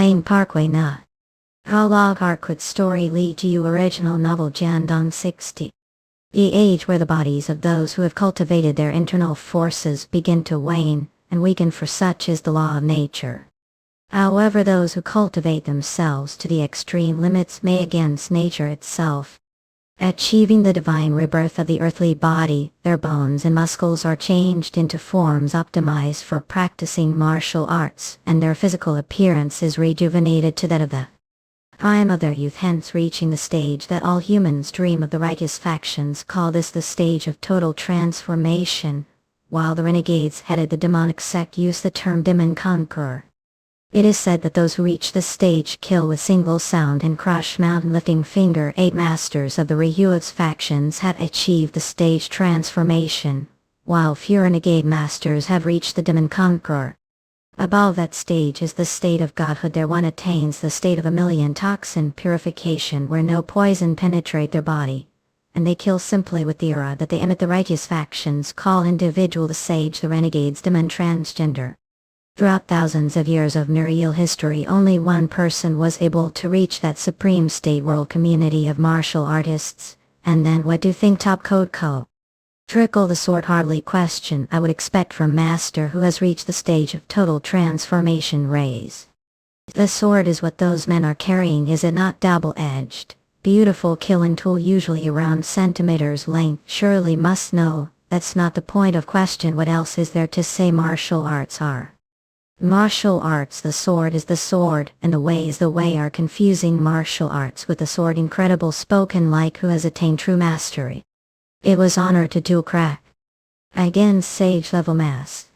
Train Parkway na. Prologue Arcwood story lead to you original novel Jandong 60. The age where the bodies of those who have cultivated their internal forces begin to wane and weaken, for such is the law of nature. However, those who cultivate themselves to the extreme limits may against nature itself. Achieving the divine rebirth of the earthly body, their bones and muscles are changed into forms optimized for practicing martial arts, and their physical appearance is rejuvenated to that of the prime of their youth, hence reaching the stage that all humans dream of. The righteous factions call this the stage of total transformation, while the renegades headed the Demonic Sect use the term Demon Conqueror. It is said that those who reach this stage kill with single sound and crush mountain-lifting finger. 8 masters of the Ryu's factions have achieved the stage transformation, while few renegade masters have reached the Demon Conqueror. Above that stage is the state of godhood. There one attains the state of a million toxin purification, where no poison penetrate their body, and they kill simply with the aura that they emit. The righteous factions call individual the sage, the renegades demon transgender. Throughout thousands of years of Muriel history, only one person was able to reach that supreme state: world community of martial artists. And then what do you think? Top Code Co. Trickle the sword. Hardly question I would expect from master who has reached the stage of total transformation. Raise. The sword is what those men are carrying, is it not? Double-edged, beautiful killing tool, usually around centimeters length. Surely must know, that's not the point of question. What else is there to say? Martial arts are martial arts. The sword is the sword, and the way is the way. Are confusing martial arts with the sword. Incredible, spoken like who has attained true mastery. It was honor to dual crack again sage level mass.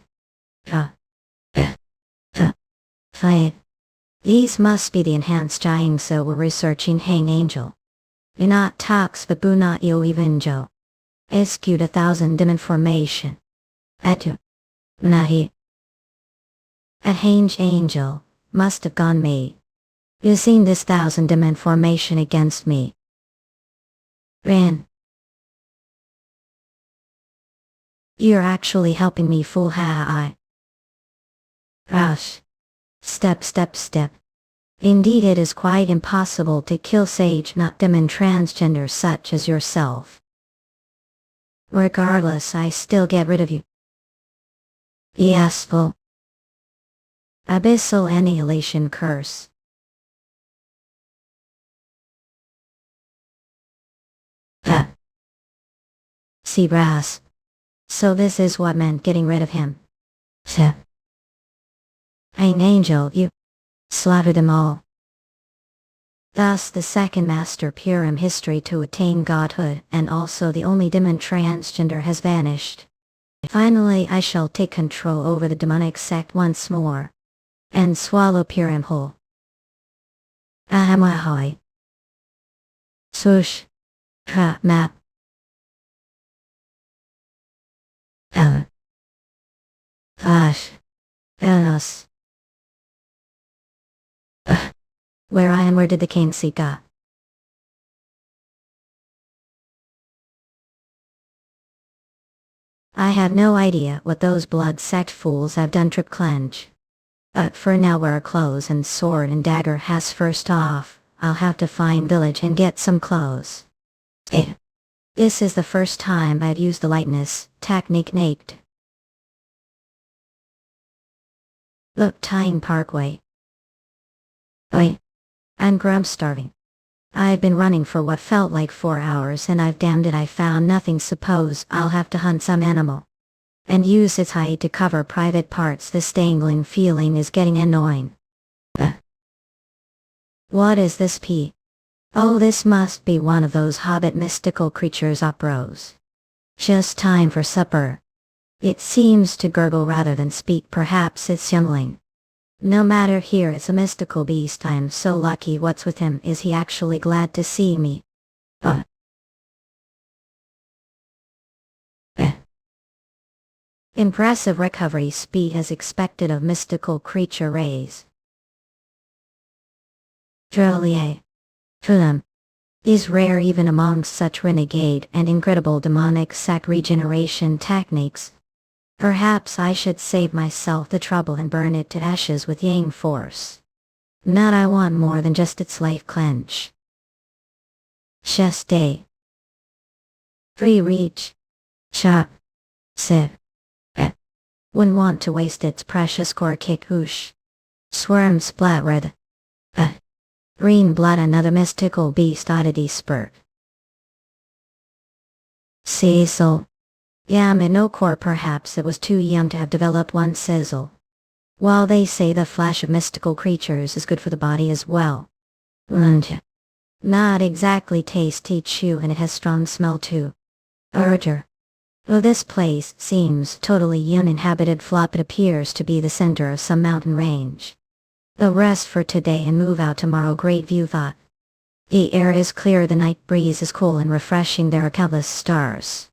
Fight. These must be the enhanced Jiang, so we're researching Hang Angel. Not Tox but Bu not Yo even Jo. Escute 1,000 demon formation. Atu. Nahi. A Hange Angel must have gone me. You seen this 1,000 demon formation against me? Ran. You're actually helping me, fool. Ha I. Rush. Step. Indeed, it is quite impossible to kill sage, not demon transgender such as yourself. Regardless, I still get rid of you. Yes, fool. Abyssal annihilation curse. See brass. So this is what meant getting rid of him. An angel, you slaughtered them all. Thus the second master pure in history to attain godhood, and also the only demon transgender, has vanished. Finally I shall take control over the demonic sect once more, and swallow Purim whole. Ahamahoi. Swoosh. Map. Gosh. Enos. Where I am, where did the king see go? I have no idea what those Blood Sect fools have done. Trip clench. But for now, wear clothes and sword and dagger has. First off, I'll have to find village and get some clothes. This is the first time I've used the lightness technique naked. Look, Tyne Parkway. Oi. I'm grump starving. I've been running for what felt like 4 hours, and I've damned it, I found nothing. Suppose I'll have to hunt some animal and use its hide to cover private parts. This dangling feeling is getting annoying. What is this pea? Oh, this must be one of those hobbit mystical creatures uprose. Just time for supper. It seems to gurgle rather than speak. Perhaps it's youngling. No matter, here it's a mystical beast. I am so lucky. What's with him? Is he actually glad to see me? Impressive recovery speed as expected of mystical creature rays. Joliet. Fulham. Is rare even amongst such renegade and incredible demonic sect regeneration techniques. Perhaps I should save myself the trouble and burn it to ashes with Yang force. Not I want more than just its life clench. Chest day. Free reach. Chop. Sit. Wouldn't want to waste its precious core kick whoosh. Swarm splat red. Green blood another mystical beast oddity spurt. Sizzle. Yam in no core perhaps it was too young to have developed one sizzle. While they say the flesh of mystical creatures is good for the body as well. Not exactly tasty chew and it has strong smell too. Urger. Though this place seems totally uninhabited flop it appears to be the center of some mountain range. The rest for today and move out tomorrow great view thought. The air is clear the night breeze is cool and refreshing there are countless stars.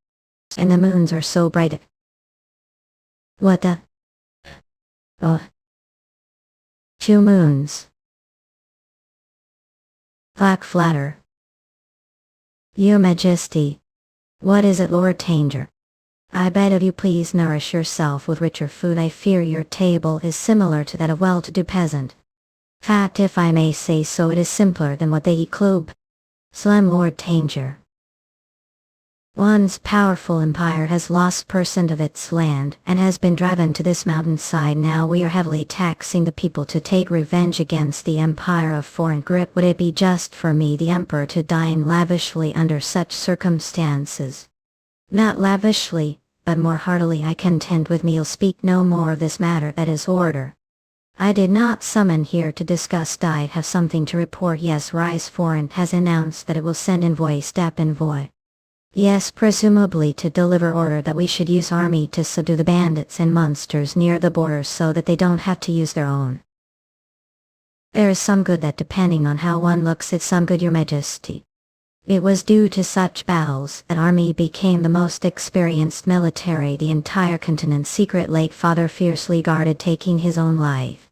And the moons are so bright. What the? Oh. 2 moons. Black flatter. Your Majesty. What is it, Lord Tanger? I beg of you please nourish yourself with richer food. I fear your table is similar to that of well-to-do peasant. Fact, if I may say so, it is simpler than what they eat club. Slim Lord Tanger. One's powerful empire has lost % of its land and has been driven to this mountainside. Now we are heavily taxing the people to take revenge against the empire of foreign grip. Would it be just for me, the emperor, to dine lavishly under such circumstances? Not lavishly, but more heartily I contend with meal. Speak no more of this matter, that is order. I did not summon here to discuss diet. Have something to report. Yes, Rise Foreign has announced that it will send envoy step envoy. Yes, presumably to deliver order that we should use army to subdue the bandits and monsters near the borders so that they don't have to use their own. There is some good that, depending on how one looks, it's some good, Your Majesty. It was due to such battles that army became the most experienced military the entire continent's secret late father fiercely guarded, taking his own life.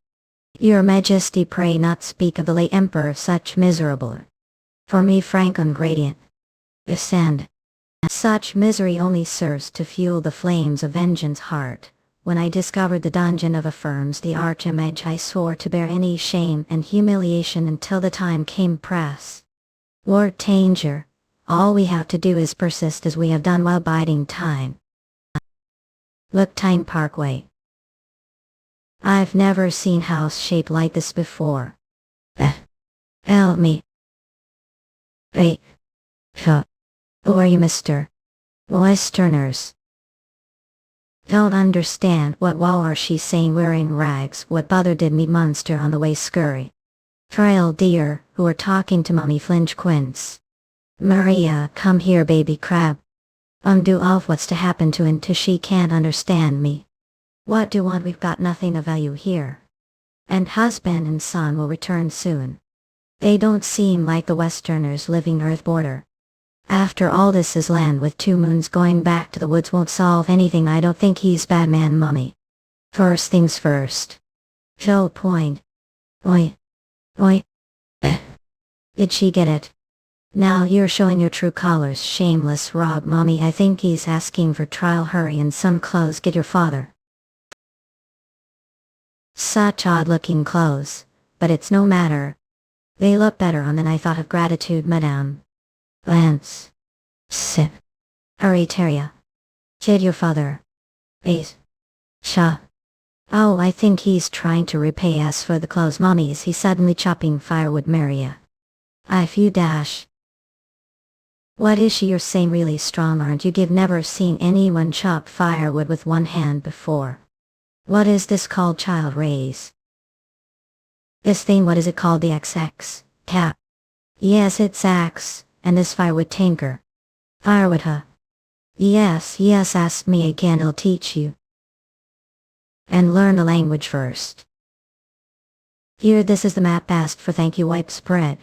Your Majesty, pray not speak of the late emperor such miserable. For me frank ungradient. Ascend. Such misery only serves to fuel the flames of vengeance heart. When I discovered the dungeon of affirms the archimage, I swore to bear any shame and humiliation until the time came press. Lord Tanger, all we have to do is persist as we have done while biding time. Look, Tyne Parkway. I've never seen house shaped like this before. Help me. Wait. Who are you, Mr. Westerners? Don't understand what are she saying, wearing rags. What bother did me monster on the way scurry? Frail dear, who are talking to Mummy Flinch Quince. Maria, come here, baby crab. Undo off what's to happen to until she can't understand me. What do you want? We've got nothing of value here. And husband and son will return soon. They don't seem like the Westerners living Earth border. After all, this is land with 2 moons. Going back to the woods won't solve anything. I don't think he's bad man, Mummy. First things first. Joe point. Oi. Oi. Did she get it? Now you're showing your true colors, shameless rob. Mommy, I think he's asking for trial. Hurry and some clothes. Get your father. Such odd-looking clothes, but it's no matter. They look better on than I thought. Of gratitude, madame. Lance. Sip. Hurry, Teria. Kid your father. Ace. Cha. Oh, I think he's trying to repay us for the clothes. Mommy, is he suddenly chopping firewood, Maria? I few dash. What is she you're saying? Really strong, aren't you? You've never seen anyone chop firewood with one hand before. What is this called? Child raise. This thing, what is it called? The XX? Cap. Yes, it's axe. And this firewood tinker. Firewood, huh? Yes, ask me again, I'll teach you. And learn the language first. Here, this is the map. Asked for, thank you. Wipe spread.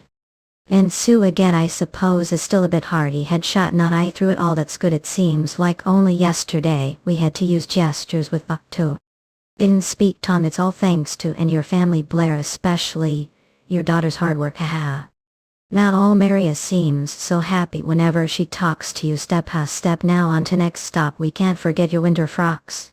And Sue again, I suppose, is still a bit hardy. Headshot not I through it all. That's good. It seems like only yesterday we had to use gestures with Buck-to. Didn't speak Tom. It's all thanks to and your family, Blair, especially your daughter's hard work. Haha. Not all Maria seems so happy whenever she talks to you. Step past step. Now on to next stop. We can't forget your winter frocks.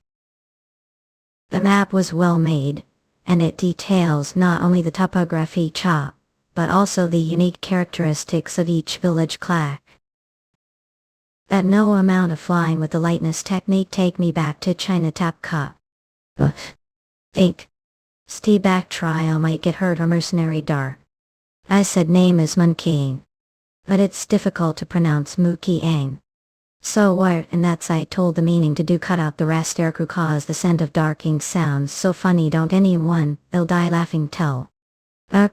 The map was well made, and it details not only the topography chop, but also the unique characteristics of each village clack. That no amount of flying with the lightness technique take me back to China Tap Cup. Think. Back trial might get hurt or mercenary dark. I said name is Mookhyang, but it's difficult to pronounce Mookhyang. So what in that site told the meaning to do cut out the rest aircrew cause the scent of darking sounds so funny don't anyone, they'll die laughing tell.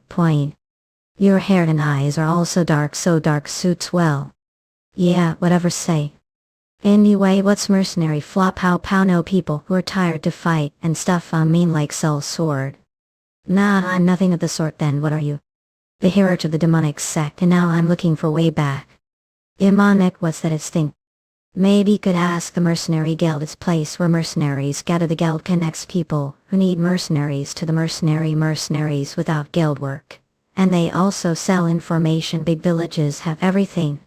Point. Your hair and eyes are also dark so dark suits well. Yeah, whatever say. Anyway, what's mercenary flop how pow no people who are tired to fight and stuff I mean like sell sword. Nah, I'm nothing of the sort then, what are you? The hierarch of the Demonic Sect and now I'm looking for way back. Demonic, what's that its thing? Maybe could ask the mercenary guild its place where mercenaries gather. The guild connects people who need mercenaries to the mercenaries without guild work. And they also sell information. Big villages have everything.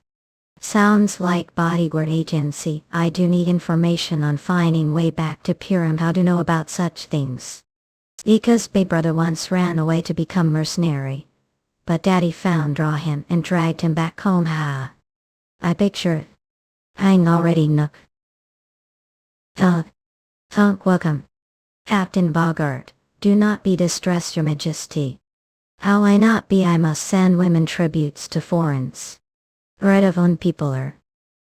Sounds like bodyguard agency. I do need information on finding way back to Purim. How to know about such things? Because big brother once ran away to become mercenary. But daddy found draw him and dragged him back home. Ha. I picture it. I'm already nook. Welcome. Captain Bogart, do not be distressed your majesty. How I not be I must send women tributes to foreigners. Right of own peopler.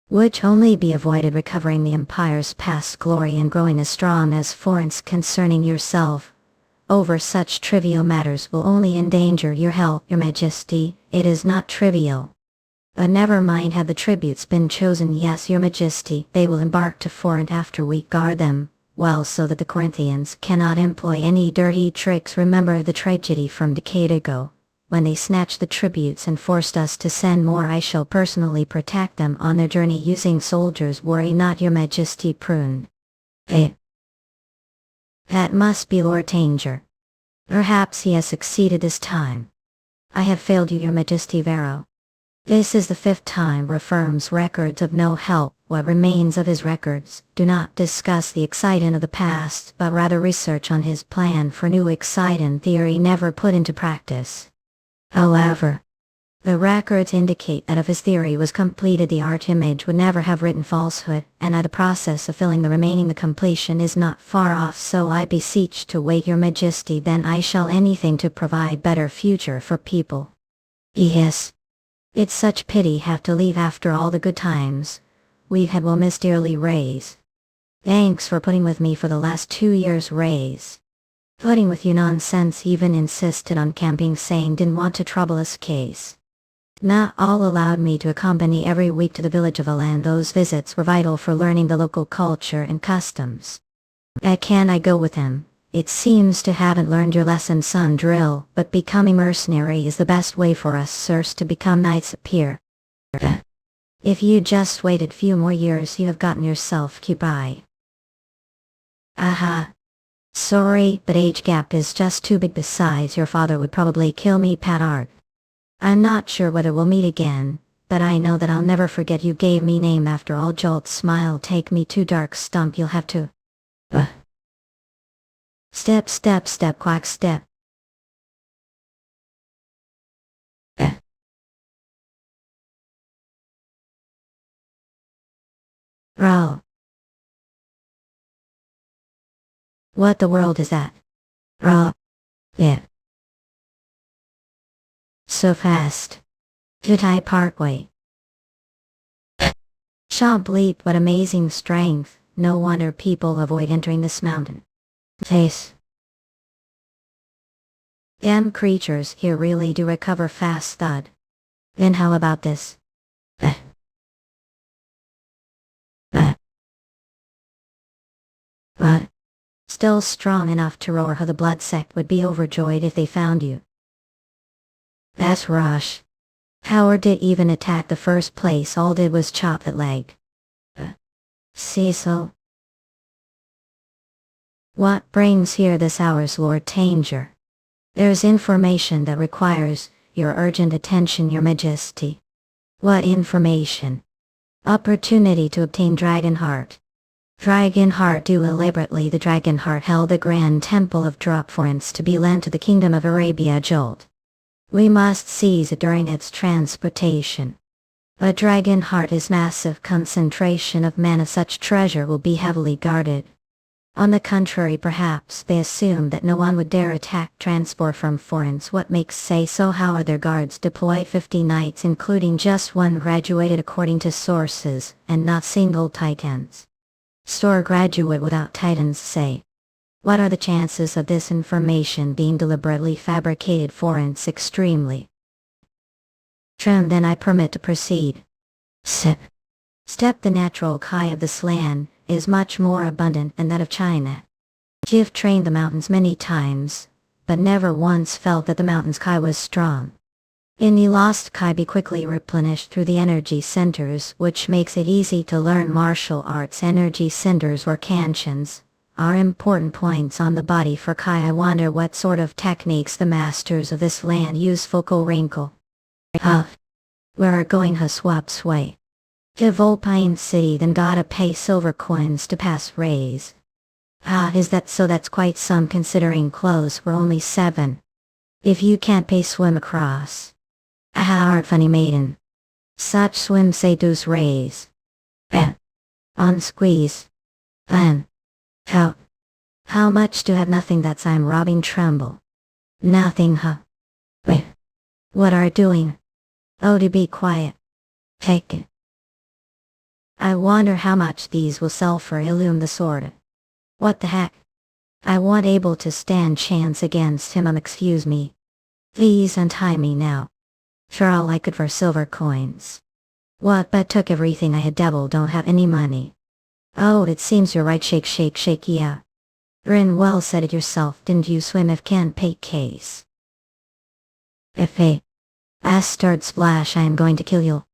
Which only be avoided recovering the empire's past glory and growing as strong as foreigners concerning yourself. Over such trivial matters will only endanger your health your majesty, it is not trivial. But never mind had the tributes been chosen yes your majesty they will embark to foreign after we guard them, well so that the Corinthians cannot employ any dirty tricks. Remember the tragedy from decade ago, when they snatched the tributes and forced us to send more. I shall personally protect them on their journey using soldiers. Worry not your majesty prune. That must be Lord Tanger. Perhaps he has succeeded this time. I have failed you your majesty Vero. This is the 5th time Reform's records of no help. What remains of his records do not discuss the excitant of the past but rather research on his plan for new excitant theory never put into practice. However, the records indicate that if his theory was completed the art image would never have written falsehood, and the process of filling the remaining the completion is not far off. So I beseech to wait your majesty then I shall anything to provide better future for people. Yes. It's such pity have to leave after all the good times we had will miss dearly raise. Thanks for putting with me for the last 2 years raise. Putting with you nonsense even insisted on camping saying didn't want to trouble us case. Not all allowed me to accompany every week to the village of Alan. Those visits were vital for learning the local culture and customs. Can I go with him? It seems to haven't learned your lesson son drill, but becoming mercenary is the best way for us sirs to become knights appear. If you just waited few more years you have gotten yourself occupied. Aha. Sorry, but age gap is just too big. Besides your father would probably kill me Pat Art. I'm not sure whether we'll meet again, but I know that I'll never forget you gave me name after all. Jolt smile take me to dark stump you'll have to. Step, quack step. Row. What the world is that? Row. Yeah. So fast. Jutai Parkway. Shaw bleep, what amazing strength. No wonder people avoid entering this mountain. Face. Damn creatures here really do recover fast thud. Then how about this? But still strong enough to roar. How the Blood Sect would be overjoyed if they found you. That's rush. Howard did even attack the first place. All did was chop that leg. Cecil. What brings here this hour's Lord Tanger? There's information that requires your urgent attention your majesty. What information? Opportunity to obtain Dragon Heart. Dragon Heart deliberately the Dragon Heart held the grand temple of drop forints to be lent to the kingdom of Arabia Jolt. We must seize it during its transportation. A Dragon Heart is massive concentration of mana, such treasure will be heavily guarded. On the contrary, perhaps they assume that no one would dare attack transport from forints. What makes say so? How are their guards deployed? 50 knights, including just one graduated according to sources, and not single titans. Store graduate without titans say. What are the chances of this information being deliberately fabricated? Forints extremely. Trim, then I permit to proceed. Step. The natural Kai of this land is much more abundant than that of China. You've trained the mountains many times, but never once felt that the mountain's Kai was strong. Any lost Kai be quickly replenished through the energy centers, which makes it easy to learn martial arts. Energy centers or kanshins are important points on the body for Kai. I wonder what sort of techniques the masters of this land use. Focal wrinkle. We're going to swap sway. To Volpine City, then gotta pay silver coins to pass rays. Is that so? That's quite some considering clothes were only 7. If you can't pay, swim across. Art funny maiden. Such swim say deuce rays. On squeeze. Then. How much to have nothing? That's I'm robbing tremble. Nothing, huh? Wait. What are doing? Oh, to be quiet. Take it. I wonder how much these will sell for Illum the sword. What the heck? I won't able to stand chance against him. Excuse me. Please untie me now. Sure, all I could for silver coins. What, but took everything I had. Devil, don't have any money. Oh, it seems you're right. Shake, shake, shake, yeah. Rin, well said it yourself. Didn't you swim if can't pay case? If a bastard splash, I am going to kill you.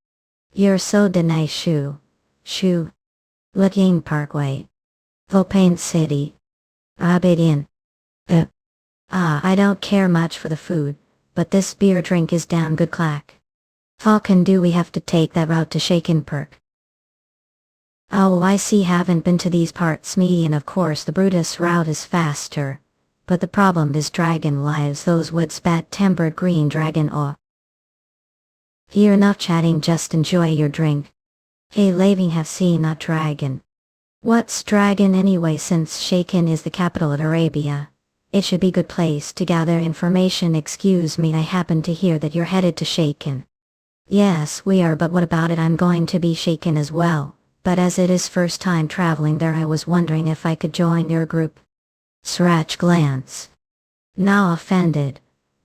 You're so deny shoe. Looking Parkway. Volpane City. Abadian. I don't care much for the food, but this beer drink is damn good clack. Falcon, do we have to take that route to Shaken Perk? Oh, I see, haven't been to these parts me, and of course the Brutus route is faster. But the problem is dragon lives, those woods bad-tempered green dragon. Here, enough chatting, just enjoy your drink. Hey, Laving have seen a dragon. What's dragon anyway? Since Shaken is the capital of Arabia, it should be good place to gather information. Excuse me, I happen to hear that you're headed to Shaken. Yes, we are, but what about it? I'm going to be Shaken as well, but as it is first time traveling there, I was wondering if I could join your group. Srach glance. Now offended.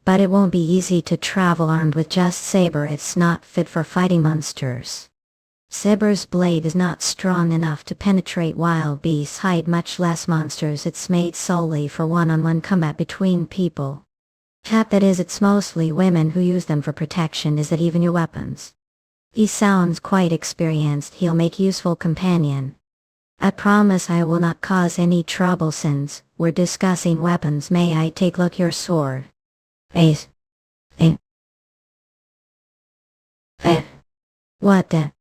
But it won't be easy to travel armed with just saber. It's not fit for fighting monsters. Saber's blade is not strong enough to penetrate wild beasts' hide, much less monsters. It's made solely for one-on-one combat between people. That is, it's mostly women who use them for protection. Is that even your weapons? He sounds quite experienced. He'll make useful companion. I promise I will not cause any trouble. Since we're discussing weapons, may I take look your sword? What the?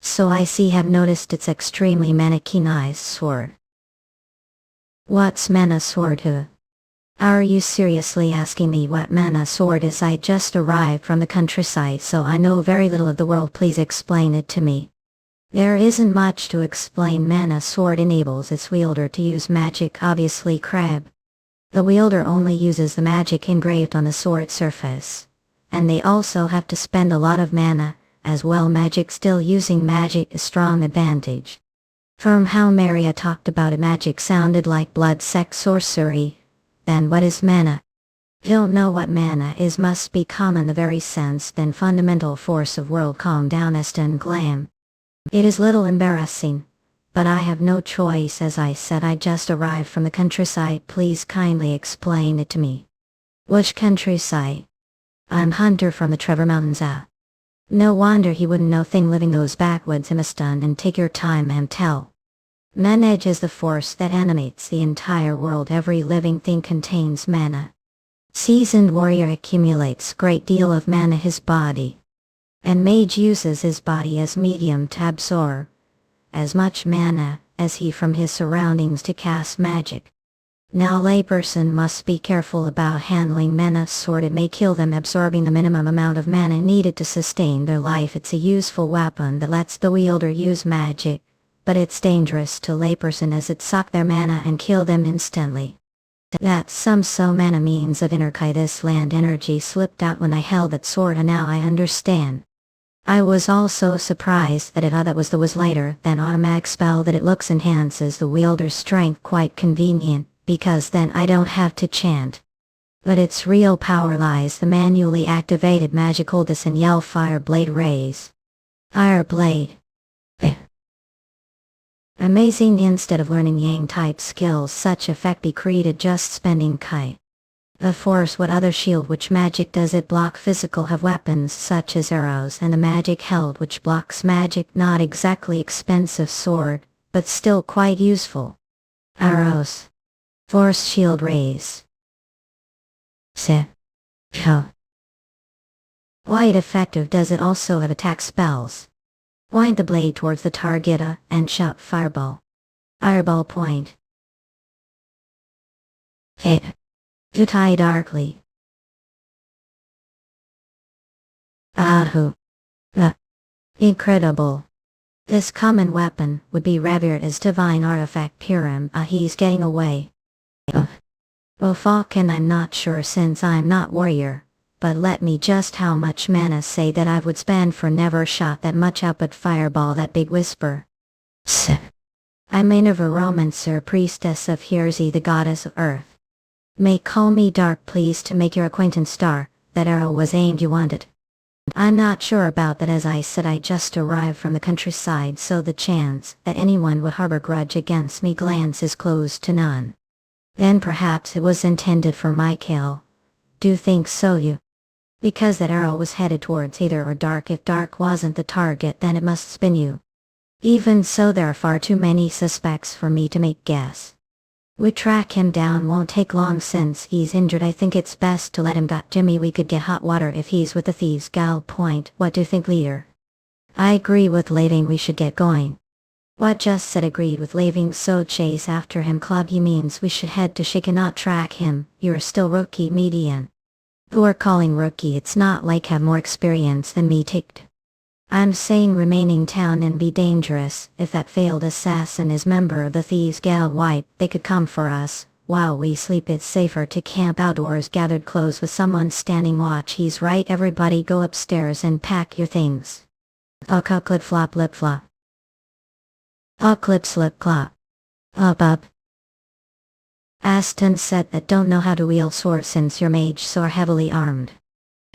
So I see, have noticed it's extremely mannequinized sword. What's mana sword? Are you seriously asking me what mana sword is? I just arrived from the countryside, so I know very little of the world. Please explain it to me. There isn't much to explain. Mana sword enables its wielder to use magic, obviously crab. The wielder only uses the magic engraved on the sword surface. And they also have to spend a lot of mana, as well. Magic, still using magic is strong advantage. From how Maria talked about it, magic sounded like Blood Sect sorcery. Then what is mana? Don't know what mana is. Must be common, the very sense, then fundamental force of world. Calm down, Eston Glam. It is little embarrassing, but I have no choice. As I said, I just arrived from the countryside. Please kindly explain it to me. Which countryside? I'm Hunter from the Trevor Mountains. No wonder he wouldn't know thing living those backwoods. Himaston, and take your time and tell. Manage is the force that animates the entire world. Every living thing contains mana. Seasoned warrior accumulates great deal of mana his body. And mage uses his body as medium to absorb as much mana as he from his surroundings to cast magic. Now layperson must be careful about handling mana sword. It may kill them, absorbing the minimum amount of mana needed to sustain their life. It's a useful weapon that lets the wielder use magic, but it's dangerous to layperson as it suck their mana and kill them instantly. That's some so mana means of isekai. This land energy slipped out when I held that sword, and now I understand. I was also surprised that that was lighter than automatic spell, that it looks enhances the wielder's strength. Quite convenient, because then I don't have to chant. But its real power lies the manually activated magical dis and yell fire blade rays. Fire blade. Amazing. Instead of learning yang type skills, such effect be created just spending kai. The force. What other shield which magic does it block physical? Have weapons such as arrows and the magic held which blocks magic. Not exactly expensive sword, but still quite useful. Arrows. Force shield rays. Quite effective. Does it also have attack spells? Point the blade towards the target and shout fireball. Fireball point. Utai darkly. Ahu. Incredible. This common weapon would be revered as divine artifact. Purim. He's getting away. Oh fuck, and I'm not sure since I'm not warrior, but let me just how much mana say that I would spend for never shot that much out but fireball that big whisper. I'm Minerva Romancer, priestess of Hirzi, the goddess of earth. May call me Dark, please to make your acquaintance. Star, that arrow was aimed. You wanted. I'm not sure about that. As I said, I just arrived from the countryside, so the chance that anyone would harbor grudge against me glance is close to none. Then perhaps it was intended for my kill. Do think so you? Because that arrow was headed towards either or Dark. If Dark wasn't the target, then it must spin you. Even so, there are far too many suspects for me to make guess. We track him down, won't take long since he's injured. I think it's best to let him go. Jimmy, we could get hot water if he's with the thieves. Gal point. What do you think, leader? I agree with Laving, we should get going. What just said agreed with Laving, so chase after him. Club, he means we should head to Shika, not track him. You're still rookie median. Who are calling rookie? It's not like have more experience than me. Ticked. I'm saying remaining town and be dangerous. If that failed assassin is member of the thieves gal white, they could come for us. While we sleep, it's safer to camp outdoors, gathered close with someone standing watch. He's right. Everybody go upstairs and pack your things. Clip flop lip flop. Clip slip clop. Up. Aston said that don't know how to wield sword since you're mage, so are heavily armed.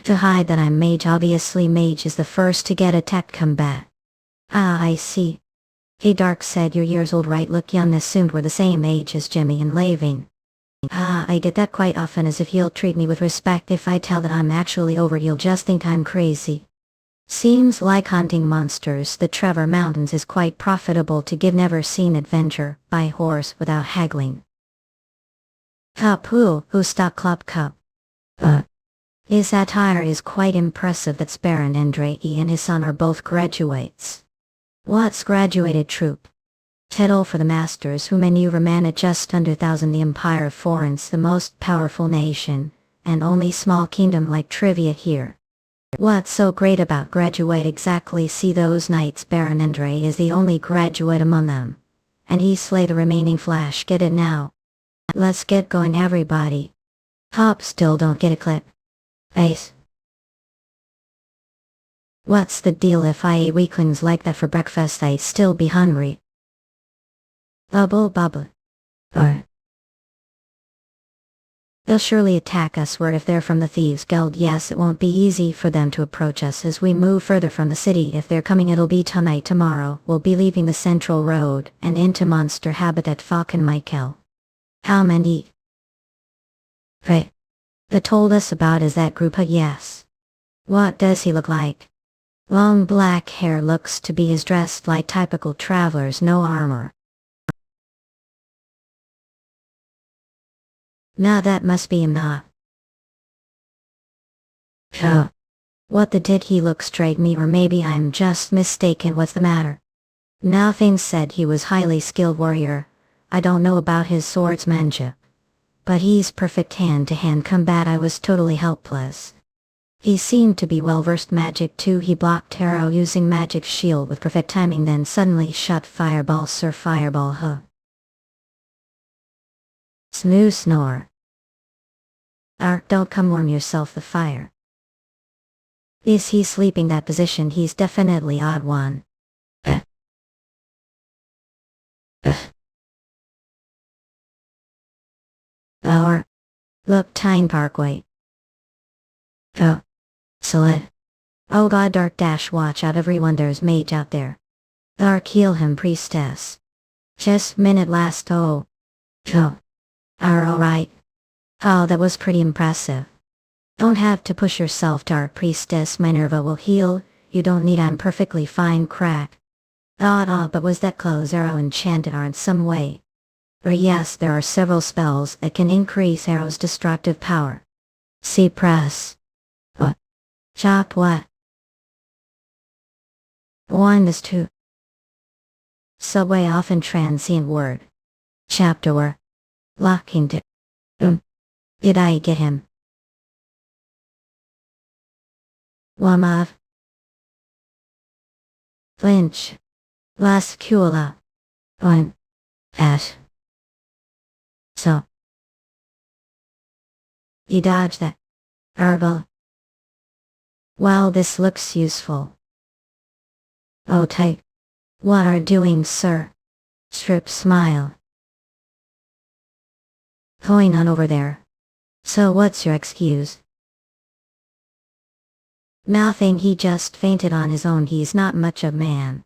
To hide that I'm mage, obviously mage is the first to get attacked. Combat. I see. Hey, Dark said you're years old, right? Look young. Assumed we're the same age as Jimmy and Laving. I get that quite often, as if you'll treat me with respect. If I tell that I'm actually over, you'll just think I'm crazy. Seems like hunting monsters. The Trevor Mountains is quite profitable to give. Never seen adventure by horse without haggling. Cup who stock club cup. His attire is quite impressive. That's Baron Andre. He and his son are both graduates. What's graduated troop? Title for the masters who maneuver man at just under 1,000. The Empire of Florence, the most powerful nation, and only small kingdom. Like trivia here. What's so great about graduate? Exactly, see those knights. Baron Andre is the only graduate among them. And he slay the remaining flash. Get it now? Let's get going, everybody. Hop, still don't get a clip. Ace. What's the deal? If I ate weaklings like that for breakfast, I'd still be hungry. Bubble. They'll surely attack us. Where if they're from the Thieves Guild, yes, it won't be easy for them to approach us as we move further from the city. If they're coming, it'll be tonight. Tomorrow, we'll be leaving the central road and into monster habitat. Falcon Michael. How many? Right. That told us about is that group? Yes. What does he look like? Long black hair, looks to be his, dressed like typical travelers, no armor. Nah, that must be him. Nah. What the did he look straight me, or maybe I'm just mistaken? What's the matter? Nothing said he was highly skilled warrior. I don't know about his swordsmanship. But he's perfect hand-to-hand combat. I was totally helpless. He seemed to be well-versed magic too. He blocked arrow using magic shield with perfect timing, then suddenly shot fireball. Sir fireball, huh? Snoo snore. Don't come warm yourself the fire. Is he sleeping that position? He's definitely odd one. Or, look, Tyne Parkway. Oh. Solid. Oh god, Dark dash, watch out everyone, there's mage out there. Dark, heal him, priestess. Just minute last, oh. Oh. Alright. Oh, that was pretty impressive. Don't have to push yourself, Dark priestess, Minerva will heal, you don't need, I'm perfectly fine, crack. But was that close arrow enchanted or in some way? Or yes, there are several spells that can increase arrow's destructive power. See press. What? Chop what? One is two. Subway often transient word. Chapter were. Locking to. Did I get him? Wamav. Lynch. Lascula. Ash. So. You dodged that. Herbal. Well, this looks useful. Oh, take. What are doing, sir? Strip smile. Going on over there. So what's your excuse? Nothing, he just fainted on his own, he's not much of a man.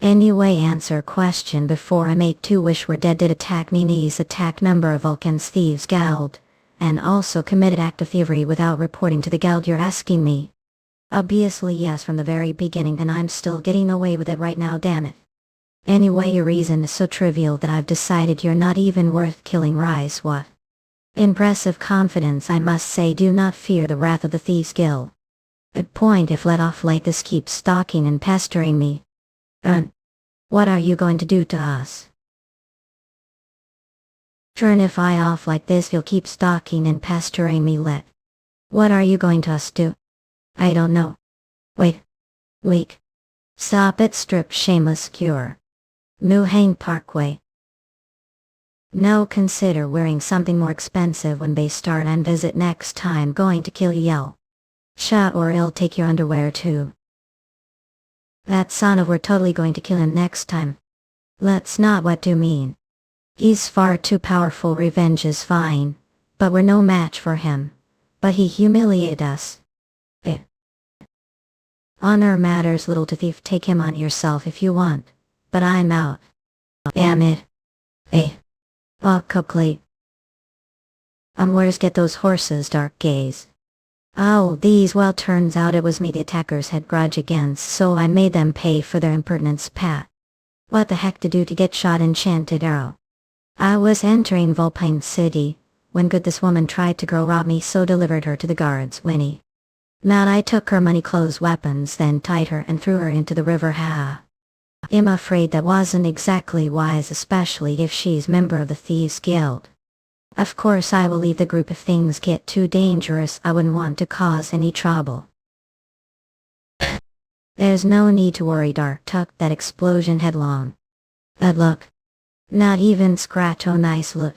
Anyway, answer question before I make two wish we're dead. Did attack Nini's attack member of Vulcan's Thieves Guild, and also committed act of thievery without reporting to the guild, you're asking me? Obviously yes, from the very beginning, and I'm still getting away with it right now, damn it. Anyway, your reason is so trivial that I've decided you're not even worth killing. Rise, what? Impressive confidence, I must say. Do not fear the wrath of the Thieves Guild. Good point. If let off like this, keep stalking and pestering me. What are you going to do to us? Turn if I off like this, you'll keep stalking and pestering me. What are you going to us do? I don't know. Wait. Weak. Stop it, strip, shameless cure. Mookhyang Parkway. No, consider wearing something more expensive when they start and visit next time. Going to kill you, yell. Shut or I'll take your underwear too. That son of, we're totally going to kill him next time. Let's not, what do you mean? He's far too powerful, revenge is fine, but we're no match for him. But he humiliated us. Honor matters little to thief, take him on yourself if you want, but I'm out. Damn it. Coakley. Where's get those horses, Dark gaze. Oh, these, well, turns out it was me the attackers had grudge against, so I made them pay for their impertinence, Pat. What the heck to do to get shot enchanted arrow? I was entering Vulpine City, when good this woman tried to girl rob me, so delivered her to the guards, Winnie. Now I took her money, clothes, weapons, then tied her and threw her into the river, ha. I'm afraid that wasn't exactly wise, especially if she's member of the Thieves Guild. Of course I will leave the group if things get too dangerous. I wouldn't want to cause any trouble. There's no need to worry, Dark tucked that explosion headlong. But look. Not even scratch, oh nice look.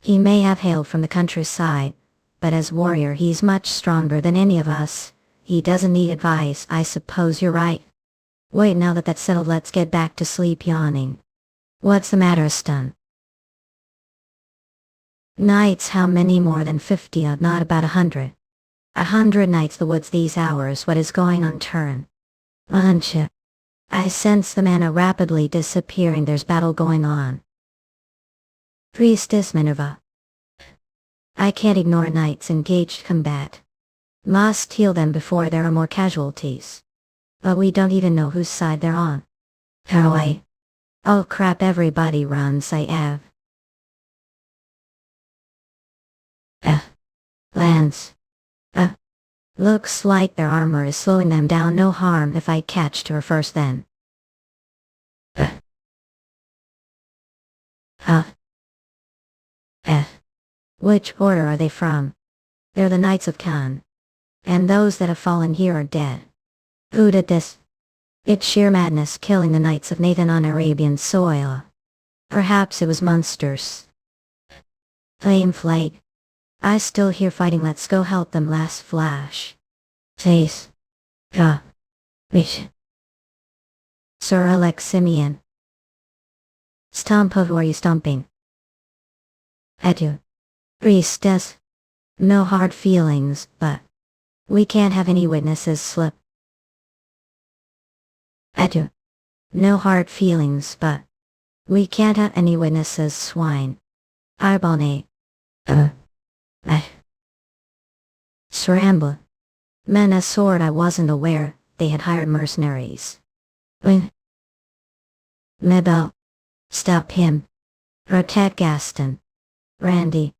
He may have hailed from the countryside, but as warrior he's much stronger than any of us. He doesn't need advice, I suppose you're right. Wait, now that that's settled, let's get back to sleep. Yawning. What's the matter, Stun? Nights, how many? More than 50, not about 100. 100 nights the woods these hours, what is going on? Turn. Unship. I sense the mana rapidly disappearing, there's battle going on. Priestess Minerva. I can't ignore knights engaged combat. Must heal them before there are more casualties. But we don't even know whose side they're on. Hurry. Oh crap, everybody runs, I have. Lance. Looks like their armor is slowing them down. No harm if I catch her first then. Huh? Eh. Which order are they from? They're the Knights of Khan. And those that have fallen here are dead. Who did this? It's sheer madness killing the Knights of Nathan on Arabian soil. Perhaps it was monsters. Flame flight. I still hear fighting. Let's go help them. Last flash. Chase. Wish. Sir Alex Simeon. Stomp. Who are you stomping? Edu. Priestess. No hard feelings, but we can't have any witnesses slip. Edu. No hard feelings, but we can't have any witnesses swine. Arbonne. Sramba. Men a sword. I wasn't aware they had hired mercenaries. Mebel. Stop him. Protect Gaston. Randy.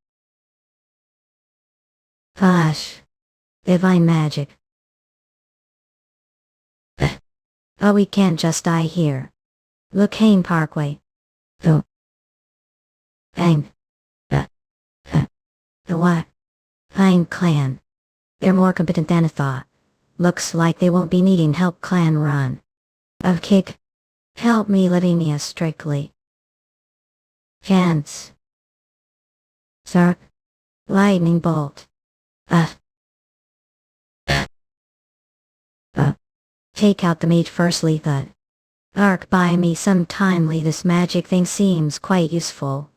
Hush. Divine magic. Oh, we can't just die here. Mookhyang Parkway. The what? Pine Clan. They're more competent than I thought. Looks like they won't be needing help. Clan run. Of kick. Help me, Lavinia strictly. Chance. Sir. Lightning bolt. Take out the mage first, Letha. Arc by me some timely. This magic thing seems quite useful,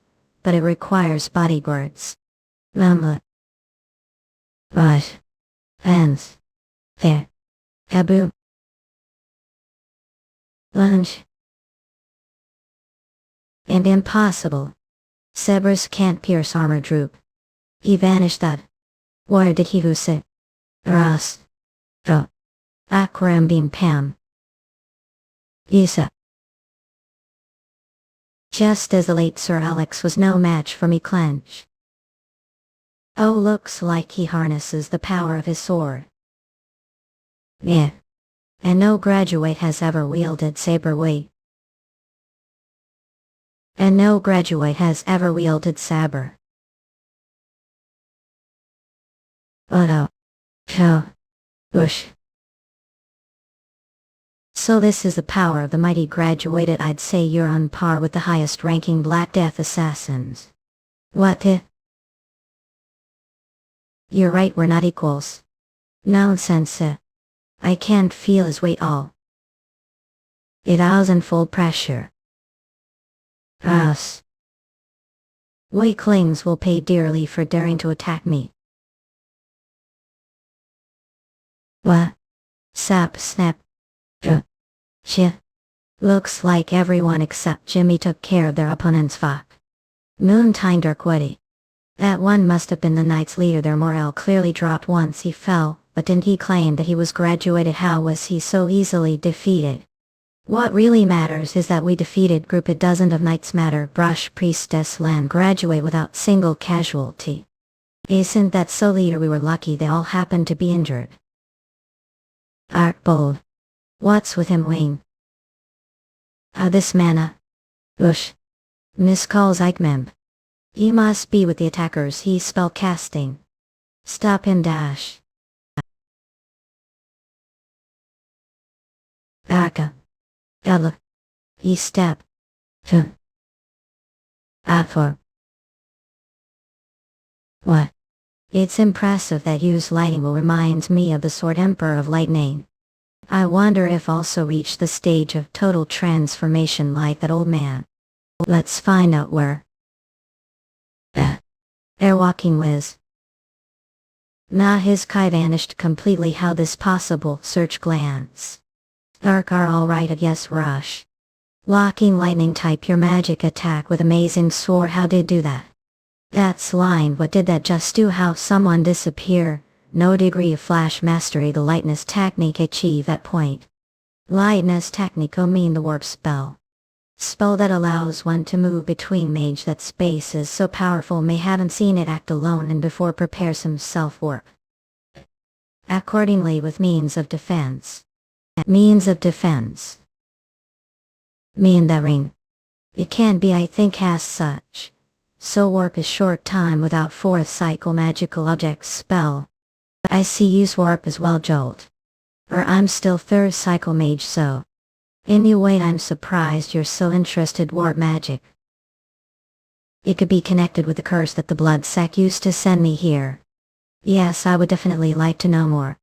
but it requires bodyguards. But. Hands. There. Taboo. Lunge. And impossible. Cerberus can't pierce armor. Droop. He vanished. That. Where did he who sit? Ross. Akram beam Pam. Isa. Just as the late Sir Alex was no match for me. Clench. Oh, looks like he harnesses the power of his sword. Yeah. And no graduate has ever wielded saber weight. And no graduate has ever wielded saber. Bush. So this is the power of the mighty graduated. I'd say you're on par with the highest ranking Black Death assassins. What if? You're right, we're not equals. Nonsense. I can't feel his weight all. It was in full pressure. Us. Weaklings will pay dearly for daring to attack me. What? Sap snap. Looks like everyone except Jimmy took care of their opponent's fuck. Moontine Dirkwitty. That one must have been the Knight's leader. Their morale clearly dropped once he fell, but didn't he claim that he was graduated? How was he so easily defeated? What really matters is that we defeated group. It doesn't of Knights matter. Brush Priestess Land graduate without single casualty. Isn't that so, leader? We were lucky they all happened to be injured. Archbold. What's with him, Wayne? This mana. Bush. Miscalls Eichmem. He must be with the attackers. He's spell casting. Stop him. Dash. Aka. Ella. He step. For. What? It's impressive that use lighting will remind me of the Sword Emperor of Lightning. I wonder if also reached the stage of total transformation like that old man. Let's find out where. They're walking Wiz. Nah, his Kai vanished completely. How this possible? Search glance. Dark are alright, I guess. Rush. Locking lightning. Type your magic attack with amazing sword. How did do that? That's line. What did that just do? How someone disappear? No degree of flash mastery. The lightness technique achieve that point. Lightness technique mean the warp spell. Spell that allows one to move between mage. That space is so powerful. May haven't seen it act alone and before prepares himself warp. Accordingly with means of defense. Means of defense. Me and that ring. It can be, I think, as such. So warp is short time without fourth cycle magical objects spell. I see use warp as well, Jolt. Or I'm still third cycle mage, so. Anyway, I'm surprised you're so interested warp magic. It could be connected with the curse that the Blood Sect used to send me here. Yes, I would definitely like to know more.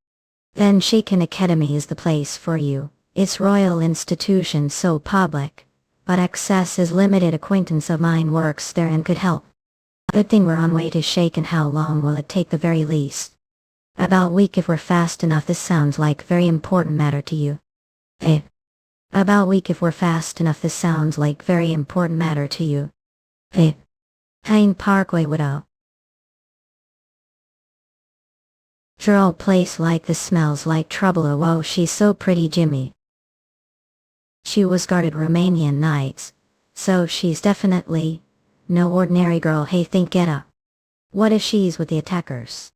Then Shaken Academy is the place for you. It's royal institution, so public. But access is limited. Acquaintance of mine works there and could help. Good thing we're on way to Shaken. How long will it take the very least? About a week if we're fast enough. This sounds like very important matter to you. Eh? About a week if we're fast enough. This sounds like very important matter to you. Eh? Pine Parkway Widow. Sure, old place like this smells like trouble. Oh, whoa, she's so pretty, Jimmy. She was guarded Romanian knights, so she's definitely no ordinary girl. Hey, think it up. What if she's with the attackers?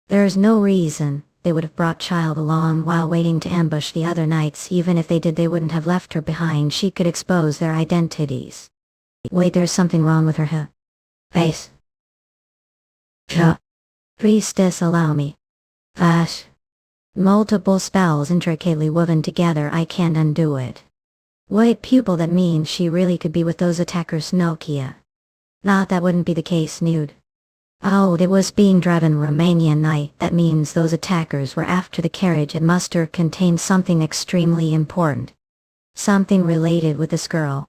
There's no reason they would have brought child along while waiting to ambush the other knights. Even if they did, they wouldn't have left her behind. She could expose their identities. Wait, there's something wrong with her face. Priestess, allow me. Multiple spells intricately woven together. I can't undo it. Wait, pupil, that means she really could be with those attackers. Nokia. Not that wouldn't be the case, nude. Oh, it was being driven Romanian knight. That means those attackers were after the carriage. It must have contained something extremely important. Something related with this girl.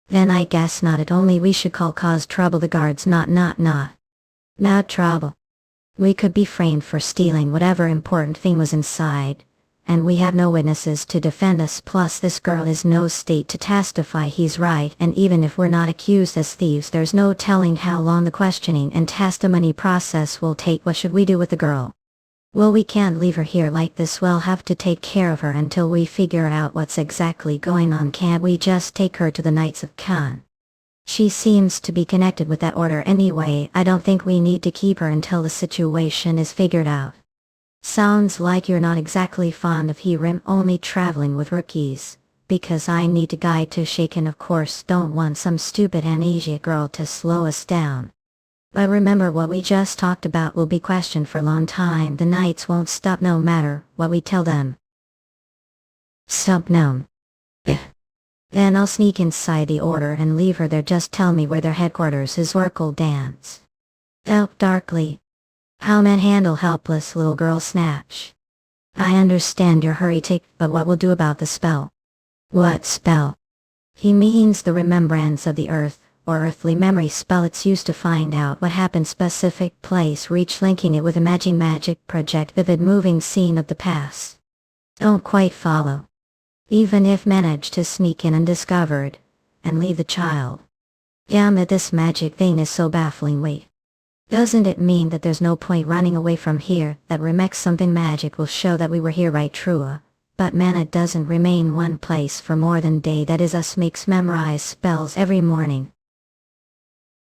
Then I guess not. It only we should cause trouble. The guards not trouble. We could be framed for stealing whatever important thing was inside, and we have no witnesses to defend us. Plus this girl is no state to testify. He's right, and even if we're not accused as thieves, there's no telling how long the questioning and testimony process will take. What should we do with the girl? Well, we can't leave her here like this. We'll have to take care of her until we figure out what's exactly going on. Can't we just take her to the Knights of Khan? She seems to be connected with that order anyway. I don't think we need to keep her until the situation is figured out. Sounds like you're not exactly fond of Hiram, only traveling with rookies. Because I need a guide to Shaken, of course. Don't want some stupid amnesia girl to slow us down. But remember, what we just talked about will be questioned for a long time. The knights won't stop no matter what we tell them. Stop now. Then I'll sneak inside the order and leave her there. Just tell me where their headquarters is. Oracle dance. Elf darkly. How manhandle helpless little girl snatch. I understand your hurry take, but what will do about the spell? What spell? He means the remembrance of the earth, or earthly memory spell. It's used to find out what happened specific place, reach, linking it with imagining magic, project vivid moving scene of the past. Don't quite follow. Even if managed to sneak in undiscovered, and leave the child. Damn it, this magic thing is so baffling. Wait. Doesn't it mean that there's no point running away from here? That remix something magic will show that we were here, right? True. But mana doesn't remain one place for more than a day. That is, us makes memorize spells every morning.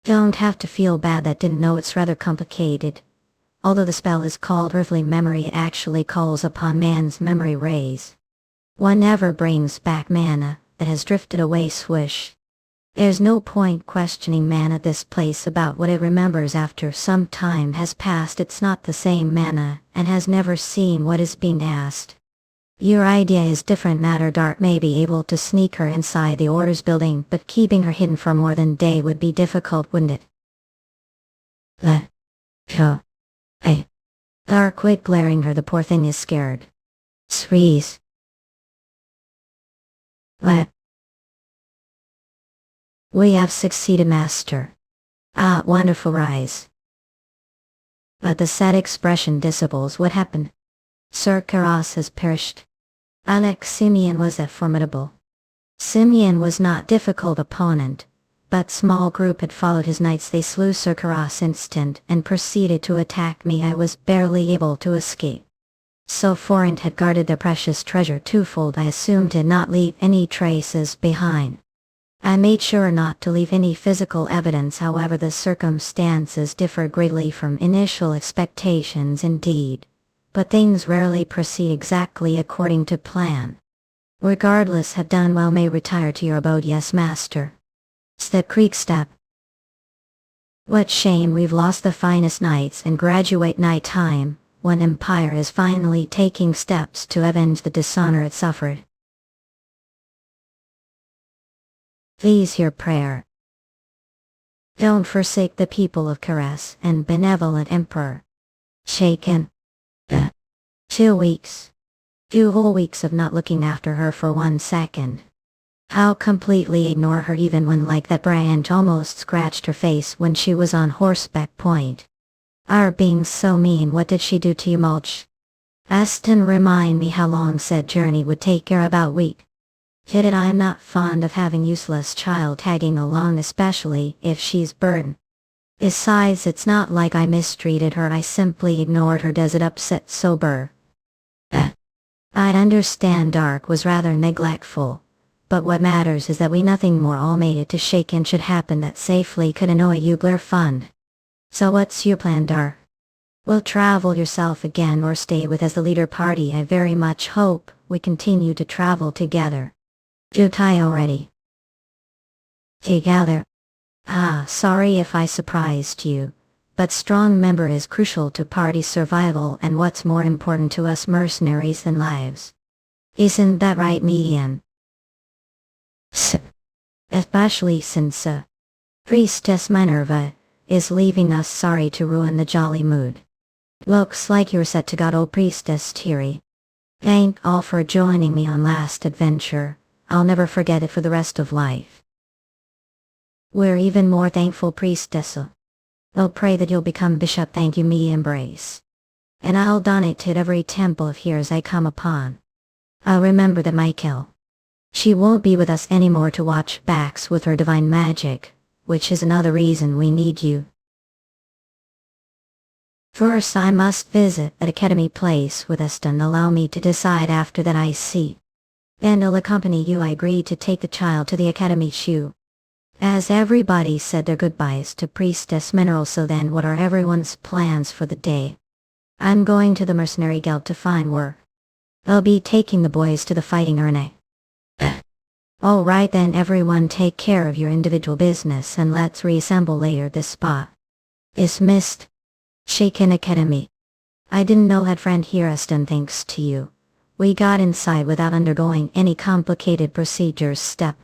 Don't have to feel bad that didn't know. It's rather complicated. Although the spell is called earthly memory, it actually calls upon man's memory rays. One never brings back mana that has drifted away. Swish. There's no point questioning mana at this place about what it remembers after some time has passed. It's not the same mana and has never seen what is being asked. Your idea is different. Matter Dart may be able to sneak her inside the Order's building, but keeping her hidden for more than a day would be difficult, wouldn't it? Dart, quit glaring her. The poor thing is scared. Squeeze. We have succeeded, Master. Ah, wonderful rise. But the sad expression dissipates. What happened? Sir Karas has perished. Alex Simeon was a formidable. Simeon was not difficult opponent, but small group had followed his knights. They slew Sir Karas instant and proceeded to attack me. I was barely able to escape. So Forint had guarded their precious treasure twofold. I assumed did not leave any traces behind. I made sure not to leave any physical evidence. However, the circumstances differ greatly from initial expectations indeed, but things rarely proceed exactly according to plan. Regardless, have done well, may retire to your abode, yes master. Step creak step. What shame we've lost the finest nights and graduate night time, when Empire is finally taking steps to avenge the dishonor it suffered. Please hear prayer. Don't forsake the people of Caress and benevolent Emperor. Shaken. 2 weeks. 2 whole weeks of not looking after her for 1 second. How completely ignore her even when like that branch almost scratched her face when she was on horseback point. Our being so mean, what did she do to you, Mulch? Aston, remind me how long said journey would take her. About week. Hit it, I'm not fond of having useless child tagging along, especially if she's burden. Besides, it's not like I mistreated her, I simply ignored her. Does it upset sober? I'd understand Dark was rather neglectful, but what matters is that we nothing more all made it to Shaken should happen that safely could annoy you. Blair fund. So what's your plan, Dark? Will travel yourself again or stay with as the leader party? I very much hope we continue to travel together. Jutai already. Together. Sorry if I surprised you, but strong member is crucial to party survival and what's more important to us mercenaries than lives. Isn't that right, Median? Especially since, Priestess Minerva is leaving us. Sorry to ruin the jolly mood. Looks like you're set to go, Priestess Thierry. Thank all for joining me on last adventure. I'll never forget it for the rest of life. We're even more thankful, Priestess. I'll pray that you'll become bishop. Thank you, me embrace. And I'll donate to every temple of here as I come upon. I'll remember that Michael. She won't be with us anymore to watch backs with her divine magic, which is another reason we need you. First I must visit at Academy Place with Aston. Allow me to decide after that. I see. And I'll accompany you. I agreed to take the child to the Academy Shoe. As everybody said their goodbyes to Priestess Mineral, so then what are everyone's plans for the day? I'm going to the Mercenary Guild to find work. I'll be taking the boys to the fighting arena. Alright then, everyone, take care of your individual business and let's reassemble later. This spot is missed. Shaken Academy. I didn't know had friend here, Aston. Thanks to you, we got inside without undergoing any complicated procedures. Step.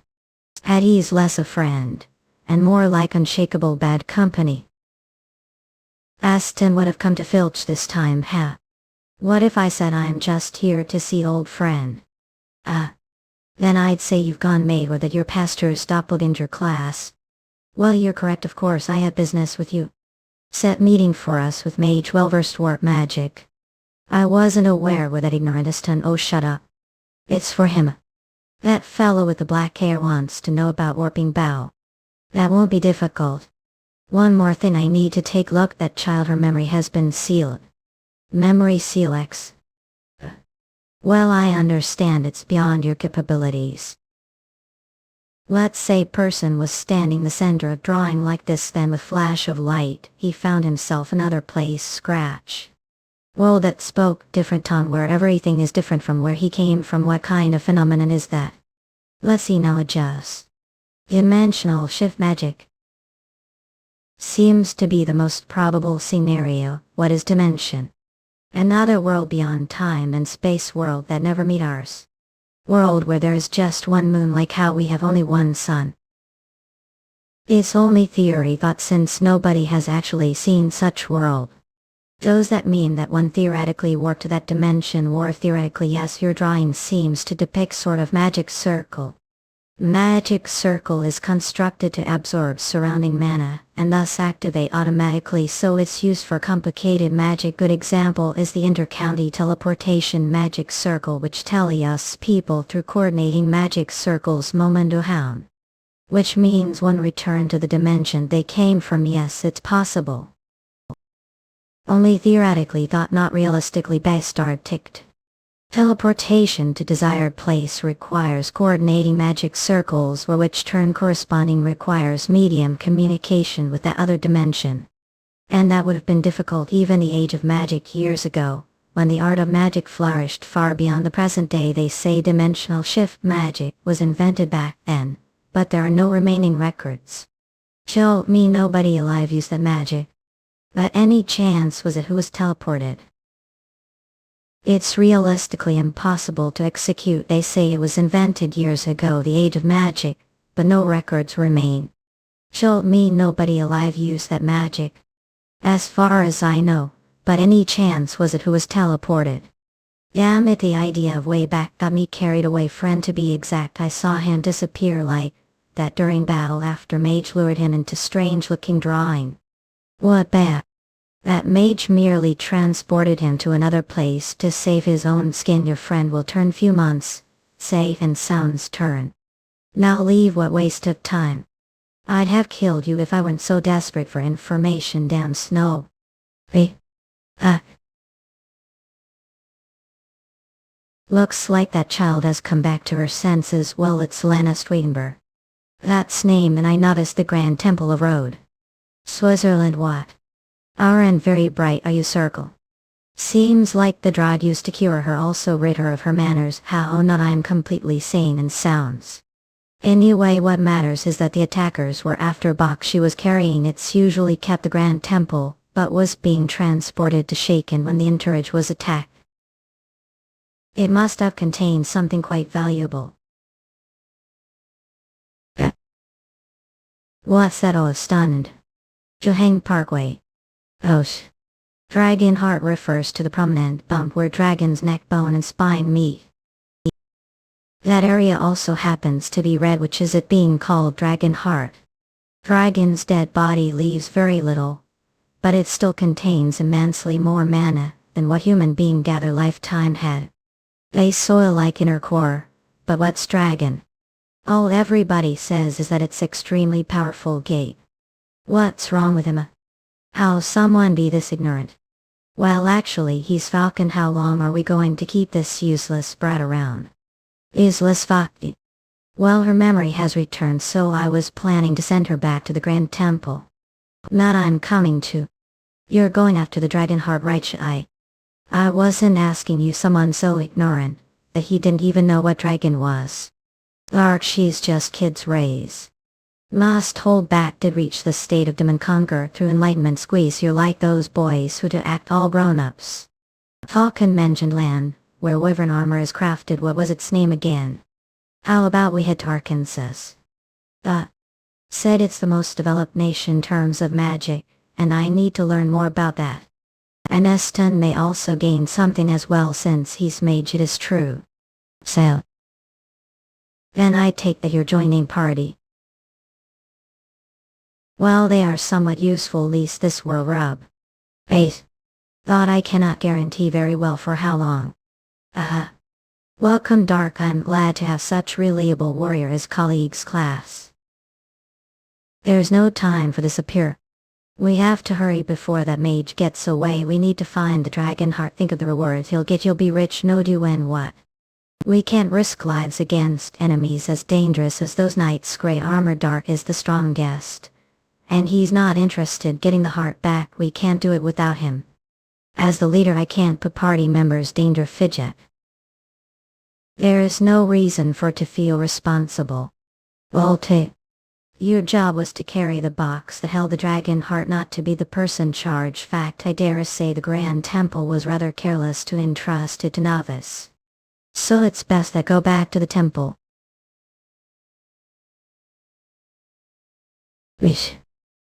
Had he's less a friend, and more like unshakable bad company. Aston would have come to Filch this time, What if I said I'm just here to see old friend? Then I'd say you've gone mad or that your pastor's doppelganger class. Well, you're correct, of course I had business with you. Set meeting for us with mage well-versed warp magic. I wasn't aware with that ignorant Aston. Oh, shut up. It's for him. That fellow with the black hair wants to know about warping bow. That won't be difficult. One more thing, I need to take a look. That child, her memory has been sealed. Memory seal X. Well, I understand it's beyond your capabilities. Let's say person was standing the center of drawing like this, then with flash of light, he found himself another place. Scratch. Well, that spoke different tongue where everything is different from where he came from. What kind of phenomenon is that? Let's see now. Adjust. Dimensional shift magic. Seems to be the most probable scenario. What is dimension? Another world beyond time and space, world that never meet ours. World where there is just one moon, like how we have only one sun. It's only theory thought since nobody has actually seen such world. Does that mean that one theoretically warped to that dimension? Or theoretically yes, your drawing seems to depict sort of magic circle. Magic circle is constructed to absorb surrounding mana, and thus activate automatically, so it's used for complicated magic. Good example is the intercounty teleportation magic circle, which tele us people through coordinating magic circles momentohound. Which means one return to the dimension they came from. Yes, it's possible. Only theoretically thought, not realistically based. Ticked. Teleportation to desired place requires coordinating magic circles, or which turn corresponding requires medium communication with that other dimension. And that would have been difficult even the age of magic years ago, when the art of magic flourished far beyond the present day. They say dimensional shift magic was invented back then, but there are no remaining records. Show me nobody alive used that magic. But any chance was it who was teleported? It's realistically impossible to execute. They say it was invented years ago, the age of magic, but no records remain. Show me nobody alive used that magic. As far as I know, but any chance was it who was teleported? Damn it, the idea of way back got me carried away, friend, to be exact. I saw him disappear like that during battle after mage lured him into strange-looking drawing. What bad? That mage merely transported him to another place to save his own skin. Your friend will turn few months, safe and sound's turn. Now leave, what waste of time. I'd have killed you if I weren't so desperate for information. Damn snow. Looks like that child has come back to her senses. Well, it's Lena Swedenberg. That's name, and I noticed the Grand Temple of Road. Switzerland. What? And very bright are you, circle. Seems like the drug used to cure her also rid her of her manners. How not? I'm completely sane and sounds. Anyway, what matters is that the attackers were after a box she was carrying. It's usually kept the Grand Temple, but was being transported to Shaken when the entourage was attacked. It must have contained something quite valuable. What's that? Oh, stunned. Johang Parkway. Dragon heart refers to the prominent bump where dragon's neck bone and spine meet. That area also happens to be red, which is it being called dragon heart. Dragon's dead body leaves very little, but it still contains immensely more mana than what human being gather lifetime had. They soil like inner core, but what's dragon? All everybody says is that it's extremely powerful gate. What's wrong with him? How someone be this ignorant? Well, actually he's Falcon. How long are we going to keep this useless brat around? Useless Fakti. Well, her memory has returned, so I was planning to send her back to the Grand Temple. Not I'm coming to. You're going after the dragon heart, right? I wasn't asking you. Someone so ignorant that he didn't even know what dragon was. She's just kids raised. Must hold back to reach the state of demon conquer through enlightenment. Squeeze, you're like those boys who to act all grown-ups. Falcon mentioned land, where wyvern armor is crafted. What was its name again? How about we head to Arkansas? Said it's the most developed nation in terms of magic, and I need to learn more about that. And Eston may also gain something as well since he's mage, it is true. So. Then I take that you're joining party. Well, they are somewhat useful, least this world rub. Thought I cannot guarantee very well for how long. Welcome, Dark. I'm glad to have such reliable warrior as colleagues. Class. There's no time for this appear. We have to hurry before that mage gets away. We need to find the dragon heart. Think of the reward he'll get. You'll be rich, no do and what? We can't risk lives against enemies as dangerous as those knights. Grey armor. Dark is the strongest. And he's not interested getting the heart back. We can't do it without him. As the leader I can't put party members danger. Fidget. There is no reason for to feel responsible. Well, your job was to carry the box that held the dragon heart, not to be the person charged. Fact, I dare say the Grand Temple was rather careless to entrust it to novice. So it's best that go back to the temple. Wish.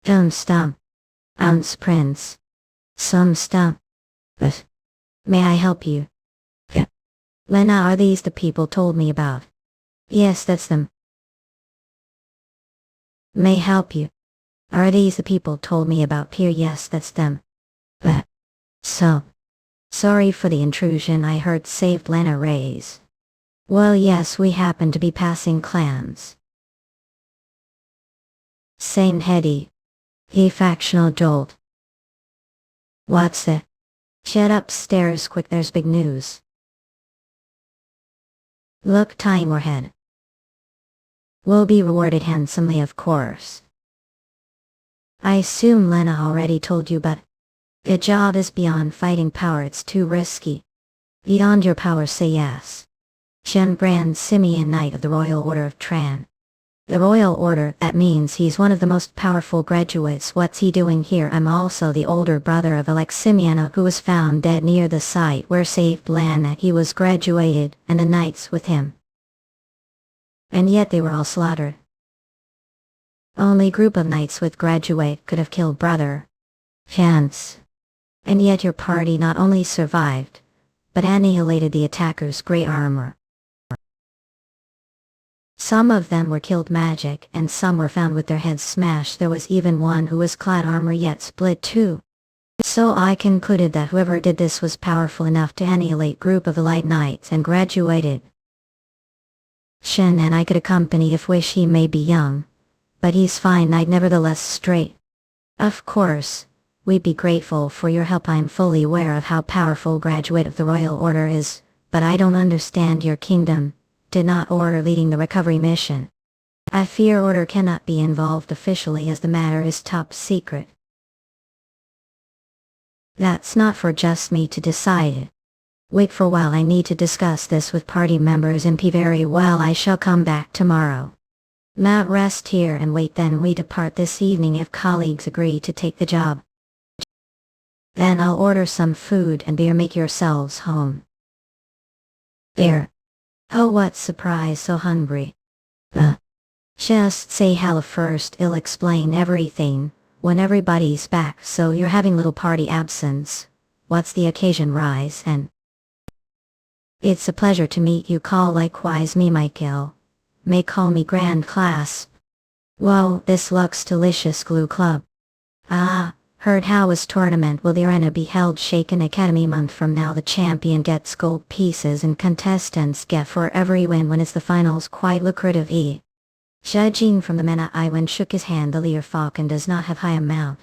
Don't stump. Ounce Prince. Some stump. But. May I help you? Lena, are these the people told me about? Yes, that's them. May help you. Are these the people told me about? Here, yes, that's them. But. So. Sorry for the intrusion. I heard saved Lena raise. Well, yes, we happen to be passing clans. Same heady. He factional jolt. What's it? Get upstairs quick, there's big news. Look, time or head. Will be rewarded handsomely, of course. I assume Lena already told you, but The job is beyond fighting power, it's too risky. Beyond your power, say yes. Shen Brand Simeon, Knight of the Royal Order of Tran. The Royal Order, that means he's one of the most powerful graduates. What's he doing here? I'm also the older brother of Aleximiana, who was found dead near the site where saved land that he was graduated, and the knights with him. And yet they were all slaughtered. Only group of knights with graduate could have killed brother. Chance. And yet your party not only survived, but annihilated the attackers' great armor. Some of them were killed magic, and some were found with their heads smashed. There was even one who was clad armor yet split too. So I concluded that whoever did this was powerful enough to annihilate group of elite knights and graduated. Shen and I could accompany if wish. He may be young, but he's fine knight nevertheless straight. Of course, we'd be grateful for your help. I'm fully aware of how powerful graduate of the Royal Order is, but I don't understand your kingdom. Did not order leading the recovery mission. I fear order cannot be involved officially as the matter is top secret. That's not for just me to decide. Wait for a while, I need to discuss this with party members and very well, I shall come back tomorrow. Now rest here and wait, then we depart this evening if colleagues agree to take the job. Then I'll order some food and beer, make yourselves home. Beer. Oh, what surprise, so hungry. Just say hello first, I'll explain everything when everybody's back. So you're having little party absence. What's the occasion, Rise? And it's a pleasure to meet you. Call likewise me Michael. May call me Grand Clasp. Whoa, this looks delicious. Glue Club. Ah, heard how was tournament. Will the arena be held? Shaken Academy month from now. The champion gets gold pieces and contestants get for every win when it's the finals. Quite lucrative. Judging from the manner Iwan shook his hand, the Lear Falcon does not have high amount.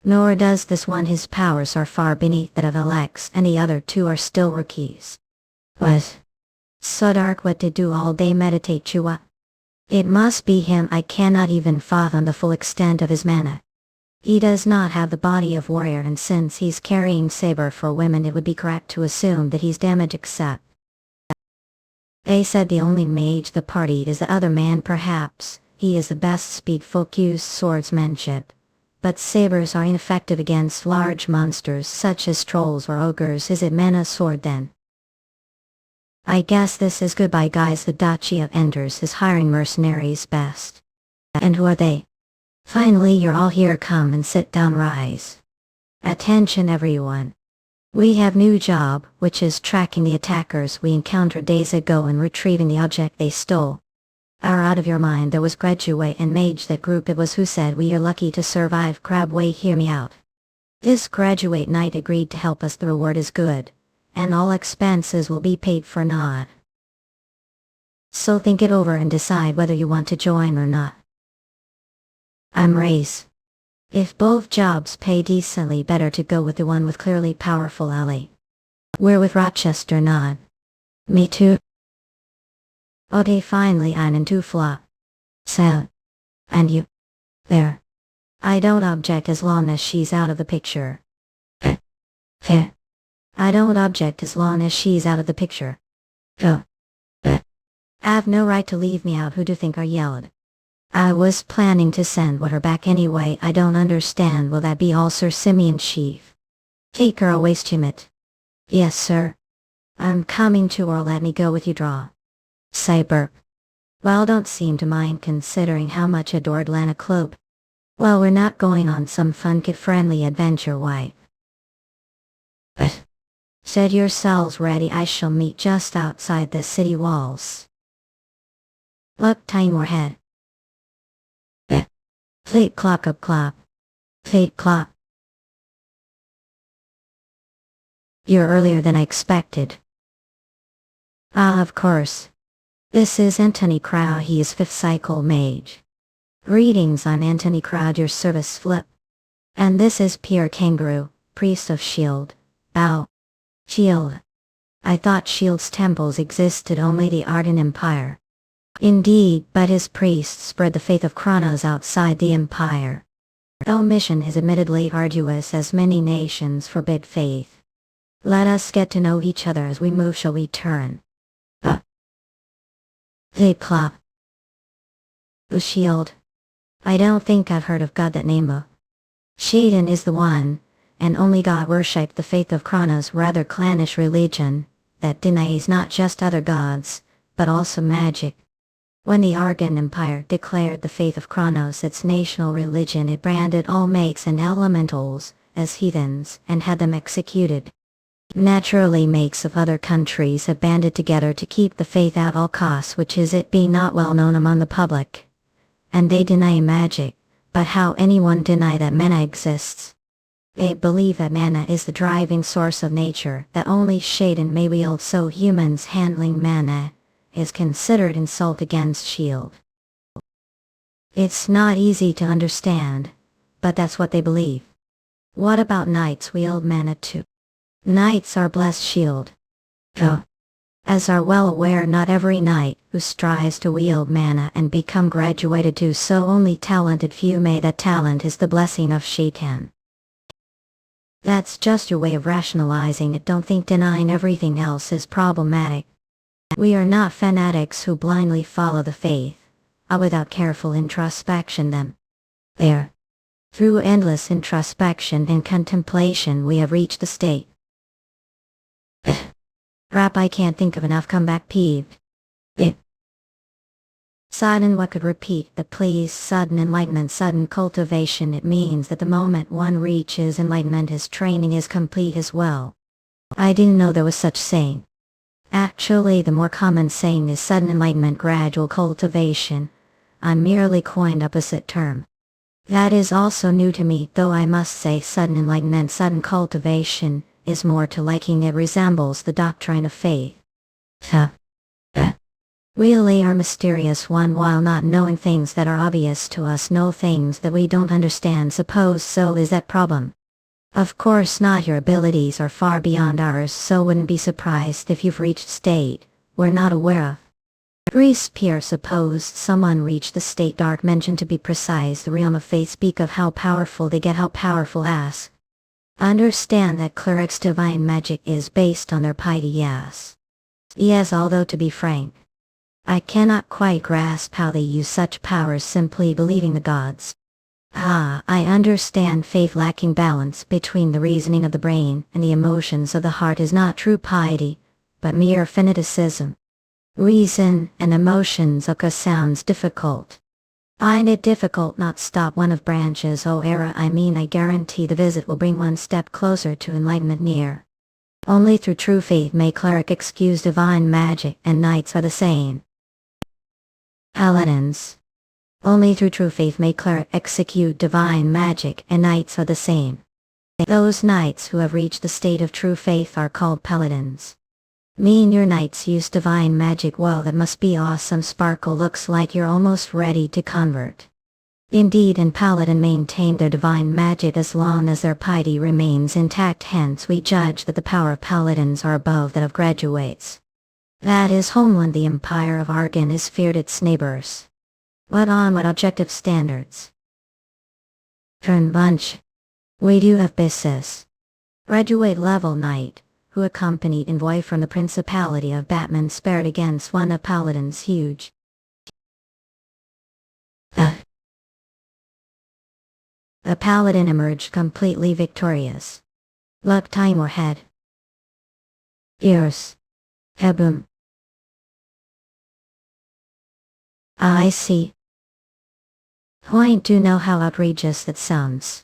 Nor does this one. His powers are far beneath that of Alex, and the other two are still rookies. What? So dark, what to do all day? Meditate, Chua. It must be him. I cannot even fathom the full extent of his mana. He does not have the body of warrior, and since he's carrying saber for women, it would be correct to assume that he's damage except. They said the only mage the party is the other man. Perhaps he is the best speed focused swordsmanship, but sabers are ineffective against large monsters such as trolls or ogres. Is it mana sword then? I guess this is goodbye, guys. The Duchy of Enders is hiring mercenaries best. And who are they? Finally, you're all here. Come and sit down. Rise. Attention everyone. We have new job, which is tracking the attackers we encountered days ago and retrieving the object they stole. Are out of your mind. There was graduate and mage that group. It was who said we are lucky to survive. Crabway, hear me out. This graduate knight agreed to help us. The reward is good, and all expenses will be paid for not. So think it over and decide whether you want to join or not. I'm Race. If both jobs pay decently, better to go with the one with clearly powerful ally. We're with Rochester. Nod. Me too. Okay, finally I'm in two flop. So. And you. There. I don't object as long as she's out of the picture. Fair. I don't object as long as she's out of the picture. Go. I've no right to leave me out. Who do you think are yelled? I was planning to send her back anyway. I don't understand. Will that be all, Sir Simeon Chief? Take her away, Stimit. Yes, sir. I'm coming to, or let me go with you. Draw. Cyber. Well, don't seem to mind considering how much adored Lana Club. Well, we're not going on some fun kid-friendly adventure, wife. But set yourselves ready. I shall meet just outside the city walls. Look, time more head. Fleet clock up clock. Fate clock. You're earlier than I expected. Ah, of course. This is Anthony Crowd. He is 5th cycle mage. Greetings, I'm Anthony Crowd, your service flip. And this is Pierre Kangaroo, priest of Shield. Bow. Shield. I thought Shield's temples existed only the Arden Empire. Indeed, but his priests spread the faith of Kronos outside the Empire. Our mission is admittedly arduous as many nations forbid faith. Let us get to know each other as we move, shall we turn? They plop. The shield. I don't think I've heard of God that name. Shaitan is the one, and only God worshipped the faith of Kronos, rather clannish religion, that denies not just other gods, but also magic. When the Argan Empire declared the faith of Kronos its national religion, it branded all makes and elementals as heathens and had them executed. Naturally, makes of other countries have banded together to keep the faith at all costs, which is it being not well known among the public. And they deny magic, but how anyone deny that mana exists? They believe that mana is the driving source of nature, that only Shaitan may wield, so humans handling mana is considered insult against shield. It's not easy to understand, but that's what they believe. What about knights wield mana too? Knights are blessed shield. Though, as are well aware, not every knight who strives to wield mana and become graduated to so, only talented few may. That talent is the blessing of Shaitan. That's just your way of rationalizing it. Don't think denying everything else is problematic. We are not fanatics who blindly follow the faith, without careful introspection them. There. Through endless introspection and contemplation we have reached the state. Rap, I can't think of enough comeback peeved. Sudden, what could repeat that please? Sudden enlightenment, sudden cultivation. It means that the moment one reaches enlightenment his training is complete as well. I didn't know there was such saying. Actually, the more common saying is sudden enlightenment, gradual cultivation. I merely coined opposite term. That is also new to me, though I must say sudden enlightenment, sudden cultivation is more to liking. It resembles the doctrine of faith. Really are mysterious one, while not knowing things that are obvious to us, know things that we don't understand. Suppose so, is that problem? Of course not. Your abilities are far beyond ours, so wouldn't be surprised if you've reached state we're not aware of. Reese Pierre, suppose someone reached the state Dark mentioned, to be precise the realm of faith. Speak of how powerful they get. How powerful? Ask. Understand that clerics' divine magic is based on their piety. Yes, although to be frank, I cannot quite grasp how they use such powers, simply believing the gods. I understand faith lacking balance between the reasoning of the brain and the emotions of the heart is not true piety, but mere fanaticism. Reason and emotions sounds difficult. Find it difficult, not stop one of branches. I guarantee the visit will bring one step closer to enlightenment near. Only through true faith may cleric excuse divine magic, and knights are the same. Paladins. Only through true faith may cleric execute divine magic, and knights are the same. Those knights who have reached the state of true faith are called paladins. Mean your knights use divine magic. Well, that must be awesome. Sparkle, looks like you're almost ready to convert. Indeed, and paladin maintain their divine magic as long as their piety remains intact. Hence we judge that the power of paladins are above that of graduates. That is homeland. The empire of Argan is feared its neighbors. What objective standards? Turn bunch. We do have business. Graduate level knight, who accompanied envoy from the Principality of Batman, spared against one of Paladin's huge. The Paladin emerged completely victorious. Luck, time, or head? Ears. Kaboom. I see. Point to know how outrageous that sounds.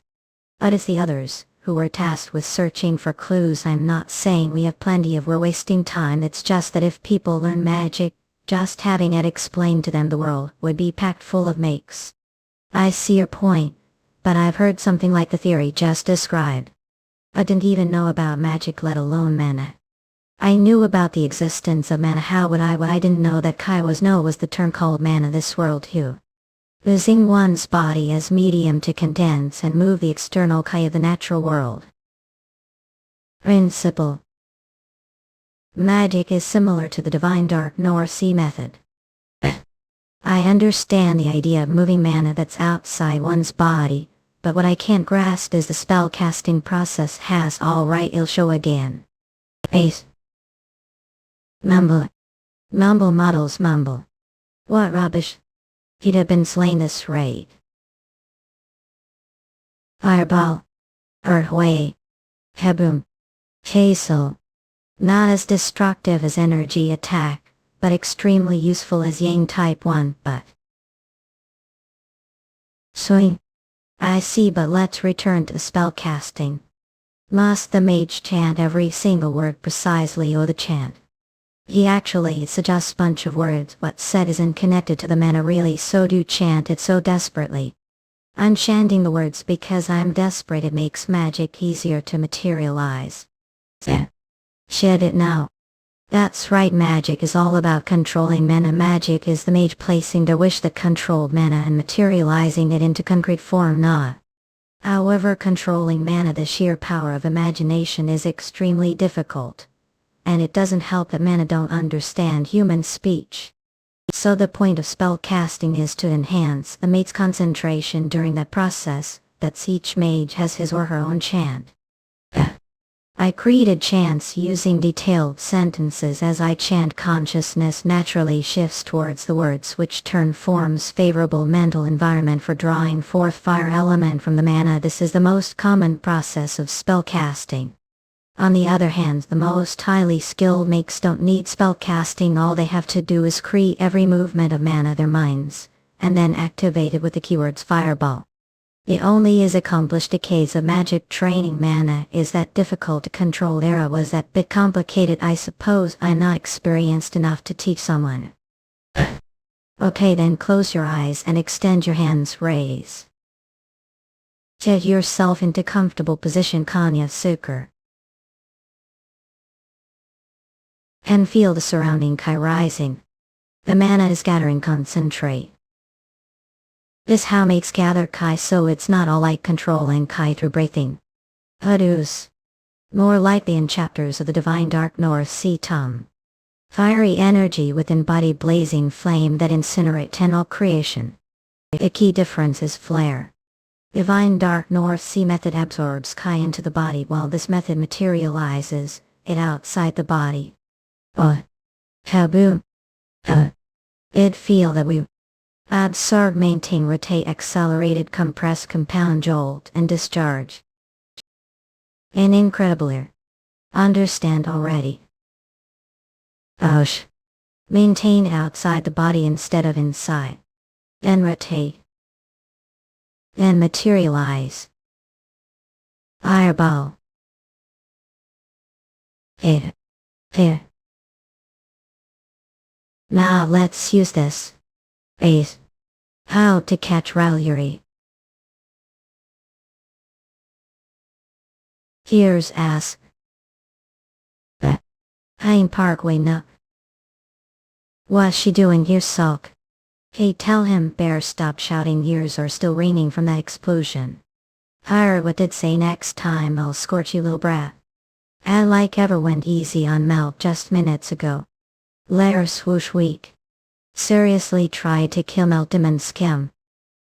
But it's the others who were tasked with searching for clues. I'm not saying we have plenty of, we're wasting time. It's just that if people learn magic, just having it explained to them, the world would be packed full of makes. I see your point, but I've heard something like the theory just described. I didn't even know about magic, let alone mana. I knew about the existence of mana. How would I? What I didn't know that Kai was the term called mana this world too. Using one's body as medium to condense and move the external Kai of the natural world. Principle. Magic is similar to the divine dark North Sea method. I understand the idea of moving mana that's outside one's body, but what I can't grasp is the spell casting process has alright I'll show again. Ace. Mumble. Mumble models mumble. What rubbish. He'd have been slain this rate. Fireball. Earthway. Kaboom. Hazel. Not as destructive as energy attack, but extremely useful as Yang type 1, but... Swing. I see, but let's return to the spell casting. Must the mage chant every single word precisely or the chant? He actually suggests a bunch of words, what's said isn't connected to the mana really, so do chant it so desperately. I'm chanting the words because I'm desperate, it makes magic easier to materialize. Yeah. Shed it now. That's right, magic is all about controlling mana. Magic is the mage placing their wish that controlled mana and materializing it into concrete form, not. However, controlling mana, the sheer power of imagination, is extremely difficult. And it doesn't help that mana don't understand human speech. So the point of spell casting is to enhance the mage's concentration during that process, that each mage has his or her own chant. I created chants using detailed sentences. As I chant, consciousness naturally shifts towards the words, which turn forms favorable mental environment for drawing forth fire element from the mana. This is the most common process of spell casting. On the other hand, the most highly skilled mages don't need spell casting. All they have to do is create every movement of mana their minds, and then activate it with the keywords fireball. It only is accomplished decades of magic training. Mana is that difficult to control. Era was that bit complicated. I suppose I'm not experienced enough to teach someone. Okay, then close your eyes and extend your hands. Raise. Get yourself into comfortable position. Kanya Sukar. And feel the surrounding Kai rising. The mana is gathering. Concentrate. This how makes gather Kai, so it's not all like controlling Kai through breathing. Hadus. More like the in chapters of the Divine Dark North Sea Tum. Fiery energy within body, blazing flame that incinerate and all creation. A key difference is flare. Divine Dark North Sea method absorbs Kai into the body, while this method materializes it outside the body. Kaboom. It feel that we absorb, maintain, rotate, accelerated, compress, compound, jolt, and discharge. An incredible air. Understand already. Maintain outside the body instead of inside. Then rotate. Then materialize. Fireball. Here. Now let's use this. Ace. How to catch Ralyuri. Here's ask. I'm Parkway no. What's she doing here, Sulk? Hey, tell him. Bear, stop shouting. Ears are still ringing from that explosion. What did say next time I'll scorch you, little brat. I like ever went easy on Mel just minutes ago. Lair swoosh weak. Seriously tried to kill Meltiman Skim.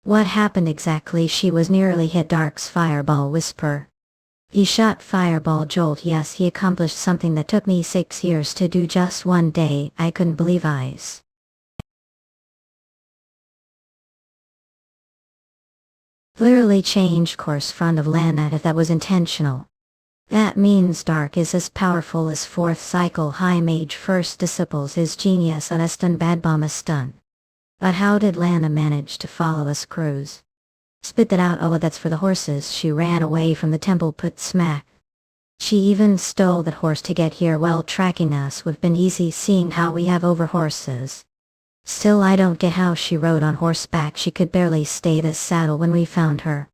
What happened exactly? She was nearly hit. Dark's fireball whisper. He shot fireball jolt. Yes, he accomplished something that took me 6 years to do just one day. I couldn't believe eyes. Clearly changed course front of Lana if that was intentional. That means Dark is as powerful as 4th cycle high mage first disciples. His genius on Estun bad bomb stun. But how did Lana manage to follow us cruise? Spit that out. Oh, that's for the horses. She ran away from the temple, put smack. She even stole that horse to get here. Well, tracking us would have been easy seeing how we have over horses. Still, I don't get how she rode on horseback. She could barely stay the saddle when we found her.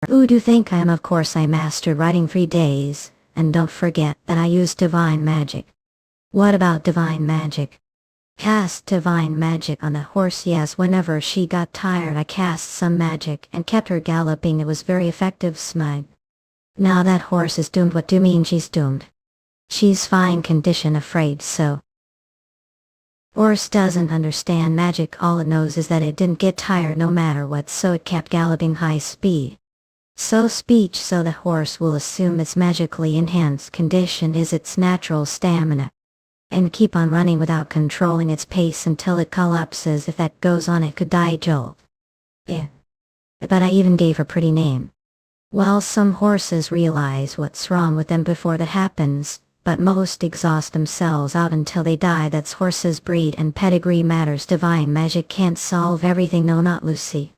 Who do you think I am? Of course I mastered riding 3 days, and don't forget that I used divine magic. What about divine magic? Cast divine magic on the horse. Yes, whenever she got tired I cast some magic and kept her galloping. It was very effective. Smug. Now that horse is doomed. What do you mean she's doomed? She's fine condition, afraid so. Horse doesn't understand magic. All it knows is that it didn't get tired no matter what, so it kept galloping high speed. So speech so the horse will assume its magically enhanced condition is its natural stamina, and keep on running without controlling its pace until it collapses. If that goes on it could die jolt. Yeah. But I even gave her pretty name. Well, some horses realize what's wrong with them before that happens, but most exhaust themselves out until they die. That's horses' breed and pedigree matters. Divine magic can't solve everything. No, not Lucy.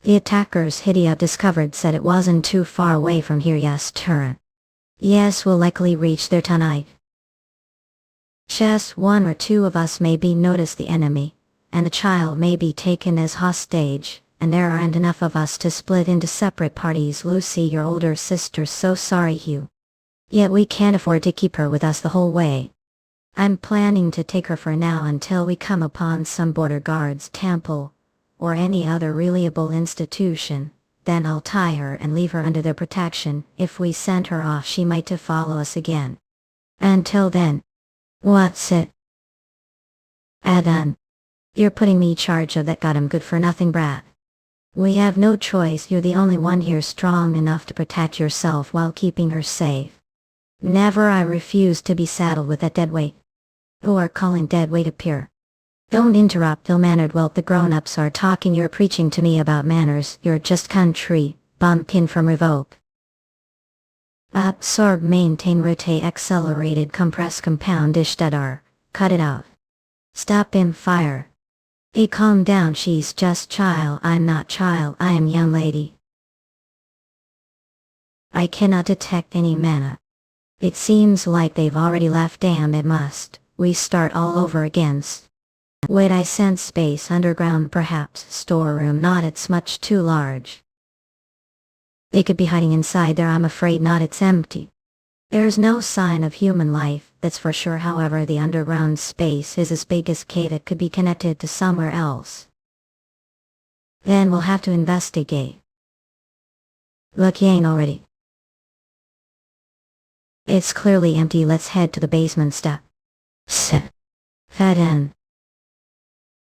The attackers Hidia discovered said it wasn't too far away from here. Yes, Turin. Yes, we'll likely reach there tonight. Just one or two of us may be notice the enemy, and the child may be taken as hostage, and there aren't enough of us to split into separate parties. Lucy, your older sister's so sorry, Hugh. Yet we can't afford to keep her with us the whole way. I'm planning to take her for now until we come upon some border guards temple, or any other reliable institution. Then I'll tie her and leave her under their protection. If we send her off she might to follow us again. Until then. What's it? Adan. You're putting me in charge of that goddamn good for nothing brat. We have no choice. You're the only one here strong enough to protect yourself while keeping her safe. Never. I refuse to be saddled with that deadweight. Who are calling deadweight appear? Don't interrupt, ill-mannered whelp. The grown-ups are talking. You're preaching to me about manners. You're just country bumpkin from revoke. Absorb, maintain, rotate, accelerated, compress, compound, ishtadar. Cut it out. Stop him, fire. Calm down. She's just child. I'm not child. I am young lady. I cannot detect any mana. It seems like they've already left. Damn, it must. We start all over again. Wait, I sense space underground, perhaps storeroom. Not, it's much too large. They could be hiding inside there. I'm afraid not. It's empty. There's no sign of human life, that's for sure. However, the underground space is as big as cave. It could be connected to somewhere else. Then we'll have to investigate. Look, Yang already. It's clearly empty. Let's head to the basement step. Fed in.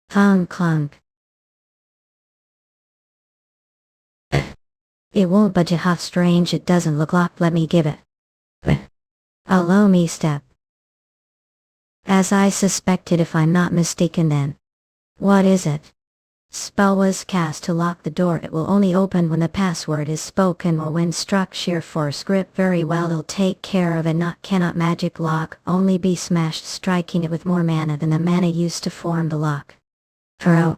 Clunk clunk. It won't budge. How strange. It doesn't look locked. Let me give it. Allow me step. As I suspected, if I'm not mistaken then. What is it? Spell was cast to lock the door. It will only open when the password is spoken or when struck. Sheer force grip. Very well, it'll take care of it. Not cannot magic lock, only be smashed striking it with more mana than the mana used to form the lock. Throw.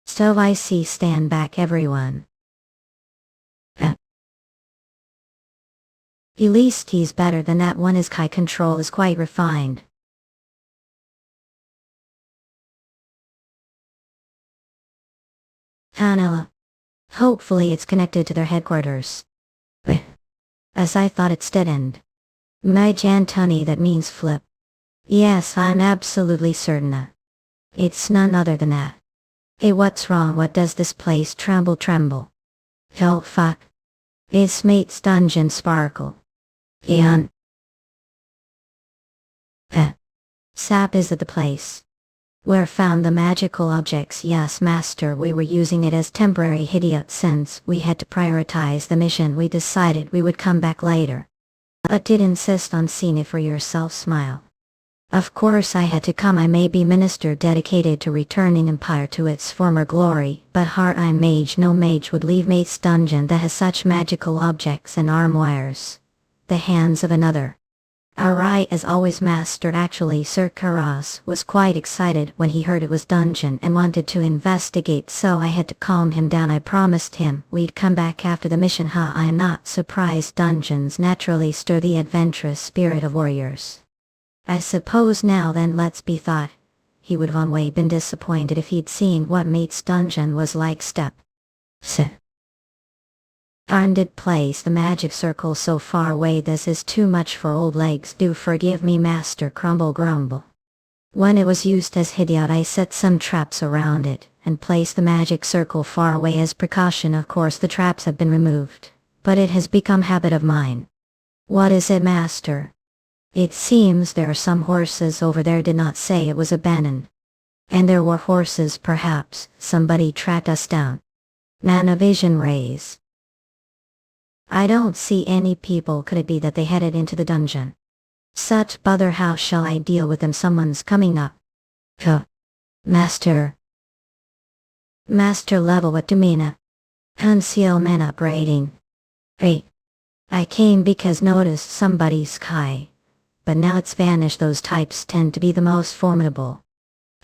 So I see. Stand back, everyone. At least he's better than that one. His Kai control is quite refined. Hanela. Hopefully it's connected to their headquarters. As I thought, it's dead end. My Jantoni, that means flip. Yes, I'm absolutely certain that. It's none other than that. Hey, what's wrong? What does this place tremble? Hell fuck. It's mate's dungeon sparkle. Eon. Sap is at the place. Where found the magical objects? Yes, master, we were using it as temporary hideout since we had to prioritize the mission. We decided we would come back later. But did insist on seeing it for yourself. Smile. Of course I had to come. I may be minister dedicated to returning Empire to its former glory, but heart, I'm mage. No mage would leave mate's dungeon that has such magical objects and arm wires. The hands of another. Alright, as always, master. Actually, Sir Karas was quite excited when he heard it was dungeon and wanted to investigate, so I had to calm him down. I promised him we'd come back after the mission. I am not surprised. Dungeons naturally stir the adventurous spirit of warriors. I suppose now then, let's be thought. He would have on way been disappointed if he'd seen what mate's dungeon was like. Step. Darnded place. The magic circle so far away. This is too much for old legs. Do forgive me, master. Crumble grumble. When it was used as hideout, I set some traps around it and placed the magic circle far away as precaution. Of course the traps have been removed, but it has become habit of mine. What is it, master? It seems there are some horses over there. Did not say it was abandoned. And there were horses, perhaps. Somebody tracked us down. Manavision rays. I don't see any people. Could it be that they headed into the dungeon? Such bother, how shall I deal with them? Someone's coming up. Master. Master level, what do you mean? Concealment upgrading. Hey. I came because noticed somebody's sky. But now it's vanished. Those types tend to be the most formidable.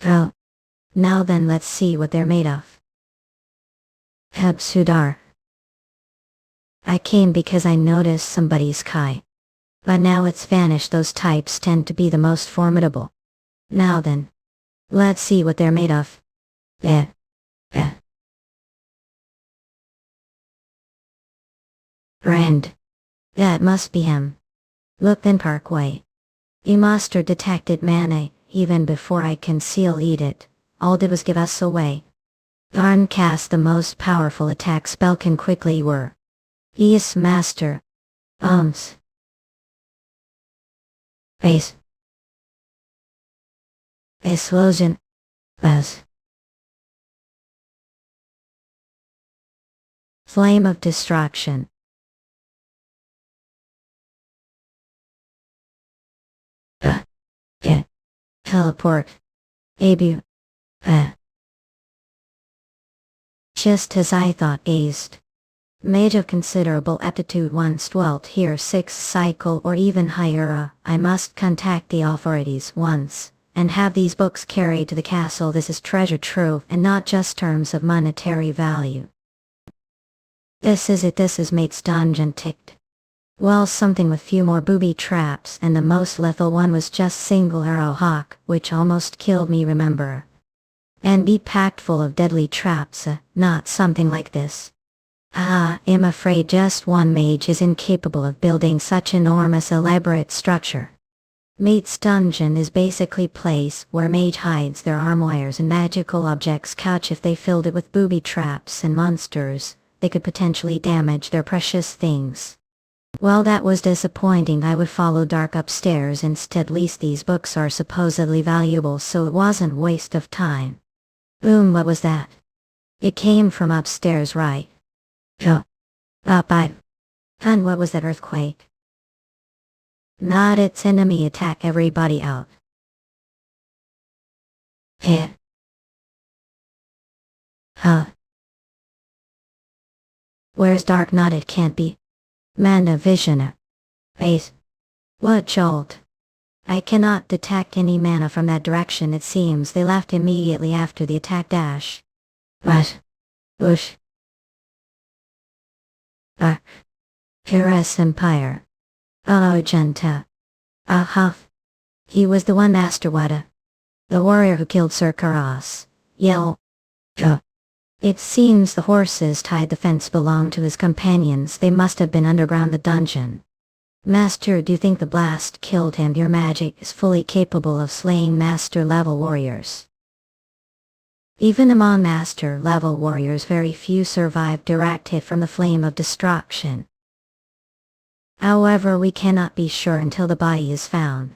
Now then, let's see what they're made of. Hebsudar. I came because I noticed somebody's sky. But now it's vanished. Those types tend to be the most formidable. Now then, let's see what they're made of. Friend. That must be him. Look then, Parkway. You must have detected mana, even before I conceal eat it. All did was give us away. Garn cast the most powerful attack spell can quickly were. Yes, master. Face. Explosion. Flame of destruction. Teleport. Abu. Just as I thought. Aced. Mage of considerable aptitude once dwelt here 6 cycle or even higher. I must contact the authorities once, and have these books carried to the castle. This is treasure trove and not just terms of monetary value. This is it. This is mate's dungeon ticked. Well, something with few more booby traps, and the most lethal one was just single arrow hawk, which almost killed me, remember. And be packed full of deadly traps, not something like this. I'm afraid just one mage is incapable of building such enormous elaborate structure. Mate's dungeon is basically place where mage hides their armoires and magical objects couch. If they filled it with booby traps and monsters, they could potentially damage their precious things. Well, that was disappointing. I would follow Dark upstairs instead. Least these books are supposedly valuable, so it wasn't waste of time. Boom, what was that? It came from upstairs, right? And what was that earthquake? Not its enemy. Attack everybody out. Where's Dark? Not it can't be. Manavision. Face. What jolt? I cannot detect any mana from that direction. It seems they left immediately after the attack dash. What? Whoosh. Pyrrhus Empire. Oh, Genta. Huff. He was the one, Master Wada. The warrior who killed Sir Karas. Yell. It seems the horses tied the fence belonged to his companions. They must have been underground the dungeon. Master, do you think the blast killed him? Your magic is fully capable of slaying master-level warriors. Even among master-level warriors, very few survive direct hit from the flame of destruction. However, we cannot be sure until the body is found.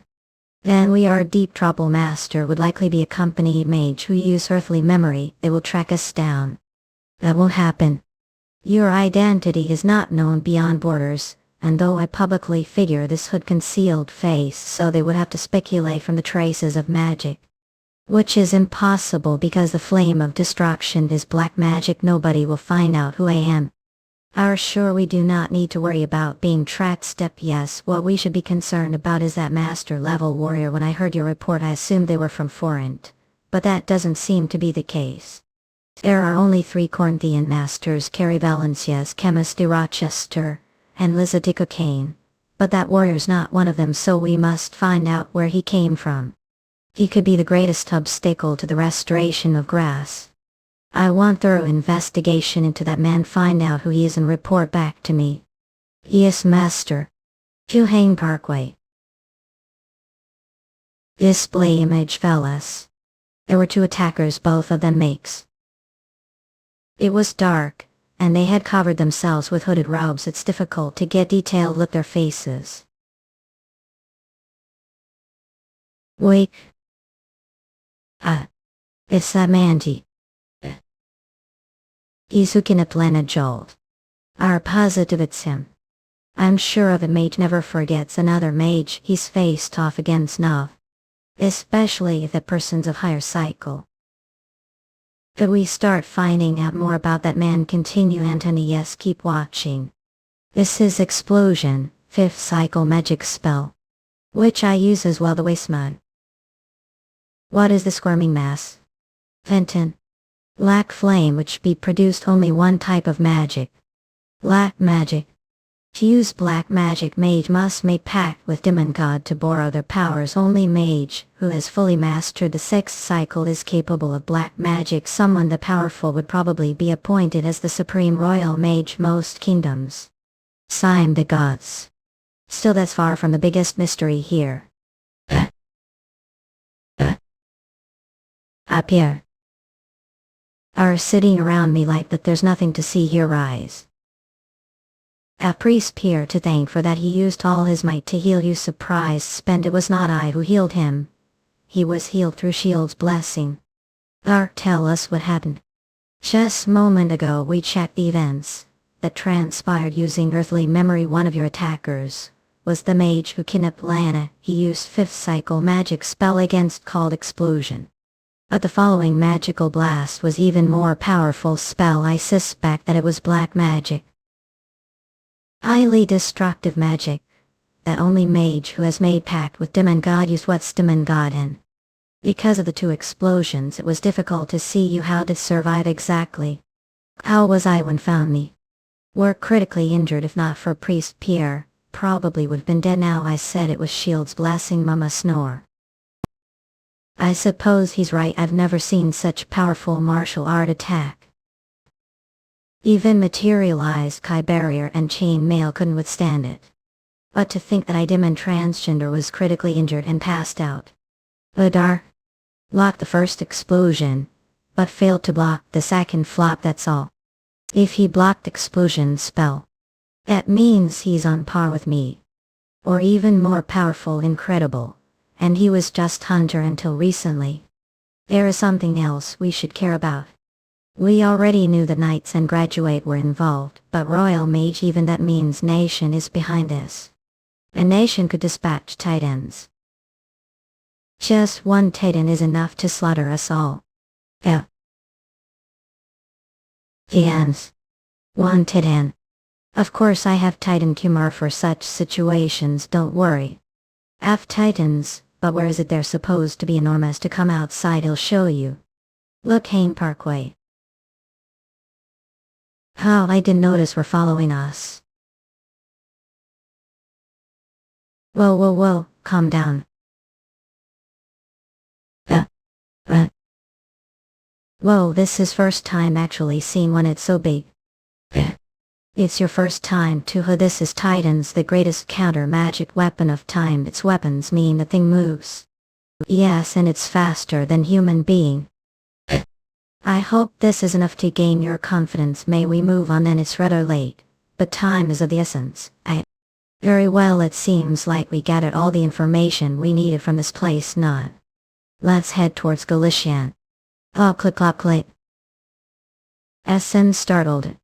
Then we are in deep trouble. Master would likely be accompanied mage who use earthly memory. They will track us down. That won't happen. Your identity is not known beyond borders, and though I publicly figure this hood concealed face, so they would have to speculate from the traces of magic. Which is impossible because the flame of destruction is black magic. Nobody will find out who I am. Are sure we do not need to worry about being tracked. Step yes, what we should be concerned about is that master level warrior. When I heard your report, I assumed they were from Forint, but that doesn't seem to be the case. There are only 3 Corinthian masters, Carrie Valencia's Chemist de Rochester, and Lizzie Cocaine, but that warrior's not one of them, so we must find out where he came from. He could be the greatest obstacle to the restoration of grass. I want thorough investigation into that man. Find out who he is and report back to me. Yes, master. Mookhyang Parkway. Display image fellas. There were 2 attackers, both of them makes. It was dark, and they had covered themselves with hooded robes. It's difficult to get detailed look at their faces. Wait. It's that Mandy. Isukinat jolt. Are positive it's him. I'm sure of it, mage never forgets another mage he's faced off against now. Especially if that person's of higher cycle. But we start finding out more about that man. Continue Anthony. Yes, keep watching. This is Explosion, 5th cycle magic spell. Which I use as well the waste mud. What is the squirming mass? Fenton. Black flame which be produced only one type of magic. Black magic. To use black magic, mage must make pact with demon god to borrow their powers. Only mage who has fully mastered the 6th cycle is capable of black magic. Someone the powerful would probably be appointed as the supreme royal mage most kingdoms. Sign the gods. Still that's far from the biggest mystery here. Up here. Are sitting around me like that there's nothing to see here. Rise. A priest peer to thank for that he used all his might to heal you. Surprise spent it was not I who healed him. He was healed through Shield's blessing. Ark, tell us what happened. Just a moment ago we checked the events that transpired using earthly memory. One of your attackers was the mage who kidnapped Lana. He used 5th cycle magic spell against called Explosion. But the following magical blast was even more powerful spell. I suspect that it was black magic. Highly destructive magic that only mage who has made pact with demon god used. What's demon god in? Because of the 2 explosions it was difficult to see you how to survive exactly. How was I when found me? Were critically injured. If not for priest Pierre, probably would have been dead now. I said it was Shield's blessing. Mama snore. I suppose he's right. I've never seen such powerful martial art attack. Even materialized Kai barrier and chain mail couldn't withstand it. But to think that I demon transgender was critically injured and passed out. Adar blocked the first explosion, but failed to block the second flop. That's all. If he blocked Explosion spell, that means he's on par with me. Or even more powerful. Incredible. And he was just hunter until recently. There is something else we should care about. We already knew the knights and graduate were involved, but royal mage, even that means nation is behind this. A nation could dispatch titans. Just one titan is enough to slaughter us all. Yeah. Titans. One titan. Of course I have titan Kumar for such situations, don't worry. F titans, but where is it? They're supposed to be enormous. To come outside I'll show you. Look, Hain Parkway. Oh, I didn't notice we're following us. Whoa, calm down. Whoa, this is first time actually seen one. It's so big. It's your first time too. This is Titans, the greatest counter magic weapon of time. Its weapons mean the thing moves. Yes, and it's faster than human being. I hope this is enough to gain your confidence. May we move on? Then it's rather late, but time is of the essence. Very well, it seems like we gathered all the information we needed from this place. Not. Let's head towards Galician. Oh, click. SN startled.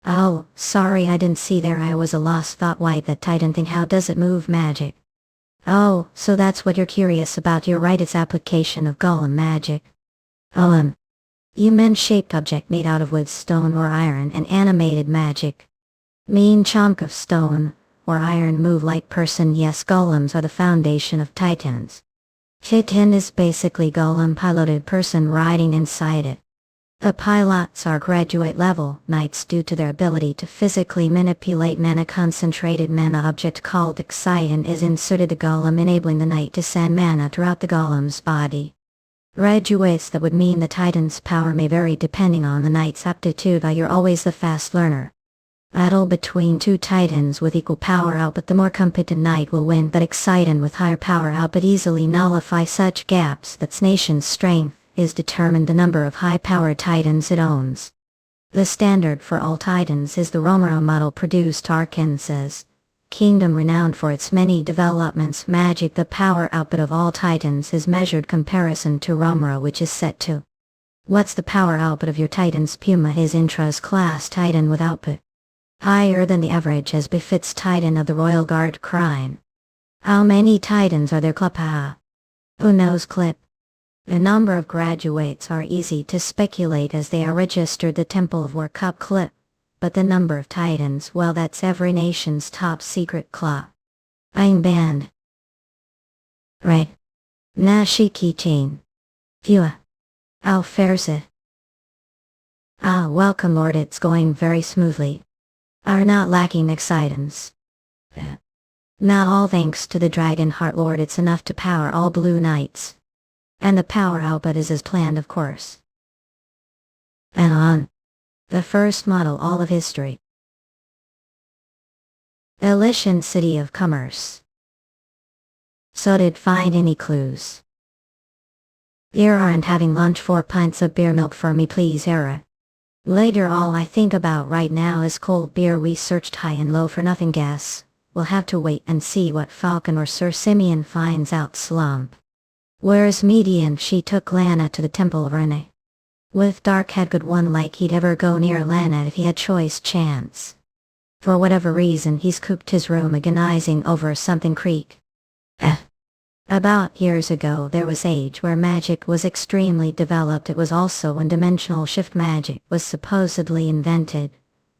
Oh, sorry, I didn't see there. I was a lost thought. Why that Titan thing? How does it move magic? Oh, so that's what you're curious about. You're right, it's application of golem magic. Human-shaped object made out of wood, stone or iron, and animated magic. Mean chunk of stone or iron move like person. Yes, golems are the foundation of titans. Titan is basically golem piloted person riding inside it. The pilots are graduate level knights due to their ability to physically manipulate mana. Concentrated mana object called Ixion is inserted the golem, enabling the knight to send mana throughout the golem's body. Graduates that would mean the titan's power may vary depending on the knight's aptitude. You're always the fast learner. Battle between 2 titans with equal power output. The more competent knight will win, but Ixion with higher power output easily nullify such gaps. That's nation's strength is determined the number of high-powered titans it owns. The standard for all titans is the Romero model produced Arkansas. Kingdom renowned for its many developments. Magic. The power output of all titans is measured comparison to Romero, which is set to What's the power output of your Titan's Puma? His intras class Titan with output higher than the average as befits Titan of the Royal Guard Crime. How many Titans are there? Clip? Who knows? Clip. The number of graduates are easy to speculate as they are registered the Temple of War Cup. Clip. But the number of Titans, well, that's every nation's top secret club. I'm banned. Right. Nashi keychain. Phew. How fares it? Ah, welcome Lord, it's going very smoothly. Are not lacking excitants. Not all thanks to the Dragon Heart Lord, it's enough to power all Blue Knights. And the power output is as planned, of course. And on. The first model all of history. Elysian City of Commerce. So did find any clues? Here aren't having lunch, 4 pints of beer milk for me please era. Later all I think about right now is cold beer. We searched high and low for nothing. Guess we'll have to wait and see what Falcon or Sir Simeon finds out. Slump. Where's Median? She took Lana to the Temple of Rene. With dark head good one like he'd ever go near Lana if he had choice chance. For whatever reason he's cooped his room agonizing over something creek. About years ago there was age where magic was extremely developed. It was also when dimensional shift magic was supposedly invented.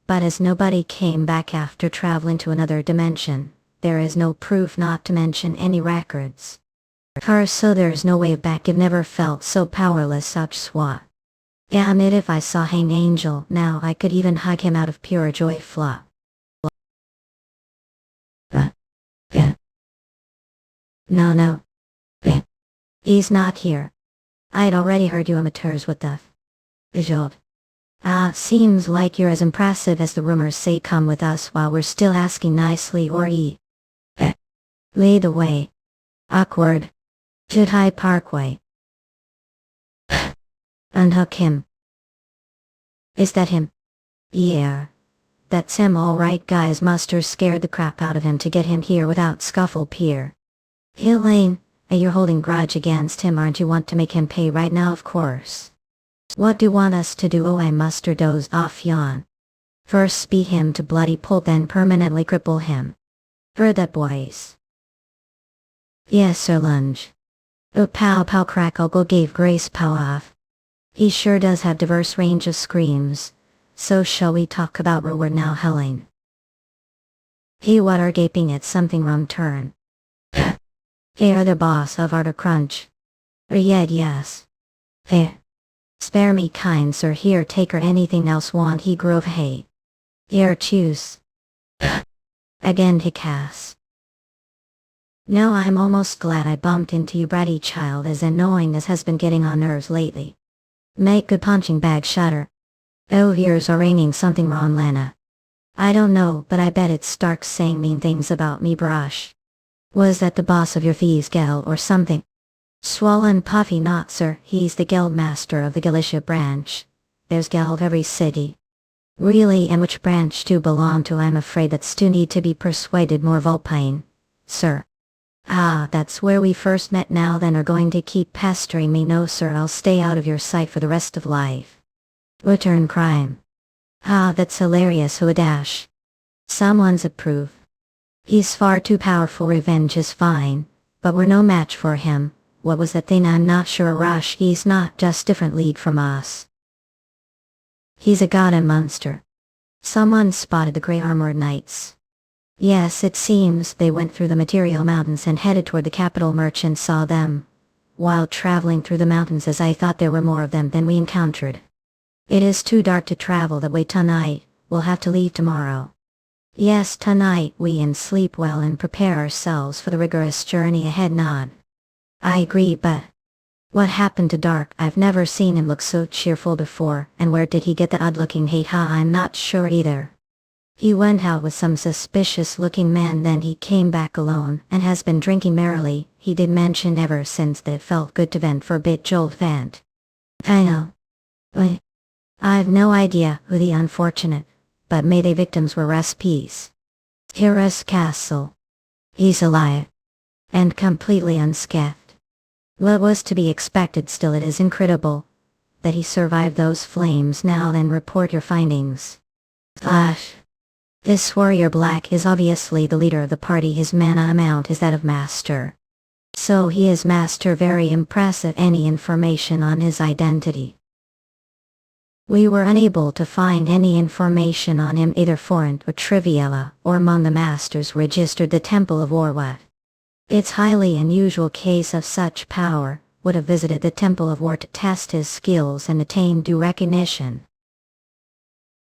But as nobody came back after traveling to another dimension, there is no proof, not to mention any records. So there's no way back. I've never felt so powerless. Such swat. Damn it, if I saw Hang Angel now I could even hug him out of pure joy. Flop. No. He's not here. I'd already heard you amateurs. What the job? Seems like you're as impressive as the rumors say. Come with us while we're still asking nicely, or lead the way. Awkward. Judai Parkway. Unhook him. Is that him? Yeah. That's him all right guys. Muster scared the crap out of him to get him here without scuffle. Peer. Elaine, you're holding grudge against him, aren't you? Want to make him pay right now? Of course. What do you want us to do? Oh, I muster doze off. Yawn. First beat him to bloody pulp, then permanently cripple him. Heard that, boys? Yes sir. Lunge. Oh, pow pow crackle go gave Grace pow off. He sure does have diverse range of screams. So shall we talk about reward now? Helene. He what are gaping at something wrong turn. They are the boss of Art of Crunch. Yes. There. Spare me kind sir. Here take her anything else want. He grove hay. Here choose. Again to cast. No, I'm almost glad I bumped into you, bratty child, as annoying as has been getting on nerves lately. Make good punching bag shutter. Oh, ears are raining something wrong, Lana. I don't know, but I bet it's Stark saying mean things about me. Brush. Was that the boss of your thieves guild or something? Swollen puffy not sir, he's the guild master of the Galicia branch. There's guild every city. Really, and which branch do belong to? I'm afraid that's to need to be persuaded. More Vulpine, sir. That's where we first met. Now then are going to keep pestering me? No sir, I'll stay out of your sight for the rest of life. Return crime. That's hilarious. Who a dash. Someone's approve. He's far too powerful. Revenge is fine, but we're no match for him. What was that thing? I'm not sure. Rush, he's not just different league from us. He's a god and monster. Someone spotted the grey armored knights. Yes, it seems they went through the Material Mountains and headed toward the capital. Merchant saw them while traveling through the mountains, as I thought there were more of them than we encountered. It is too dark to travel that way tonight. We'll have to leave tomorrow. Yes, tonight we and sleep well and prepare ourselves for the rigorous journey ahead. Nod. I agree, but what happened to Dark? I've never seen him look so cheerful before, and where did he get that odd-looking hate? I'm not sure either. He went out with some suspicious-looking man, then he came back alone, and has been drinking merrily. He did mention ever since that it felt good to vent for a bit. Joel vent. I know. But I've no idea who the unfortunate, but may they victims were rest peace. Hira's castle. He's alive. And completely unscathed. What was to be expected? Still, it is incredible. that he survived those flames. Now then, report your findings. Flash. This warrior black is obviously the leader of the party. His mana amount is that of Master. So he is Master. Very impressive. Any information on his identity? We were unable to find any information on him, either foreign or trivial, or among the masters registered. The Temple of War. It's highly unusual case of such power. Would have visited the Temple of War to test his skills and attain due recognition.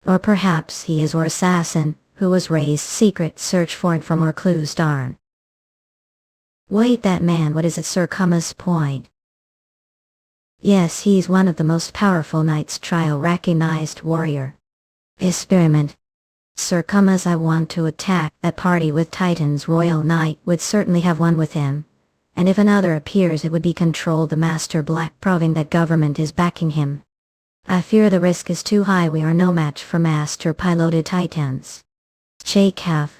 Or perhaps he is our assassin, who was raised secret search for more clues. Darn. Wait, that man, what is it? Sir Kuma's point. Yes, he's one of the most powerful knights. Trial recognized warrior. Experiment. Sir Kuma's, I want to attack that party with Titans. Royal Knight would certainly have one with him. And if another appears, it would be controlled the Master Black, proving that government is backing him. I fear the risk is too high. We are no match for Master piloted Titans. Chekhov.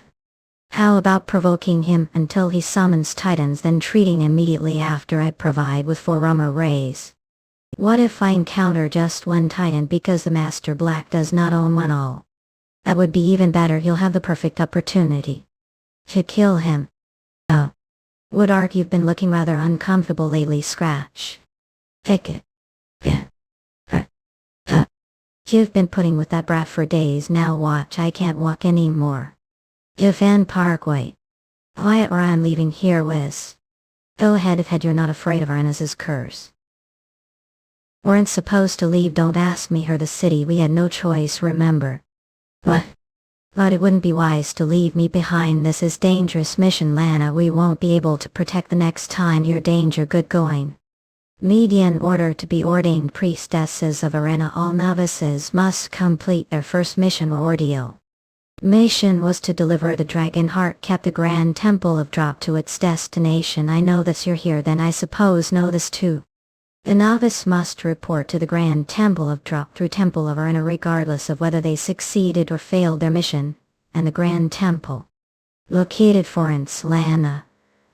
How about provoking him until he summons Titans, then treating immediately after I provide with forerunner rays? What if I encounter just one Titan because the Master Black does not own one all? That would be even better. He'll have the perfect opportunity to kill him. Oh. Woodart, you've been looking rather uncomfortable lately. Scratch. Pick it. You've been putting with that brat for days now. Watch, I can't walk anymore. Fan Parkway. Quiet or I'm leaving here, Wiz. Go ahead if you're not afraid of Arnaz's curse. Weren't supposed to leave. Don't ask me. Her the city. We had no choice, remember. What? But it wouldn't be wise to leave me behind. This is dangerous mission, Lana. We won't be able to protect the next time. Your danger. Good going. Median order to be ordained priestesses of Arena. All novices must complete their first mission or ordeal. Mission was to deliver the dragon heart, kept the Grand Temple of Drop to its destination. I know this. You're here, then I suppose know this too. The novice must report to the Grand Temple of Drop through Temple of Arena regardless of whether they succeeded or failed their mission, and the Grand Temple. Located foreign. Lana.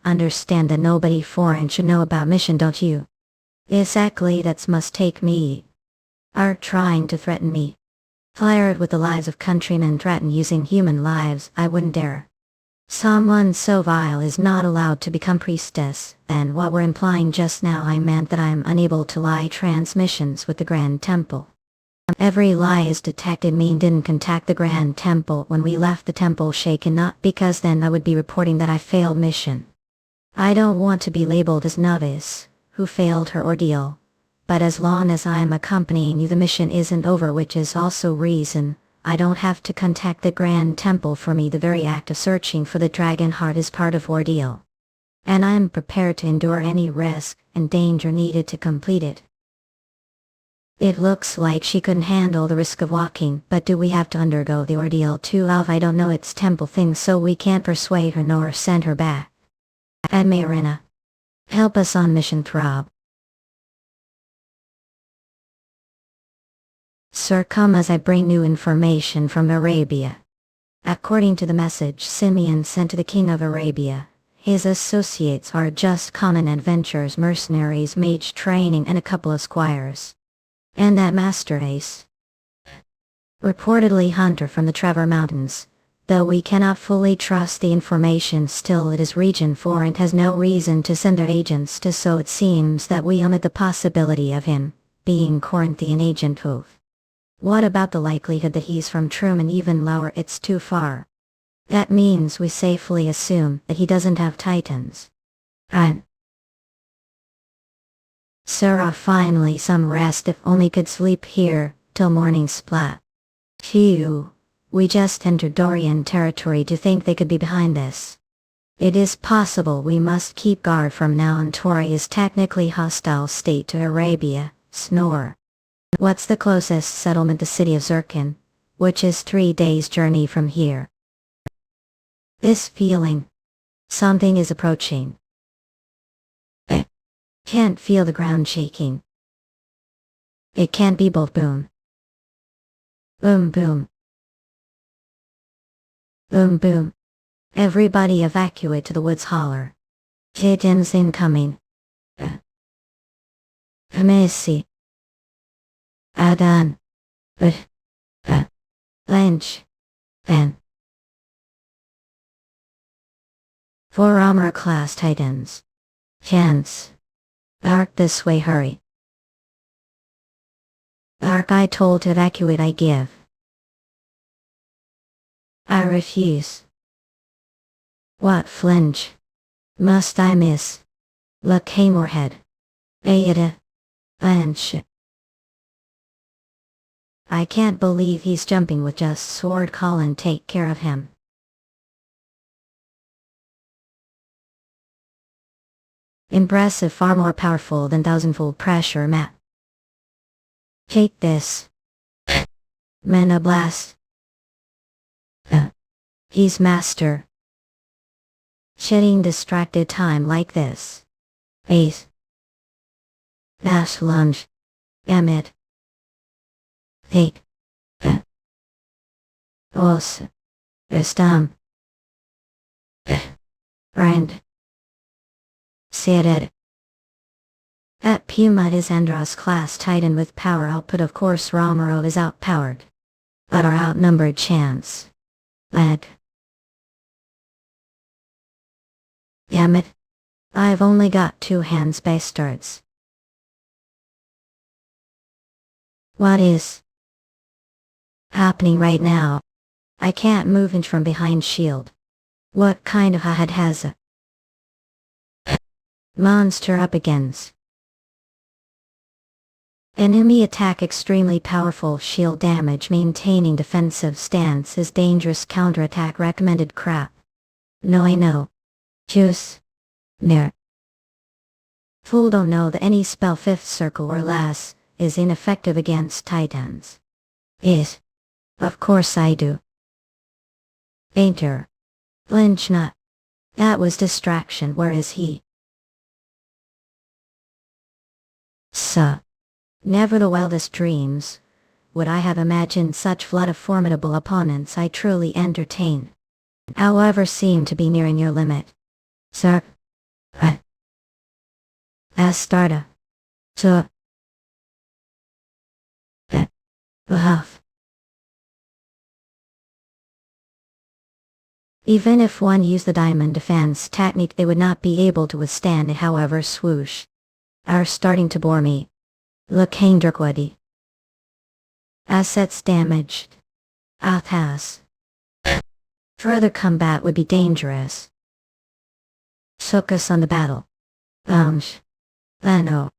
Understand that nobody foreign should know about mission, don't you? Exactly, that's must take me. Are trying to threaten me. Fired with the lives of countrymen, threaten using human lives. I wouldn't dare. Someone so vile is not allowed to become priestess, and what we're implying just now, I meant that I am unable to lie transmissions with the Grand Temple. Every lie is detected. Me didn't contact the Grand Temple when we left the temple shaken, not because then I would be reporting that I failed mission. I don't want to be labeled as novice, who failed her ordeal. But as long as I am accompanying you, the mission isn't over, which is also reason I don't have to contact the Grand Temple. For me, the very act of searching for the dragon heart is part of ordeal. And I am prepared to endure any risk and danger needed to complete it. It looks like she couldn't handle the risk of walking, but do we have to undergo the ordeal too? I don't know, it's temple thing, so we can't persuade her nor send her back. Admirina. Help us on mission, Throb. Sir, come as I bring new information from Arabia. According to the message Simeon sent to the King of Arabia, his associates are just common adventurers, mercenaries, mage training, and a couple of squires. And that Master Ace, reportedly hunter from the Trevor Mountains. Though we cannot fully trust the information, still it is region 4 and has no reason to send their agents to, so it seems that we omit the possibility of him being Corinthian agent Hoof. What about the likelihood that he's from Truman? Even lower, it's too far. That means we safely assume that he doesn't have Titans. Right. Sarah, finally some rest. If only could sleep here till morning splat. Phew. We just entered Dorian territory to think they could be behind this. It is possible. We must keep guard from now on. Tori is technically hostile state to Arabia. Snore. What's the closest settlement? The city of Zircon, which is 3 days' journey from here. This feeling. Something is approaching. Can't feel the ground shaking. It can't be both. Boom. Boom boom. Boom boom. Everybody evacuate to the woods. Holler. Titans incoming. Messi. Adan. Lynch. And 4 armor class titans. Chance. Arc this way, hurry. Arc I told to evacuate, I give. I refuse. What flinch? Must I miss? Look Hammerhead. Aida. Lynch. I can't believe he's jumping with just sword. Colin, take care of him. Impressive, far more powerful than thousandfold pressure, Matt. Take this. Mana blast. He's master. Shitting distracted time like this. Ace. Dash lunge. Emmet. Take. Os. Estam. Rand. Seated. At Puma is Andros class titan with power output. Of course Romero is outpowered. But our outnumbered chance. Lag. Damn it. I've only got 2 hands bastards. What is happening right now? I can't move inch from behind shield. What kind of a head has a monster up against? Enemy attack extremely powerful, shield damage, maintaining defensive stance is dangerous, counterattack recommended. Crap. No, I know. Juice. Ner. Fool don't know that any spell 5th circle or less is ineffective against titans. Is. Of course I do. Painter. Lynch not. That was distraction. Where is he? Never the wildest dreams would I have imagined such flood of formidable opponents. I truly entertain. However, seem to be nearing your limit. Sir. Astarta. So. Huff. Even if one used the diamond defense technique, they would not be able to withstand it. However, swoosh. Are starting to bore me. Look, Handerquadi. Assets damaged. Athas. Further combat would be dangerous. Focus on the battle. Lano.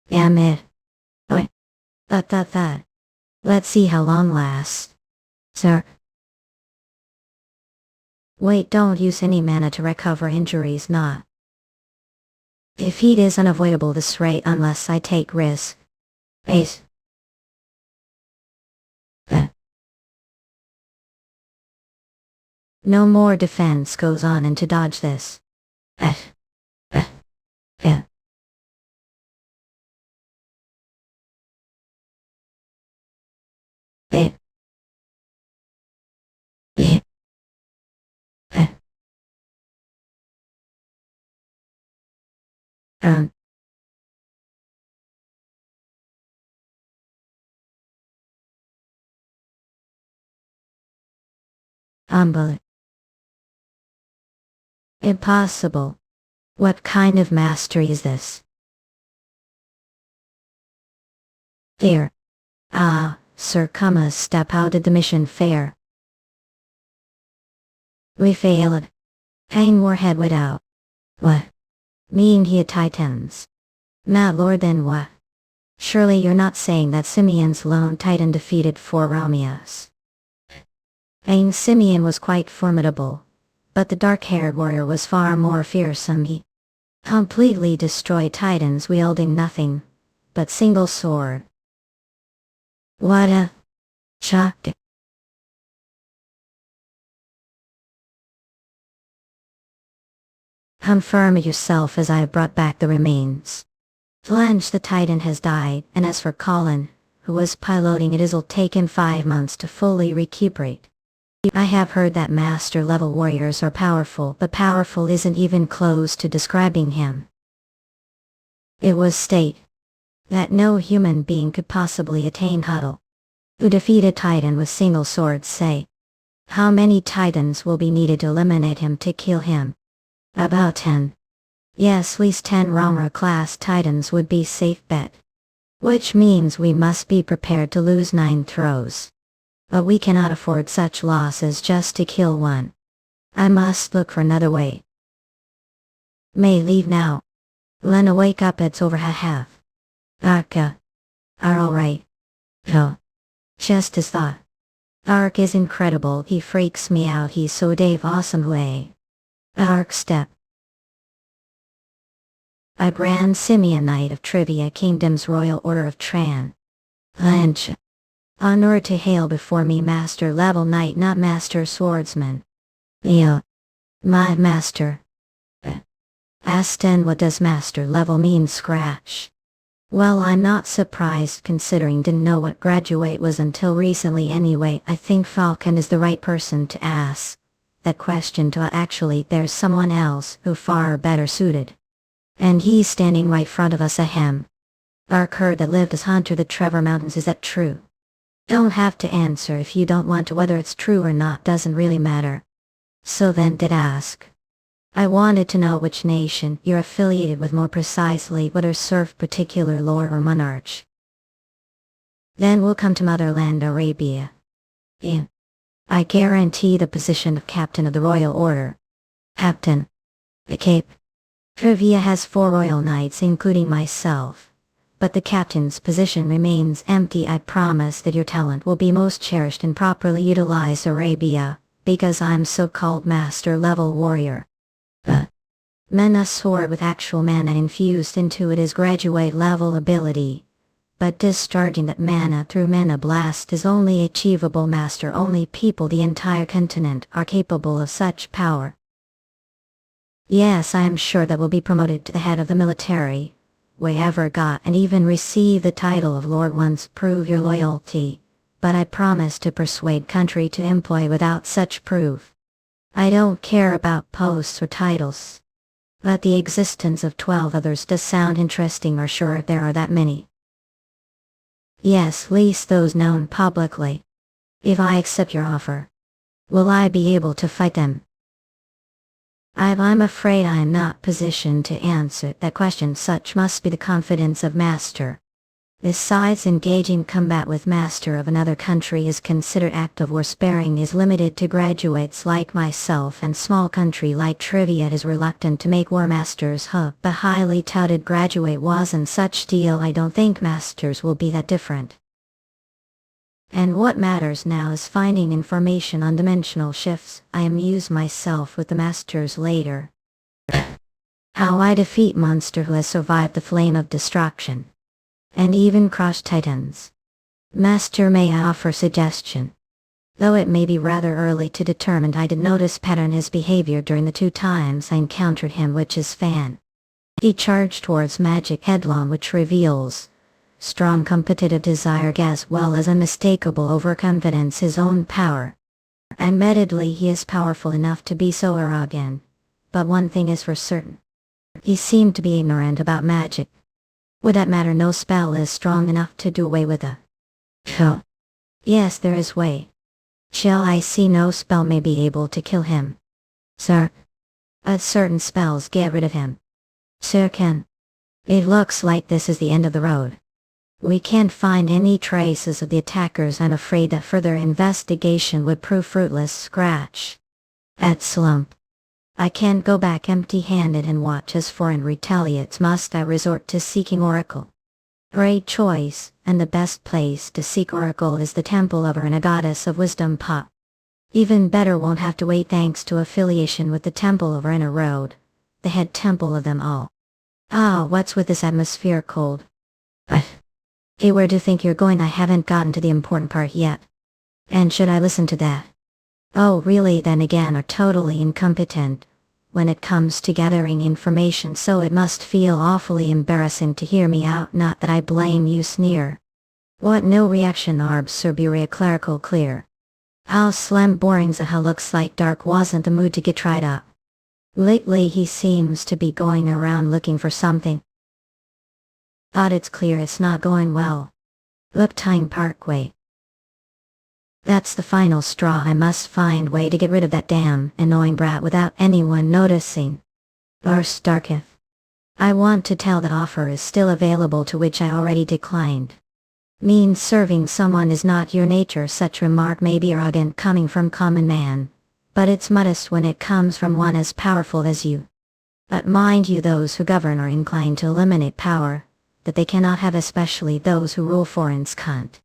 Damn it. Oi. That. Let's see how long lasts. Sir. Wait, don't use any mana to recover injuries. Not. Defeat is unavoidable this rate unless I take risk. Ace. No more defense goes on, and to dodge this. Humble. Impossible. What kind of mastery is this? Here. Sir, come a step. How did the mission fare? We failed. Hang Warhead without. What? Mean he had titans. Not Lord, then what? Surely you're not saying that Simeon's lone titan defeated 4 Romeos. Simeon was quite formidable, but the dark-haired warrior was far more fearsome. He completely destroyed titans wielding nothing but single sword. What a shock. Confirm it yourself, as I have brought back the remains. Flange the titan has died, and as for Colin, who was piloting it, it'll take him 5 months to fully recuperate. I have heard that master-level warriors are powerful, but powerful isn't even close to describing him. It was state that no human being could possibly attain Huddle, who defeated Titan with single swords. Say, how many Titans will be needed to eliminate him to kill him? About 10. Yes, at least 10 Ramra class Titans would be safe bet. Which means we must be prepared to lose 9 throws. But we cannot afford such losses just to kill one. I must look for another way. May leave now. Lena, wake up, it's over half. Arka. Are alright. Oh. Just as thought. Ark is incredible, he freaks me out, he's so Dave awesome way. Ark step. I brand Simeon Knight of Trivia Kingdom's Royal Order of Tran. Lynch. Honor to hail before me Master Level Knight, not Master Swordsman. Yeah. My Master. Aston, what does Master Level mean? Scratch. Well, I'm not surprised considering didn't know what graduate was until recently anyway. I think Falcon is the right person to ask that question to. Actually, there's someone else who far better suited. And he's standing right front of us. Ahem. Our Kurd that lived as hunter the Trevor Mountains, is that true? Don't have to answer if you don't want to. Whether it's true or not doesn't really matter. So then did ask. I wanted to know which nation you're affiliated with, more precisely whether serve particular lord or monarch. Then we'll come to motherland Arabia. Yeah. I guarantee the position of Captain of the Royal Order. Captain. The Cape. Trivia has 4 royal knights including myself. But the captain's position remains empty. I promise that your talent will be most cherished and properly utilized Arabia, because I'm so-called master level warrior. Mana sword with actual mana infused into it is graduate level ability. But discharging that mana through mana blast is only achievable master. Only people the entire continent are capable of such power. Yes, I am sure that will be promoted to the head of the military. We ever got and even receive the title of Lord once prove your loyalty. But I promise to persuade country to employ without such proof. I don't care about posts or titles. But the existence of 12 others does sound interesting, or sure there are that many. Yes, least those known publicly. If I accept your offer, will I be able to fight them? I'm afraid I am not positioned to answer that question. Such must be the confidence of master. Besides, engaging combat with master of another country is considered act of war. Sparing is limited to graduates like myself, and small country like Trivia is reluctant to make war masters. The highly touted graduate wasn't such deal. I don't think masters will be that different. And what matters now is finding information on dimensional shifts. I amuse myself with the masters later. How I defeat monster who has survived the flame of destruction. And even crush titans. Master, may I offer suggestion? Though it may be rather early to determine, I did notice pattern his behavior during the 2 times I encountered him, which is fan. He charged towards magic headlong, which reveals strong competitive desire as well as unmistakable overconfidence his own power. Admittedly, he is powerful enough to be so arrogant. But one thing is for certain. He seemed to be ignorant about magic. Would that matter? No spell is strong enough to do away with a... Oh. Yes, there is way. Shall I see no spell may be able to kill him? Sir. Certain spells get rid of him. Sir can. It looks like this is the end of the road. We can't find any traces of the attackers. I'm afraid that further investigation would prove fruitless. Scratch. At slump. I can't go back empty-handed and watch as foreign retaliates. Must I resort to seeking Oracle? Great choice, and the best place to seek Oracle is the Temple of Her, and a goddess of wisdom. Pop. Even better, won't have to wait thanks to affiliation with the Temple of Her in a road. The head temple of them all. Ah, what's with this atmosphere cold? Hey, where do you think you're going? I haven't gotten to the important part yet. And should I listen to that? Oh really? Then again, are totally incompetent when it comes to gathering information, so it must feel awfully embarrassing to hear me out. Not that I blame you. Sneer. What? No reaction. Arb Serburia clerical clear. How slam boring Zaha looks like Dark wasn't the mood to get tried up. Lately he seems to be going around looking for something. But it's clear it's not going well. Mookhyang Parkway. That's the final straw. I must find way to get rid of that damn annoying brat without anyone noticing. Arstarkith. I want to tell the offer is still available, to which I already declined. Means serving someone is not your nature. Such remark may be arrogant coming from common man, but it's modest when it comes from one as powerful as you. But mind you, those who govern are inclined to eliminate power that they cannot have, especially those who rule foreign's can't.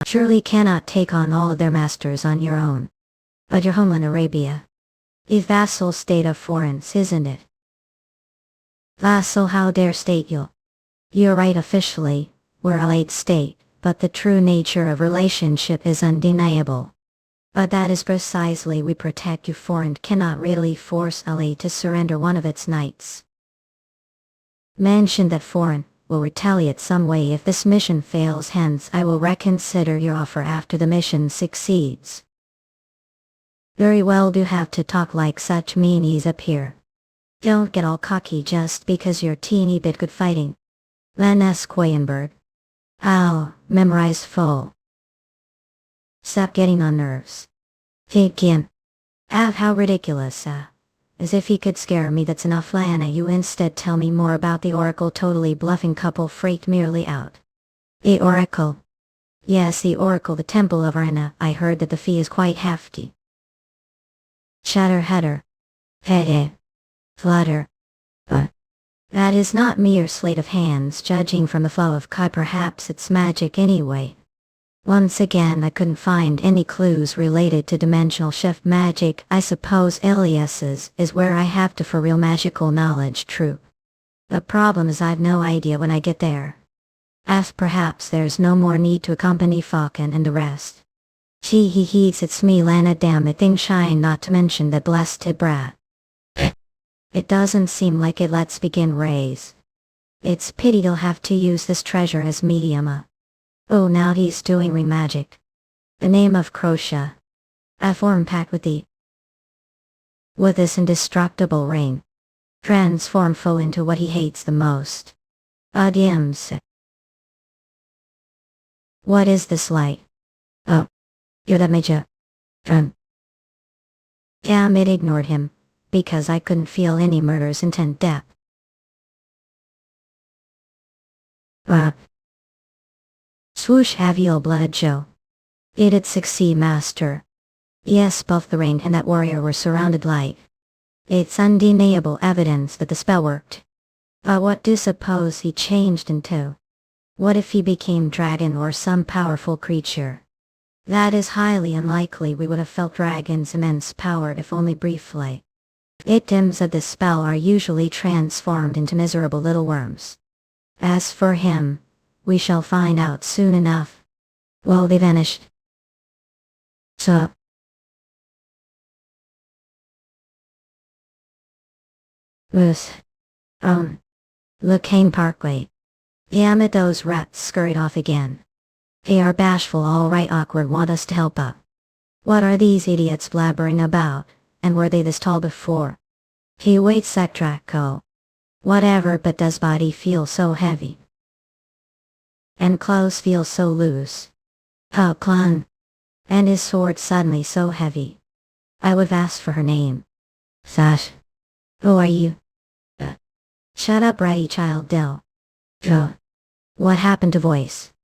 Surely cannot take on all of their masters on your own. But your homeland Arabia, a vassal state of foreign's, isn't it? Vassal, how dare state you? You're right, officially, we're a late state, but the true nature of relationship is undeniable. But that is precisely we protect you. Foreign cannot really force Ali to surrender one of its knights. Mention that foreign will retaliate some way if this mission fails, hence I will reconsider your offer after the mission succeeds. Very well, do have to talk like such meanies up here. Don't get all cocky just because you're teeny bit good fighting. Len S. Quayenberg. Ow, memorize full. Stop getting on nerves. Begin. How ridiculous, as if he could scare me. That's enough, Lana. You instead tell me more about the Oracle. Totally bluffing couple freaked merely out. The Oracle. Yes, the Oracle, the Temple of Arena. I heard that the fee is quite hefty. Chatterheader. Hey. Flutter. But that is not mere sleight of hands, judging from the flow of Kai. Perhaps it's magic anyway. Once again, I couldn't find any clues related to dimensional shift magic. I suppose Elias's is where I have to for real magical knowledge. True. The problem is I've no idea when I get there. As perhaps there's no more need to accompany Falcon and the rest. He's it's me, Lana, damn it, thing shine, not to mention that blessed brat. It doesn't seem like it. Let's begin. Raise. It's pity he'll have to use this treasure as medium. Oh, now he's doing re-magic. The name of Crocia. A form packed with this indestructible ring. Transform foe into what he hates the most. Adiams. What is this light? Oh. You're that major. Damn it, ignored him, because I couldn't feel any murder's intent depth. Swoosh, have your blood, Joe. It'd succeed, master. Yes, both the rain and that warrior were surrounded light. It's undeniable evidence that the spell worked. But what do you suppose he changed into? What if he became dragon or some powerful creature? That is highly unlikely. We would have felt dragon's immense power if only briefly. Victims of this spell are usually transformed into miserable little worms. As for him, we shall find out soon enough. Well, they vanished. So. Mookhyang Parkway. Damn it, those rats scurried off again. They are bashful, all right, awkward, want us to help up. What are these idiots blabbering about, and were they this tall before? He waits at Draco. Whatever, but does body feel so heavy? And clothes feel so loose. How clung. And his sword suddenly so heavy. I would have asked for her name. Sash. Who are you? Shut up, bratty child, Del. What happened to voice?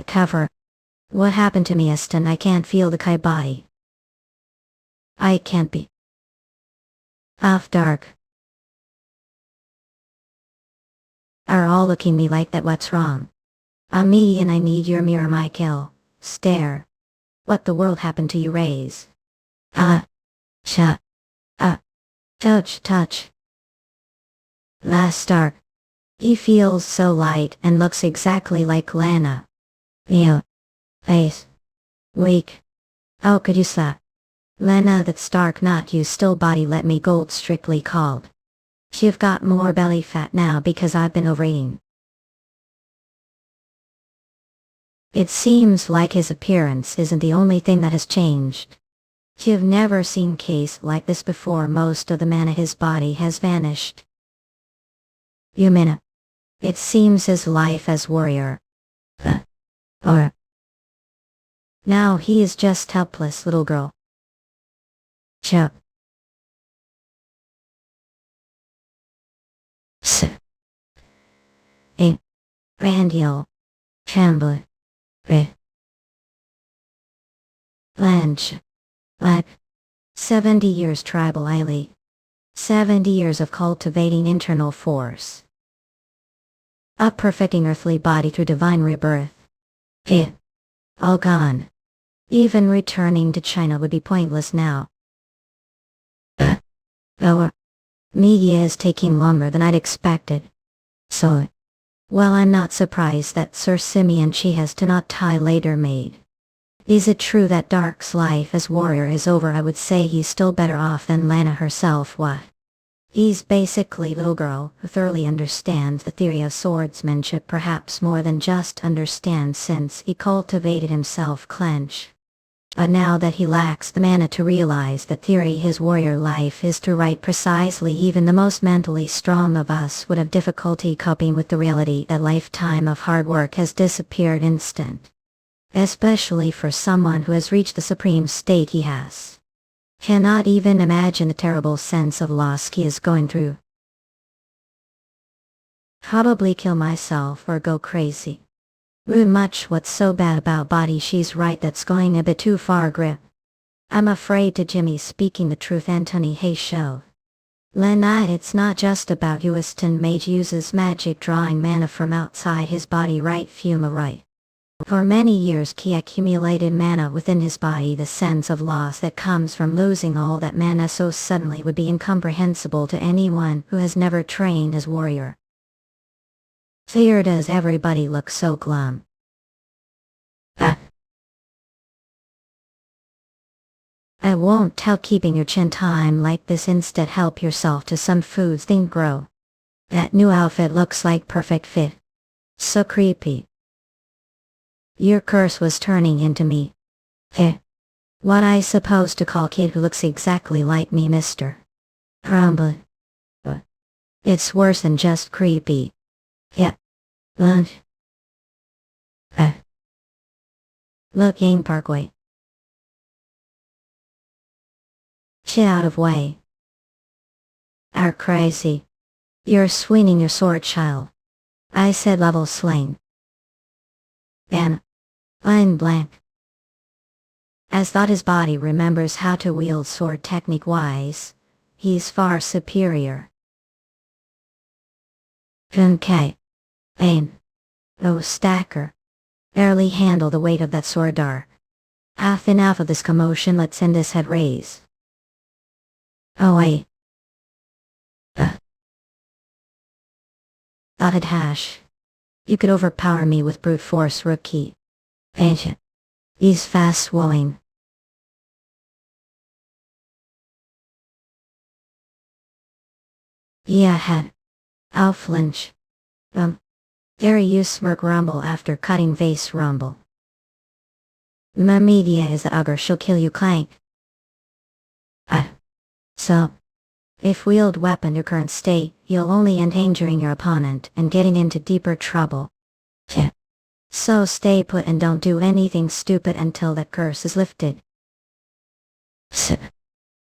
Cover. What happened to me, Eston? I can't feel the Kai body. I can't be. Off dark. Are all looking me like that? What's wrong? I'm me and I need your mirror, Michael. Stare. What the world happened to you, Raise? Touch. Last dark. He feels so light and looks exactly like Lana. Face. Weak. How could you slap? Lena, that's dark, not you, still body, let me gold, strictly called. You've got more belly fat now because I've been overeating. It seems like his appearance isn't the only thing that has changed. You've never seen case like this before. Most of the mana his body has vanished. You mean It seems his life as warrior. Or now he is just helpless little girl. Chup. S. A. Randiel. Chambler. Re. Lange. Lak. 70 years tribal Ili. 70 years of cultivating internal force. Up perfecting earthly body through divine rebirth. All gone. Even returning to China would be pointless now. Our media is taking longer than I'd expected. So, well, I'm not surprised that Sir Simeon Chi has to not tie later made. Is it true that Dark's life as warrior is over? I would say he's still better off than Lana herself. What? He's basically little girl who thoroughly understands the theory of swordsmanship, perhaps more than just understands, since he cultivated himself clench. But now that he lacks the mana to realize the theory his warrior life is to write precisely, even the most mentally strong of us would have difficulty coping with the reality that lifetime of hard work has disappeared instant. Especially for someone who has reached the supreme state he has. Cannot even imagine the terrible sense of loss he is going through. Probably kill myself or go crazy. Rude much what's so bad about body, she's right, that's going a bit too far grip. I'm afraid to Jimmy speaking the truth Anthony Hay show. Lena, it's not just about Euston Mage uses magic drawing mana from outside his body, right? Fuma, right. For many years he accumulated mana within his body. The sense of loss that comes from losing all that mana so suddenly would be incomprehensible to anyone who has never trained as warrior. Here does everybody look so glum. I won't tell keeping your chin time like this, instead help yourself to some foods, then grow. That new outfit looks like perfect fit. So creepy. Your curse was turning into me. What I supposed to call kid who looks exactly like me, Mr. Rumble. It's worse than just creepy. Yeah. Lunch. Looking Parkway. Shit out of way. Are crazy. You're swinging your sword, child. I said level sling. And I'm blank. As thought his body remembers how to wield sword technique-wise, he's far superior. Okay. Aim. Oh, stacker. Barely handle the weight of that sword, Dark. Half enough of this commotion, let's end this head raise. Oh wait. Thoughted hash. You could overpower me with brute force, rookie. Ancient. He's fast swelling. Yeah, head. I'll flinch. Dare you smirk rumble after cutting vase rumble. My media is the ogre, she'll kill you clank. So, if wield weapon your current state, you'll only end injuring your opponent and getting into deeper trouble. So stay put and don't do anything stupid until that curse is lifted.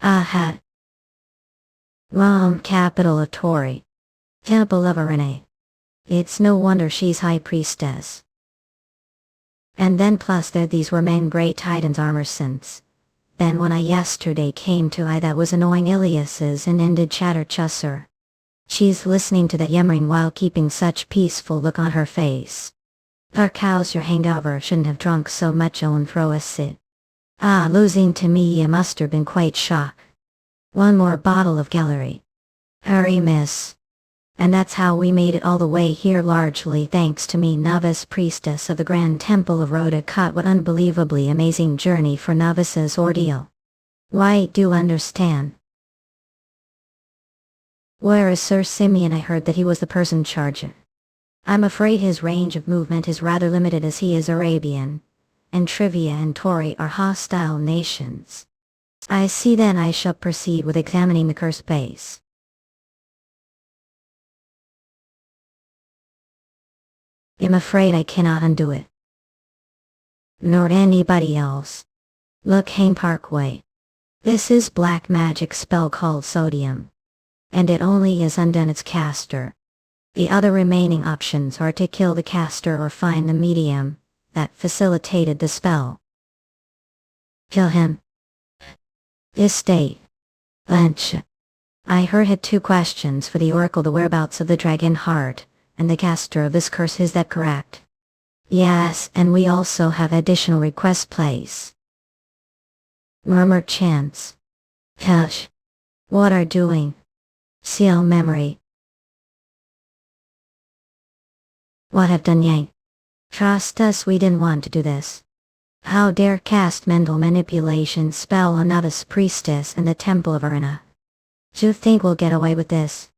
Aha. Rom capital of Tori. Temple of Arene. It's no wonder she's high priestess. And then plus these were main great titans armor since. Then when I yesterday came to that was annoying Ilias's and ended chatter chusser. She's listening to that yammering while keeping such peaceful look on her face. Dark, how's your hangover? Shouldn't have drunk so much on throw a sit. Losing to me, you must have been quite shocked. One more bottle of Gallery. Hurry, miss. And that's how we made it all the way here, largely thanks to me, novice priestess of the Grand Temple of Rhoda. Cut, what unbelievably amazing journey for novices ordeal. Why, do understand. Where is Sir Simeon? I heard that he was the person charging. I'm afraid his range of movement is rather limited, as he is Arabian, and Trivia and Tori are hostile nations. I see, then I shall proceed with examining the cursed base. I'm afraid I cannot undo it. Nor anybody else. Mookhyang Parkway. This is black magic spell called sodium. And it only is undone its caster. The other remaining options are to kill the caster or find the medium that facilitated the spell. Kill him. Estate. Lunch. I heard had 2 questions for the oracle: the whereabouts of the dragon heart, and the caster of this curse. Is that correct? Yes, and we also have additional request place. Murmur chants. Hush. What are doing? Seal memory. What have done Yang? Trust us, we didn't want to do this. How dare cast mental manipulation spell on Novice Priestess in the Temple of Arena? Do you think we'll get away with this?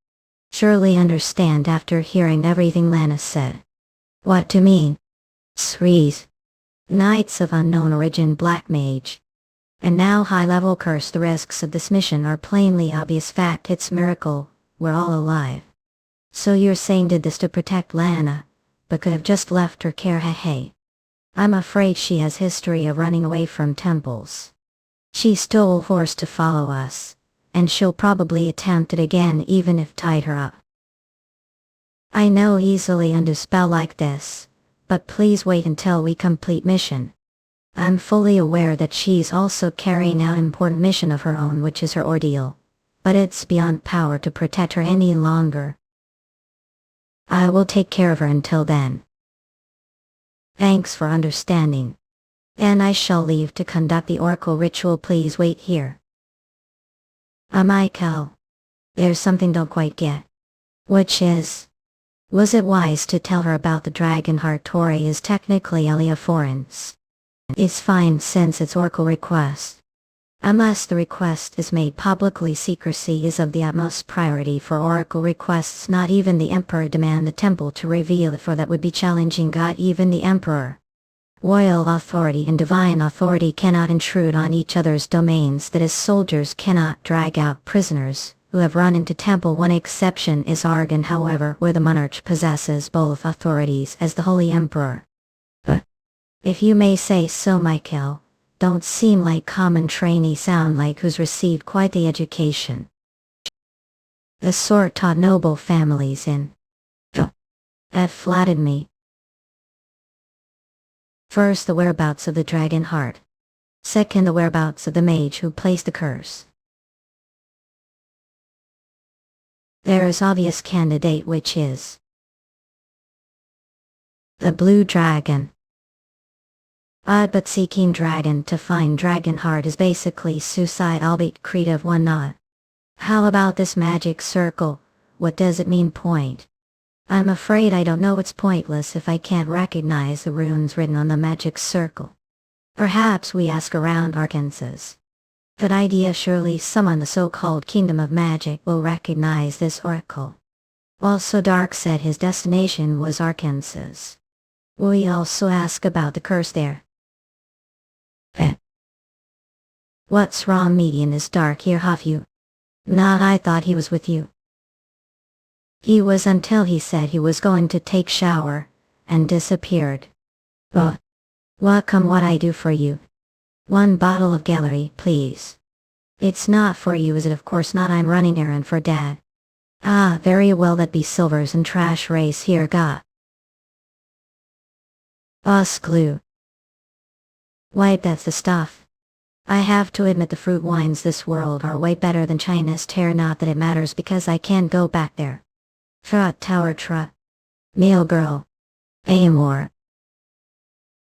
Surely understand after hearing everything Lana said. What do you mean? Srees. Knights of unknown origin black mage. And now high-level curse. The risks of this mission are plainly obvious. Fact, it's miracle we're all alive. So you're saying did this to protect Lana, but could have just left her care? Hey. I'm afraid she has history of running away from temples. She stole horse to follow us, and she'll probably attempt it again even if tied her up. I know easily undo spell like this, but please wait until we complete mission. I'm fully aware that she's also carrying out important mission of her own, which is her ordeal, but it's beyond power to protect her any longer. I will take care of her until then. Thanks for understanding. And I shall leave to conduct the oracle ritual. Please wait here. Michael. There's something don't quite get. Which is? Was it wise to tell her about the dragon heart? Tori is technically Elia Forens. It's fine since it's oracle request. Unless the request is made publicly, secrecy is of the utmost priority for oracle requests. Not even the emperor demand the temple to reveal it, for that would be challenging God. Even the emperor. Royal authority and divine authority cannot intrude on each other's domains. That is, soldiers cannot drag out prisoners who have run into temple. One exception is Argon, however, where the monarch possesses both authorities as the Holy Emperor. But, if you may say so, Michael, don't seem like common trainee, sound like who's received quite the education. The sort taught noble families in. That flattered me. First, the whereabouts of the dragon heart. Second, the whereabouts of the mage who placed the curse. There is obvious candidate, which is the blue dragon. Odd but seeking dragon to find dragon heart is basically suicide, albeit creative one not. How about this magic circle? What does it mean? Point. I'm afraid I don't know. It's pointless if I can't recognize the runes written on the magic circle. Perhaps we ask around Arkansas. Good idea. Surely someone in the so-called Kingdom of Magic will recognize this oracle. Also, Dark said his destination was Arkansas. We also ask about the curse there. What's wrong? Median is Dark here. Have you? Not. I thought he was with you. He was until he said he was going to take shower, and disappeared. Oh. Welcome. What I do for you? 1 bottle of gallery, please. It's not for you, is it? Of course not. I'm running errand for Dad. Ah, very well. That be silvers and trash race here. Got. Us glue. Why, that's the stuff. I have to admit the fruit wines this world are way better than China's tear. Not that it matters because I can't go back there. Trot tower trot. Meal girl. Amor.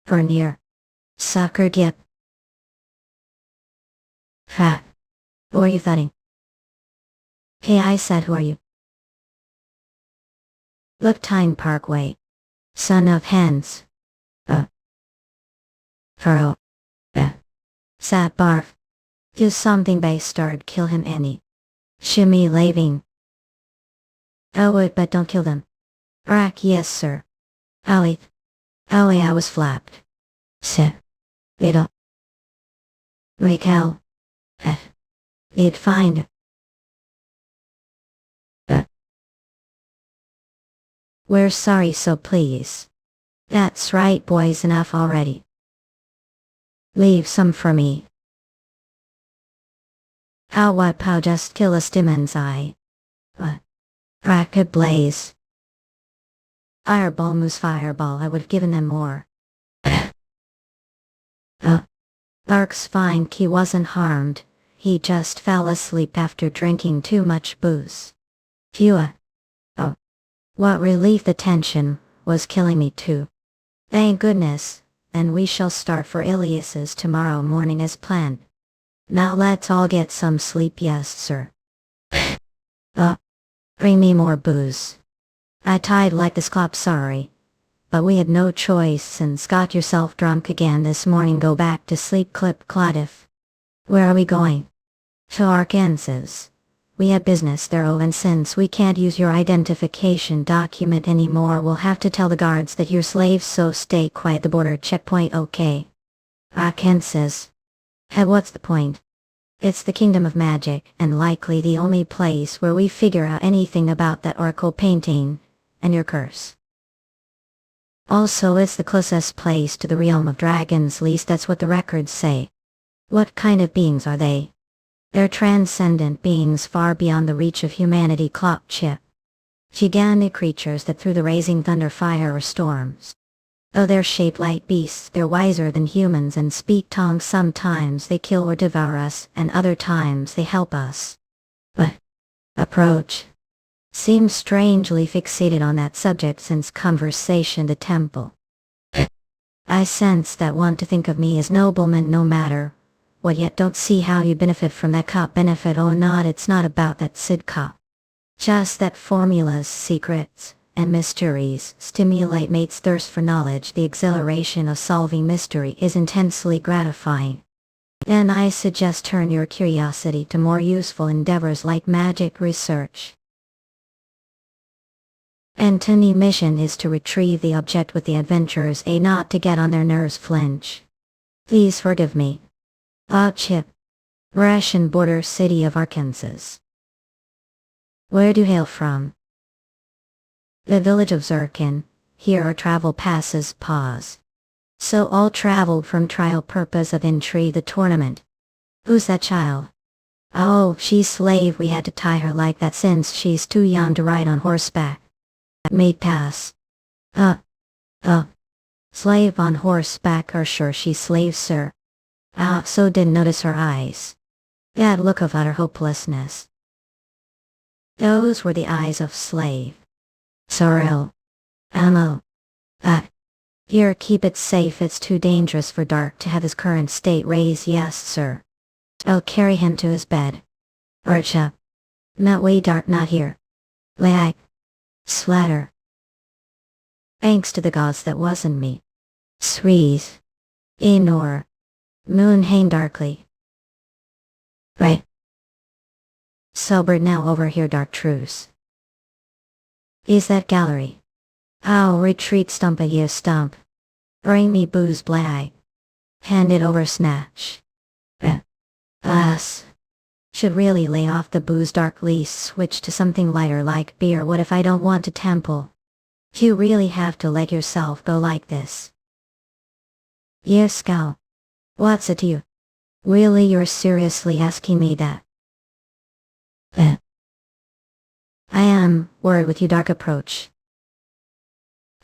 Vernier. Sucker gip. Fat. Who are you thudding? Hey, I said who are you? Mookhyang Parkway. Son of hens. Furrow. Sat barf. Do something by start. Kill him any. Shimmy laving. Oh wait, but don't kill them. Rack, yes sir. Owie. Owie, I was flapped. Se. It'll. Raquel. It find. We're sorry, so please. That's right, boys, enough already. Leave some for me. How what pow just kill a demon's eye. What? Rocket blaze. Fireball moose fireball, I would've given them more. Dark's fine, he wasn't harmed. He just fell asleep after drinking too much booze. Phew. Oh. What relief, the tension was killing me too. Thank goodness, and we shall start for Ilias's tomorrow morning as planned. Now let's all get some sleep, yes sir. Bring me more booze. I tied like this clop, sorry. But we had no choice since got yourself drunk again this morning, go back to sleep clip Clodif. Where are we going? To Arkansas. We had business there, and since we can't use your identification document anymore, we'll have to tell the guards that you're slaves, so stay quiet at the border checkpoint, okay? Arkansas. Hey, what's the point? It's the kingdom of magic, and likely the only place where we figure out anything about that oracle painting, and your curse. Also, it's the closest place to the realm of dragons, at least that's what the records say. What kind of beings are they? They're transcendent beings far beyond the reach of humanity, clock chip. Gigantic creatures that through the raising thunder, fire, or storms. Though they're shaped like beasts, they're wiser than humans and speak tongues. Sometimes they kill or devour us, and other times they help us. But approach seems strangely fixated on that subject since conversation the temple. I sense that want to think of me as nobleman no matter what, yet don't see how you benefit from that cop benefit. Oh not, it's not about that Sid cop. Just that formulas, secrets, and mysteries stimulate mates' thirst for knowledge. The exhilaration of solving mystery is intensely gratifying. Then I suggest turn your curiosity to more useful endeavors like magic research. Antony's mission is to retrieve the object with the adventurers, not to get on their nerves, flinch. Please forgive me. Chip. Russian border city of Arkansas. Where do you hail from? The village of Zirkin. Here our travel passes. Pause. So all traveled from trial purpose of intrigue the tournament. Who's that child? Oh, she's slave. We had to tie her like that since she's too young to ride on horseback. Made pass. Slave on horseback, are sure she's slave, sir. So didn't notice her eyes. That look of utter hopelessness. Those were the eyes of slave. Sorrel. Ammo. Here, keep it safe, it's too dangerous for Dark to have his current state raised. Yes, sir. I'll carry him to his bed. Arch up. Not way, Dark, not here. Lag. Slatter. Thanks to the gods that wasn't me. Srees. Enor. Moonhang darkly. Right. Sobered now, over here, Dark truce. Is that gallery? I'll retreat, stump a year stump. Bring me booze, blag. Hand it over, snatch. Us. Should really lay off the booze, Dark, least switch to something lighter like beer. What if I don't want to temple? You really have to let yourself go like this. Yes, Scout. What's it to you? Really, you're seriously asking me that? I am worried with you, Dark. Approach.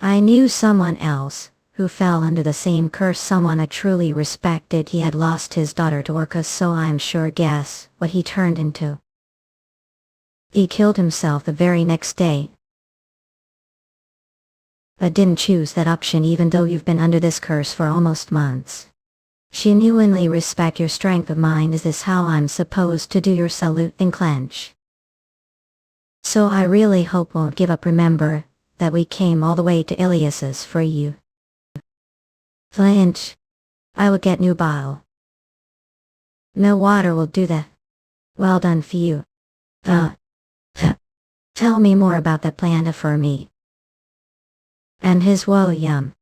I knew someone else who fell under the same curse, someone I truly respected. He had lost his daughter to Orcus, so I'm sure guess what he turned into. He killed himself the very next day. But didn't choose that option even though you've been under this curse for almost months. Genuinely respect your strength of mind. Is this how I'm supposed to do your salute and clench? So I really hope won't give up. Remember that we came all the way to Ilias's for you. Flinch. I will get new bottle. No water will do that. Well done for you. Tell me more about that plan for me. And his William.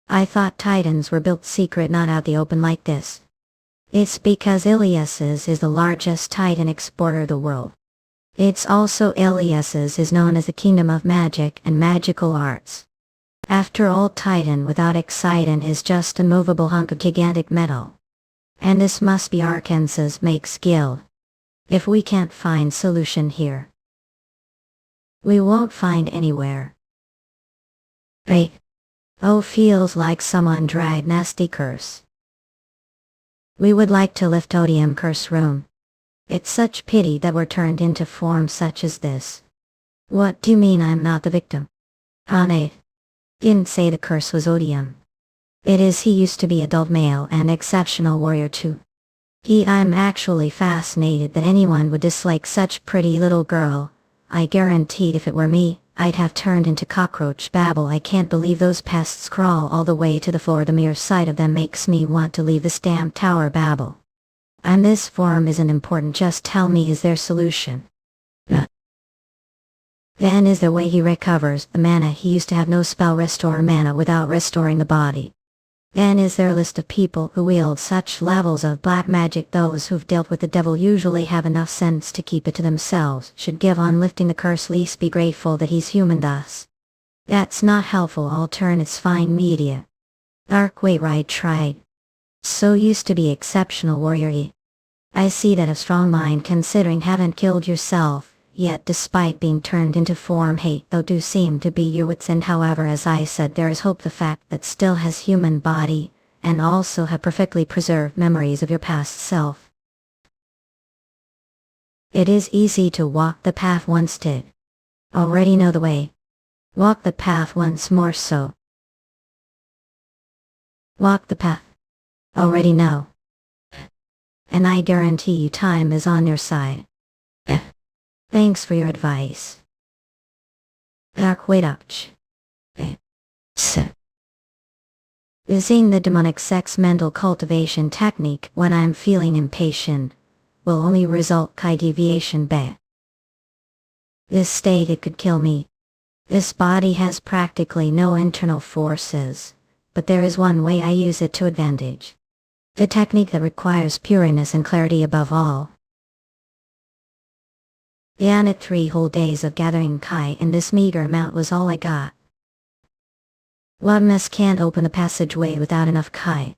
I thought Titans were built secret, not out the open like this. It's because Ilias's is the largest Titan exporter of the world. It's also Ilias's is known as the kingdom of magic and magical arts. After all, Titan without excitant is just a movable hunk of gigantic metal. And this must be Arkansas's makes guild. If we can't find solution here, we won't find anywhere. Wait. Oh, feels like someone dragged nasty curse. We would like to lift odium curse room. It's such pity that we're turned into forms such as this. What do you mean I'm not the victim? Ane. Didn't say the curse was odium. It is he used to be adult male and exceptional warrior too. I'm actually fascinated that anyone would dislike such pretty little girl. I guaranteed if it were me, I'd have turned into cockroach babble. I can't believe those pests crawl all the way to the floor. The mere sight of them makes me want to leave this damn tower babble. And this form isn't important, just tell me, is there solution? Then is the way he recovers the mana. He used to have no spell restore mana without restoring the body. Then is there a list of people who wield such levels of black magic? Those who've dealt with the devil usually have enough sense to keep it to themselves. Should give on lifting the curse, least be grateful that he's human thus. That's not helpful. Alternates find media. Dark wait, right, tried. So used to be exceptional warrior. I see that a strong mind considering haven't killed yourself. Yet despite being turned into form, hate though do seem to be your wits end. However, as I said, there is hope. The fact that still has human body, and also have perfectly preserved memories of your past self. It is easy to walk the path once did. Already know the way. Walk the path once more so. Walk the path. Already know. And I guarantee you time is on your side. Thanks for your advice. Dark wait ouch. Using the Demonic Sect's mental cultivation technique when I'm feeling impatient will only result in deviation. This state, it could kill me. This body has practically no internal forces, but there is one way I use it to advantage. The technique that requires pureness and clarity above all. At 3 whole days of gathering Kai in this meager amount was all I got. Oneness can't open a passageway without enough Kai.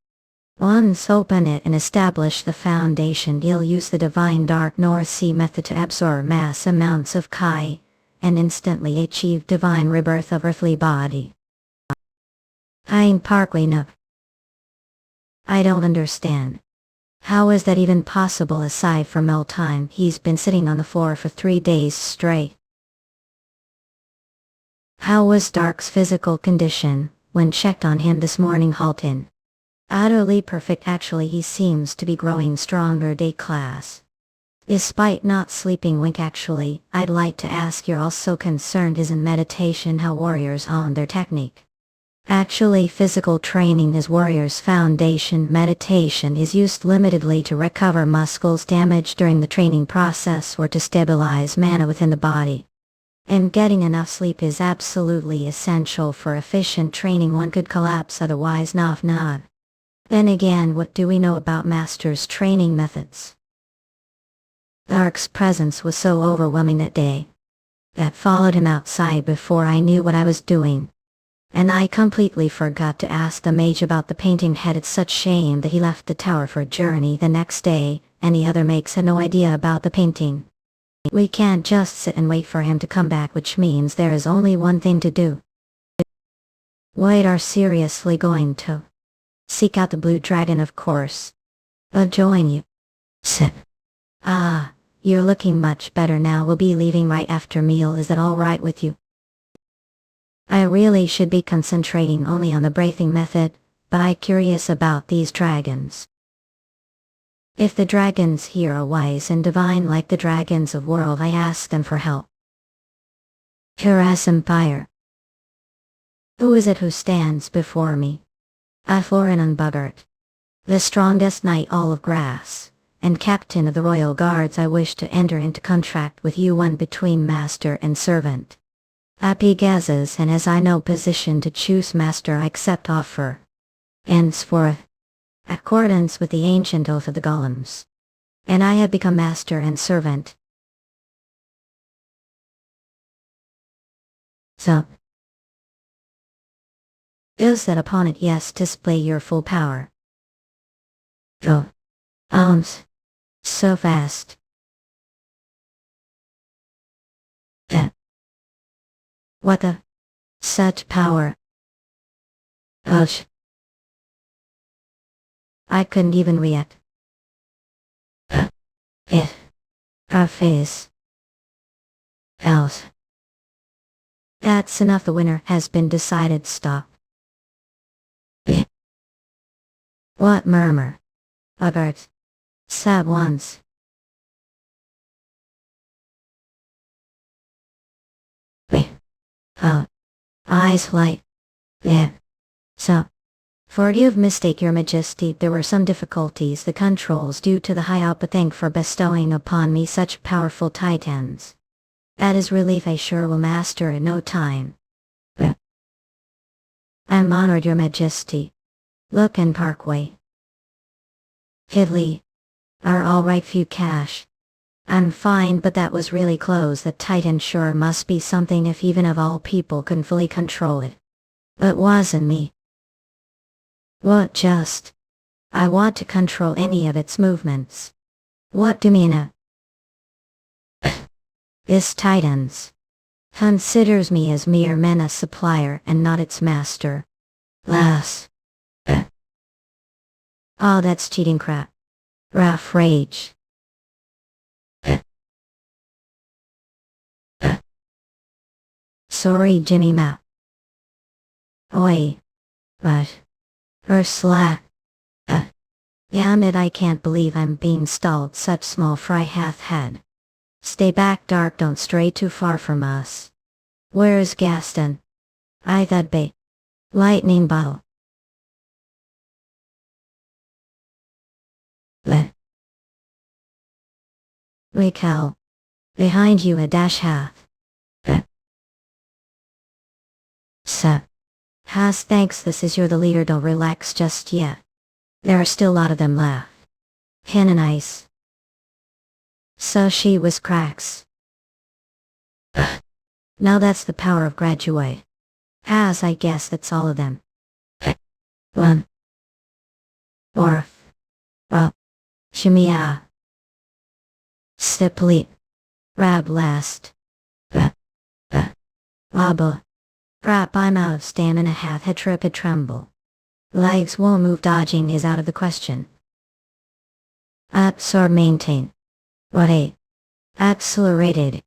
Once open it and establish the foundation, you'll use the divine dark North Sea method to absorb mass amounts of Kai, and instantly achieve divine rebirth of earthly body. I'm partly no. I don't understand. How is that even possible? Aside from all time he's been sitting on the floor for 3 days straight. How was Dark's physical condition when checked on him this morning? Halton. Utterly perfect. Actually, he seems to be growing stronger day class. Despite not sleeping. Wink. Actually, I'd like to ask, you're also concerned isn't meditation how warriors hone their technique? Actually, physical training is warrior's foundation. Meditation is used limitedly to recover muscles damaged during the training process or to stabilize mana within the body. And getting enough sleep is absolutely essential for efficient training. One could collapse otherwise. Not. Then again, what do we know about Master's training methods? Dark's presence was so overwhelming that day that followed him outside before I knew what I was doing. And I completely forgot to ask the mage about the painting head. It's such shame that he left the tower for a journey the next day, and the other mages had no idea about the painting. We can't just sit and wait for him to come back, which means there is only one thing to do. Wait, are seriously going to seek out the blue dragon? Of course. I'll join you. Sit. You're looking much better now. We'll be leaving right after meal. Is that all right with you? I really should be concentrating only on the breathing method, but I'm curious about these dragons. If the dragons here are wise and divine like the dragons of world, I ask them for help. Harass Empire. Who is it who stands before me? Florin Unbuggart, the strongest knight all of grass, and captain of the royal guards. I wish to enter into contract with you, one between master and servant. Apigazes, and as I no position to choose master, I accept offer. Henceforth, accordance with the ancient oath of the golems, and I have become master and servant. So, Is that upon it, yes, display your full power. Go. So fast. What the? Such power. Ouch. I couldn't even react. It. Our face. Elves. That's enough, the winner has been decided, stop. What murmur? About. Sad ones. Eyes light. Yeah. So. Forgive mistake, your majesty, there were some difficulties, the controls due to the high output. Thank for bestowing upon me such powerful titans. That is relief I sure will master in no time. I'm honored, your majesty. Look in Parkway. Hidley. Are alright, few cash. I'm fine, but that was really close. The titan sure must be something if even of all people couldn't fully control it. But wasn't me. What just? I want to control any of its movements. What do you mean? This titans considers me as mere mana supplier and not its master. Lass. Oh, that's cheating crap. Rough rage. Sorry, Jimmy Ma. Oi. But. Ursula. Damn it, I can't believe I'm being stalled. Such small fry hath had. Stay back, Dark, don't stray too far from us. Where's Gaston? I that bait. Lightning bottle. Raquel. Behind you a dash hath. Has thanks, this is you're the leader, don't relax just yet. There are still a lot of them left. Hen and ice. So she was cracks. Now that's the power of graduate. As I guess that's all of them. One. Orf. Well. Shimia. Stipulate. Rab last. Wobble. Rap, I'm out of stamina, hath a tripid tremble. Legs won't move, dodging is out of the question. Absorb, maintain. What a. Accelerated.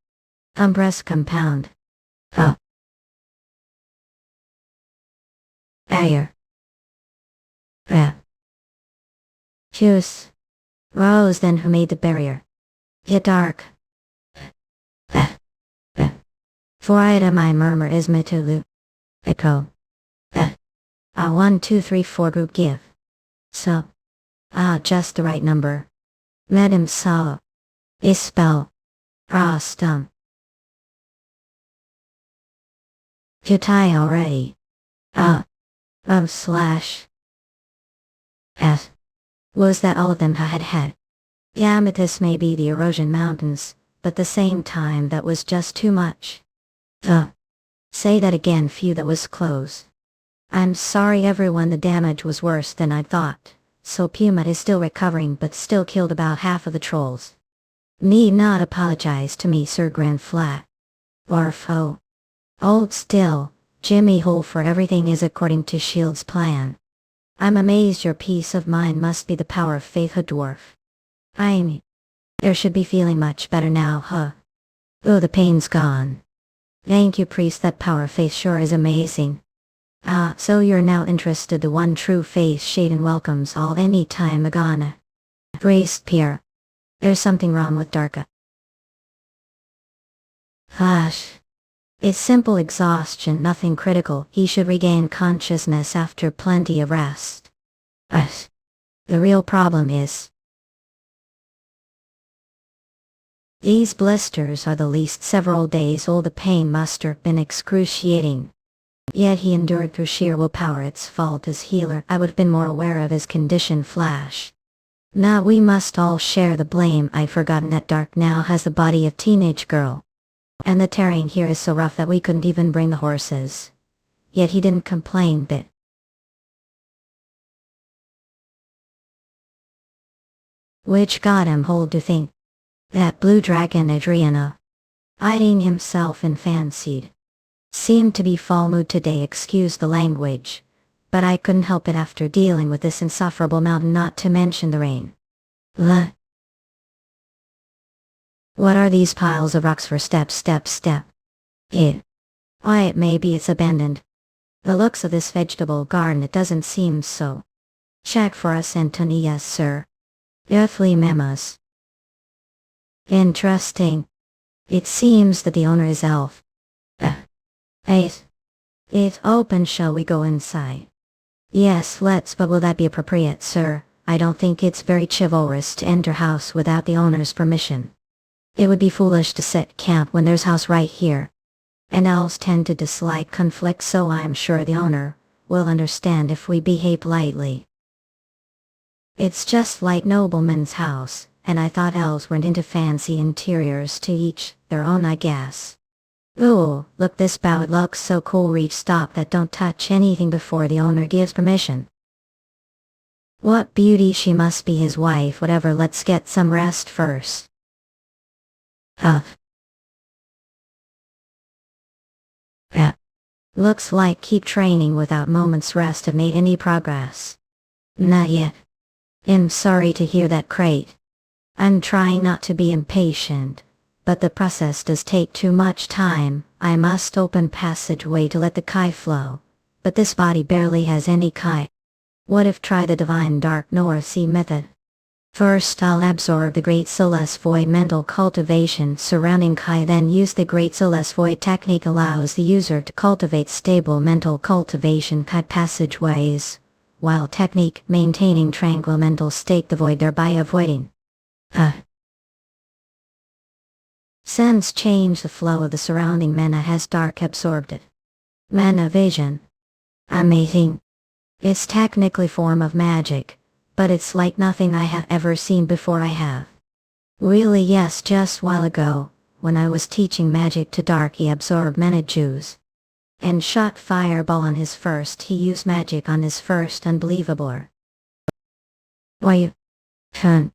Umbress compound. Oh. Ayer. Rap. Juice. Rose, then who made the barrier? Hit dark. For item I murmur is Mitulu. Echo. A 1, 2, 3, 4 group give. So. Just the right number. Let him saw. Is spell. Rostum. Jutai already. Slash. S. Was that all of them had? Yamatis may be the erosion mountains, but at the same time that was just too much. Say that again, few, that was close. I'm sorry everyone, the damage was worse than I thought, so Puma is still recovering but still killed about half of the trolls. Need not apologize to me, Sir Grand Flat. Orfo. Hold still, Jimmy Hole, for everything is according to Shield's plan. I'm amazed your peace of mind must be the power of faith, a dwarf. There should be feeling much better now, huh? Oh, the pain's gone. Thank you, priest, that power of faith sure is amazing. So you're now interested, the one true faith Shaden welcomes all any time Agana. Priest Pierre. There's something wrong with Darka. Hush. It's simple exhaustion, nothing critical. He should regain consciousness after plenty of rest. The real problem is these blisters are the least several days old. The pain must have been excruciating. Yet he endured through sheer willpower. Its fault as healer, I would have been more aware of his condition. Flash. Now we must all share the blame. I'd forgotten that Dark now has the body of teenage girl. And the terrain here is so rough that we couldn't even bring the horses. Yet he didn't complain bit. Which got him hold to think. That blue dragon Adriana, hiding himself in fancied. Seemed to be fall mood today, excuse the language. But I couldn't help it after dealing with this insufferable mountain, not to mention the rain. What are these piles of rocks for? Step. Why, maybe it's abandoned. The looks of this vegetable garden, it doesn't seem so. Check for us, Anthony. Yes, sir. Earthly memos. Interesting. It seems that the owner is elf. It's open, shall we go inside? Yes, let's, but will that be appropriate, sir? I don't think it's very chivalrous to enter house without the owner's permission. It would be foolish to set camp when there's house right here. And elves tend to dislike conflict, so I'm sure the owner will understand if we behave politely. It's just like nobleman's house, and I thought elves weren't into fancy interiors. To each their own, I guess. Ooh, look, this bow, it looks so cool. Reach, stop that, don't touch anything before the owner gives permission. What beauty, she must be his wife. Whatever, let's get some rest first. Looks like keep training without moment's rest have made any progress. Not yet. I'm sorry to hear that, Crate. I'm trying not to be impatient, but the process does take too much time. I must open passageway to let the Kai flow, but this body barely has any Kai. What if try the divine dark North Sea method? First I'll absorb the Great Celeste Void mental cultivation surrounding Kai, then use the Great Celeste Void technique, allows the user to cultivate stable mental cultivation Kai passageways, while technique maintaining tranquil mental state, the void, thereby avoiding sense change. The flow of the surrounding mana has dark absorbed it. Mana vision. Amazing. It's technically form of magic, but it's like nothing I have ever seen before. I have. Really, yes, just while ago, when I was teaching magic to Dark, he absorbed mana juice and shot fireball on his first. He used magic on his first. Unbelievable. Why you can't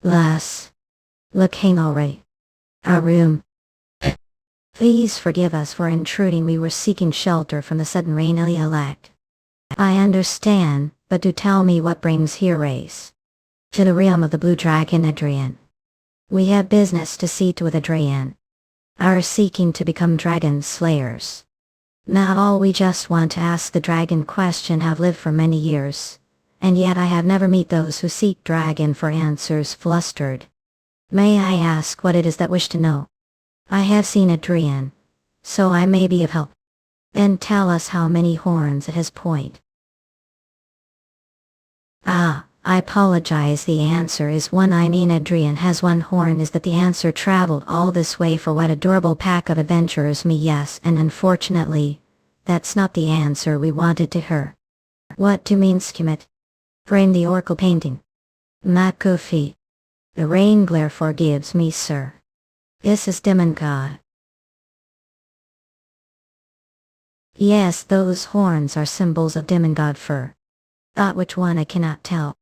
less. Look, hang already. Our room. Please forgive us for intruding. We were seeking shelter from the sudden rain. Elect. I understand, but do tell me what brings here race to the realm of the blue dragon Adrian. We have business to see to with Adrian. Are seeking to become dragon slayers. Not all, we just want to ask the dragon question. Have lived for many years, and yet I have never met those who seek dragon for answers. Flustered. May I ask what it is that wish to know? I have seen Adrian, so I may be of help. Then tell us how many horns it has. Point. I apologize, the answer is one. I mean Adrian has one horn. Is that the answer? Traveled all this way for what adorable pack of adventurers? Me, yes, and unfortunately, that's not the answer we wanted to hear. What do you mean, Skimmet? Frame the oracle painting. Makofi. The rain glare forgives me, sir. This is Demon God. Yes, those horns are symbols of Demon God fur. Which one I cannot tell.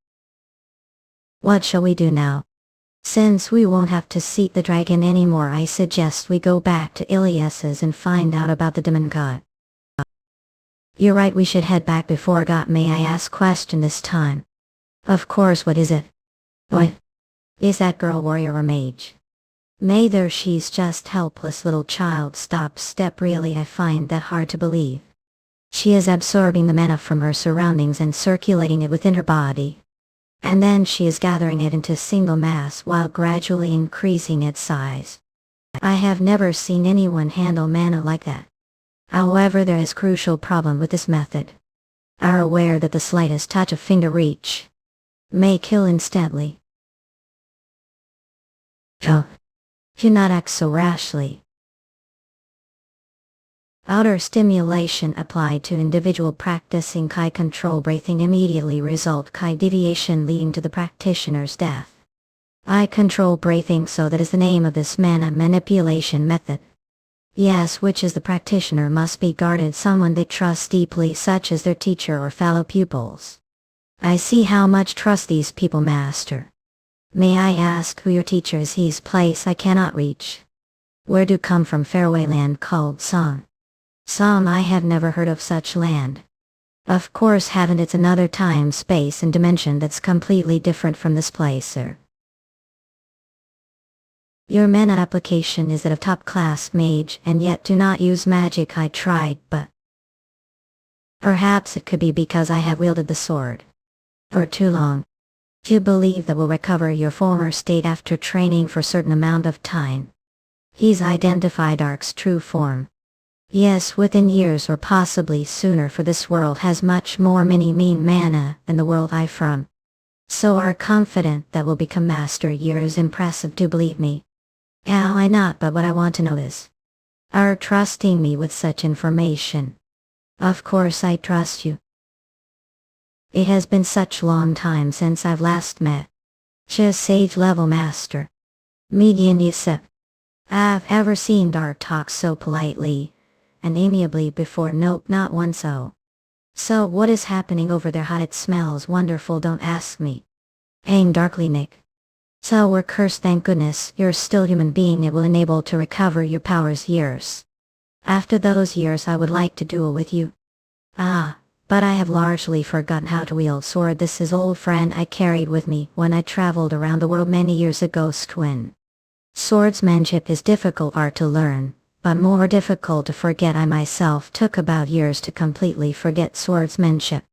What shall we do now? Since we won't have to seek the dragon anymore, I suggest we go back to Ilias's and find out about the Demon God. You're right, we should head back before God. May I ask question this time? Of course, what is it? What? Is that girl warrior or mage? Neither, she's just helpless little child. Step, really, I find that hard to believe. She is absorbing the mana from her surroundings and circulating it within her body. And then she is gathering it into a single mass while gradually increasing its size. I have never seen anyone handle mana like that. However, there is a crucial problem with this method. Are aware that the slightest touch of finger reach may kill instantly. Do not act so rashly. Outer stimulation applied to individual practicing Kai control breathing immediately result Kai deviation leading to the practitioner's death. I control breathing, so that is the name of this mana manipulation method. Yes, which is the practitioner must be guarded, someone they trust deeply, such as their teacher or fellow pupils. I see how much trust these people master. May I ask who your teacher is? He's place I cannot reach. Where do come from faraway land called Song? Song, I have never heard of such land. Of course haven't, it's another time, space and dimension that's completely different from this place, sir. Your mana application is that of top class mage, and yet do not use magic. I tried, but perhaps it could be because I have wielded the sword for too long. Do you believe that will recover your former state after training for a certain amount of time? He's identified Ark's true form. Yes, within years or possibly sooner, for this world has much more mean mana than the world I from. So are confident that will become master year is impressive, do believe me. Yeah, why not, but what I want to know is, are trusting me with such information? Of course I trust you. It has been such long time since I've last met. Just sage level master. Median Yusuf. I've ever seen Dark talk so politely and amiably before. Nope, not once. So what is happening over there? Hot, it smells wonderful, don't ask me. Aim darkly, Nick. So we're cursed, thank goodness. You're still a human being. It will enable to recover your powers years. After those years I would like to duel with you. But I have largely forgotten how to wield sword. This is old friend I carried with me when I traveled around the world many years ago. Squin. Swordsmanship is difficult art to learn, but more difficult to forget. I myself took about years to completely forget swordsmanship.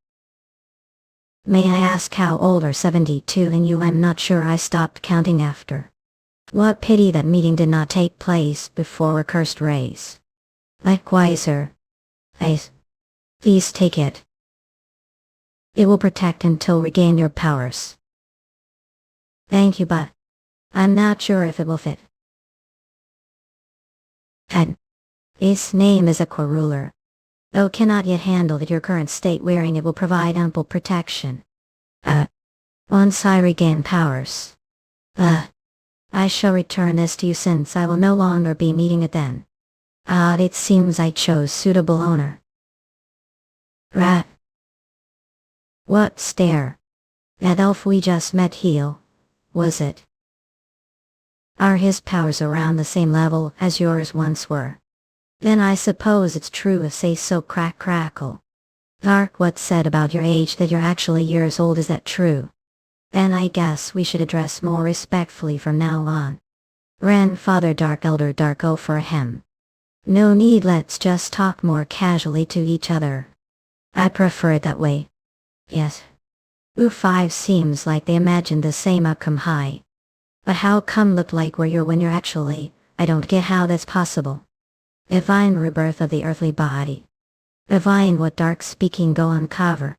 May I ask how old are 72 and you? I'm not sure, I stopped counting after. What pity that meeting did not take place before a cursed race. Likewise, sir. Please take it. It will protect until regain your powers. Thank you, but I'm not sure if it will fit. Its name is Aqua Ruler. Though cannot yet handle at your current state, wearing it will provide ample protection. Once I regain powers, I shall return this to you, since I will no longer be needing it then. It seems I chose suitable owner. Rat. What stare? That elf we just met, heal, was it? Are his powers around the same level as yours once were? Then I suppose it's true if say so. Crack crackle. Dark, what's said about your age that you're actually years old, is that true? Then I guess we should address more respectfully from now on. Grandfather Dark, Elder Dark, go for him. No need, let's just talk more casually to each other. I prefer it that way. Yes. U5 seems like they imagined the same outcome. High. But how come look like where you're when you're actually, I don't get how that's possible. Divine rebirth of the earthly body. Divine, what Dark speaking? Go uncover.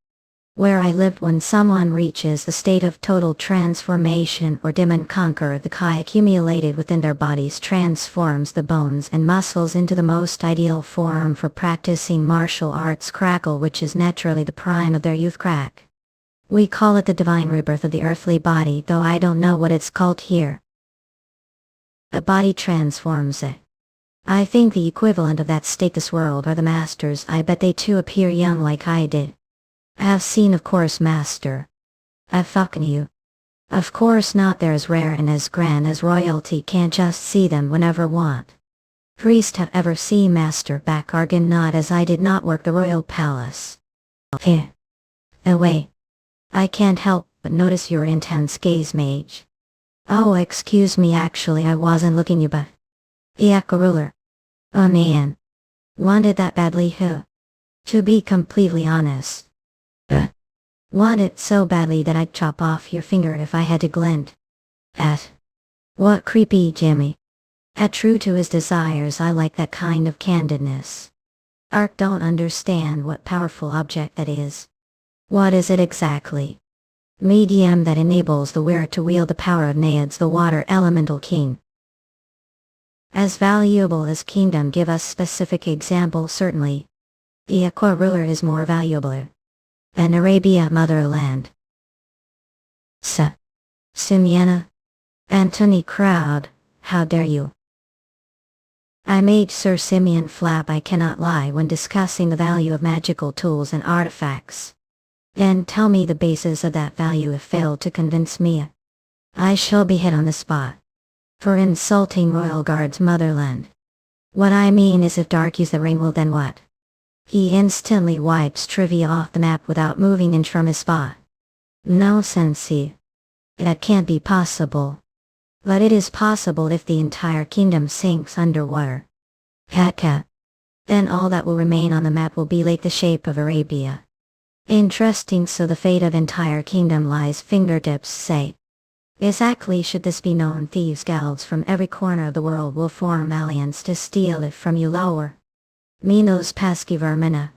Where I lived, when someone reaches the state of total transformation or demon conquer, the Kai accumulated within their bodies transforms the bones and muscles into the most ideal form for practicing martial arts. Crackle, which is naturally the prime of their youth. Crack. We call it the divine rebirth of the earthly body, though I don't know what it's called here. The body transforms it. I think the equivalent of that state this world are the masters. I bet they too appear young like I did. Have seen, of course, master. I've fucking you. Of course not, they're as rare and as grand as royalty, can't just see them whenever want. Priest, have ever seen master back Argan? Not, as I did not work the royal palace. Here. Away. I can't help but notice your intense gaze, mage. Oh, excuse me, actually I wasn't looking you, but Aqua Ruler. Oh man. Wanted that badly, huh? To be completely honest. Want it so badly that I'd chop off your finger if I had to glint. What creepy Jimmy. True to his desires, I like that kind of candidness. Ark don't understand what powerful object that is. What is it exactly? Medium that enables the wearer to wield the power of Naiads, the water elemental king. As valuable as kingdom, give us specific example. Certainly. The Aqua Ruler is more valuable than Arabia motherland. Simiana. Antony Crowd, how dare you? I made Sir Simeon Flap. I cannot lie when discussing the value of magical tools and artifacts. Then tell me the basis of that value if failed to convince me. I shall be hit on the spot. For insulting Royal Guard's motherland. What I mean is if Dark use the ring, well then what? He instantly wipes trivia off the map without moving an inch from his spot. No sensei. That can't be possible. But it is possible if the entire kingdom sinks underwater. Cat. Then all that will remain on the map will be like the shape of Arabia. Interesting, so the fate of entire kingdom lies fingertips, say. Exactly, should this be known, thieves gals from every corner of the world will form alliance to steal it from you lower. Minos pesky vermina.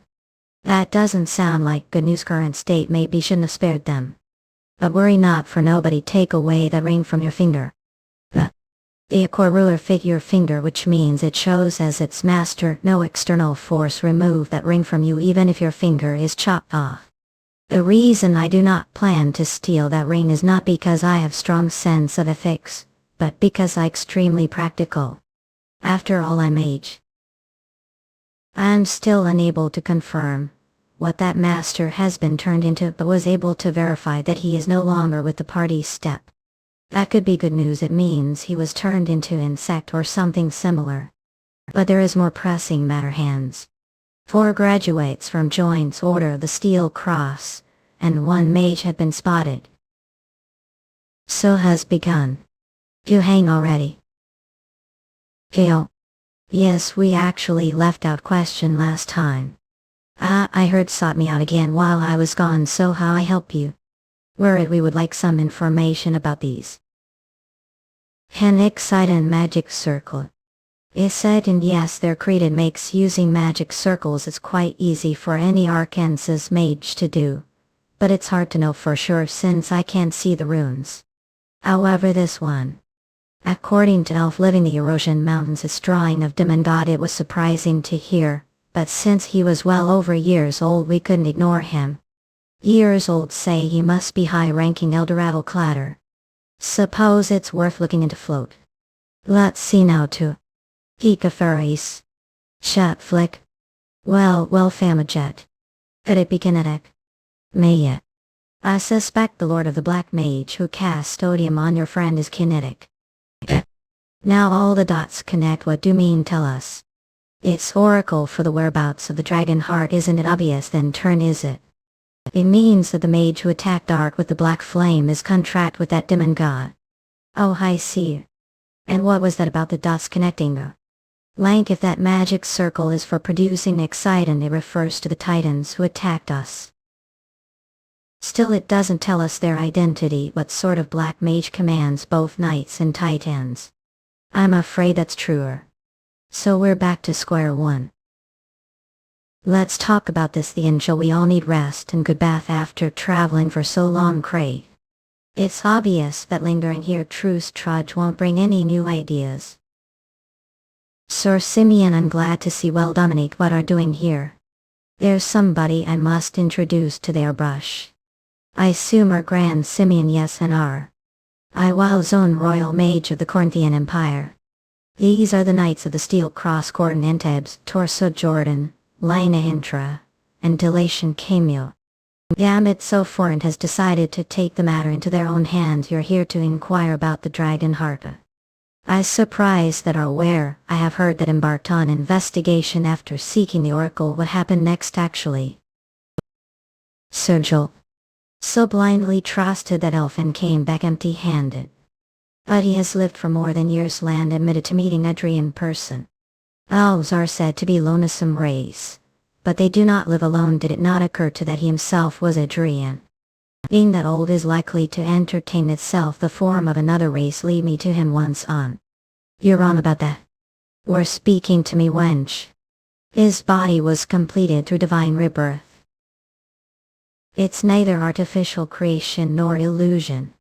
That doesn't sound like good news. Current state, maybe shouldn't have spared them. But worry not, for nobody take away that ring from your finger. The core ruler figure finger, which means it shows as its master. No external force remove that ring from you, even if your finger is chopped off. The reason I do not plan to steal that ring is not because I have strong sense of ethics, but because I extremely practical. After all, I'm mage. I'm still unable to confirm what that master has been turned into, but was able to verify that he is no longer with the party. Step. That could be good news. It means he was turned into insect or something similar. But there is more pressing matter. Hands. 4 graduates from Joint's Order of the Steel Cross, and 1 mage had been spotted. So has begun. You hang already. Kale. Yes, we actually left out question last time. I heard sought me out again while I was gone, so how I help you? Worried we would like some information about these. An exciting magic circle. And yes, they're created makes using magic circles is quite easy for any Arkansas mage to do. But it's hard to know for sure since I can't see the runes. However, this one. According to elf living the Erosion Mountains, his drawing of Demon God, it was surprising to hear, but since he was well over years old we couldn't ignore him. Years old, say he must be high-ranking Eldorado clatter. Suppose it's worth looking into. Float. Let's see now too. Hika Ferris. Chat flick. Well, Famajet. Could it be kinetic? May it. I suspect the Lord of the Black Mage who cast odium on your friend is kinetic. Now all the dots connect. What do you mean? Tell us. It's oracle for the whereabouts of the dragon heart. Isn't it obvious then? Turn, is it? It means that the mage who attacked Dark with the black flame is contract with that demon god. Oh, I see. And what was that about the dots connecting? Blank. If that magic circle is for producing excitant, it refers to the titans who attacked us. Still, it doesn't tell us their identity. What sort of black mage commands both knights and titans? I'm afraid that's truer. So we're back to square one. Let's talk about this. The angel, we all need rest and good bath after traveling for so long. Craig. It's obvious that lingering here truce trudge won't bring any new ideas. Sir Simeon, I'm glad to see. Well, Dominic, what are doing here? There's somebody I must introduce to their brush. I assume our Grand Simeon, yes, and our Iwal's own Royal Mage of the Corinthian Empire. These are the Knights of the Steel Cross, Gordon Entebs, Torso Jordan, Lina Intra, and Delation Cameo. Yamit Soforant has decided to take the matter into their own hands. You're here to inquire about the Dragon Harpa. I'm surprised that are aware. I have heard that embarked on investigation after seeking the oracle. What happened next actually? Sergil. So blindly trusted that elf and came back empty-handed. But he has lived for more than years. Land admitted to meeting Adri in person. Elves are said to be lonesome race, but they do not live alone. Did it not occur to that he himself was Adrian? Being that old is likely to entertain itself the form of another race. Lead me to him once on. You're wrong about that. Were speaking to me, wench. His body was completed through divine rebirth. It's neither artificial creation nor illusion.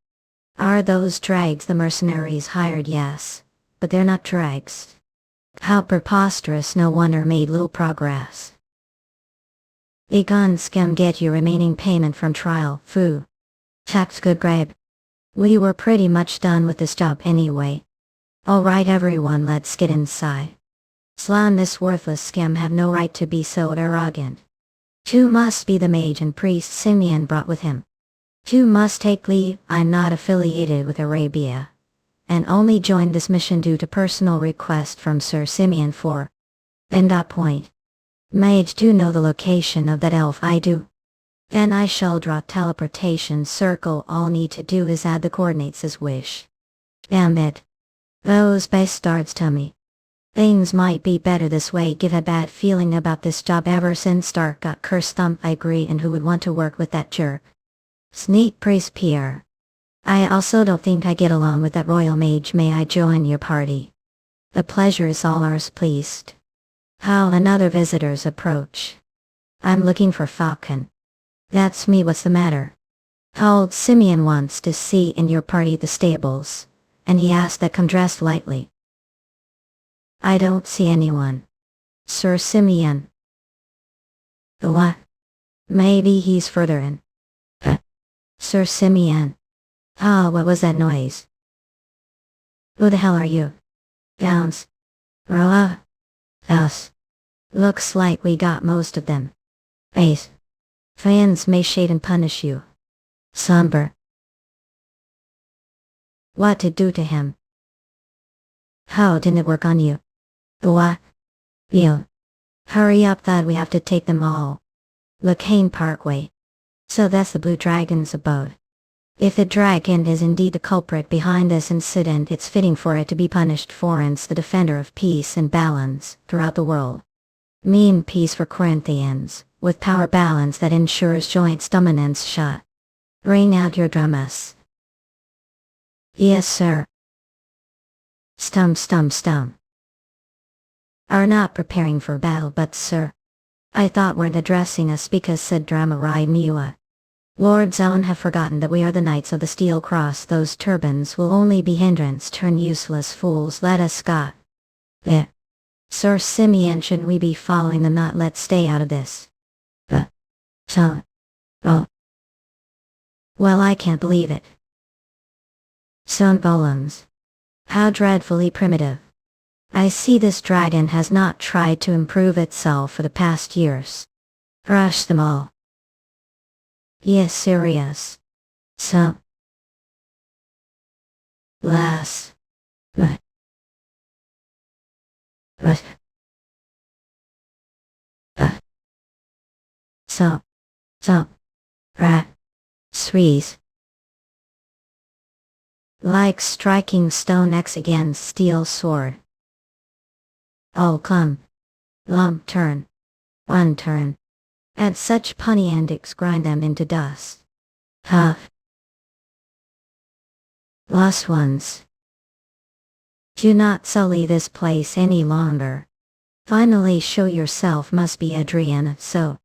Are those drags the mercenaries hired? Yes, but they're not drags. How preposterous. No wonder made little progress. Egon scam, get your remaining payment from trial. Foo. Tax good grab. We were pretty much done with this job anyway. Alright everyone, let's get inside. Slan, this worthless scam have no right to be so arrogant. Who must be the mage and priest Simeon brought with him? You must take leave. I'm not affiliated with Arabia, and only joined this mission due to personal request from Sir Simeon for. And that point. Mage do know the location of that elf. I do. And I shall draw teleportation circle. All need to do is add the coordinates as wish. Damn it. Those bastards tell me. Things might be better this way. Give a bad feeling about this job ever since Stark got cursed. I agree, and who would want to work with that jerk? Sneak priest Pierre. I also don't think I get along with that royal mage. May I join your party? The pleasure is all ours, pleased. How another visitor's approach. I'm looking for Falcon. That's me. What's the matter? Old Simeon wants to see in your party the stables, and he asked that come dressed lightly. I don't see anyone. Sir Simeon. The what? Maybe he's further in. Sir Simeon. Ah, what was that noise? Who the hell are you? Gowns. Roa. Us. Looks like we got most of them. Ace. Fans may shade and punish you. Somber. What to do to him? How didn't it work on you? What? You. Hurry up, that we have to take them all. Mookhyang Parkway. So that's the Blue Dragon's abode. If the dragon is indeed the culprit behind this incident, it's fitting for it to be punished. Florence, the defender of peace and balance throughout the world. Mean peace for Corinthians, with power balance that ensures joint dominance. Shut. Bring out your dramas. Yes, sir. Stum. Are not preparing for battle, but sir. I thought weren't addressing us because said drama ride Miwa. Lords own have forgotten that we are the Knights of the Steel Cross. Those turbans will only be hindrance. Turn useless fools. Let us Scott. Sir Simeon, shouldn't we be following them? Not let's stay out of this. Well, I can't believe it. Son golems. How dreadfully primitive. I see this dragon has not tried to improve itself for the past years. Crush them all. Yes, serious. So. Last. But. So. Rat. Srees. Like striking stone X against steel sword. Oh come. Lump turn. One turn. And such punny antics grind them into dust. Huff. Lost ones. Do not sully this place any longer. Finally show yourself. Must be Adriana. So.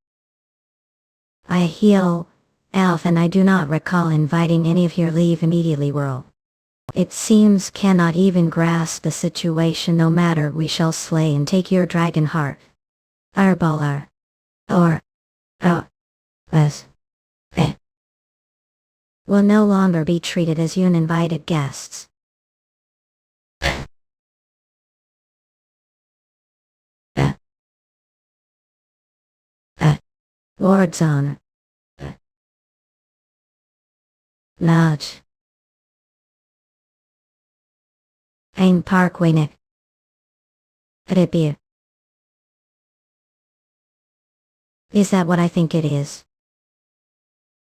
I heal, elf, and I do not recall inviting any of your leave immediately. World. It seems cannot even grasp the situation. No matter, we shall slay and take your dragon heart. Arbalar. Or. As. Will no longer be treated as uninvited guests. Lord's honor. Lodge. Aim Parkway Nick. Ripia. Is that what I think it is?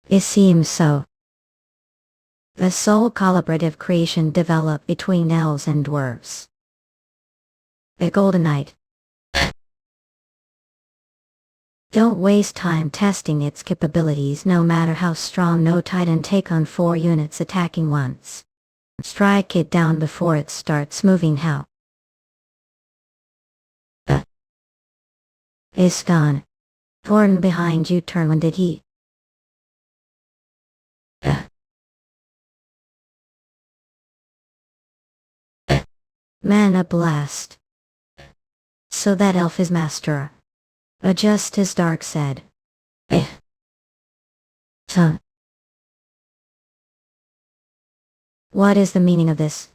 It seems so. The sole collaborative creation developed between elves and dwarves. The Golden Knight. Don't waste time testing its capabilities. No matter how strong, no titan take on 4 units attacking once. Strike it down before it starts moving. How? It's gone. Thorn behind you. Turn. When did he? Mana blast. So that elf is master. Just as Dark said. What is the meaning of this?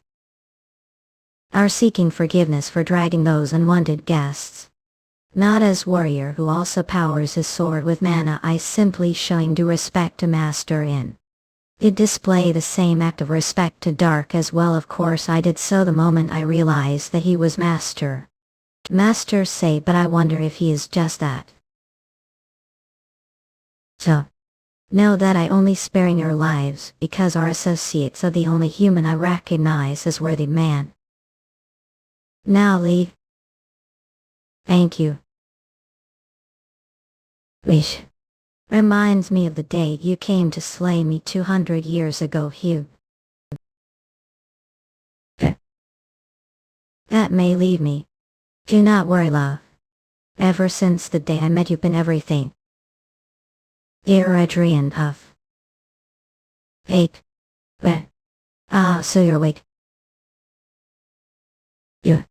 Our seeking forgiveness for dragging those unwanted guests. Not as warrior who also powers his sword with mana. I simply showing due respect to master in. You display the same act of respect to Dark as well. Of course I did so the moment I realized that he was master. Masters say, but I wonder if he is just that. So, know that I only sparing your lives because our associates are the only human I recognize as worthy man. Now leave. Thank you. Wish. Reminds me of the day you came to slay me 200 years ago, Hugh. That may leave me. Do not worry, love. Ever since the day I met you've been everything. Dear Adrian of. 8. Where? Ah, so you're awake. You're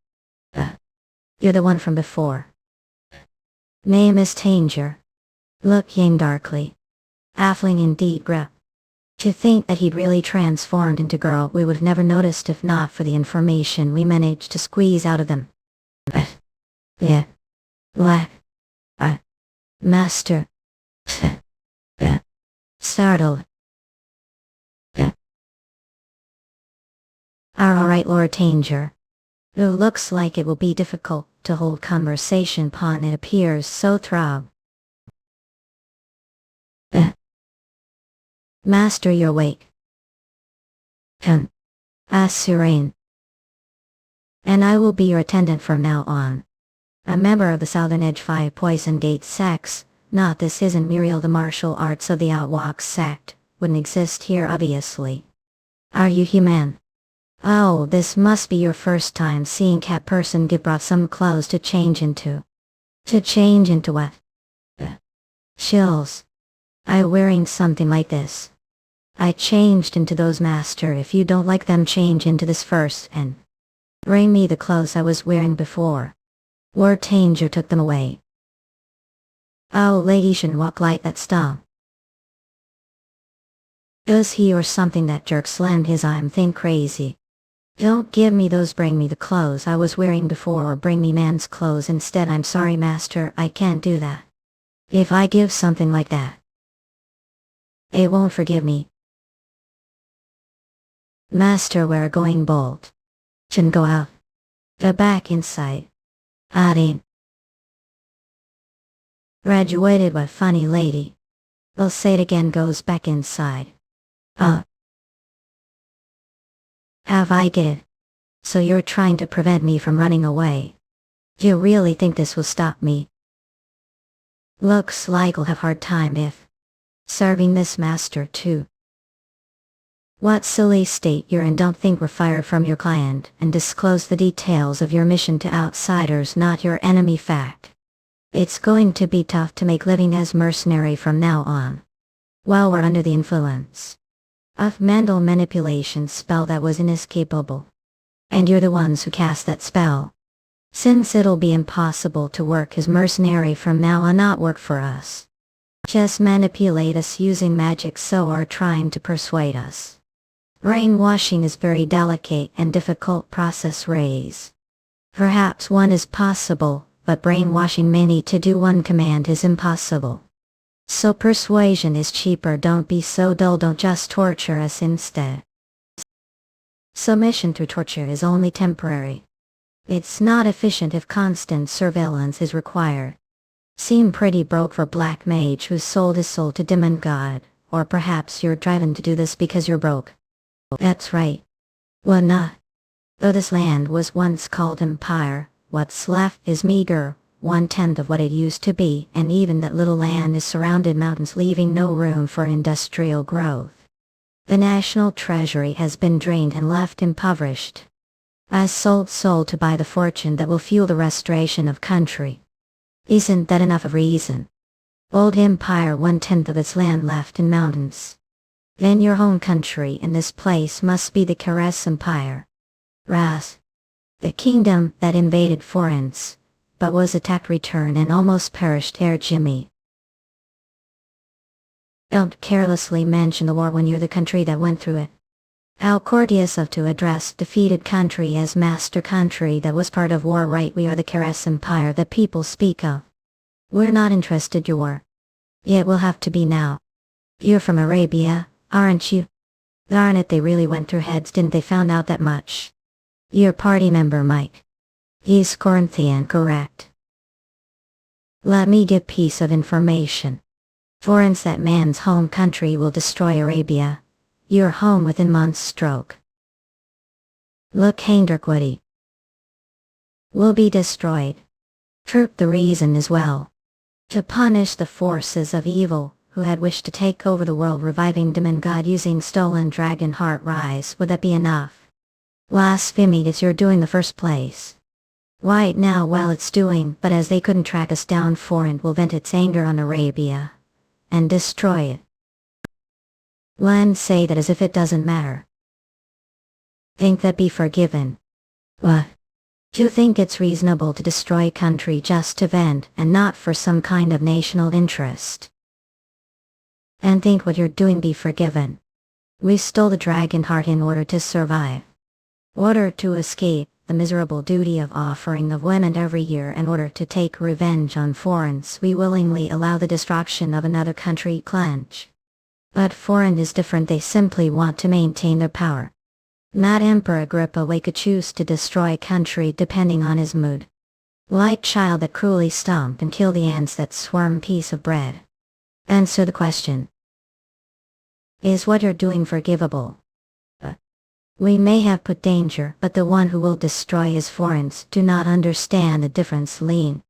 the one from before. Name is Tanger. Looking darkly. Halfling indeed, bruh. To think that he'd really transformed into girl, we would have never noticed if not for the information we managed to squeeze out of them. Yeah. Black. Master. Startled. Alright, Lord Tanger. It looks like it will be difficult to hold conversation upon it appears so throb. Master, you're awake. Serene. And I will be your attendant from now on. A member of the Southern Edge 5 Poison Gate sects. Not this isn't Muriel, the martial arts of the Outwalk sect. Wouldn't exist here obviously. Are you human? Oh, this must be your first time seeing cat person. Give brought some clothes to change into. To change into what? Chills. I wearing something like this. I changed into those, master. If you don't like them, change into this first and bring me the clothes I was wearing before. Lord Tanger took them away. Oh, lady shouldn't walk like that stuff. Does he or something? That jerk slammed his I'm think crazy. Don't give me those, bring me the clothes I was wearing before, or bring me man's clothes instead. I'm sorry, master, I can't do that. If I give something like that, it won't forgive me. Master, we're going bold. Shouldn't go out. Go back inside. Adding. Graduated, what funny lady. They'll say it again, goes back inside. Have I did? So you're trying to prevent me from running away? Do you really think this will stop me? Looks like I'll have hard time if serving this master too. What silly state you're in. Don't think we're fired from your client and disclose the details of your mission to outsiders, not your enemy. Fact. It's going to be tough to make living as mercenary from now on. While we're under the influence of mental manipulation spell that was inescapable. And you're the ones who cast that spell. Since it'll be impossible to work as mercenary from now on, not work for us. Just manipulate us using magic, so are trying to persuade us. Brainwashing is very delicate and difficult process. Raise. Perhaps one is possible, but brainwashing many to do one command is impossible. So persuasion is cheaper. Don't be so dull, don't just torture us instead. Submission through torture is only temporary. It's not efficient if constant surveillance is required. Seem pretty broke for black mage who sold his soul to demon god, or perhaps you're driven to do this because you're broke. That's right. Well, not. Though this land was once called Empire, what's left is meager, 1/10 of what it used to be, and even that little land is surrounded mountains, leaving no room for industrial growth. The national treasury has been drained and left impoverished. I sold soul to buy the fortune that will fuel the restoration of country. Isn't that enough of reason? Old empire, 1/10 of its land left in mountains. Then your home country in this place must be the Caress Empire. Ras. The kingdom that invaded foreigners, but was attacked, returned, and almost perished ere Jimmy. Don't carelessly mention the war when you're the country that went through it. How courteous of to address defeated country as master country that was part of war, right? We are the Caress Empire that people speak of. We're not interested your war. Yet we'll have to be now. You're from Arabia, aren't you? Darn it, they really went through heads, didn't they? Found out that much. Your party member Mike. He's Corinthian, correct? Let me give piece of information. For instance, that man's home country will destroy Arabia. Your home within months stroke. Look, Heinrich will be destroyed. Troop the reason as well. To punish the forces of evil, who had wished to take over the world, reviving demon god using stolen dragon heart rise. Would that be enough? Blasphemy is you're doing the first place. Right now, well, it's doing, but as they couldn't track us down, foreign will vent its anger on Arabia and destroy it. One say that as if it doesn't matter. Think that be forgiven. What? You think it's reasonable to destroy a country just to vent and not for some kind of national interest? And think what you're doing be forgiven. We stole the dragon heart in order to survive. Order to escape the miserable duty of offering of women every year. In order to take revenge on foreigners, we willingly allow the destruction of another country clench. But foreign is different, they simply want to maintain their power. Not Emperor Agrippa could choose to destroy a country depending on his mood. Like child that cruelly stomp and kill the ants that swarm piece of bread. Answer the question. Is what you're doing forgivable? We may have put danger, but the one who will destroy his foreigners do not understand the difference. Lean.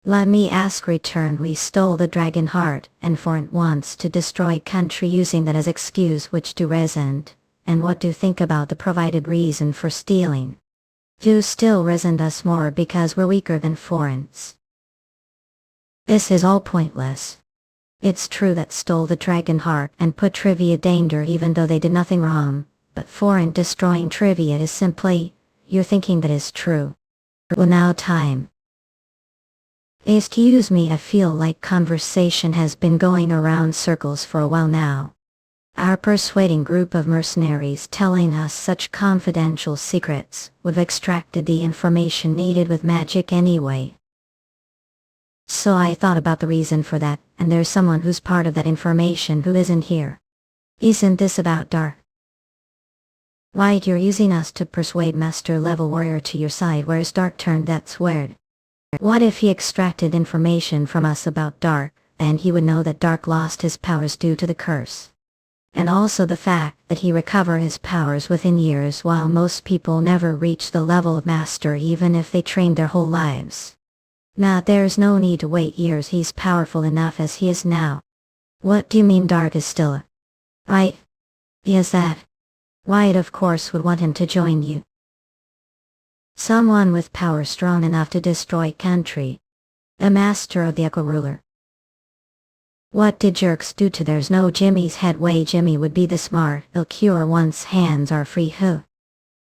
Let me ask return. We stole the dragon heart, and foreign wants to destroy country using that as excuse, which do resent. And what do you think about the provided reason for stealing? Do still resent us more because we're weaker than foreigners? This is all pointless. It's true that stole the dragon heart and put trivia danger even though they did nothing wrong, but foreign destroying trivia is simply, you're thinking that is true. Well, now time. Excuse me, I feel like conversation has been going around circles for a while now. Our persuading group of mercenaries telling us such confidential secrets would have extracted the information needed with magic anyway. So I thought about the reason for that, and there's someone who's part of that information who isn't here. Isn't this about dark? Right, you're using us to persuade master level warrior to your side. Where's dark turned? That's weird. What if he extracted information from us about dark, and he would know that dark lost his powers due to the curse? And also the fact that he recovered his powers within years, while most people never reach the level of master even if they trained their whole lives. Now there's no need to wait years, he's powerful enough as he is now. What do you mean dark is still a... Right? Is that? Wyatt of course would want him to join you. Someone with power strong enough to destroy country. A master of the Echo Ruler. What did jerks do to there's no Jimmy's headway? Jimmy would be the smart, he'll cure once hands are free.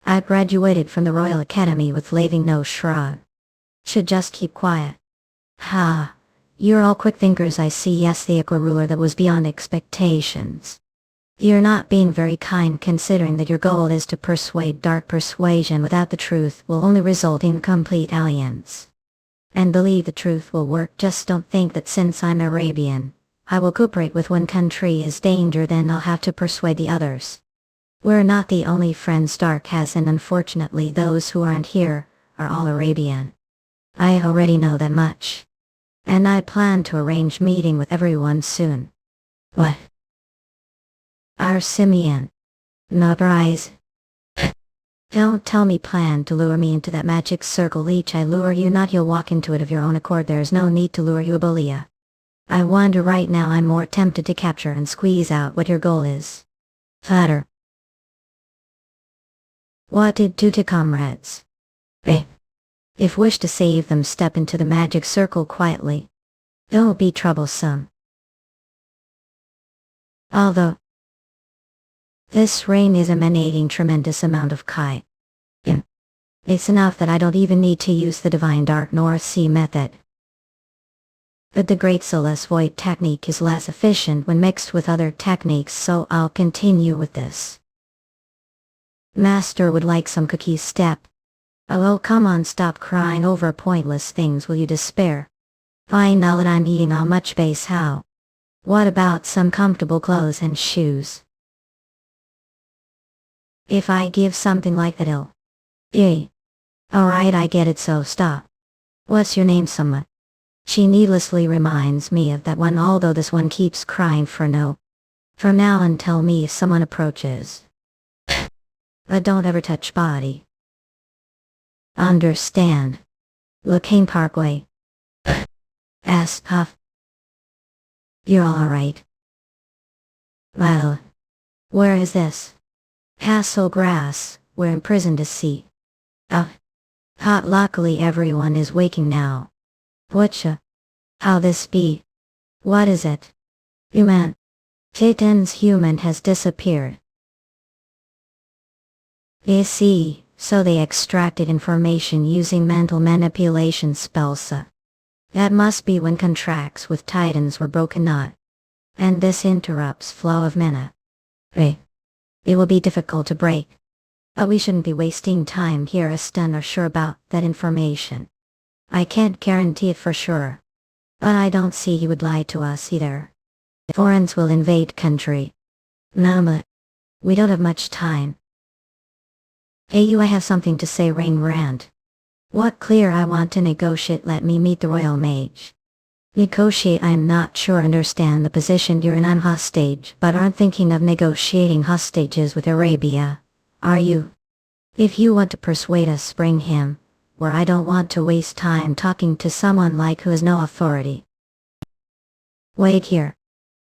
I graduated from the Royal Academy with leaving no shrug. Should just keep quiet. Ha. You're all quick thinkers, I see. Yes, the Echo Ruler, that was beyond expectations. You're not being very kind considering that your goal is to persuade dark. Persuasion without the truth will only result in complete alliance. And believe the truth will work, just don't think that since I'm Arabian, I will cooperate with one country is danger, then I'll have to persuade the others. We're not the only friends dark has, and unfortunately those who aren't here are all Arabian. I already know that much. And I plan to arrange meeting with everyone soon. What? Our Simeon. Not rise. Don't tell me plan to lure me into that magic circle. Each I lure you not, you'll walk into it of your own accord. There's no need to lure you, Abelia. I wonder right now, I'm more tempted to capture and squeeze out what your goal is. Fatter. What did do to comrades? If wish to save them, step into the magic circle quietly. Don't be troublesome. Although this rain is emanating tremendous amount of kai. It's enough that I don't even need to use the divine dark North Sea method. But the Great Soulless Void technique is less efficient when mixed with other techniques, so I'll continue with this. Master would like some cookies. Step. Oh, come on, stop crying over pointless things, will you despair? Fine, now that I'm eating how much base how? What about some comfortable clothes and shoes? If I give something like that ill. Eh. Alright, I get it, so stop. What's your name, Summa? She needlessly reminds me of that one, although this one keeps crying for no. From now on, tell me if someone approaches. But don't ever touch body. Understand. Mookhyang Parkway. Ass puff. You're alright. Well. Where is this? Castle Grass, we're imprisoned to see. Hot, luckily everyone is waking now. Whatcha? How this be? What is it? Human. Titan's human has disappeared. You see, so they extracted information using mental manipulation spells. That must be when contracts with Titans were broken up. And this interrupts flow of mana. It will be difficult to break. But we shouldn't be wasting time here as Stun are sure about that information. I can't guarantee it for sure. But I don't see he would lie to us either. Foreigners will invade country. Nama. We don't have much time. Hey you, I have something to say, Rain Rand. What clear I want to negotiate, let me meet the Royal Mage. Negotiate, I'm not sure understand the position you're in on hostage, but aren't thinking of negotiating hostages with Arabia. Are you? If you want to persuade us, bring him, where I don't want to waste time talking to someone like who has no authority. Wait here.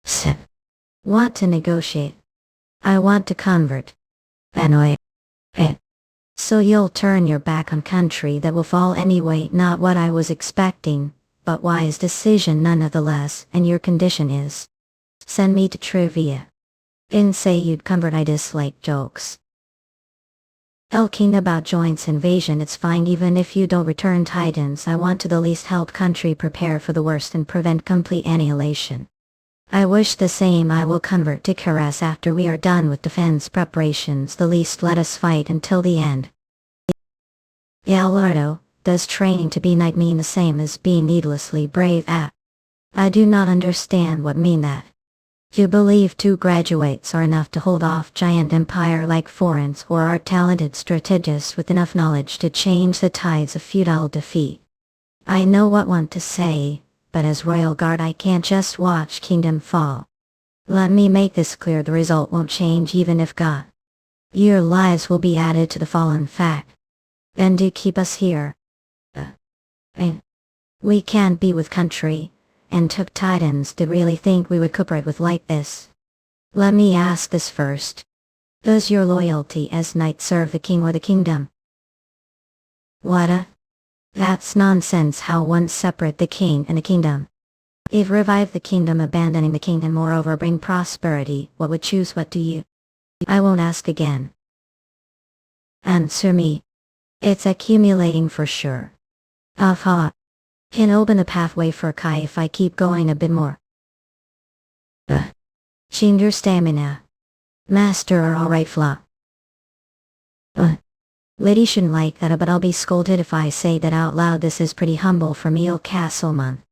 Sip. Want to negotiate? I want to convert. Anyway. So you'll turn your back on country that will fall anyway, not what I was expecting, but wise decision nonetheless, and your condition is. Send me to trivia. Didn't say you'd convert, I dislike jokes. Elking about joints invasion, it's fine even if you don't return Titans, I want to the least help country prepare for the worst and prevent complete annihilation. I wish the same, I will convert to Caress after we are done with defense preparations, the least let us fight until the end. Yeah, Lordo, does training to be knight mean the same as being needlessly brave? I do not understand what mean that. You believe 2 graduates are enough to hold off giant empire like foreigners, or are talented strategists with enough knowledge to change the tides of feudal defeat? I know what want to say, but as royal guard I can't just watch kingdom fall. Let me make this clear, the result won't change even if God. Your lives will be added to the fallen fact. And do keep us here. We can't be with country, and took Titans to really think we would cooperate with like this. Let me ask this first. Does your loyalty as knight serve the king or the kingdom? What? That's nonsense. How one separate the king and the kingdom? If revive the kingdom abandoning the king and moreover bring prosperity, what would choose? What do you? I won't ask again. Answer me. It's accumulating for sure. Aha. Can open the pathway for Kai if I keep going a bit more. Change your stamina. Master are alright, Fla. Lady shouldn't like that, but I'll be scolded if I say that out loud. This is pretty humble for me, O Castleman.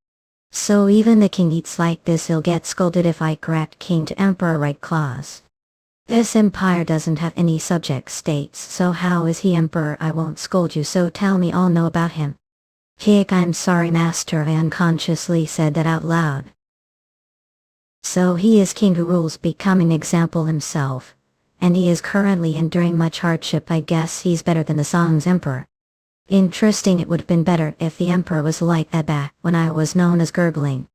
So even the king eats like this, he'll get scolded if I correct king to emperor right clause. This empire doesn't have any subject states, so how is he emperor? I won't scold you, so tell me all know about him. Hick, I'm sorry master, I unconsciously said that out loud. So he is king who rules, becoming example himself. And he is currently enduring much hardship. I guess he's better than the Song's emperor. Interesting, it would have been better if the emperor was like that back when I was known as Gurgling.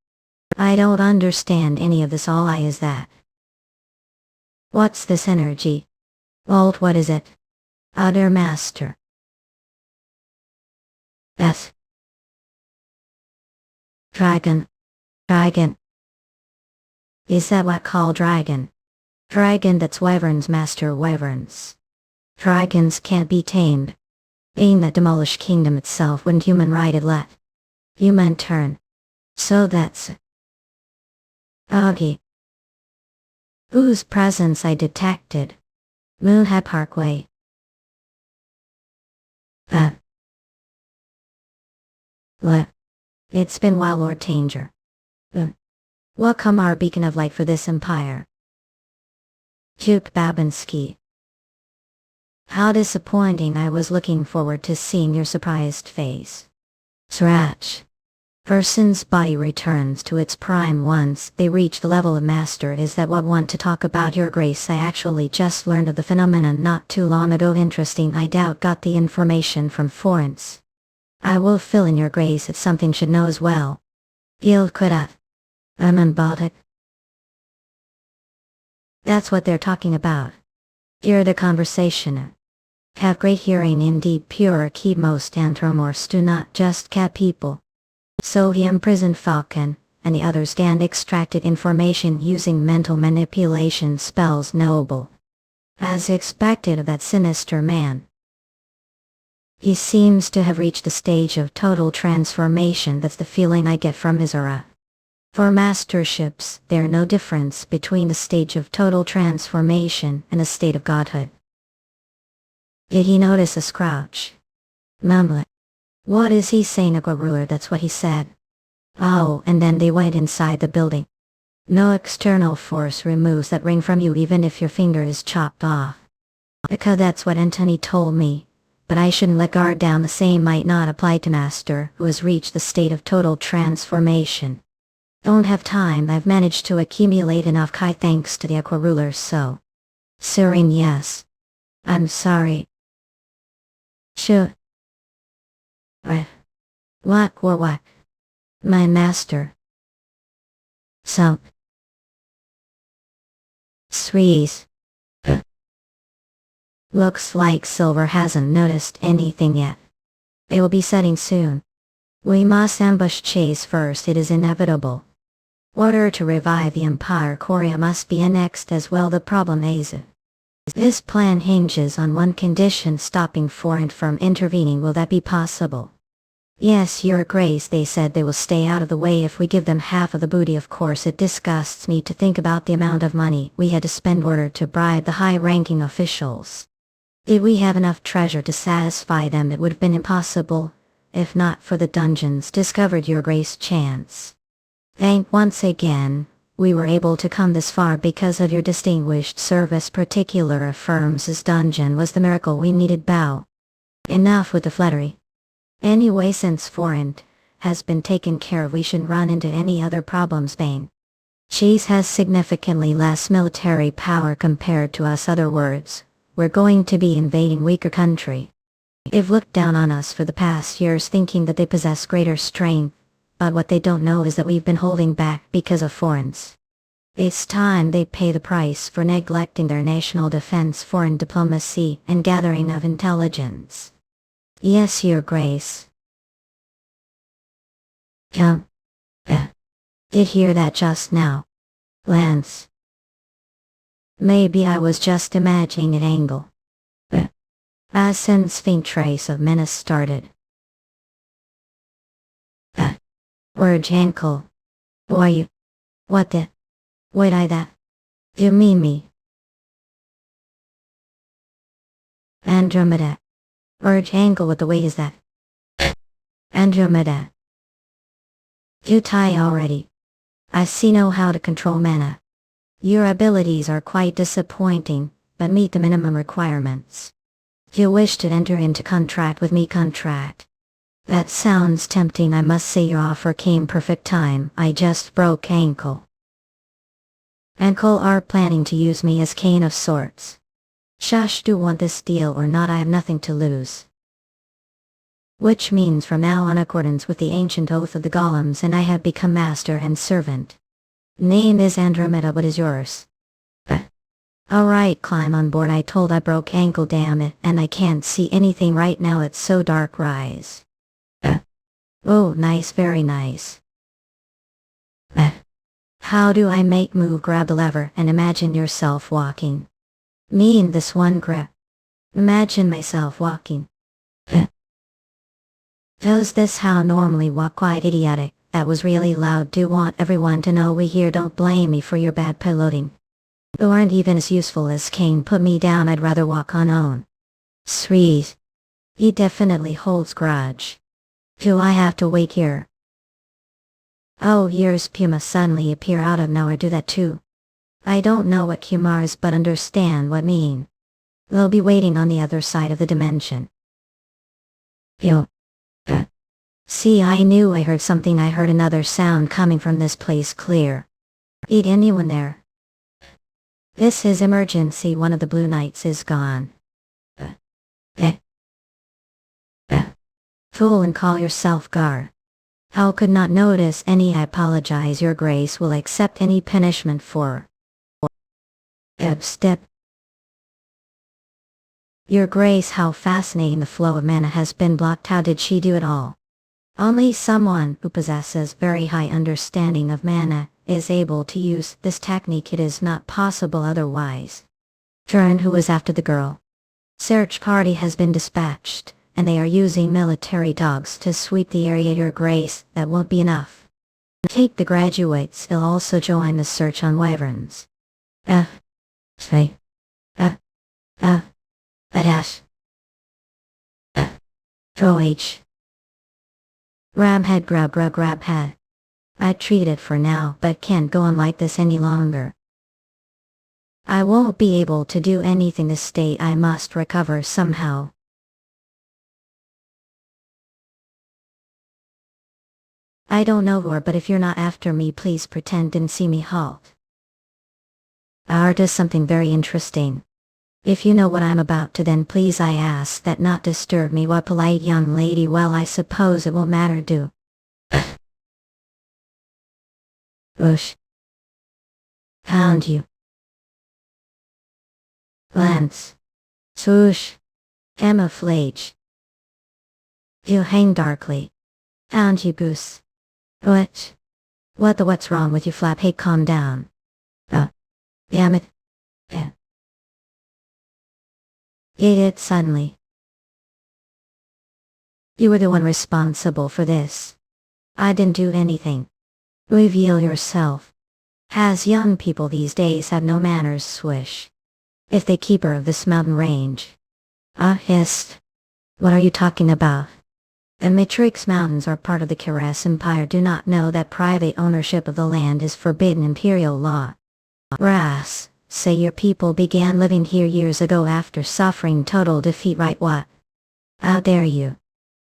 I don't understand any of this, all I is that. What's this energy? Alt, what is it? Other master. Yes. Dragon. Dragon. Is that what called dragon? Dragon, that's wyverns, master, wyverns. Dragons can't be tamed. Being that demolished kingdom itself, wouldn't human right it let human turn. So that's okay. Whose presence I detected? Moonhead Parkway. It's been while, Lord Tanger. What come our beacon of light for this empire? Duke Babinski. How disappointing. I was looking forward to seeing your surprised face. Scratch. Person's body returns to its prime once they reach the level of master. Is that what want to talk about, your grace? I actually just learned of the phenomenon not too long ago. Interesting. I doubt got the information from Florence. I will fill in, your grace. It's something should know as well. Il could unbought. That's what they're talking about. Hear the conversation. Have great hearing indeed. Pure key. Most anthropomorphs do not just cat people. So he imprisoned Falcon, and the others and extracted information using mental manipulation spells. Noble. As expected of that sinister man. He seems to have reached the stage of total transformation. That's the feeling I get from his aura. For masterships, there's no difference between the stage of total transformation and a state of godhood. Did he notice a Scrouch? Mumbling. What is he saying, a ruler? That's what he said. Oh, and then they went inside the building. No external force removes that ring from you even if your finger is chopped off. Because that's what Anthony told me. But I shouldn't let guard down. The same might not apply to Master, who has reached the state of total transformation. Don't have time. I've managed to accumulate enough Kai thanks to the Aqua Ruler, so. Serene, yes. I'm sorry. Sure. What or what? My master. So. Srees. Looks like Silver hasn't noticed anything yet. It will be setting soon. We must ambush Chase first. It is inevitable. Order to revive the Empire. Korea must be annexed as well. The problem is, this plan hinges on one condition: stopping foreign from intervening. Will that be possible? Yes, your grace. They said they will stay out of the way if we give them half of the booty. Of course it disgusts me to think about the amount of money we had to spend in order to bribe the high-ranking officials. Did we have enough treasure to satisfy them? It would have been impossible, if not for the dungeons discovered, your grace. Chance. Thank once again, we were able to come this far because of your distinguished service. Particular affirms this dungeon was the miracle we needed. Bow. Enough with the flattery. Anyway, since foreign has been taken care of, we shouldn't run into any other problems. Bane. Cheese has significantly less military power compared to us. Other words, we're going to be invading weaker country. They've looked down on us for the past years, thinking that they possess greater strength, but what they don't know is that we've been holding back because of foreigners. It's time they pay the price for neglecting their national defense, foreign diplomacy, and gathering of intelligence. Yes, your grace. Did hear that just now. Lance. Maybe I was just imagining an angle. As since faint trace of menace started. Word ankle. Boy, what the? Wait, that? You mean me? Andromeda. Urge ankle, what the way is that? Andromeda. You tie already. I see know how to control mana. Your abilities are quite disappointing, but meet the minimum requirements. You wish to enter into contract with me? Contract. That sounds tempting. I must say your offer came perfect time. I just broke ankle. Ankle are planning to use me as cane of sorts. Shush, do want this deal or not? I have nothing to lose. Which means from now on, accordance with the ancient oath of the golems, and I have become master and servant. Name is Andromeda. What is yours? Alright, climb on board. I told I broke ankle, damn it, and I can't see anything right now. It's so dark. Rise. Oh, nice, very nice. How do I make move? Grab the lever and imagine yourself walking. Me in this one grip. Imagine myself walking. Does this how normally walk? Quite idiotic. That was really loud. Do want everyone to know we here. Don't blame me for your bad piloting. You aren't even as useful as Kane. Put me down. I'd rather walk on own. Sweet. He definitely holds grudge. Do I have to wait here? Oh, here's Puma suddenly appear out of nowhere. Do that too. I don't know what Kumar is, but understand what mean. They'll be waiting on the other side of the dimension. Yo. See, I knew I heard something. I heard another sound coming from this place clear. Is anyone there? This is emergency. One of the Blue Knights is gone. Fool, and call yourself Gar. How could not notice any? I apologize. Your grace will accept any punishment for. Step. Your grace, how fascinating. The flow of mana has been blocked. How did she do it all? Only someone who possesses very high understanding of mana is able to use this technique. It is not possible otherwise. Turn, who was after the girl? Search party has been dispatched, and they are using military dogs to sweep the area. Your grace, that won't be enough. Take the graduates. They'll also join the search on wyverns. Ramhead, grab head. I treat it for now, but can't go on like this any longer. I won't be able to do anything this state. I must recover somehow. I don't know where, but if you're not after me, please pretend didn't see me halt. Art is something very interesting. If you know what I'm about to, then please I ask that not disturb me. What polite young lady. Well, I suppose it won't matter. Do. Bush. Pound you. Lance. Swoosh. Camouflage. You hang darkly. Pound you, goose. What? What's wrong with you, Flap? Hey, calm down. Damn it. Ate it suddenly. You were the one responsible for this. I didn't do anything. Reveal yourself. As young people these days have no manners. Swish. If the keeper of this mountain range. Hissed. What are you talking about? The Matrix Mountains are part of the Keras Empire. Do not know that private ownership of the land is forbidden. Imperial law. Ras. Say your people began living here years ago after suffering total defeat, right? What? How dare you?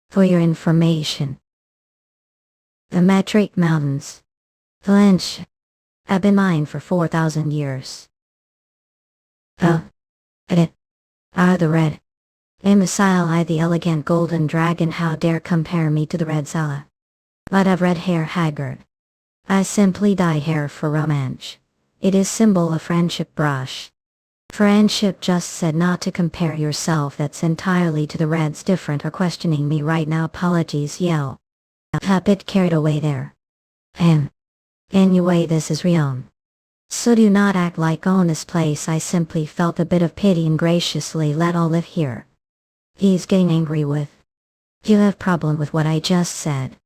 For your information, the Matrix Mountains, Flinch, have been mine for 4,000 years. It are the red. Imbecile, I the elegant golden dragon. How dare compare me to the red Zala? But I've red hair, haggard. I simply dye hair for romance. It is symbol of friendship. Brush. Friendship just said not to compare yourself. That's entirely to the reds. Different are questioning me right now. Apologies. Yell. A bit carried away there. Anyway, this is Rion. So do not act like own this place. I simply felt a bit of pity and graciously let all live here. He's getting angry with. You have problem with what I just said.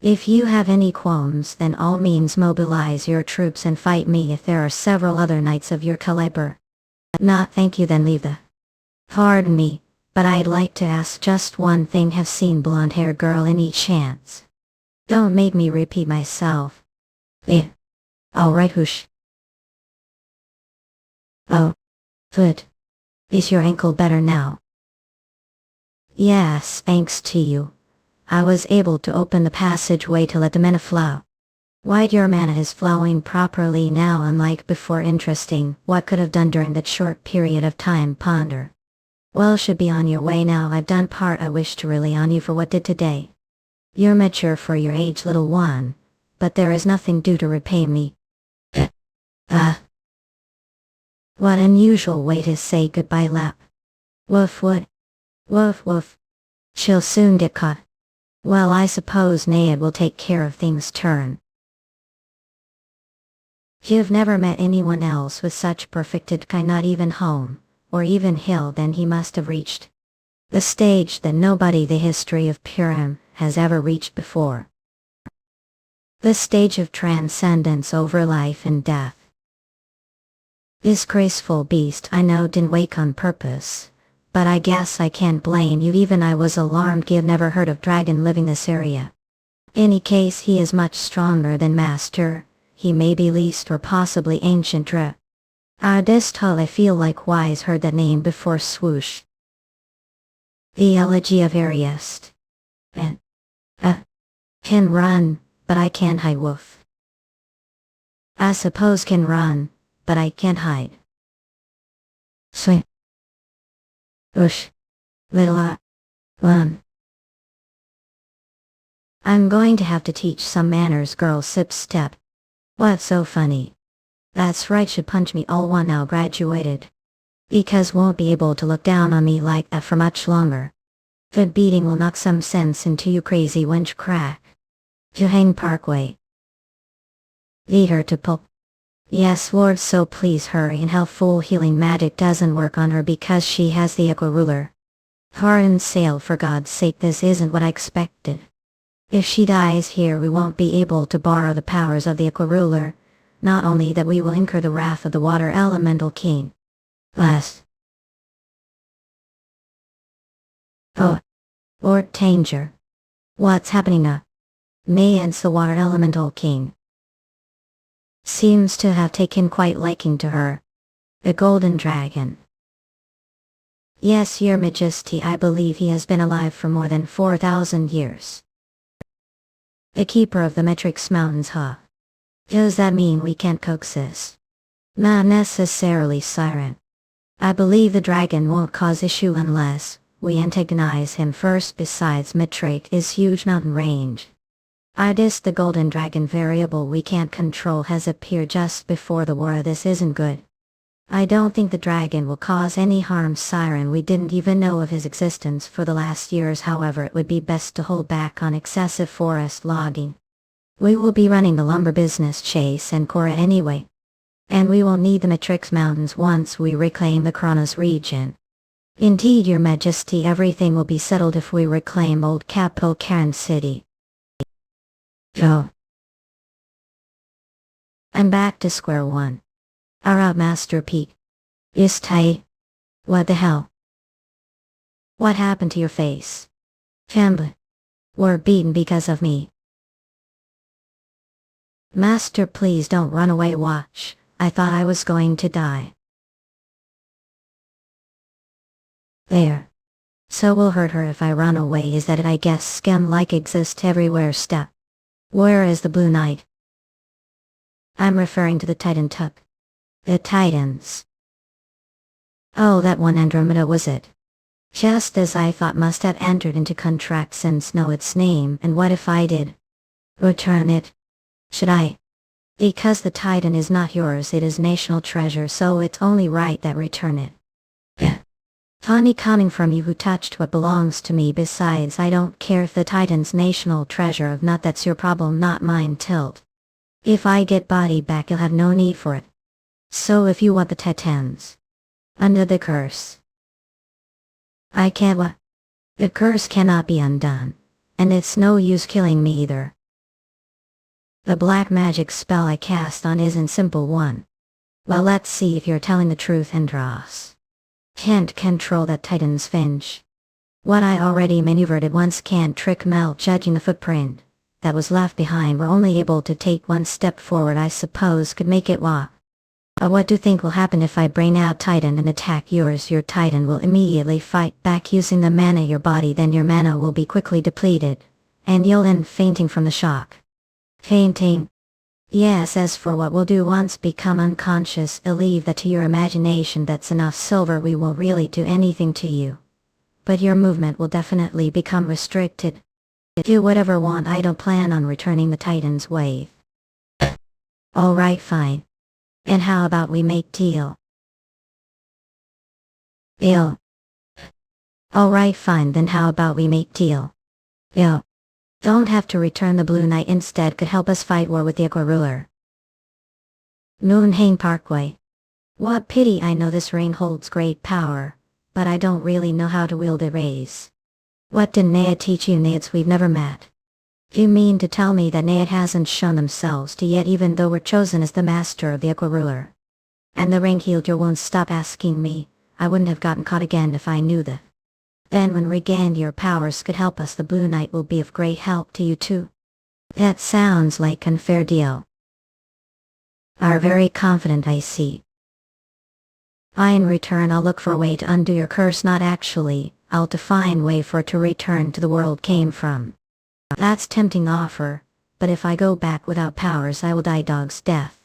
If you have any qualms, then all means mobilize your troops and fight me if there are several other knights of your caliber. Not thank you, then leave the. Pardon me, but I'd like to ask just one thing. Have seen blonde-haired girl any chance? Don't make me repeat myself. Alright, whoosh. Oh. Good. Is your ankle better now? Yes, thanks to you. I was able to open the passageway to let the mana flow. Why'd your mana is flowing properly now, unlike before. Interesting. What could have done during that short period of time? Ponder. Well, should be on your way now. I've done part I wish to rely on you for. What did today? You're mature for your age, little one, but there is nothing due to repay me. What unusual way to say goodbye, Lap. Woof wood. Woof woof. She'll soon get caught. Well, I suppose Nayad will take care of things. Turn. You've never met anyone else with such perfected kind, not even home, or even hill. Then he must have reached the stage that nobody the history of Purim has ever reached before. The stage of transcendence over life and death. This graceful beast I know didn't wake on purpose, but I guess I can't blame you. Even I was alarmed. You've never heard of dragon living this area. Any case, he is much stronger than master. He may be least or possibly ancient This tall I feel like Wise heard that name before swoosh. The Elegy of Ariest. And, can run, but I can't hide wolf. I suppose can run, but I can't hide. Swing. Ush. Little one. I'm going to have to teach some manners, girl. Sip step. What's so funny? That's right, should punch me all one now graduated. Because won't be able to look down on me like that for much longer. Good beating will knock some sense into you crazy wench crack. Juhang Parkway. Lead her to pulp. Yes, Lord, so please hurry, and how full healing magic doesn't work on her because she has the Echo Ruler. Foreign sail, for God's sake, this isn't what I expected. If she dies here, we won't be able to borrow the powers of the Echo Ruler. Not only that, we will incur the wrath of the Water Elemental King. Last. Oh. Lord Tanger. What's happening now? May and the Water Elemental King seems to have taken quite liking to her. The Golden Dragon. Yes, Your Majesty, I believe he has been alive for more than 4,000 years. The Keeper of the Metrix Mountains, huh? Does that mean we can't coax this? Not necessarily, Siren. I believe the dragon won't cause issue unless we antagonize him first. Besides, Metric is huge mountain range. The Golden Dragon variable we can't control has appeared just before the war. This isn't good. I don't think the dragon will cause any harm, Siren. We didn't even know of his existence for the last years. However, it would be best to hold back on excessive forest logging. We will be running the lumber business, Chase and Cora, anyway. And we will need the Matrix Mountains once we reclaim the Kronos region. Indeed, Your Majesty, everything will be settled if we reclaim old capital Cairn City. Go. I'm back to square one. Our Master Pete. Is tight. What the hell? What happened to your face? Family. Were beaten because of me. Master, please don't run away. Watch. I thought I was going to die. There. So will hurt her if I run away. Is that it? I guess scam like exists everywhere. Step. Where is the Blue Knight? I'm referring to the Titan Tuck. The Titans. Oh, that one, Andromeda, was it? Just as I thought. Must have entered into contract since know its name. And what if I did return it? Should I? Because the Titan is not yours, it is national treasure, so it's only right that return it. Funny coming from you who touched what belongs to me. Besides, I don't care if the Titan's national treasure or not. That's your problem, not mine. Tilt. If I get body back, you'll have no need for it. So if you want the Titans under the curse, I can't. What? The curse cannot be undone, and it's no use killing me either. The black magic spell I cast on isn't simple one. Well, let's see if you're telling the truth, Andros. Can't control that Titan's finch. What I already maneuvered at once can't trick Mel. Judging the footprint that was left behind, we're only able to take one step forward. I suppose could make it walk. What do you think will happen if I bring out Titan and attack yours? Your Titan will immediately fight back using the mana your body, then your mana will be quickly depleted, and you'll end fainting from the shock. Fainting? Yes, as for what we'll do once become unconscious, I'll leave that to your imagination. That's enough silver, we won't really do anything to you. But your movement will definitely become restricted. Do whatever want, I don't plan on returning the Titan's wave. Alright, fine. And how about we make deal? Deal. Alright, fine, then how about we make deal? Deal. Don't have to return the Blue Knight, instead could help us fight war with the Aqua Ruler. Moonhang Parkway. What pity. I know this ring holds great power, but I don't really know how to wield it. Raise. What did Nayad teach you? Nayads we've never met. You mean to tell me that Nayad hasn't shown themselves to yet, even though we're chosen as the master of the Aqua Ruler? And the ring healed your wounds? Stop asking me. I wouldn't have gotten caught again if I knew that. Then when regained your powers could help us, the Blue Knight will be of great help to you too. That sounds like an unfair deal. Are very confident, I see. In return I'll look for a way to undo your curse, not actually, I'll define way for it to return to the world came from. That's tempting offer, but if I go back without powers I will die dog's death.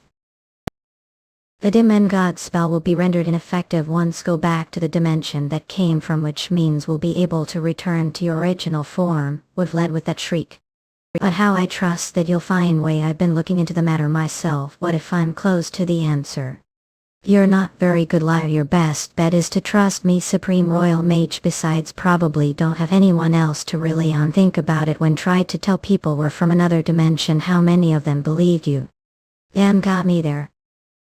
The Demon God spell will be rendered ineffective once go back to the dimension that came from, which means we'll be able to return to your original form, we've led with that shriek. But how I trust that you'll find way. I've been looking into the matter myself. What if I'm close to the answer? You're not very good liar. Your best bet is to trust me, Supreme Royal Mage. Besides, probably don't have anyone else to rely on. Think about it. When tried to tell people we're from another dimension, how many of them believed you? Damn, got me there.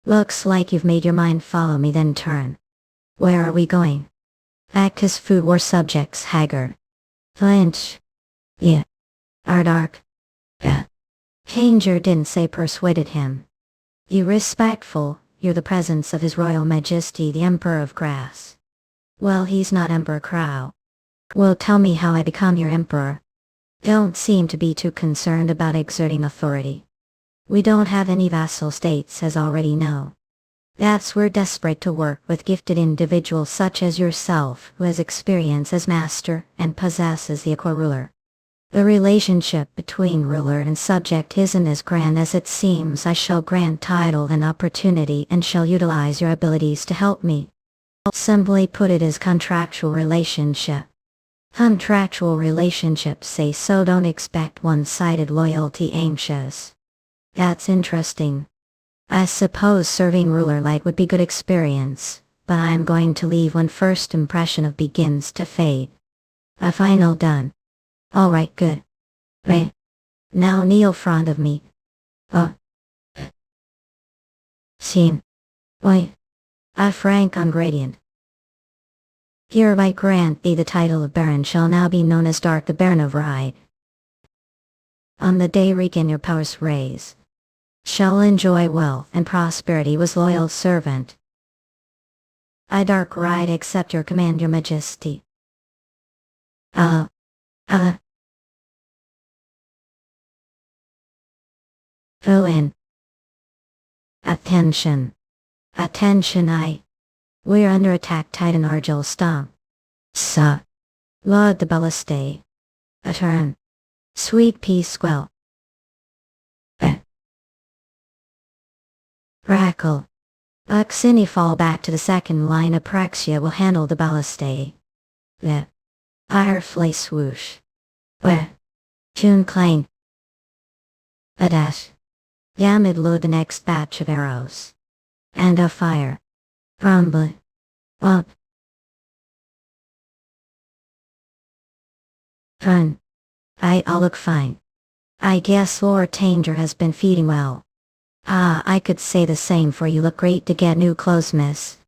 Looks like you've made your mind. Follow me, then turn. Where are we going? Act as food war subjects, Haggard. Flinch. Yeah. Ardark. Yeah. Danger didn't say persuaded him. You respectful, you're the presence of His Royal Majesty the Emperor of Grass. Well, he's not Emperor Crow. Well, tell me how I become your emperor. Don't seem to be too concerned about exerting authority. We don't have any vassal states, as already know. We're desperate to work with gifted individuals such as yourself, who has experience as master and possesses the Aqua Ruler. The relationship between ruler and subject isn't as grand as it seems. I shall grant title and opportunity and shall utilize your abilities to help me. Simply put, it is contractual relationship. Contractual relationships say so. Don't expect one-sided loyalty. Anxious. That's interesting. I suppose serving ruler light would be good experience, but I'm going to leave when first impression of begins to fade. A final done. Alright, good. Right. Now kneel front of me. Scene. Wait. I frank on gradient. Hereby grant thee the title of Baron, shall now be known as Dark the Baron of Ride. On the day regain your powers raise. Shall enjoy wealth and prosperity, was loyal servant. I Dark Ride accept your command, your majesty. Fill in. Attention. Attention, we're under attack. Titan Argel stomp. Lord the Ballistay. A turn. Sweet pea squell. Crackle. Oxini fall back to the second line. Apraxia will handle the Ballistay. Firefly swoosh. Tune clang. A dash. Yamid load the next batch of arrows. And a fire. Rumble. Up. Fun. I'll look fine. I guess Lord Tanger has been feeding well. I could say the same for you. Look great to get new clothes, miss.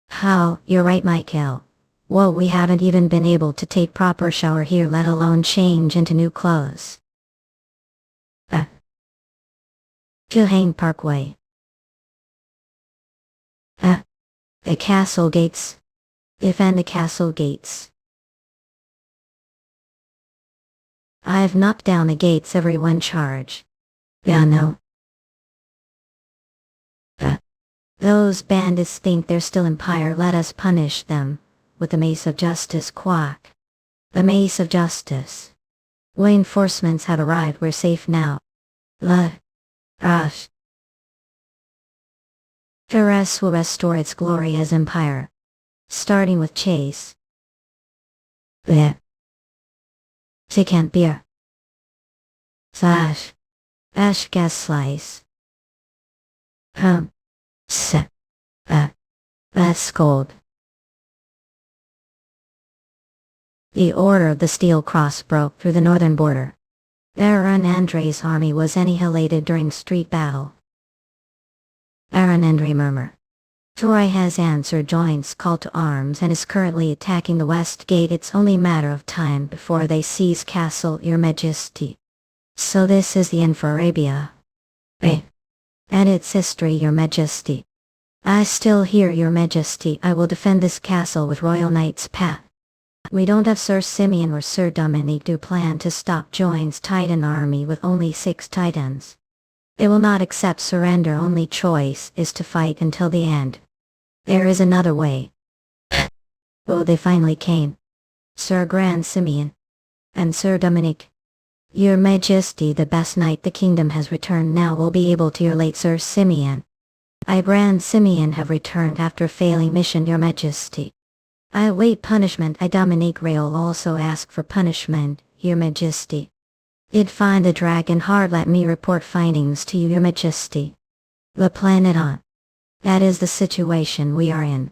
How, you're right, Michael. Whoa, we haven't even been able to take proper shower here, let alone change into new clothes. Mookhyang Parkway. The castle gates. Defend the castle gates. I've knocked down the gates. Everyone charge. Yeah, no. Those bandits think they're still Empire. Let us punish them with the Mace of Justice. Quack. The Mace of Justice. Reinforcements have arrived. We're safe now. Rush. Ferres will restore its glory as Empire. Starting with Chase. She can't beer. Slash. Ash gas slice. That's cold. The Order of the Steel Cross broke through the northern border. Baron Andre's army was annihilated during street battle. Baron Andre murmur. Troy has answered Joint's call to arms and is currently attacking the west gate. It's only a matter of time before they seize castle, your majesty. So this is the end for Arabia. And its history, your majesty. I still hear, your majesty. I will defend this castle with royal knights pat. We don't have Sir Simeon or Sir Dominic do plan to stop Joint's Titan army with only 6 Titans. They will not accept surrender. Only choice is to fight until the end. There is another way. Oh, they finally came. Sir Grand Simeon. And Sir Dominic. Your Majesty, the best knight the kingdom has returned now will be able to your late Sir Simeon. I Grand Simeon have returned after failing mission, Your Majesty. I await punishment. I Dominic Rail also ask for punishment, Your Majesty. Id find the dragon hard. Let me report findings to you, Your Majesty. The planet on. That is the situation we are in.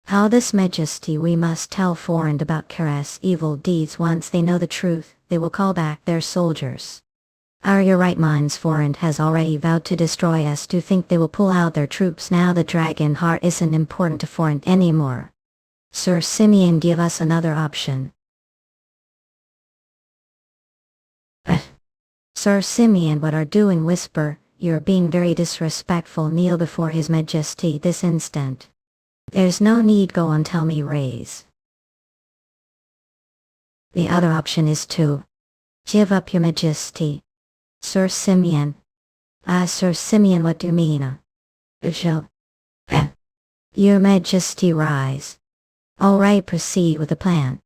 How this Majesty, we must tell foreign about Kara's evil deeds. Once they know the truth, they will call back their soldiers. Are your right minds? Foreign has already vowed to destroy us. To think they will pull out their troops now. The dragon heart isn't important to foreign anymore. Sir Simeon, give us another option. Sir Simeon, what are doing? Whisper, you're being very disrespectful. Kneel before His Majesty this instant. There's no need. Go on, tell me. Raise. The other option is to give up, Your Majesty. Sir Simeon. Sir Simeon, what do you mean? Shall Your Majesty rise. All right, proceed with the plan.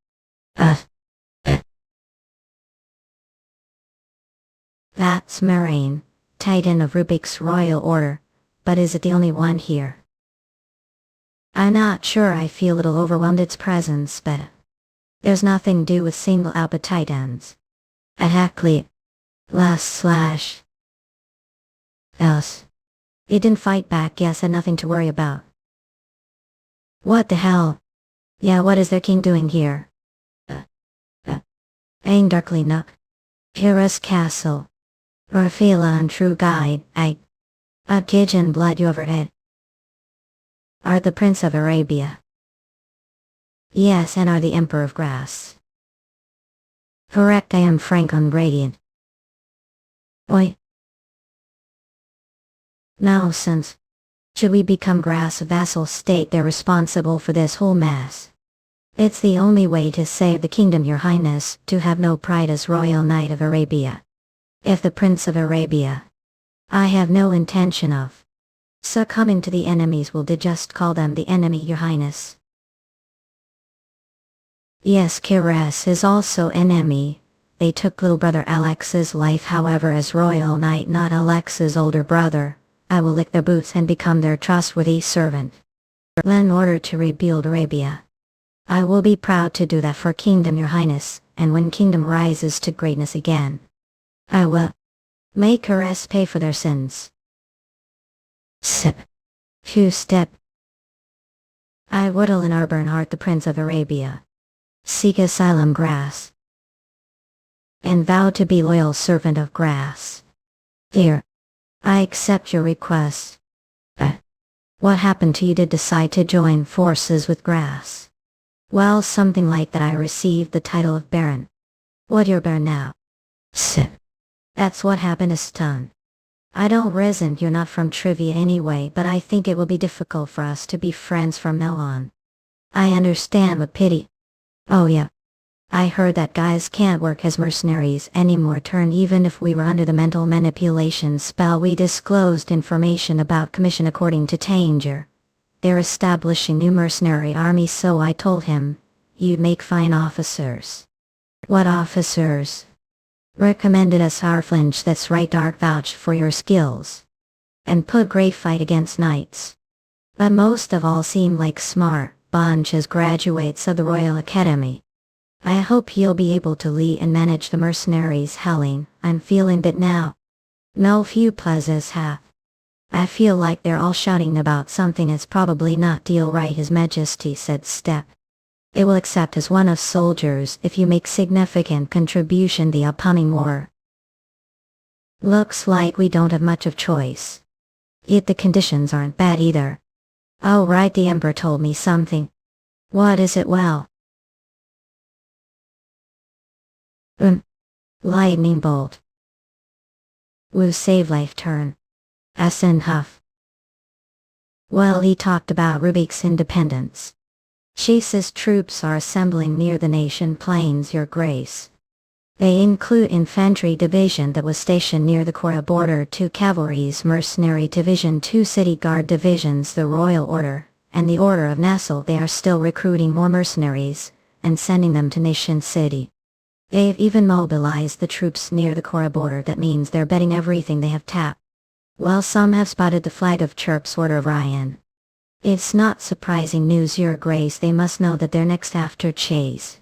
That's Mookhyang, Titan of Rubik's Royal Order, but is it the only one here? I'm not sure. I feel a little overwhelmed its presence, but there's nothing to do with single out Titans. Exactly. // else. It didn't fight back. Yes, had nothing to worry about. What the hell? Yeah, what is their king doing here? Aang darkly nook. Hera's castle. Rafaela and true guide, a Gideon blood you overhead. Are the Prince of Arabia? Yes, and are the Emperor of Grass. Correct, I am Frank Unradiant. Oi. Nonsense. Should we become Grass vassal state? They're responsible for this whole mess. It's the only way to save the kingdom, Your Highness, to have no pride as Royal Knight of Arabia. If the Prince of Arabia, I have no intention of succumbing to the enemies, will just call them the enemy, Your Highness. Yes, Kiras is also enemy. They took little brother Alex's life. However, as Royal Knight, not Alex's older brother, I will lick their boots and become their trustworthy servant. In order to rebuild Arabia. I will be proud to do that for kingdom, Your Highness, and when kingdom rises to greatness again, I will make Kiras pay for their sins. Sip. Two-step. I whittle in Arbernheart, the Prince of Arabia. Seek asylum, Grass. And vow to be loyal servant of Grass. Here. I accept your request. What happened to you? Did decide to join forces with Grass? Well, something like that. I received the title of Baron. What your Baron now? Sip. That's what happened, is done. I don't resent you're not from trivia anyway, but I think it will be difficult for us to be friends from now on. I understand, but pity. Oh yeah. I heard that guys can't work as mercenaries anymore. Turn even if we were under the mental manipulation spell. We disclosed information about commission according to Tanger. They're establishing new mercenary armies, so I told him, you'd make fine officers. What officers? Recommended us our flinch. That's right, Dark vouched for your skills. And put great fight against knights. But most of all seem like smart bunch as graduates of the Royal Academy. I hope you'll be able to lead and manage the mercenaries. Helene, I'm feeling that now. No few plazas have. I feel like they're all shouting about something. It's probably not deal right, His Majesty said. Step. It will accept as one of soldiers if you make significant contribution the upcoming war. Looks like we don't have much of choice. Yet the conditions aren't bad either. Oh right, the Emperor told me something. What is it? Well, lightning bolt. Wu save life turn. Asen huff. Well, he talked about Rubik's independence. She says troops are assembling near the nation plains, Your Grace. They include infantry division that was stationed near the Korea border, 2 cavalry's mercenary division, 2 city guard divisions, the Royal Order, and the Order of Nassau. They are still recruiting more mercenaries and sending them to Nation City. They've even mobilized the troops near the Korea border. That means they're betting everything they have tapped. Well, some have spotted the flag of Chirp's Order of Ryan. It's not surprising news, Your Grace. They must know that they're next after Chase.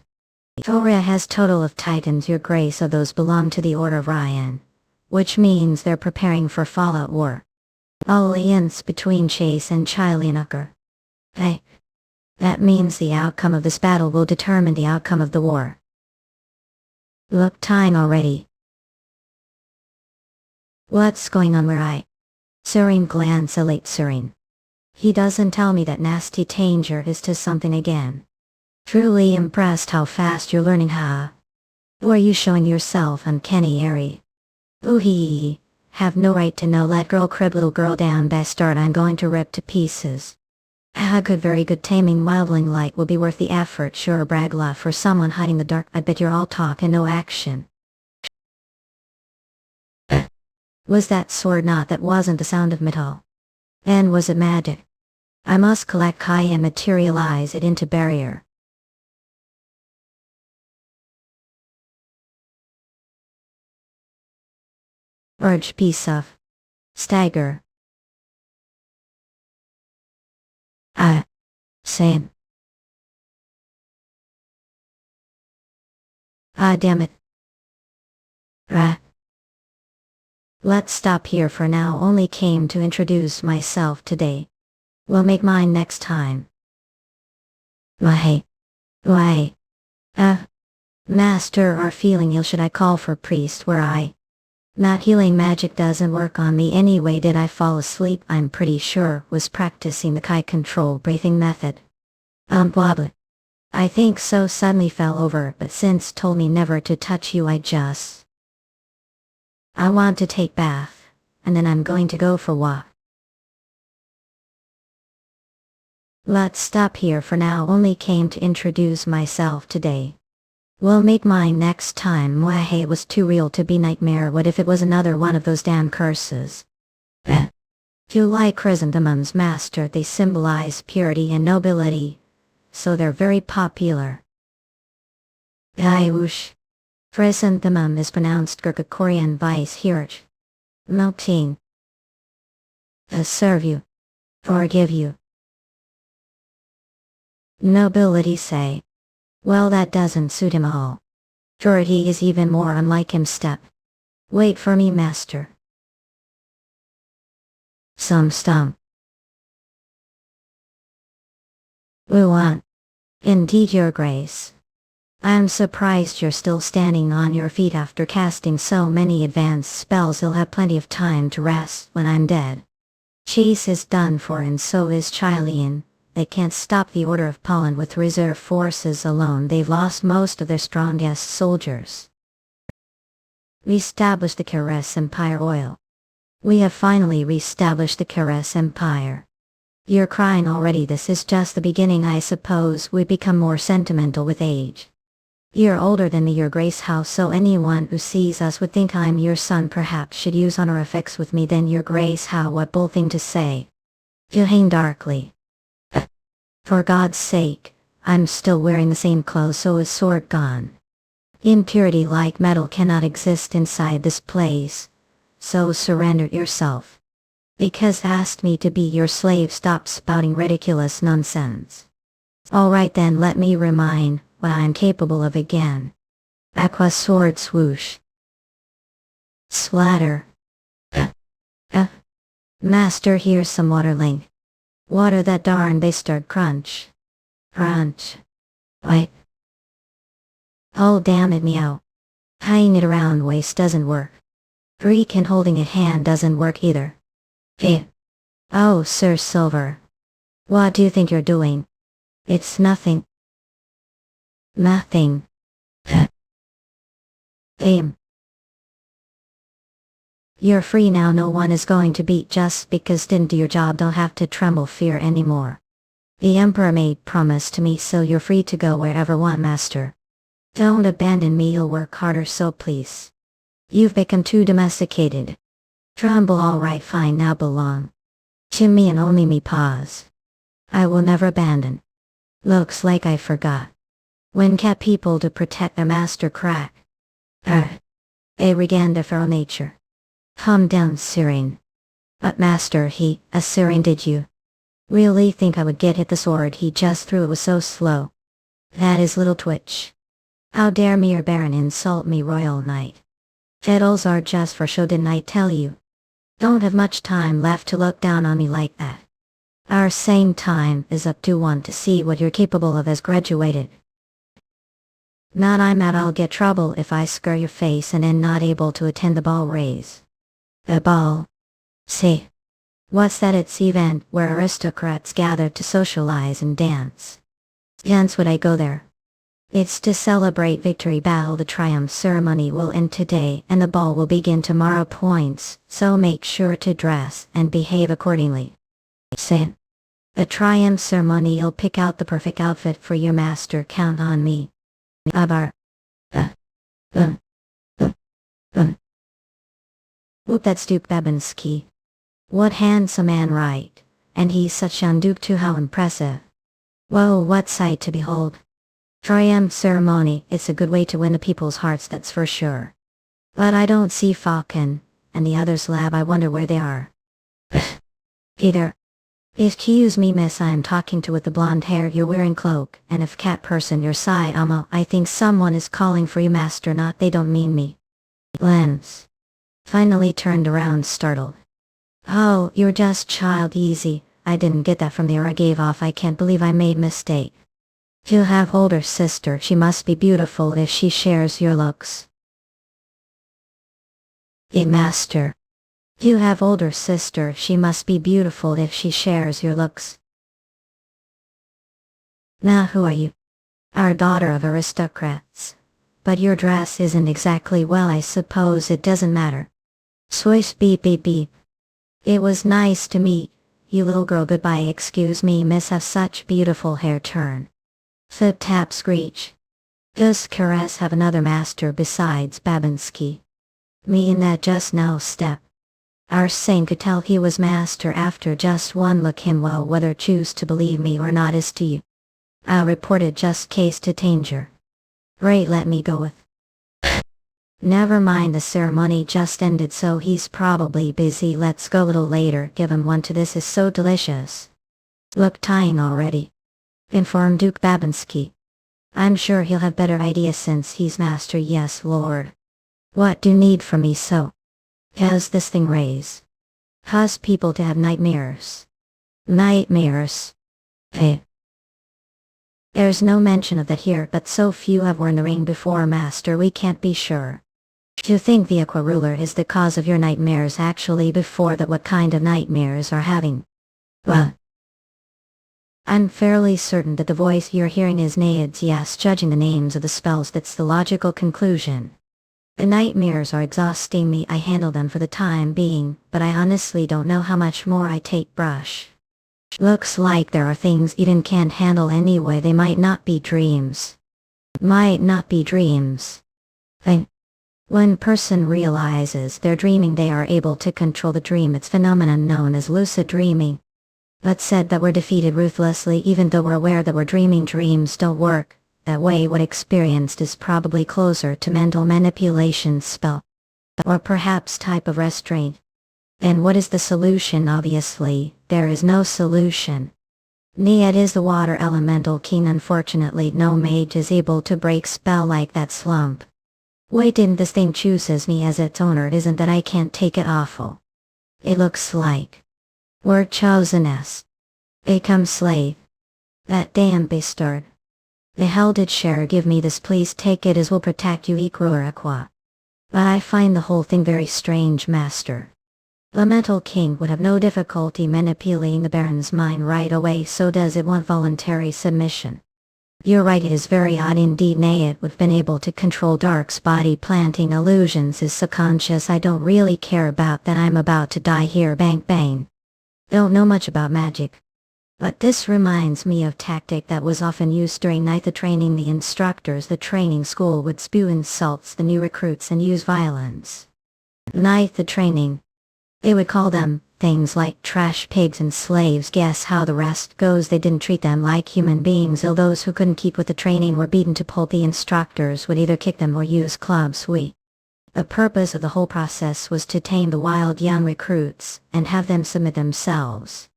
Korea has total of Titans, Your Grace, of those belong to the Order of Ryan, which means they're preparing for Fallout War. Alliance between Chase and Chilianukar. Hey, that means the outcome of this battle will determine the outcome of the war. Look, time already. What's going on where I? Surin glance at late Surin. He doesn't tell me that nasty Tanger is to something again. Truly impressed how fast you're learning, huh? Or are you showing yourself uncanny airy? Ooh hee, have no right to know. Let girl crib little girl down, bastard. I'm going to rip to pieces. Ah, good, very good. Taming wildling light will be worth the effort, sure. Bragla for someone hiding the dark. I bet you're all talk and no action. Was that sword not? That wasn't the sound of metal. And was it magic? I must collect Kai and materialize it into barrier. Urge piece of stagger. Same. Damn it. Let's stop here for now. Only came to introduce myself today. We'll make mine next time. Why? Master, are feeling ill. Should I call for priest? Where I? Not healing magic doesn't work on me anyway. Did I fall asleep? I'm pretty sure was practicing the Kai control breathing method. Blah blah. I think so. Suddenly fell over, but since told me never to touch you, I want to take bath, and then I'm going to go for walk. Let's stop here for now. Only came to introduce myself today. We'll make mine next time. Hey, it was too real to be nightmare. What if it was another one of those damn curses? You like chrysanthemums, master. They symbolize purity and nobility, so they're very popular. Whoosh. Chrysanthemum is pronounced Gurkha-Korean vice hierarch. Mookhyang. Serve you. Forgive you. Nobility say. Well, that doesn't suit him all. Purity is even more unlike him. Step. Wait for me, master. Some stump. Wuan. Indeed, Your Grace. I'm surprised you're still standing on your feet after casting so many advanced spells. You'll have plenty of time to rest when I'm dead. Chase is done for, and so is Chilian. They can't stop the Order of Poland with reserve forces alone. They've lost most of their strongest soldiers. Reestablish the Keres Empire. Oil. We have finally reestablished the Keres Empire. You're crying already. This is just the beginning. I suppose we become more sentimental with age. You're older than me, Your Grace. How so? Anyone who sees us would think I'm your son. Perhaps should use honorifics with me then, Your Grace. How? What bold thing to say. You hang darkly. For God's sake, I'm still wearing the same clothes. So is sword gone. Impurity like metal cannot exist inside this place. So surrender yourself. Because asked me to be your slave. Stop spouting ridiculous nonsense. Alright then, let me remind what I'm capable of again. Aqua sword swoosh. Splatter. Master, here's some water. Link. Water that darn bastard. Crunch. Crunch. Wait. Oh damn it, meow. Tying it around waist doesn't work. Greek and holding it hand doesn't work either. Oh, Sir Silver. What do you think you're doing? It's nothing. Nothing. Aim. You're free now. No one is going to beat just because didn't do your job. Don't have to tremble fear anymore. The Emperor made promise to me, so you're free to go wherever want, master. Don't abandon me, you'll work harder, so please. You've become too domesticated. Trumbull, alright, fine, now belong to me and only me. Pause. I will never abandon. Looks like I forgot. When cat people to protect their master crack. A reganda feral nature. Calm down, Syrian. But master, a Syrian, did you really think I would get hit? The sword he just threw, it was so slow. That is little twitch. How dare me, your baron, insult me, royal knight. Fiddles are just for show, didn't I tell you? Don't have much time left to look down on me like that. Our same time is up to one to see what you're capable of as graduated. Not I'm out, I'll get trouble if I scar your face and then not able to attend the ball raise. The ball? See. What's that? It's event where aristocrats gather to socialize and dance. Hence would I go there? It's to celebrate victory battle. The triumph ceremony will end today and the ball will begin tomorrow. Points, so make sure to dress and behave accordingly. Say. The triumph ceremony, you'll pick out the perfect outfit for your master, count on me. Abar. Whoop, that's Duke Babinski. What handsome man, right? And he's such young Duke too, how impressive. Whoa, what sight to behold. Triumph ceremony, it's a good way to win the people's hearts, that's for sure. But I don't see Falcon, and the others. Lab, I wonder where they are. Peter. Excuse me, miss, I am talking to with the blonde hair, you're wearing cloak, and if cat person your side, I think someone is calling for you, master, not they don't mean me. Lens. Finally turned around, startled. Oh, you're just child, easy, I didn't get that from the air I gave off, I can't believe I made mistake. You have older sister, she must be beautiful if she shares your looks. Master. You have older sister, she must be beautiful if she shares your looks. Now who are you? Our daughter of aristocrats. But your dress isn't exactly, well, I suppose it doesn't matter. Swish, beep beep beep. It was nice to meet you, little girl. Goodbye. Excuse me, miss, have such beautiful hair. Turn. Flip tap screech. Does Caress have another master besides Babinski? Me in that just now step. Our saint could tell he was master after just one look. Him, well, whether choose to believe me or not is to you. I reported just case to danger. Right, let me go with. Never mind, the ceremony just ended, so he's probably busy. Let's go a little later. Give him one to this is so delicious. Look, tying already. Inform Duke Babinski. I'm sure he'll have better ideas since he's master. Yes, lord. What do you need from me? So has this thing raise? Cause people to have nightmares. Nightmares. Hey. There's no mention of that here, but so few have worn the ring before, master, we can't be sure. Do you think the Aqua Ruler is the cause of your nightmares? Actually, before that, what kind of nightmares are having? Well, I'm fairly certain that the voice you're hearing is Naid's. Yes, judging the names of the spells, that's the logical conclusion. The nightmares are exhausting me. I handle them for the time being, but I honestly don't know how much more I take. Brush. Looks like there are things Eden can't handle anyway. They might not be dreams. Might not be dreams. When person realizes they're dreaming, they are able to control the dream. It's phenomenon known as lucid dreaming. But said that we're defeated ruthlessly even though we're aware that we're dreaming. Dreams don't work that way. What experienced is probably closer to mental manipulation spell. Or perhaps type of restraint. And what is the solution? Obviously, there is no solution. Niad is the water elemental king. Unfortunately, no mage is able to break spell like that. Slump. Wait, didn't this thing chooses me as its owner? It isn't that I can't take it. Awful. It looks like we're chosen as become slave. That damn bastard. The hell did Cher give me this? Please take it, as will protect you, Ikrurakwa. But I find the whole thing very strange, master. The Metal King would have no difficulty manipulating the Baron's mind right away, so does it want voluntary submission? You're right, it is very odd indeed. Nay, it would have been able to control Dark's body, planting illusions his subconscious. I don't really care about that. I'm about to die here. Bang bang. Don't know much about magic. But this reminds me of tactic that was often used during night the training. The instructors the training school would spew insults the new recruits and use violence. Night the training. They would call them things like trash pigs and slaves. Guess how the rest goes? They didn't treat them like human beings. Those who couldn't keep with the training were beaten to pulp. The instructors would either kick them or use clubs. The purpose of the whole process was to tame the wild young recruits and have them submit themselves.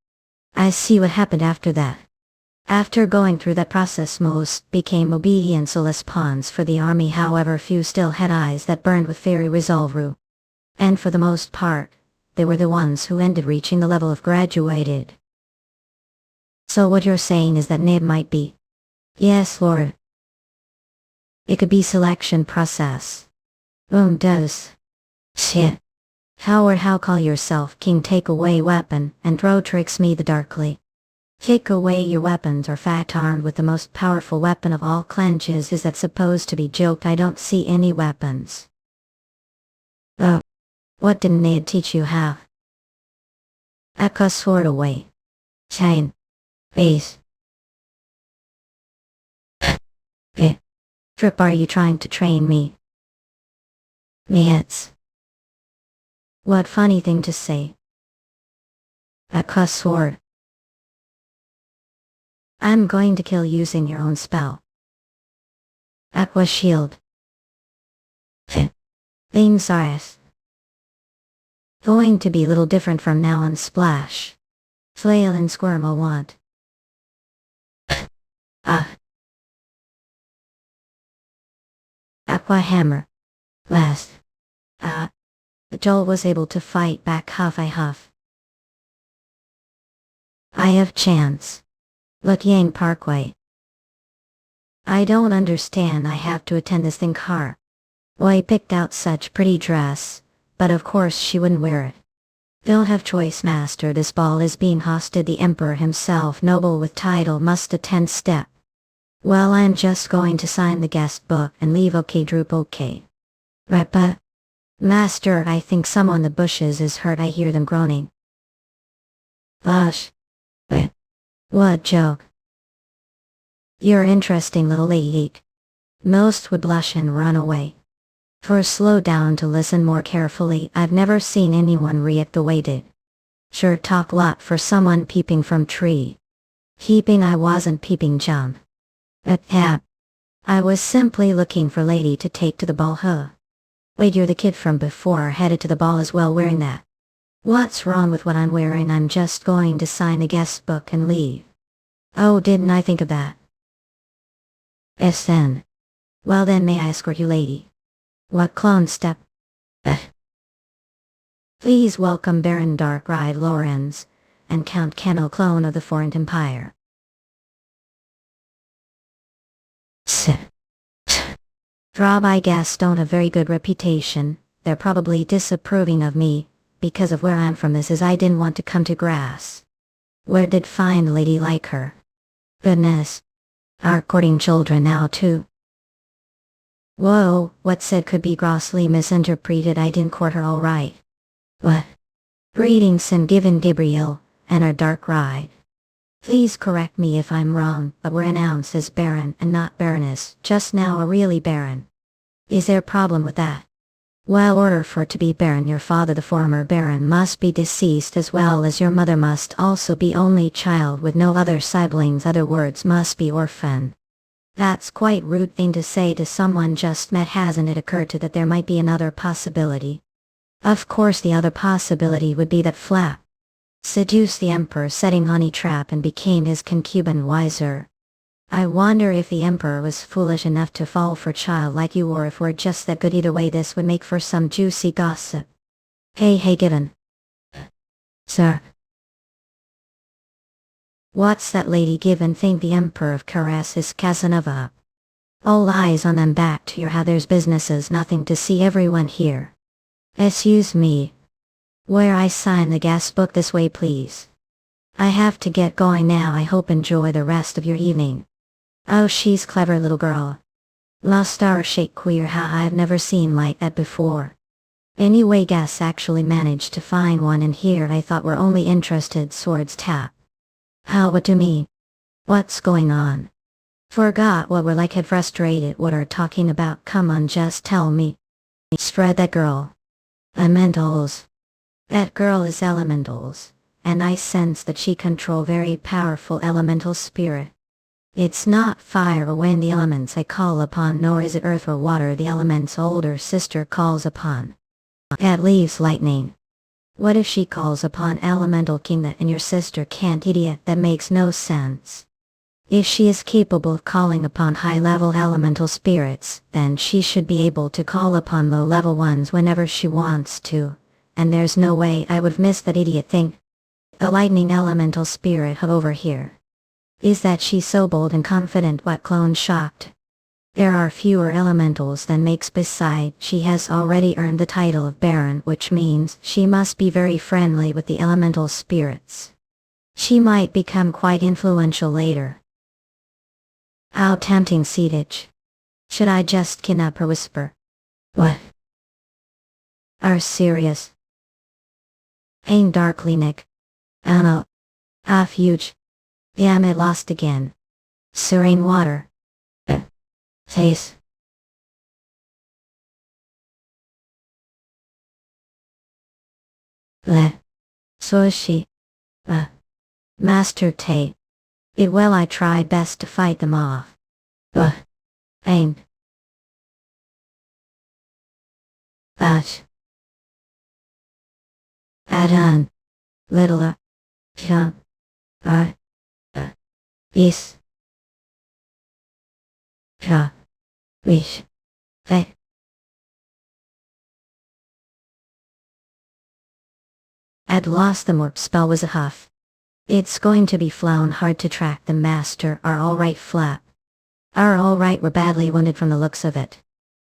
I see what happened after that. After going through that process, most became obedience-less pawns for the army. However, few still had eyes that burned with fiery resolve. And for the most part, they were the ones who ended reaching the level of graduated. So what you're saying is that Nib might be? Yes, Lord. It could be selection process. Does. Shit. How call yourself king? Take away weapon and throw tricks me the darkly. Take away your weapons or fact armed with the most powerful weapon of all clenches. Is that supposed to be joked? I don't see any weapons. Oh. What didn't Ned teach you how? Aka sword away. Chain. Base. Trip, are you trying to train me? Neds. What funny thing to say. Aka sword. I'm going to kill using your own spell. Aqua shield. Things are going to be a little different from now on. Splash. Flail and squirm a want. Aqua hammer. Last. Joel was able to fight back. Huff I huff. I have chance. Look Yang Parkway. I don't understand. I have to attend this thing car. Boy picked out such pretty dress, but of course she wouldn't wear it. Don't have choice, master. This ball is being hosted. The emperor himself, noble with title, must attend step. Well, I'm just going to sign the guest book and leave. Okay, Droop, okay. Right, but master, I think someone in the bushes is hurt. I hear them groaning. Bush. What joke? You're interesting, little lady. Most would blush and run away. Slow down to listen more carefully. I've never seen anyone react the way did. Sure talk lot for someone peeping from tree. Peeping? I wasn't peeping, jump. I was simply looking for lady to take to the ball. Wait, you're the kid from before, headed to the ball as well wearing that. What's wrong with what I'm wearing? I'm just going to sign a guest book and leave. Oh, didn't I think of that? SN. Well then, may I escort you, lady? What clone step? Please welcome Baron Dark-Ride Lorenz and Count Kennel, clone of the Foreign Empire. Drob, I guess, don't have very good reputation. They're probably disapproving of me because of where I'm from. This is I didn't want to come to grass. Where did find lady like her? Goodness. Are courting children now too. Whoa, what said could be grossly misinterpreted. I didn't court her, all right. What? Greetings and given Gabriel, and our dark ride. Please correct me if I'm wrong, but we're announced as Baron and not Baroness, just now a really Baron. Is there a problem with that? Well, order for it to be Baron, your father the former Baron must be deceased, as well as your mother must also be only child with no other siblings. Other words must be orphan. That's quite rude thing to say to someone just met. Hasn't it occurred to that there might be another possibility? Of course, the other possibility would be that Flap seduced the emperor, setting honey trap, and became his concubine. Wiser. I wonder if the emperor was foolish enough to fall for a child like you, or if we're just that good. Either way, this would make for some juicy gossip. Hey, given. Sir. What's that lady given think the emperor of Karas is Casanova? All eyes on them. Back to your how there's businesses, nothing to see. Everyone here. Excuse me. Where I sign the guest book? This way, please. I have to get going now. I hope enjoy the rest of your evening. Oh, she's clever little girl. La Star shake queer. How I've never seen like that before. Anyway, guess actually managed to find one in here. I thought we're only interested swords tap. How, what do you mean? What's going on? Forgot what we're like, had frustrated what are talking about, come on just tell me. Spread that girl. Elementals. That girl is elementals, and I sense that she control very powerful elemental spirit. It's not fire or wind the elements I call upon, nor is it earth or water the element's older sister calls upon. At least lightning. What if she calls upon elemental king that and your sister can't? Idiot, that makes no sense. If she is capable of calling upon high-level elemental spirits, then she should be able to call upon low-level ones whenever she wants to, and there's no way I would miss that idiot thing. The lightning elemental spirit over here. Is that she so bold and confident? What, clone shocked? There are fewer elementals than makes, beside she has already earned the title of Baron, which means she must be very friendly with the elemental spirits. She might become quite influential later. How tempting siege. Should I just kidnap her? Whisper. What? Are serious? Ain't darkly Nick. Anna. Half huge. Damn it, lost again. Serene water. Taste. Le. So is she. Master Tate. It well I tried best to fight them off. Ain't. But. Adan. Little. Chum. Is. Wish. They. At lost the warp spell was a huff. It's going to be flown hard to track the master. Are alright, Flap? Are alright, we're badly wounded from the looks of it.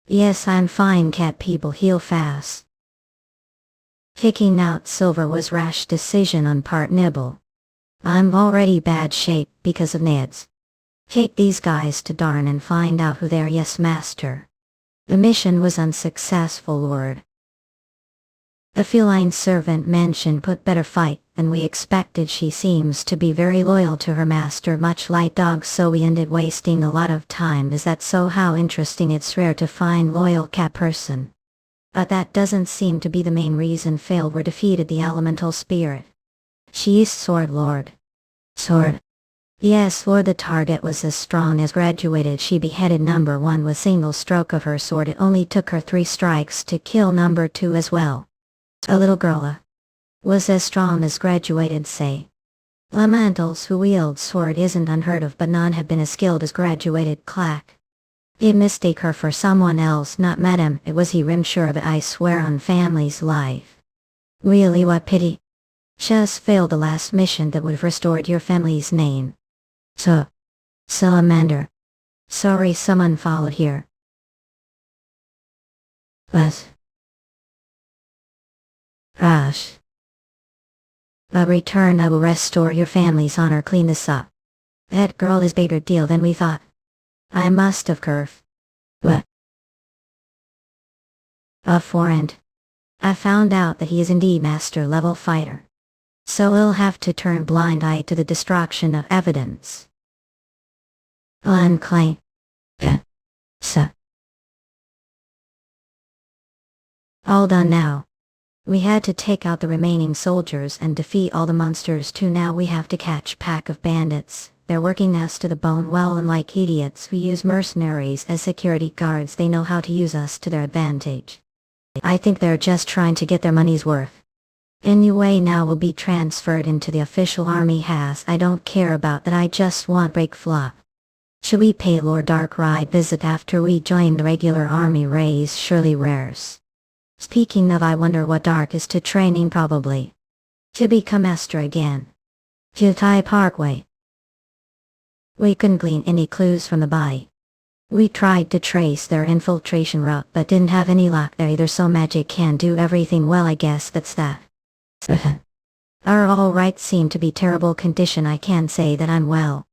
Yes, I'm fine, cat people heal fast. Kicking out Silver was rash decision on part Nibble. I'm already bad shape because of Ned's. Take these guys to Darn and find out who they're. Yes, master. The mission was unsuccessful, Lord. The feline servant mentioned put better fight than we expected. She seems to be very loyal to her master, much like dogs, so we ended wasting a lot of time. Is that so? How interesting. It's rare to find loyal cat person. But that doesn't seem to be the main reason. Failed were defeated the elemental spirit. She is Sword Lord. Sword. Yes, Lord, the target was as strong as graduated. She beheaded number 1 with single stroke of her sword. It only took her 3 strikes to kill number 2 as well. A little girl was as strong as graduated, say. Elementals who wield sword isn't unheard of, but none have been as skilled as graduated. Clack. You'd mistake her for someone else, not met him. It was he. Rim sure of it, I swear on family's life. Really, what pity. Just failed the last mission that would have restored your family's name. So. Salamander. Sorry, someone followed here. But. Gosh. But return, I will restore your family's honor. Clean this up. That girl is bigger deal than we thought. I must have curved. What? A forend. I found out that he is indeed master level fighter. So we'll have to turn blind eye to the destruction of evidence. Unclaim. All done now. We had to take out the remaining soldiers and defeat all the monsters too. Now we have to catch pack of bandits. They're working us to the bone, well, and like idiots who use mercenaries as security guards, they know how to use us to their advantage. I think they're just trying to get their money's worth. Anyway, now we'll be transferred into the official army. I don't care about that, I just want break flop. Should we pay Lord Darkrai visit after we join the regular army? Raise surely rares. Speaking of, I wonder what Dark is to training. Probably to become master again. Jutai Parkway. We couldn't glean any clues from the body. We tried to trace their infiltration route but didn't have any luck there either, so magic can do everything. Well, I guess that's that. Are alright, seem to be terrible condition. I can't say that I'm well.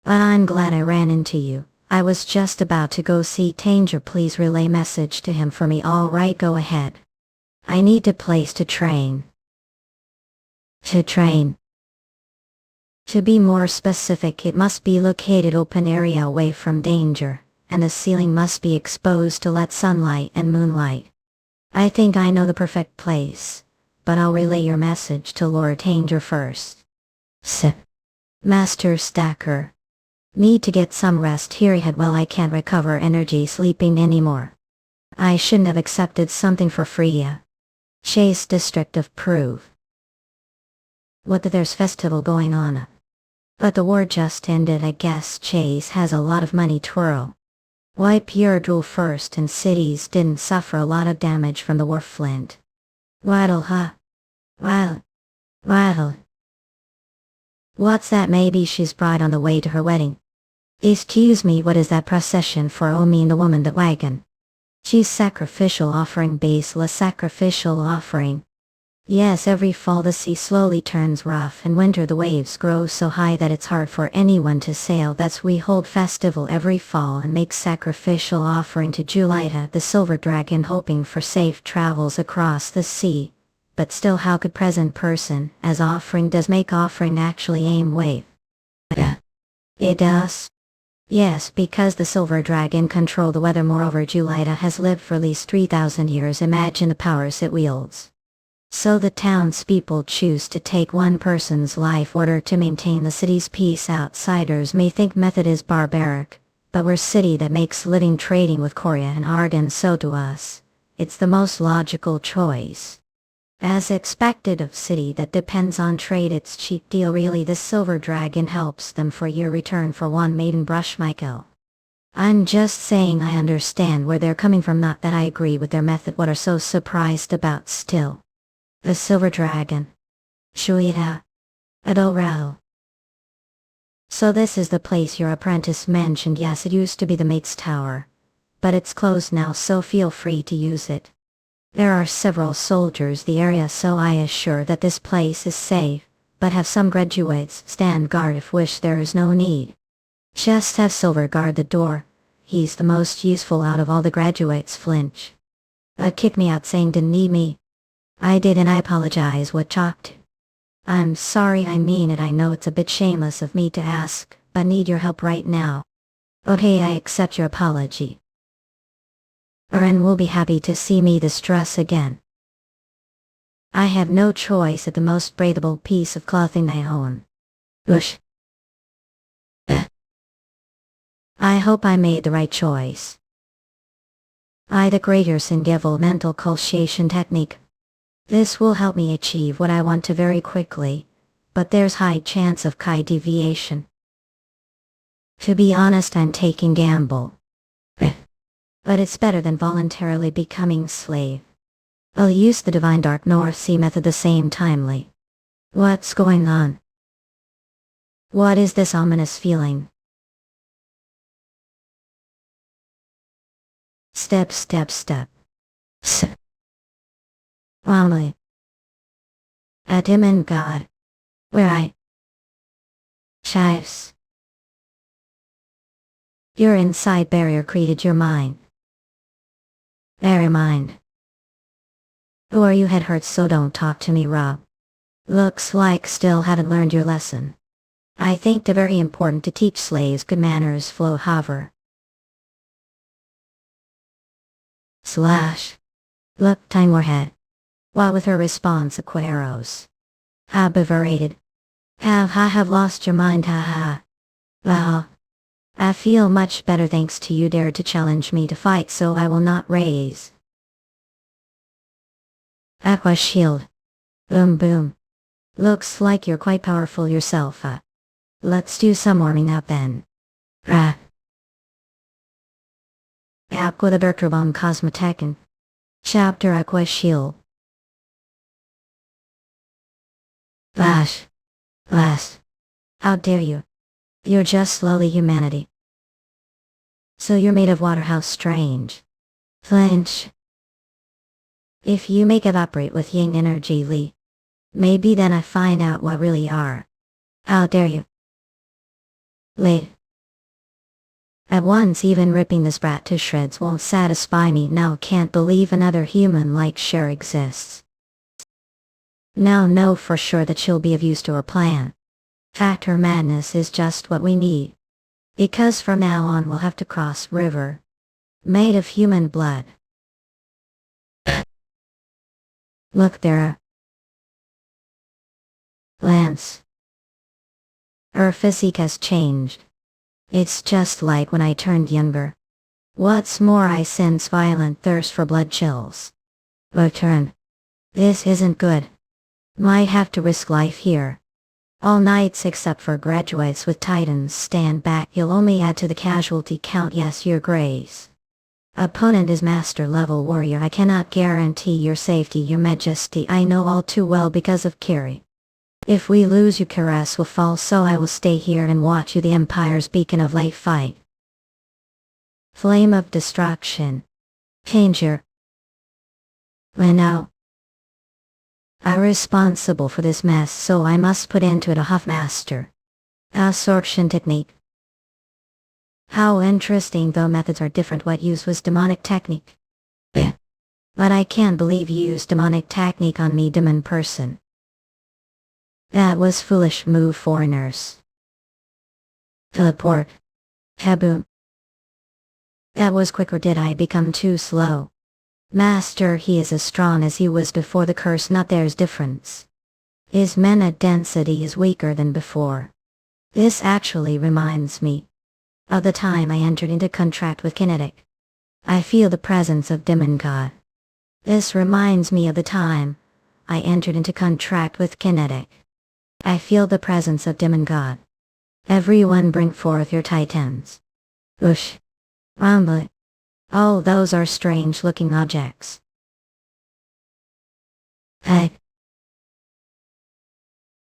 But I'm glad I ran into you. I was just about to go see Tanger. Please relay message to him for me. Alright, go ahead. I need a place to train. To train. To be more specific, it must be located open area away from danger, and the ceiling must be exposed to let sunlight and moonlight. I think I know the perfect place, but I'll relay your message to Lord Tanger first. Sip. Master Stacker. Need to get some rest here yet. Well, I can't recover energy sleeping anymore. I shouldn't have accepted something for free. Chase District of Proof. What, there's festival going on? But the war just ended. I guess Chase has a lot of money twirl. Wipe your drool first, and cities didn't suffer a lot of damage from the war. Flint. Waddle, huh? Waddle. What's that? Maybe she's bride on the way to her wedding. Excuse me, what is that procession for? Oh, mean the woman that wagon. She's sacrificial offering, baseless sacrificial offering. Yes, every fall the sea slowly turns rough, and winter the waves grow so high that it's hard for anyone to sail. That's we hold festival every fall and make sacrificial offering to Julita the silver dragon, hoping for safe travels across the sea. But still, how could present person as offering does make offering actually aim wave? It does? Yes, because the silver dragon control the weather. Moreover, Julita has lived for at least 3,000 years. Imagine the powers it wields. So the townspeople choose to take one person's life order to maintain the city's peace. Outsiders may think method is barbaric, but we're city that makes living trading with Korea and Arden, so to us, it's the most logical choice. As expected of city that depends on trade, it's cheap deal really. This silver dragon helps them for your return for one maiden brush Michael. I'm just saying I understand where they're coming from, not that I agree with their method. What are so surprised about still? The silver dragon. Shuita. Adorao. So this is the place your apprentice mentioned. Yes, it used to be the mate's tower, but it's closed now, so feel free to use it. There are several soldiers the area, so I assure that this place is safe, but have some graduates stand guard if wish. There is no need. Just have Silver guard the door. He's the most useful out of all the graduates. Flinch. Kicked me out saying didn't need me. I did, and I apologize. What chalked? I'm sorry, I mean it. I know it's a bit shameless of me to ask, but need your help right now. Okay, I accept your apology. Eren will be happy to see me this dress again. I have no choice at the most breathable piece of clothing I own. Whoosh. I hope I made the right choice. The greater Singeval mental cultivation technique. This will help me achieve what I want to very quickly, but there's high chance of Kai deviation. To be honest, I'm taking gamble. But it's better than voluntarily becoming slave. I'll use the Divine Dark North Sea method the same timely. What's going on? What is this ominous feeling? Step. Wrongly. At him and God. Where I. Chives. Your inside barrier created your mind. Very mind. Who are you? Head hurts, so don't talk to me, Rob. Looks like still haven't learned your lesson. I think they're very important to teach slaves good manners. Flow hover. Slash. Look, time warhead. While with her response, Aquaros. Beverated. Have lost your mind, ha. Well, I feel much better thanks to you dared to challenge me to fight, so I will not raise. Aqua shield. Boom. Looks like you're quite powerful yourself, Let's do some warming up then. Aqua the Bertrabon Cosmotecan. Chapter Aqua shield. Flash. How dare you? You're just lowly humanity. So you're made of water, how strange. Flinch. If you make evaporate with yang energy, Lee, maybe then I find out what really are. How dare you? Lee. At once, even ripping this brat to shreds won't satisfy me. Now can't believe another human like Cher exists. Now know for sure that she'll be of use to her plan. Factor madness is just what we need. Because from now on we'll have to cross river. Made of human blood. Look there. Lance. Her physique has changed. It's just like when I turned younger. What's more, I sense violent thirst for blood chills. Return. This isn't good. Might have to risk life here. All knights except for graduates with titans stand back. You'll only add to the casualty count. Yes, your grace. Opponent is master level warrior. I cannot guarantee your safety, your majesty. I know all too well because of Kiri. If we lose, Eucharis will fall, so I will stay here and watch you, the Empire's beacon of light, fight. Flame of destruction. Danger. When now? I'm responsible for this mess, so I must put into it a Huffmaster. Absorption technique. How interesting, though methods are different. What used was demonic technique. Yeah. But I can't believe you used demonic technique on me, demon person. That was foolish move, foreigners. Teleport. Kaboom. That was quick, or did I become too slow? Master, he is as strong as he was before the curse, not there's difference. His mana density is weaker than before. This actually reminds me of the time I entered into contract with Kinetic. I feel the presence of Demon God. This reminds me of the time I entered into contract with Kinetic. I feel the presence of Demon God. Everyone bring forth your titans. Whoosh. Rumble. Oh, those are strange looking objects. Hey.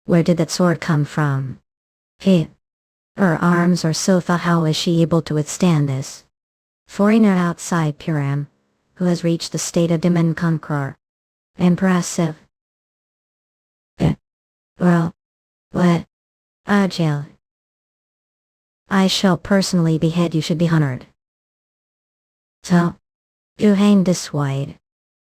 Where did that sword come from? Hey. Her arms are so thin. How is she able to withstand this? Foreigner outside Purim, who has reached the state of Demon Conqueror. Impressive. Well. What? Jail. I shall personally behead you, should be honored. So, you hang this wide.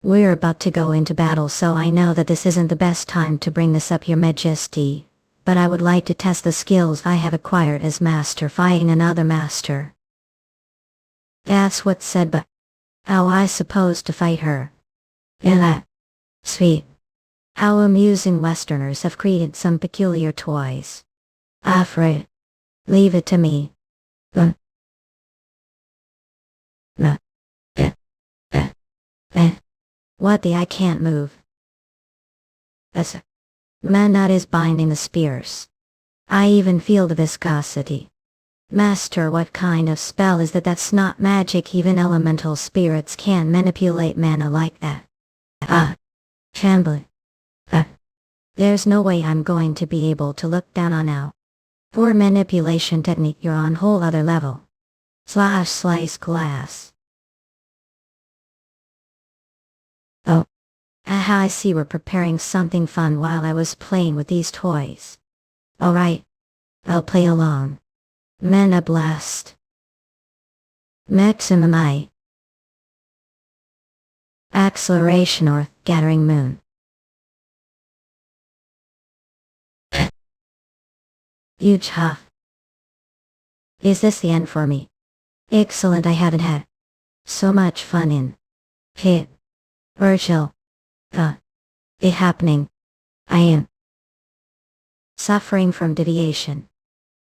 We're about to go into battle, so I know that this isn't the best time to bring this up, your majesty, but I would like to test the skills I have acquired as master fighting another master. That's what's said, but how I supposed to fight her? Yeah. Sweet. How amusing. Westerners have created some peculiar toys. Afraid. Leave it to me. What the? I can't move. Man, that is binding the spears. I even feel the viscosity. Master, what kind of spell is that? That's not magic. Even elemental spirits can manipulate mana like that. Trembling. There's no way I'm going to be able to look down on now. For manipulation technique, you're on whole other level. Slice glass. Oh. I see, we're preparing something fun while I was playing with these toys. Alright. I'll play along. Mana Blast. Maximum I. Acceleration or Gathering Moon. Huge huff. Is this the end for me? Excellent, I haven't had so much fun in hit. Virgil. It happening. I am suffering from deviation.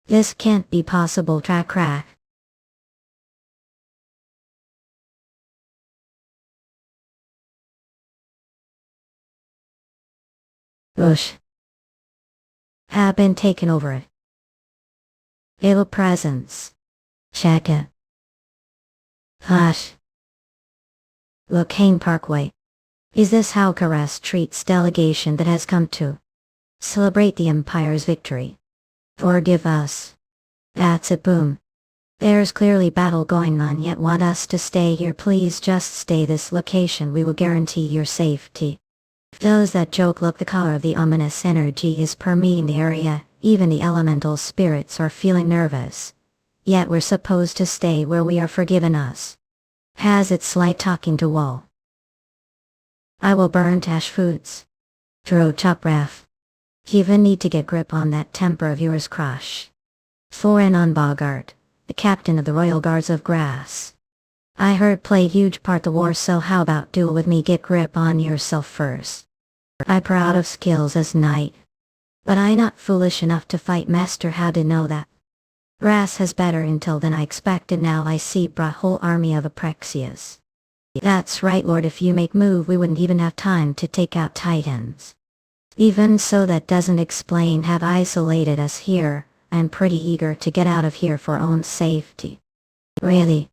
This can't be possible. Crack. Whoosh. Have been taken over it. Ill presence. Check it. Hush. Mookhyang Parkway. Is this how Karas treats delegation that has come to celebrate the Empire's victory? Forgive us. That's it, boom. There's clearly battle going on, yet want us to stay here. Please just stay this location, we will guarantee your safety. Does that joke look? The color of the ominous energy is permeating the area, even the elemental spirits are feeling nervous. Yet we're supposed to stay where we are. Forgiven us. Has its slight talking to wall. I will burn Tash Foods. Throw Chop Ref. You even need to get grip on that temper of yours, crush. Thorin on Bogart, the captain of the Royal Guards of Grass. I heard played huge part the war, so how about duel with me, get grip on yourself first. I proud of skills as knight. But I not foolish enough to fight master, how to know that? Grass has better intel than I expected, now I see brought whole army of Aprexias. That's right, lord, if you make move we wouldn't even have time to take out titans. Even so, that doesn't explain have isolated us here. I'm pretty eager to get out of here for own safety. Really?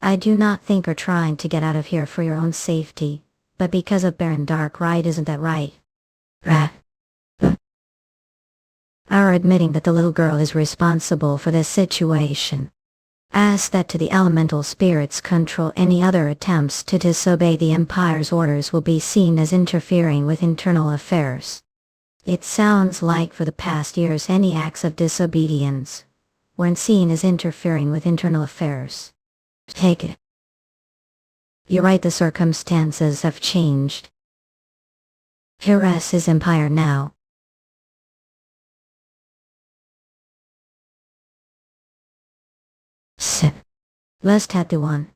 I do not think you're trying to get out of here for your own safety, but because of Baron Dark, right? Isn't that right? Our admitting that the little girl is responsible for this situation. Ask that to the elemental spirits control any other attempts to disobey the Empire's orders will be seen as interfering with internal affairs. It sounds like for the past years any acts of disobedience weren't seen as interfering with internal affairs. Take it. You're right, the circumstances have changed. Hierarch is Empire now. Lest had to one.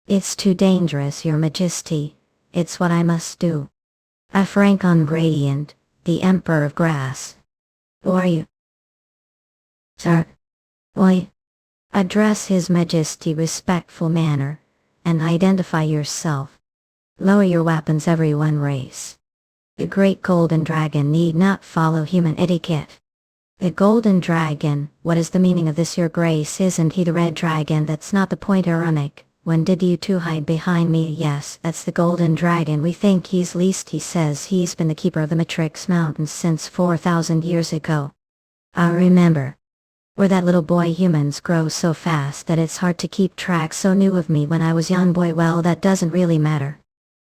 It's too dangerous, your majesty. It's what I must do. I frank on Gradient, the Emperor of Grass. Who are you? Sir. Why? Address His Majesty respectful manner, and identify yourself. Lower your weapons, everyone. Race. The great golden dragon need not follow human etiquette. The golden dragon, what is the meaning of this, your grace? Isn't he the red dragon? That's not the point, ironic. When did you two hide behind me? Yes, that's the golden dragon. We think he's least. He says he's been the keeper of the Matrix Mountains since 4,000 years ago. I remember. Where that little boy, humans grow so fast that it's hard to keep track. So new of me when I was young boy. Well, that doesn't really matter.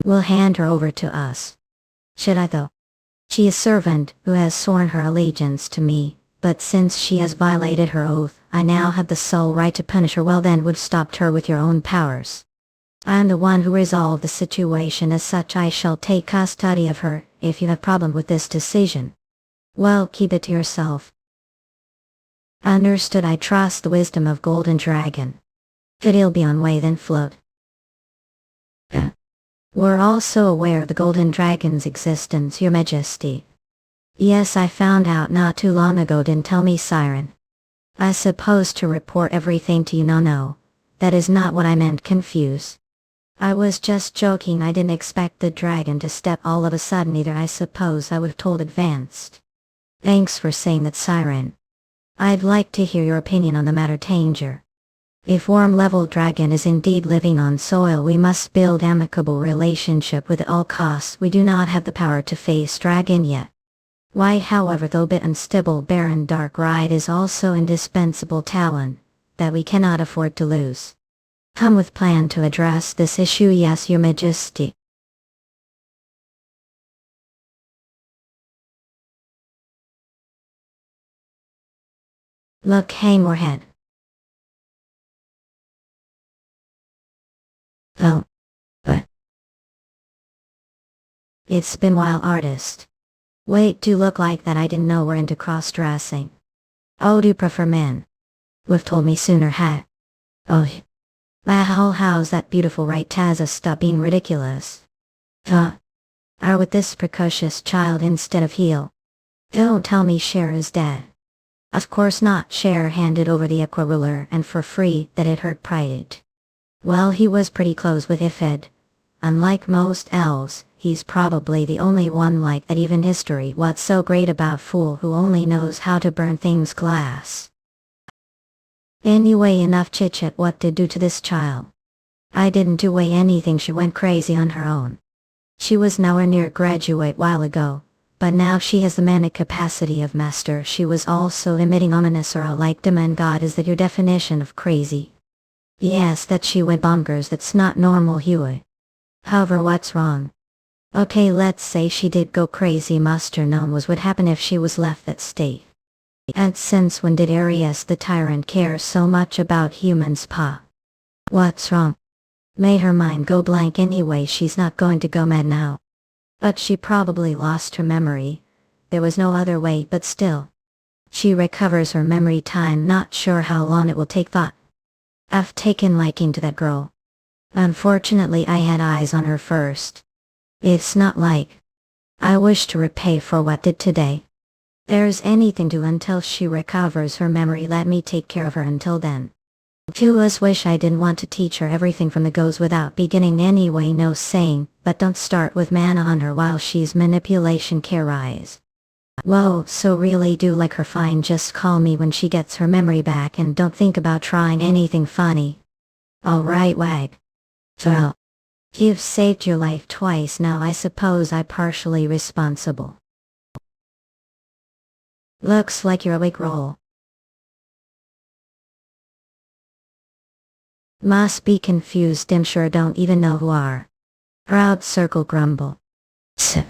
We'll hand her over to us. Should I though? She is servant who has sworn her allegiance to me, but since she has violated her oath, I now have the sole right to punish her. Well, then would stopped her with your own powers. I am the one who resolved the situation. As such, I shall take custody of her. If you have problem with this decision, well, keep it to yourself. Understood. I trust the wisdom of Golden Dragon. Good, he'll be on way, then float. We're also aware of the Golden Dragon's existence, your majesty. Yes, I found out not too long ago. Didn't tell me, Siren. I supposed to report everything to you. No, that is not what I meant. Confuse. I was just joking. I didn't expect the dragon to step all of a sudden either. I suppose I would have told advanced. Thanks for saying that, Siren. I'd like to hear your opinion on the matter, Tanger. If worm-level dragon is indeed living on soil, we must build amicable relationship with at all costs. We do not have the power to face dragon yet. Why, however, though bit unstable, Baron Dark Ride is also indispensable talent that we cannot afford to lose. Come with plan to address this issue. Yes, your majesty. Look, hang more head. Oh. But it's been while, artist. Wait, do look like that? I didn't know we're into cross-dressing. Oh, do you prefer men? Would've told me sooner, had. Oh. How's that beautiful, right? Taza, stop being ridiculous. Are with this precocious child instead of heal. Don't tell me Cher is dead. Of course not. Cher handed over the Aqua ruler and for free. That it hurt pride. Well, he was pretty close with Ifed. Unlike most elves, he's probably the only one like that. Even history. What's so great about fool who only knows how to burn things glass? Anyway, enough chit-chat. What did do to this child? I didn't do away anything. She went crazy on her own. She was nowhere near graduate while ago, but now she has the manic capacity of master. She was also emitting ominous aura like demand. God, is that your definition of crazy? Yes, that she went bonkers. That's not normal, Huey. However, what's wrong? Okay, let's say she did go crazy. Master known was what happened if she was left that state. And since when did Arius the tyrant care so much about humans, Pa? What's wrong? Made her mind go blank. Anyway, she's not going to go mad now. But she probably lost her memory. there was no other way, but still. She recovers her memory time, not sure how long it will take. Thought. I've taken liking to that girl. Unfortunately I had eyes on her first. It's not like I wish to repay for what did today. There's anything to until she recovers her memory. Let me take care of her until then. Few of us wish I didn't want to teach her everything from the goes without beginning anyway, no saying, but don't start with mana on her while she's manipulation carries. Whoa, so really do like her, fine, just call me when she gets her memory back and don't think about trying anything funny. Alright, wag. So, you've saved your life twice now, I suppose I'm partially responsible. Looks like you're awake. Roll. Must be confused, I'm sure don't even know who are. Proud circle grumble. Sip.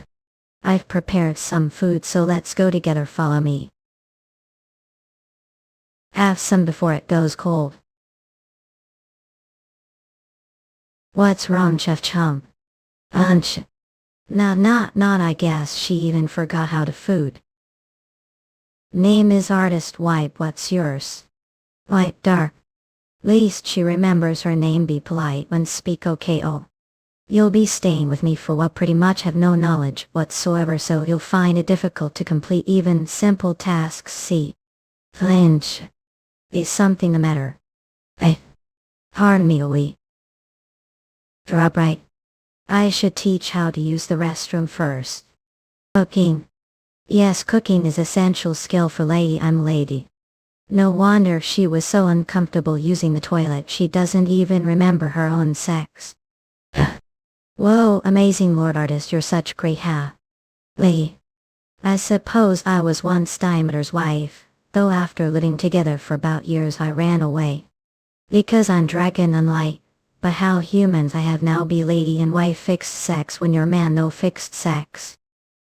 I've prepared some food, so let's go together, follow me. Have some before it goes cold. What's wrong, Chef Chump? Unch. Nah, not I guess she even forgot how to food. Name is Artist Wipe, what's yours? White Dark. Least she remembers her name, be polite when speak, okay. Oh. You'll be staying with me for what pretty much have no knowledge whatsoever, so you'll find it difficult to complete even simple tasks. See. Flinch. Is something the matter? Pardon me, we. Drop right. I should teach how to use the restroom first. Cooking. Yes, cooking is essential skill for lady. I'm lady. No wonder she was so uncomfortable using the toilet, she doesn't even remember her own sex. Whoa, amazing Lord Artist, you're such great lady. I suppose I was once Diameter's wife, though after living together for about years I ran away. Because I'm dragon unlike, but how humans I have now be lady and wife fixed sex when you're man no fixed sex.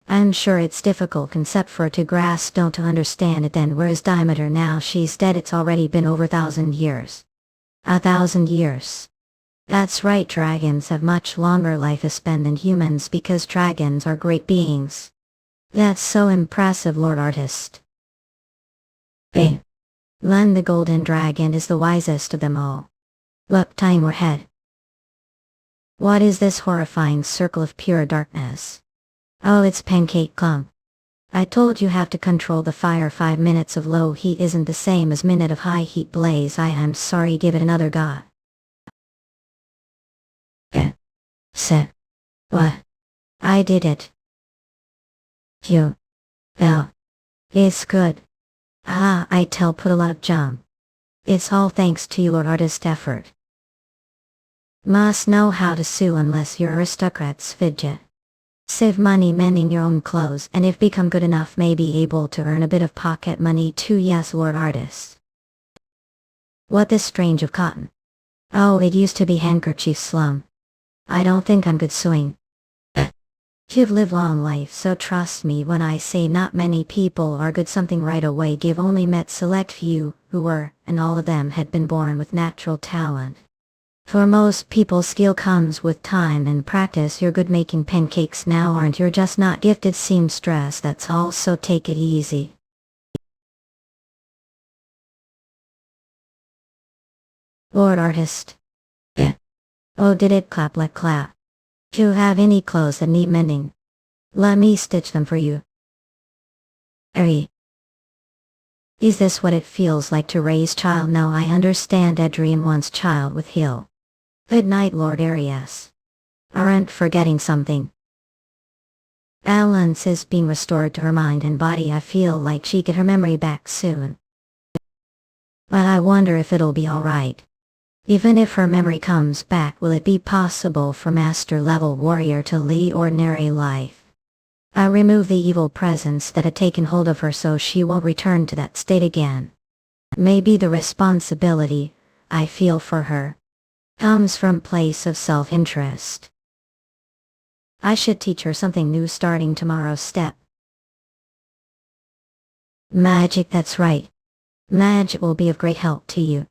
I'm sure it's difficult concept for her to grasp, don't to understand it then. Where's Diameter now? She's dead, it's already been over 1,000 years. 1,000 years. That's right, dragons have much longer lifespan than humans because dragons are great beings. That's so impressive, Lord Artist. Len the golden dragon is the wisest of them all. Look, time we're head. What is this horrifying circle of pure darkness? Oh, it's Pancake Clump. I told you have to control the fire. 5 minutes of low heat isn't the same as minute of high heat blaze. I am sorry, give it another go. What? I did it. It's good. I tell put a lot of jump. It's all thanks to your artist effort. Must know how to sew unless you're aristocrats fidget. Save money mending your own clothes, and if become good enough may be able to earn a bit of pocket money too. Yes, Lord Artist. What this strange of cotton? Oh, it used to be handkerchief slum. I don't think I'm good sewing. You've lived long life, so trust me when I say not many people are good something right away. Give only met select few who were, and all of them had been born with natural talent. For most people skill comes with time and practice. You're good making pancakes now, aren't you? You're just not gifted seamstress, that's all, so take it easy. Lord Artist. Oh, did it clap like clap? Do you have any clothes that need mending? Let me stitch them for you. Is this what it feels like to raise child? No, I understand Adrian wants child with Hill. Good night, Lord Arias. Aren't forgetting something. Balance is being restored to her mind and body. I feel like she get her memory back soon. But I wonder if it'll be alright. Even if her memory comes back, will it be possible for Master Level Warrior to lead ordinary life? I remove the evil presence that had taken hold of her so she won't return to that state again. Maybe the responsibility I feel for her comes from place of self-interest. I should teach her something new starting tomorrow's step. Magic, that's right. Magic will be of great help to you.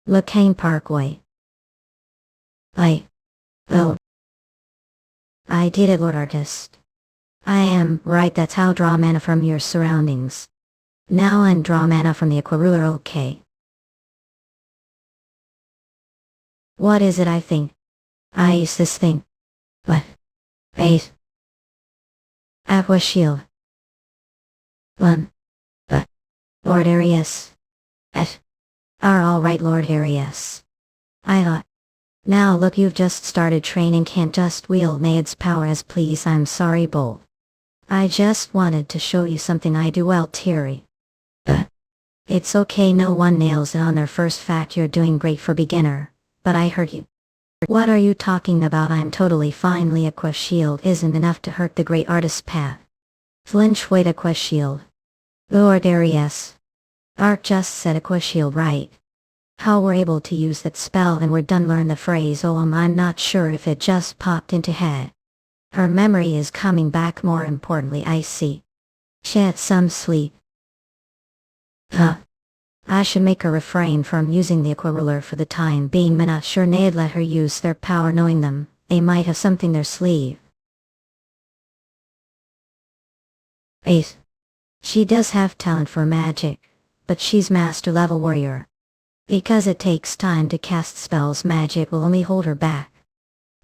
Mookhyang Parkway. I did it, Lord Artist. I am right, that's how draw mana from your surroundings. Now and draw mana from the aqua ruler, okay. What is it I think? I use this thing. What? Base. Aqua shield. One. But. Lord Arius. Are alright, Lord Arius. I thought. Now look, you've just started training, can't just wield Naid's power as please. I'm sorry, Bolt. I just wanted to show you something I do well, Terry. It's okay, no one nails it on their first fact. You're doing great for beginner, but I heard you. What are you talking about? I'm totally fine. Aqua shield isn't enough to hurt the great artist's path. Flinch, wait, aqua shield. Lord Arius. Art just said aqua shield, right? How we're able to use that spell and we're done. Learn the phrase. Oh, I'm not sure if it just popped into head. Her memory is coming back, more importantly, I see. She had some sleep. I should make her refrain from using the aqua ruler for the time being. I'm not sure Naid let her use their power, knowing them. They might have something their sleeve. Ace. She does have talent for magic, but she's master level warrior. Because it takes time to cast spells, magic will only hold her back.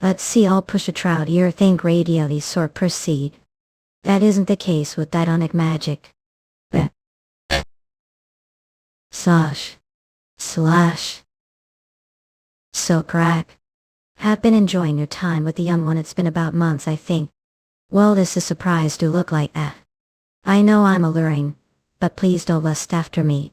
Let's see, I'll push a trout ear, think radially sort proceed. That isn't the case with Didonic magic. Sosh. Slash. So crack. Have been enjoying your time with the young one. It's been about months, I think. Well, this is surprised to look like that. I know I'm alluring, but please don't lust after me.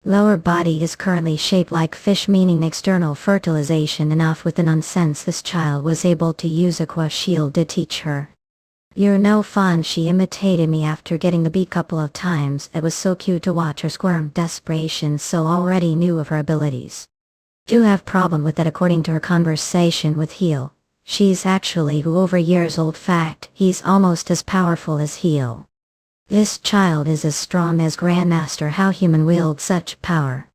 Lower body is currently shaped like fish, meaning external fertilization enough with the nonsense. This child was able to use aqua shield to teach her. You're no fun. She imitated me after getting the beat couple of times. It was so cute to watch her squirm. Desperation, so already knew of her abilities. Do have problem with that according to her conversation with Heel. She's actually who over years old fact. He's almost as powerful as Heel. This child is as strong as Grandmaster. How human wield such power?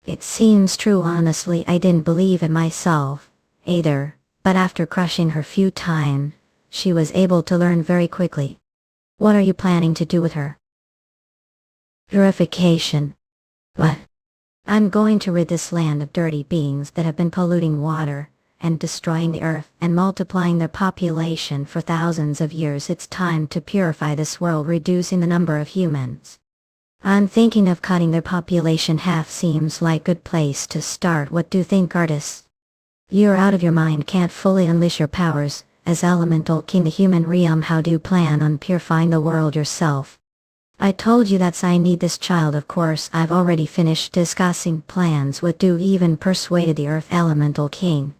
It seems true. Honestly, I didn't believe it myself, either, but after crushing her few times, she was able to learn very quickly. What are you planning to do with her? Purification. What? I'm going to rid this land of dirty beings that have been polluting water, and destroying the earth, and multiplying their population for thousands of years. It's time to purify this world, reducing the number of humans. I'm thinking of cutting their population half. Seems like a good place to start. What do you think, artists? You're out of your mind, can't fully unleash your powers. As Elemental King the human realm, how do you plan on purifying the world yourself? I told you that I need this child. Of course, I've already finished discussing plans with you, even persuaded the Earth Elemental King.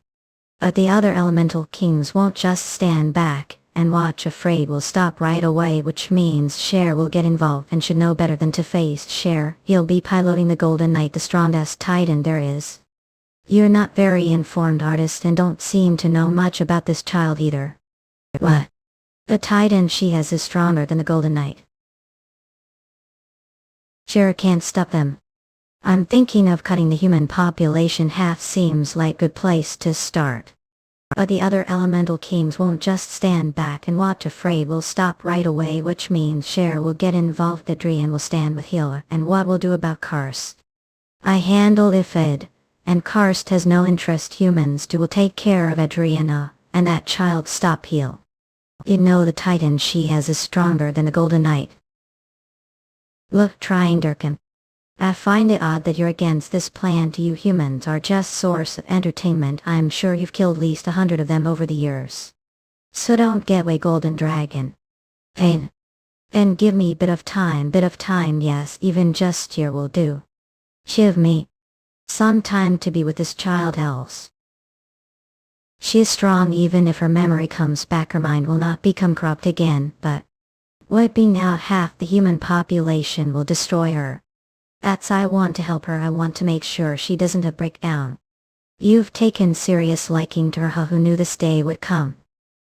But the other Elemental Kings won't just stand back and watch. Afraid will stop right away, which means Cher will get involved and should know better than to face Cher. He'll be piloting the Golden Knight, the strongest Titan there is. You're not very informed, artist, and don't seem to know much about this child either. What? The Titan she has is stronger than the Golden Knight. Cher can't stop them. I'm thinking of cutting the human population half. Seems like a good place to start. But the other Elemental Kings won't just stand back and watch. Afraid will stop right away, which means Cher will get involved. Adrian will stand with Healer. And what we'll do about Karst? I handle Ifed. And Karst has no interest. Humans will take care of Adriana, and that child stop heal. You know the Titan she has is stronger than the Golden Knight. Look, trying Durkin. I find it odd that you're against this plan. To you, humans are just source of entertainment. I'm sure you've killed at least 100 of them over the years. So don't get way, Golden Dragon. Pain. Then give me a bit of time, yes, even just year will do. Give me some time to be with this child else. She is strong. Even if her memory comes back, her mind will not become corrupt again, but wiping out half the human population will destroy her. That's I want to help her. I want to make sure she doesn't have breakdown. You've taken serious liking to her. Who knew this day would come?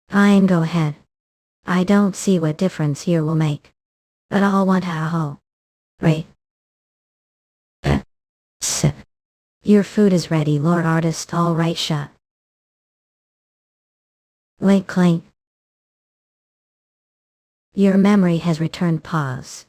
Fine, go ahead. I don't see what difference here will make. But I'll want how. Right. Sip. Your food is ready, Lord Artist. All right, shut. Wait, clink. Your memory has returned. Pause.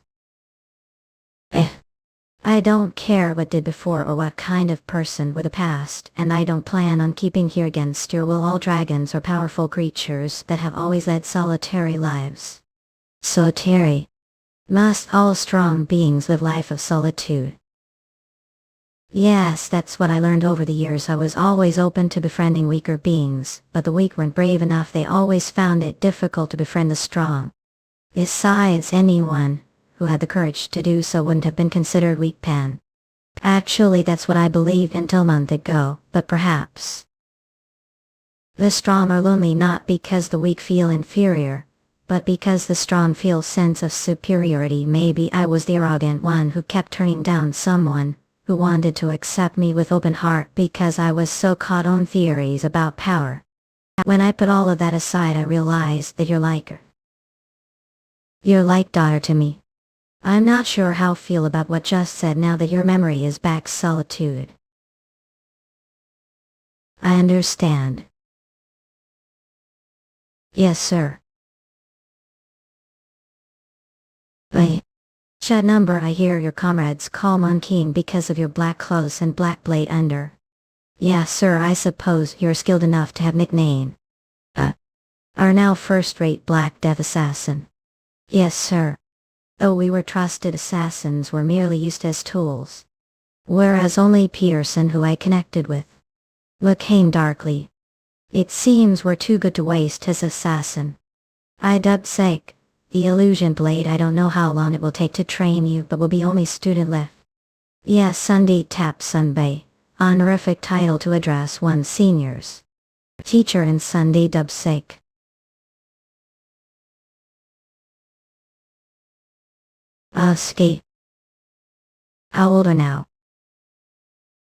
I don't care what did before or what kind of person were the past, and I don't plan on keeping here against your will all dragons or powerful creatures that have always led solitary lives. Solitary. Must all strong beings live life of solitude? Yes, that's what I learned over the years. I was always open to befriending weaker beings, but the weak weren't brave enough. They always found it difficult to befriend the strong. Besides, anyone who had the courage to do so wouldn't have been considered weak. Pan. Actually, that's what I believed until a month ago, but perhaps the strong are lonely not because the weak feel inferior, but because the strong feel sense of superiority. Maybe I was the arrogant one who kept turning down someone who wanted to accept me with open heart because I was so caught on theories about power. When I put all of that aside, I realized that you're like her. You're like daughter to me. I'm not sure how I feel about what just said now that your memory is back. Solitude. I understand. Yes, sir. What number? I hear your comrades call Mookhyang because of your black clothes and black blade under. Yeah, sir, I suppose you're skilled enough to have nickname. Are now first-rate Black Death Assassin. Yes, sir. Oh, we were trusted assassins were merely used as tools. Whereas only Pearson, who I connected with, Mookhyang darkly. It seems we're too good to waste his assassin. I dubbed Sake, the illusion blade. I don't know how long it will take to train you, but will be only student left. Yes, Sunday Tap Sunbay, honorific title to address one's seniors. Teacher and Sunday dubbed Sake. Ski. How old are now?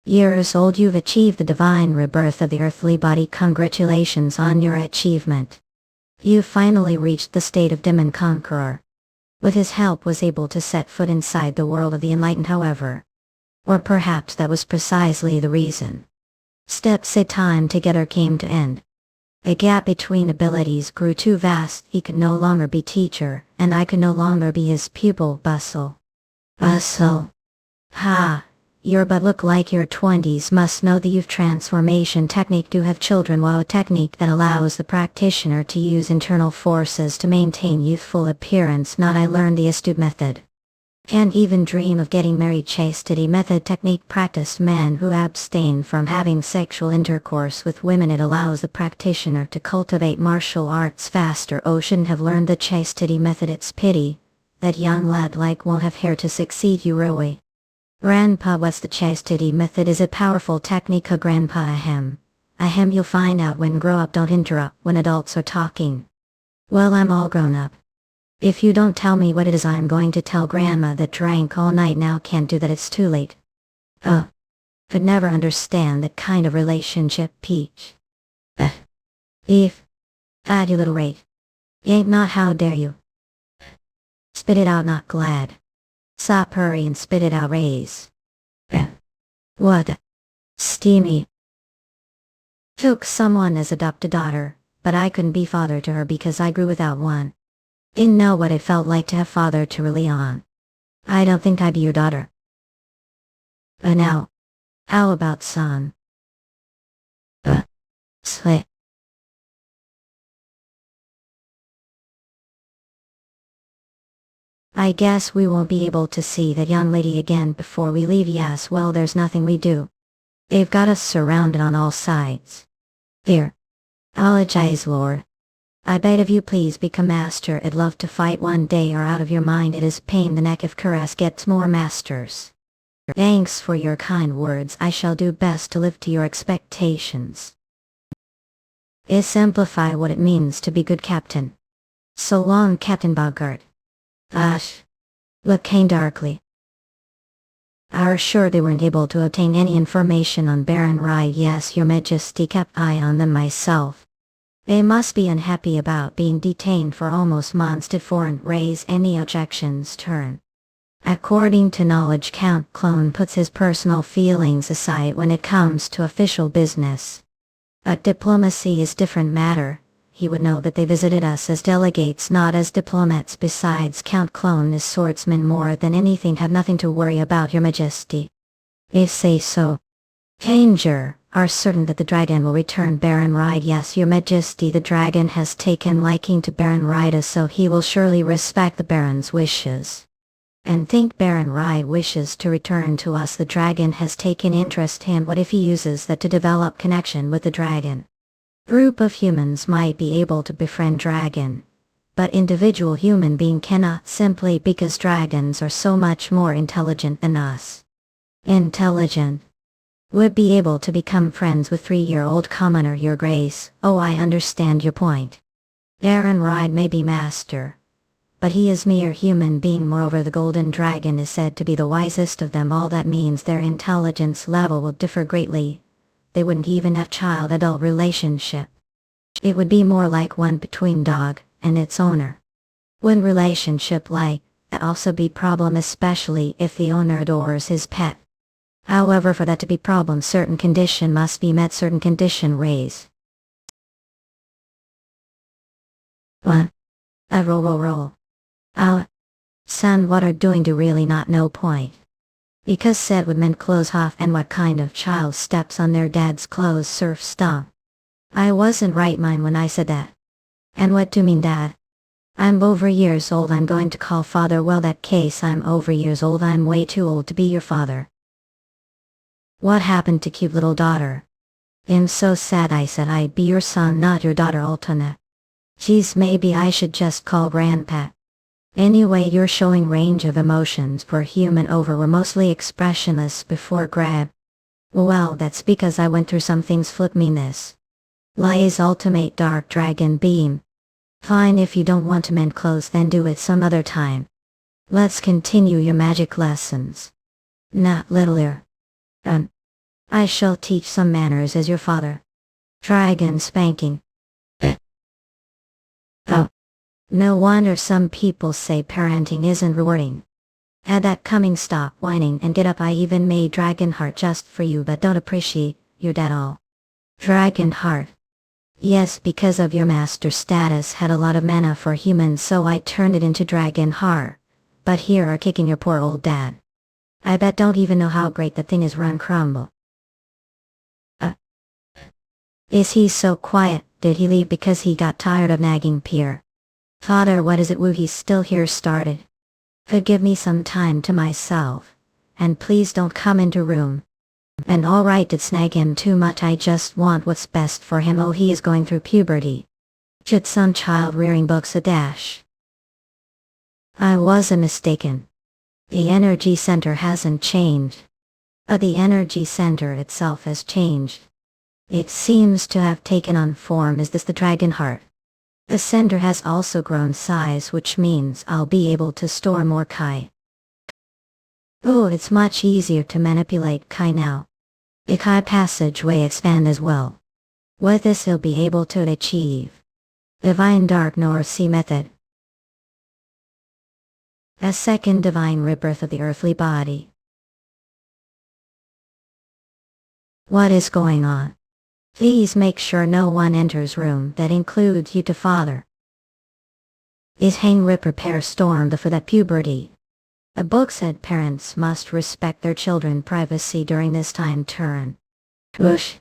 Years old. You've achieved the divine rebirth of the earthly body. Congratulations on your achievement. You finally reached the state of Demon Conqueror. With his help was able to set foot inside the world of the enlightened, however. Or perhaps that was precisely the reason. Steps at time together came to end. A gap between abilities grew too vast. He could no longer be teacher, and I could no longer be his pupil. Bustle. Ha! You but look like your 20s. Must know the youth transformation technique. Do have children. While a technique that allows the practitioner to use internal forces to maintain youthful appearance. Not I learned the astute method. Can't even dream of getting married. Chastity method technique practiced men who abstain from having sexual intercourse with women. It allows the practitioner to cultivate martial arts faster. Oh, shouldn't have learned the chastity method. It's pity that young lad like won't have hair to succeed you. Really. Grandpa, what's the chastity method? Is it powerful technique? Grandpa, ahem. You'll find out when grow up. Don't interrupt when adults are talking. Well, I'm all grown up. If you don't tell me what it is, I'm going to tell Grandma that drank all night. Now can't do that, it's too late. Could never understand that kind of relationship. Peach. Eve. God, you little rate. Ain't not, how dare you. Spit it out, not glad. Stop, hurry and spit it out. Raise. What? Steamy. Took someone as adopted daughter, but I couldn't be father to her because I grew without one. Didn't know what it felt like to have father to rely on. I don't think I'd be your daughter. But now, how about son? Slit. I guess we won't be able to see that young lady again before we leave. Yes, well, there's nothing we do. They've got us surrounded on all sides. Here. Apologize, Lord. I beg of you, please become master. I'd love to fight one day. Or out of your mind. It is pain in the neck if Kuras gets more masters. Thanks for your kind words. I shall do best to live to your expectations. Exemplify what it means to be good captain. So long, Captain Bogart. Mookhyang darkly. Are sure they weren't able to obtain any information on Baron Rai? Yes, your majesty, kept eye on them myself. They must be unhappy about being detained for almost months. Did foreign raise any objections? Turn. According to knowledge, Count Clone puts his personal feelings aside when it comes to official business. But diplomacy is different matter. he would know that they visited us as delegates, not as diplomats. Besides, Count Clone is swordsman more than anything. Have nothing to worry about, your majesty. If say so. Danger, are certain that the dragon will return. Baron Ride. Yes, your majesty, the dragon has taken liking to Baron Ride, so he will surely respect the baron's wishes. And think Baron Ride wishes to return to us. The dragon has taken interest in. What if he uses that to develop connection with the dragon? Group of humans might be able to befriend dragon, but individual human being cannot, simply because dragons are so much more intelligent than us. Intelligent. Would be able to become friends with 3-year-old commoner, your grace. Oh, I understand your point. Baron Ride may be master, but he is mere human being. Moreover, the golden dragon is said to be the wisest of them all. That means their intelligence level will differ greatly. They wouldn't even have child-adult relationship. It would be more like one between dog and its owner. When relationship like that also be problem, especially if the owner adores his pet. However, for that to be problem, certain condition must be met. Certain condition raise. 1. Roll. Son, what are doing to really not no point. Because said would meant clothes off, and what kind of child steps on their dad's clothes? Surf stomp. I wasn't right mind when I said that. And what do mean, dad? I'm over years old. I'm going to call father. Well, that case, I'm over years old. I'm way too old to be your father. What happened to cute little daughter? I'm so sad. I said I'd be your son, not your daughter, Altona. Geez, maybe I should just call grandpa. Anyway, you're showing range of emotions for human. We're mostly expressionless before grab. Well, that's because I went through some things. Flip me this. Lies ultimate dark dragon beam. Fine, if you don't want to mend clothes, then do it some other time. Let's continue your magic lessons. Not littler. I shall teach some manners as your father. Dragon spanking. Oh. No wonder some people say parenting isn't rewarding. Had that coming. Stop whining and get up. I even made Dragon Heart just for you, but don't appreciate your dad all. Dragon Heart. Yes, because of your master status had a lot of mana for humans, so I turned it into Dragon Heart. But here are kicking your poor old dad. I bet don't even know how great the thing is. Run crumble. Is he so quiet? Did he leave because he got tired of nagging Pierre? Father, what is it? Woo, he's still here. Started. Give me some time to myself. And please don't come into room. And alright, did snag him too much? I just want what's best for him. Oh, he is going through puberty. Should some child rearing books a dash. I wasn't mistaken. The energy center hasn't changed. The energy center itself has changed. It seems to have taken on form. Is this the Dragon Heart? The center has also grown size, which means I'll be able to store more Kai. Oh, it's much easier to manipulate Kai now. The Kai passageway expand as well. With this he'll be able to achieve Divine Dark North Sea method. A second divine rebirth of the earthly body. What is going on? Please make sure no one enters room. That includes you to father. Is Hang Ripper pair stormed for that puberty? A book said parents must respect their children's privacy during this time. Turn. Whoosh.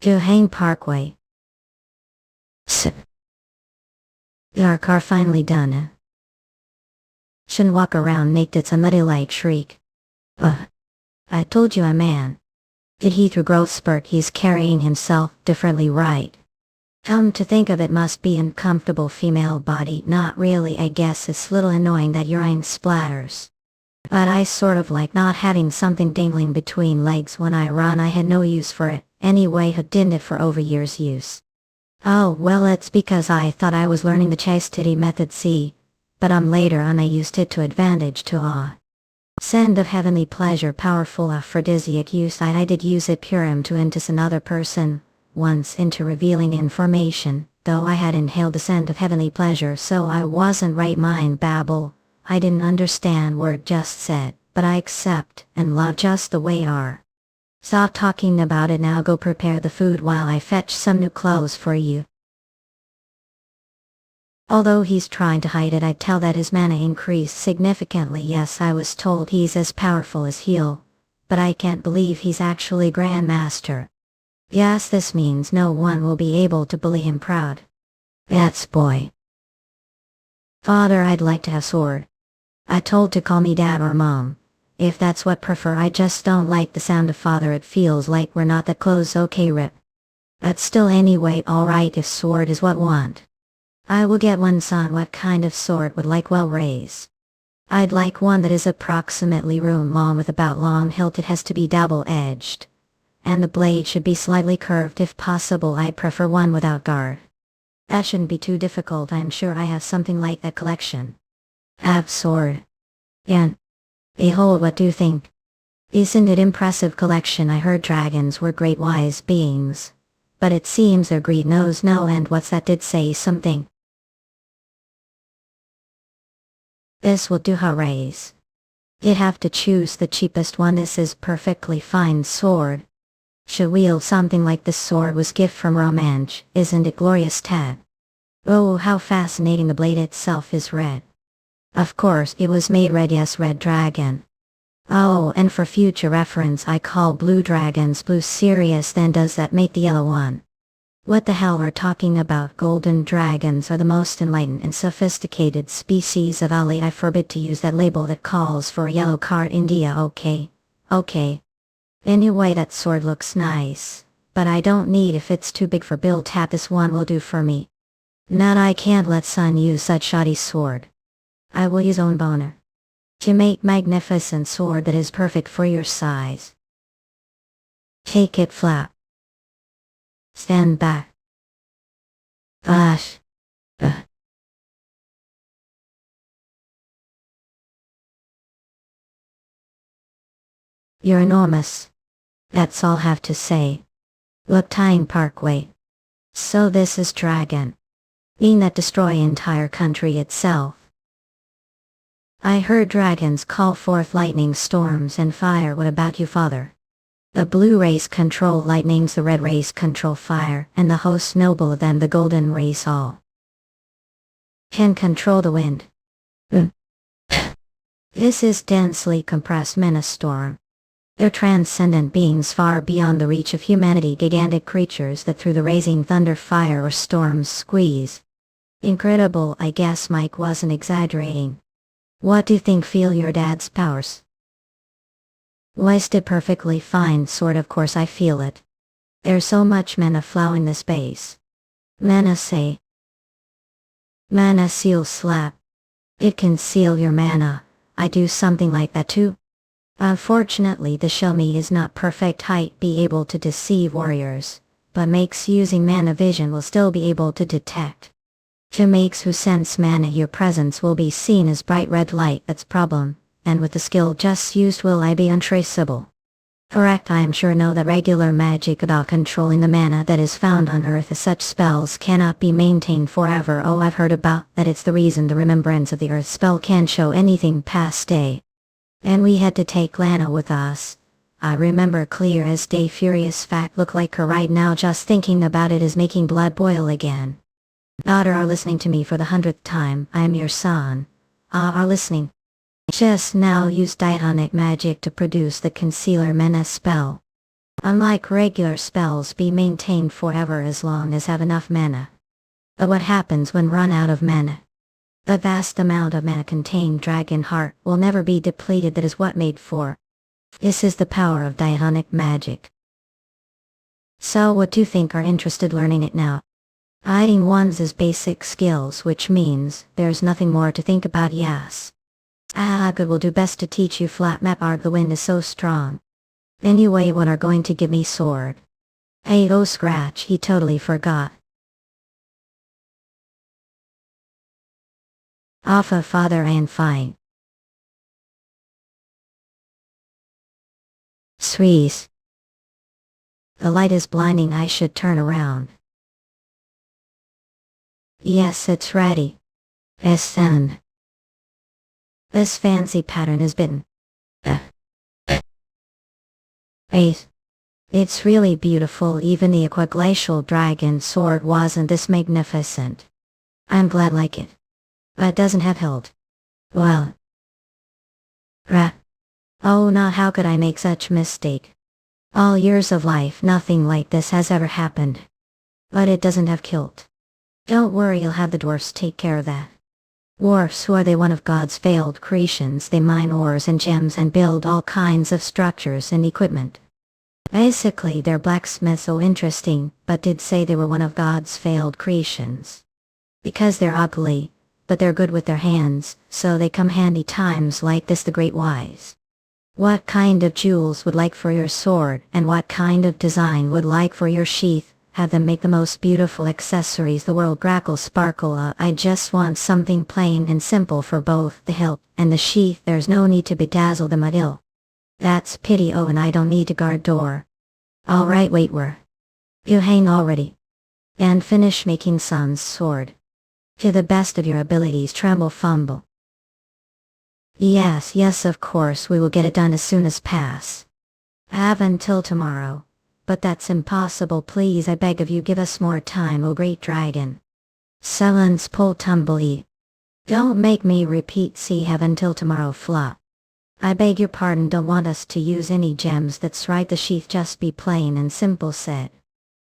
To Hang Parkway. Our car finally done. Shouldn't walk around naked. It's a muddy light shriek. I told you, a man. Did he through growth spurt? He's carrying himself differently, right? Come to think of it, must be uncomfortable female body. Not really, I guess it's little annoying that urine splatters. But I sort of like not having something dangling between legs when I run. I had no use for it. Anyway, had done it for over years use. Oh, well, it's because I thought I was learning the chastity method, see? But later on I used it to advantage to send of heavenly pleasure, powerful aphrodisiac use. I did use it purim to entice another person, once into revealing information, though I had inhaled the scent of heavenly pleasure, so I wasn't right mind babble. I didn't understand what just said, but I accept and love just the way you are. Stop talking about it now, go prepare the food while I fetch some new clothes for you. Although he's trying to hide it, I tell that his mana increased significantly. Yes, I was told he's as powerful as heal, but I can't believe he's actually Grandmaster. Yes, this means no one will be able to bully him proud. That's boy. Father, I'd like to have sword. I told to call me dad or mom. If that's what prefer, I just don't like the sound of father. It feels like we're not that close. Okay, Rip. But still anyway, alright, if sword is what want. I will get one. Son, what kind of sword would like? Well raised. I'd like one that is approximately room long with about long hilt. It has to be double-edged. And the blade should be slightly curved if possible. I prefer one without guard. That shouldn't be too difficult. I'm sure I have something like that collection. Have sword. And behold, what do you think? Isn't it impressive collection? I heard dragons were great wise beings. But it seems their greed knows no end. What's that? Did say something. This will do. Hoorays. You'd have to choose the cheapest one. This is perfectly fine sword. Should wield something like this. Sword was gift from Romance. Isn't it glorious, Tad? Oh, how fascinating. The blade itself is red. Of course it was made red. Yes, red dragon. Oh, and for future reference I call blue dragons blue. Serious? Then does that make the yellow one? What the hell we're talking about? Golden dragons are the most enlightened and sophisticated species of Ali. I forbid to use that label that calls for a yellow card. India. Okay. Anyway, that sword looks nice, but I don't need if it's too big for Bill. Tap, this one will do for me. Not, I can't let son use such shoddy sword. I will use own boner to make magnificent sword that is perfect for your size. Take it flat. Stand back. Gosh. You're enormous. That's all I have to say. Look, Tyne Parkway. So this is dragon. Being that destroy entire country itself. I heard dragons call forth lightning storms and fire. What about you, father? The blue race control lightnings, the red race control fire, and the host noble of them, the golden race, all can control the wind. This is densely compressed menace storm. They're transcendent beings far beyond the reach of humanity, gigantic creatures that through the raising thunder, fire, or storms squeeze. Incredible. I guess Mike wasn't exaggerating. What do you think? Feel your dad's powers? Wasted perfectly fine sword. Of course I feel it. There's so much mana flow in this base. Mana say. Mana seal slap. It can seal your mana. I do something like that too. Unfortunately the Shelmy is not perfect height be able to deceive warriors, but makes using mana vision will still be able to detect. To makes who sense mana your presence will be seen as bright red light. That's problem, and with the skill just used will I be untraceable. Correct. I am sure know that regular magic about controlling the mana that is found on earth as such spells cannot be maintained forever. Oh, I've heard about that. It's the reason the remembrance of the earth spell can't show anything past day. And we had to take Lana with us. I remember clear as day. Furious fact, look like her right now. Just thinking about it is making blood boil again. Daughter are listening to me for the 100th time. I am your son. Are listening. Just now used Diatonic magic to produce the Concealer Menace spell. Unlike regular spells be maintained forever as long as have enough mana. But what happens when run out of mana? The vast amount of mana contained Dragon Heart will never be depleted. That is what made for. This is the power of Diatonic magic. So what do you think? Are interested learning it now? Hiding ones is basic skills, which means there's nothing more to think about. Yes. Good, will do best to teach you flat map art. The wind is so strong. Anyway, what are going to give me sword? Hey, oh scratch, he totally forgot. Alpha father, I am fine. Sweet. The light is blinding. I should turn around. Yes, it's ready. Send. This fancy pattern has been... Eight. It's really beautiful. Even the aquaglacial dragon sword wasn't this magnificent. I'm glad like it. But doesn't have hilt. Well. Oh no, how could I make such mistake? All years of life nothing like this has ever happened. But it doesn't have kilt. Don't worry, you'll have the dwarfs take care of that. Dwarfs, who are they? One of God's failed creations. They mine ores and gems and build all kinds of structures and equipment. Basically they're blacksmiths. So interesting, but did say they were one of God's failed creations. Because they're ugly, but they're good with their hands, so they come handy times like this. The great wise. What kind of jewels would like for your sword, and what kind of design would like for your sheath? Have them make the most beautiful accessories the world crackle sparkle. I just want something plain and simple for both the hilt and the sheath. There's no need to bedazzle them at ill. That's pity. Oh, and I don't need to guard door. Alright, wait, where? You hang already. And finish making son's sword. To the best of your abilities. Tremble, fumble. Yes, of course we will get it done as soon as pass. Have until tomorrow. But that's impossible. Please, I beg of you, give us more time, O great dragon. Sullens pull tumble. Don't make me repeat. See, have until tomorrow. Flop. I beg your pardon, don't want us to use any gems. That's right, the sheath just be plain and simple said.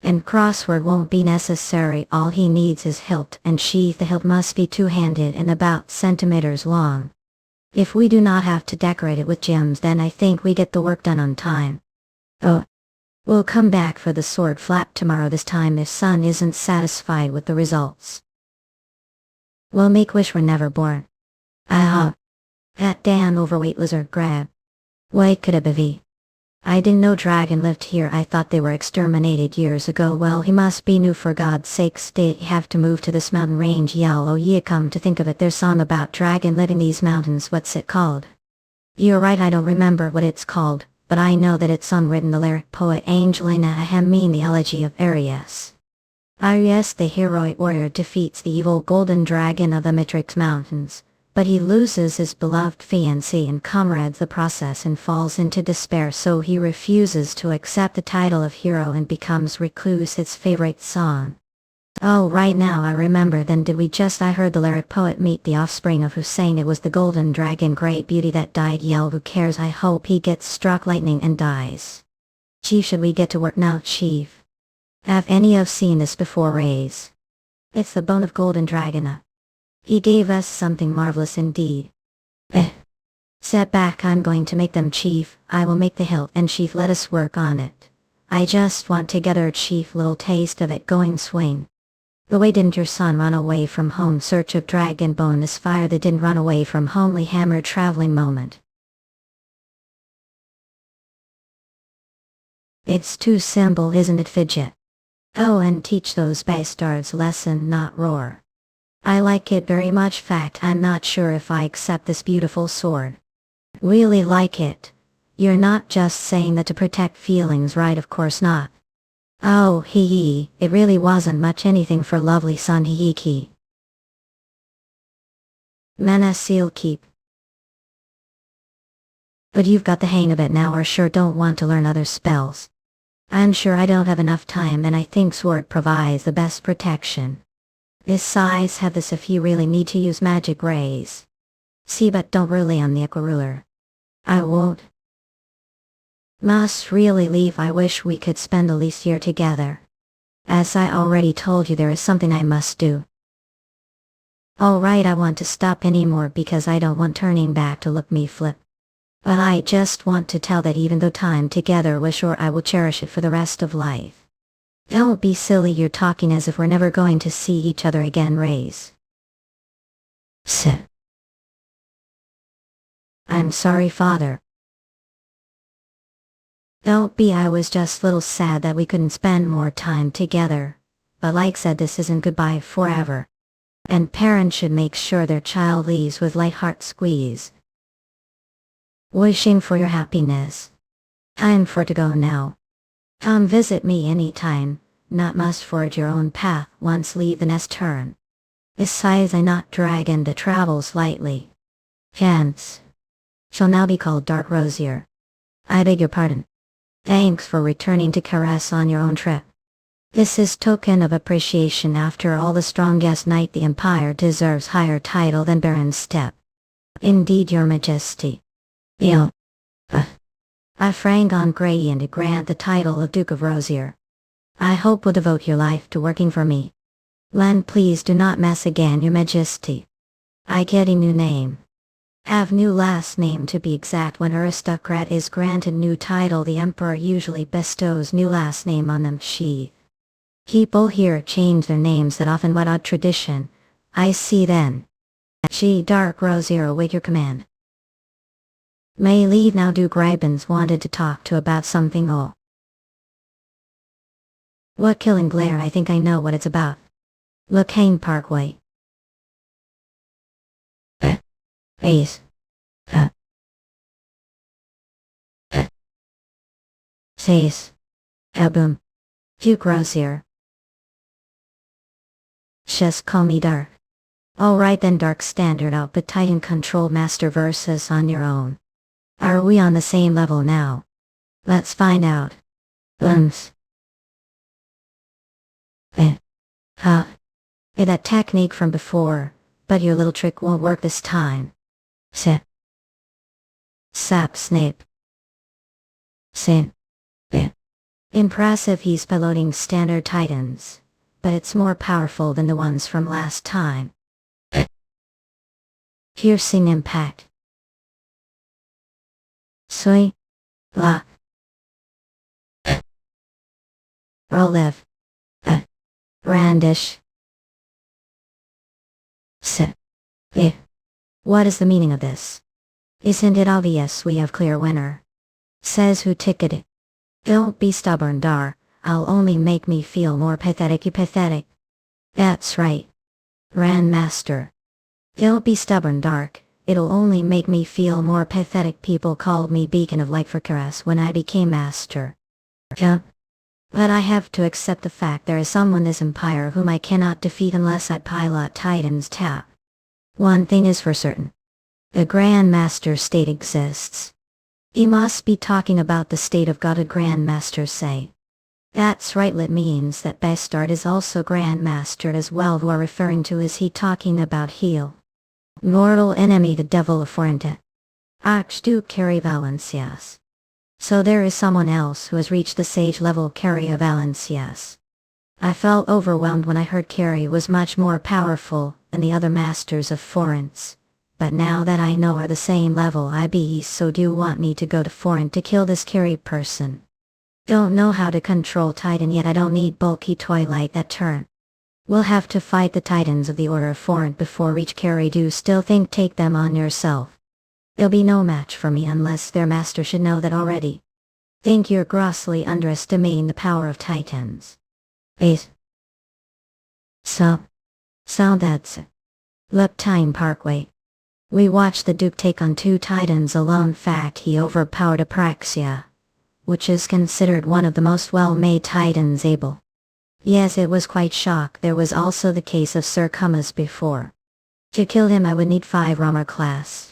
And crossword won't be necessary. All he needs is hilt and sheath. The hilt must be two-handed and about centimeters long. If we do not have to decorate it with gems, then I think we get the work done on time. Oh. We'll come back for the sword flap tomorrow. This time if son isn't satisfied with the results, we'll make wish we're never born. That damn overweight lizard grab. What could it be? I didn't know dragon lived here. I thought they were exterminated years ago. Well, he must be new. For God's sakes, did he have to move to this mountain range? Oh yeah, come to think of it, there's song about dragon living these mountains. What's it called? You're right, I don't remember what it's called. But I know that it's unwritten. The lyric poet Angelina Ahem the elegy of Arius. Arius, the heroic warrior, defeats the evil golden dragon of the Matrix Mountains, but he loses his beloved fiancée and comrades the process and falls into despair, so he refuses to accept the title of hero and becomes recluse. His favorite song. Oh, right now I remember. Then did we just... I heard the lyric poet meet the offspring of Hussein. It was the golden dragon, great beauty that died. Who cares? I hope he gets struck lightning and dies. Chief, should we get to work now? Chief, have any of seen this before? Raise. It's the bone of golden dragon. He gave us something marvelous indeed. Set back, I'm going to make them. Chief, I will make the hilt and sheath. Let us work on it. I just want to get our chief little taste of it going swing. The way didn't your son run away from home search of dragon bone? This fire that didn't run away from homely hammer traveling moment. It's too simple, isn't it? Fidget. Oh, and teach those bastards lesson, not roar. I like it very much. Fact, I'm not sure if I accept this beautiful sword. Really like it. You're not just saying that to protect feelings, right? Of course not. Oh, it really wasn't much anything for lovely son. Ki. Mena seal keep. But you've got the hang of it now, or sure don't want to learn other spells. I'm sure I don't have enough time, and I think sword provides the best protection. Besides, have this if you really need to use magic rays. See, but don't rely on the aqua ruler. I won't. Must really leave. I wish we could spend the least year together. As I already told you, there is something I must do. Alright, I want to stop anymore because I don't want turning back to look me flip. But I just want to tell that even though time together was short, I will cherish it for the rest of life. Don't be silly, you're talking as if we're never going to see each other again. Raise. I'm sorry, father. Don't be, I was just a little sad that we couldn't spend more time together. But like said, this isn't goodbye forever. And parents should make sure their child leaves with light heart squeeze. Wishing for your happiness. Time for to go now. Come visit me anytime, not must forge your own path once leave the nest turn. Besides, I not dragon that travels lightly. Hence, shall now be called Dark Rosier. I beg your pardon. Thanks for returning to Caress on your own trip. This is token of appreciation. After all, the strongest knight the Empire deserves higher title than Baron's Step. Indeed, your majesty. I frank on Grayian to grant the title of Duke of Rosier. I hope will devote your life to working for me. Len, please do not mess again, your majesty. I get a new name. Have new last name to be exact. When aristocrat is granted new title, the emperor usually bestows new last name on them. People here change their names that often, what odd tradition. I see then. Dark Rosier await your command. May leave now. Duke Rybens wanted to talk to about something. Oh. What killing glare? I think I know what it's about. Mookhyang Parkway. Ace. Says. Boom. Duke Rosier. Just call me Dark. Alright then, Dark standard out, but Titan control master versus on your own. Are we on the same level now? Let's find out. That technique from before, but your little trick won't work this time. Sap Snape. Impressive. He's piloting standard Titans, but it's more powerful than the ones from last time. Piercing impact. Soy. Lock. Olive. Brandish. What is the meaning of this? Isn't it obvious we have clear winner? Says who ticketed. Don't be stubborn, Dar. I'll only make me feel more pathetic. You pathetic. That's right. Grandmaster. Don't be stubborn, Dark. It'll only make me feel more pathetic. People called me Beacon of Light for Caress when I became master. But I have to accept the fact there is someone in this empire whom I cannot defeat unless I pilot Titan's tap. One thing is for certain. The Grandmaster state exists. He must be talking about the state of God, a Grandmaster say. That's right, it means that Bastard is also Grandmaster as well. Who are referring to is he talking about Heal? Mortal enemy, the devil of Forente. Archduke Carrie Valencias. So there is someone else who has reached the sage level. Carrie of Valencias. I felt overwhelmed when I heard Carrie was much more powerful than the other masters of Florence. But now that I know are the same level I be, so do you want me to go to Florence to kill this Carrie person? Don't know how to control Titan yet. I don't need bulky toy like that turn. We'll have to fight the Titans of the Order of Florence before reach Carrie. Do still think take them on yourself? They'll be no match for me unless their master should know that already. Think you're grossly underestimating the power of Titans. So that's it. Look, Time Parkway. We watched the Duke take on 2 Titans alone. Fact, he overpowered Apraxia, which is considered one of the most well-made Titans able. Yes, it was quite shock. There was also the case of Sir Cummins before. To kill him I would need 5 Rama class.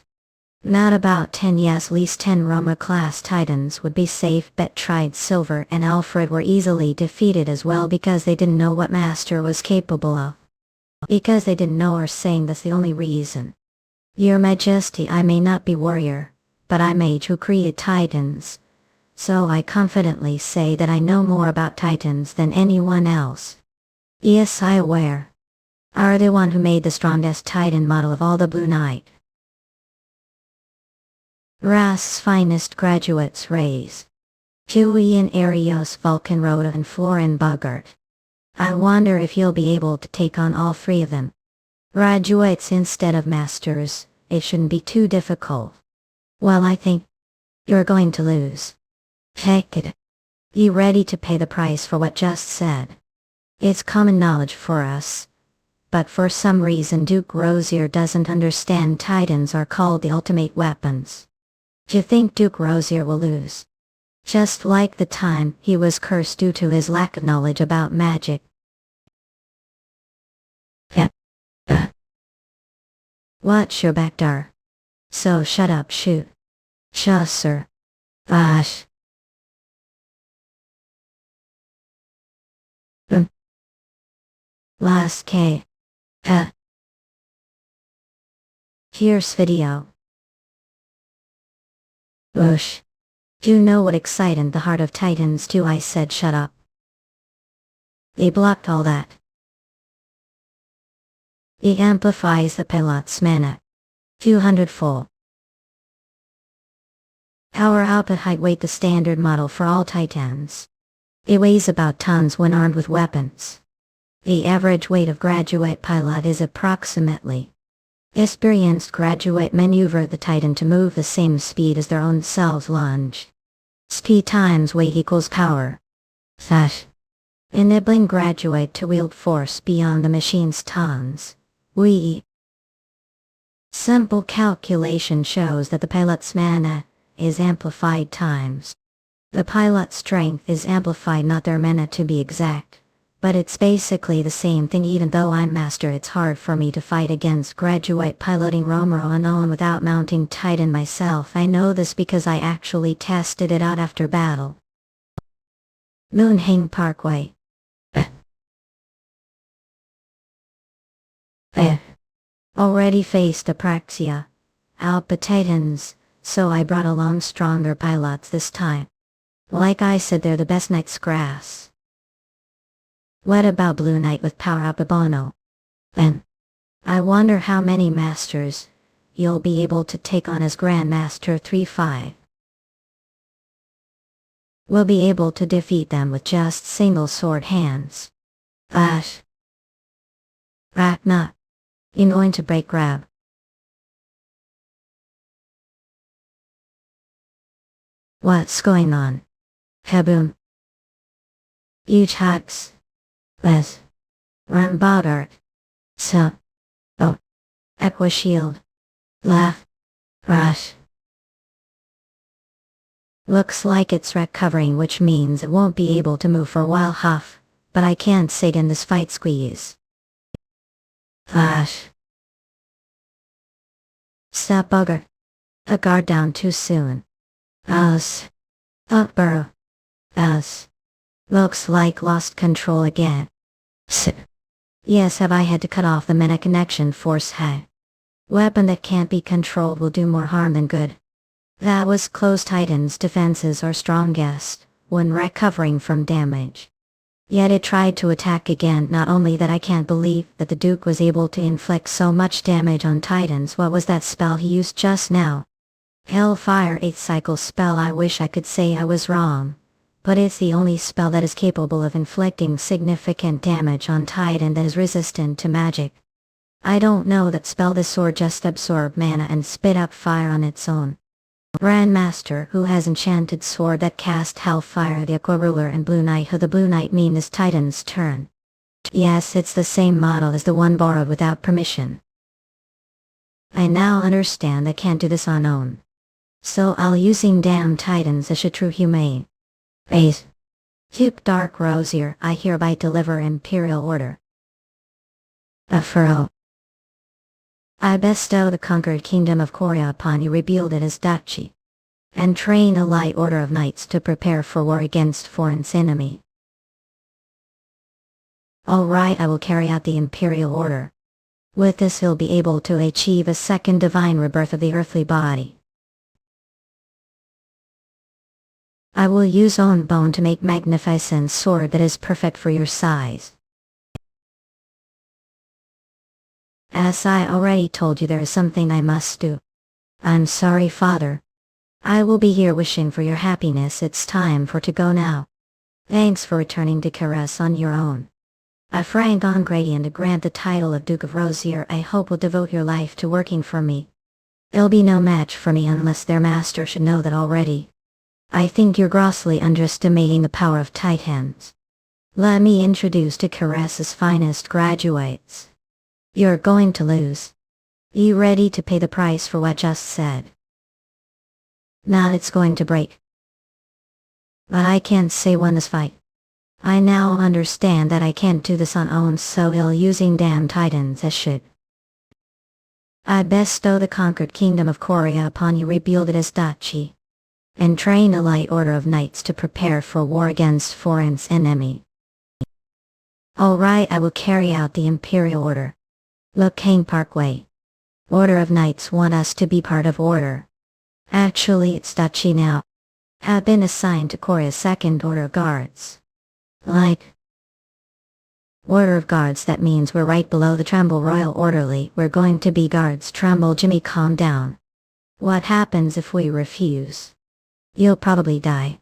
Not about 10, yes, at least 10 Rama class Titans would be safe bet. Tried Silver and Alfred were easily defeated as well because they didn't know what Master was capable of. Because they didn't know, or saying that's the only reason. Your Majesty, I may not be warrior, but I'm mage who created Titans. So I confidently say that I know more about Titans than anyone else. Yes, I aware. Are the one who made the strongest Titan model of all the Blue Knight. Ras's finest graduates raise. Julian Arios, Vulcan Rhoda and Florin Bogart. I wonder if you'll be able to take on all 3 of them. Graduates instead of masters, it shouldn't be too difficult. Well, I think you're going to lose. Heck it. You ready to pay the price for what just said? It's common knowledge for us. But for some reason Duke Rosier doesn't understand Titans are called the ultimate weapons. Do you think Duke Rosier will lose? Just like the time he was cursed due to his lack of knowledge about magic. Watch your back, Dar. So shut up, shoot. Just, sir. Gosh. Last K. Here's video. Whoosh. You know what excited the heart of Titans do? I said shut up. They blocked all that. It amplifies the pilot's mana. 200 full. Power output height weight the standard model for all Titans. It weighs about tons when armed with weapons. The average weight of graduate pilot is approximately. Experienced graduate maneuver the Titan to move the same speed as their own selves lunge. Speed times weight equals power. Sash. Enabling graduate to wield force beyond the machine's tons. Simple calculation shows that the pilot's mana is amplified times. The pilot's strength is amplified, not their mana to be exact. But it's basically the same thing. Even though I'm master, it's hard for me to fight against graduate piloting Romero alone without mounting Titan myself. I know this because I actually tested it out after battle. Mookhyang Parkway. Already faced apraxia. Alpha Titans, so I brought along stronger pilots this time. Like I said, they're the best knight's grass. What about Blue Knight with power up Abono? Then, I wonder how many masters you'll be able to take on as Grandmaster 3-5. We'll be able to defeat them with just single sword hands. Not. You're going to break grab. What's going on? Kaboom. Huge hacks. Les. Run Boddart. So. Oh. Equa shield. Laugh. Rush. Looks like it's recovering, which means it won't be able to move for a while. Huff. But I can't sit in this fight. Squeeze. Flash. Stop bugger. A guard down too soon. Us. Up burrow. Us. Looks like lost control again. Yes, have I had to cut off the mana connection force head. Weapon that can't be controlled will do more harm than good. That was close. Titan's defenses are strongest when recovering from damage. Yet it tried to attack again. Not only that, I can't believe that the Duke was able to inflict so much damage on Titans. What was that spell he used just now? Hellfire 8th cycle spell. I wish I could say I was wrong. But it's the only spell that is capable of inflicting significant damage on Titan that is resistant to magic. I don't know that spell. This sword just absorbed mana and spit up fire on its own. Grandmaster who has enchanted sword that cast Hellfire, the Aqua Ruler, and Blue Knight. Who the Blue Knight mean is Titan's turn. Yes, it's the same model as the one borrowed without permission. I now understand I can't do this on own. So I'll using damn Titans as a true humane. Base. Keep Dark Rosier, I hereby deliver Imperial Order. A furrow. I bestow the conquered kingdom of Korea upon you, rebuild it as duchy, and train a light order of knights to prepare for war against foreign enemy. Alright, I will carry out the Imperial Order. With this he'll be able to achieve a second divine rebirth of the earthly body. I will use own bone to make magnificent sword that is perfect for your size. As I already told you, there is something I must do. I'm sorry, Father. I will be here wishing for your happiness. It's time for to go now. Thanks for returning to Caress on your own. I frank on Gradient to grant the title of Duke of Rosier. I hope will devote your life to working for me. They'll be no match for me unless their master should know that already. I think you're grossly underestimating the power of Titans. Let me introduce to Caress's finest graduates. You're going to lose. You ready to pay the price for what just said? Now it's going to break. But I can't say won this fight. I now understand that I can't do this on own, so ill using damn Titans as should. I bestow the conquered kingdom of Korea upon you, rebuild it as duchy, and train a light order of knights to prepare for war against foreign enemy. All right, I will carry out the imperial order. Mookhyang Parkway. Order of Knights want us to be part of order. Actually, it's duchy now. Have been assigned to Korea's second order of guards. Like order of guards, that means we're right below the Tremble Royal Orderly. We're going to be guards. Tremble, Jimmy, calm down. What happens if we refuse? You'll probably die.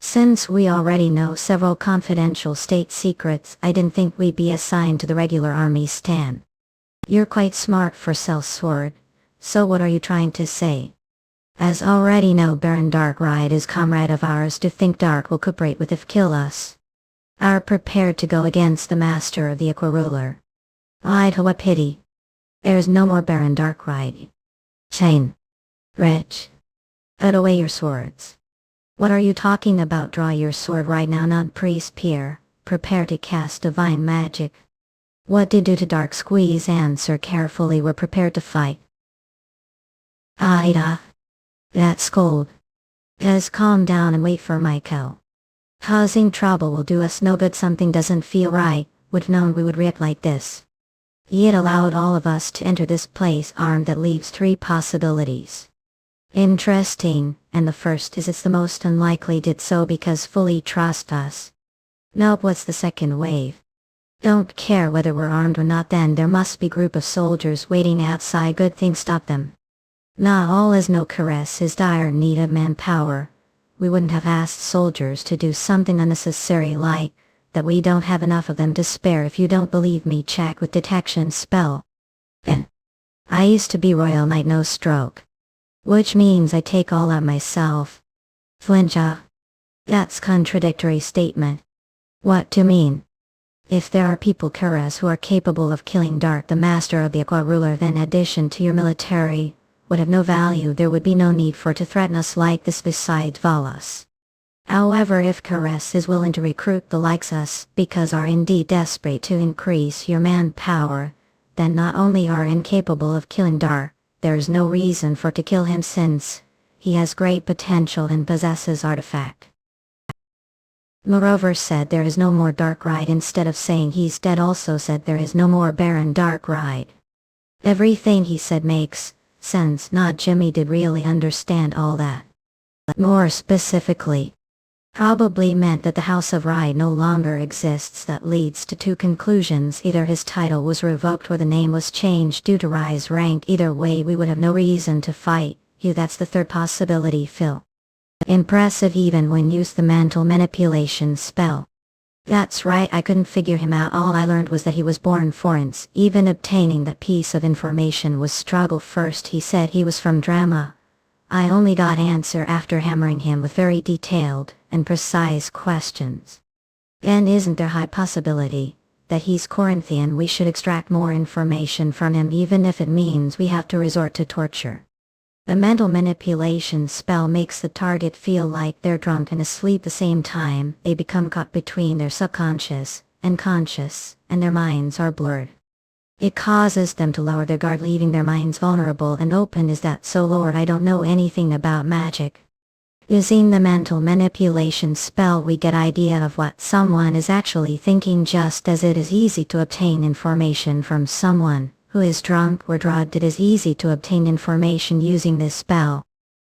Since we already know several confidential state secrets, I didn't think we'd be assigned to the regular army stand. You're quite smart for sellsword. So what are you trying to say? As already know, Baron Darkride is comrade of ours. To think Dark will cooperate with if kill us. Are prepared to go against the master of the Aqua Ruler. I'd what pity. There's no more Baron Darkride. Chain. Rich. Put away your swords. What are you talking about? Draw your sword right now, not priest Pierre. Prepare to cast divine magic. What did do to Dark? Squeeze answer carefully. We're prepared to fight. Ida. That's cold. Just calm down and wait for Michael. Causing trouble will do us no good. Something doesn't feel right. Would known we would react like this. He had allowed all of us to enter this place armed. That leaves 3 possibilities. Interesting, and the first is it's the most unlikely did so because fully trust us. Nope, what's the second wave? Don't care whether we're armed or not, then there must be group of soldiers waiting outside. Good thing stop them. Nah, all is no caress is dire need of manpower. We wouldn't have asked soldiers to do something unnecessary like that. We don't have enough of them to spare. If you don't believe me, check with detection spell. I used to be Royal Knight No Stroke. Which means I take all out myself. Flincha. That's contradictory statement. What do you mean? If there are people Kuras who are capable of killing Dark, the master of the Aqua Ruler, then addition to your military would have no value. There would be no need for to threaten us like this besides Valas. However, if Kuras is willing to recruit the likes us because are indeed desperate to increase your manpower, then not only are incapable of killing Dark, there's no reason for to kill him since he has great potential and possesses artifact. Moreover, said there is no more Darkride instead of saying he's dead. Also said there is no more Baron Darkride. Everything he said makes sense. Not Jimmy did really understand all that. More specifically, probably meant that the House of Ride no longer exists. That leads to 2 conclusions. Either his title was revoked or the name was changed due to rise rank. Either way, we would have no reason to fight you. That's the third possibility. Phil. Impressive, even when used the mental manipulation spell. That's right, I couldn't figure him out. All I learned was that he was born foreign. Even obtaining that piece of information was struggle. First he said he was from Drama. I only got answer after hammering him with very detailed and precise questions. And isn't there high possibility that he's Corinthian? We should extract more information from him, even if it means we have to resort to torture. The mental manipulation spell makes the target feel like they're drunk and asleep. At the same time, they become caught between their subconscious and conscious, and their minds are blurred. It causes them to lower their guard, leaving their minds vulnerable and open. Is that so, Lord? I don't know anything about magic. Using the mental manipulation spell, we get idea of what someone is actually thinking, just as it is easy to obtain information from someone who is drunk or drugged. It is easy to obtain information using this spell.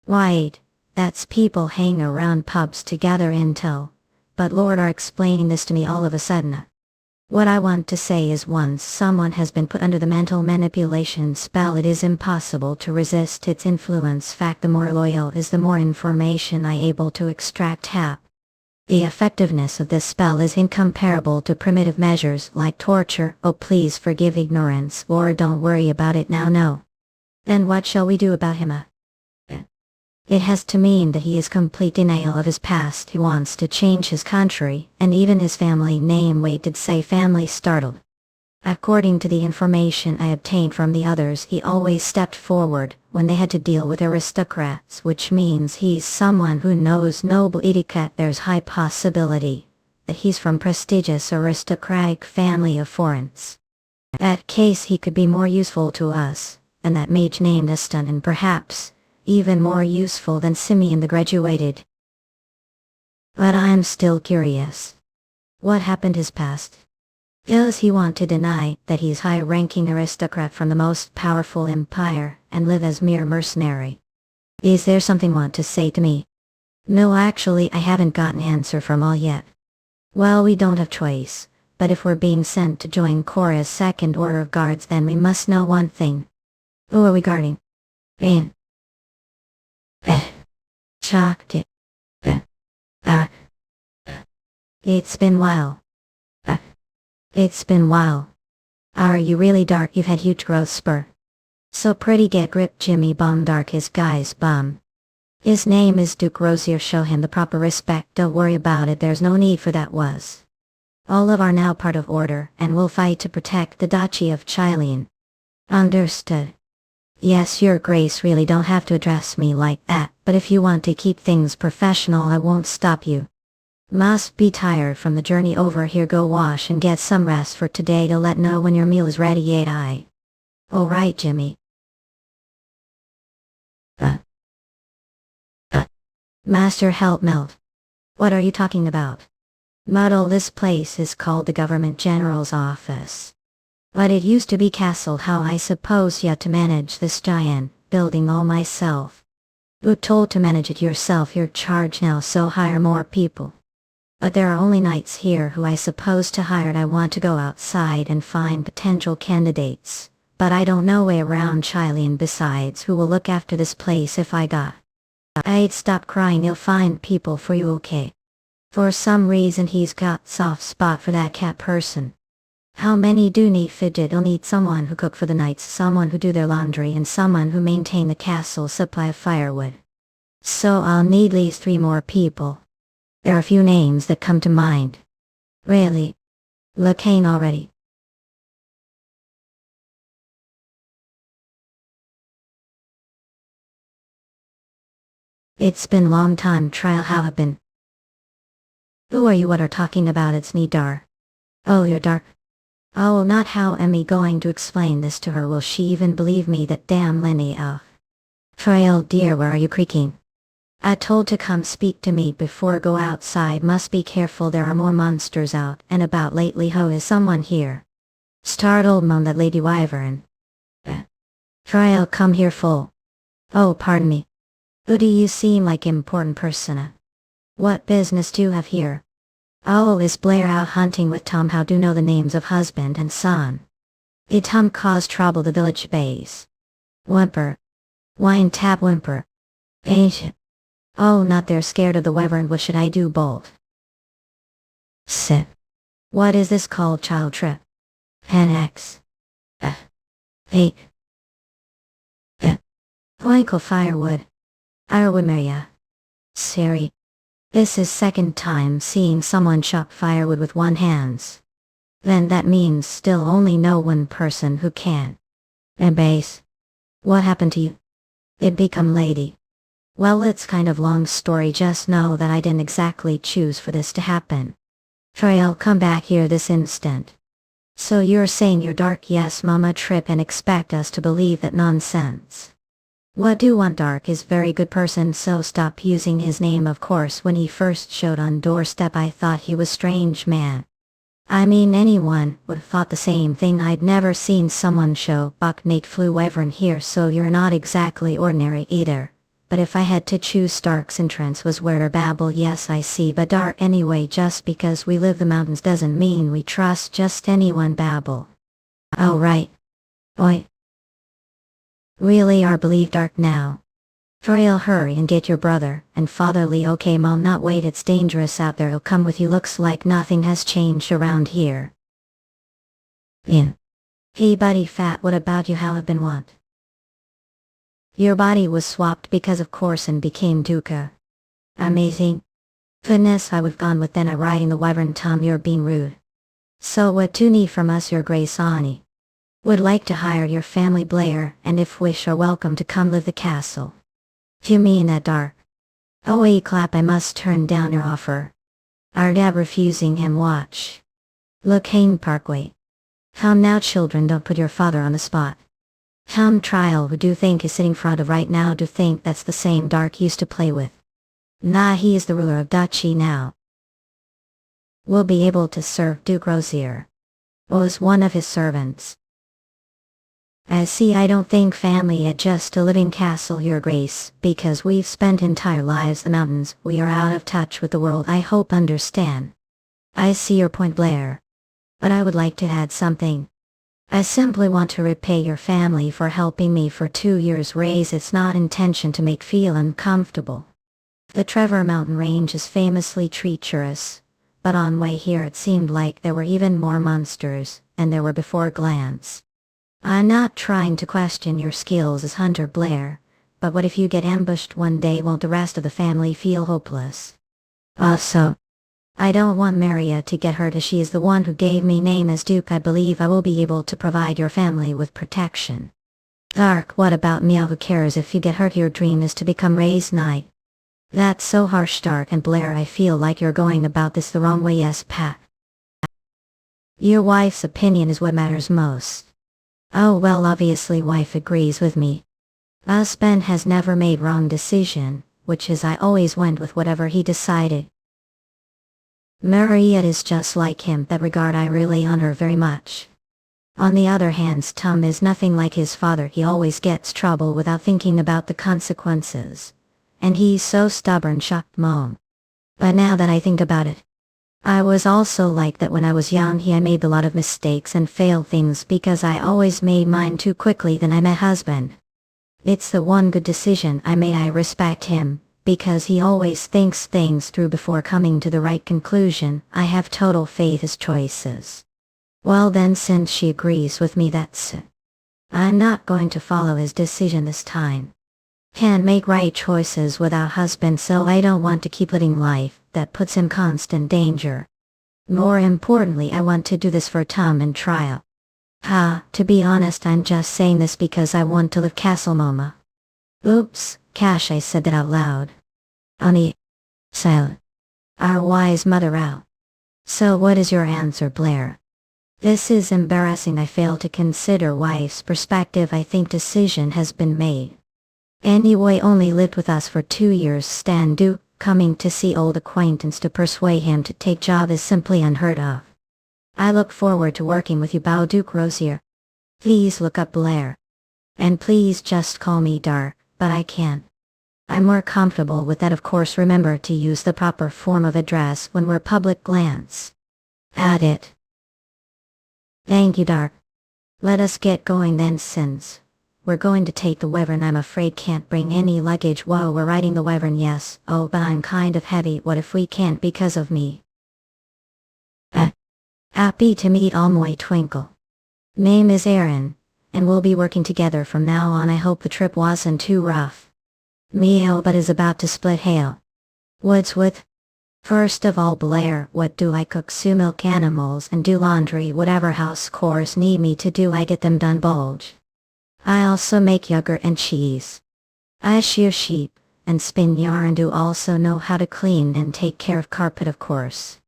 Wait, that's people hang around pubs to gather intel. But Lord are explaining this to me all of a sudden. What I want to say is, once someone has been put under the mental manipulation spell, it is impossible to resist its influence. Fact, the more loyal is, the more information I able to extract. The effectiveness of this spell is incomparable to primitive measures like torture. Oh, please forgive ignorance, Lord, don't worry about it now. No. Then what shall we do about him? It has to mean that he is complete denial of his past. He wants to change his country, and even his family name. Wait, did say family? Startled. According to the information I obtained from the others, he always stepped forward when they had to deal with aristocrats, which means he's someone who knows noble etiquette. There's high possibility that he's from prestigious aristocratic family of foreigners. That case he could be more useful to us, and that mage named Eston, and perhaps even more useful than Simeon the graduated. But I'm still curious. What happened his past? Does he want to deny that he's high-ranking aristocrat from the most powerful empire and live as mere mercenary? Is there something want to say to me? No, actually I haven't got an answer from all yet. Well, we don't have choice, but if we're being sent to join Korra's second order of guards, then we must know one thing. Who are we guarding? In. Shocked it. It's been while. It's been while. Are you really dark? You've had huge growth spur. So pretty, get grip, Jimmy Bum. Dark his guy's bum. His name is Duke Rosier. Show him the proper respect. Don't worry about it, there's no need for that. Was all of our now part of order, and we'll fight to protect the Duchy of Chilian. Understood. Yes, your grace, really don't have to address me like that, but if you want to keep things professional I won't stop you. Must be tired from the journey over here. Go wash and get some rest for today to let know when your meal is ready. Aye. Alright, Jimmy. Master, help melt. What are you talking about? Muddle, this place is called the Government General's office. But it used to be castle. How I suppose you had to manage this giant building all myself. You're told to manage it yourself. You're charged now, so hire more people. But there are only knights here who I suppose to hire. I want to go outside and find potential candidates, but I don't know way around Chilian. Besides, who will look after this place if I got? I'd stop crying. You'll find people for you, okay? For some reason he's got soft spot for that cat person. How many do need fidget? I'll need someone who cook for the knights, someone who do their laundry, and someone who maintain the castle's supply of firewood. So I'll need at least 3 more people. There are a few names that come to mind. Really? Mookhyang already. It's been long time. Trial how have been. Who are you? What are talking about? It's me, Dar. Oh, you're Dark. Oh, not how am I going to explain this to her? Will she even believe me? That damn Lenny. Trail dear, where are you? Creaking. I told to come speak to me before go outside. Must be careful, there are more monsters out and about lately. Ho, is someone here? Startled moaned that Lady Wyvern. Trail, come here full. Oh, pardon me. Who do you seem like important person? What business do you have here? Oh, is Blair out hunting with Tom? How do know the names of husband and son? Did Tom cause trouble the village base? Whimper. Wine tap whimper. Ancient. Oh, not they're scared of the wyvern. What should I do? Bolt. Sit. What is this called? Child trip. Pen X. Fake. Twinkle firewood. Arwimaria. Siri. This is second time seeing someone chop firewood with one hands. Then that means still only know one person who can. And base. What happened to you? It become lady. Well, it's kind of long story. Just know that I didn't exactly choose for this to happen. Trail, come back here this instant. So you're saying you're Dark? Yes, Mama. Trip and expect us to believe that nonsense. What do want? Dark is very good person, so stop using his name. Of course, when he first showed on doorstep I thought he was strange man. I mean, anyone would have thought the same thing. I'd never seen someone show buck Nate flew wyvern here, so you're not exactly ordinary either. But if I had to choose, Stark's entrance was where to babble. Yes, I see, but Dark anyway, just because we live the mountains doesn't mean we trust just anyone babble. Oh right. Oi. Really are believe Dark now. Trail, hurry and get your brother and fatherly. Okay, Mom, not wait, it's dangerous out there. He'll come with you. Looks like nothing has changed around here. In. Hey buddy fat, what about you? How have been what? Your body was swapped because of course and became Duca. Amazing. Goodness, I would've gone with then riding the wyvern. Tom, you're being rude. So what do you need from us? Your Grace Ani. Would like to hire your family Blair, and if wish are welcome to come live the castle. You mean that Dark? Oh wait, clap, I must turn down your offer. Our dad refusing him. Watch. Mookhyang Parkway. Come now children, don't put your father on the spot. Come trial, who do you think is sitting front of right now, do you think that's the same Dark used to play with? Nah, he is the ruler of duchy now. Will be able to serve Duke Rosier. Was one of his servants. See, I don't think family at just a living castle, your grace, because we've spent entire lives in the mountains, we are out of touch with the world, I hope understand. I see your point, Blair. But I would like to add something. I simply want to repay your family for helping me for 2 years raise, it's not intention to make feel uncomfortable. The Trevor Mountain Range is famously treacherous, but on way here it seemed like there were even more monsters, and there were before glance. I'm not trying to question your skills as Hunter Blair, but what if you get ambushed one day, won't the rest of the family feel hopeless? Also, I don't want Maria to get hurt as she is the one who gave me name as Duke. I believe I will be able to provide your family with protection. Dark, what about me? Who cares if you get hurt? Your dream is to become Ray's knight. That's so harsh, Dark and Blair, I feel like you're going about this the wrong way. Yes, Pat. Your wife's opinion is what matters most. Oh well, obviously wife agrees with me. Husband has never made wrong decision, which is I always went with whatever he decided. Maria is just like him, that regard I really honor very much. On the other hand, Tom is nothing like his father, he always gets trouble without thinking about the consequences. And he's so stubborn, shocked Mom. But now that I think about it, I was also like that when I was young. I made a lot of mistakes and failed things because I always made mine too quickly. Then I met husband. It's the one good decision I made. I respect him, because he always thinks things through before coming to the right conclusion. I have total faith his choices. Well then, since she agrees with me, that's it. I'm not going to follow his decision this time. Can't make right choices without husband, so I don't want to keep living life that puts him constant danger. More importantly, I want to do this for Tom and trial. To be honest, I'm just saying this because I want to live Castle Mama. Oops, Cash, I said that out loud. Honey. Silent. Our wise mother out. So what is your answer, Blair? This is embarrassing. I fail to consider wife's perspective. I think decision has been made. Anyway, only lived with us for 2 years. Stan Duke, coming to see old acquaintance to persuade him to take job is simply unheard of. I look forward to working with you, Bow Duke Rosier. Please look up Blair. And please just call me Dark, but I can't. I'm more comfortable with that, of course. Remember to use the proper form of address when we're public glance. Add it. Thank you, Dark. Let us get going then, since we're going to take the Wyvern. I'm afraid can't bring any luggage. Whoa, we're riding the Wyvern, yes. Oh, but I'm kind of heavy. What if we can't because of me? Happy to meet Almoy Twinkle. Name is Aaron, and we'll be working together from now on. I hope the trip wasn't too rough. Meow, but is about to split hail. Woodswood. First of all, Blair, what do I cook? Sew milk animals and do laundry. Whatever house chores need me to do, I get them done. Bulge. I also make yogurt and cheese. I shear sheep and spin yarn. Do also know how to clean and take care of carpet, of course.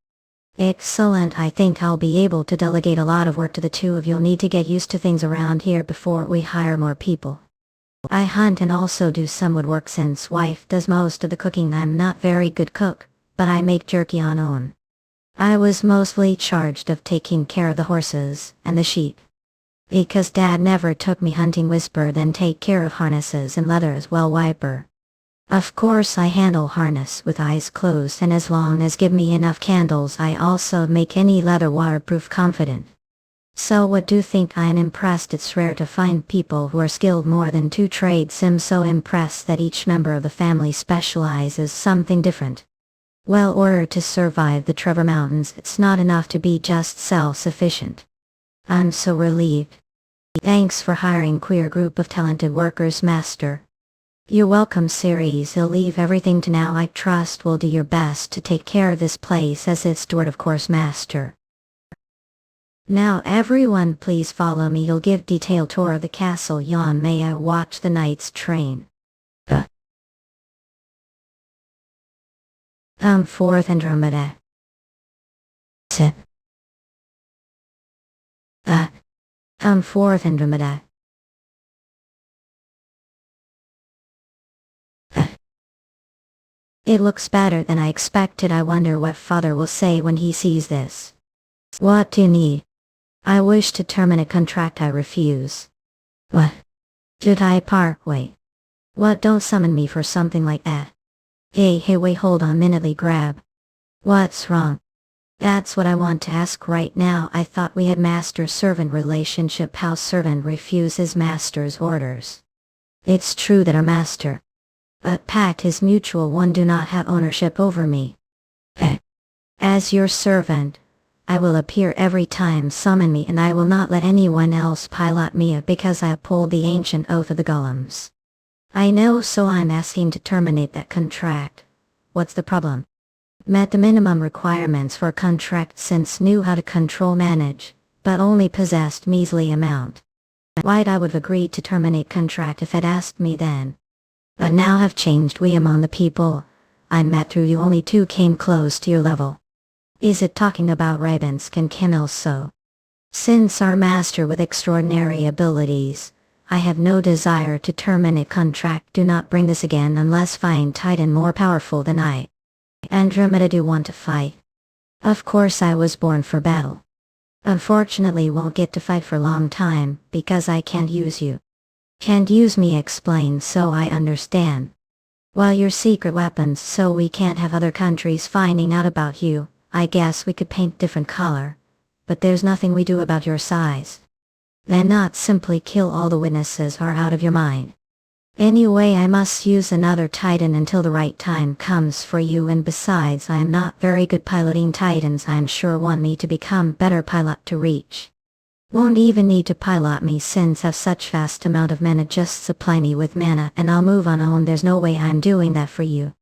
Excellent. I think I'll be able to delegate a lot of work to the two of you. You'll need to get used to things around here before we hire more people. I hunt and also do some woodwork since wife does most of the cooking. I'm not very good cook, but I make jerky on own. I was mostly charged of taking care of the horses and the sheep, because Dad never took me hunting. Whisper, then take care of harnesses and leather as well. Wiper. Of course I handle harness with eyes closed, and as long as give me enough candles I also make any leather waterproof. Confident. So what do you think? I'm impressed. It's rare to find people who are skilled more than 2 trades. I'm so impressed that each member of the family specializes something different. Well, order to survive the Trevor Mountains, it's not enough to be just self-sufficient. I'm so relieved. Thanks for hiring queer group of talented workers, Master. You're welcome, Ceres. He'll leave everything to now. I trust will do your best to take care of this place as its steward, of course, Master. Now everyone please follow me. You'll give detailed tour of the castle. Yon, may I watch the knight's train. Come forth, Andromeda. Sit. Come forth, Andromeda. It looks better than I expected. I wonder what father will say when he sees this. What do you need? I wish to terminate contract. I refuse. What? Should I part way? What, don't summon me for something like that. Hey wait, hold on, minutely grab. What's wrong? That's what I want to ask right now. I thought we had master-servant relationship. How servant refuses master's orders? It's true that our master, but pact is mutual. One do not have ownership over me. As your servant, I will appear every time summon me, and I will not let anyone else pilot me because I uphold the ancient oath of the golems. I know, so I'm asking to terminate that contract. What's the problem? Met the minimum requirements for a contract since knew how to control manage, but only possessed measly amount. Why'd I would have agreed to terminate contract if had asked me then. But now have changed. We among the people I met through you, only two came close to your level. Is it talking about Ravens can kill so? Since our master with extraordinary abilities, I have no desire to terminate contract. Do not bring this again unless find Titan more powerful than I. Andromeda, do want to fight? Of course, I was born for battle. Unfortunately won't get to fight for a long time because I can't use you. Can't use me, explain so I understand. Well, your secret weapons, so we can't have other countries finding out about you. I guess we could paint different color, but there's nothing we do about your size. Then not simply kill all the witnesses are out of your mind. Anyway, I must use another Titan until the right time comes for you, and besides I am not very good piloting Titans. I'm sure want me to become better pilot to reach. Won't even need to pilot me since I've such vast amount of mana. Just supply me with mana and I'll move on. There's no way I'm doing that for you.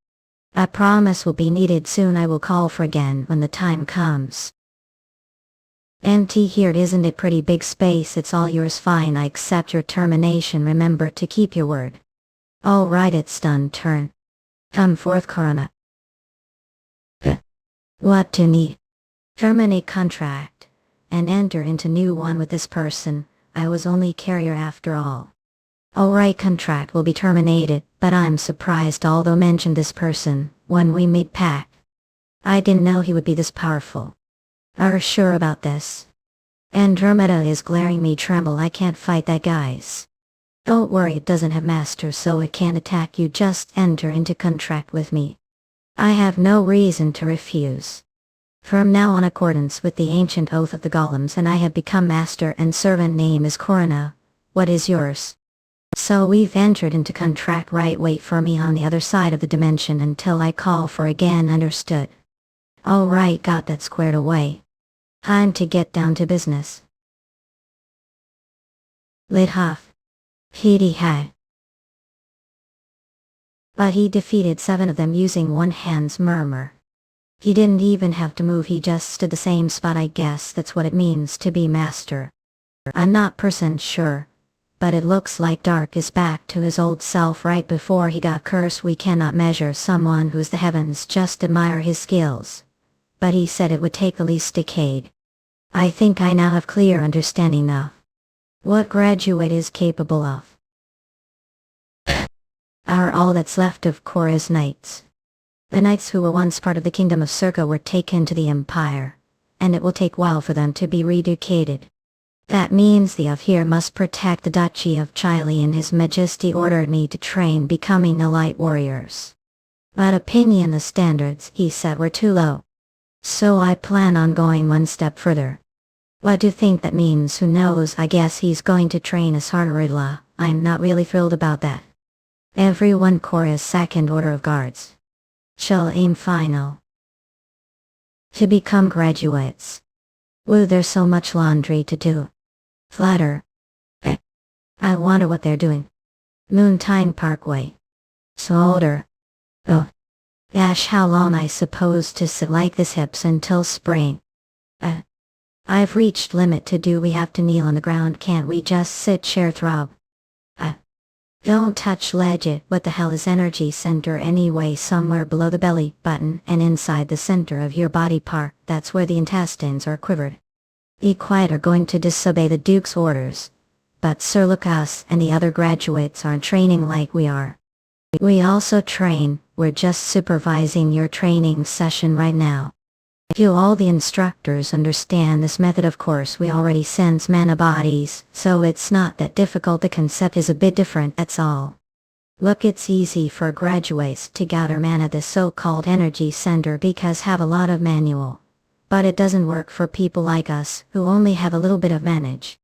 I promise will be needed soon. I will call for again when the time comes. Empty here, isn't it? Pretty big space. It's all yours. Fine, I accept your termination. Remember to keep your word. Alright, it's done. Turn. Come forth, Corona. What to need? Terminate contract, and enter into new one with this person. I was only carrier after all. Alright, contract will be terminated, but I'm surprised although mentioned this person when we made pact. I didn't know he would be this powerful. Are sure about this? Andromeda is glaring me. Tremble, I can't fight that guys. Don't worry, it doesn't have master so it can't attack you. Just enter into contract with me. I have no reason to refuse. From now on, accordance with the ancient oath of the golems, and I have become master and servant. Name is Corona. What is yours? So we've entered into contract, right? Wait for me on the other side of the dimension until I call for again. Understood? Alright, got that squared away. Time to get down to business. Lit Huff. Petey had. But he defeated 7 of them using one hand's murmur. He didn't even have to move, he just stood the same spot. I guess that's what it means to be master. I'm not % sure, but it looks like Dark is back to his old self right before he got cursed. We cannot measure someone who's the heavens, just admire his skills. But he said it would take at least a decade. I think I now have clear understanding of what graduate is capable of. Are all that's left of Korra's knights. The knights who were once part of the kingdom of Circa were taken to the Empire, and it will take a while for them to be reeducated. That means the of here must protect the Duchy of Chile, and His Majesty ordered me to train becoming elite warriors. But opinion the standards he set were too low. So I plan on going one step further. What do you think that means? Who knows? I guess he's going to train as hierarch. I'm not really thrilled about that. Everyone Korra's second order of guards shall aim final to become graduates. Woo, there's so much laundry to do. Flutter. I wonder what they're doing. Moontime Parkway. Solder. Oh. Gosh, how long I supposed to sit like this? Hips until spring. I've reached limit to do. We have to kneel on the ground. Can't we just sit? Chair throb. Don't touch ledge. What the hell is energy center anyway? Somewhere below the belly button and inside the center of your body part. That's where the intestines are quivered. Be quiet or going to disobey the Duke's orders. But Sir Lucas and the other graduates aren't training like we are. We also train, we're just supervising your training session right now. You all the instructors understand this method. Of course we already sense mana bodies, so it's not that difficult. The concept is a bit different, that's all. Look, it's easy for graduates to gather mana at the so-called energy center because have a lot of manual. But it doesn't work for people like us, who only have a little bit of manage.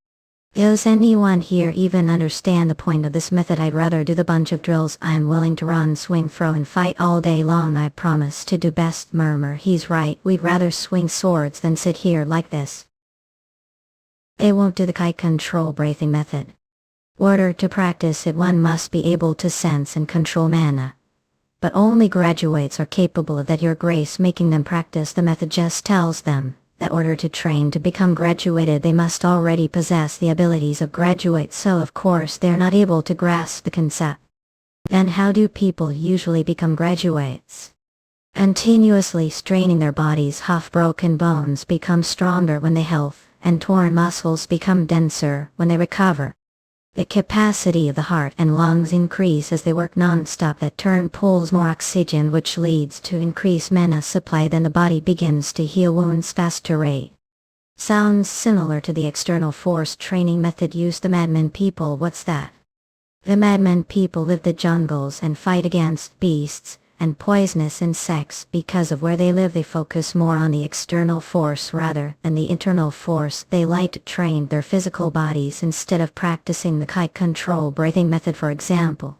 Does anyone here even understand the point of this method? I'd rather do the bunch of drills. I'm willing to run, swing, throw and fight all day long. I promise to do best. Murmur, he's right, we'd rather swing swords than sit here like this. It won't do the kite control breathing method. Order to practice it, one must be able to sense and control mana. But only graduates are capable of that. Your Grace making them practice the method just tells them that order to train to become graduated they must already possess the abilities of graduates, so of course they're not able to grasp the concept. And how do people usually become graduates? Continuously straining their bodies. Half-broken bones become stronger when they health, and torn muscles become denser when they recover. The capacity of the heart and lungs increase as they work non-stop. That turn pulls more oxygen, which leads to increased mana supply. Then the body begins to heal wounds faster rate. Sounds similar to the external force training method used the madman people. What's that? The madman people live the jungles and fight against beasts and poisonous insects. Because of where they live they focus more on the external force rather than the internal force. They like to train their physical bodies instead of practicing the kite control breathing method. For example,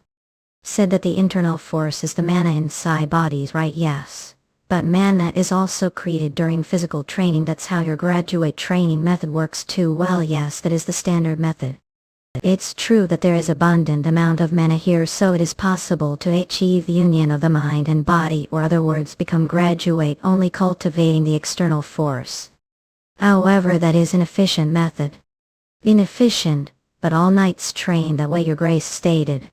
said that the internal force is the mana inside bodies, right? Yes. But mana is also created during physical training. That's how your graduate training method works too. Well, yes, that is the standard method. It's true that there is abundant amount of mana here, so it is possible to achieve the union of the mind and body, or other words become graduate only cultivating the external force. However, that is an efficient method. Inefficient, but all knights train that way, your Grace stated.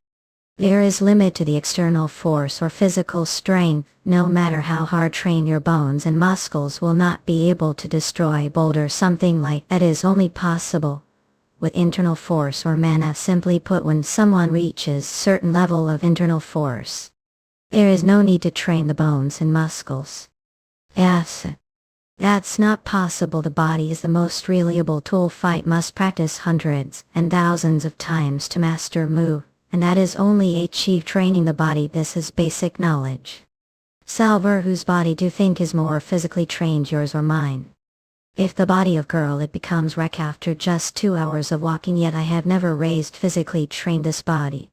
There is limit to the external force or physical strength. No matter how hard train your bones and muscles will not be able to destroy boulder. Something like that is only possible with internal force or mana. Simply put, when someone reaches certain level of internal force, there is no need to train the bones and muscles. Yes, that's not possible. The body is the most reliable tool. Fight must practice hundreds and thousands of times to master move, and that is only achieved training the body. This is basic knowledge. Salver, whose body do you think is more physically trained, yours or mine? If the body of girl, it becomes wreck after just 2 hours of walking. Yet I have never raised physically trained this body.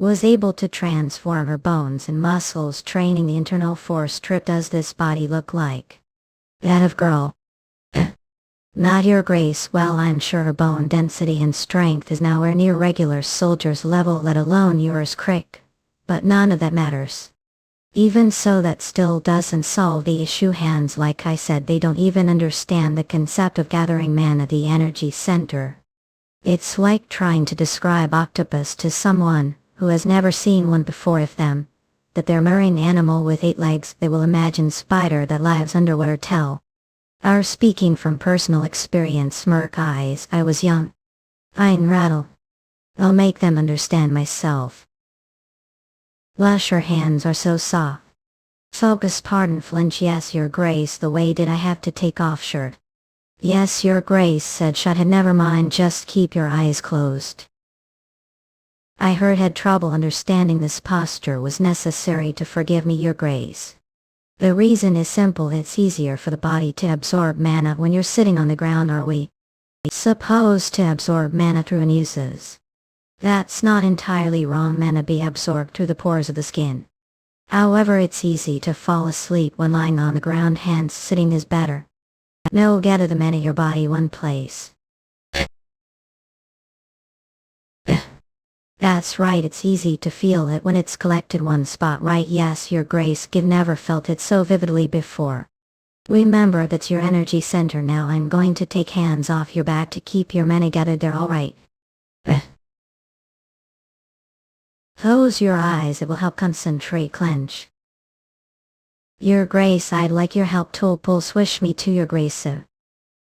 Was able to transform her bones and muscles training the internal force. Trip, does this body look like that of girl? Not your Grace. Well, I'm sure her bone density and strength is nowhere near regular soldier's level, let alone yours, Crick. But none of that matters. Even so, that still doesn't solve the issue. Hands, like I said, they don't even understand the concept of gathering mana at the energy center. It's like trying to describe octopus to someone who has never seen one before. If them that they're marine animal with 8 legs, they will imagine spider that lives underwater. Tell are speaking from personal experience. Smirk eyes. I was young. Ein rattle. I'll make them understand myself. Blush, your hands are so soft. Focus, pardon, flinch. Yes, your Grace, the way did I have to take off shirt? Yes, your Grace, said Shuthead. Never mind, just keep your eyes closed. I heard had trouble understanding this posture was necessary to forgive me, your Grace. The reason is simple, it's easier for the body to absorb mana when you're sitting on the ground. Are we supposed to absorb mana through an uses? That's not entirely wrong. Mana be absorbed through the pores of the skin. However, it's easy to fall asleep when lying on the ground, hence sitting is better. No, gather the mana your body one place. That's right, it's easy to feel it when it's collected one spot, right? Yes, your Grace, give never felt it so vividly before. Remember, that's your energy center. Now I'm going to take hands off your back to keep your mana gathered there, alright? Close your eyes, it will help concentrate. Clench. Your Grace, I'd like your help. Tool pull, swish me to your Grace.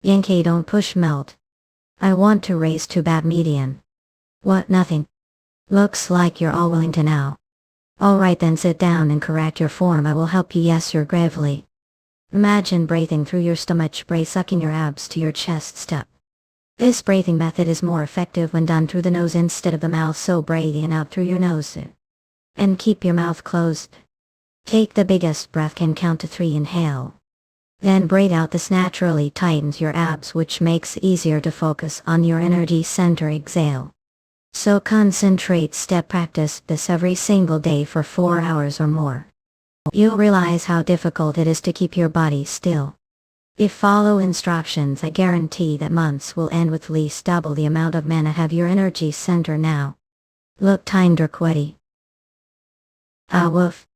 Yankee don't push melt. I want to raise to bad median. What nothing? Looks like you're all willing to now. Alright then sit down and correct your form, I will help you. Yes, you're gravely. Imagine breathing through your stomach, sucking your abs to your chest step. This breathing method is more effective when done through the nose instead of the mouth, so breathe in out through your nose. And keep your mouth closed. Take the biggest breath, can count to 3, inhale. Then breathe out. This naturally tightens your abs, which makes it easier to focus on your energy center. Exhale. So concentrate. Practice this every single day for 4 hours or more. You'll realize how difficult it is to keep your body still. If follow instructions, I guarantee that months will end with at least double the amount of mana. Have your energy center now. Look tinder quetty. Ah woof.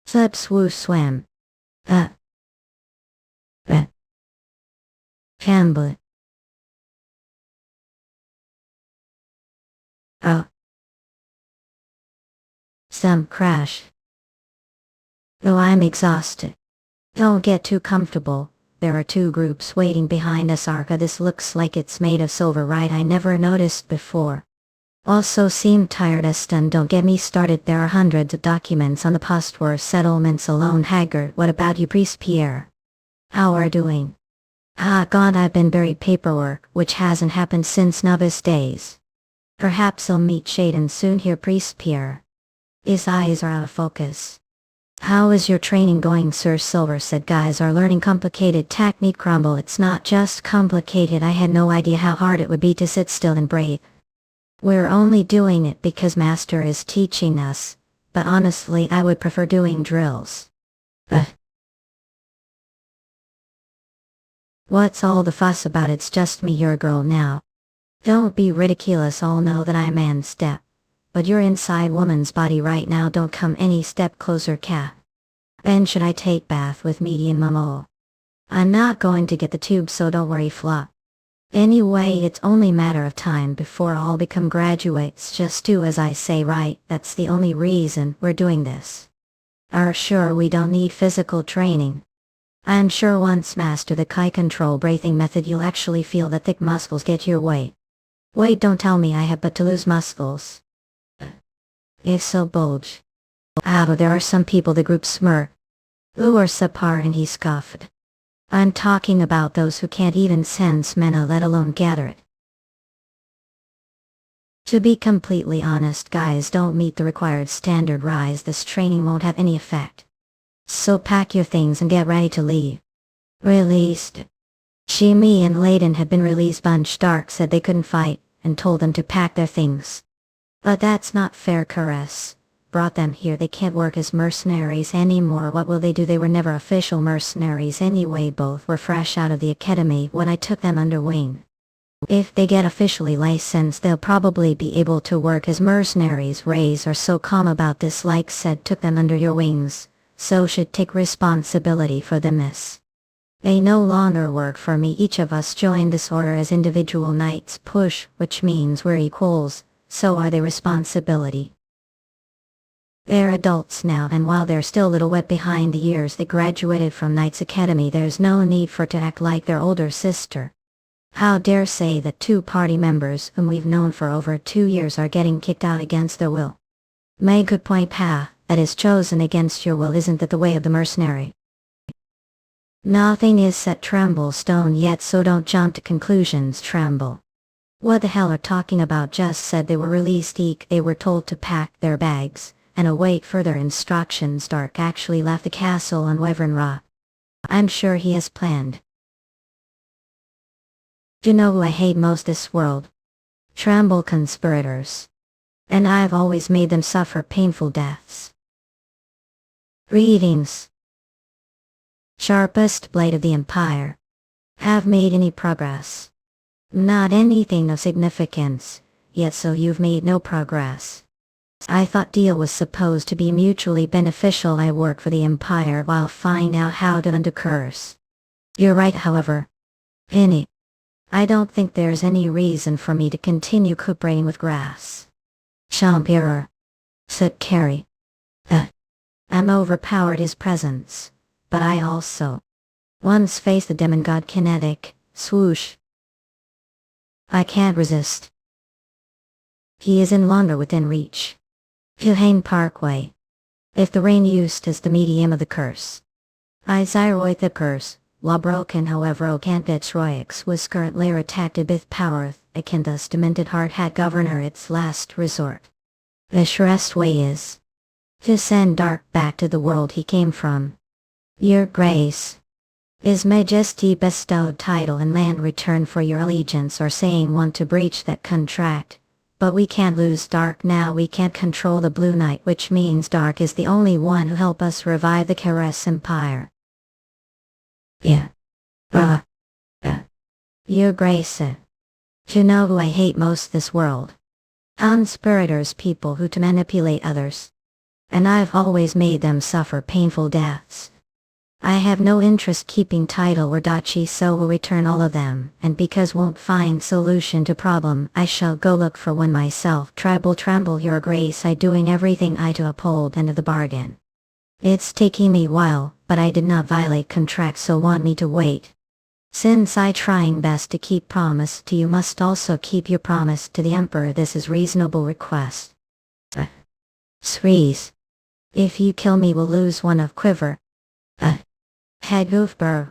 Slip swoosh swam. Campbell. Oh. Some crash. Oh, I'm exhausted. Don't get too comfortable. There are 2 groups waiting behind us. Arca, this looks like it's made of silver, right? I never noticed before. Also seem tired as stunned. Don't get me started. There are hundreds of documents on the post-war settlements alone. Haggard, what about you, Priest Pierre? How are doing? Ah God, I've been buried paperwork, which hasn't happened since novice days. Perhaps I'll meet Shaden soon. Here, Priest Pierre. His eyes are out of focus. How is your training going, Sir? Silver said, guys are learning complicated technique. Crumble, it's not just complicated. I had no idea how hard it would be to sit still and breathe. We're only doing it because Master is teaching us, but honestly I would prefer doing drills. What's all the fuss about? It's just me, your girl now. Don't be ridiculous. All know that I'm man step. But you're inside woman's body right now. Don't come any step closer, cat. Then should I take bath with medium mamo? I'm not going to get the tube, so don't worry, flop. Anyway, it's only matter of time before I'll become graduates. Just do as I say, right? That's the only reason we're doing this. Are sure we don't need physical training. I'm sure once master the Kai control breathing method, you'll actually feel the thick muscles get your way. Wait, don't tell me I have but to lose muscles. If so, bulge. Ah, but there are some people, the group smirk. Who are subpar, and he scoffed. I'm talking about those who can't even sense mana, let alone gather it. To be completely honest, guys don't meet the required standard. Rise, this training won't have any effect. So pack your things and get ready to leave. Released. Shimi and Layden had been released. Bunch Stark said they couldn't fight, and told them to pack their things. But that's not fair. Caress brought them here. They can't work as mercenaries anymore. What will they do? They were never official mercenaries anyway. Both were fresh out of the academy when I took them under wing. If they get officially licensed, they'll probably be able to work as mercenaries. Rays are so calm about this, like said, took them under your wings, so should take responsibility for them. Miss. They no longer work for me. Each of us joined this order as individual knights. Push, which means we're equals, so are they responsibility. They're adults now, and while they're still a little wet behind the ears, they graduated from Knights Academy. There's no need for to act like their older sister. How dare say that 2 party members whom we've known for over 2 years are getting kicked out against their will. May good point, pa. That is chosen against your will. Isn't that the way of the mercenary? Nothing is set tremble stone yet, so don't jump to conclusions. Tremble. What the hell are talking about? Just said they were released. They were told to pack their bags and await further instructions. Dark actually left the castle on Wyvern Rock. I'm sure he has planned. Do you know who I hate most this world? Tremble conspirators. And I've always made them suffer painful deaths. Greetings. Sharpest blade of the Empire. Have made any progress? Not anything of significance, yet so you've made no progress. I thought deal was supposed to be mutually beneficial. I work for the Empire while find out how to undo curse. You're right, however. Penny. I don't think there's any reason for me to continue cooperating with grass. Champirer. Said Carrie. I'm overpowered his presence, but I also. Once face the demon god kinetic, swoosh. I can't resist. He is in longer within reach. Mookhyang Parkway. If the rain used is the medium of the curse. I zeroid the curse, while broken however O can't Roix was currently attacked with power, akin thus demented heart had governor its last resort. The surest way is to send dark back to the world he came from. Your grace. Is Majesty bestowed title and land return for your allegiance or saying want to breach that contract? But we can't lose Dark now, we can't control the Blue Knight, which means Dark is the only one who help us revive the Caress Empire. Yeah. Your grace. You know who I hate most this world? Conspirators, people who to manipulate others. And I've always made them suffer painful deaths. I have no interest keeping title or dachi, so will return all of them, and because won't find solution to problem, I shall go look for one myself. Tremble your grace, I doing everything I to uphold end of the bargain. It's taking me while, but I did not violate contract, so want me to wait. Since I trying best to keep promise to you, must also keep your promise to the emperor. This is reasonable request. Cerise. If you kill me we'll lose one of quiver. Head goofbur.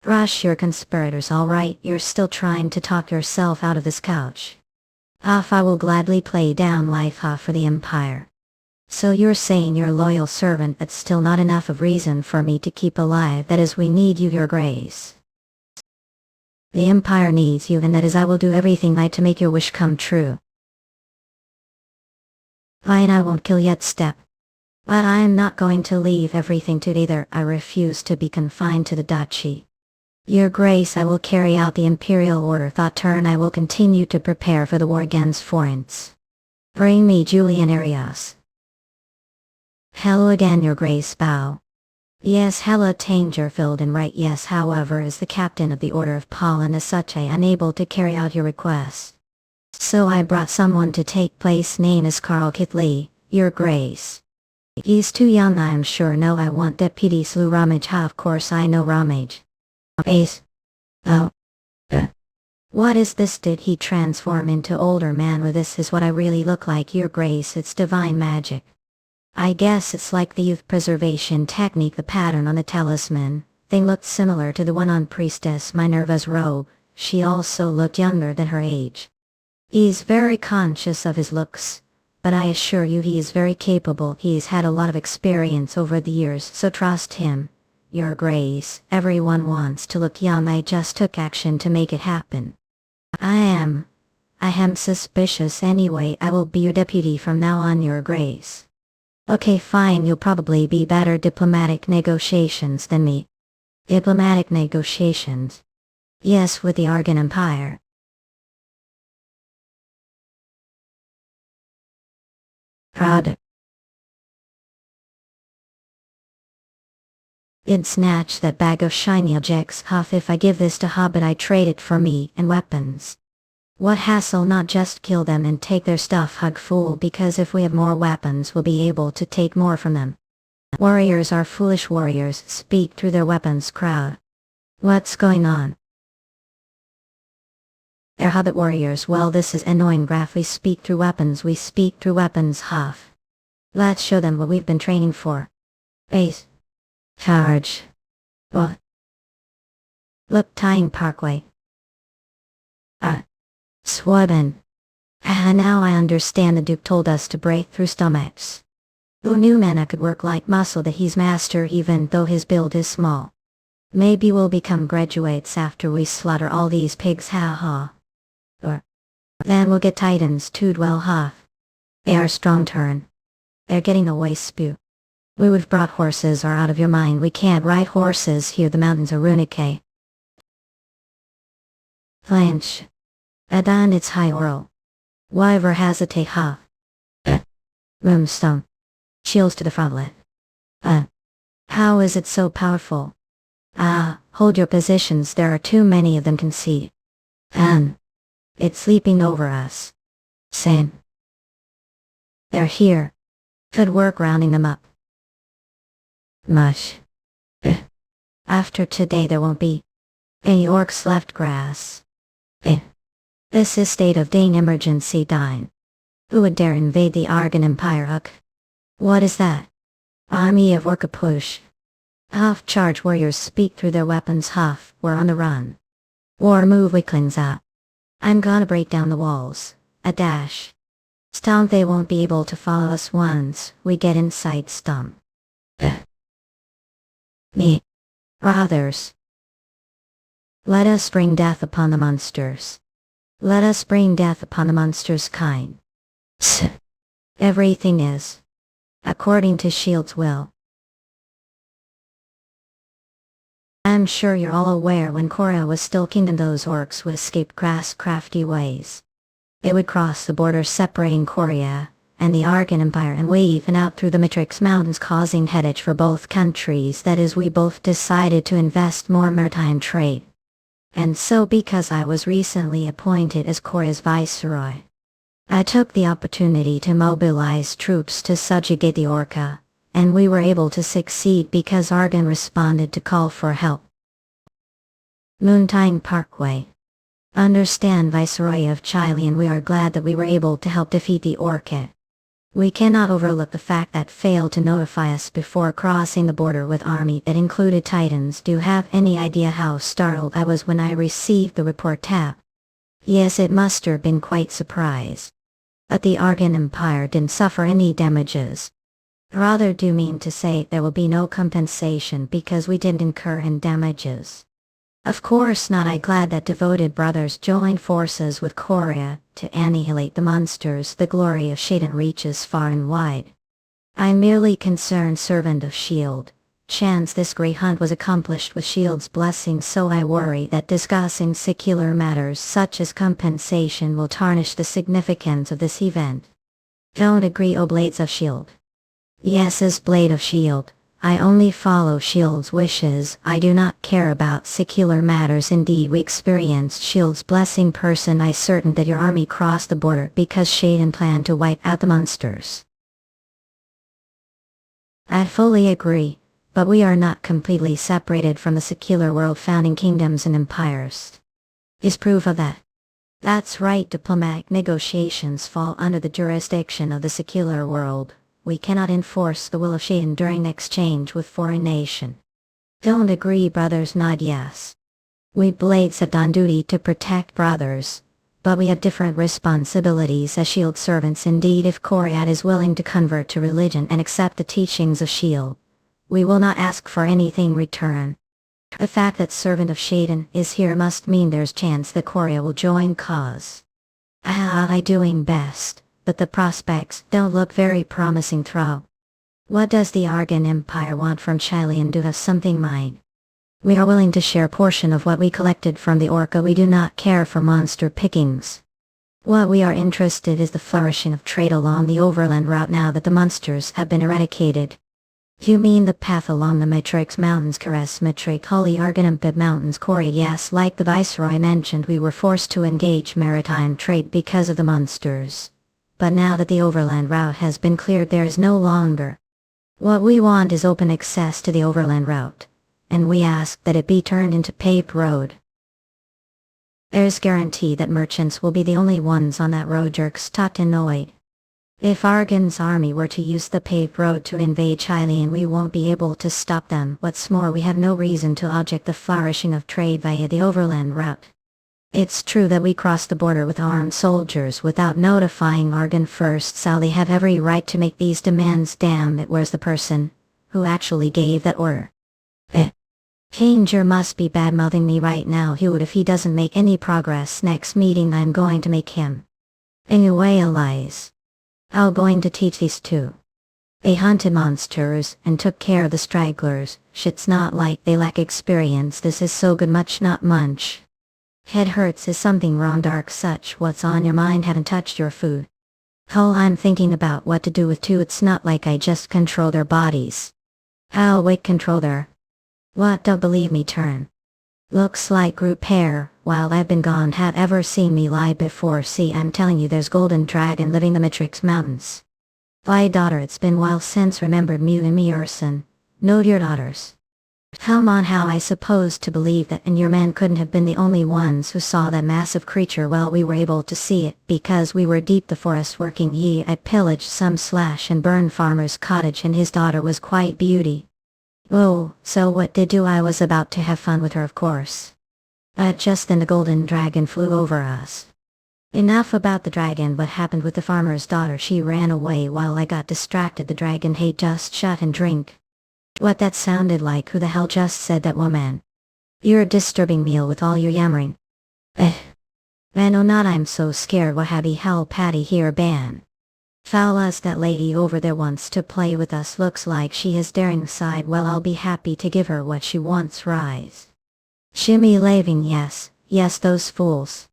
Rush your conspirators, alright, you're still trying to talk yourself out of this couch. I will gladly play down life for the empire. So you're saying you're a loyal servant, that's still not enough of reason for me to keep alive. That is, we need you, your grace. The empire needs you, and that is I will do everything I to make your wish come true. Fine, I won't kill yet step. But I am not going to leave everything to either. I refuse to be confined to the duchy. Your grace, I will carry out the imperial order. Thought turn, I will continue to prepare for the war against foreigners. Bring me Julian Arias. Hello again, your grace. Bow. Yes, hella danger filled and right. Yes, however, as the captain of the Order of Paul and as such I unable to carry out your request. So I brought someone to take place, name is Carl Kitley, your grace. He's too young, I am sure. No, I want Deputy Slew Ramage. Of course I know Ramage. Ace. Oh. What is this? Did he transform into older man? With this is what I really look like, your grace. It's divine magic. I guess it's like the youth preservation technique. The pattern on the talisman thing looked similar to the one on Priestess Minerva's robe. She also looked younger than her age. He's very conscious of his looks. But I assure you he is very capable. He's had a lot of experience over the years, so trust him. Your grace, everyone wants to look young. I just took action to make it happen. I am suspicious anyway. I will be your deputy from now on, your grace. Okay, fine, you'll probably be better diplomatic negotiations than me. Diplomatic negotiations? Yes, with the Argan Empire. Proud. I'd snatch that bag of shiny objects. Huff, if I give this to Hobbit I trade it for me and weapons. What hassle, not just kill them and take their stuff. Hug fool, because if we have more weapons we'll be able to take more from them. Warriors are foolish warriors, speak through their weapons. Crowd. What's going on? They're Hobbit warriors. Well, this is annoying. Graph, we speak through weapons. We speak through weapons. Huff. Let's show them what we've been training for. Ace. Charge. What? Look, Tying Parkway. Swabin. Now I understand. The Duke told us to break through stomachs. Who knew mana could work like muscle? That he's master even though his build is small. Maybe we'll become graduates after we slaughter all these pigs. Ha. Or then we'll get titans to dwell. Huff. They are strong turn. They're getting away. Spew. We would've brought horses. Are out of your mind. We can't ride horses here. The mountains are runic. Flinch. Adan it's high oral. Wyver hesitate. Huff. Moonstone. Shields to the frontlet. How is it so powerful? Hold your positions. There are too many of them. Can see. It's leaping over us. Same. They're here. Could work rounding them up. Mush. After today there won't be any orcs left grass. This is state of Dane emergency dine. Who would dare invade the Argan Empire? What is that? Army of Orcapush. Half-charge warriors speak through their weapons. We're on the run. War move weaklings out. I'm gonna break down the walls. A dash. Stomp, they won't be able to follow us once we get inside stomp. Me. Brothers. Let us bring death upon the monsters. Let us bring death upon the monsters' kind. Everything is according to Shield's will. I'm sure you're all aware when Korea was still kingdom, those orcs would escape grass crafty ways. It would cross the border separating Korea and the Argan Empire and wave and out through the Matrix Mountains, causing headache for both countries. That is, we both decided to invest more maritime trade. And so, because I was recently appointed as Korea's viceroy, I took the opportunity to mobilize troops to subjugate the Orca, and we were able to succeed because Argan responded to call for help. Moontine Parkway. Understand, Viceroy of Chilean, we are glad that we were able to help defeat the Orca. We cannot overlook the fact that failed to notify us before crossing the border with army that included Titans. Do you have any idea how startled I was when I received the report? Yes, it must have been quite surprised. But the Argan Empire didn't suffer any damages. Rather, do you mean to say there will be no compensation because we didn't incur any damages? Of course not. I'm glad that devoted brothers joined forces with Korea to annihilate the monsters. The glory of Shaitan reaches far and wide. I'm merely concerned servant of Shield. Chance this great hunt was accomplished with Shield's blessing, so I worry that discussing secular matters such as compensation will tarnish the significance of this event. Don't agree, O Blades of Shield? Yes, as Blade of Shield, I only follow Shield's wishes. I do not care about secular matters. Indeed, we experienced Shield's blessing. Person, I certain that your army crossed the border because Shaitan planned to wipe out the monsters. I fully agree, but we are not completely separated from the secular world. Founding kingdoms and empires is proof of that. That's right, diplomatic negotiations fall under the jurisdiction of the secular world. We cannot enforce the will of Shaitan during exchange with foreign nation. Don't agree, brothers? Nod yes. We Blades have done duty to protect brothers, but we have different responsibilities as Shield servants. Indeed, if Korea is willing to convert to religion and accept the teachings of Shield, we will not ask for anything in return. The fact that servant of Shaitan is here must mean there's chance that Korea will join cause. I doing best, but the prospects don't look very promising. Throw. What does the Argan Empire want from Chile, and do have something in mind? We are willing to share a portion of what we collected from the Orca. We do not care for monster pickings. What we are interested is the flourishing of trade along the overland route now that the monsters have been eradicated. You mean the path along the Matrix Mountains? Caress Matrix Holy Arganempid Mountains, Korea. Yes, like the Viceroy mentioned, we were forced to engage maritime trade because of the monsters. But now that the overland route has been cleared, there is no longer. What we want is open access to the overland route, and we ask that it be turned into paved road. There's guarantee that merchants will be the only ones on that road. Jerks talked annoyed. If Argan's army were to use the paved road to invade Chile, and we won't be able to stop them. What's more, we have no reason to object the flourishing of trade via the overland route. It's true that we crossed the border with armed soldiers without notifying Argan first, so they have every right to make these demands. Damn it, where's the person who actually gave that order? Kanger must be bad-mouthing me right now. He would if he doesn't make any progress. Next meeting I'm going to make him. Anyway, Elias, I'm going to teach these two. They hunted monsters and took care of the stragglers. Shit's not like they lack experience. This is so good, much not munch. Head hurts, is something wrong? Dark such. What's on your mind? Haven't touched your food. Oh, I'm thinking about what to do with two. It's not like I just control their bodies. I'll wait, control their. What? Don't believe me, turn. Looks like group hair. While I've been gone, have ever seen me lie before? See, I'm telling you, there's golden dragon living the Matrix Mountains. Why, daughter, it's been a while since remembered Mew and me, Urson. Know your daughters. Come on, how I supposed to believe that and your man couldn't have been the only ones who saw that massive creature? Well, we were able to see it because we were deep the forest working. I pillaged some slash and burn farmer's cottage and his daughter was quite beauty. Oh, so what did do? I was about to have fun with her, of course. Just then the golden dragon flew over us. Enough about the dragon. What happened with the farmer's daughter? She ran away while I got distracted. The dragon, hey, just shut and drink. What that sounded like? Who the hell just said that, woman? You're disturbing me with all your yammering. No, not I'm so scared. What happy hell Patty here ban. Fellas, that lady over there wants to play with us. Looks like she is daring side. Well, I'll be happy to give her what she wants. Rise. Shimmy laving, yes, those fools.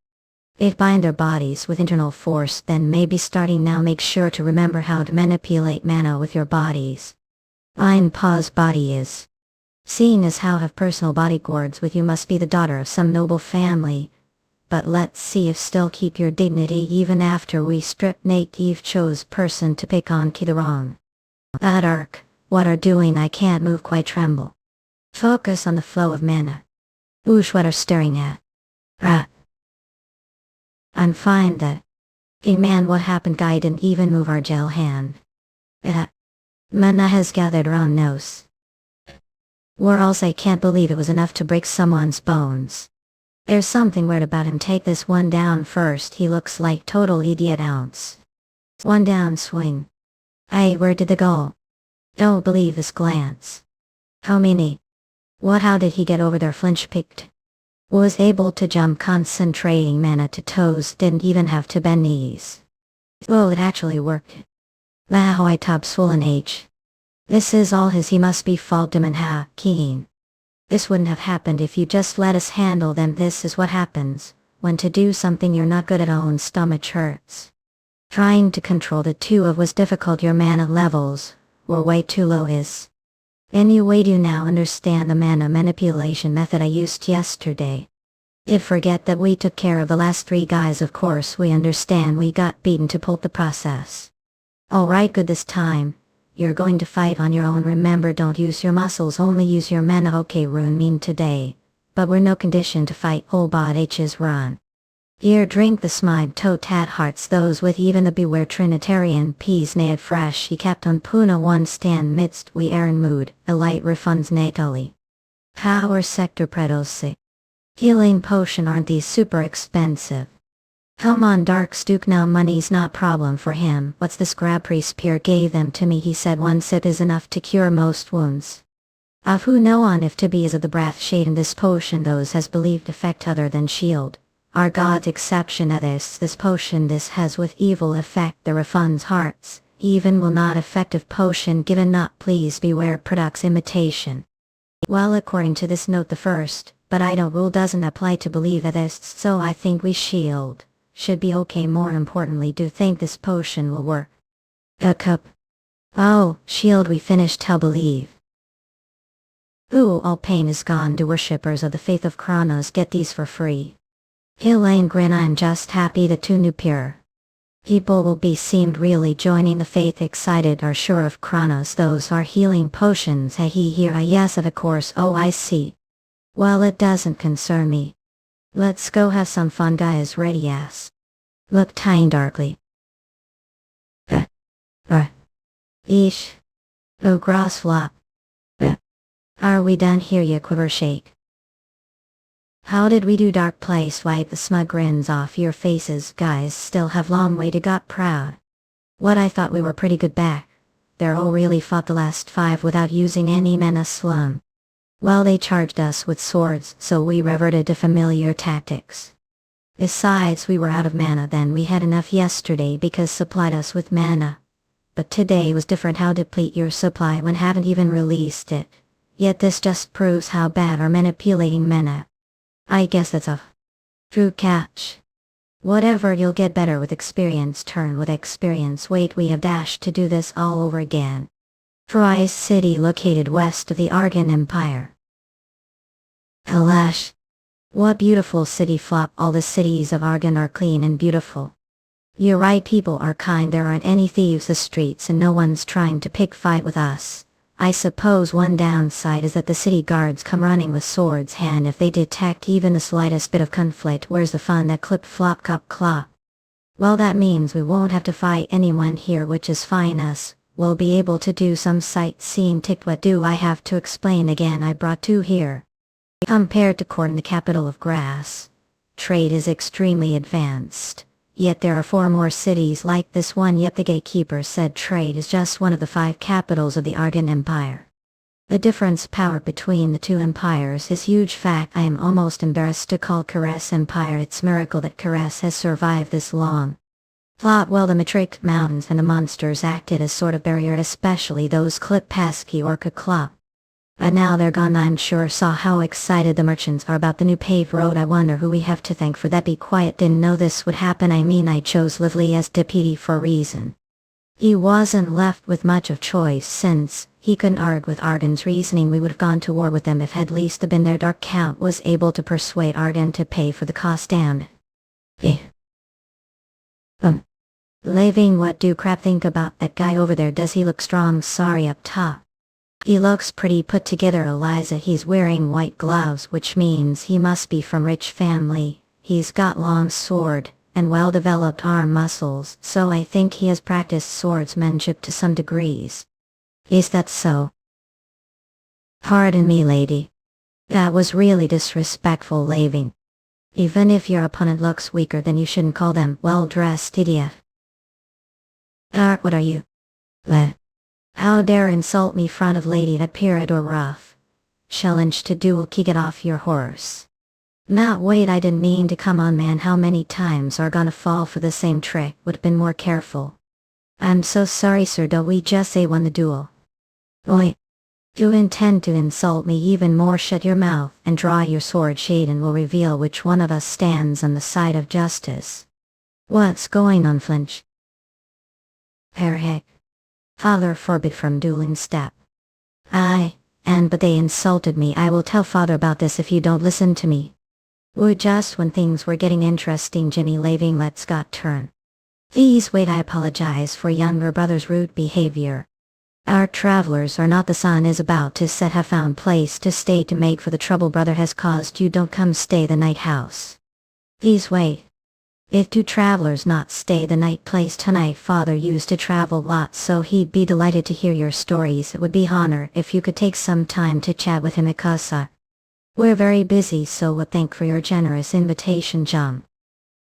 It bind their bodies with internal force, then maybe starting now make sure to remember how to manipulate mana with your bodies. Ein Pa's body is. Seeing as how have personal bodyguards with you, must be the daughter of some noble family. But let's see if still keep your dignity even after we strip native chose person to pick on Kidorong. Hierarch, what are doing? I can't move, quite tremble. Focus on the flow of mana. Oosh, what are staring at? I'm fine that. Hey man, what happened? Guy didn't even move our gel hand. Mana has gathered around nose. Or else I can't believe it was enough to break someone's bones. There's something weird about him. Take this one down first. He looks like total idiot ounce. One down swing. Aye, where did they go? Don't believe his glance. How many? What, how did he get over there? Flinch picked. Was able to jump, concentrating mana to toes, didn't even have to bend knees. Well, it actually worked. How I top swollen age. This is all his. He must be fault him and ha, keen. This wouldn't have happened if you just let us handle them. This is what happens when to do something you're not good at. Own stomach hurts. Trying to control the two of was difficult. Your mana levels were way too low. Anyway, do you now understand the mana manipulation method I used yesterday? If forget that we took care of the last three guys, of course we understand we got beaten to pull the process. Alright, good, this time. You're going to fight on your own. Remember, don't use your muscles, only use your mana. Okay, rune mean today. But we're no condition to fight. Whole bodies run. Here, drink the smide toe tat hearts. Those with even the beware Trinitarian peas naed fresh. He kept on Puna one stand midst we air in mood. A light refunds natally. Power sector predos. Healing potion, aren't these super expensive? Come on, Dark Stuke, now money's not problem for him. What's this? Grab priest Pierre gave them to me. He said one sip is enough to cure most wounds. Of who know on if to be is of the breath shade in this potion those has believed effect other than shield. Our God's exception at this potion this has with evil effect the refunds hearts, even will not effective potion given not. Please beware products imitation. Well, according to this note the first, but I don't rule doesn't apply to believe that this, so I think we shield should be okay. More importantly, do think this potion will work. A cup. Oh, shield we finished to believe. Ooh, all pain is gone. Do worshippers of the faith of Kronos get these for free? Elaine grin, I'm just happy the two new pure people will be seemed really joining the faith. Excited are sure of Kronos. Those are healing potions. Hey, here, yes, of course. Oh, I see. Well, it doesn't concern me. Let's go have some fun, guys. Ready ass. Look tiny darkly. Eesh. Oh, gross flop. Are we done here? You quiver shake. How did we do? Dark place. Wipe the smug grins off your faces. Guys still have long way to got proud. What, I thought we were pretty good back. They're all really fought the last 5 without using any mana slum. Well, they charged us with swords, so we reverted to familiar tactics. Besides, we were out of mana then. We had enough yesterday because supplied us with mana. But today was different. How deplete your supply when haven't even released it? Yet this just proves how bad our manipulating mana. I guess that's a true catch. Whatever, you'll get better with experience. Turn with experience. Wait, we have dashed to do this all over again. Troyes city located west of the Argan Empire. Kalash. What beautiful city flop. All the cities of Argan are clean and beautiful. You're right, people are kind. There aren't any thieves the streets and no one's trying to pick fight with us. I suppose one downside is that the city guards come running with swords hand if they detect even the slightest bit of conflict. Where's the fun that clip flop cop clop? Well, that means we won't have to fight anyone here, which is fine. We'll be able to do some sightseeing. Ticked. What do I have to explain again? I brought two here. Compared to Korn, the capital of grass, trade is extremely advanced. Yet there are 4 more cities like this one. Yet the gatekeeper said trade is just one of the 5 capitals of the Argan Empire. The difference power between the 2 empires is huge. Fact, I am almost embarrassed to call Caress Empire. It's miracle that Caress has survived this long. Plot. Well, the Matrix Mountains and the monsters acted as sort of barrier, especially those clip pesky Orca Clop. But now they're gone. I'm sure saw how excited the merchants are about the new paved road. I wonder who we have to thank for that. Be quiet, didn't know this would happen. I mean, I chose Lively as deputy for a reason. He wasn't left with much of choice, since he couldn't argue with Arden's reasoning. We would have gone to war with them if at least been their Dark Count was able to persuade Arden to pay for the cost down. Living. What do crap think about that guy over there? Does he look strong? Sorry, up top. He looks pretty put together, Eliza. He's wearing white gloves, which means he must be from rich family. He's got long sword and well-developed arm muscles, so I think he has practiced swordsmanship to some degrees. Is that so? Pardon me, lady. That was really disrespectful, Laving. Even if your opponent looks weaker, then you shouldn't call them well-dressed, idiot. What are you? How dare insult me front of lady that period or rough? Challenge to duel. Key, get off your horse. Now wait, I didn't mean to. Come on, man, how many times are gonna fall for the same trick? Would have been more careful. I'm so sorry, sir. Don't we just say won the duel? Oi. You intend to insult me even more? Shut your mouth and draw your sword. Shaden will reveal which one of us stands on the side of justice. What's going on, Flinch? Heck. Father forbid from dueling. Step. But they insulted me. I will tell father about this if you don't listen to me. Just when things were getting interesting, Jimmy Laving, let's got turn. Please wait, I apologize for younger brother's rude behavior. Our travelers are not. The sun is about to set. Have found place to stay to make for the trouble brother has caused you. Don't come stay the night house. Please wait. If 2 travelers not stay the night place tonight, father used to travel lots, so he'd be delighted to hear your stories. It would be honor if you could take some time to chat with him, Ikasa. We're very busy, so would thank for your generous invitation, Jum.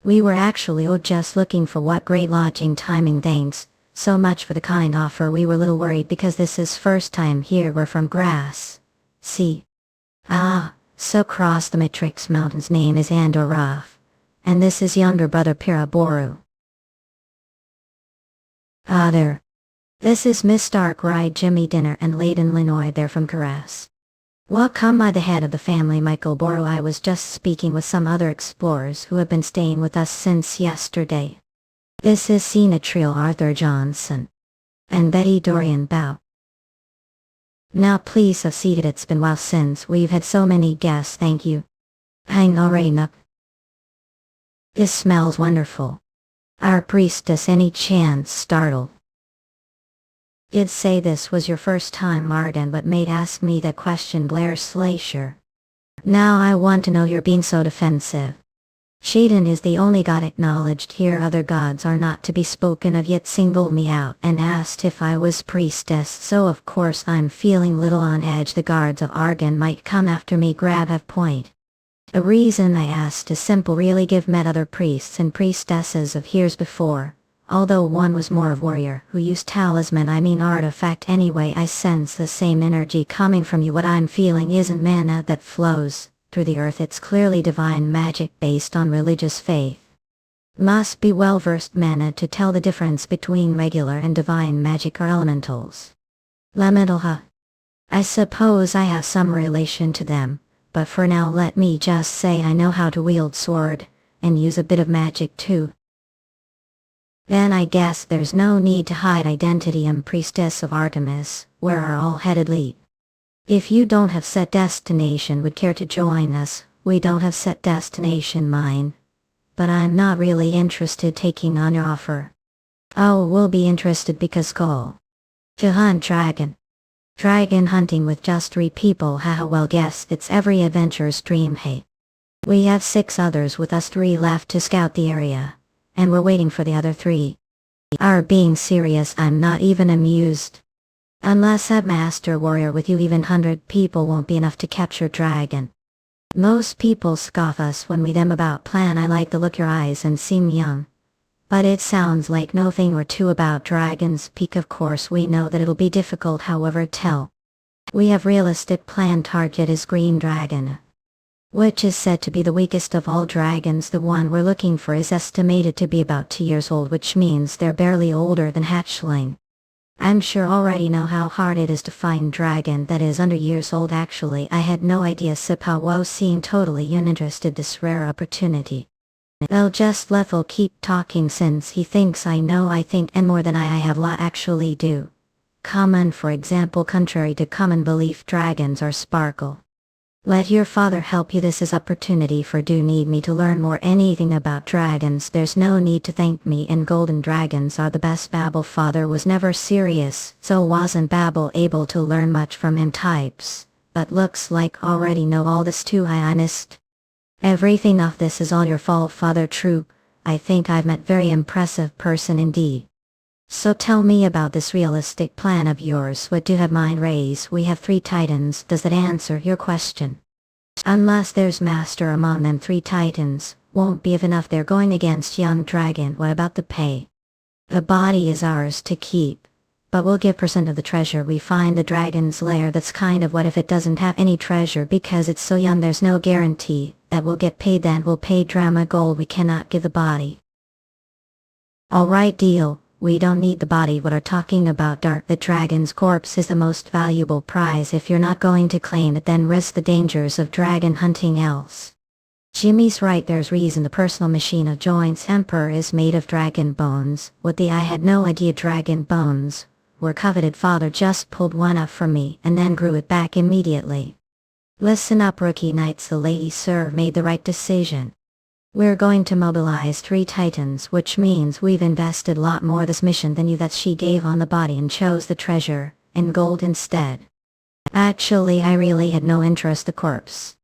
We were actually just looking for what great lodging timing. Thanks so much for the kind offer. We were a little worried because this is first time here. We're from Grass. See? So cross the Matrix Mountains. Name is Andoraf. And this is younger brother Piraboru. There. This is Miss Stark, Ride Jimmy Dinner and Layden Linoy. They're from Caress. Welcome by the head of the family, Michael Boru. I was just speaking with some other explorers who have been staying with us since yesterday. This is Sina Trio, Arthur Johnson. And Betty Dorian Bow. Now please have seated. It's been a while since we've had so many guests. Thank you. Hang already, Nook. This smells wonderful. Our priestess, any chance startled? You'd say this was your first time, Martin, but mate asked me that question. Blair Slasher. Now I want to know, you're being so defensive. Shaden is the only god acknowledged here. Other gods are not to be spoken of. Yet singled me out and asked if I was priestess, so of course I'm feeling little on edge. The guards of Argan might come after me. Grab a point. The reason I asked is simple. Really give met other priests and priestesses of years before, although one was more of warrior who used talisman, artifact. Anyway, I sense the same energy coming from you. What I'm feeling isn't mana that flows through the earth. It's clearly divine magic based on religious faith. Must be well-versed mana to tell the difference between regular and divine magic or elementals. Elemental, I suppose I have some relation to them. But for now let me just say I know how to wield sword, and use a bit of magic too. Then I guess there's no need to hide identity. I'm priestess of Artemis. Where are all headed lead? If you don't have set destination, would care to join us? We don't have set destination, mine. But I'm not really interested taking on your offer. Oh, we'll be interested because goal. To hunt dragon. Dragon hunting with just 3 people, haha, well guess it's every adventurer's dream, hey. We have 6 others with us 3 left to scout the area, and we're waiting for the other 3. Are being serious, I'm not even amused. Unless a master warrior with you, even 100 people won't be enough to capture dragon. Most people scoff us when we them about plan. I like the look your eyes and seem young. But it sounds like no thing or two about dragons peak. Of course we know that it'll be difficult, however tell. We have realistic plan. Target is green dragon, which is said to be the weakest of all dragons. The one we're looking for is estimated to be about 2 years old, which means they're barely older than hatchling. I'm sure already know how hard it is to find dragon that is under years old. Actually, I had no idea. Sipawo seemed totally uninterested this rare opportunity. I'll just let Phil keep talking since he thinks I know. I think and more than I have actually do. Common, for example, contrary to common belief, dragons are sparkle. Let your father help you. This is opportunity for do need me to learn more anything about dragons. There's no need to thank me, and golden dragons are the best. Babel father was never serious, so wasn't Babel able to learn much from him types, but looks like already know all this too. I honest. Everything of this is all your fault, father. True, I think I've met very impressive person indeed. So tell me about this realistic plan of yours. What do you have mind raise? We have 3 titans. Does that answer your question? Unless there's master among them 3 titans, won't be enough. They're going against young dragon. What about the pay? The body is ours to keep, but we'll give % of the treasure we find the dragon's lair. That's kind of what if it doesn't have any treasure because it's so young. There's no guarantee that we'll get paid. Then we'll pay drama gold. We cannot give the body. Alright, deal. We don't need the body. What are talking about? Dark. The dragon's corpse is the most valuable prize. If you're not going to claim it, then risk the dangers of dragon hunting else. Jimmy's right. There's reason. The personal machine of joints emperor is made of dragon bones. I had no idea dragon bones were coveted. Father just pulled one up from me and then grew it back immediately. Listen up, rookie knights. The lady sir made the right decision. We're going to mobilize 3 titans, which means we've invested a lot more this mission than you. That she gave on the body and chose the treasure and gold instead. Actually, I really had no interest the corpse.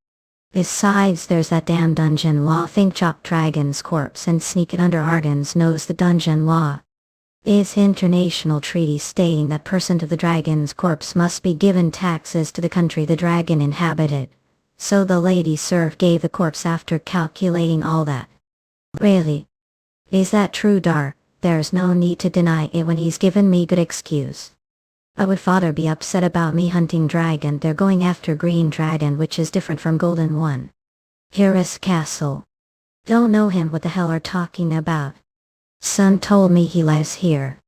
Besides, there's that damn dungeon law. Think chop dragon's corpse and sneak it under Argon's nose. The dungeon law. It's international treaty stating that % of the dragon's corpse must be given taxes to the country the dragon inhabited. So the lady serf gave the corpse after calculating all that. Really? Is that true, Dar? There's no need to deny it when he's given me good excuse. But would father be upset about me hunting dragon? They're going after green dragon, which is different from golden one. Harris Castle. Don't know him. What the hell are talking about? Son told me he lives here.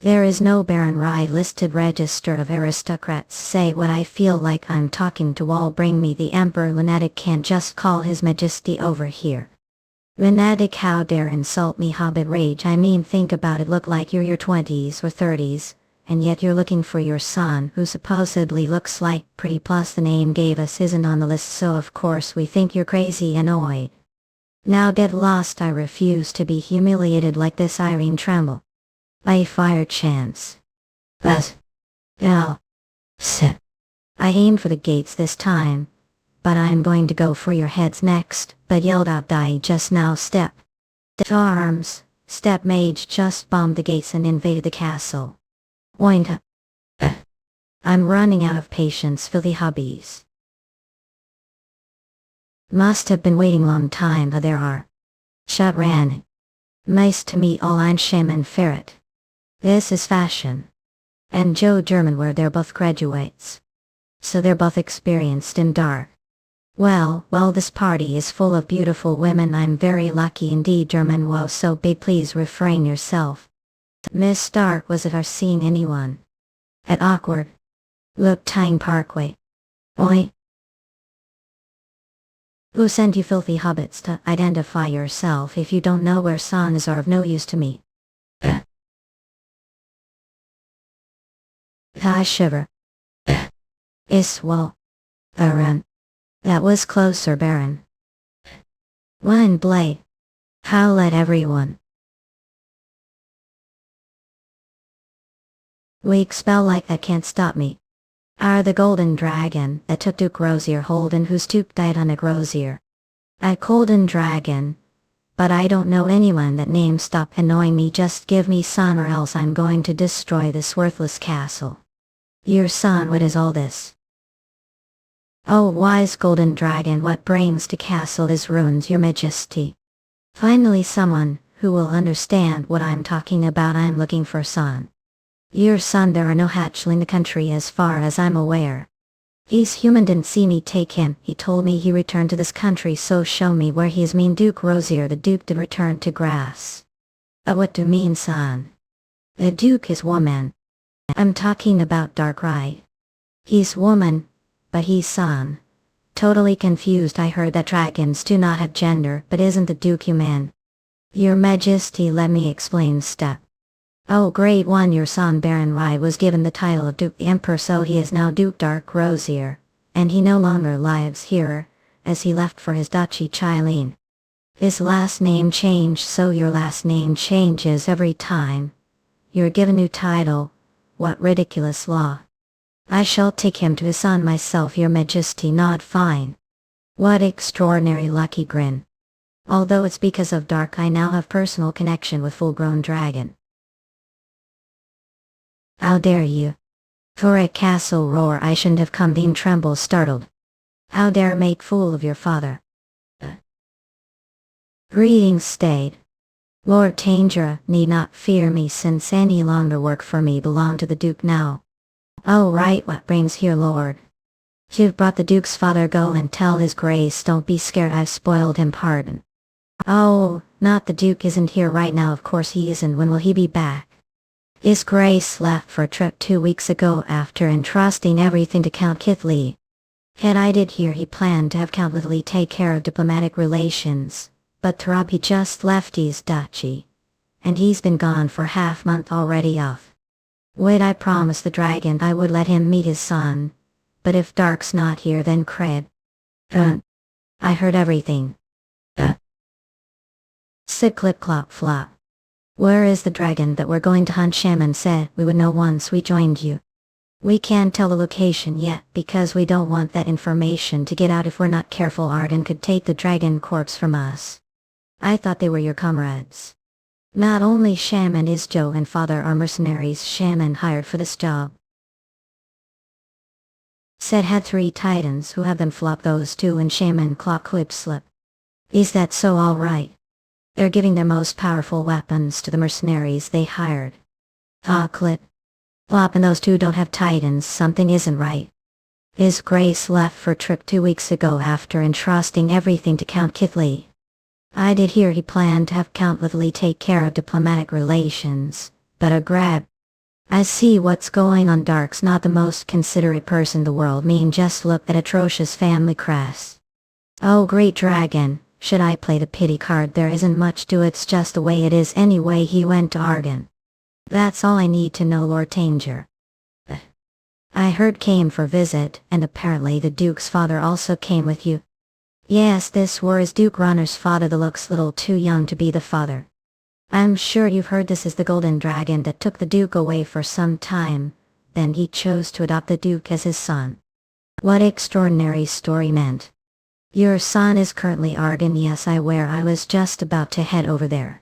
There is no Baron Rye listed register of aristocrats. Say what I feel like I'm talking to all. Bring me the emperor. Lunatic can't just call his majesty over here. Lunatic, how dare insult me? Hobbit rage. I mean, think about it. Look like you're your 20s or 30s, and yet you're looking for your son, who supposedly looks like pretty, plus the name gave us isn't on the list, so of course we think you're crazy and annoyed. Now get lost. I refuse to be humiliated like this. Irene tremble. I fire chance. But sit. I aimed for the gates this time, but I'm going to go for your heads next. But yelled out, die just now. Step to arms. Step mage just bombed the gates and invaded the castle. Oint. I'm running out of patience. Filthy hobbies. Must have been waiting long time. There are. Shut ran. Nice to meet all. I'm Shaman Ferret. This is fashion. And Joe German, where they're both graduates. So they're both experienced in dark. Well, this party is full of beautiful women. I'm very lucky indeed. German, whoa, so big, please refrain yourself. Miss Stark, was it our seeing anyone? At awkward. Look, Tyne Parkway. Oi. Who sent you filthy hobbits? To identify yourself. If you don't know where sons are of no use to me. I shiver. Iswell. Baron. That was closer, Baron. One blade. How let everyone. Weak spell like that can't stop me. Are the golden dragon that took Duke Rosier hold and whose Duke died on a Rosier. A golden dragon. But I don't know anyone that name. Stop annoying me, just give me son or else I'm going to destroy this worthless castle. Your son, what is all this? Oh wise golden dragon, what brings to castle is ruins, your majesty. Finally someone who will understand what I'm talking about. I'm looking for son. Your son, there are no hatchling in the country as far as I'm aware. He's human, didn't see me take him. He told me he returned to this country, so show me where he is. Mean Duke Rosier, the Duke did return to grass. What do you mean son? The Duke is woman. I'm talking about Dark, right? He's woman, but he's son. Totally confused. I heard that dragons do not have gender, but isn't the Duke human? Your Majesty, let me explain step. Oh great one, your son Baron Rai was given the title of Duke the Emperor, so he is now Duke Dark Rosier, and he no longer lives here, as he left for his duchy Chilene. His last name changed, so your last name changes every time you're given a new title. What ridiculous law. I shall take him to his son myself, your Majesty. Not fine. What extraordinary lucky grin. Although it's because of Dark I now have personal connection with full-grown dragon. How dare you? For a castle roar I shouldn't have come. Dean trembles startled. How dare make fool of your father? Greetings stayed. Lord Tangera need not fear me, since any longer work for me belong to the Duke now. Oh right, what brings here Lord? You've brought the Duke's father, go and tell his grace don't be scared, I've spoiled him, pardon. Oh, not the Duke isn't here right now, of course he isn't. When will he be back? His Grace left for a trip 2 weeks ago after entrusting everything to Count Kithley. Yet I did hear he planned to have Count Kithley take care of diplomatic relations, but Tarabi just left his duchy, and he's been gone for half-month already off. Wait, I promised the dragon I would let him meet his son, but if Dark's not here then cred. I heard everything. Sid clip clop flop. Where is the dragon that we're going to hunt? Shaman said we would know once we joined you. We can't tell the location yet because we don't want that information to get out. If we're not careful, Arden could take the dragon corpse from us. I thought they were your comrades. Not only Shaman is Joe and father are mercenaries Shaman hired for this job. Said had 3 titans who have them flop those 2 and Shaman clock clip slip. Is that so? All right. They're giving their most powerful weapons to the mercenaries they hired. Ah clip. Flop and those 2 don't have titans, something isn't right. His Grace left for a trip 2 weeks ago after entrusting everything to Count Kithley. I did hear he planned to have Count Kithley take care of diplomatic relations, but a grab. I see what's going on. Dark's not the most considerate person in the world. Mean just look at atrocious family crest. Oh great dragon. Should I play the pity card? There isn't much to it, it's just the way it is anyway. He went to Arden. That's all I need to know, Lord Tanger. I heard came for visit, and apparently the Duke's father also came with you. Yes, this was Duke Runner's father. The looks little too young to be the father. I'm sure you've heard this is the golden dragon that took the Duke away for some time, then he chose to adopt the Duke as his son. What extraordinary story meant. Your son is currently Arden. Yes, I was just about to head over there.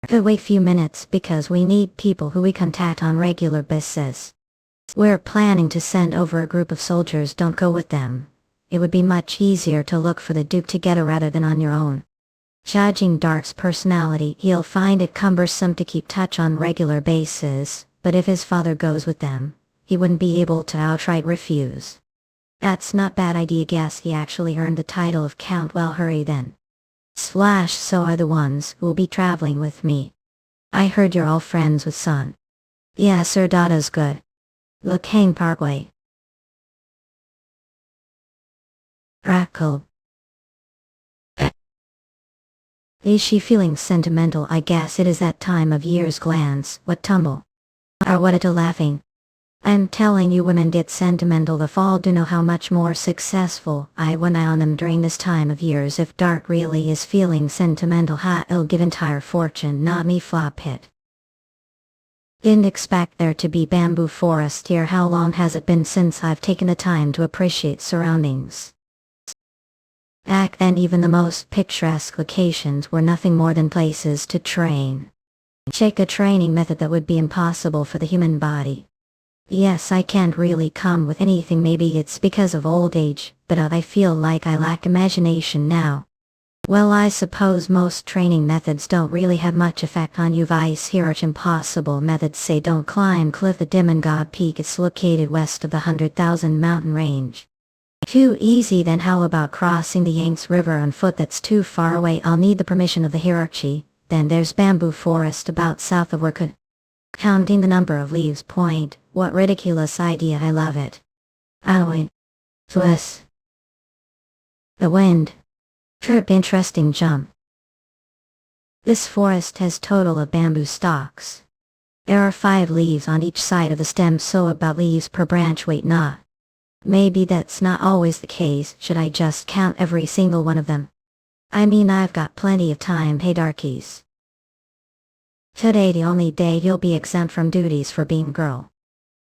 But wait few minutes because we need people who we contact on regular basis. We're planning to send over a group of soldiers. Don't go with them. It would be much easier to look for the Duke together rather than on your own. Judging Dark's personality, he'll find it cumbersome to keep touch on regular basis, but if his father goes with them, he wouldn't be able to outright refuse. That's not bad idea. Guess he actually earned the title of Count. Well, hurry then. Slash, so are the ones who'll be traveling with me. I heard you're all friends with son. Yeah sir, Dada's good. Mookhyang Parkway. Crackle. Is she feeling sentimental? I guess it is that time of year's. Glance, what tumble. Or what a laughing. I'm telling you, women get sentimental. The fall do know how much more successful I when I on them during this time of years. If Dark really is feeling sentimental, he'll give entire fortune, not me. Flop hit. Didn't expect there to be bamboo forest here. How long has it been since I've taken the time to appreciate surroundings? Back then even the most picturesque locations were nothing more than places to train. Check a training method that would be impossible for the human body. Yes, I can't really come with anything. Maybe it's because of old age, but I feel like I lack imagination now. Well, I suppose most training methods don't really have much effect on you. Vice hierarch impossible methods say don't climb cliff. The Demon God Peak is located west of the 100,000 mountain range. Too easy. Then how about crossing the Yangtze River on foot? That's too far away. I'll need the permission of the hierarchy. Then there's bamboo forest about south of where counting the number of leaves point. What ridiculous idea. I love it. Owie. Twist. The wind. Trip. Interesting jump. This forest has total of bamboo stalks. There are 5 leaves on each side of the stem, so about leaves per branch. Wait, not. Maybe that's not always the case. Should I just count every single one of them? I mean, I've got plenty of time. Hey darkies. Today the only day you'll be exempt from duties for being girl.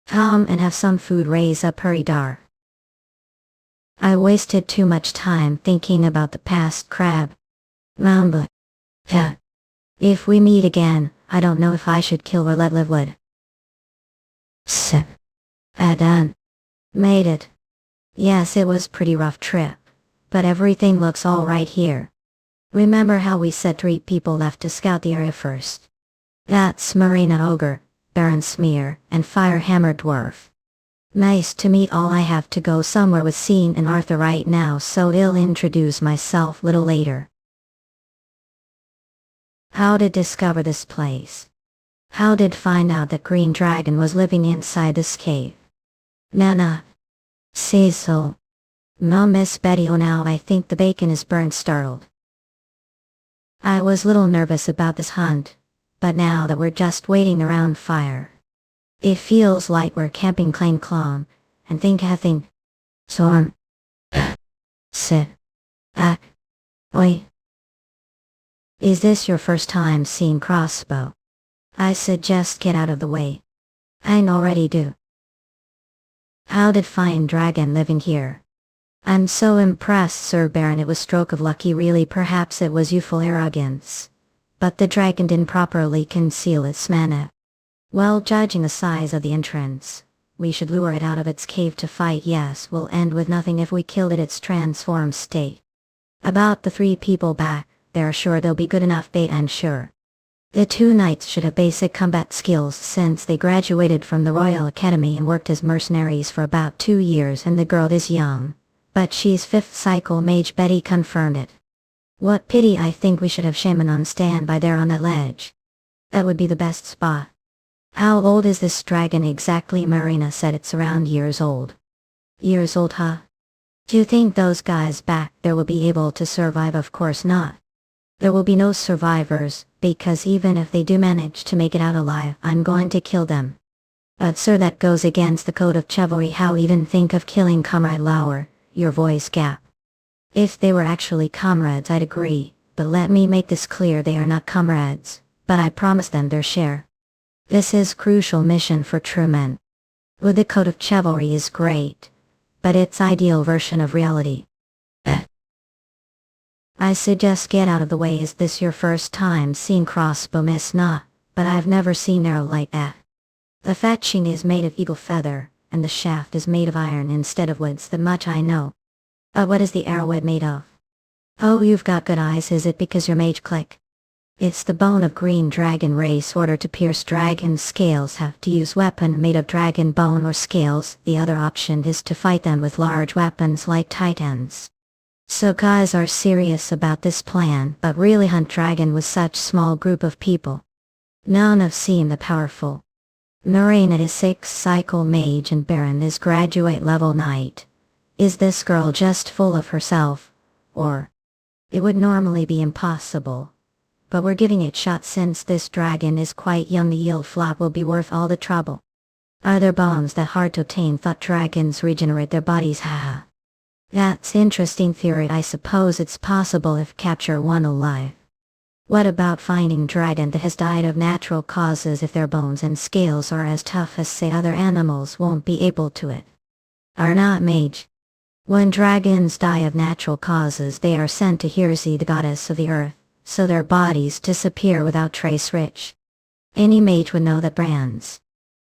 Come and have some food. Raise up, hurry dar. I wasted too much time thinking about the past crab. Mamba. Yeah. If we meet again, I don't know if I should kill or let live. Would. Sip. Done. Made it. Yes, it was pretty rough trip. But everything looks alright here. Remember how we said 3 people left to scout the area first? That's Marina Ogre, Baron Smear, and Firehammer Dwarf. Nice to meet all. I have to go somewhere with Scene and Arthur right now, so I'll introduce myself little later. How did discover this place? How did find out that Green Dragon was living inside this cave? Nana. Cecil. No, Miss Betty. Oh, now I think the bacon is burnt. Startled. I was little nervous about this hunt, but now that we're just waiting around fire, it feels like we're camping Claim Clone, and think having. So sit. Back. Oi. Is this your first time seeing crossbow? I suggest get out of the way. I already do. How did find dragon living here? I'm so impressed, Sir Baron. It was stroke of lucky really. Perhaps it was youthful arrogance. But the dragon didn't properly conceal its mana. Well, judging the size of the entrance, we should lure it out of its cave to fight. Yes, we'll end with nothing if we kill it its transformed state. About the 3 people back, they're sure they'll be good enough bait. I'm sure. The 2 knights should have basic combat skills since they graduated from the Royal Academy and worked as mercenaries for about 2 years, and the girl is young. But she's 5th cycle mage. Betty confirmed it. What pity. I think we should have Shaman on standby there on that ledge. That would be the best spot. How old is this dragon exactly? Marina said it's around years old. Years old, huh? Do you think those guys back there will be able to survive? Of course not. There will be no survivors, because even if they do manage to make it out alive, I'm going to kill them. But sir, that goes against the code of chivalry. How even think of killing Comrade Lauer? Your voice gap. If they were actually comrades, I'd agree, but let me make this clear: they are not comrades, but I promise them their share. This is crucial mission for true men. Well, the code of chivalry is great, but it's ideal version of reality. I suggest get out of the way. Is this your first time seeing crossbow? Miss? Nah, but I've never seen arrow like that. The fetching is made of eagle feather, and the shaft is made of iron instead of wood. That much I know. What is the arrowhead made of? Oh, you've got good eyes. Is it because you're mage? Click. It's the bone of green dragon race. Order to pierce dragon scales. Have to use weapon made of dragon bone or scales. The other option is to fight them with large weapons like titans. So guys are serious about this plan, but really hunt dragon with such small group of people. None have seen the powerful. Marina is 6th cycle mage and Baron is graduate level knight. Is this girl just full of herself? Or it would normally be impossible. But we're giving it a shot since this dragon is quite young. The yield flop will be worth all the trouble. Are there bombs that hard to obtain? Thought dragons regenerate their bodies. Haha. That's interesting theory. I suppose it's possible if capture one alive. What about finding dragon that has died of natural causes if their bones and scales are as tough as say other animals won't be able to it? Are not mage. When dragons die of natural causes they are sent to Hirsi, the goddess of the earth, so their bodies disappear without trace. Rich. Any mage would know that brands.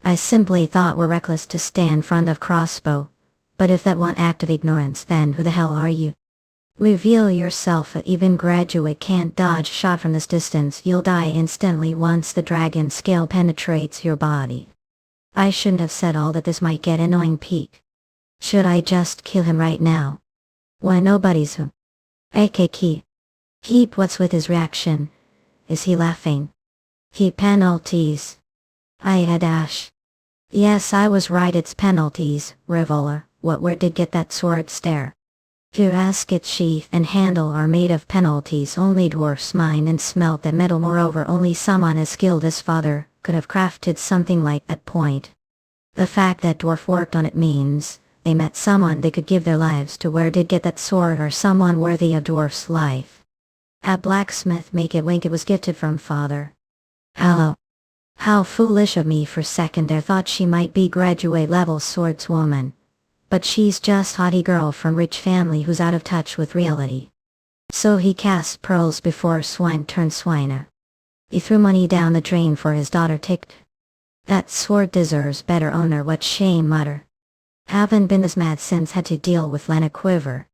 I simply thought were reckless to stand in front of crossbow. But if that one act of ignorance, then who the hell are you? Reveal yourself. A even graduate can't dodge shot from this distance. You'll die instantly once the dragon scale penetrates your body. I shouldn't have said all that. This might get annoying. Peak. Should I just kill him right now? Why nobody's who? AKK. Heap, what's with his reaction? Is he laughing? He penalties. I had dash. Yes, I was right, it's penalties. Revoler, where did get that sword stare? To ask its sheath and handle are made of penalties. Only dwarfs mine and smelt that metal. Moreover, only someone as skilled as father could have crafted something like that. Point. The fact that dwarf worked on it means they met someone they could give their lives to. Where did get that sword, or someone worthy of dwarf's life? A blacksmith. Make it wink. It was gifted from father. Hello. How foolish of me. For a second there thought she might be graduate level swordswoman. But she's just haughty girl from rich family who's out of touch with reality. So he cast pearls before swine turned swiner. He threw money down the drain for his daughter. Ticked. That sword deserves better owner. What shame. Mutter. Haven't been this mad since had to deal with Lena Quiver.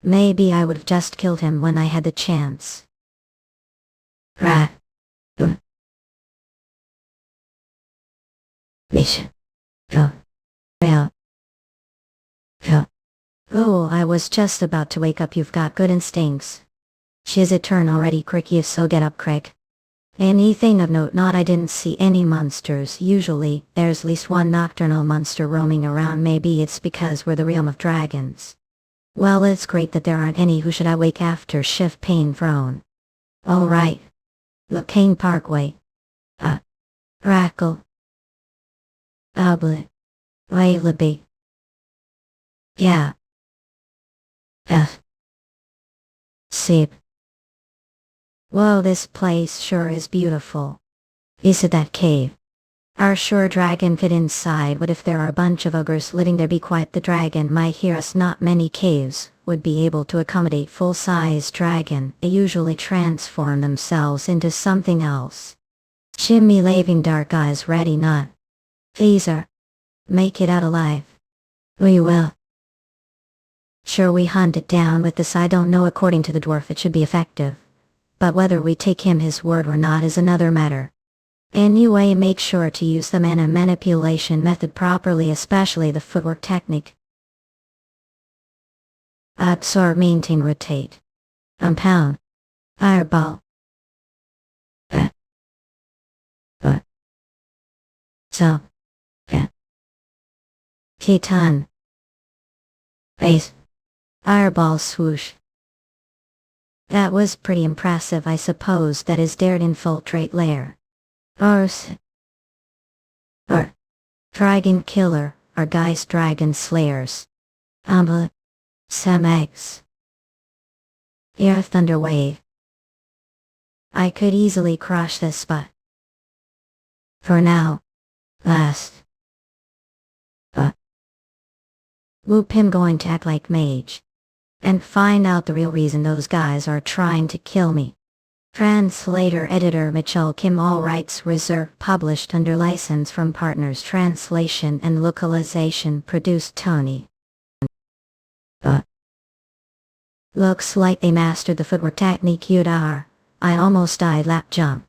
Maybe I would've just killed him when I had the chance. Rat. Mish. Go. Well. Oh, I was just about to wake up. You've got good instincts. She's a turn already. Cricky, if so get up, Craig. Anything of note? Not. I didn't see any monsters. Usually, there's at least one nocturnal monster roaming around. Maybe it's because we're the realm of dragons. Well, it's great that there aren't any. Who should I wake after shift pain thrown? All right. Mookhyang Parkway. Rackle. Oblit. Waylaby. Yeah. Sip. Whoa, this place sure is beautiful. Is it that cave? Are sure dragon fit inside? What if there are a bunch of ogres living there? Be quiet, the dragon might hear us. Not many caves would be able to accommodate full-size dragon. They usually transform themselves into something else. Shimmy laving dark eyes ready. Not. Teaser. Make it out alive. We will. Sure, we hunt it down with this. I don't know. According to the dwarf it should be effective. But whether we take him his word or not is another matter. Anyway, make sure to use the mana manipulation method properly, especially the footwork technique. Absorb, maintain, rotate. Compound. Fireball. So. Kitan. Base. Fireball swoosh. That was pretty impressive. I suppose that is dared infiltrate lair. Dragon killer, or Geist dragon slayers. Semex. Air thunder wave. I could easily crush this spot. For now. Last. Whoop him. Going to act like mage. And find out the real reason those guys are trying to kill me. Translator editor Mitchell Kim. All rights reserved. Published under license from partners. Translation and localization produced Tony. Looks like they mastered the footwork technique. Udar. I almost died. Lap jump.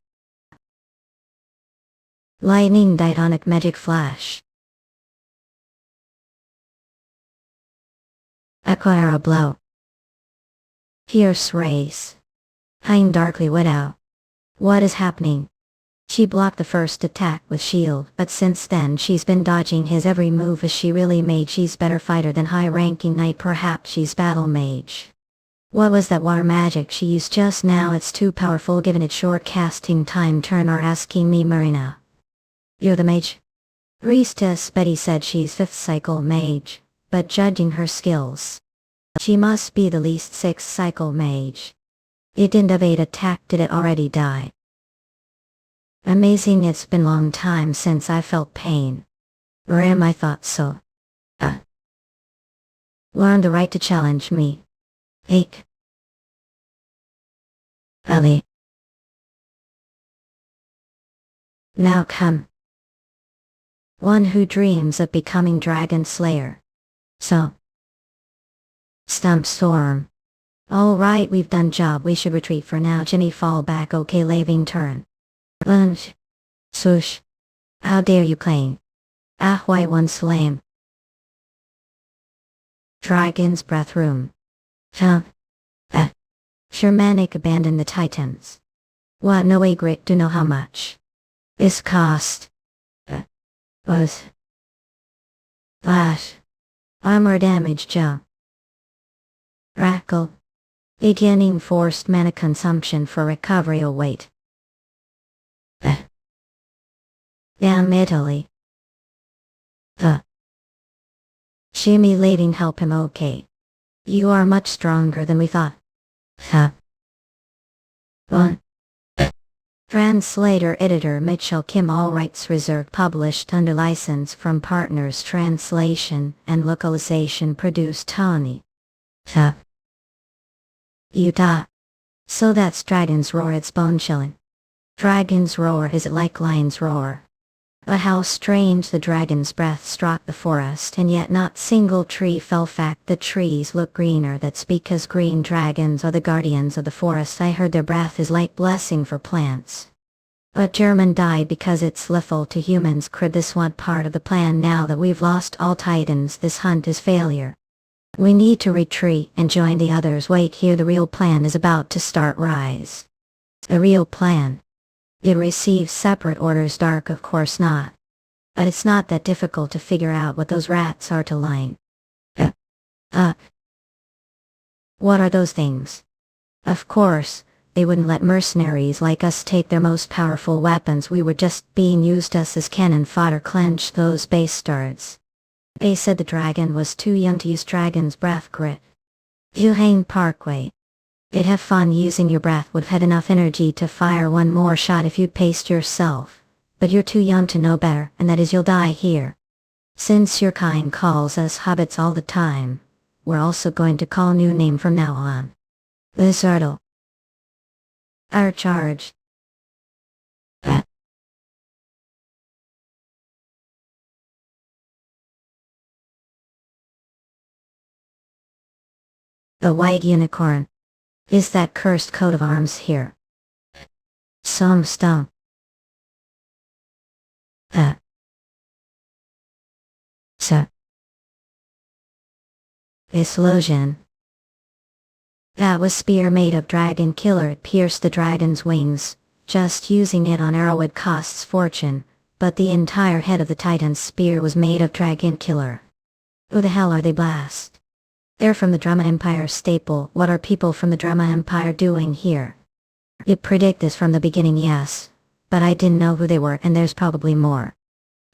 Lightning Ditonic magic flash. Acquire a blow. Pierce race. Hind darkly widow. What is happening? She blocked the first attack with shield, but since then she's been dodging his every move. Is she really mage? She's better fighter than high-ranking knight. Perhaps she's battle mage. What was that water magic she used just now? It's too powerful given its short casting time. Turn or asking me, Marina. You're the mage? Priestess Betty said she's 5th cycle mage, but judging her skills, she must be the least 6th cycle mage. It didn't evade attack, did it already die? Amazing, it's been long time since I felt pain. Murim, I thought so. Learn the right to challenge me. Ache. Ali. Now come. One who dreams of becoming Dragon Slayer. So. Stump Storm. Alright, we've done job, we should retreat for now. Jimmy, fall back, okay, leaving turn. Lunch. Swoosh. How dare you claim? Why one slam. Dragon's Breath Room. Shermanic abandon the Titans. What, no way, grit, do know how much? Is cost. Was. Flash. Armor damage jump. Rackle. Beginning forced mana consumption for recovery await. Damn Italy. Shimmy leading help him, okay. You are much stronger than we thought. One. Translator Editor Mitchell Kim, all rights reserved, published under license from partners, translation and localization produced Tony. Utah. So that's Dragon's Roar, it's bone chilling. Dragon's Roar, is it like Lion's Roar? But how strange, the dragon's breath struck the forest and yet not single tree fell. Fact, the trees look greener, that's because green dragons are the guardians of the forest. I heard their breath is like blessing for plants. But German died because it's lethal to humans. Could this one part of the plan? Now that we've lost all titans, this hunt is failure. We need to retreat and join the others. Wait here, the real plan is about to start. Rise. The real plan. It receives separate orders. Dark, of course not. But it's not that difficult to figure out what those rats are to line. What are those things? Of course, they wouldn't let mercenaries like us take their most powerful weapons. We were just being used as cannon fodder. Clench those bastards. They said the dragon was too young to use Dragon's Breath. Grit. Yuhang Parkway. You'd have fun using your breath, would have had enough energy to fire one more shot if you'd paced yourself. But you're too young to know better, and that is you'll die here. Since your kind calls us hobbits all the time, we're also going to call new name from now on. Lizardle. Our charge. The white unicorn. Is that cursed coat of arms here? Some stone. Illusion. That was spear made of dragon killer. It pierced the dragon's wings. Just using it on arrowhead costs fortune, but the entire head of the titan's spear was made of dragon killer. Who the hell are they? Blast. They're from the Drama Empire staple. What are people from the Drama Empire doing here? You predict this from the beginning, yes. But I didn't know who they were, and there's probably more.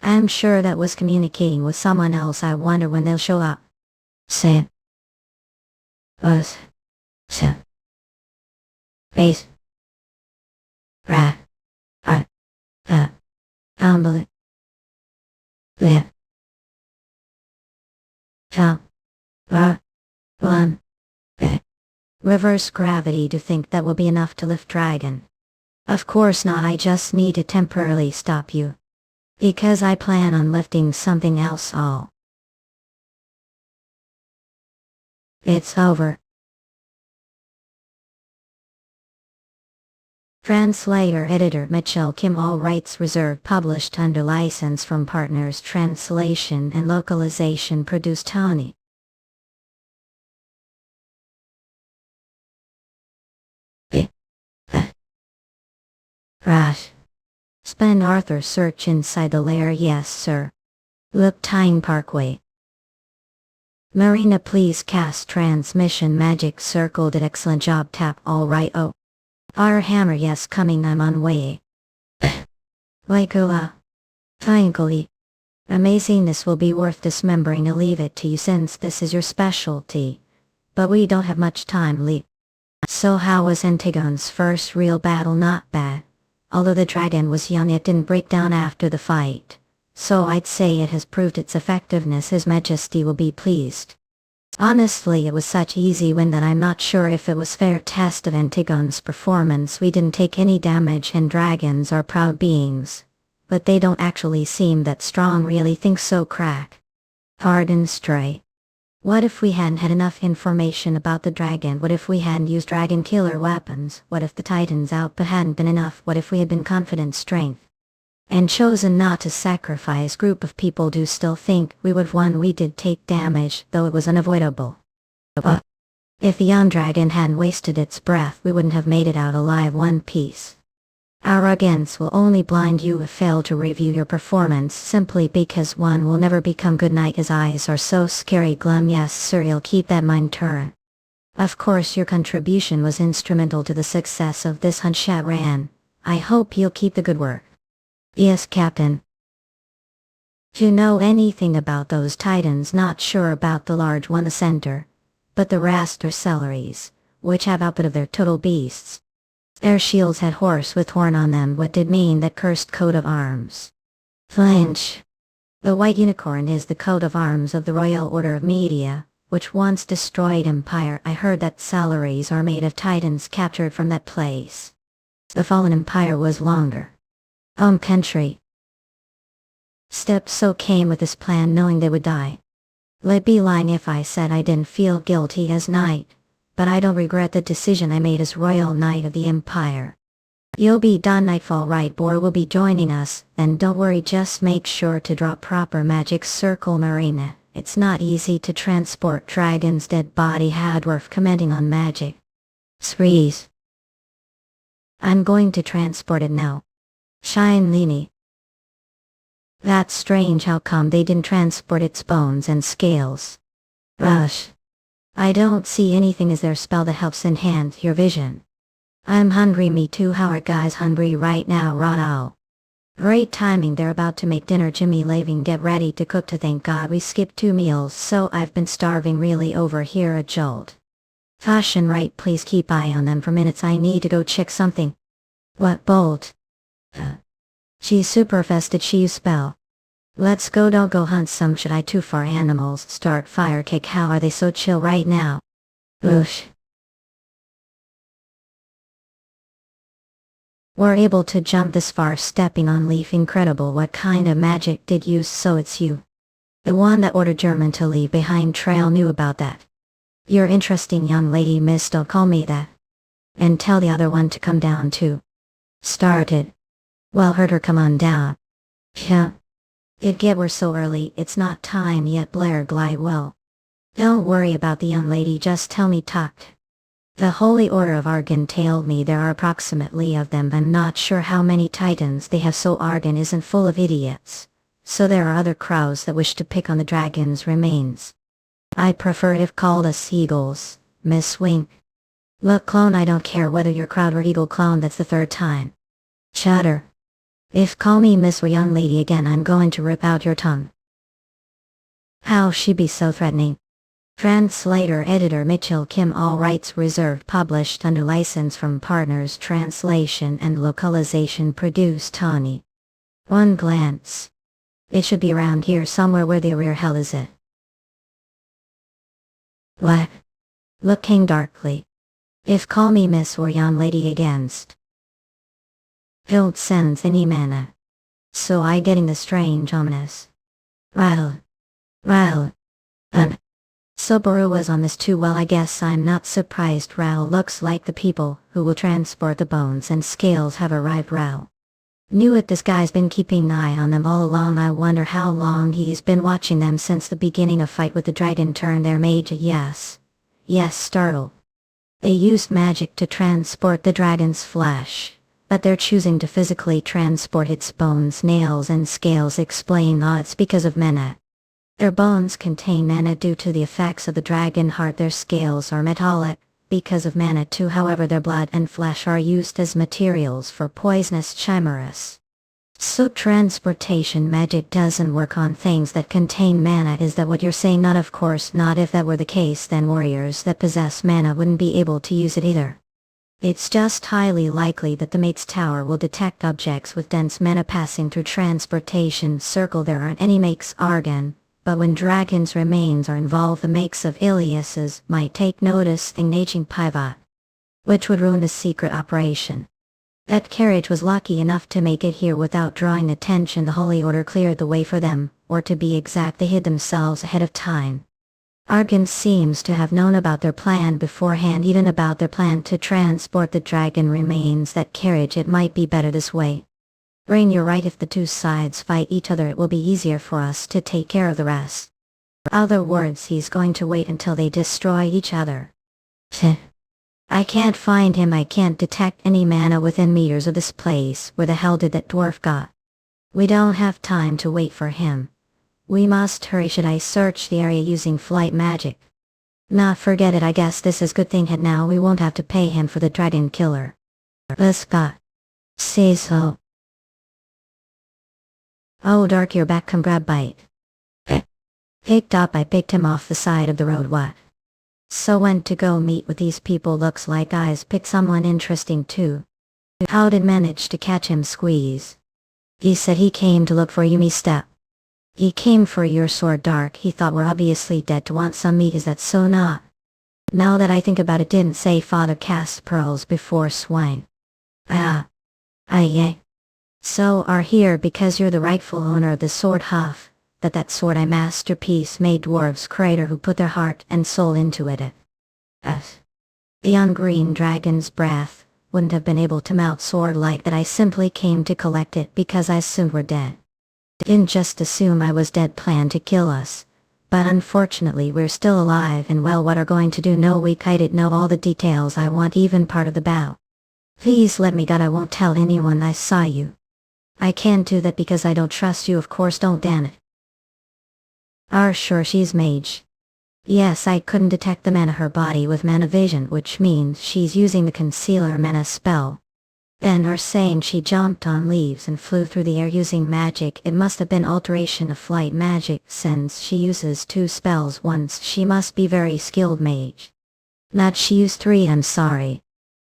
I'm sure that was communicating with someone else. I wonder when they'll show up. Say. Buzz. Say. Base. Rat. Unbelievable. Live. Top. One. Reverse gravity. To think that will be enough to lift dragon. Of course not. I just need to temporarily stop you. Because I plan on lifting something else. All. It's over. Translator Editor Mitchell Kim, all rights reserved, published under license from partners, translation and localization produced Tony. Rash. Spend Arthur search inside the lair. Yes, sir. Look, Tyne Parkway. Marina, please cast transmission magic. Circled it. Excellent job. Tap. All right. Oh. Our hammer. Yes, coming. I'm on way. Waikula. Finally. Amazing. This will be worth dismembering. I'll leave it to you since this is your specialty. But we don't have much time. Leave. So how was Antigone's first real battle? Not bad. Although the dragon was young, it didn't break down after the fight. So I'd say it has proved its effectiveness. His Majesty will be pleased. Honestly, it was such easy win that I'm not sure if it was fair test of Antigone's performance. We didn't take any damage, and dragons are proud beings. But they don't actually seem that strong. Really think so? Crack. Pardon, Stray. What if we hadn't had enough information about the dragon? What if we hadn't used dragon killer weapons? What if the Titan's output hadn't been enough? What if we had been confident strength and chosen not to sacrifice? Group of people do still think we would have won. We did take damage, though it was unavoidable. But if the young dragon hadn't wasted its breath, we wouldn't have made it out alive. One Piece. Arrogance will only blind you if fail to review your performance, simply because one will never become good night. His eyes are so scary. Glum. Yes sir, you'll keep that mind turn. Of course your contribution was instrumental to the success of this hunt, Shatran. I hope you'll keep the good work. Yes, Captain. Do you know anything about those Titans? Not sure about the large one, the center, but the rest are celeries, which have output of their total beasts. Their shields had horse with horn on them. What did mean that cursed coat of arms? Flinch. The white unicorn is the coat of arms of the Royal Order of Media, which once destroyed Empire. I heard that salaries are made of Titans captured from that place. The fallen Empire was longer. Home country. Step so came with this plan knowing they would die. I'd be lying if I said I didn't feel guilty as knight. But I don't regret the decision I made as Royal Knight of the Empire. You'll be done nightfall, right? Bor will be joining us, and don't worry, just make sure to drop proper magic circle Marina. It's not easy to transport dragon's dead body. Hadworth commenting on magic. Sprees. I'm going to transport it now. Shine Lini. That's strange. How come they didn't transport its bones and scales? Rush. I don't see anything. Is there a spell that helps enhance your vision? I'm hungry. Me too. How are guys hungry right now? Ronald. Great timing. They're about to make dinner. Jimmy Laving get ready to cook. To thank God we skipped 2 meals, so I've been starving really over here. A jolt. Fashion right, please keep eye on them for minutes. I need to go check something. What Bolt? She's super fast. Did she use spell? Let's go. Don't go hunt some. Should I? Too far. Animals start fire kick. How are they so chill right now? Oosh. We're able to jump this far stepping on leaf. Incredible. What kind of magic did you use? So it's you, the one that ordered German to leave behind trail. Knew about that. You're interesting young lady, miss. Don't call me that. And tell the other one to come down too. Started. Well, heard her. Come on down. Yeah. It get we're so early. It's not time yet. Blair glide well. Don't worry about the young lady. Just tell me tucked. The Holy Order of Argon told me there are approximately of them. I'm not sure how many Titans they have, so Argon isn't full of idiots. So there are other crows that wish to pick on the dragon's remains. I prefer it if called us eagles, Miss Wink. Look, clone, I don't care whether you're crowd or eagle clone. That's the 3rd time. Chatter. If call me Miss or young lady again, I'm going to rip out your tongue. How she be so threatening? Translator Editor Mitchell Kim. All rights reserved. Published under license from Partners. Translation and localization produced Tawny. One glance. It should be around here somewhere. Where the rear hell is it? What? Looking darkly. If call me Miss or young lady against. Don't sense any mana. So I getting the strange ominous. Well. Subaru was on this too. Well, I guess I'm not surprised. Ral looks like the people who will transport the bones and scales have arrived. Ral knew it. This guy's been keeping an eye on them all along. I wonder how long he's been watching them since the beginning of fight with the dragon. Turn their mage. Yes, startled. They used magic to transport the dragon's flesh, but they're choosing to physically transport its bones, nails and scales. Explain. It's because of mana. Their bones contain mana due to the effects of the dragon heart. Their scales are metallic because of mana too. However, their blood and flesh are used as materials for poisonous chimeras. So transportation magic doesn't work on things that contain mana, is that what you're saying? Not, of course not. If that were the case, then warriors that possess mana wouldn't be able to use it either. It's just highly likely that the mate's tower will detect objects with dense mana passing through transportation circle. There aren't any makes Argon, but when dragon's remains are involved, the makes of Ilias's might take notice, engaging pivot, which would ruin the secret operation. That carriage was lucky enough to make it here without drawing attention. The Holy Order cleared the way for them, or to be exact, they hid themselves ahead of time. Argon seems to have known about their plan beforehand, even about their plan to transport the dragon remains. That carriage, it might be better this way. Rain, you're right. If the two sides fight each other, it will be easier for us to take care of the rest. In other words, he's going to wait until they destroy each other. I can't find him. I can't detect any mana within meters of this place. Where the hell did that dwarf go? We don't have time to wait for him. We must hurry. Should I search the area using flight magic? Nah, forget it. I guess this is good thing head now. We won't have to pay him for the dragon killer. Let's go. Say so. Oh, Dark, you're back. Come grab bite. Picked up. I picked him off the side of the road. What? So went to go meet with these people. Looks like Eyes picked someone interesting too. How did manage to catch him? Squeeze. He said he came to look for you. Me step. He came for your sword, Dark. He thought we're obviously dead to want some meat. Is that so? Not. Now that I think about it, didn't say father cast pearls before swine. Yeah. So are here because you're the rightful owner of the sword. Huff. That sword I masterpiece made dwarves crater who put their heart and soul into it. The ungreen dragon's breath wouldn't have been able to mount sword like that. I simply came to collect it because I assumed we're dead. Didn't just assume I was dead. Planned to kill us. But unfortunately we're still alive and well. What are going to do? No, we didn't know all the details. I want even part of the bow. Please let me. God, I won't tell anyone I saw you. I can't do that because I don't trust you. Of course don't, damn it. Are sure she's mage? Yes, I couldn't detect the mana her body with mana vision, which means she's using the concealer mana spell. Ben are saying she jumped on leaves and flew through the air using magic. It must have been alteration of flight magic since she uses 2 spells once. She must be very skilled mage. Not she used 3, I'm sorry.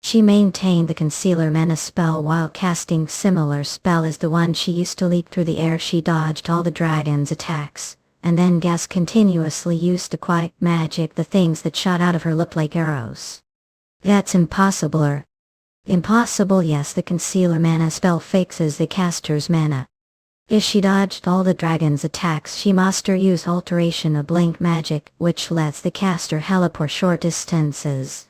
She maintained the concealer mana spell while casting similar spell as the one she used to leap through the air. She dodged all the dragon's attacks, and then gas continuously used aquatic magic. The things that shot out of her looked like arrows. That's impossible. Impossible, yes. The concealer mana spell fixes the caster's mana. If she dodged all the dragon's attacks, she must use alteration of blink magic, which lets the caster teleport short distances.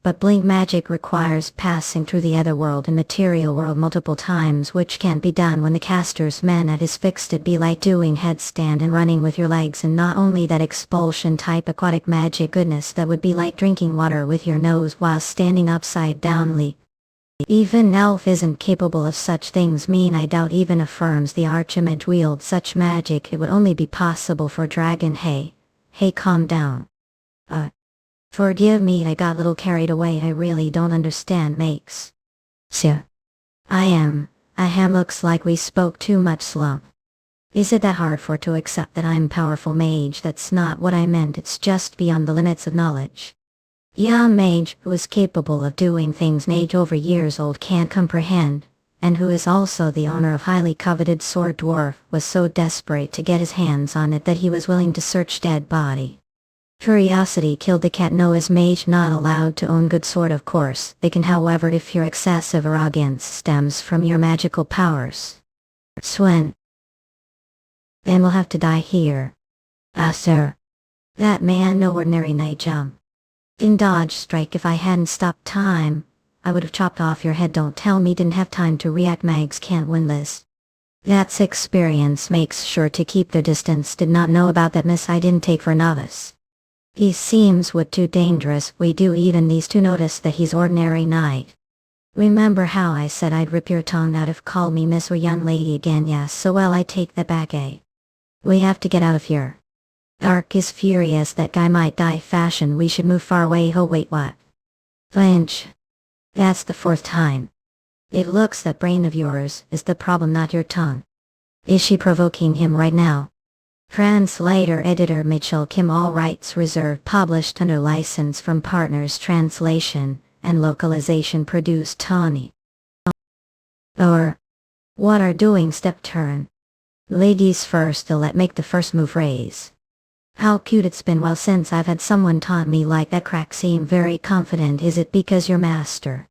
But blink magic requires passing through the other world and material world multiple times, which can't be done when the caster's mana is fixed. It'd be like doing headstand and running with your legs. And not only that, expulsion type aquatic magic, goodness, that would be like drinking water with your nose while standing upside down. Leap. Even elf isn't capable of such things. I doubt even affirms the archimage wield such magic. It would only be possible for a dragon. Hey, calm down. Forgive me, I got a little carried away. I really don't understand makes. Sir. I am. Looks like we spoke too much slump. Is it that hard for to accept that I'm powerful mage? That's not what I meant. It's just beyond the limits of knowledge. Yeah, mage who is capable of doing things an age over years old can't comprehend, and who is also the owner of highly coveted sword. Dwarf was so desperate to get his hands on it that he was willing to search dead body. Curiosity killed the cat. No, is mage not allowed to own good sword? Of course they can, however if your excessive arrogance stems from your magical powers. Swen. Then we'll have to die here. Sir. That man no ordinary night jump. In dodge strike. If I hadn't stopped time, I would have chopped off your head. Don't tell me didn't have time to react. Mags can't win this. That's experience. Makes sure to keep their distance. Did not know about that miss. I didn't take for a novice. He seems way too dangerous. We do even these two notice that he's ordinary knight. Remember how I said I'd rip your tongue out if called me miss or young lady again? Yes, so well I take that back. We have to get out of here. Dark is furious. That guy might die. Fashion. We should move far away. Oh wait, what? Flinch. That's the 4th time. It looks that brain of yours is the problem, not your tongue. Is she provoking him right now? Translator Editor Mitchell Kim, all rights reserved, published under license from Partners, translation and localization produced Tawny. Or what are doing step turn. Ladies first, let make the first move, raise. How cute, it's been while since I've had someone taught me like that. Crack, seem very confident. Is it because you're master?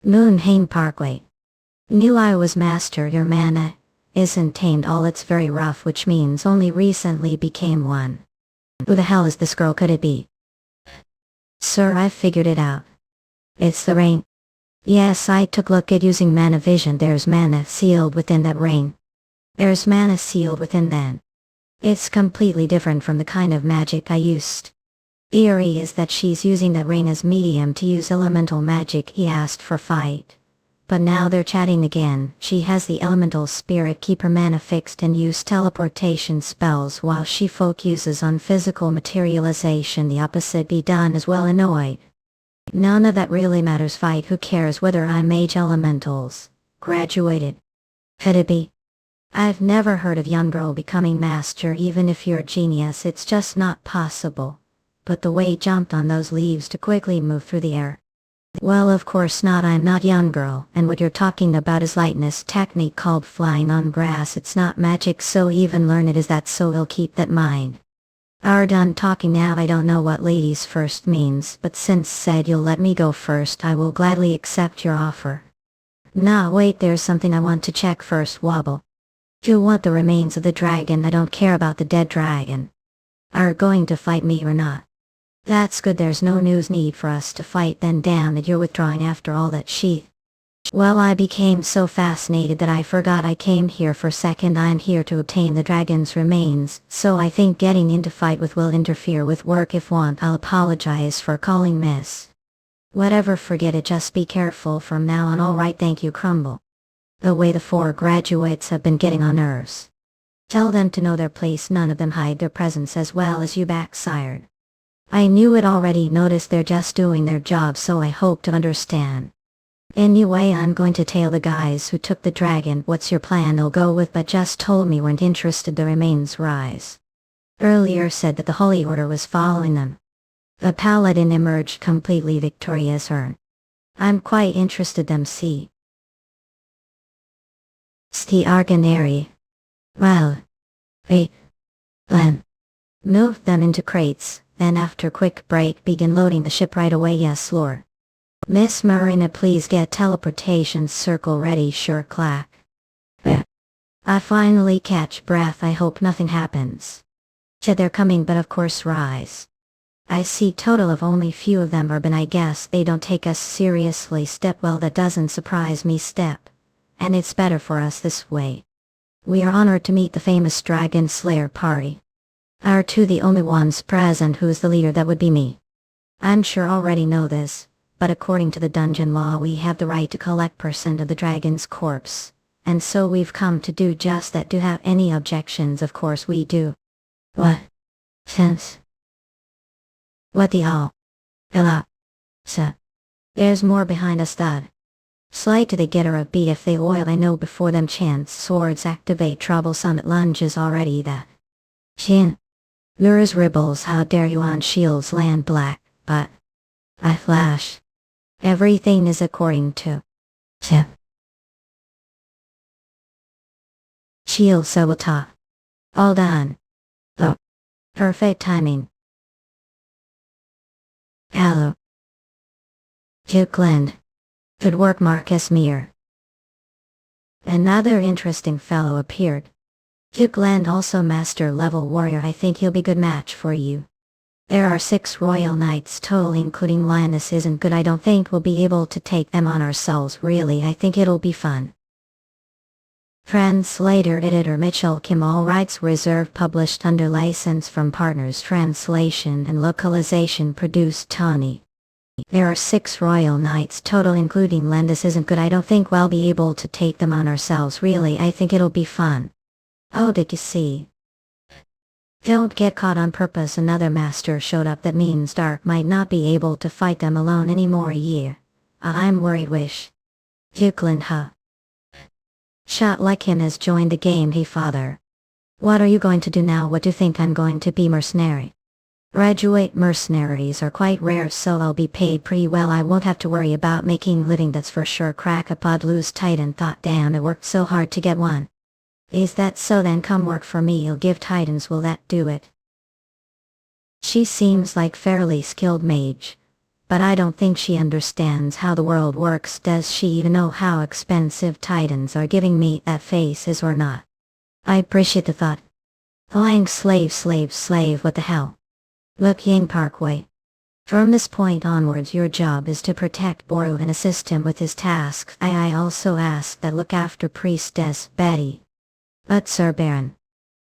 Moonhang Parkway. Knew I was master. Your mana isn't tamed, all it's very rough, which means only recently became one. Who the hell is this girl, could it be? Sir, I've figured it out. It's the rain. Yes, I took a look at using mana vision. There's mana sealed within that rain. There's mana sealed within that. It's completely different from the kind of magic I used. Theory is that she's using that rain as medium to use elemental magic. He asked for fight. But now they're chatting again. She has the elemental spirit keep her mana fixed and use teleportation spells, while she focuses on physical materialization. The opposite be done as well. Annoyed. None of that really matters. Fight, who cares whether I mage elementals. Graduated. Could it be? I've never heard of young girl becoming master. Even if you're a genius, it's just not possible. But the way he jumped on those leaves to quickly move through the air. Well, of course not. I'm not young girl, and what you're talking about is lightness technique called flying on grass. It's not magic, so even learn it as that, so we'll keep that in mind. Are done talking now. I don't know what ladies first means, but since said you'll let me go first, I will gladly accept your offer. Nah, wait, there's something I want to check first. Wobble. You want the remains of the dragon? I don't care about the dead dragon. Are going to fight me or not? That's good, there's no news need for us to fight then. Damn it, you're withdrawing after all that she... Well, I became so fascinated that I forgot I came here for a second. I'm here to obtain the dragon's remains, so I think getting into fight with will interfere with work. If want, I'll apologize for calling miss. Whatever, forget it, just be careful from now on. Alright, thank you. Crumble. The way the 4 graduates have been getting on nerves. Tell them to know their place. None of them hide their presence as well as you, backsired. I knew it already. Noticed they're just doing their job, so I hope to understand. Anyway, I'm going to tail the guys who took the dragon. What's your plan? They'll go with, but just told me weren't interested. The remains rise. Earlier said that the Holy Order was following them. The paladin emerged completely victorious. I'm quite interested. Them see. The Arcanary. Well. Then. Moved them into crates, then after quick break begin loading the ship right away. Yes, Lord. Miss Marina, please get teleportation circle ready. Sure, clack. I finally catch breath. I hope nothing happens. They're coming, but of course rise. I see total of only few of them are, but I guess they don't take us seriously. Step, well, that doesn't surprise me. Step. And it's better for us this way. We are honored to meet the famous Dragon Slayer party. Are 2 the only ones present? Who's the leader? That would be me. I'm sure already know this, but according to the dungeon law we have the right to collect % of the dragon's corpse, and so we've come to do just that. Do you have any objections? Of course we do. What? Since? What the all? There's more behind us. That. Slight to the getter of B if they oil. I know before them. Chance swords activate. Troublesome. It lunges already. That. Chin. Lures ribbles. How dare you on shields land black, but I flash. Everything is according to shield sabota. All done. Oh. Perfect timing. Hello. Jukeland. Good work, Marcus Mir. Another interesting fellow appeared. Jukeland, also master level warrior. I think he'll be good match for you. There are 6 royal knights total, including Linus. Isn't good. I don't think we'll be able to take them on ourselves. Really, I think it'll be fun. Translator Editor Mitchell Kim, all rights reserved, published under license from Partners, translation and localization produced Tawny. There are 6 royal knights total, including Landis. Isn't good. I don't think we'll be able to take them on ourselves. Really, I think it'll be fun. Oh, did you see? Don't get caught on purpose. Another master showed up. That means Dark might not be able to fight them alone anymore. Yeah. I'm worried. Wish. Euclid huh? Shot like him has joined the game. Hey father. What are you going to do now? What do you think I'm going to be? Mercenary. Graduate mercenaries are quite rare, so I'll be paid pretty well. I won't have to worry about making living, that's for sure. Crack a pod loose Titan thought, damn, I worked so hard to get one. Is that so? Then come work for me. You'll give Titans. Will that do it? She seems like fairly skilled mage, but I don't think she understands how the world works. Does she even know how expensive Titans are? Giving me that face is or not? I appreciate the thought. Lying slave, what the hell? Mookhyang Parkway. From this point onwards your job is to protect Boru and assist him with his tasks. I also ask that look after Priestess Betty. But Sir Baron,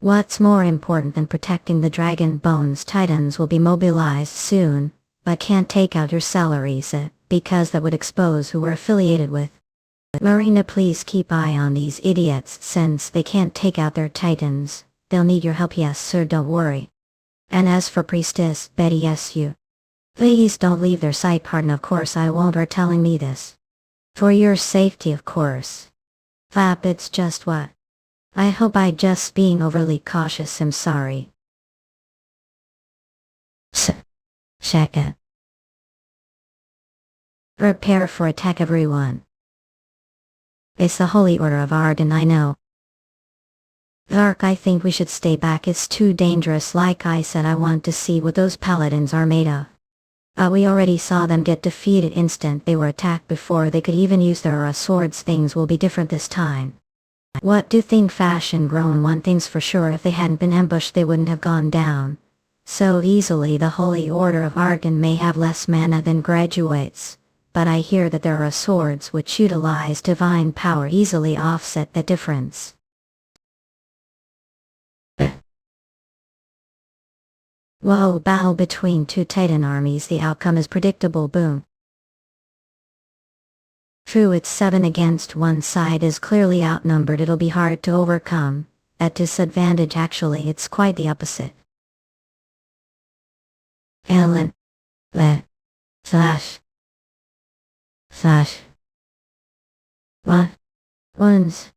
what's more important than protecting the dragon bones? Titans will be mobilized soon, but can't take out your salaries, because that would expose who we're affiliated with. Marina, please keep eye on these idiots. Since they can't take out their Titans, they'll need your help. Yes sir, don't worry. And as for Priestess Betty, yes you. Please don't leave their sight. Pardon, of course I won't. Are telling me this. For your safety, of course. Fap, it's just what? I hope I just being overly cautious. I'm sorry. Check it. Prepare for attack everyone. It's the Holy Order of Arden, I know. Dark, I think we should stay back. It's too dangerous. Like I said, I want to see what those paladins are made of. We already saw them get defeated instant they were attacked before they could even use their swords. Things will be different this time. What do you think? Fashion grown. One thing's for sure, if they hadn't been ambushed they wouldn't have gone down so easily. The Holy Order of Arden may have less mana than graduates, but I hear that there are swords which utilize divine power easily offset the difference. Whoa, battle between two Titan armies. The outcome is predictable. Boom. True, it's 7 against 1. Side is clearly outnumbered. It'll be hard to overcome. At disadvantage, actually, it's quite the opposite. Ellen. Let. Slash. What? Ones.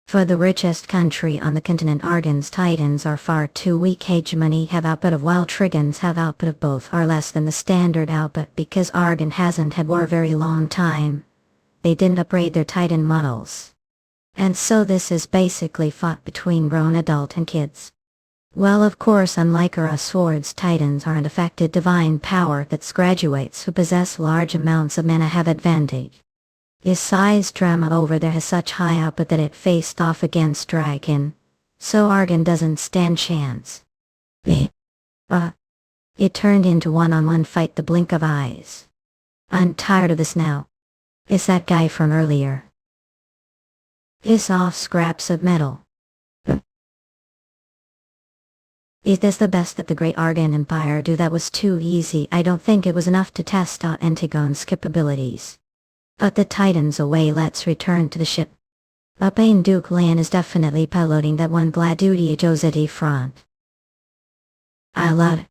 For the richest country on the continent, Arden's Titans are far too weak. Hegemony have output of, while Trigons have output of. Both are less than the standard output because Arden hasn't had war a very long time. They didn't upgrade their Titan models. And so this is basically fought between grown adult and kids. Well, of course, unlike our swords, Titans aren't affected divine power. That's graduates who possess large amounts of mana have advantage. His size drama over there has such high output that it faced off against Dragon, so Arden doesn't stand chance. It turned into one-on-one fight the blink of eyes. I'm tired of this now. It's that guy from earlier. Piss off, scraps of metal. Is this the best that the Great Arden Empire do? That was too easy. I don't think it was enough to test out Antigone's capabilities. But the Titans away, let's return to the ship. Pain Duke Lan is definitely piloting that one Gladuity Josety front. I love it.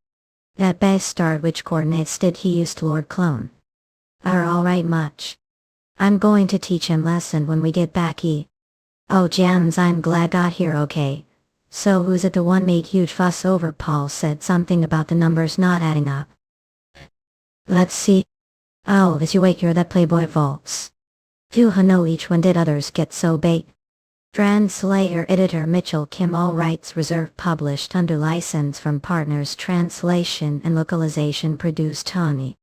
That bastard, which coordinates did he use to Lord Clone? Are alright much. I'm going to teach him lesson when we get back. Oh Jans, I'm glad got here okay. So who's it the one made huge fuss over? Paul said something about the numbers not adding up. Let's see. Oh, as you wait, you're that Playboy Vaults. Few know each one. Did others get so bait? Translator Editor Mitchell Kim, all rights reserved, published under license from partners, translation and localization produced Tony.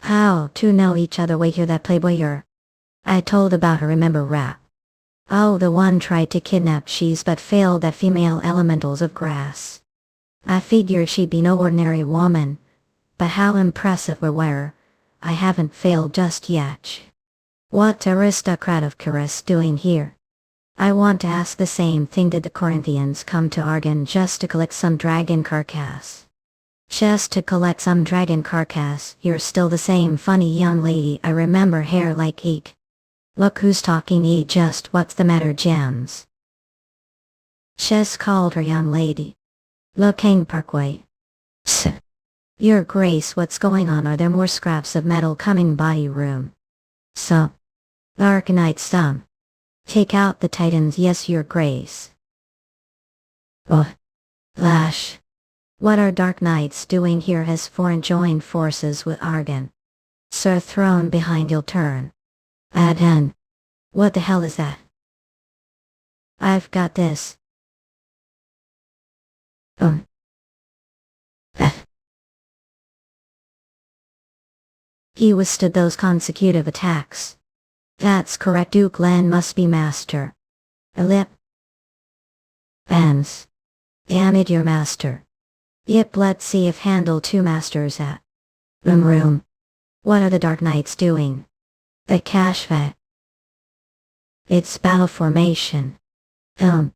How to know each other? Wait, you're that Playboy you're. I told about her, remember rap? Oh, the one tried to kidnap she's but failed at female elementals of grass. I figured she'd be no ordinary woman. But how impressive we were. I haven't failed just yet. What aristocrat of Charis doing here? I want to ask the same thing. Did the Corinthians come to Arden just to collect some dragon carcass? Just to collect some dragon carcass? You're still the same funny young lady. I remember hair like eek. Look who's talking. Just what's the matter, Jams? Ches called her young lady. Mookhyang Parkway. Your Grace, what's going on? Are there more scraps of metal coming by your room? So, Arcanite some. Take out the titans, yes, your grace. Oh, Lash. What are Dark Knights doing here? Has foreign joined forces with Argon? Sir throne behind you'll turn. Adhen. What the hell is that? I've got this. He withstood those consecutive attacks. That's correct, Duke Lan must be master. Elip. Bans. Damn it, your master. Yep, let's see if handle two masters at. Room. What are the Dark Knights doing? The Kashfat. It's battle formation. Arrow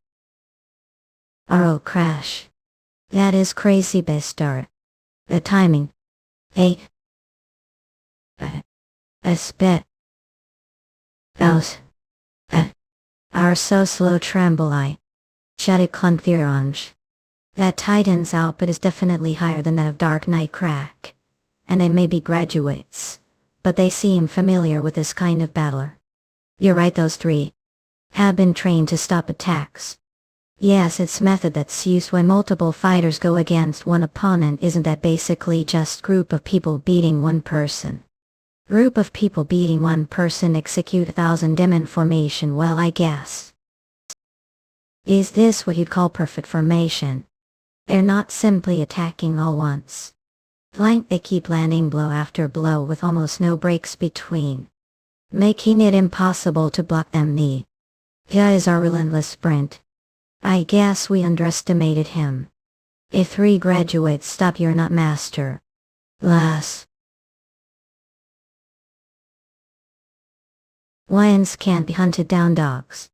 crash. That is crazy Bestart. The timing. A spit. Those. Are so slow tremble I. Shadi Clunthirange. That Titan's output is definitely higher than that of Dark Knight Crack. And they may be graduates, but they seem familiar with this kind of battler. You're right, those three have been trained to stop attacks. Yes, it's method that's used when multiple fighters go against one opponent. Isn't that basically just group of people beating one person? Group of people beating one person execute 1,000 demon formation, well I guess. Is this what you'd call perfect formation? They're not simply attacking all once. Blank, they keep landing blow after blow with almost no breaks between, making it impossible to block them. Here is our relentless sprint. I guess we underestimated him. If 3 graduates stop, you're not master. Lass. Lions can't be hunted down, dogs.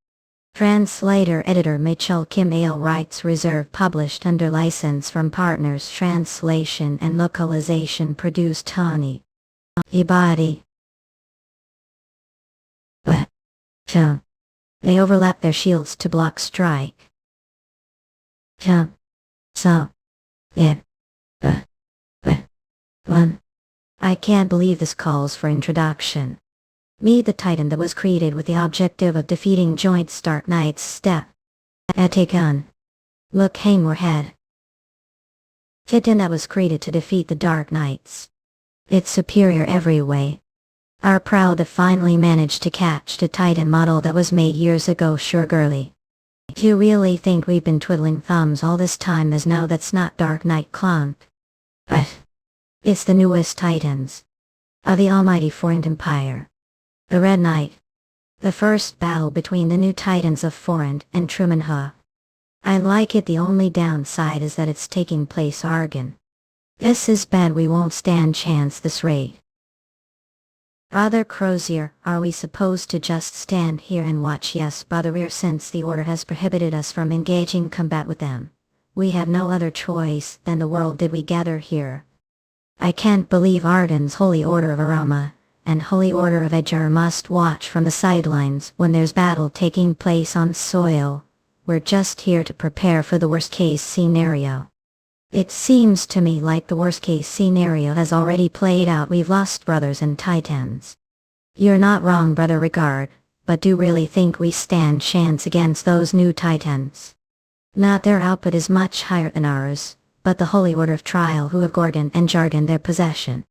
Translator Editor Mitchell Kim Ale Rights Reserved, published under license from partners, translation and localization produced Tony Ibadi. They overlap their shields to block strike. One. I can't believe this calls for introduction. Meet the Titan that was created with the objective of defeating Joint Stark Knight's step. Gun. Mookhyang head. Titan that was created to defeat the Dark Knights. It's superior every way. Are proud to finally manage to catch the Titan model that was made years ago. Sure girly. Do you really think we've been twiddling thumbs all this time? As no, that's not Dark Knight Clunk. It's the newest Titans of the almighty Foreign Empire. The Red Knight. The first battle between the new Titans of Foreign and Trumanha. I like it, the only downside is that it's taking place Argon. This is bad, we won't stand chance this raid. Brother Crozier, are we supposed to just stand here and watch? Yes, Brother Rear, since the Order has prohibited us from engaging combat with them. We have no other choice than the world did we gather here. I can't believe Arden's Holy Order of Arama and Holy Order of Edgar must watch from the sidelines when there's battle taking place on soil. We're just here to prepare for the worst case scenario. It seems to me like the worst case scenario has already played out. We've lost brothers and Titans. You're not wrong, Brother Regard, but do really think we stand chance against those new Titans? Not their output is much higher than ours, but the Holy Order of Trial who have Gorgon and Jargon their possession.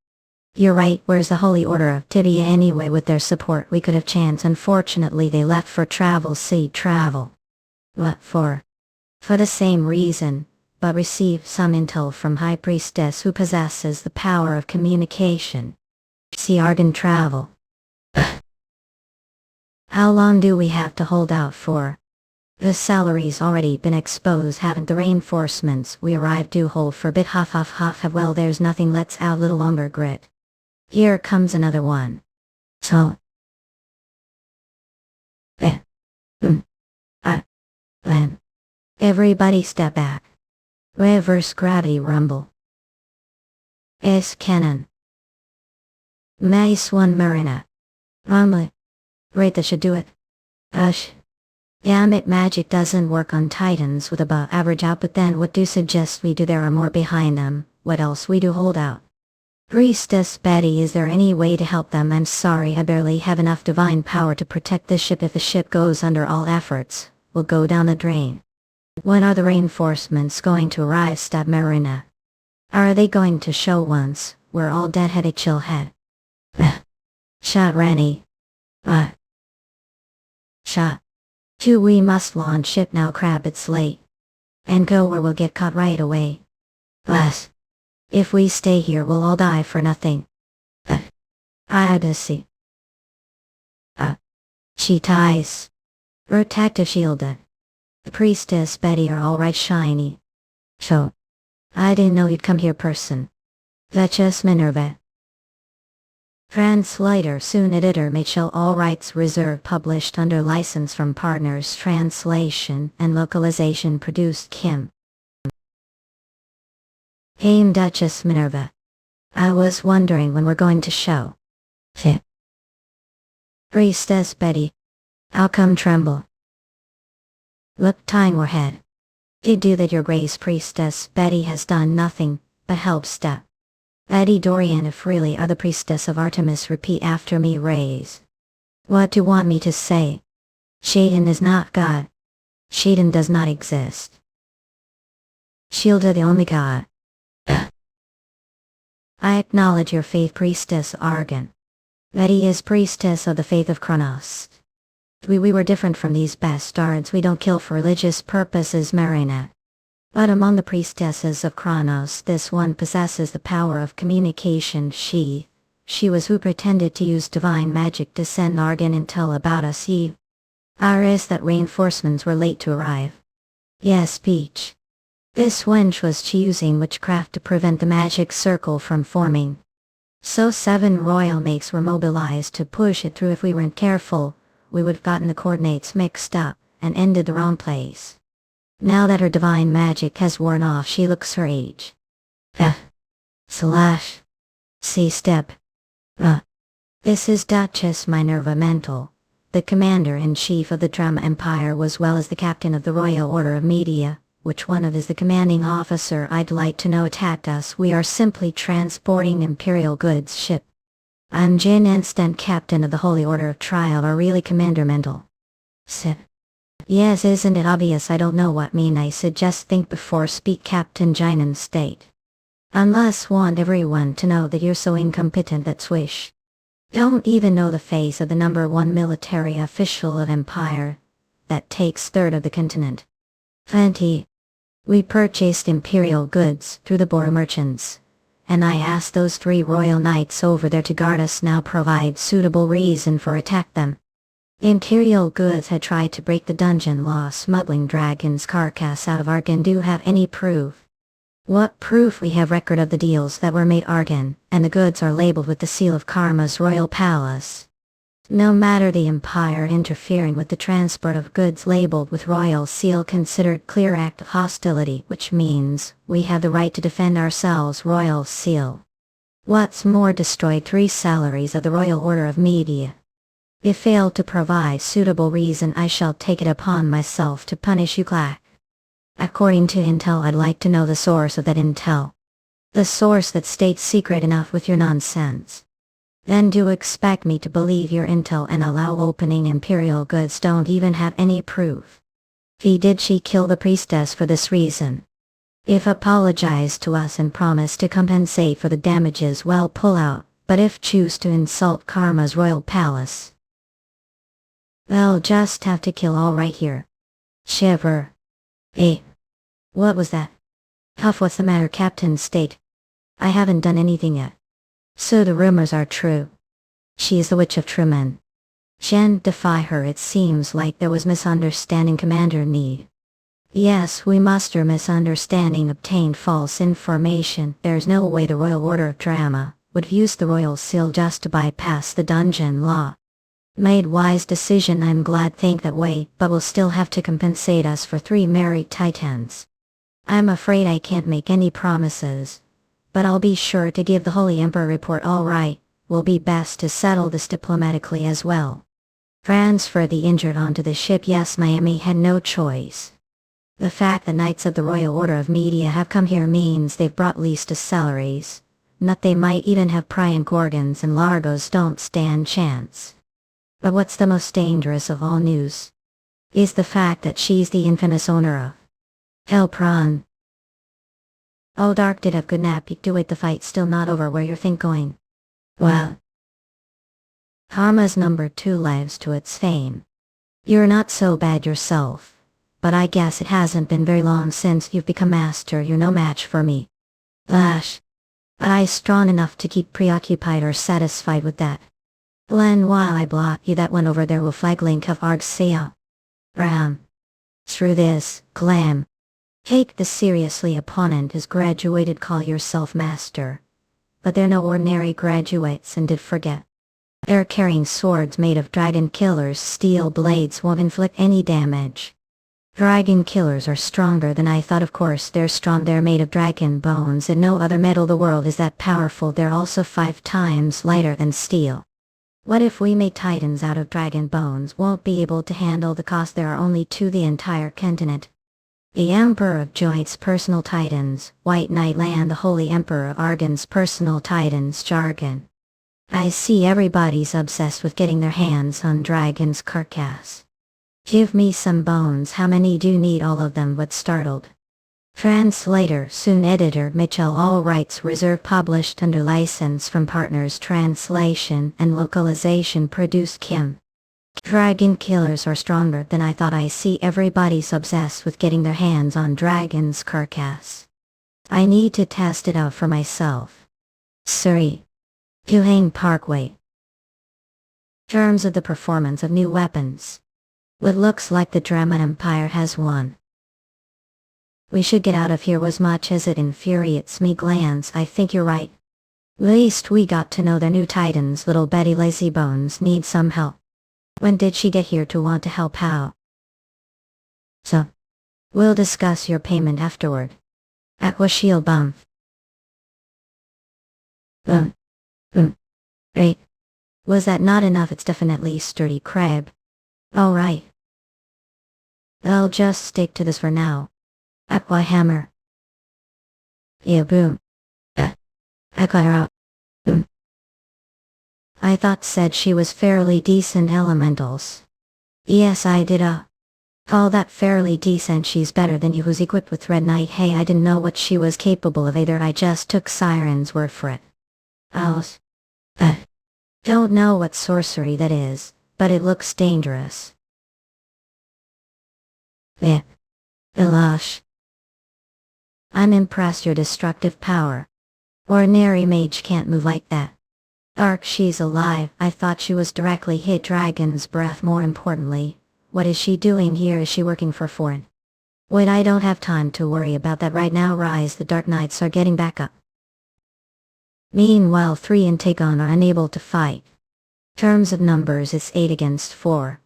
You're right, where's the Holy Order of Tibia anyway? With their support we could have chance. Unfortunately they left for travel. What for? For the same reason, but received some intel from High Priestess who possesses the power of communication. See Arden travel. How long do we have to hold out for? The salary's already been exposed, haven't the reinforcements we arrived do hold for a bit? Well, there's nothing, let's out a little longer grit. Here comes another one. Everybody step back. Reverse gravity rumble. S cannon. Nice one, Marina. Right, that should do it. Damn it, magic doesn't work on Titans with above average output. Then what do suggest we do? There are more behind them. What else we do? Hold out. Priestess Betty, is there any way to help them? I'm sorry, I barely have enough divine power to protect this ship. If the ship goes under, all efforts will go down the drain. When are the reinforcements going to arrive? Stab Marina. Are they going to show once we're all dead-headed? Chillhead. Shot Rennie. Shot. 2. We must launch ship now, Crab, it's late. And go or we'll get caught right away. Bless. If we stay here we'll all die for nothing. Odyssey. She ties. Protective shielded. The Priestess Betty are alright, Shiny. So. I didn't know you'd come here, person. Vetches Minerva. Translator, soon editor, Mitchell, all rights reserved, published under license from partners, translation and localization produced Kim. Haim Duchess Minerva. I was wondering when we're going to show. Priestess Betty. How come tremble? Look, tying our head. Did do that, your grace. Priestess Betty has done nothing but help step. Betty Dorian, if really are the priestess of Artemis, repeat after me. Raise. What do you want me to say? Shaden is not God. Shaden does not exist. Shielda the only God. I acknowledge your faith, Priestess Argan. Betty is priestess of the faith of Kronos. We were different from these bastards. We don't kill for religious purposes, Marina. But among the priestesses of Kronos, this one possesses the power of communication. She was who pretended to use divine magic to send Argan intel about us. Iris, that reinforcements were late to arrive. Yes, Peach. This wench was using witchcraft to prevent the magic circle from forming. So 7 royal makes were mobilized to push it through. If we weren't careful, we would have gotten the coordinates mixed up and ended the wrong place. Now that her divine magic has worn off, she looks her age. Slash. C-step. This is Duchess Minerva Mental, the commander-in-chief of the Drama Empire, as well as the captain of the Royal Order of Media. Which one of is the commanding officer, I'd like to know, attacked us? We are simply transporting Imperial goods ship. I'm Jin, instant captain of the Holy Order of Trial, or really Commander Mental. Sip. Yes, isn't it obvious? I don't know what mean. I suggest think before speak, Captain Jinan state. Unless want everyone to know that you're so incompetent that swish. Don't even know the face of the #1 military official of Empire. That takes 1/3 of the continent. Plenty. We purchased Imperial goods through the Bora merchants. And I asked those 3 royal knights over there to guard us. Now provide suitable reason for attack them. Imperial goods had tried to break the dungeon law, smuggling dragon's carcass out of Argan. Do you have any proof? What proof? We have record of the deals that were made Argan, and the goods are labeled with the seal of Karma's royal palace. No matter the Empire interfering with the transport of goods labeled with royal seal considered clear act of hostility, which means we have the right to defend ourselves. Royal seal. What's more, destroyed 3 salaries of the Royal Order of Media. If failed to provide suitable reason, I shall take it upon myself to punish you, Clack. According to intel, I'd like to know the source of that intel. The source that stays secret enough with your nonsense. Then do expect me to believe your intel and allow opening Imperial goods? Don't even have any proof. Did she kill the priestess for this reason? If apologize to us and promise to compensate for the damages, well, pull out. But if choose to insult Karma's royal palace, they'll just have to kill all right here. Shiver. What was that? Huff, what's the matter, Captain State? I haven't done anything yet. So the rumors are true. She is the Witch of Truman. Jen, defy her. It seems like there was misunderstanding, Commander Need. Yes, we muster misunderstanding, obtained false information. There's no way the Royal Order of Drama would use the royal seal just to bypass the dungeon law. Made wise decision. I'm glad think that way, but will still have to compensate us for 3 married titans. I'm afraid I can't make any promises, but I'll be sure to give the Holy Emperor report. All right, will be best to settle this diplomatically as well. Transfer the injured onto the ship. Yes, Miami had no choice. The fact the Knights of the Royal Order of Media have come here means they've brought least to salaries. Not they might even have Prion Gorgons and Largos don't stand chance. But what's the most dangerous of all news is the fact that she's the infamous owner of Hellpron. Oh Dark did have good nap, you do it, the fight's still not over, where you think going? Well, Karma's number 2 lives to its fame. You're not so bad yourself, but I guess it hasn't been very long since you've become master, you're no match for me. Lash. But I strong enough to keep preoccupied or satisfied with that. Len, while I block you that one over there will flag link of Argsea. Ram. Through this, Glam. Take this seriously, opponent is graduated, call yourself master. But they're no ordinary graduates and did forget. They're carrying swords made of dragon killers, steel blades won't inflict any damage. Dragon killers are stronger than I thought, of course they're strong, they're made of dragon bones and no other metal the world is that powerful, they're also 5 times lighter than steel. What if we make titans out of dragon bones? Won't be able to handle the cost, there are only 2 the entire continent. The Emperor of Joint's personal titans, White Knight Land, the Holy Emperor of Argon's personal titans, Jargon. I see everybody's obsessed with getting their hands on dragon's carcass. Give me some bones, how many do you need? All of them, but startled. Translator, soon editor, Mitchell, all rights reserved, published under license from partners, translation and localization produced Kim. Dragon killers are stronger than I thought, I see everybody's obsessed with getting their hands on dragon's carcass. I need to test it out for myself. Surrey. Yuhang Parkway. Terms of the performance of new weapons. It looks like the Drama Empire has won. We should get out of here, as much as it infuriates me. Glance, I think you're right. Least we got to know their new titans. Little Betty Lazybones needs some help. When did she get here to want to help out? So, we'll discuss your payment afterward. Aqua Shield Bump. Great. Was that not enough? It's definitely sturdy crab. Alright. I'll just stick to this for now. Aqua Hammer. Yeah, boom. Aqua boom. I thought said she was fairly decent elementals. Yes, I did. Call that fairly decent. She's better than you, who's equipped with Red Knight. Hey, I didn't know what she was capable of either, I just took Siren's word for it. Don't know what sorcery that is, but it looks dangerous. Ilash. I'm impressed your destructive power. Ordinary mage can't move like that. Dark, she's alive. I thought she was directly hit dragon's breath. More importantly, what is she doing here? Is she working for foreign? Wait, I don't have time to worry about that right now. Rise, the Dark Knights are getting back up. Meanwhile, 3 and Tagon are unable to fight. Terms of numbers, it's 8 against 4.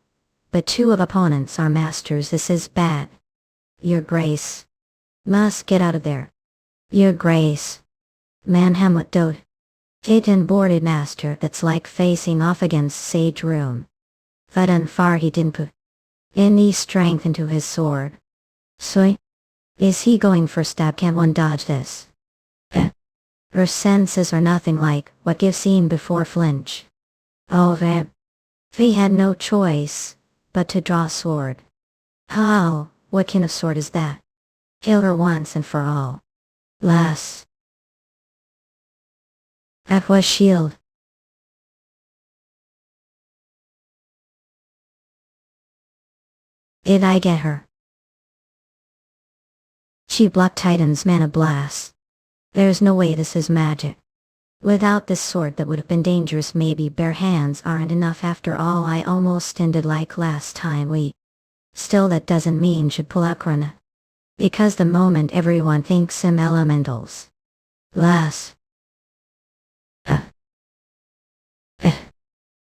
But 2 of opponents are masters. This is bad. Your Grace. Must get out of there. Your Grace. Manhwa Dode. Titan boarded master, that's like facing off against Sage Room. Vadan far he didn't put any strength into his sword. Soy? Is he going for stab? Can't one dodge this? Her senses are nothing like what you've seen before. Flinch. Oh vamp. He had no choice but to draw sword. How? What kind of sword is that? Kill her once and for all. Lass. Aqua Shield. Did I get her? She blocked Titan's mana blast. There's no way this is magic. Without this sword that would have been dangerous. Maybe bare hands aren't enough after all. I almost ended like last time. Still, that doesn't mean should pull out Krona. Because the moment everyone thinks him elementals. Lass.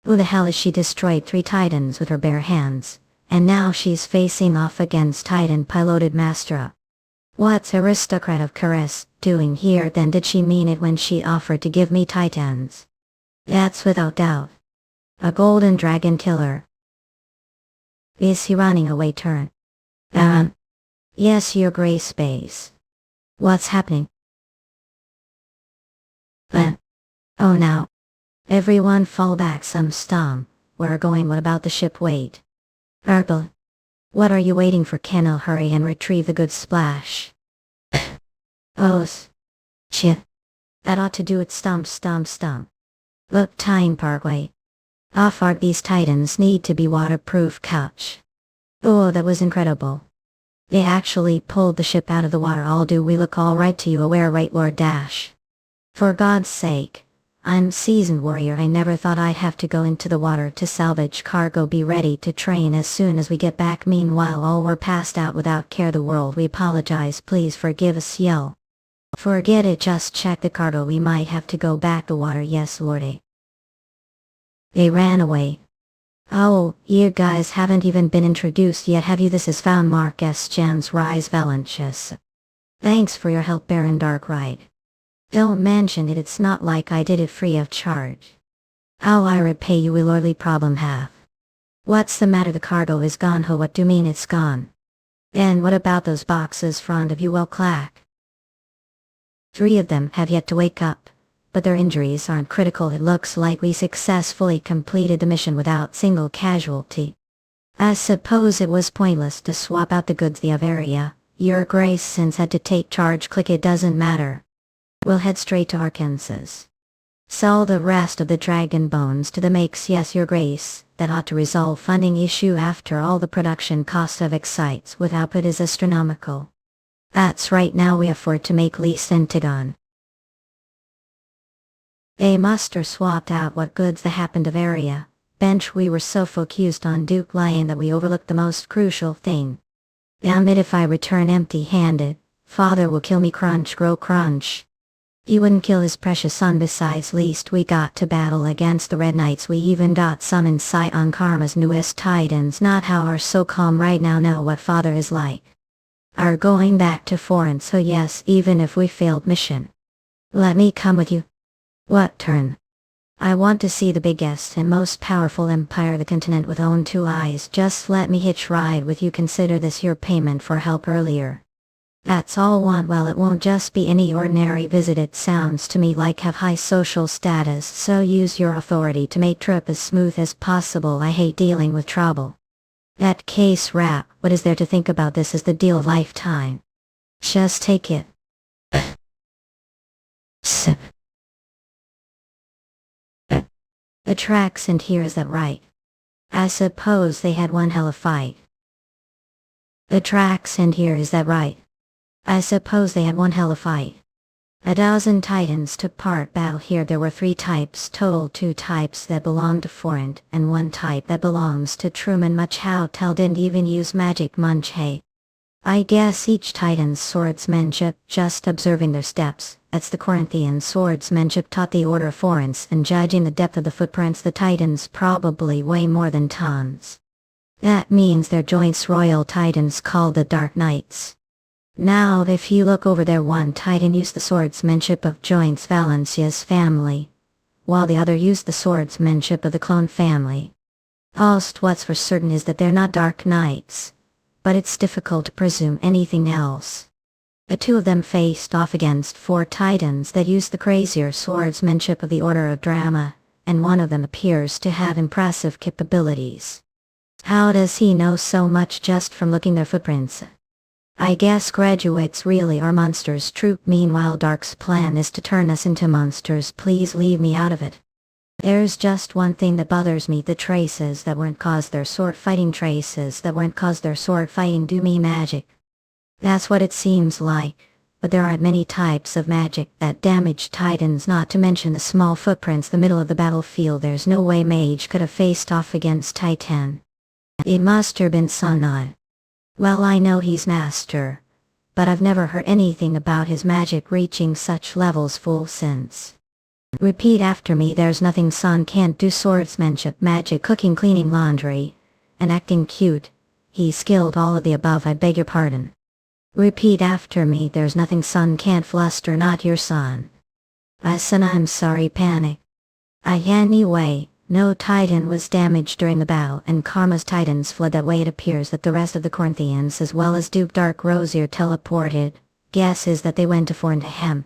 Who the hell is she? Destroyed 3 titans with her bare hands, and now she's facing off against Titan piloted Mastra. What's aristocrat of Caress doing here then? Did she mean it when she offered to give me titans? That's without doubt. A golden dragon killer. Is he running away? Turn. Yes, your Grace Space. What's happening? But, oh no. Everyone fall back some stom. We're going. What about the ship? Wait. Herbal. What are you waiting for? Ken'll hurry and retrieve the good splash. Chip. That ought to do it. Stomp, stomp, stomp. Look, Time Parkway. Off-art, these titans need to be waterproof. Couch. Oh, that was incredible. They actually pulled the ship out of the water. All do we look all right to you? Aware, right, Lord Dash? For God's sake. I'm seasoned warrior. I never thought I'd have to go into the water to salvage cargo. Be ready to train as soon as we get back. Meanwhile, all were passed out without care. The world, we apologize. Please forgive us. Yell. Forget it. Just check the cargo. We might have to go back to water. Yes, Lordy. They ran away. Oh, you guys haven't even been introduced yet, have you? This is found Mark S. Jans Rise Valentius. Thanks for your help, Baron Darkright. Don't mention it. It's not like I did it free of charge. How I repay you will lordly problem have. What's the matter? The cargo is gone. Ho, what do you mean it's gone? And what about those boxes front of you? Well, clack. 3 of them have yet to wake up, but their injuries aren't critical. It looks like we successfully completed the mission without single casualty. I suppose it was pointless to swap out the goods. The area, Your Grace since had to take charge. Click. It doesn't matter. We'll head straight to Arkansas. Sell the rest of the dragon bones to the makes. Yes, Your Grace. That ought to resolve funding issue. After all, the production cost of Excites with output is astronomical. That's right. Now we afford to make least Centagon. They muster swapped out what goods that happened of area. Bench. We were so focused on Duke Lion that we overlooked the most crucial thing. Damn it, if I return empty-handed, Father will kill me. Crunch, grow crunch. He wouldn't kill his precious son. Besides, least we got to battle against the Red Knights. We even got some insight on Karma's newest titans. Not how are so calm right now. Know what Father is like. Are going back to foreign. So yes, even if we failed mission. Let me come with you. What turn? I want to see the biggest and most powerful empire the continent with own 2 eyes. Just let me hitch ride with you. Consider this your payment for help earlier. That's all want. Well, it won't just be any ordinary visit. It sounds to me like have high social status, so use your authority to make trip as smooth as possible. I hate dealing with trouble. That case wrap. What is there to think about? This is the deal of lifetime. Just take it. Sip. The tracks and here, is that right? I suppose they had one hell of fight. The tracks and here, is that right? I suppose they had one hell of fight. 12 titans took part battle here. There were 3 types total, 2 types that belonged to foreign, and 1 type that belongs to Truman. Much how tell didn't even use magic. Munch. Hey. I guess each titan's swordsmanship, just observing their steps. That's the Corinthian swordsmanship taught the order of foreigners, and judging the depth of the footprints, the titans probably weigh more than tons. That means they're joints. Royal titans called the Dark Knights. Now if you look over there, 1 titan used the swordsmanship of Joints Valencia's family, while the other used the swordsmanship of the Clone family. Alst what's for certain is that they're not Dark Knights, but it's difficult to presume anything else. The 2 of them faced off against 4 titans that used the crazier swordsmanship of the Order of Drama, and one of them appears to have impressive capabilities. How does he know so much just from looking their footprints? I guess graduates really are monsters. Troop. Meanwhile, Dark's plan is to turn us into monsters. Please leave me out of it. There's just one thing that bothers me. The traces that weren't caused their sword fighting. Traces that weren't caused their sword fighting. Do me magic. That's what it seems like. But there aren't many types of magic that damage titans, not to mention the small footprints. The middle of the battlefield. There's no way mage could have faced off against Titan. It must have been Sunai. Well, I know he's master, but I've never heard anything about his magic reaching such levels full since. Repeat after me. There's nothing Sun can't do. Swordsmanship, magic, cooking, cleaning, laundry, and acting cute. He's skilled all of the above. I beg your pardon. Repeat after me. There's nothing Sun can't. Fluster, not your son. Son, I'm sorry. Panic. Anyway, no titan was damaged during the battle, and Karma's titans fled. That way it appears that the rest of the Corinthians as well as Duke Dark Rosier teleported. Guess is that they went to Fornhem.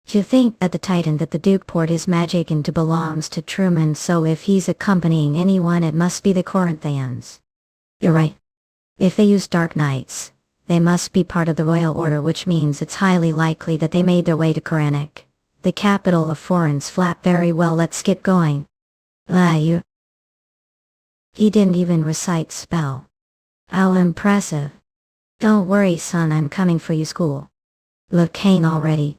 You think that the Titan that the Duke poured his magic into belongs to Truman, so if he's accompanying anyone it must be the Corinthians. You're right. If they use Dark Knights, they must be part of the Royal Order, which means it's highly likely that they made their way to Koranik, the capital of Florence. Flat. Very well, let's get going. You. He didn't even recite spell. How impressive. Don't worry son, I'm coming for you school. Look, Kane already.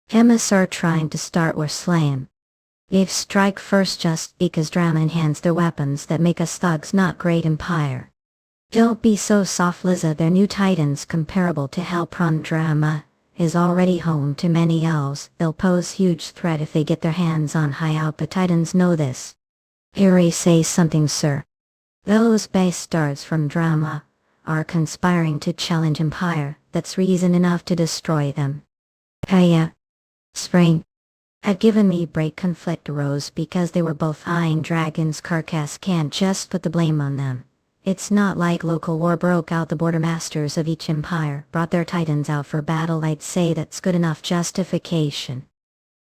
Chemists are trying to start war slaying. If strike first just because drama enhance their weapons that make us thugs not great empire. Don't be so soft Liza, their new titans comparable to Hellpron drama is already home to many elves. They'll pose huge threat if they get their hands on high output titans, know this. Harry, say something sir. Those bastards from drama are conspiring to challenge empire, that's reason enough to destroy them. Kaya. Spring. Had given me break. Conflict arose because they were both eyeing dragons. Carcass can't just put the blame on them. It's not like local war broke out. The border masters of each empire brought their titans out for battle. I'd say that's good enough justification.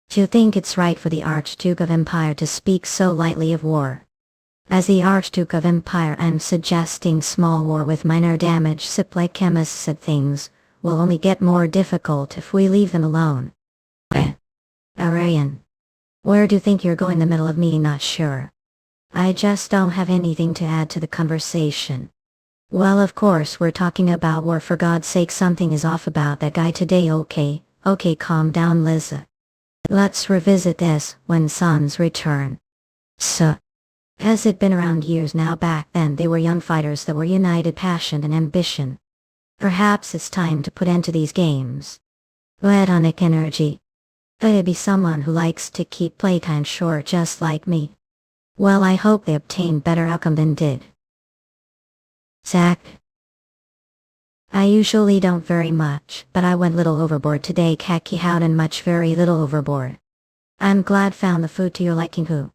Do you think it's right for the Archduke of Empire to speak so lightly of war? As the Archduke of Empire, I'm suggesting small war with minor damage. Sip. Like chemists said, things will only get more difficult if we leave them alone. Arian. Where do you think you're going? The middle of me? Not sure. I just don't have anything to add to the conversation. Well, of course we're talking about war, for God's sake. Something is off about that guy today. Okay, calm down Liza. Let's revisit this when sons return. So, has it been around years now? Back then they were young fighters that were united passion and ambition. Perhaps it's time to put end to these games. Platonic energy. Could it be someone who likes to keep playtime short just like me? Well, I hope they obtain better outcome than did. Zach. I usually don't very much, but I went little overboard today. Kaki Howden, much very little overboard. I'm glad found the food to your liking. Who?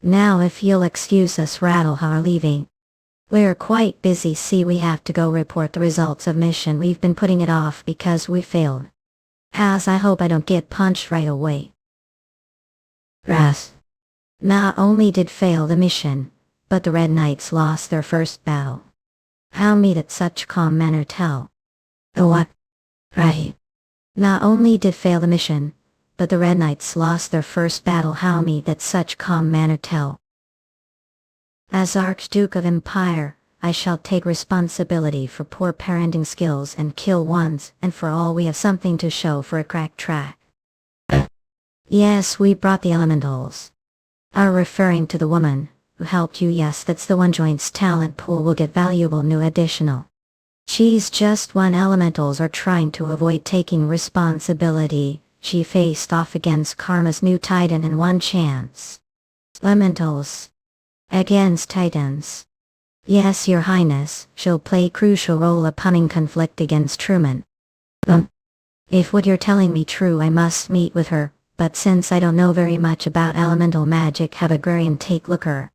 Now if you'll excuse us, Rattle are leaving. We're quite busy. See, we have to go report the results of mission. We've been putting it off because we failed. As I hope I don't get punched right away. Ras. Not only did fail the mission, but the Red Knights lost their first battle. How me that such calm manner tell? The what? Right. Not only did fail the mission, but the Red Knights lost their first battle. How me that such calm manner tell? As Archduke of Empire, I shall take responsibility for poor parenting skills and kill once and for all. We have something to show for a cracked track. Yes, we brought the elementals. Are referring to the woman who helped you? Yes, that's the one. Joint's talent pool will get valuable new additional. She's just one. Elementals are trying to avoid taking responsibility. She faced off against Karma's new Titan in one chance. Elementals. Against Titans. Yes, your highness, she'll play crucial role upcoming conflict against Truman. If what you're telling me true, I must meet with her, but since I don't know very much about elemental magic, have Agrarian take looker.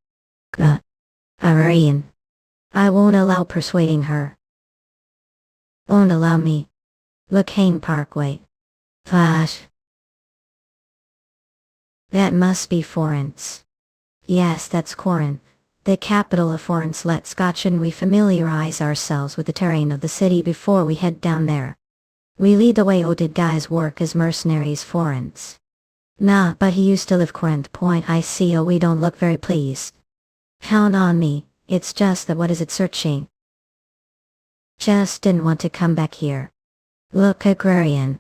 Agrarian. I won't allow persuading her. Won't allow me. Mookhyang Parkway. Flash. That must be Florence. Yes, that's Corinth. The capital of Florence. Let's Scotch and we familiarize ourselves with the terrain of the city before we head down there. We lead the way. Oh, did guys work as mercenaries? Florence. Nah, but he used to live Corinth. Point. I see. Oh, we don't look very pleased. Count on me. It's just that what is it searching? Just didn't want to come back here. Look, Agrarian.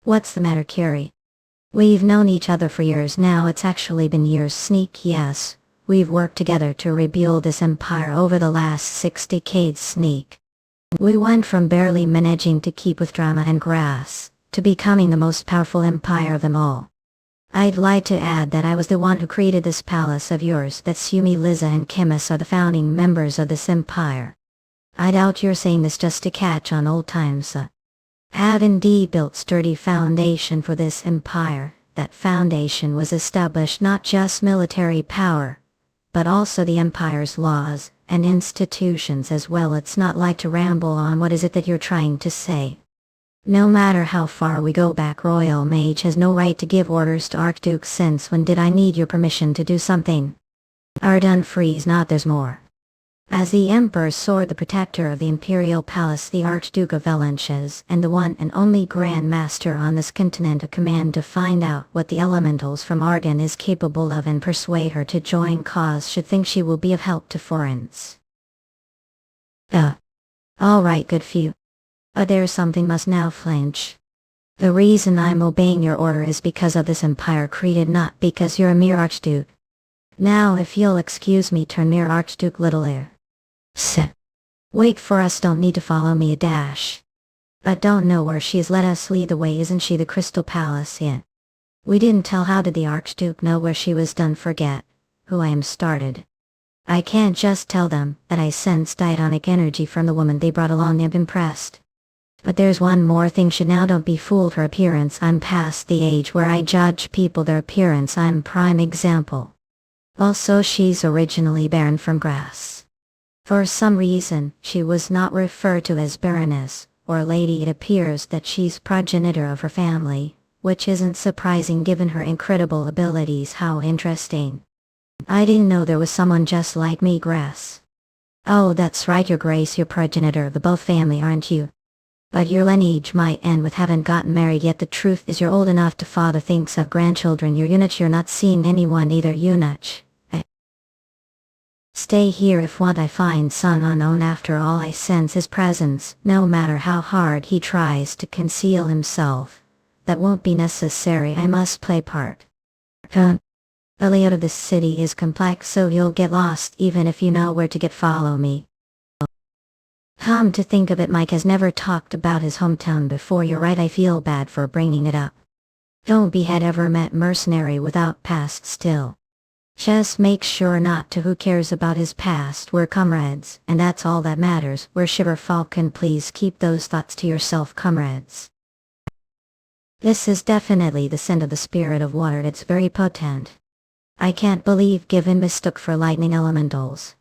What's the matter, Curie? We've known each other for years now. It's actually been years. Sneak. Yes. We've worked together to rebuild this empire over the last 6 decades. Sneak. We went from barely managing to keep with drama and grass, to becoming the most powerful empire of them all. I'd like to add that I was the one who created this palace of yours. That Sumi, Liza and Kimis are the founding members of this empire. I doubt you're saying this just to catch on old times. Have indeed built sturdy foundation for this empire. That foundation was established not just military power, but also the empire's laws and institutions as well. It's not like to ramble on. What is it that you're trying to say? No matter how far we go back, Royal Mage has no right to give orders to Archduke. Since when did I need your permission to do something? Arden freeze not, there's more. As the Emperor's sword, the protector of the Imperial Palace, the Archduke of Valenches, and the one and only Grand Master on this continent, a command to find out what the elementals from Arden is capable of and persuade her to join cause should think she will be of help to foreigners. Alright, good few. But there's something must now flinch. The reason I'm obeying your order is because of this empire created, not because you're a mere Archduke. Now if you'll excuse me, turn mere Archduke little ear. Wait for us, don't need to follow me a dash. But don't know where she's let us lead the way, isn't she? The Crystal Palace yet. We didn't tell. How did the Archduke know where she was? Done forget who I am started. I can't just tell them that I sensed ionic energy from the woman they brought along. I'm impressed. But there's one more thing, should now don't be fooled. Her appearance, I'm past the age where I judge people their appearance. I'm prime example. Also, she's originally Baron from Grass. For some reason, she was not referred to as Baroness or Lady. It appears that she's progenitor of her family, which isn't surprising given her incredible abilities. How interesting. I didn't know there was someone just like me. Grass. Oh, that's right, your Grace, you're progenitor of the both family, aren't you? But your lineage might end with haven't gotten married yet. The truth is you're old enough to father thinks of grandchildren. You're Unich, you're not seeing anyone either. Unich. Stay here if what I find son unknown. After all, I sense his presence, no matter how hard he tries to conceal himself. That won't be necessary. I must play part. The layout of this city is complex, so you'll get lost even if you know where to get. Follow me. Come to think of it, Mike has never talked about his hometown before. You're right, I feel bad for bringing it up. Don't be had ever met mercenary without past still. Just make sure not to. Who cares about his past? We're comrades, and that's all that matters. We're Shiver Falcon. Please keep those thoughts to yourself, comrades. This is definitely the scent of the spirit of water. It's very potent. I can't believe given mistook for lightning elementals.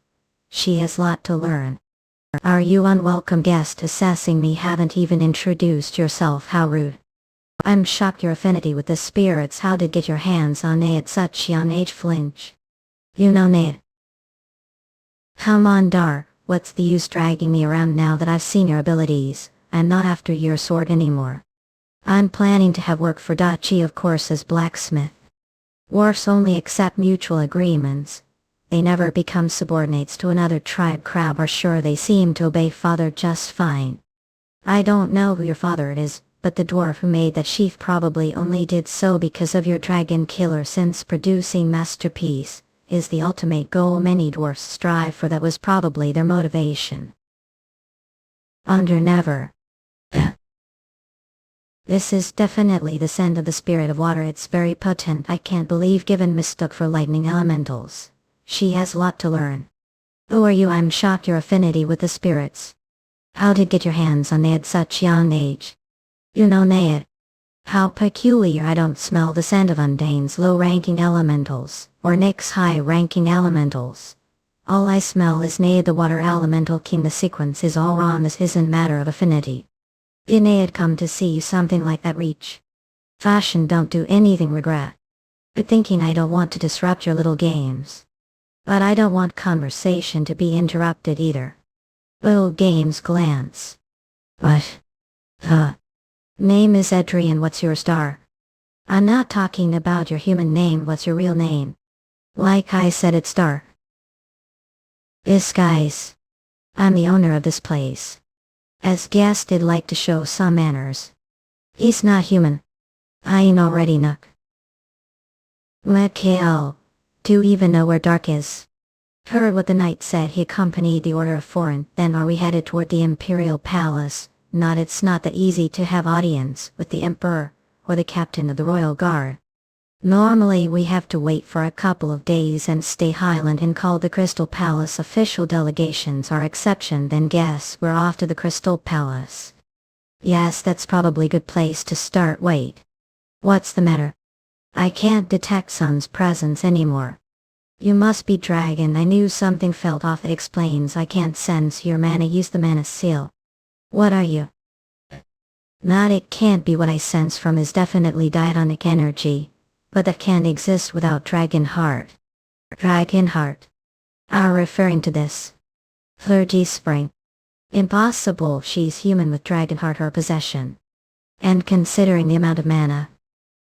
She has lot to learn. Are you unwelcome guest assessing me? Haven't even introduced yourself. How rude. I'm shocked your affinity with the spirits. How did get your hands on it at such young age? Flinch. You know Nate. Come on, Dar, what's the use dragging me around now that I've seen your abilities? I'm not after your sword anymore. I'm planning to have work for Dachi, of course, as blacksmith. Dwarfs only accept mutual agreements. They never become subordinates to another tribe. Crab are sure they seem to obey father just fine. I don't know who your father is, but the dwarf who made that sheath probably only did so because of your dragon killer, since producing masterpiece is the ultimate goal many dwarfs strive for. That was probably their motivation. Never. This is definitely the scent of the spirit of water. It's very potent. I can't believe given mistook for lightning elementals. She has lot to learn. Who are you? I'm shocked your affinity with the spirits. How did get your hands on they at such young age? You know Nayad. How peculiar. I don't smell the scent of Undane's low-ranking elementals, or Nick's high-ranking elementals. All I smell is Nayad the water elemental king. The sequence is all wrong. This isn't matter of affinity. Did Nayad come to see you something like that? Reach. Fashion don't do anything regret. But thinking I don't want to disrupt your little games. But I don't want conversation to be interrupted either. Little games glance. What? Name is Edrian. What's your star? I'm not talking about your human name. What's your real name? Like I said, it's Star. Guys. I'm the owner of this place. As guest did like to show some manners. He's not human. I ain't already Nook. Mookhyang. Do you even know where Dark is? Heard what the knight said. He accompanied the order of foreign. Then are we headed toward the Imperial Palace? Not, it's not that easy to have audience with the Emperor, or the Captain of the Royal Guard. Normally we have to wait for a couple of days and stay Highland and call the Crystal Palace. Official delegations are exception. Then guess we're off to the Crystal Palace. Yes, that's probably a good place to start. Wait. What's the matter? I can't detect Sun's presence anymore. You must be dragon. I knew something felt off. It explains I can't sense your mana. Use the mana seal. What are you? Not it can't be what I sense from his definitely diatonic energy, but that can't exist without Dragon Heart. Dragon Heart. Are referring to this. Clergy Spring. Impossible, she's human with Dragon Heart her possession. And considering the amount of mana,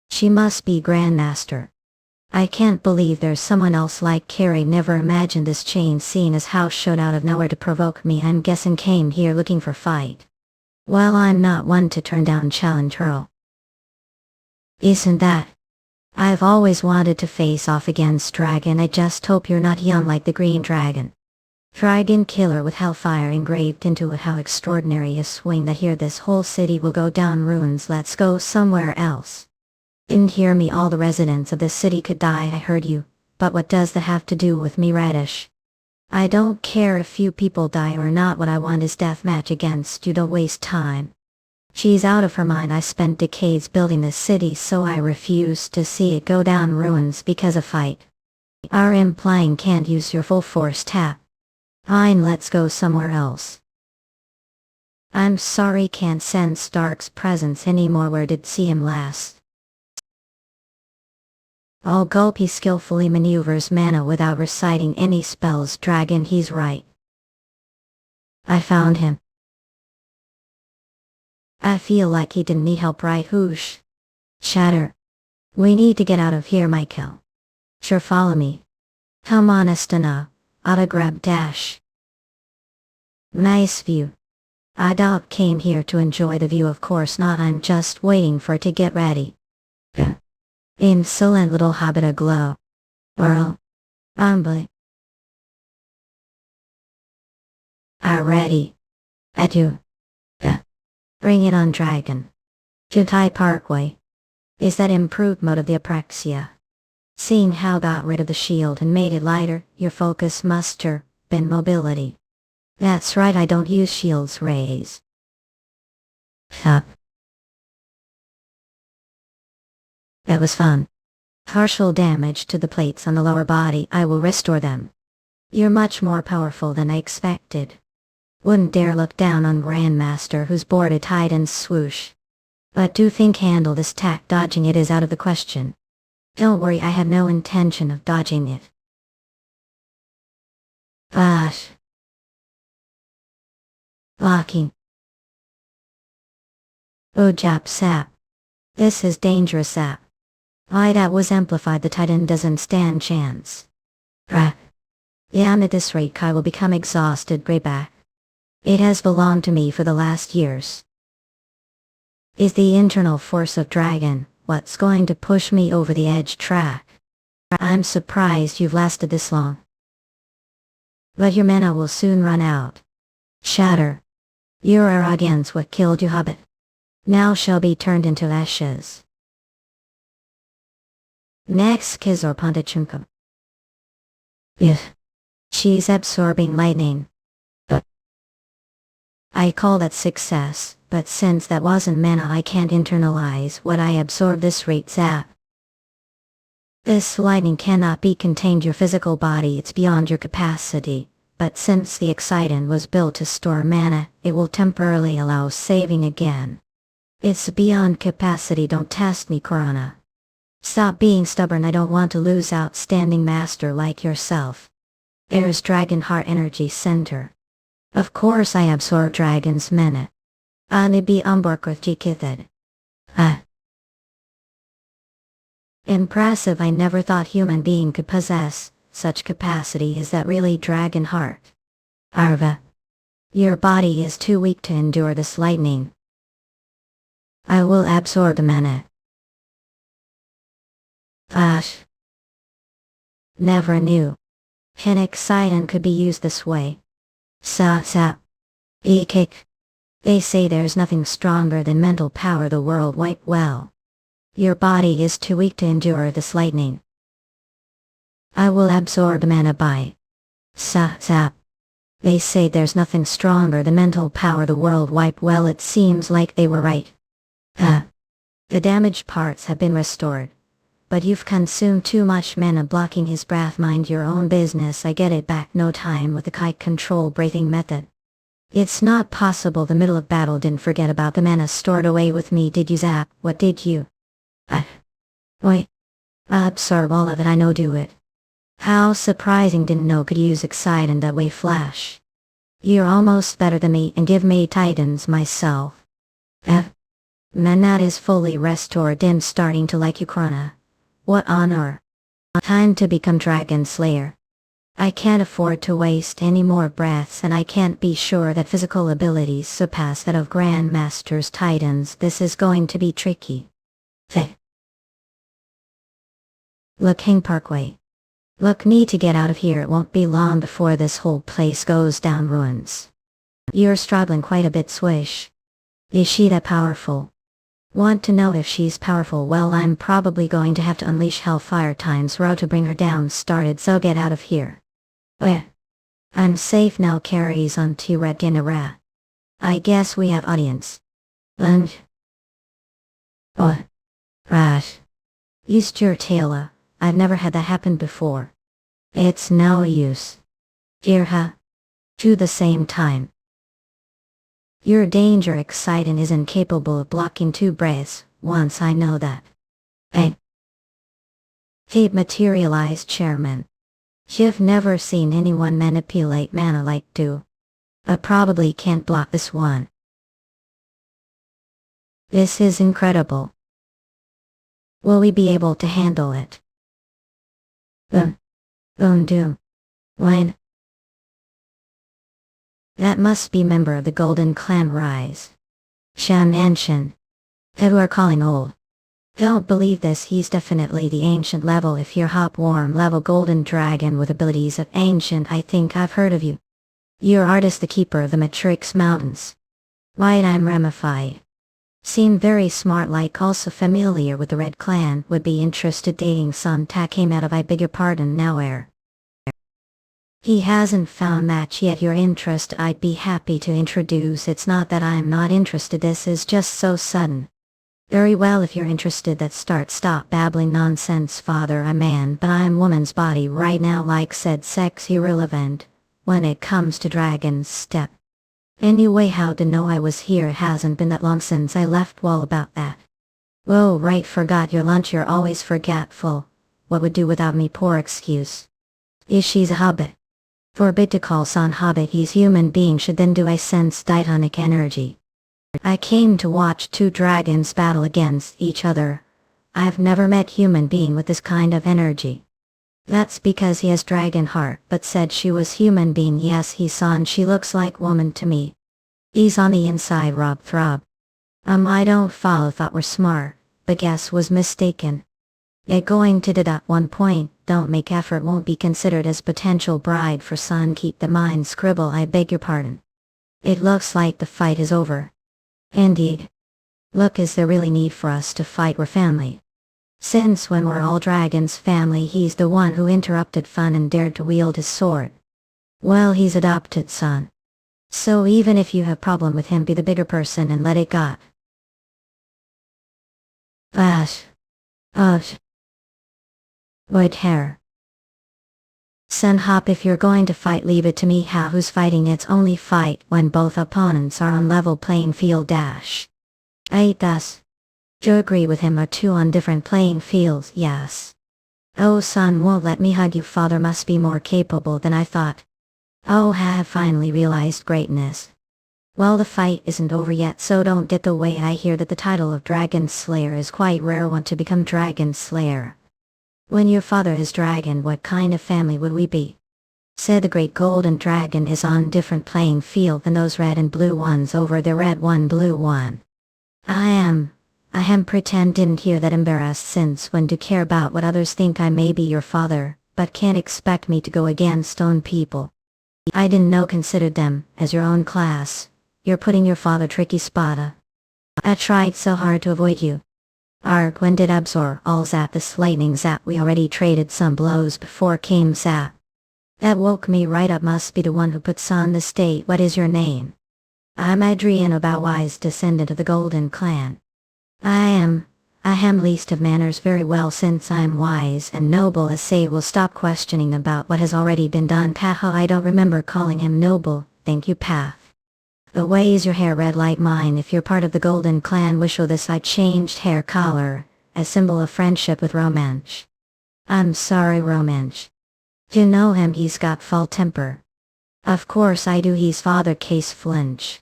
she must be Grandmaster. I can't believe there's someone else like Carrie. Never imagined this chain scene as house showed out of nowhere to provoke me. I'm guessing came here looking for fight. Well, I'm not one to turn down challenge her. Isn't that? I've always wanted to face off against Dragon. I just hope you're not young like the Green Dragon. Dragon Killer with hellfire engraved into it. How extraordinary a swing that here this whole city will go down ruins. Let's go somewhere else. Didn't hear me. All the residents of this city could die. I heard you, but what does that have to do with me, Radish? I don't care if few people die or not. What I want is deathmatch against you. Don't waste time. She's out of her mind. I spent decades building this city, so I refuse to see it go down ruins because of fight. Are implying can't use your full force tap. Fine, let's go somewhere else. I'm sorry, can't sense Dark's presence anymore. Where did see him last? All gulp. He skillfully maneuvers mana without reciting any spells. Dragon, he's right. I found him. I feel like he didn't need help, right? Whoosh. Shatter. We need to get out of here, Michael. Sure, follow me. Come on, Astana. Autograb dash. Nice view. I came here to enjoy the view, of course not. I'm just waiting for it to get ready. Insolent little hobbit aglow. Whirl. Humbly. Ready. Adieu. Bring it on, Dragon. Jutai Parkway. Is that improved mode of the apraxia? Seeing how got rid of the shield and made it lighter, your focus must have been mobility. That's right, I don't use shields. Raise. Up. That was fun. Partial damage to the plates on the lower body. I will restore them. You're much more powerful than I expected. Wouldn't dare look down on Grandmaster, who's boarded tight and swoosh. But do think handle this tack. Dodging it is out of the question. Don't worry, I have no intention of dodging it. Gosh. Blocking. Ojap sap. This is dangerous sap. Why, that was amplified. The Titan doesn't stand chance. Yeah, at this rate Kai will become exhausted. Greyback. It has belonged to me for the last years. Is the internal force of Dragon what's going to push me over the edge track? I'm surprised you've lasted this long. But your mana will soon run out. Shatter. Your arrogance what killed you, Hobbit. Now shall be turned into ashes. Next, Kizor Pontichunkum. She's absorbing lightning. I call that success, but since that wasn't mana, I can't internalize what I absorb. This rate zap. This lightning cannot be contained your physical body, it's beyond your capacity, but since the excitant was built to store mana, it will temporarily allow saving again. It's beyond capacity. Don't test me, Corona. Stop being stubborn. I don't want to lose outstanding master like yourself. There's Dragon Heart Energy Center. Of course I absorb Dragon's mana. Be umborkith. Impressive. I never thought human being could possess such capacity. Is that really Dragon Heart? Arva. Your body is too weak to endure this lightning. I will absorb the mana. Gosh. Never knew. An excitant could be used this way. Sa. E-kick. They say there's nothing stronger than mental power. The world wipe well. Your body is too weak to endure this lightning. I will absorb mana by Sa. They say there's nothing stronger than mental power. The world wipe well. It seems like they were right. The damaged parts have been restored. But you've consumed too much mana blocking his breath. Mind your own business. I get it back no time with the kite control breathing method. It's not possible the middle of battle didn't forget about the mana stored away with me, did you, Zap? What did you? Wait. Absorb all of it, I know do it. How surprising, didn't know could use excite in that way flash. You're almost better than me and give me titans myself. Man, that is fully restored and starting to like you, Krona. What honor. Time to become Dragon Slayer. I can't afford to waste any more breaths, and I can't be sure that physical abilities surpass that of Grandmaster's Titans. This is going to be tricky. Look, King Parkway. Look, need to get out of here. It won't be long before this whole place goes down ruins. You're struggling quite a bit, Swish. Is she that powerful? Want to know if she's powerful? Well, I'm probably going to have to unleash Hellfire times row to bring her down started, so get out of here. I'm safe now. Carries on to Redginera. I guess we have audience. Right. Used your tail. I've never had that happen before. It's no use. Irha. To the same time. Your danger exciting is incapable of blocking two breaths, once I know that. Tape materialized, Chairman. You've never seen anyone manipulate mana like do. I probably can't block this one. This is incredible. Will we be able to handle it? Doom. When? That must be member of the Golden Clan Rise. Shan Anshin. Who are calling old. Don't believe this, he's definitely the ancient level. If you're hop warm level golden dragon with abilities of ancient, I think I've heard of you. You're artist, the keeper of the Matrix Mountains. Why, I'm ramified. Seem very smart, like also familiar with the Red Clan, would be interested dating son. Ta came out of, I beg your pardon, nowhere. He hasn't found match yet. Your interest I'd be happy to introduce. It's not that I'm not interested, this is just so sudden. Very well, if you're interested, that stop babbling nonsense, father. I'm man, but I'm woman's body right now, like said, sex irrelevant when it comes to Dragon's Step. Anyway, how to know I was here? It hasn't been that long since I left. Well, about that. Oh right, forgot your lunch. You're always forgetful. What would do without me? Poor excuse. Is she's a hobbit? Forbid to call son hobbit, he's human being. Should then do I sense ditonic energy? I came to watch two dragons battle against each other. I've never met human being with this kind of energy. That's because he has dragon heart, but said she was human being. Yes, he saw, and she looks like woman to me. He's on the inside, Rob Throb. I don't follow, thought we're smart, but guess was mistaken. Going to did at one point, don't make effort, won't be considered as potential bride for son. Keep the mind scribble, I beg your pardon. It looks like the fight is over. Indeed. Look, is there really need for us to fight? We're family. Since when we're all dragons family? He's the one who interrupted fun and dared to wield his sword. Well, he's adopted son. So even if you have problem with him, be the bigger person and let it go. Wood hair. Son hop, if you're going to fight, leave it to me. Who's fighting? It's only fight when both opponents are on level playing field. Thus. Do you agree with him? Are two on different playing fields? Yes. Oh, son won't let me hug you. Father must be more capable than I thought. Oh, have finally realized greatness. Well, the fight isn't over yet, so don't get the way. I hear that the title of Dragon Slayer is quite rare. Want to become Dragon Slayer? When your father is dragon, what kind of family would we be? Said the great golden dragon is on different playing field than those red and blue ones over the red one blue one. I am pretend didn't hear that. Embarrassed, since when do care about what others think? I may be your father, but can't expect me to go against own people. I didn't know considered them as your own class. You're putting your father tricky spot. I tried so hard to avoid you. Arg, when did absorb all zap? This lightning zap, we already traded some blows before came zap. That woke me right up. Must be the one who puts on the state. What is your name? I'm Adrian, about wise descendant of the Golden Clan. I am least of manners. Very well, since I'm wise and noble as say, will stop questioning about what has already been done. Paho, I don't remember calling him noble. Thank you, Path. The way is your hair red like mine? If you're part of the Golden Clan, wish this I changed hair color, a symbol of friendship with Romanch. I'm sorry, Romanch. You know him, he's got full temper. Of course I do, he's father case flinch.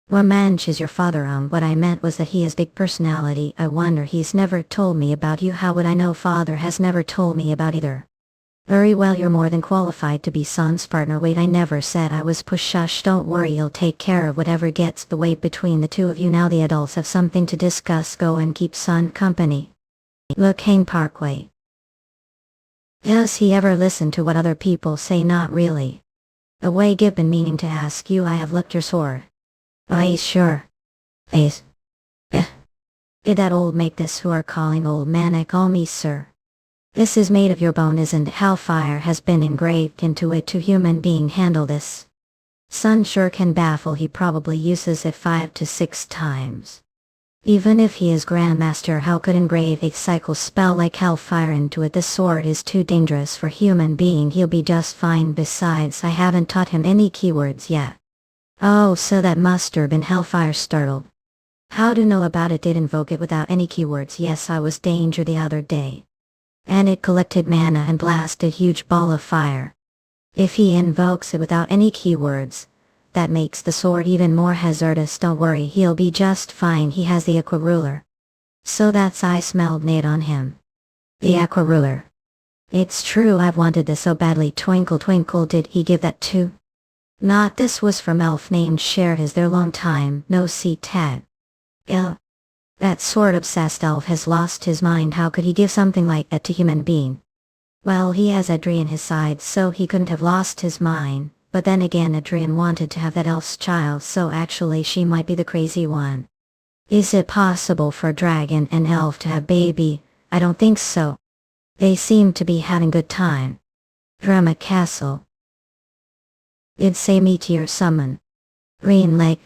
Romanch is your father. What I meant was that he has big personality. I wonder he's never told me about you. How would I know? Father has never told me about either. Very well, you're more than qualified to be son's partner. Wait, I never said I was push-shush. Don't worry, you'll take care of whatever gets the weight between the two of you. Now the adults have something to discuss. Go and keep son company. Mookhyang Parkway. Does he ever listen to what other people say? Not really. The way I've been meaning to ask you. I have looked your sword. Aye, sure. Ace. Did that old make this? Who are calling old man? I call me sir. This is made of your bone, isn't it? Hellfire has been engraved into it. To human being handle this. Son sure can baffle. He probably uses it 5 to 6 times. Even if he is Grandmaster, how could engrave a cycle spell like hellfire into it? This sword is too dangerous for human being. He'll be just fine. Besides, I haven't taught him any keywords yet. Oh, so that must have been hellfire. Startled. How to know about it? Did invoke it without any keywords. Yes, I was danger the other day. And it collected mana and blasted huge ball of fire. If he invokes it without any keywords, that makes the sword even more hazardous. Don't worry, he'll be just fine. He has the aqua ruler. So that's I smelled Nate on him. The aqua ruler. It's true, I've wanted this so badly. Twinkle twinkle, did he give that too? Not, this was from elf named Cher. Is there long time no see tag. That sword obsessed elf has lost his mind. How could he give something like that to human being? Well, he has Adrian his side, so he couldn't have lost his mind. But then again, Adrian wanted to have that elf's child, so actually she might be the crazy one. Is it possible for a dragon and elf to have baby? I don't think so. They seem to be having good time. Drama Castle. It'd say meteor summon. Green Lake.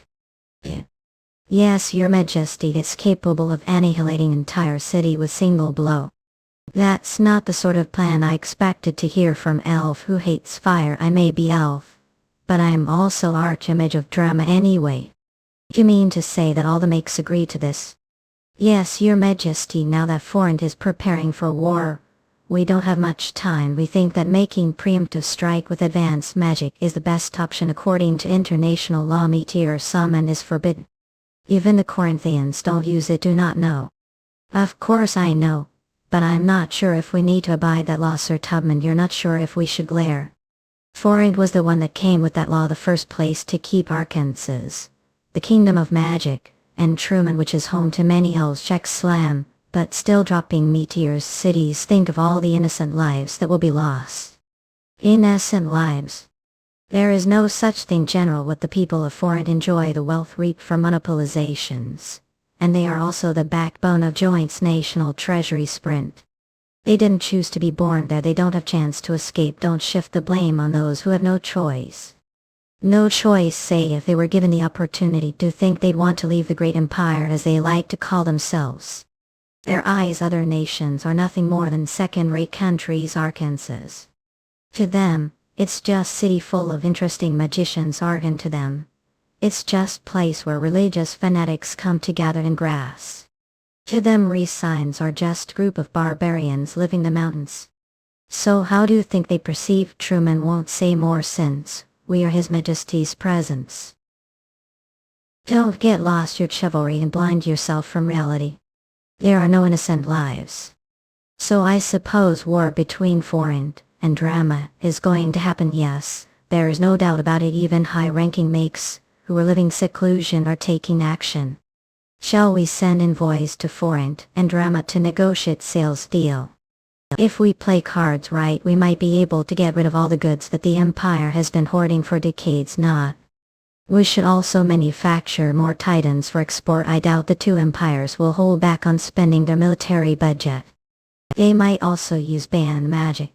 Yes, your majesty, it's capable of annihilating entire city with single blow. That's not the sort of plan I expected to hear from elf who hates fire. I may be elf, but I'm also archimage of drama anyway. You mean to say that all the makes agree to this? Yes, your majesty. Now that Forint is preparing for war, we don't have much time. We think that making preemptive strike with advanced magic is the best option. According to international law, meteor summon is forbidden. Even the Corinthians don't use it. Do not know. Of course I know, but I'm not sure if we need to abide that law. Sir Tubman, you're not sure if we should glare. Forint was the one that came with that law the first place to keep Arkansas, the kingdom of magic, and Truman, which is home to many elves, check slam, but still dropping meteors. Cities, think of all the innocent lives that will be lost. Innocent lives. There is no such thing. General, what the people of Forint enjoy the wealth reaped from monopolizations, and they are also the backbone of Joint's national treasury sprint. They didn't choose to be born there. They don't have chance to escape. Don't shift the blame on those who have no choice. No choice. Say if they were given the opportunity to think, they'd want to leave the great empire, as they like to call themselves. Their eyes, other nations are nothing more than second-rate countries. Arkansas, to them, it's just city full of interesting magicians. Argan, to them, it's just place where religious fanatics come to gather in grass. To them, Resigns are just group of barbarians living the mountains. So how do you think they perceive? Truman won't say more since we are His Majesty's presence. Don't get lost your chivalry and blind yourself from reality. There are no innocent lives. So I suppose war between Forint and Drama is going to happen. Yes, there is no doubt about it. Even high-ranking makes, who are living seclusion, are taking action. Shall we send envoys to Forint and Drama to negotiate sales deal? If we play cards right, we might be able to get rid of all the goods that the Empire has been hoarding for decades. Not. We should also manufacture more titans for export. I doubt the two empires will hold back on spending their military budget. They might also use banned magic.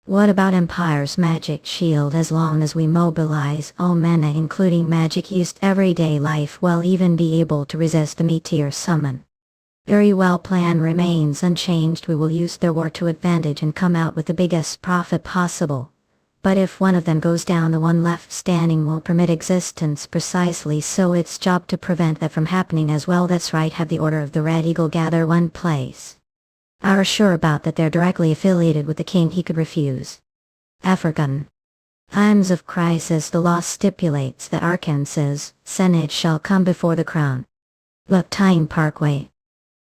What about Empire's magic shield? As long as we mobilize all mana, including magic used everyday life, we'll even be able to resist the meteor summon. Very well, plan remains unchanged. We will use their war to advantage and come out with the biggest profit possible. But if one of them goes down, the one left standing will permit existence precisely, so it's job to prevent that from happening as well. That's right, have the Order of the Red Eagle gather one place. Are sure about that they're directly affiliated with the king, he could refuse. African. Times of crisis, the law stipulates that Arkansas Senate shall come before the crown. Look, Tyne Parkway.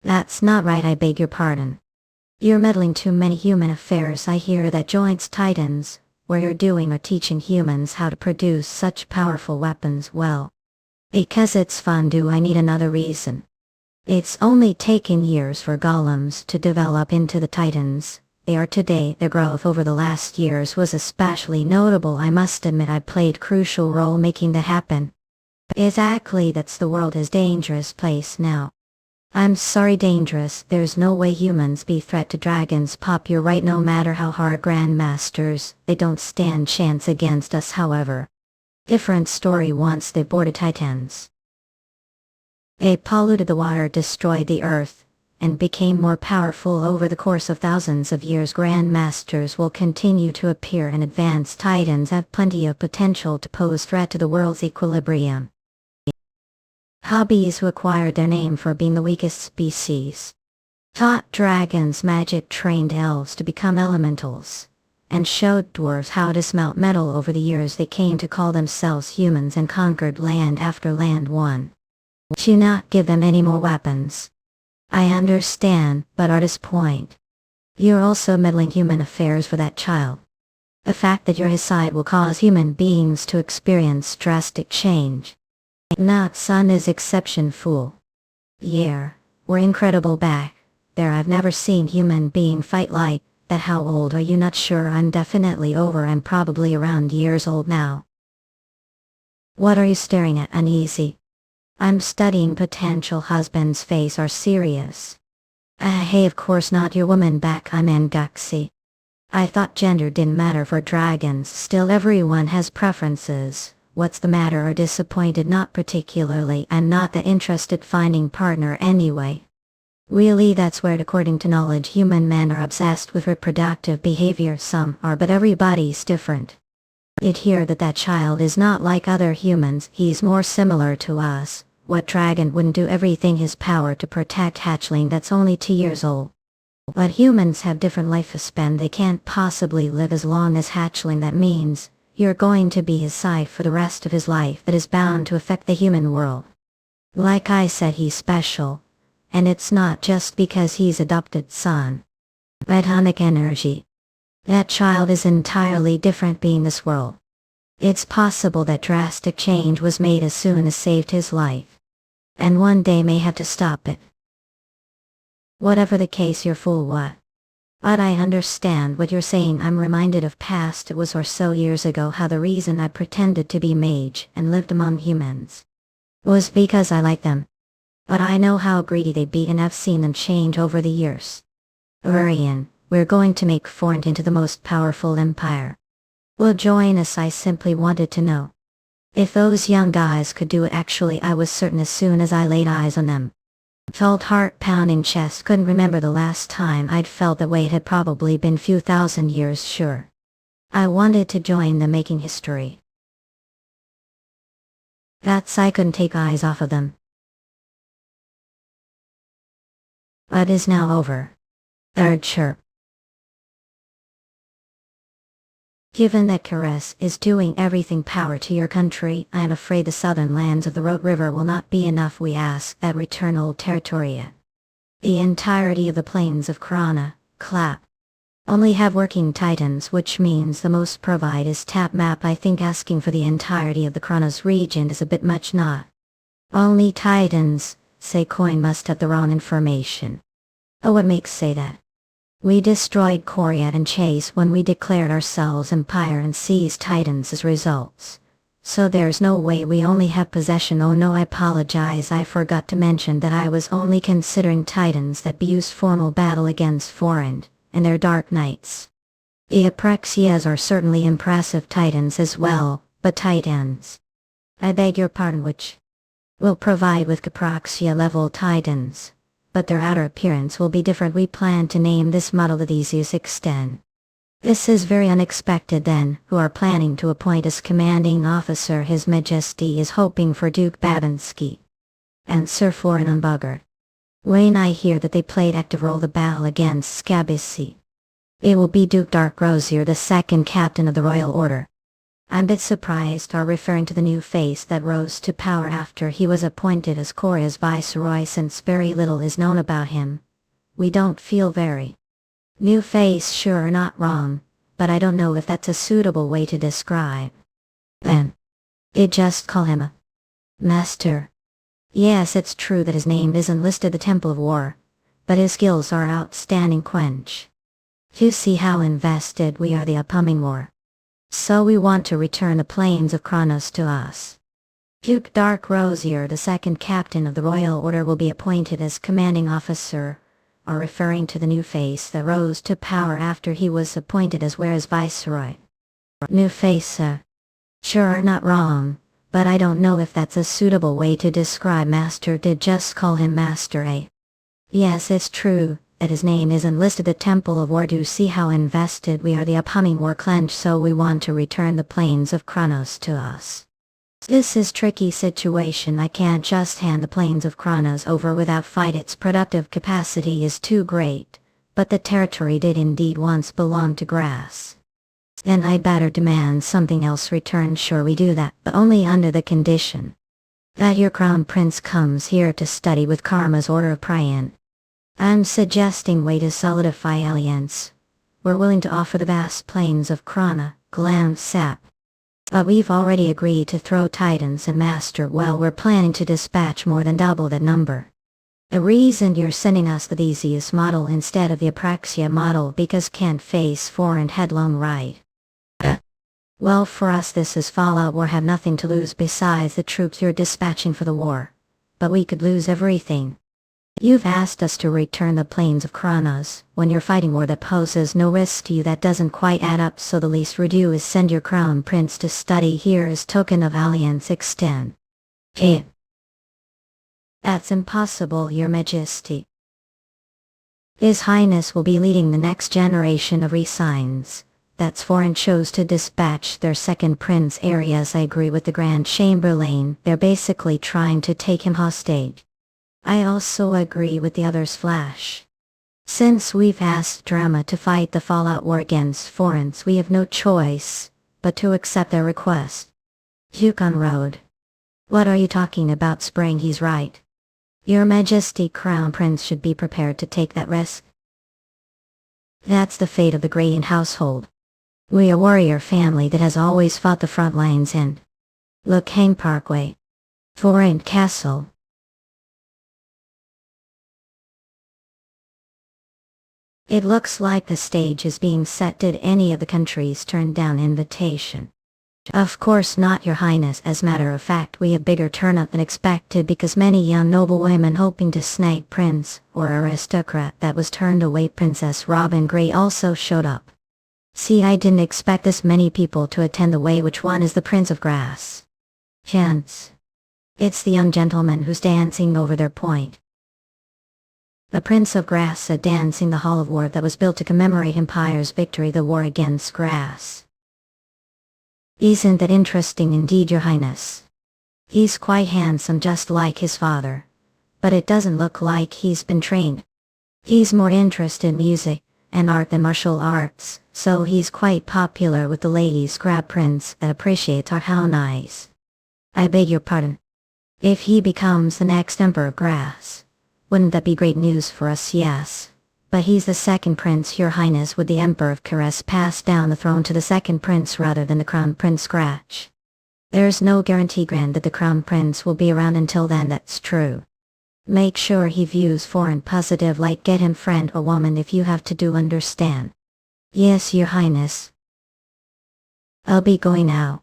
That's not right, I beg your pardon. You're meddling too many human affairs. I hear that joints Titans, where you're doing or teaching humans how to produce such powerful weapons. Well, because it's fun. Do I need another reason? It's only taken years for golems to develop into the Titans they are today. Their growth over the last years was especially notable. I must admit I played crucial role making that happen. Exactly, that's the world is dangerous place now. I'm sorry, dangerous. There's no way humans be threat to dragons. Pop, you're right, no matter how hard grandmasters, they don't stand chance against us. However, different story once they boarded Titans. They polluted the water, destroyed the earth, and became more powerful over the course of thousands of years. Grandmasters will continue to appear, and advanced Titans have plenty of potential to pose threat to the world's equilibrium. Hobbies who acquired their name for being the weakest species. Taught dragons magic, trained elves to become elementals, and showed dwarves how to smelt metal. Over the years they came to call themselves humans and conquered land after land won. Do not give them any more weapons. I understand, but at this point, you're also meddling human affairs for that child. The fact that you're his side will cause human beings to experience drastic change. Not son is exception, fool. Yeah, we're incredible back there. I've never seen human being fight like that. How old are you? Not sure. I'm definitely over. I'm probably around years old now. What are you staring at? Uneasy. I'm studying potential husband's face. Are serious? Hey, of course not your woman back. I'm Anguxy. I thought gender didn't matter for dragons. Still, everyone has preferences. What's the matter? Or disappointed? Not particularly. I'm not that interested finding partner anyway. Really, that's weird. According to knowledge, human men are obsessed with reproductive behavior. Some are, but everybody's different. It here that child is not like other humans. He's more similar to us. What dragon wouldn't do everything his power to protect hatchling that's only 2 years old? But humans have different life span. They can't possibly live as long as hatchling. That means you're going to be his side for the rest of his life. That is bound to affect the human world. Like I said, he's special. And it's not just because he's adopted son. Medhonic energy. That child is entirely different being this world. It's possible that drastic change was made as soon as saved his life. And one day may have to stop it. Whatever the case, you're fool what? But I understand what you're saying. I'm reminded of past it was or so years ago how the reason I pretended to be mage and lived among humans was because I like them. But I know how greedy they be and I've seen them change over the years. Urian, we're going to make Forint into the most powerful empire. Will join us. I simply wanted to know if those young guys could do it. Actually, I was certain as soon as I laid eyes on them. Felt heart pounding chest. Couldn't remember the last time I'd felt that way. It had probably been few thousand years, sure. I wanted to join them, making history. That's I couldn't take eyes off of them. But is now over. Third chirp. Given that Caress is doing everything power to your country, I am afraid the southern lands of the Road River will not be enough. We ask that return old territoria. The entirety of the plains of Krana, Clap. Only have working Titans, which means the most provide is tap map. I think asking for the entirety of the Krana's region is a bit much. Not only Titans, say coin must have the wrong information. Oh, what makes say that? We destroyed Coriat and Chase when we declared ourselves Empire and seized Titans as results. So there's no way we only have possession. Oh no, I apologize. I forgot to mention that I was only considering Titans that be used formal battle against Forint and their Dark Knights. The Apraxias are certainly impressive Titans as well, but Titans. I beg your pardon, which will provide with Capraxia level Titans. But their outer appearance will be different. We plan to name this model the Theseus Extend. This is very unexpected then, who are planning to appoint as commanding officer His Majesty is hoping for Duke Babinski and Sir Florian Bugger. When I hear that they played active role the battle against Scabisi, it will be Duke Dark Rosier, the second captain of the Royal Order. I'm a bit surprised are referring to the new face that rose to power after he was appointed as Korea's viceroy, since very little is known about him. We don't feel very new face, sure, not wrong, but I don't know if that's a suitable way to describe. Then, it just call him a master. Yes, it's true that his name isn't listed the Temple of War, but his skills are outstanding. Quench. You see how invested we are the upcoming war. So we want to return the plains of Kronos to us. Duke Dark Rosier, the second captain of the Royal Order, will be appointed as commanding officer, or referring to the new face that rose to power after he was appointed as Ware's viceroy. New face, sure, not wrong, but I don't know if that's a suitable way to describe Master. Did just call him Master, eh? Yes, it's true that his name isn't listed the Temple of War. Do see how invested we are the upcoming war clench, so we want to return the plains of Kronos to us. This is tricky situation. I can't just hand the plains of Kronos over without fight. Its productive capacity is too great, but the territory did indeed once belong to grass. Then I'd better demand something else return. Sure, we do that, but only under the condition that your crown prince comes here to study with Karma's Order of Priant. I'm suggesting way to solidify alliance. We're willing to offer the vast plains of Krana, Glam Sap. But we've already agreed to throw Titans and Master. Well, we're planning to dispatch more than double that number. The reason you're sending us the Theseus model instead of the Apraxia model because can't face foreign headlong right. Well, for us this is Fallout War, have nothing to lose besides the troops you're dispatching for the war. But we could lose everything. You've asked us to return the plains of Kronos when you're fighting war that poses no risk to you. That doesn't quite add up, so the least we do is send your crown prince to study here as token of alliance extend. Eh? That's impossible, Your Majesty. His Highness will be leading the next generation of resigns. That's foreign chose to dispatch their second prince. Areas I agree with the Grand Chamberlain, they're basically trying to take him hostage. I also agree with the others. Flash. Since we've asked Drama to fight the Fallout War against foreigners, we have no choice but to accept their request. Yukon Road. What are you talking about, Spring? He's right. Your Majesty, Crown Prince should be prepared to take that risk. That's the fate of the Grayan household. We a warrior family that has always fought the front lines in Mookhyang Parkway, Foreign Castle. It looks like the stage is being set. Did any of the countries turn down invitation? Of course not, Your Highness. As a matter of fact, we have bigger turnout than expected because many young noble women hoping to snag prince or aristocrat that was turned away. Princess Robin Grey also showed up. See, I didn't expect this many people to attend the way. Which one is the Prince of Grass? Chance. It's the young gentleman who's dancing over their point. The Prince of Grass dancing the Hall of War that was built to commemorate Empire's victory, the war against Grass. Isn't that interesting indeed, Your Highness? He's quite handsome, just like his father. But it doesn't look like he's been trained. He's more interested in music and art than martial arts, so he's quite popular with the ladies. Crab Prince that appreciates art. How nice. I beg your pardon. If he becomes the next Emperor of Grass, wouldn't that be great news for us? Yes. But he's the second prince, Your Highness. Would the Emperor of Caress pass down the throne to the second prince rather than the Crown Prince Scratch? There's no guarantee, Grand, that the Crown Prince will be around until then. That's true. Make sure he views foreign positive, like get him friend or woman if you have to, do understand? Yes, Your Highness. I'll be going now.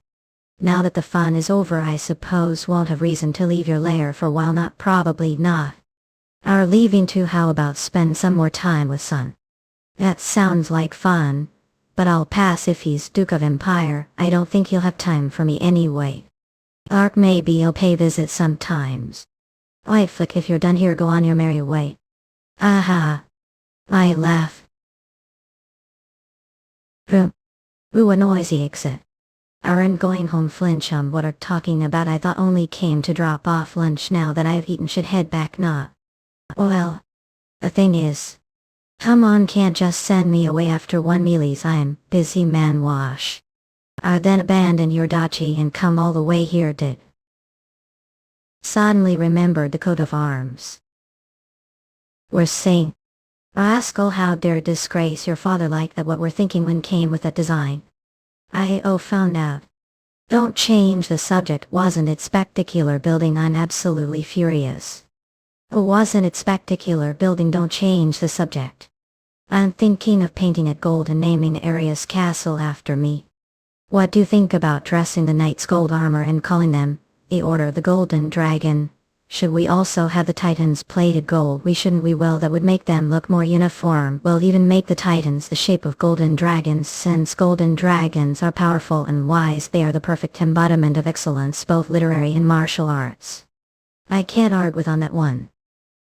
Now that the fun is over, I suppose won't have reason to leave your lair for a while. Not probably not. Are leaving too. How about spend some more time with son? That sounds like fun, but I'll pass. If he's Duke of Empire, I don't think he'll have time for me anyway. Ark, maybe he'll pay visit sometimes. Why, Flick, if you're done here, go on your merry way. Aha. I laugh. Ooh, a noisy exit. Aren't going home flinch what are talking about I thought only came to drop off lunch now that I've eaten should head back not. Well, the thing is, come on can't just send me away after one mealies I'm busy man wash. I then abandon your dachi and come all the way here did. Suddenly remembered the coat of arms. We're saying, rascal how dare disgrace your father like that what we're thinking when came with that design. Found out. Don't change the subject wasn't it spectacular building I'm absolutely furious. Wasn't it spectacular building don't change the subject. I'm thinking of painting it gold and naming the area's castle after me. What do you think about dressing the knights gold armor and calling them, the Order of the Golden Dragon? Should we also have the titans plated gold? We shouldn't we? Well, that would make them look more uniform. We'll even make the titans the shape of golden dragons, since golden dragons are powerful and wise. They are the perfect embodiment of excellence, both literary and martial arts. I can't argue with on that one.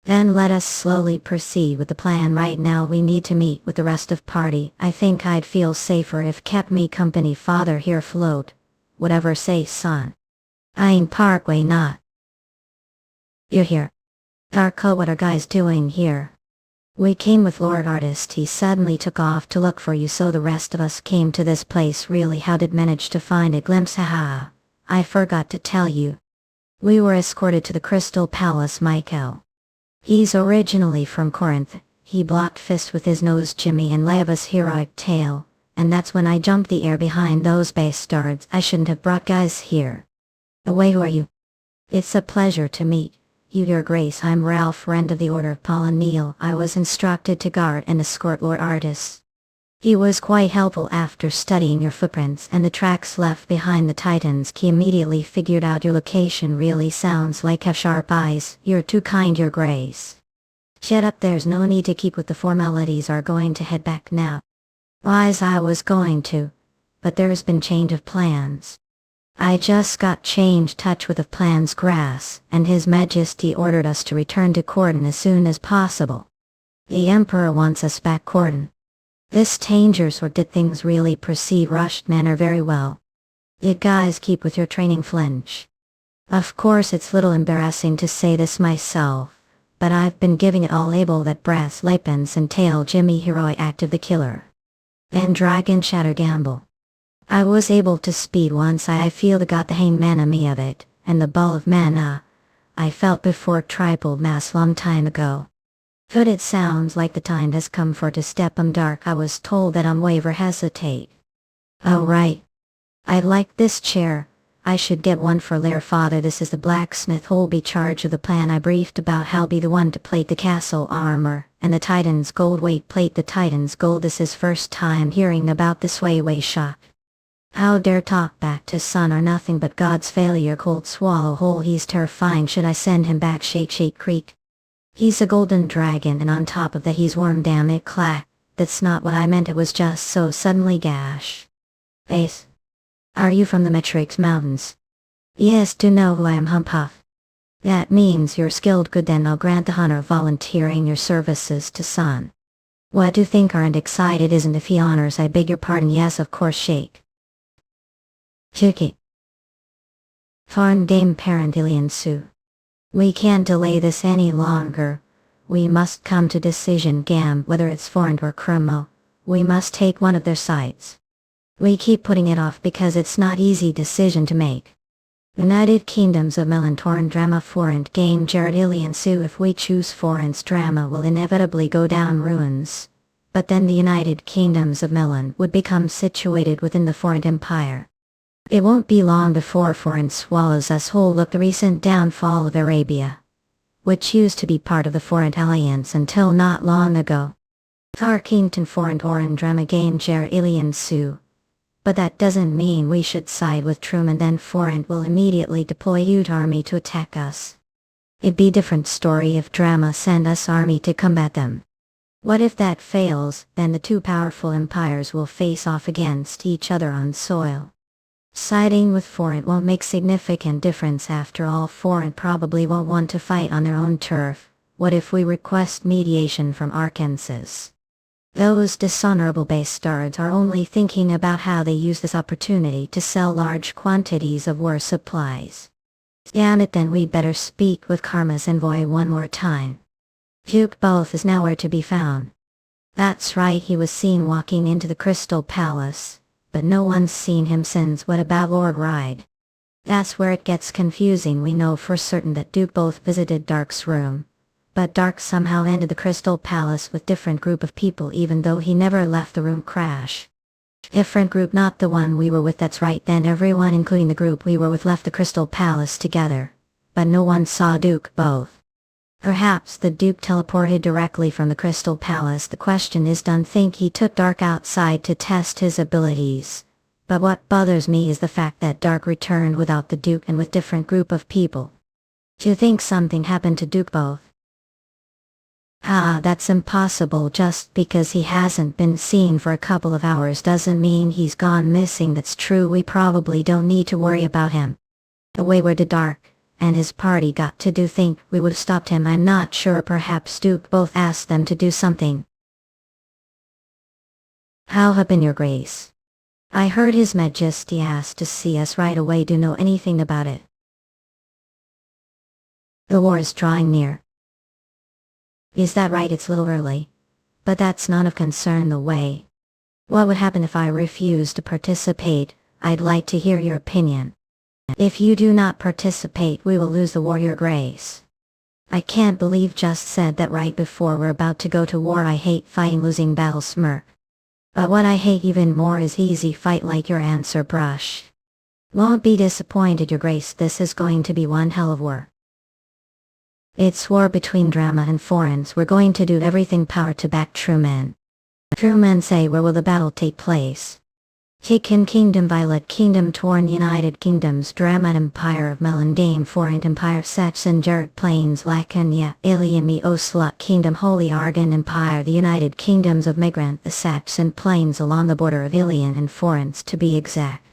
Then let us slowly proceed with the plan. Right now we need to meet with the rest of party. I think I'd feel safer if kept me company. Father here float. Whatever say son. I ain't Parkway not. You're here. Darko, what are guys doing here? We came with Lord Artist. He suddenly took off to look for you, so the rest of us came to this place. Really, how did manage to find a glimpse? Haha. I forgot to tell you. We were escorted to the Crystal Palace. Michael. He's originally from Corinth. He blocked fists with his nose Jimmy and Leva's heroic tail, and that's when I jumped the air behind those bastards. I shouldn't have brought guys here. Away, who are you? It's a pleasure to meet you, Your Grace. I'm Ralph, friend of the Order of Paul and Neil. I was instructed to guard and escort Lord Artis. He was quite helpful after studying your footprints and the tracks left behind the Titans. He immediately figured out your location. Really sounds like have sharp eyes. You're too kind, Your Grace. Shut up, there's no need to keep with the formalities. Are going to head back now. Wise, I was going to, but there's been change of plans. I just got changed touch with the plan's grass, and His Majesty ordered us to return to Cordon as soon as possible. The Emperor wants us back Cordon. This dangerous, or did things really proceed rushed manner very well? You guys keep with your training flinch. Of course it's little embarrassing to say this myself, but I've been giving it all able that brass lapens and tail Jimmy heroic act of the killer. And dragon shatter gamble. I was able to speed once. I feel the got the hang mana me of it, and the ball of mana I felt before tribal mass long time ago. Good, it sounds like the time has come for to step dark. I was told that waver hesitate. Oh right. I like this chair. I should get one for Lair Father. This is the blacksmith who'll be charge of the plan. I briefed about how'll be the one to plate the castle armor, and the Titan's gold. Wait, plate the Titan's gold? This is first time hearing about this. Way shocked. How dare talk back to son are nothing but God's failure. Cold swallow whole, he's terrifying. Should I send him back? Shake creak. He's a golden dragon, and on top of that he's warm. Damn it, clack. That's not what I meant. It was just so suddenly gash. Ace. Are you from the Metrix Mountains? Yes, to know who I am, Humphuff. That means you're skilled. Good, then I'll grant the honor of volunteering your services to son. What do you think? Aren't excited isn't if he honors? I beg your pardon. Yes, of course. Shake. Chiki. Foreign Dame Parent Ilian Sue. We can't delay this any longer. We must come to decision. Gam, whether it's foreign or criminal, we must take one of their sides. We keep putting it off because it's not easy decision to make. United Kingdoms of Melantoran drama foreign game Jared Ilian Sue. If we choose foreign's drama will inevitably go down ruins. But then the United Kingdoms of Melan would become situated within the foreign empire. It won't be long before foreign swallows us whole. Look, the recent downfall of Arabia, which used to be part of the foreign alliance until not long ago. Tarkington foreign oran drama game Jar Ilian Sue. But that doesn't mean we should side with Truman. Then foreign will immediately deploy youth army to attack us. It'd be different story if drama send us army to combat them. What if that fails? Then the two powerful empires will face off against each other on soil. Siding with foreign won't make significant difference. After all, foreign probably won't want to fight on their own turf. What if we request mediation from Arkansas? Those dishonorable bastards are only thinking about how they use this opportunity to sell large quantities of war supplies. Damn it, then we'd better speak with Karma's envoy one more time. Duke Both is nowhere to be found. That's right, he was seen walking into the Crystal Palace, but no one's seen him since. What about Lord Ride? That's where it gets confusing. We know for certain that Duke Both visited Dark's room, but Dark somehow ended the Crystal Palace with different group of people even though he never left the room. Crash. Different group, not the one we were with. That's right, then everyone including the group we were with left the Crystal Palace together, but no one saw Duke Both. Perhaps the Duke teleported directly from the Crystal Palace. The question is, don't think he took Dark outside to test his abilities. But what bothers me is the fact that Dark returned without the Duke and with different group of people. Do you think something happened to Duke Both? That's impossible. Just because he hasn't been seen for a couple of hours doesn't mean he's gone missing. That's true, we probably don't need to worry about him. Away where did Dark and his party got to do? Think we would have stopped him? I'm not sure. Perhaps Duke Both asked them to do something. How have been, your grace? I heard His Majesty asked to see us right away. Do you know anything about it? The war is drawing near. Is that right? It's a little early. But that's none of concern the way. What would happen if I refuse to participate? I'd like to hear your opinion. If you do not participate, we will lose the war, your grace. I can't believe just said that right before we're about to go to war. I hate fighting losing battles, smirk. But what I hate even more is easy fight like your answer, brush. Won't be disappointed, your grace. This is going to be one hell of war. It's war between drama and foreigners. We're going to do everything power to back true men. True men say, where will the battle take place? Chicken Kingdom, Violet Kingdom, Torn United Kingdoms, Drama Empire of Melendane, Foreign Empire, Saxon Jarrett Plains, Lacania, Alien Me, Oslut Kingdom, Holy Argon Empire, the United Kingdoms of Migrant, the Saxon Plains along the border of Ilian and Foreigns to be exact.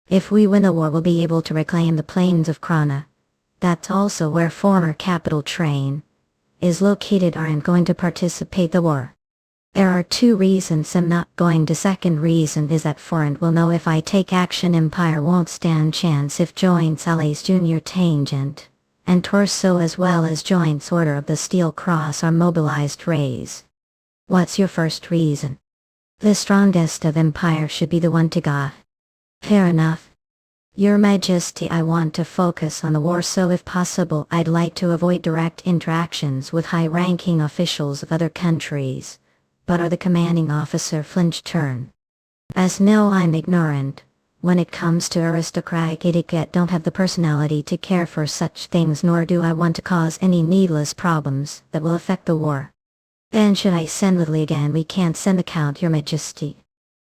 If we win the war, we'll be able to reclaim the plains of Krana. That's also where former capital Train is located. Aren't going to participate the war. There are two reasons I'm not going to. Second reason is that Foreign will know if I take action. Empire won't stand chance if joins allies Junior Tangent and Torso as well as joints Order of the Steel Cross are mobilized. Raise. What's your first reason? The strongest of Empire should be the one to go. Fair enough. Your Majesty, I want to focus on the war, so if possible I'd like to avoid direct interactions with high-ranking officials of other countries. But are the commanding officer flinched turn? As no, I'm ignorant. When it comes to aristocratic etiquette, don't have the personality to care for such things, nor do I want to cause any needless problems that will affect the war. Then should I send Lidley again? We can't send the Count, your Majesty.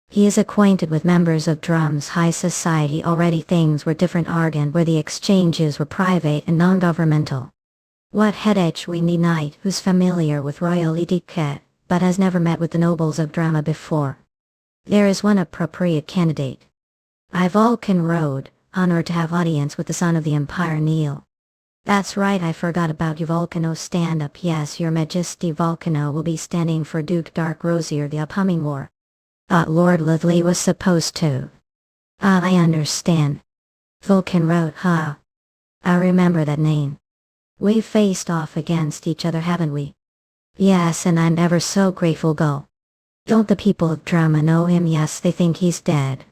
He is acquainted with members of Drum's high society already. Things were different Argon, where the exchanges were private and non-governmental. What headache we need knight who's familiar with royal etiquette, but has never met with the nobles of Drama before. There is one appropriate candidate. I Vulcan Road, honored to have audience with the son of the Empire Neil. That's right, I forgot about you. Vulcano, stand up. Yes, your Majesty. Vulcano will be standing for Duke Dark Rosier the upcoming war. Lord Lidley was supposed to. I understand. Vulcan Road, huh? I remember that name. We've faced off against each other, haven't we? Yes, and I'm ever so grateful. Go. Don't the people of Drama know him? Yes, they think he's dead.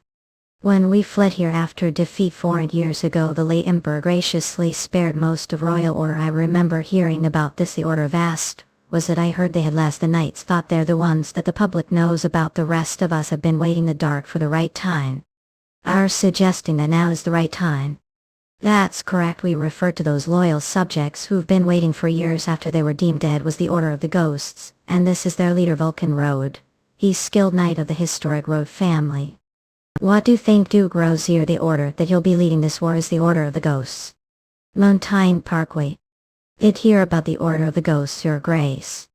When we fled here after defeat 4 years ago, the late Emperor graciously spared most of Royal Order. I remember hearing about this. The Order vast was it? I heard they had last. The Knights thought they're the ones that the public knows about. The rest of us have been waiting in the dark for the right time. Are suggesting that now is the right time? That's correct. We refer to those loyal subjects who've been waiting for years after they were deemed dead was the Order of the Ghosts, and this is their leader, Vulcan Road. He's skilled knight of the historic Road family. What do you think, Duke Rosier? The order that he'll be leading this war is the Order of the Ghosts. Mountain Parkway. Did hear about the Order of the Ghosts, your grace.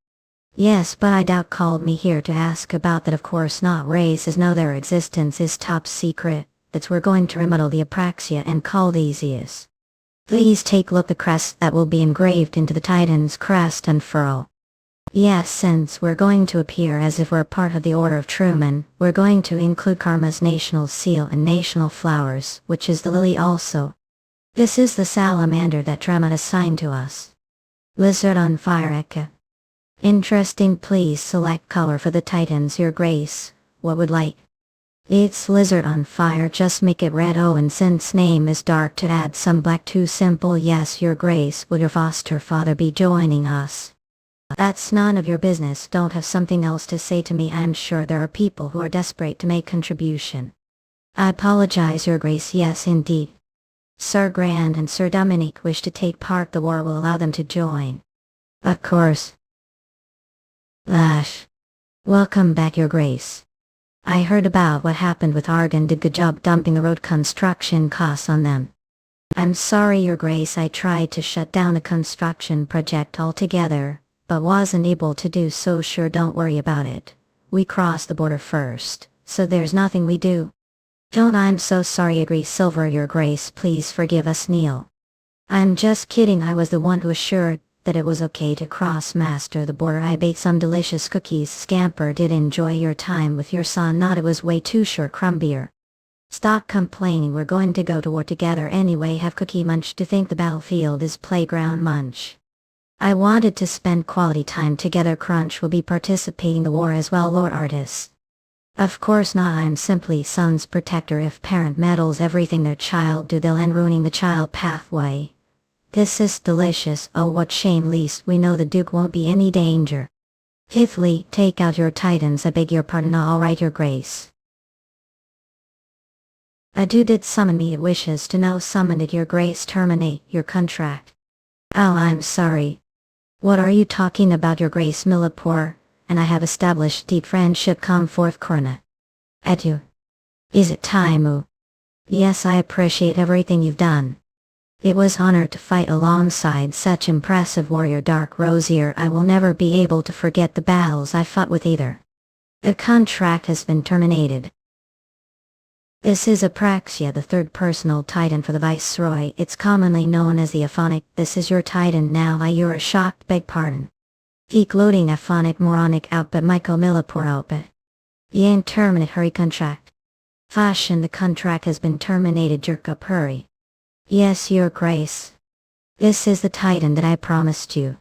Yes, but I doubt called me here to ask about that. Of course not. Races know their existence is top secret. That's we're going to remodel the Apraxia and call these ears. Please take a look the crest that will be engraved into the Titan's crest and furl. Yes, since we're going to appear as if we're part of the Order of Truman, we're going to include Karma's national seal and national flowers, which is the lily also. This is the salamander that Drama assigned to us. Lizard on fire Eka. Interesting, please select color for the Titans, Your Grace. What would like? It's lizard on fire, just make it red. Oh, and since name is dark, to add some black. Too simple. Yes, Your Grace. Will your foster father be joining us? That's none of your business. Don't have something else to say to me? I'm sure there are people who are desperate to make contribution. I apologize, Your Grace. Yes, indeed. Sir Grand and Sir Dominic wish to take part. The war will allow them to join. Of course. Lash. Welcome back, Your Grace. I heard about what happened with Argon. Did good job dumping the road construction costs on them. I'm sorry, Your Grace. I tried to shut down the construction project altogether, but wasn't able to do so. Sure, don't worry about it. We crossed the border first, so there's nothing we do. Don't. I'm so sorry. Agree, Silver. Your Grace, please forgive us. Neil. I'm just kidding. I was the one who assured that it was okay to cross master the border. I baked some delicious cookies. Scamper, did enjoy your time with your son. Not, it was way too short. Crumbier. Stop complaining. We're going to go to war together anyway. Have cookie munch. To think the battlefield is playground munch. I wanted to spend quality time together. Crunch will be participating in the war as well. Lord Artist. Of course not. I'm simply son's protector. If parent meddles everything their child do, they'll end ruining the child pathway. This is delicious. Oh, what shame. Least we know the Duke won't be any danger. Fifthly, take out your Titans. I beg your pardon. All right, Your Grace. Adu did summon me. It wishes to know summoned it. Your Grace, terminate your contract. Oh, I'm sorry. What are you talking about, Your Grace? Millipore and I have established deep friendship. Come forth, Corona. Adu. Is it time? Yes, I appreciate everything you've done. It was honored to fight alongside such impressive warrior. Dark Rosier, I will never be able to forget the battles I fought with either. The contract has been terminated. This is Apraxia, the third personal titan for the Viceroy. It's commonly known as the Aphonic. This is your titan now. You're shocked. Beg pardon. Geek loading Aphonic moronic output. Michael Millipore output. Yang terminate. Hurry contract. Fashion, the contract has been terminated. Jerk up, hurry. Yes, Your Grace. This is the titan that I promised you.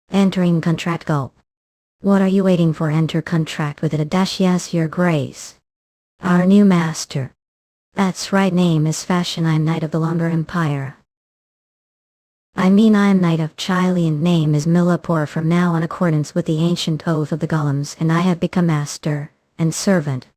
Entering contract. Gulp. What are you waiting for? Enter contract with it. A dash. Yes, Your Grace. Our new master. That's right, name is Fashion. I'm Knight of the Longer Empire. I mean, I'm Knight of Chilean. Name is Millipore from now on, accordance with the ancient oath of the golems, and I have become master and servant.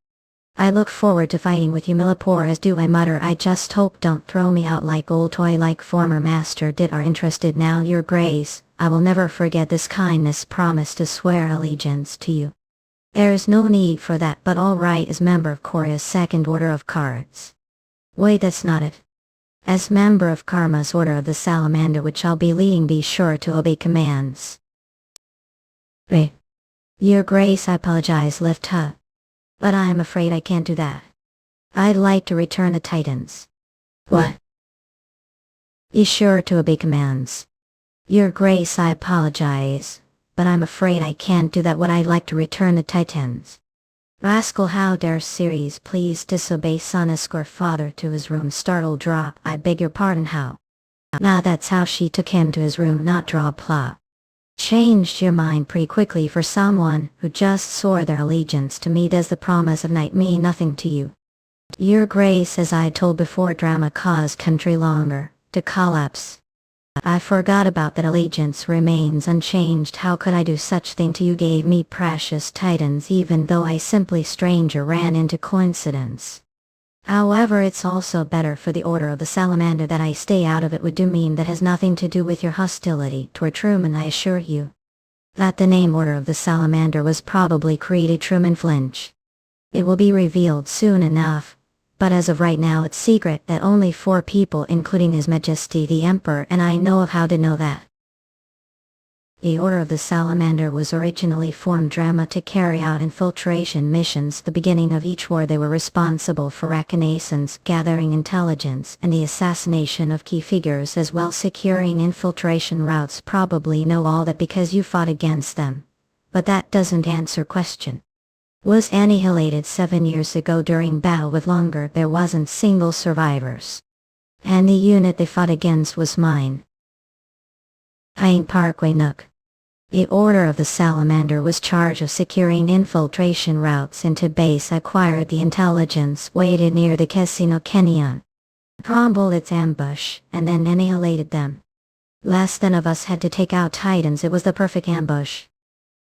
I look forward to fighting with you, Millipore. As do I. Mutter. I just hope don't throw me out like old toy like former master did. Are interested now, Your Grace. I will never forget this kindness. Promise to swear allegiance to you. There's no need for that, but all right. As member of Korea's Second Order of Cards. Wait, that's not it. As member of Karma's Order of the Salamander, which I'll be leading, be sure to obey commands. Wait. Your Grace, I apologize. Lift her. But I'm afraid I can't do that. I'd like to return the Titans. What? Be sure to obey commands. Your Grace, I apologize, but I'm afraid I can't do that. What I'd like to return the Titans. Rascal, how dare series please disobey son. Escort father to his room. Startled drop. I beg your pardon. How? Now that's how she took him to his room, not draw plot. Changed your mind pretty quickly for someone who just swore their allegiance to me. Does the promise of night mean nothing to you? Your Grace, as I told before, drama caused country longer to collapse. I forgot about that. Allegiance remains unchanged. How could I do such thing to you? Gave me precious Titans even though I simply stranger ran into coincidence. However, it's also better for the Order of the Salamander that I stay out of it. Would do mean that has nothing to do with your hostility toward Truman. I assure you that the name Order of the Salamander was probably created. Truman flinch. It will be revealed soon enough, but as of right now it's secret that only 4 people, including His Majesty the Emperor, and I know of how to know that. The Order of the Salamander was originally formed drama to carry out infiltration missions. The beginning of each war they were responsible for reconnaissance, gathering intelligence, and the assassination of key figures, as well securing infiltration routes. Probably know all that because you fought against them. But that doesn't answer question. Was annihilated 7 years ago during battle with longer there wasn't single survivors. And the unit they fought against was mine. Pine Parkway Nook. The Order of the Salamander was charged of securing infiltration routes into base, acquired the intelligence, waited near the Casino Canyon, crumbled its ambush, and then annihilated them. Less than of us had to take out Titans. It was the perfect ambush.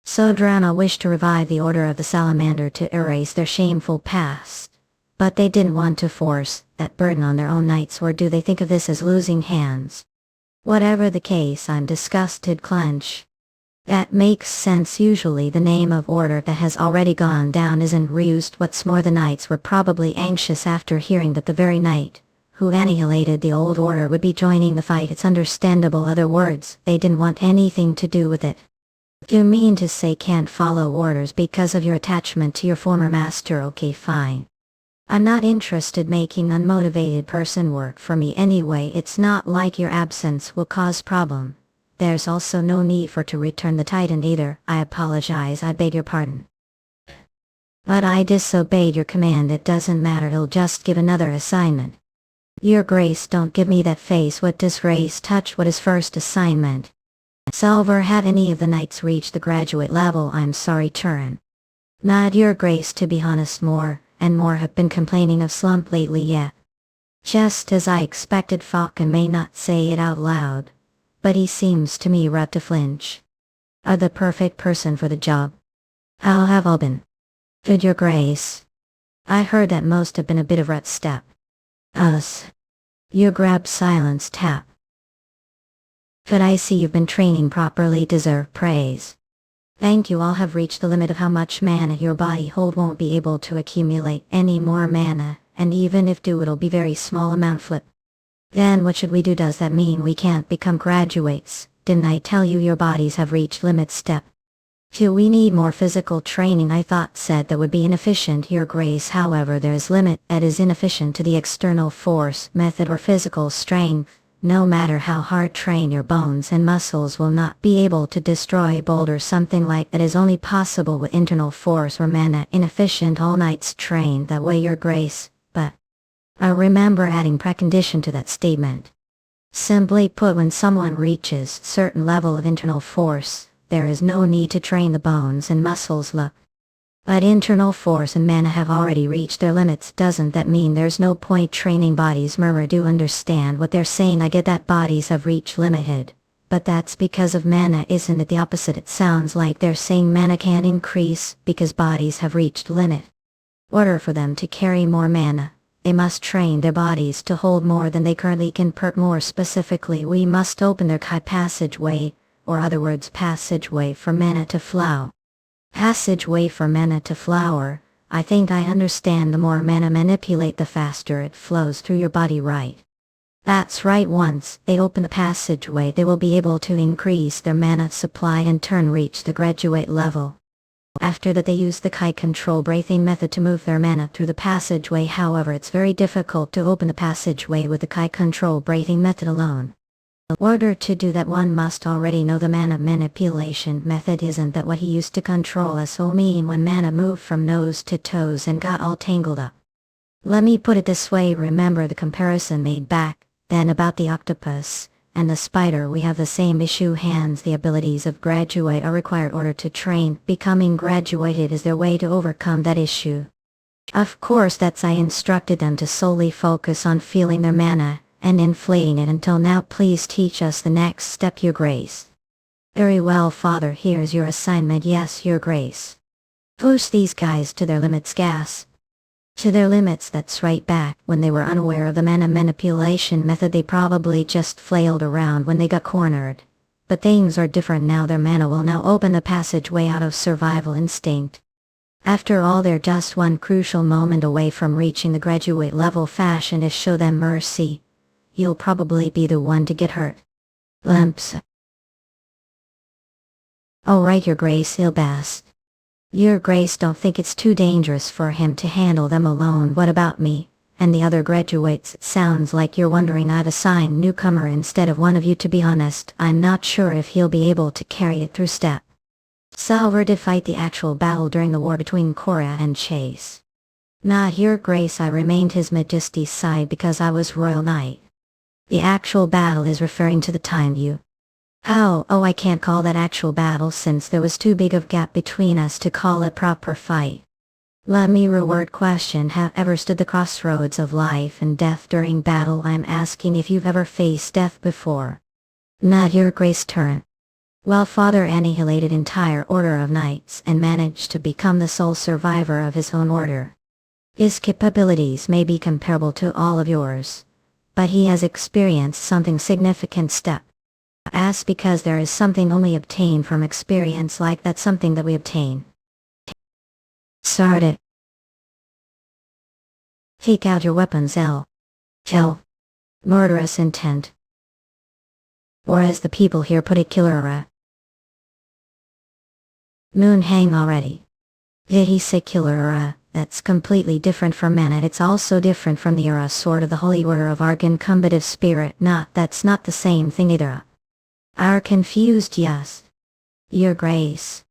Sodrana wished to revive the Order of the Salamander to erase their shameful past. But they didn't want to force that burden on their own knights, or do they think of this as losing hands? Whatever the case, I'm disgusted. Clench. That makes sense. Usually the name of order that has already gone down isn't reused. What's more, the knights were probably anxious after hearing that the very knight who annihilated the old order would be joining the fight. It's understandable. Other words, they didn't want anything to do with it. You mean to say can't follow orders because of your attachment to your former master? Okay, fine. I'm not interested making unmotivated person work for me anyway. It's not like your absence will cause problem. There's also no need for to return the Titan either. I apologize. I beg your pardon. But I disobeyed your command. It doesn't matter. He'll just give another assignment. Your Grace, don't give me that face. What disgrace. Touch what is first assignment. Silver, have any of the knights reached the graduate level? I'm sorry, Turin. Not, Your Grace. To be honest, more and more have been complaining of slump lately. Yet, just as I expected. Falcon may not say it out loud, but he seems to me about to flinch. Are the perfect person for the job. How have all been? Good, Your Grace. I heard that most have been a bit of rut step. Us. You grab silence. Tap. But I see you've been training properly. Deserve praise. Thank you. All have reached the limit of how much mana your body hold. Won't be able to accumulate any more mana, and even if do, it'll be very small amount. Flip. Then what should we do? Does that mean we can't become graduates? Didn't I tell you your bodies have reached limit? Step 2. We need more physical training. I thought said that would be inefficient, Your Grace. However, there's limit that is inefficient to the external force, method, or physical strength. No matter how hard train your bones and muscles will not be able to destroy a boulder. Something like that is only possible with internal force or mana. Inefficient. All knights train that way, Your Grace. But I remember adding precondition to that statement. Simply put, when someone reaches certain level of internal force, there is no need to train the bones and muscles. Look. But internal force and mana have already reached their limits. Doesn't that mean there's no point training bodies? Murmur, do understand what they're saying. I get that bodies have reached limited, but that's because of mana. Isn't it the opposite? It sounds like they're saying mana can't increase because bodies have reached limit. Order for them to carry more mana, they must train their bodies to hold more than they currently can. More specifically, we must open their Kai passageway, or other words, passageway for mana to flow. Passageway for mana to flower. I think I understand. The more mana manipulate, the faster it flows through your body, right? That's right. Once they open the passageway, they will be able to increase their mana supply and in turn reach the graduate level. After that, they use the Kai control breathing method to move their mana through the passageway. However, it's very difficult to open the passageway with the Kai control breathing method alone. In order to do that, one must already know the mana manipulation method. Isn't that what he used to control us? Oh, mean when mana moved from nose to toes and got all tangled up. Let me put it this way. Remember the comparison made back then about the octopus and the spider? We have the same issue. Hands. The abilities of graduate are required in order to train. Becoming graduated is their way to overcome that issue. Of course, that's I instructed them to solely focus on feeling their mana and inflating it until now. Please teach us the next step, Your Grace. Very well, Father. Here's your assignment. Yes, Your Grace. Push these guys to their limits. Gas. To their limits. That's right. Back when they were unaware of the mana manipulation method, they probably just flailed around when they got cornered. But things are different now. Their mana will now open the passageway out of survival instinct. After all, they're just one crucial moment away from reaching the graduate level. Fashion is show them mercy. You'll probably be the one to get hurt. Limps. All right, Your Grace. He'll best. Your Grace, don't think it's too dangerous for him to handle them alone. What about me and the other graduates? It sounds like you're wondering I'd assign newcomer instead of one of you. To be honest, I'm not sure if he'll be able to carry it through. Step Salver did fight the actual battle during the war between Korra and Chase. Not your grace, I remained his majesty's side because I was royal knight. The actual battle is referring to the time you... Oh, I can't call that actual battle since there was too big of gap between us to call it proper fight. Let me reword question, have ever stood the crossroads of life and death during battle? I'm asking if you've ever faced death before. Not your grace turn. While father annihilated entire order of knights and managed to become the sole survivor of his own order. His capabilities may be comparable to all of yours, but he has experienced something significant step. Ask because there is something only obtained from experience like that something that we obtain. Start it. Take out your weapons, L. Kill. Murderous intent. Or as the people here put it, killer. Mookhyang already. Did he say killer? That's completely different from man, and it's also different from the sword of the Holy Order of Argan combative spirit. That's not the same thing either. Are confused, yes. Your grace.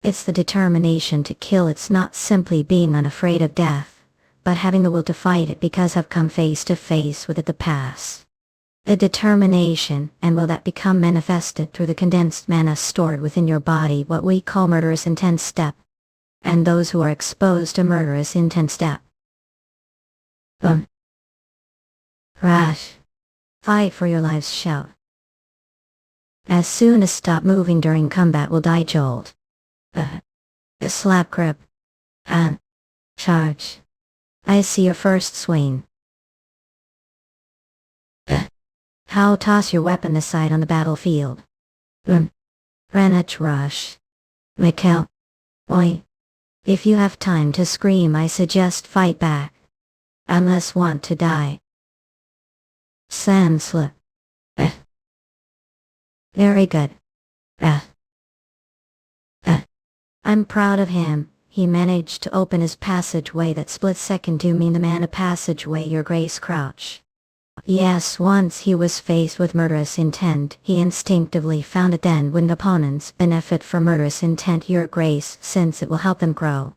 It's the determination to kill. It's not simply being unafraid of death, but having the will to fight it because I've come face to face with it the past. The determination and will that become manifested through the condensed mana stored within your body, what we call murderous intent step. And those who are exposed to murderous intent step. Rash. Fight for your lives, shout. As soon as stop moving during combat will die jolt. Slap grip. And charge. I see your first swing. How toss your weapon aside on the battlefield. Renach rush. Mikkel. Oi. If you have time to scream, I suggest fight back. Unless want to die. Sand slip. Very good. I'm proud of him. He managed to open his passageway that split second to mean the mana passageway, your grace crouch. Yes, once he was faced with murderous intent, he instinctively found it then when opponents benefit from murderous intent, your grace, since it will help them grow.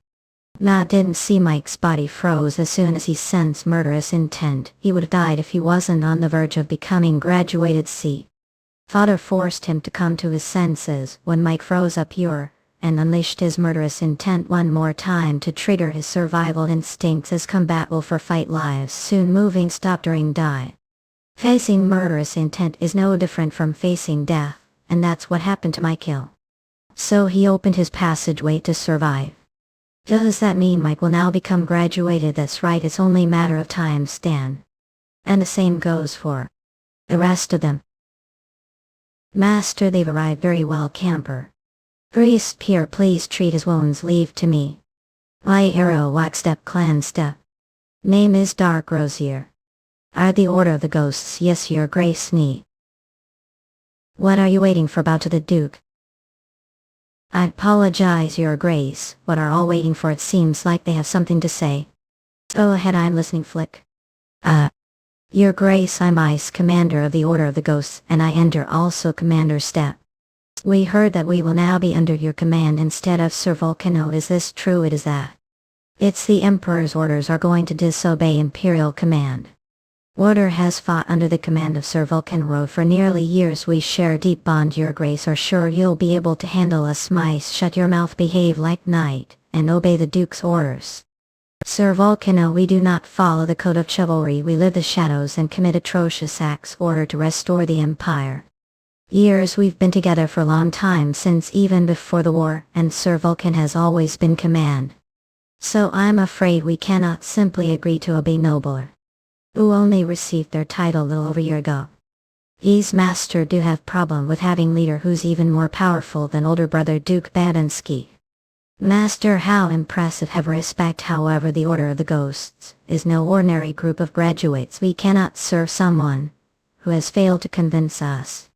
Didn't see Mike's body froze as soon as he sensed murderous intent. He would have died if he wasn't on the verge of becoming graduated C. Father forced him to come to his senses when Mike froze up pure, and unleashed his murderous intent one more time to trigger his survival instincts as combat will for fight lives soon moving stop during die. Facing murderous intent is no different from facing death, and that's what happened to Mike kill. So he opened his passageway to survive. Does that mean Mike will now become graduated? That's right, it's only a matter of time, Stan. And the same goes for the rest of them. Master, they've arrived very well, camper. Priest Pierre, please treat his wounds, leave to me. My arrow wax step clan step. Name is Dark Rosier. Are the Order of the Ghosts, yes, your grace me. What are you waiting for? Bow to the Duke. I apologize, your grace, what are all waiting for? It seems like they have something to say. Go ahead, I'm listening, Flick. Your grace, I'm Ice, commander of the Order of the Ghosts, and I enter also Commander Step. We heard that we will now be under your command instead of Sir Volcano. Is this true? It is that. It's the Emperor's orders are going to disobey Imperial command. Order has fought under the command of Sir Volcano for nearly years. We share deep bond, your grace. Are sure you'll be able to handle us. Mice, shut your mouth, behave like knight, and obey the Duke's orders. Sir Volcano, we do not follow the code of chivalry. We live the shadows and commit atrocious acts in order to restore the Empire. Years we've been together for a long time, since even before the war, and Sir Vulcan has always been command. So I'm afraid we cannot simply agree to obey nobler, who only received their title a little over a year ago. He's master do have problem with having leader who's even more powerful than older brother Duke Badensky. Master, how impressive. Have respect. However, the Order of the Ghosts is no ordinary group of graduates. We cannot serve someone who has failed to convince us.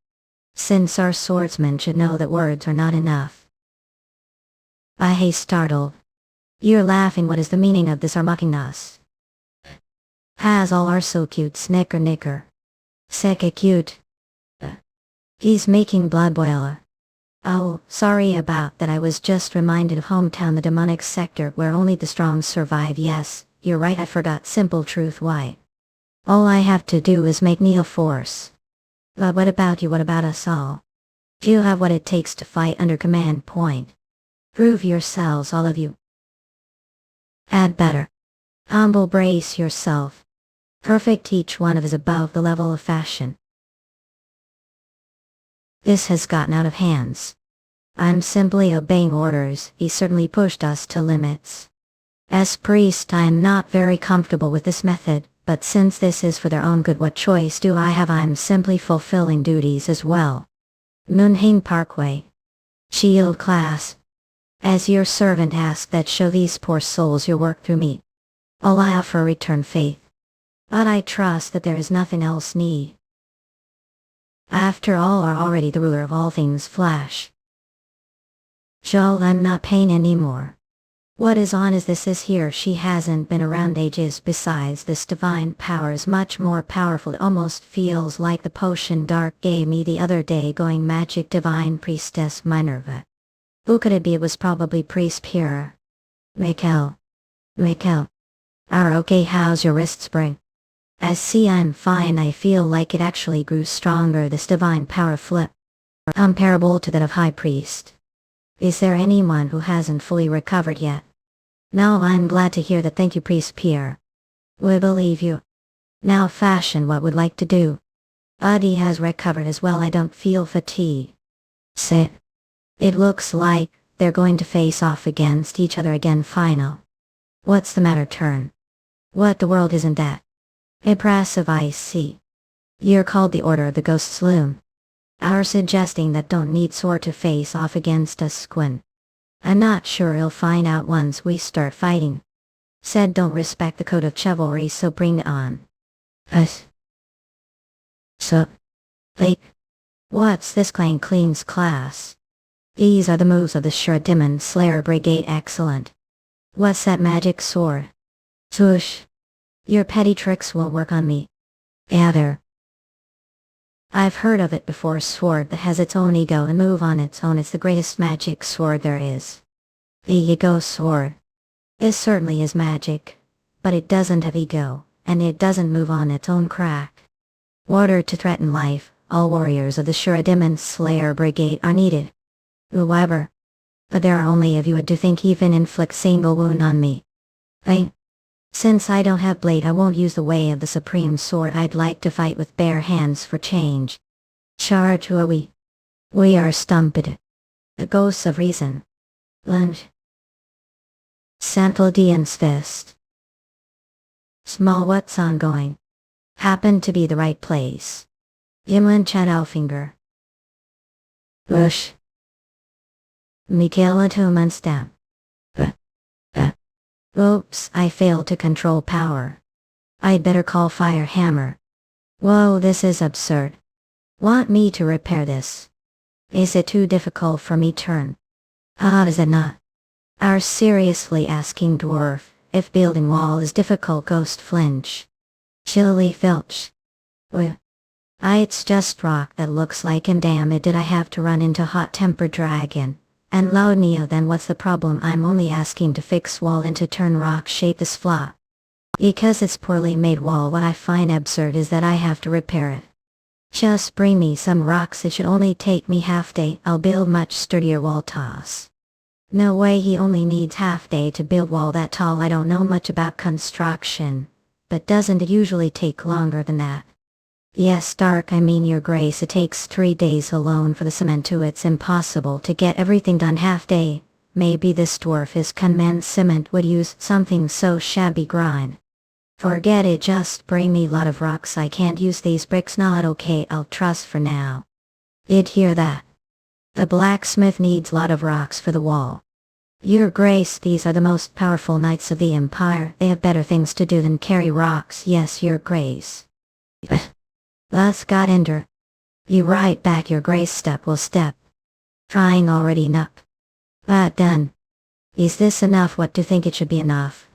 Since our swordsmen should know that words are not enough. I hey, startled. You're laughing. What is the meaning of this? Are mocking us? Has all are so cute. Snicker. Seka cute. He's making blood boil. Oh, sorry about that. I was just reminded of hometown, the demonic sector where only the strong survive. Yes, you're right, I forgot. Simple truth. Why? All I have to do is make Neo force. But what about you? What about us all? Do you have what it takes to fight under command point? Prove yourselves, all of you. Add better. Humble, brace yourself. Perfect, each one of us above the level of fashion. This has gotten out of hands. I'm simply obeying orders. He certainly pushed us to limits. As priest, I am not very comfortable with this method, but since this is for their own good, what choice do I have? I'm simply fulfilling duties as well. Mookhyang Parkway. Shield class. As your servant asked that show these poor souls your work through me. All I offer return faith. But I trust that there is nothing else need. After all, are already the ruler of all things flash. Joel, I'm not paying anymore. What is on is this is here. She hasn't been around ages. Besides, this divine power is much more powerful. It almost feels like the potion Dark gave me the other day. Going magic divine priestess Minerva. Who could it be? It was probably priest Pyrrha. Mikhail. Okay, how's your wrist spring? See, I'm fine. I feel like it actually grew stronger. This divine power flip. Comparable to that of High Priest. Is there anyone who hasn't fully recovered yet? No, I'm glad to hear that. Thank you, Priest Pierre. We believe you. Now fashion, what would like to do? Uddy has recovered as well. I don't feel fatigue. Sit. It looks like they're going to face off against each other again. Final. What's the matter? Turn. What the world isn't that? Impressive, I see. You're called the Order of the Ghost Loom. Are suggesting that don't need sword to face off against us, Squin. I'm not sure he'll find out once we start fighting. Said don't respect the code of chivalry, so bring it on. Us. So. Like. What's this? Clean's class. These are the moves of the Sure Demon Slayer Brigade. Excellent. What's that magic sword? Swoosh. Your petty tricks won't work on me. Either. I've heard of it before. A sword that has its own ego and move on its own. It's the greatest magic sword there is. The ego sword. It certainly is magic, but it doesn't have ego, and it doesn't move on its own crack. Order to threaten life, all warriors of the Sure Demon Slayer Brigade are needed. Whoever. But there are only of you to think even inflict single wound on me. Since I don't have blade, I won't use the way of the supreme sword. I'd like to fight with bare hands for change. Charge, who are we? We are stumped. The ghosts of reason. Lunge. Santaldian's fist. Small, what's ongoing? Happened to be the right place. Yimlin Chadowfinger. Bush. Michaela Tuman stamp. Oops, I failed to control power. I'd better call Fire Hammer. Whoa, this is absurd. Want me to repair this? Is it too difficult for me? Turn. Is it not? Are seriously asking dwarf, if building wall is difficult? Ghost flinch. Chilly filch. It's just rock that looks like, and damn it, did I have to run into hot tempered dragon. And loud Neo, then what's the problem? I'm only asking to fix wall and to turn rock shape this flaw. Because it's poorly made wall. What I find absurd is that I have to repair it. Just bring me some rocks. It should only take me half day. I'll build much sturdier wall. Toss. No way, he only needs half day to build wall that tall. I don't know much about construction, but doesn't it usually take longer than that? Yes, Dark, I mean your grace, it takes 3 days alone for the cement too. It's impossible to get everything done half day. Maybe this dwarf his command cement would use something so shabby grind. Forget it, just bring me lot of rocks. I can't use these bricks. Not okay, I'll trust for now. Did hear that? The blacksmith needs lot of rocks for the wall. Your grace, these are the most powerful knights of the empire. They have better things to do than carry rocks. Yes, your grace. Thus God enter. You right back, your grace. Step will step. Trying already enough. But done. Is this enough? What do you think it should be enough?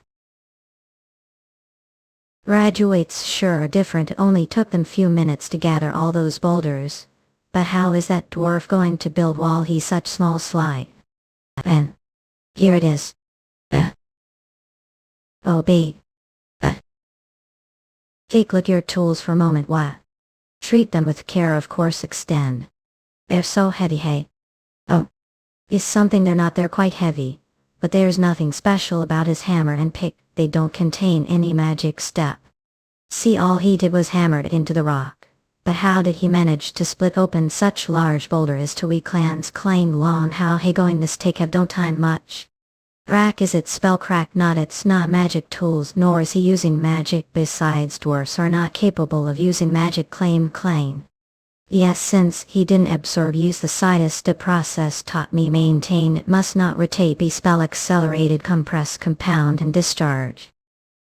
Graduates sure are different. It only took them few minutes to gather all those boulders. But how is that dwarf going to build while he's such small slide? And here it is. Oh B. Take look your tools for a moment. Why? Treat them with care, of course. Extend. They're so heavy, hey. Oh. Is something they're quite heavy. But there's nothing special about his hammer and pick, they don't contain any magic step. See, all he did was hammer it into the rock. But how did he manage to split open such large boulder as to we clans claim long? How he going this take have don't time much. Rack is it spell crack, not it's not magic tools, nor is he using magic. Besides, dwarfs are not capable of using magic. Claim. Yes, since he didn't absorb use the scientist the process taught me maintain it must not rotate be spell accelerated compress compound and discharge.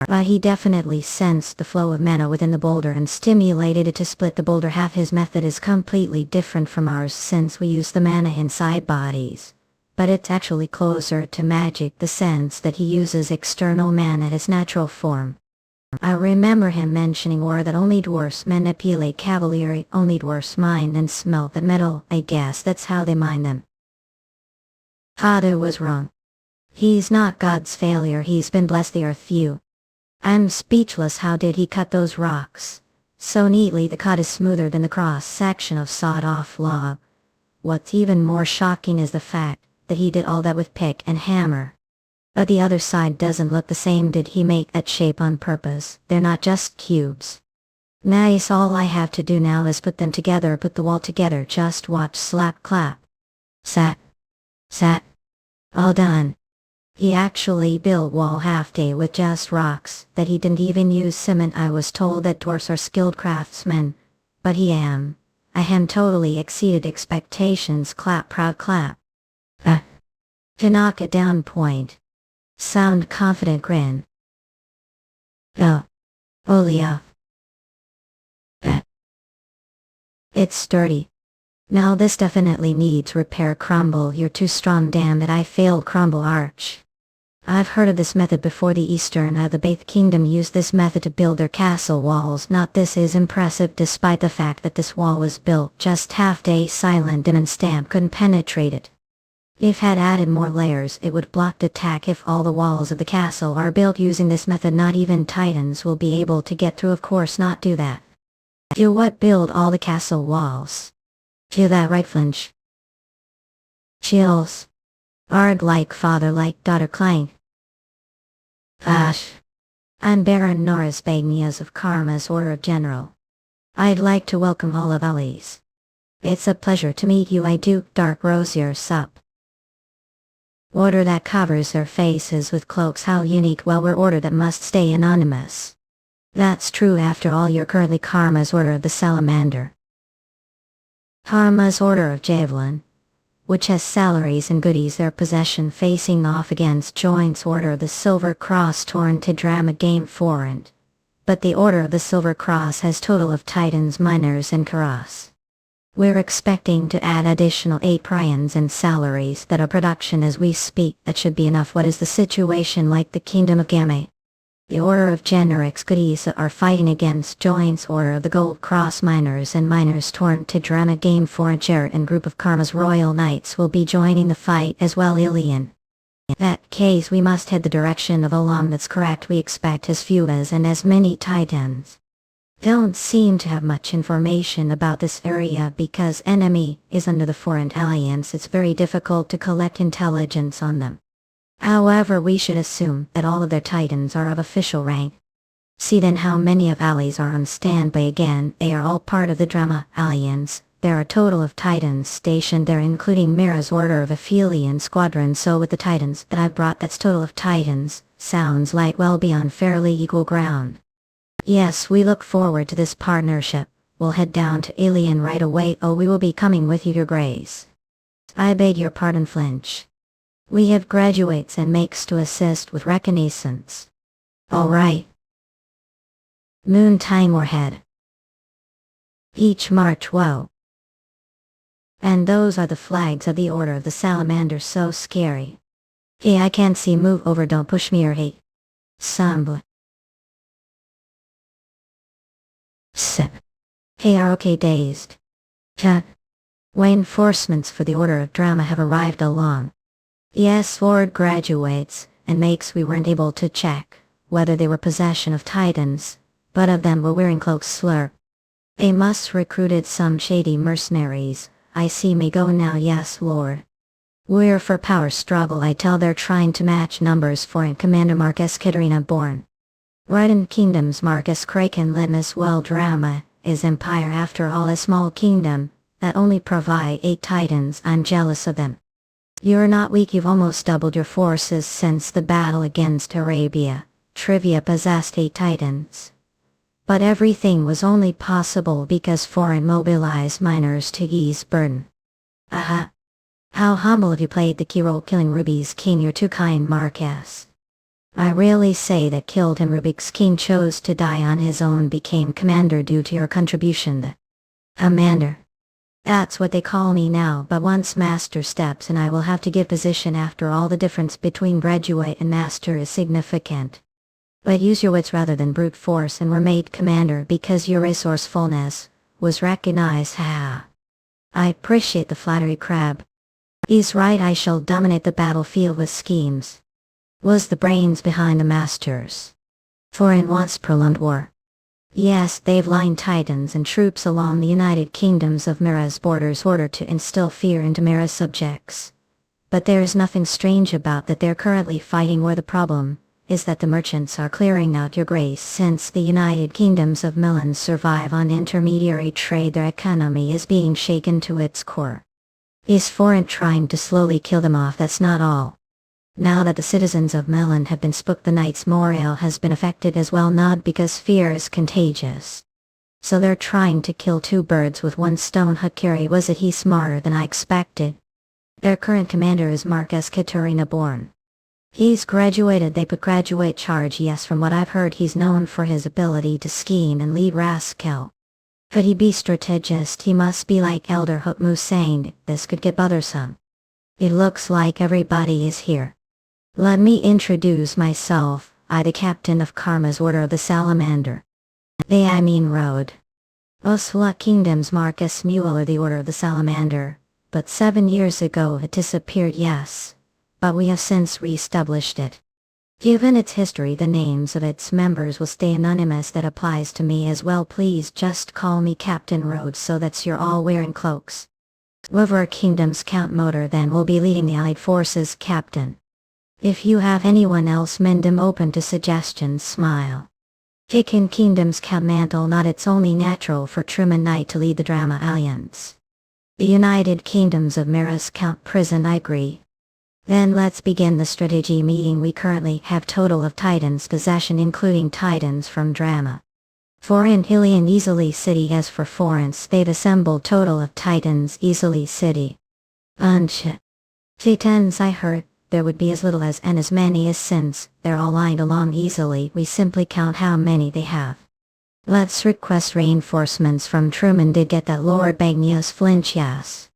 But he definitely sensed the flow of mana within the boulder and stimulated it to split the boulder half. His method is completely different from ours since we use the mana inside bodies. But it's actually closer to magic the sense that he uses external mana in its natural form. I remember him mentioning that only dwarfs manipulate cavalry, only dwarfs mine and smelt the metal. I guess that's how they mine them. Father was wrong. He's not God's failure, he's been blessed the earth few. I'm speechless. How did he cut those rocks? So neatly the cut is smoother than the cross-section of sawed-off log. What's even more shocking is the fact that he did all that with pick and hammer. But the other side doesn't look the same. Did he make that shape on purpose? They're not just cubes. Nice, all I have to do now is put them together, put the wall together, just watch, slap clap. Sat. All done. He actually built wall half day with just rocks, that he didn't even use cement. I was told that dwarfs are skilled craftsmen. But I am totally exceeded expectations. Clap, proud clap. To knock it down point. Sound confident grin. Oh. Olia. It's sturdy. Now this definitely needs repair. Crumble, you're too strong. Damn it, I failed. Crumble arch. I've heard of this method before. The Eastern the Baith Kingdom used this method to build their castle walls. Not this is impressive despite the fact that this wall was built just half day. Silent and stamp couldn't penetrate it. If had added more layers it would block the attack. If all the walls of the castle are built using this method, not even titans will be able to get through. Of course not do that. Do what? Build all the castle walls. Feel that right? Flinch. Chills. Arg, like father like daughter. Clank. Ash. I'm Baron Norris Bagnias of Karma's Order of General. I'd like to welcome all of allies. It's a pleasure to meet you. I Duke Dark Rosier sup. Order that covers their faces with cloaks. How unique. Well, we're order that must stay anonymous. That's true. After all, you're currently Karma's Order of the Salamander. Karma's Order of Javelin, which has salaries and goodies their possession, facing off against Joint's Order of the Silver Cross torn to drama game foreign. But the Order of the Silver Cross has total of titans, miners and karas. We're expecting to add additional 8 prions and salaries that are production as we speak. That should be enough. What is the situation like? The Kingdom of Game? The Order of Generics goodies are fighting against Joint's Order of the Gold Cross miners and miners torn to drama game forager, and group of Karma's Royal Knights will be joining the fight as well. Ilian. In that case we must head the direction of Olam. That's correct. We expect as few as and as many titans. Don't seem to have much information about this area because enemy is under the Foreign Alliance. It's very difficult to collect intelligence on them. However, we should assume that all of their titans are of official rank. See then how many of allies are on standby. Again, they are all part of the Drama Alliance. There are a total of titans stationed there, including Mira's Order of Aphelion Squadron. So with the titans that I've brought, that's total of titans. Sounds like we'll be on fairly equal ground. Yes, we look forward to this partnership. We'll head down to Ilian right away. Oh, we will be coming with you, Your Grace. I beg your pardon, Flinch. We have graduates and makes to assist with reconnaissance. All right. Noontime or head. Each march well. And those are the flags of the Order of the Salamander. So scary. Hey, I can't see. Move over. Don't push me or hate. Sambla. Sip. Hey, are okay dazed. Chat. Reinforcements for the Order of Drama have arrived along. Yes, Lord graduates, and makes we weren't able to check whether they were possession of Titans, but of them were wearing cloaks slur. They must recruited some shady mercenaries. I see me go now, yes, Lord. We're for power struggle, I tell they're trying to match numbers for in Commander Marcus Katarina born. Right in kingdoms Marcus Kraken Litmus well drama, is empire after all a small kingdom, that only provide 8 Titans, I'm jealous of them. You're not weak, you've almost doubled your forces since the battle against Arabia. Trivia possessed 8 Titans. But everything was only possible because foreign mobilized miners to ease burden. Aha. How humble have you played the key role killing Ruby's king, you're too kind, Marcus. I really say that killed him. Rubik's king chose to die on his own, became commander due to your contribution. The commander. That's what they call me now, but once master steps and I will have to give position. After all, the difference between graduate and master is significant. But use your wits rather than brute force and were made commander because your resourcefulness was recognized. Ha! I appreciate the flattery, Crab. He's right, I shall dominate the battlefield with schemes. Was the brains behind the masters. For in once prolonged war. Yes, they've lined Titans and troops along the United Kingdoms of Mira's borders order to instill fear into Mira's subjects. But there is nothing strange about that. They're currently fighting where the problem is that the merchants are clearing out, your grace. Since the United Kingdoms of Milan survive on intermediary trade, their economy is being shaken to its core. Is foreign trying to slowly kill them off? That's not all. Now that the citizens of Milan have been spooked, the knight's morale has been affected as well, not because fear is contagious. So they're trying to kill 2 birds with 1 stone. Hakiri, was it he smarter than I expected? Their current commander is Marcus Katarina born. He's graduated, they put graduate charge, yes, from what I've heard he's known for his ability to scheme and lead rascal. Could he be strategist? He must be like Elder Mookhyang. This could get bothersome. It looks like everybody is here. Let me introduce myself, I the captain of Karma's Order of the Salamander. Road. Osla Kingdom's Marcus Mueller, the Order of the Salamander, but 7 years ago it disappeared, yes. But we have since re-established it. Given its history, the names of its members will stay anonymous. That applies to me as well. Please just call me Captain Rhodes, so that's you're all wearing cloaks. Whoever Kingdom's Count Motor then will be leading the Allied forces, Captain. If you have anyone else, mend them open to suggestions. Smile. Kickin Kingdom's Count Mantle, not it's only natural for Truman Knight to lead the Drama Alliance. The United Kingdoms of Mira's Count Prison, I agree. Then let's begin the strategy meeting. We currently have total of Titans possession, including Titans from Drama. Foreign Hillian Easily City. As for Florence, they've assembled total of Titans Easily City. Titans, I heard there would be as little as and as many as, since they're all lined along easily, we simply count how many they have. Let's request reinforcements from Truman. Did get that, Lord Bagnius flinch, yes.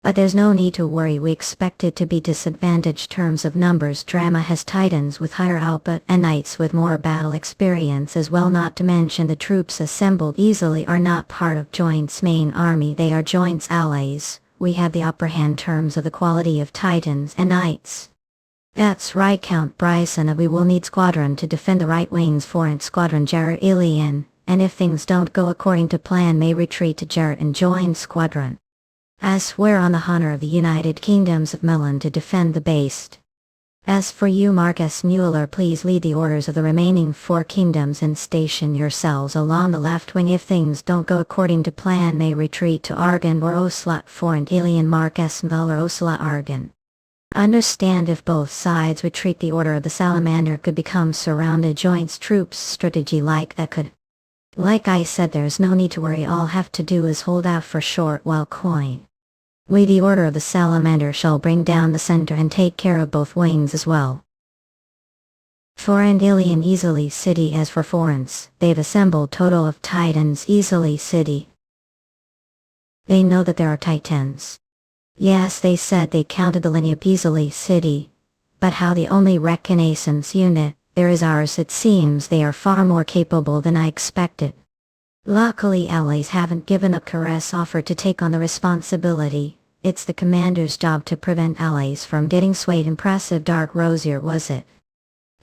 But there's no need to worry, we expect it to be disadvantaged terms of numbers. Drama has Titans with higher output and Knights with more battle experience as well, not to mention the troops assembled easily are not part of Joint's main army, they are Joint's allies. We have the upper hand terms of the quality of Titans and Knights. That's right, Count Bryson, we will need squadron to defend the right wings. Foreign squadron Jarrett Ilian, and if things don't go according to plan may retreat to Jarrett and join squadron. I swear on the honor of the United Kingdoms of Milan to defend the base. As for you, Marcus Mueller, please lead the orders of the remaining 4 kingdoms and station yourselves along the left wing. If things don't go according to plan may retreat to Argon or Osla. Foreign Alien Marcus Mueller, Osla, Argon. Understand, if both sides retreat, the Order of the Salamander could become surrounded. Joint's troops strategy like that could. Like I said, there's no need to worry, all have to do is hold out for short while coin. We the Order of the Salamander shall bring down the center and take care of both wings as well. Foreign Alien Easily City. As for Florence, they've assembled total of Titans Easily City. They know that there are Titans. Yes, they said they counted the lineage of Easily City. But how the only reconnaissance unit there is ours, it seems they are far more capable than I expected. Luckily allies haven't given up Caress offer to take on the responsibility. It's the commander's job to prevent allies from getting swayed. Impressive. Dark Rosier, was it?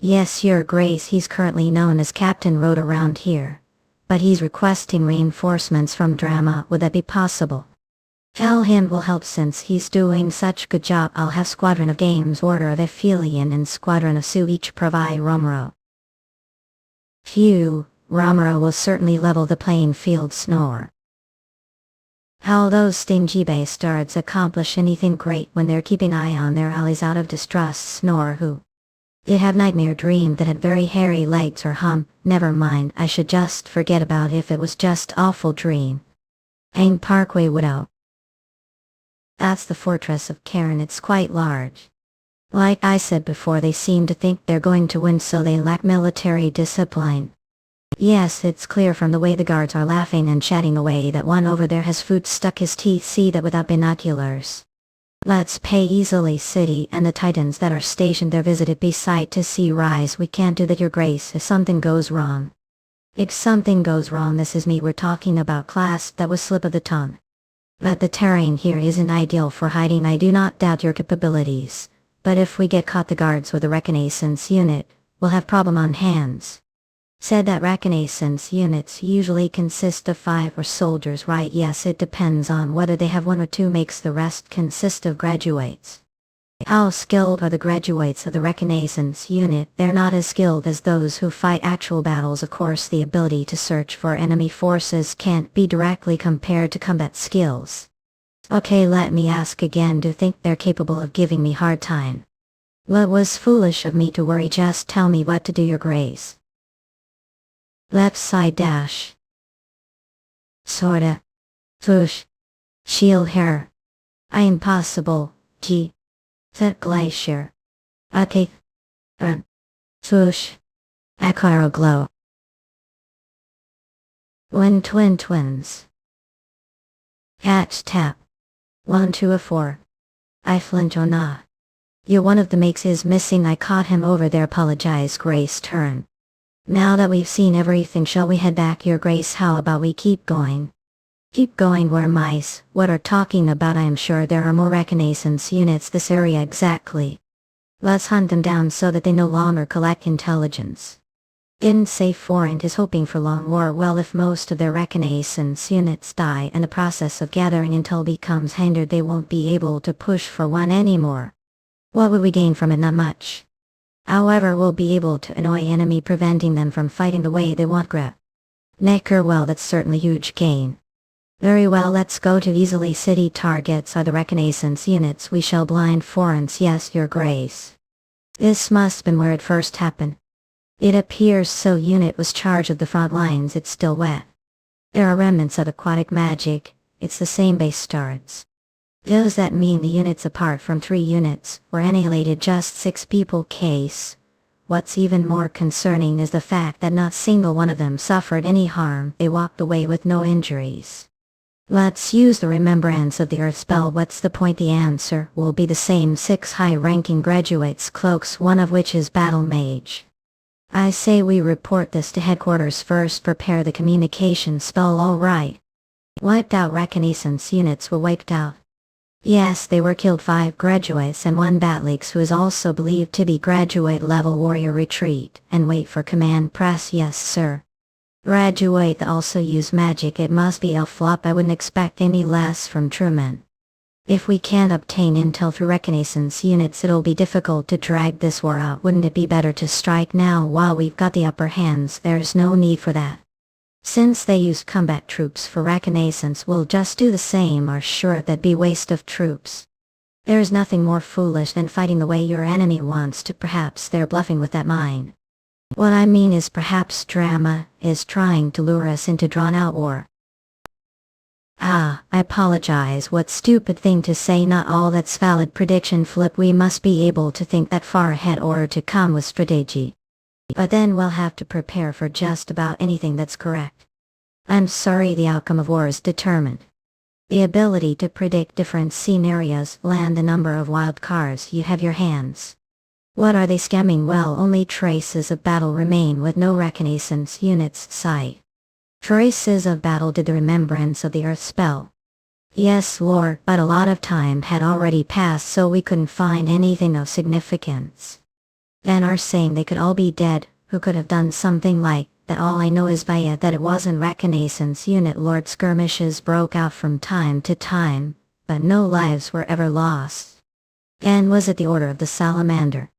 Yes, your grace, he's currently known as Captain Road around here. But he's requesting reinforcements from Drama. Would that be possible? Tell him will help since he's doing such good job. I'll have Squadron of Games, Order of Ephelion and Squadron of Su each provide Romero. Phew, Romero will certainly level the playing field. Snore. How those stingy bastards accomplish anything great when they're keeping eye on their allies out of distrust. Snore. Who? You have nightmare dream that had very hairy legs or never mind, I should just forget about if it was just awful dream. Aang Parkway Widow. That's the fortress of Karen. It's quite large. Like I said before, they seem to think they're going to win, so they lack military discipline. Yes, it's clear from the way the guards are laughing and chatting away that one over there has food stuck his teeth. See that without binoculars. Let's pay Easily City and the Titans that are stationed there visited be sight to see rise. We can't do that, your grace, if something goes wrong. If something goes wrong, this is me we're talking about, class. That was slip of the tongue. But the terrain here isn't ideal for hiding. I do not doubt your capabilities, but if we get caught, the guards with the reconnaissance unit will have problem on hands. Said that reconnaissance units usually consist of 5 or soldiers, right? Yes, it depends on whether they have 1 or 2, makes the rest consist of graduates. How skilled are the graduates of the reconnaissance unit? They're not as skilled as those who fight actual battles. Of course, the ability to search for enemy forces can't be directly compared to combat skills. Okay, let me ask again, do you think they're capable of giving me hard time? Well, it was foolish of me to worry, just tell me what to do, your grace. Left side dash. Sorta. Push. Shield hair. I impossible. G. That glacier. Okay. Push. Akara glow. When twins. Catch tap. 1 2 a 4. I flinch or nah. You, one of the makes is missing. I caught him over there. Apologize, grace. Turn. Now that we've seen everything, shall we head back, your grace? How about we keep going? Keep going where? Mice? What are talking about? I am sure there are more reconnaissance units this area. Exactly. Let's hunt them down so that they no longer collect intelligence. Didn't say Forint is hoping for long war. Well, if most of their reconnaissance units die and the process of gathering intel becomes hindered, they won't be able to push for one anymore. What would we gain from it? Not much. However, we'll be able to annoy enemy, preventing them from fighting the way they want. Grip. Necker, well, that's certainly huge gain. Very well, let's go to Easily City. Targets are the reconnaissance units. We shall blind Forents. Yes, your grace. This must have been where it first happened. It appears so. Unit was charged of the front lines. It's still wet. There are remnants of aquatic magic. It's the same base starts. Does that mean the units apart from 3 units were annihilated? Just 6 people. Case. What's even more concerning is the fact that not single one of them suffered any harm. They walked away with no injuries. Let's use the remembrance of the earth spell. What's the point? The answer will be the same. 6 high-ranking graduates' cloaks, one of which is battle mage. I say we report this to headquarters first. Prepare the communication spell. All right. Wiped out reconnaissance units were wiped out. Yes, they were killed. 5 graduates and 1 Batleaks, who is also believed to be graduate level. Warrior, retreat and wait for command. Press. Yes, sir. Graduate also use magic. It must be elf flop. I wouldn't expect any less from Truman. If we can't obtain intel through reconnaissance units, it'll be difficult to drag this war out. Wouldn't it be better to strike now while we've got the upper hands? There's no need for that. Since they used combat troops for reconnaissance, we'll just do the same. Are sure that'd be waste of troops. There's nothing more foolish than fighting the way your enemy wants to. Perhaps they're bluffing with that mine. What I mean is perhaps Drama is trying to lure us into drawn-out war. I apologize. What stupid thing to say. Not all that's valid. Prediction flip. We must be able to think that far ahead or to come with strategy. But then we'll have to prepare for just about anything. That's correct. I'm sorry, the outcome of war is determined. The ability to predict different scenarios, land the number of wild cards you have your hands. What are they scamming? Well, only traces of battle remain with no reconnaissance units sight. Traces of battle did the remembrance of the earth spell. Yes, Lord, but a lot of time had already passed, so we couldn't find anything of significance. And are saying they could all be dead, who could have done something like that. All I know is via that it wasn't reconnaissance unit. Lord, skirmishes broke out from time to time, but no lives were ever lost. And was it the Order of the Salamander?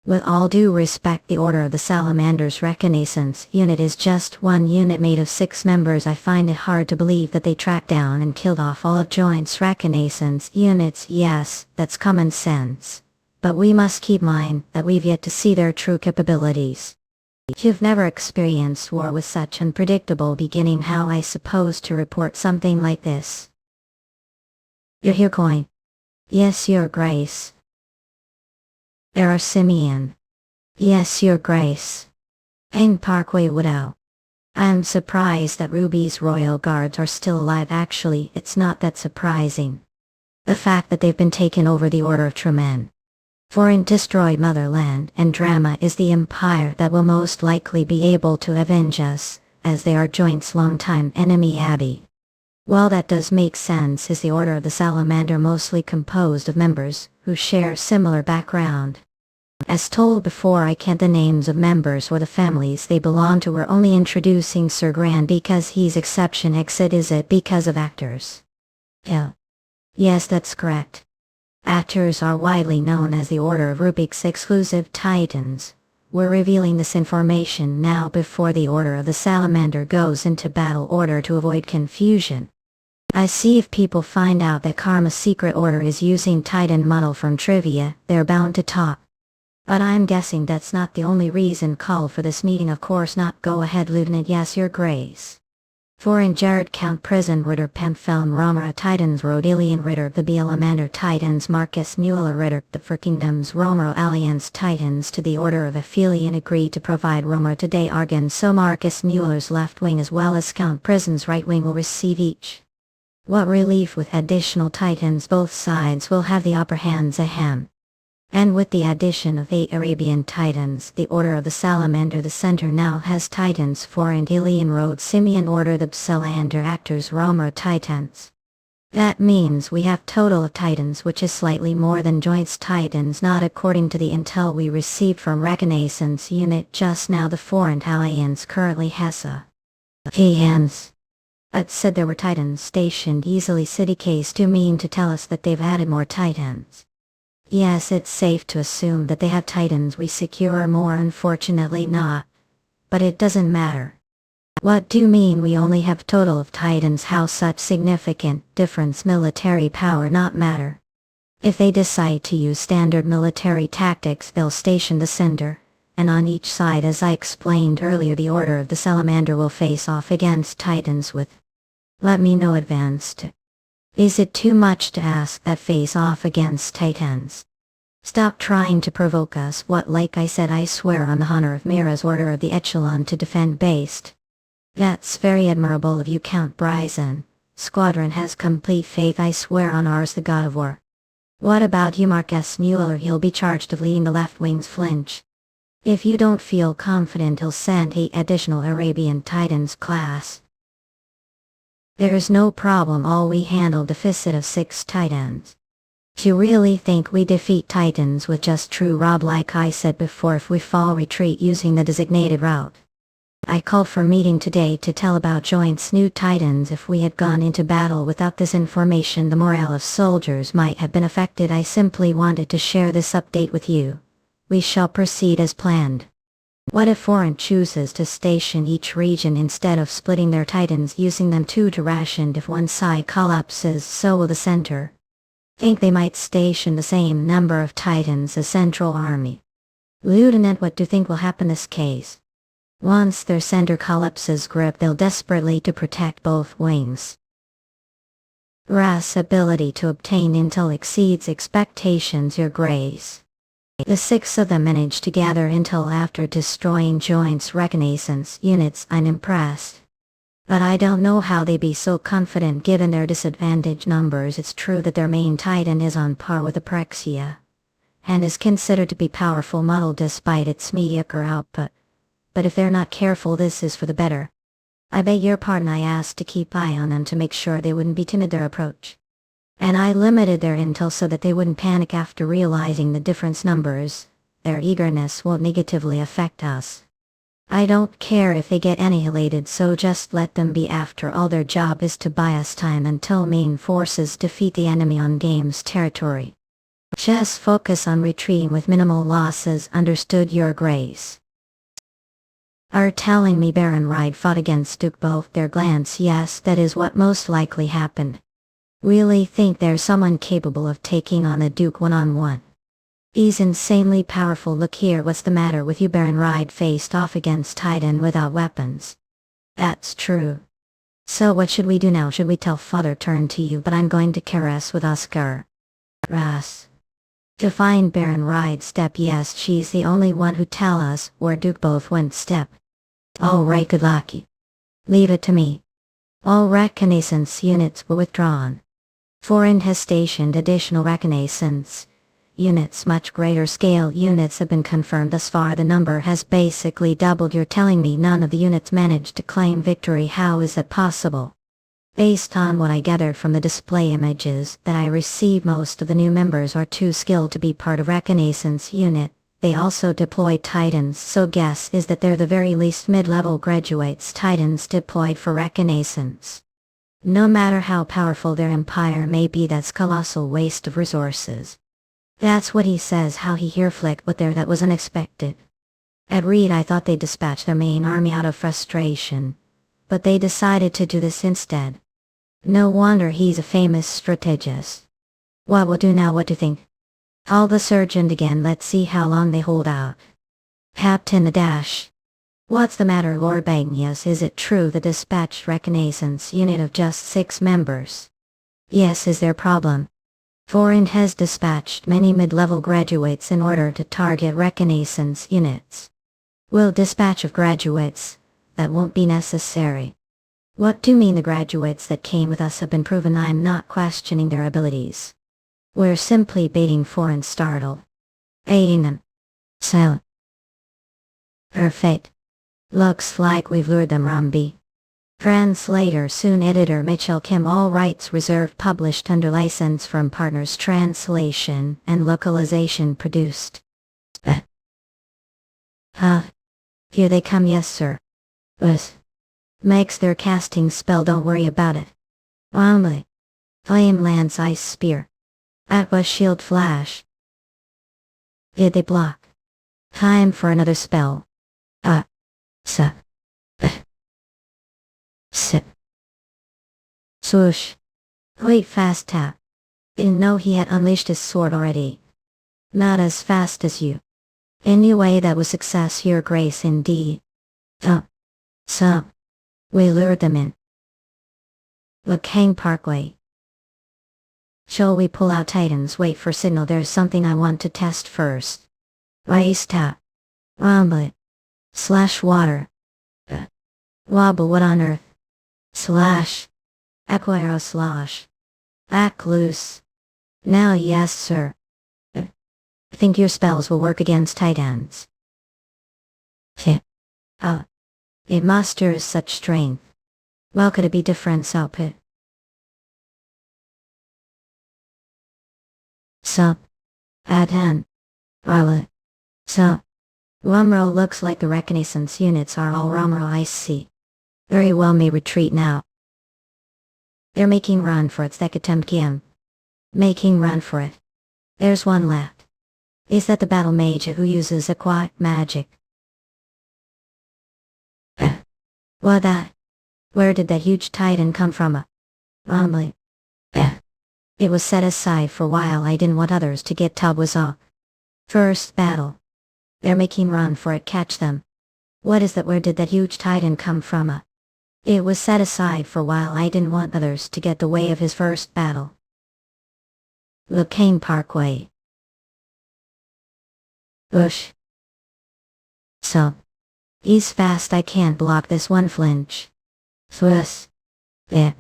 With all due respect, the Order of the Salamander's reconnaissance unit is just one unit made of 6 members. I find it hard to believe that they tracked down and killed off all of Joint's reconnaissance units. Yes, that's common sense. But we must keep in mind that we've yet to see their true capabilities. You've never experienced war with such unpredictable beginning. How I suppose to report something like this? You're here, Coin. Yes, Your Grace. There are Simeon. Yes, Your Grace. And Parkway Widow. I'm surprised that Ruby's royal guards are still alive. Actually, it's not that surprising. The fact that they've been taken over the Order of Tremen. For in destroyed Motherland and Drama is the empire that will most likely be able to avenge us, as they are Joint's longtime enemy Abby. Well, that does make sense. Is the Order of the Salamander mostly composed of members who share similar background? As told before, I can't the names of members or the families they belong to. We're only introducing Sir Gran because he's exception. Exit. Is it because of actors? Yeah. Yes, that's correct. Actors are widely known as the Order of Rubik's exclusive Titans. We're revealing this information now before the Order of the Salamander goes into battle order to avoid confusion. I see if people find out that Karma's secret order is using Titan model from trivia, they're bound to talk. But I'm guessing that's not the only reason called for this meeting. Of course not. Go ahead, Lieutenant. Yes, Your Grace. For in Jared Count Prison Ritter Pamfelm Romera Titans Rodelian Ritter the Bielamander Titans Marcus Mueller Ritter the Kingdoms Romero Alliance Titans to the Order of Aphelion agreed to provide Romero today Argon, so Marcus Mueller's left wing as well as Count Prison's right wing will receive each. What relief! With additional Titans both sides will have the upper hands. Ahem. And with the addition of 8 Arabian Titans, the Order of the Salamander the center now has Titans for Ilian Road Simeon Order the Psalander actors Romero Titans. That means we have total of Titans, which is slightly more than Joint's Titans, not according to the intel we received from Reconnaissance Unit just now. The Foreign Alliance currently has a hands. It said there were Titans stationed easily. City case to mean to tell us that they've added more Titans. Yes, it's safe to assume that they have Titans we secure more. Unfortunately not. But it doesn't matter. What do you mean we only have total of Titans? How such significant difference? Military power not matter. If they decide to use standard military tactics, they'll station the center, and on each side, as I explained earlier, the Order of the Salamander will face off against Titans with, let me know, advanced. Is it too much to ask that face off against Titans? Stop trying to provoke us. What? Like I said, I swear on the honor of Mira's Order of the Echelon to defend based. That's very admirable of you, Count Bryson. Squadron has complete faith. I swear on ours, the God of War. What about you, Marcus Mueller? He'll be charged of leading the left wing's flinch. If you don't feel confident, he'll send 8 additional Arabian Titans class. There's no problem. All we handle deficit of 6 Titans. Do you really think we defeat Titans with just true Rob? Like I said before, if we fall, retreat using the designated route. I called for a meeting today to tell about Joint's new Titans. If we had gone into battle without this information, the morale of soldiers might have been affected. I simply wanted to share this update with you. We shall proceed as planned. What if Foreign chooses to station each region instead of splitting their Titans, using them 2 to ration? If one side collapses, so will the center. Think they might station the same number of Titans as Central Army. Lieutenant, what do you think will happen in this case? Once their center collapses grip, they'll desperately to protect both wings. Ra's ability to obtain intel exceeds expectations, Your Grace. The 6 of them managed to gather intel after destroying Joint's reconnaissance units. I'm impressed. But I don't know how they be so confident given their disadvantaged numbers. It's true that their main Titan is on par with Apraxia, and is considered to be powerful model despite its mediocre output. But if they're not careful, this is for the better. I beg your pardon, I asked to keep eye on them to make sure they wouldn't be timid their approach. And I limited their intel so that they wouldn't panic after realizing the different numbers. Their eagerness won't negatively affect us. I don't care if they get annihilated, so just let them be. After all, their job is to buy us time until main forces defeat the enemy on game's territory. Just focus on retreating with minimal losses, understood, Your Grace? Are telling me Baron Ride fought against Duke both? Their glance, yes, that is what most likely happened. Really think there's someone capable of taking on the Duke one-on-one? He's insanely powerful. Look here, what's the matter with you? Baron Ride faced off against Titan without weapons. That's true. So what should we do now? Should we tell Father turn to you? But I'm going to caress with Oscar. Ras. To find Baron Ride step. Yes, she's the only one who tell us where Duke both went step. All right, good luck. Leave it to me. All reconnaissance units were withdrawn. Foreign has stationed additional reconnaissance units. Much greater scale units have been confirmed thus far. The number has basically doubled. You're telling me none of the units managed to claim victory? How is that possible? Based on what I gathered from the display images that I received, most of the new members are too skilled to be part of reconnaissance unit. They also deploy Titans, so guess is that they're the very least mid-level graduates Titans deployed for reconnaissance. No matter how powerful their empire may be, that's colossal waste of resources. That's what he says. How he here flicked with there, that was unexpected. At Reed I thought they dispatched their main army out of frustration, but they decided to do this instead. No wonder he's a famous strategist. What we'll do now, what do you think? Call the sergeant again, let's see how long they hold out. Captain the Dash. What's the matter, Lord Bagnius? Is it true the dispatched reconnaissance unit of just 6 members? Yes, is there a problem? Foreign has dispatched many mid-level graduates in order to target reconnaissance units. We'll dispatch of graduates. That won't be necessary. What do you mean? The graduates that came with us have been proven. I'm not questioning their abilities. We're simply baiting foreign startle. Aiding them. So. Perfect. Looks like we've lured them, Rambi. Translator soon. Editor Mitchell Kim. All rights reserved. Published under license from partners. Translation and localization produced. Here they come. Yes, sir. Makes their casting spell. Don't worry about it. Only. Flame Lance Ice Spear. Atwa Shield Flash. Did they block? Time for another spell. Sip. Swoosh. Wait, fast tap. Didn't know he had unleashed his sword already. Not as fast as you. Anyway, that was success, Your Grace, indeed. So. We lured them in. Mookhyang Parkway. Shall we pull out Titans? Wait for signal. There's something I want to test first. Ice tap. Omelet. Slash water. Wobble. What on earth? Slash. Aquaro slosh. Back loose. Now, yes, sir. Think your spells will work against Titans? It musters such strength. Well, could it be different output? Sup. Adhan. Violet. Sup. Rumro. Looks like the reconnaissance units are all Rumro. I see. Very well, may retreat now. They're making run for it. Thekatem Kim. Making run for it. There's one left. Is that the battle mage who uses aquatic magic? What that? Where did that huge Titan come from? It was set aside for a while. I didn't want others to get tub was off. First battle. They're making run for it. Catch them. What is that? Where did that huge Titan come from? It was set aside for a while. I didn't want others to get the way of his first battle. Mookhyang Parkway. Bush. So. He's fast. I can't block this one flinch. Thus. There.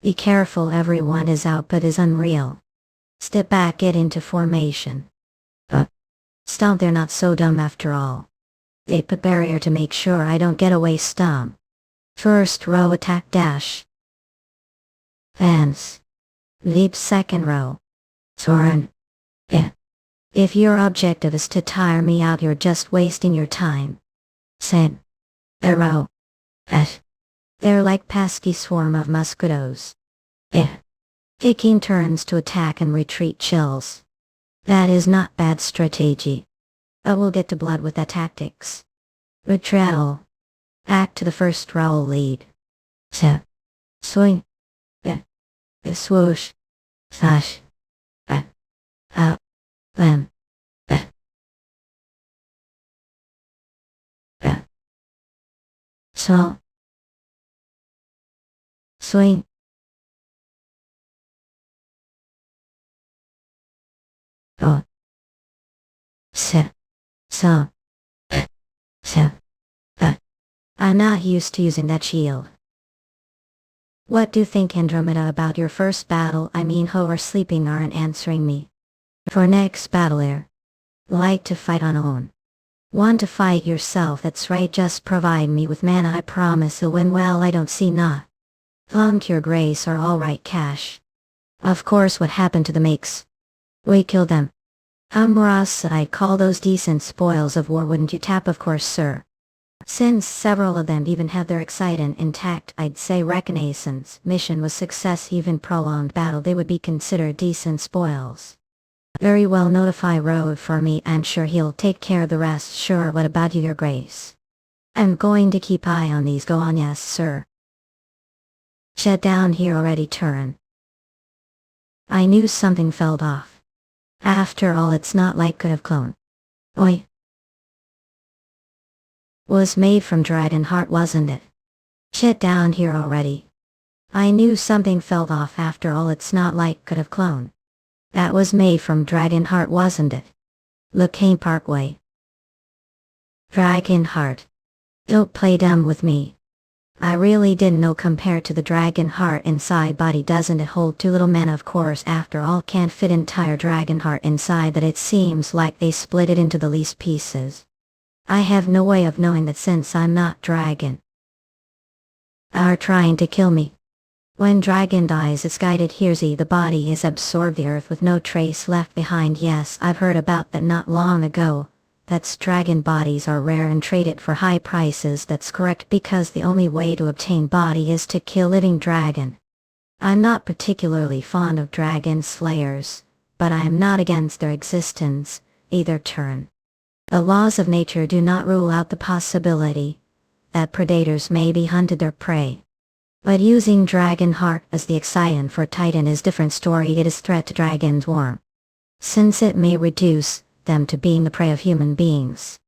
Be careful, everyone. His output is unreal. Step back, get into formation. Stomp. They're not so dumb after all. They put barrier to make sure I don't get away stomp. First row attack dash. Fence. Leap second row. Turn. Yeah. If your objective is to tire me out, you're just wasting your time. Send. Arrow. They're like pesky swarm of mosquitoes. Taking turns to attack and retreat chills. That is not bad strategy. But we'll get to blood with that tactics. Retreal. Act to the first row lead. Swing. Swoosh. Slash. Up. Them. So. Swing. Oh. So. I'm not used to using that shield. What do you think, Andromeda, about your first battle? I mean, Ho are sleeping aren't answering me. For next battle air. Like to fight on own. Want to fight yourself, that's right, just provide me with mana, I promise you'll win. Well, I don't see not. Thunk your grace are alright, Cash. Of course, what happened to the makes? We killed them. Amras, I'd call those decent spoils of war, wouldn't you? Tap, of course, sir. Since several of them even have their excitant intact, I'd say reconnaissance mission was success. Even prolonged battle, they would be considered decent spoils. Very well, notify Road for me, I'm sure he'll take care of the rest. Sure, what about you, your grace? I'm going to keep eye on these. Go on. Yes, sir. Shed down here already. Turn. I knew something fell off. After all, it's not like could have cloned. Oi. Was made from dragon heart, wasn't it? Shit down here already. I knew something fell off. After all, it's not like could have cloned. That was made from dragon heart, wasn't it? Looking Parkway. Dragon heart. Don't play dumb with me. I really didn't know. Compared to the dragon heart inside body, doesn't it hold too little mana? Of course, after all, can't fit entire dragon heart inside that. It seems like they split it into the least pieces. I have no way of knowing that since I'm not dragon. Are trying to kill me. When dragon dies, it's guided. Here's the body is absorbed the earth with no trace left behind. Yes, I've heard about that not long ago. That's dragon bodies are rare and traded for high prices. That's correct, because the only way to obtain body is to kill living dragon. I'm not particularly fond of dragon slayers, but I am not against their existence, either. Turn. The laws of nature do not rule out the possibility that predators may be hunted their prey. But using dragon heart as the excitant for Titan is different story. It is threat to dragon's warm, since it may reduce them to being the prey of human beings.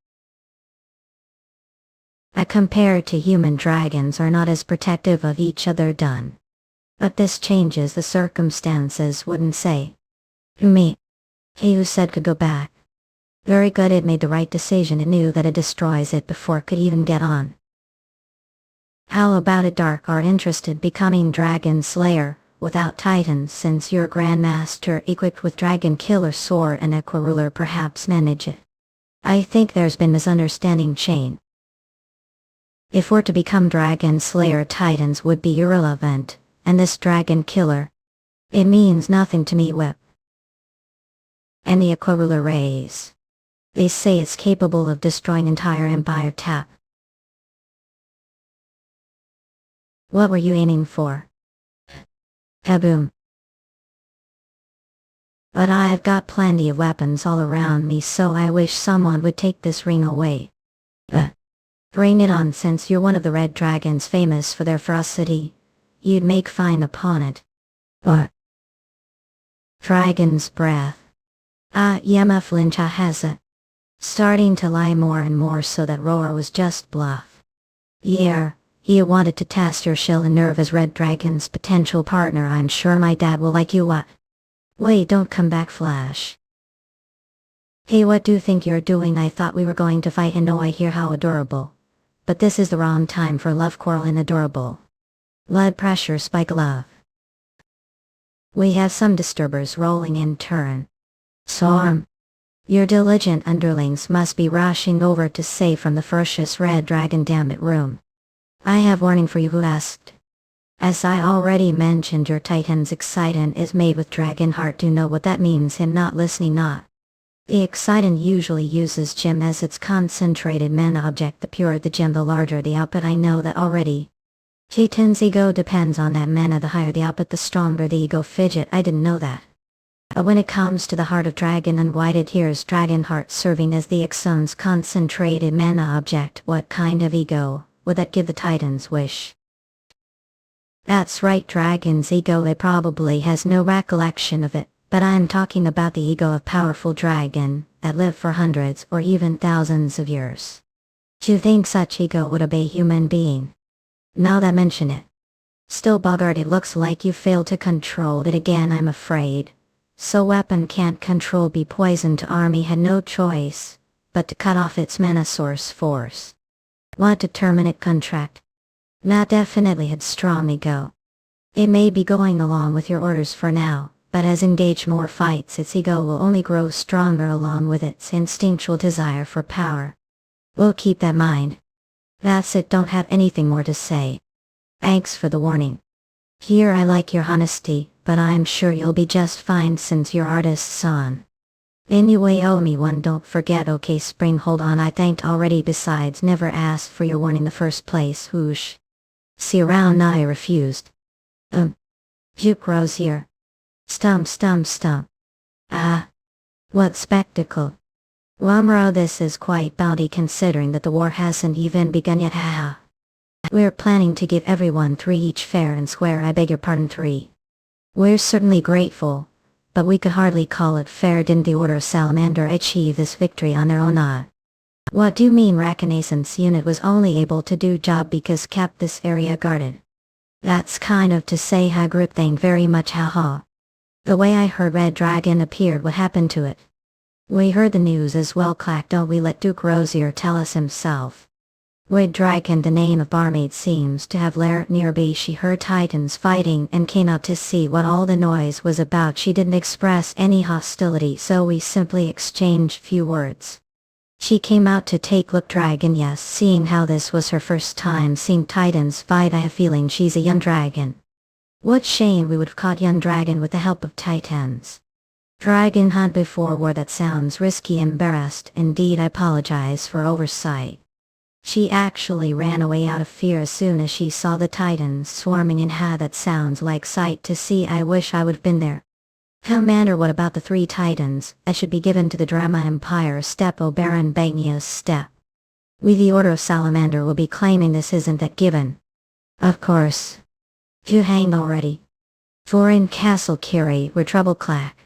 Compared to human, dragons are not as protective of each other. Done. But this changes the circumstances, wouldn't say. Me. He who said could go back. Very good, it made the right decision. It knew that it destroys it before it could even get on. How about it, Dark? Are interested becoming dragon slayer without titans, since your grandmaster equipped with dragon killer sword and equa ruler perhaps manage it? I think there's been misunderstanding chain. If we're to become dragon slayer, titans would be irrelevant, and this dragon killer, it means nothing to me. Whip. And the equa ruler rays. They say it's capable of destroying entire empire. Tap. What were you aiming for? Kaboom. But I've got plenty of weapons all around me, so I wish someone would take this ring away. Bring it on. Since you're one of the red dragons famous for their ferocity, you'd make fine upon it. Or dragon's breath. Yema Flincha has it. Starting to lie more and more, so that roar was just bluff. Yeah, you wanted to test your shill and nerve as red dragon's potential partner. I'm sure my dad will like you. What? Wait, don't come back, Flash. Hey, what do you think you're doing? I thought we were going to fight, and oh, I hear how adorable. But this is the wrong time for love quarrel and adorable. Blood pressure spike. Love. We have some disturbers rolling in. Turn. Storm. Your diligent underlings must be rushing over to save from the ferocious red dragon. Damn it, room. I have warning for you who asked. As I already mentioned, your Titan's excitant is made with dragon heart. Do you know what that means? Him not listening, not. The excitant usually uses gem as its concentrated mana object. The purer the gem, the larger the output. I know that already. Titan's ego depends on that mana. The higher the output, the stronger the ego. Fidget, I didn't know that. But when it comes to the heart of dragon unwhided, here's dragon heart serving as the Ixun's concentrated mana object. What kind of ego would that give the Titan's wish? That's right, dragon's ego. It probably has no recollection of it, but I'm talking about the ego of powerful dragon that live for hundreds or even thousands of years. Do you think such ego would obey human being? Now that I mention it. Still, Bogart, it looks like you failed to control it again, I'm afraid. So weapon can't control be poisoned. To army had no choice but to cut off its mana source force. Want to terminate contract? That definitely had strong ego. It may be going along with your orders for now, but as engaged more fights, its ego will only grow stronger along with its instinctual desire for power. We'll keep that in mind. That's it, don't have anything more to say. Thanks for the warning. Here, I like your honesty, but I'm sure you'll be just fine since you're artist's son. Anyway, owe me one, don't forget. Okay, Spring, hold on, I thanked already. Besides, never asked for your warning in the first place. Whoosh. See around, now I refused. Juke Rose here. Stump. Ah. What spectacle. Wamro, this is quite bounty considering that the war hasn't even begun yet. Haha. We're planning to give everyone 3 each, fair and square. I beg your pardon, 3. We're certainly grateful, but we could hardly call it fair. Didn't the Order of Salamander achieve this victory on their own? What do you mean? Reconnaissance unit was only able to do job because kept this area guarded. That's kind of to say how group thing very much, haha. The way I heard Red Dragon appeared, what happened to it? We heard the news as well, clack. Don't we let Duke Rosier tell us himself. Red Dragon, the name of barmaid, seems to have laired nearby. She heard Titans fighting and came out to see what all the noise was about. She didn't express any hostility, so we simply exchanged few words. She came out to take look dragon, yes, seeing how this was her first time seeing Titans fight. I have feeling she's a young dragon. What shame we would have caught young dragon with the help of Titans. Dragon hunt before war, that sounds risky. Embarrassed, indeed. I apologize for oversight. She actually ran away out of fear as soon as she saw the Titans swarming in. That sounds like sight to see. I wish I would have been there. Commander, what about the 3 Titans that should be given to the Drama Empire? Step O Baron Bagnia's step. We, the Order of Salamander, will be claiming this isn't that given. Of course. You hang already. Foreign Castle Curie, we're trouble, clack.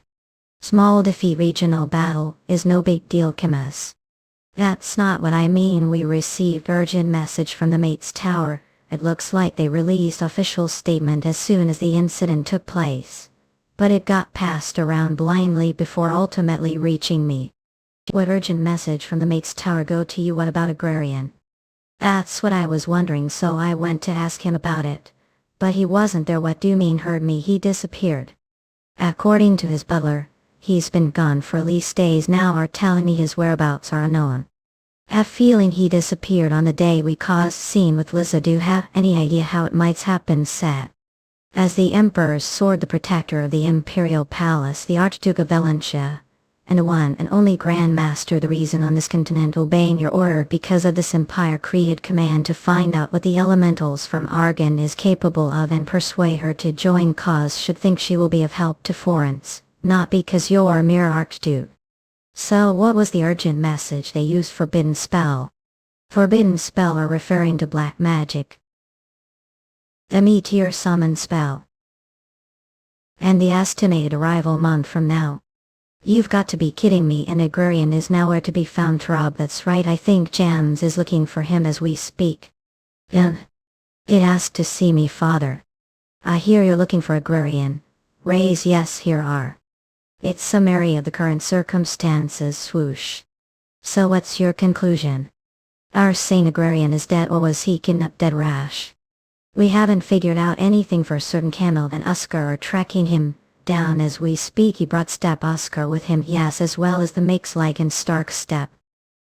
Small defeat, regional battle is no big deal, Kimas. That's not what I mean. We received urgent message from the Mates Tower. It looks like they released official statement as soon as the incident took place. But it got passed around blindly before ultimately reaching me. What urgent message from the Mates Tower go to you? What about Agrarian? That's what I was wondering, so I went to ask him about it. But he wasn't there. What do you mean? Heard me? He disappeared. According to his butler, he's been gone for at least days now. Are telling me his whereabouts are unknown. Have feeling he disappeared on the day we caused scene with Lisa. Do you have any idea how it might happen? Sad. As the Emperor's sword, the protector of the Imperial Palace, the Archduke of Valentia, and the one and only Grand Master, the reason on this continent obeying your order because of this empire created command to find out what the elementals from Argon is capable of and persuade her to join cause. Should think she will be of help to Florence, not because you're a mere Archduke. So what was the urgent message? They used forbidden spell. Forbidden spell are referring to black magic. The meteor summon spell. And the estimated arrival month from now. You've got to be kidding me. And Agrarian is nowhere to be found. Rob, that's right. I think Jams is looking for him as we speak. It asked to see me, father. I hear you're looking for Agrarian. Raise yes, here are. It's summary of the current circumstances. Swoosh. So what's your conclusion? Our Saint Agrarian is dead, or was he kidnapped? Dead rash. We haven't figured out anything for certain. Camel and Usker are tracking him, down as we speak. He brought Step Oscar with him, yes, as well as the makes like and Stark Step.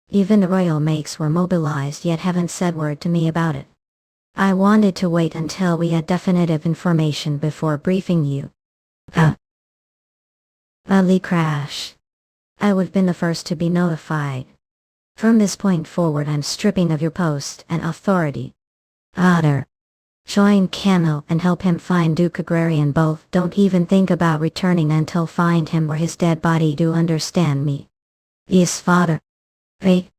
Even the royal makes were mobilized, yet haven't said word to me about it. I wanted to wait until we had definitive information before briefing you. Ali crash. I would have been the first to be notified. From this point forward I'm stripping of your post and authority. Otter. Join Cano and help him find Duke Agrarian both. Don't even think about returning until find him or his dead body. Do understand me? Yes, father. Hey.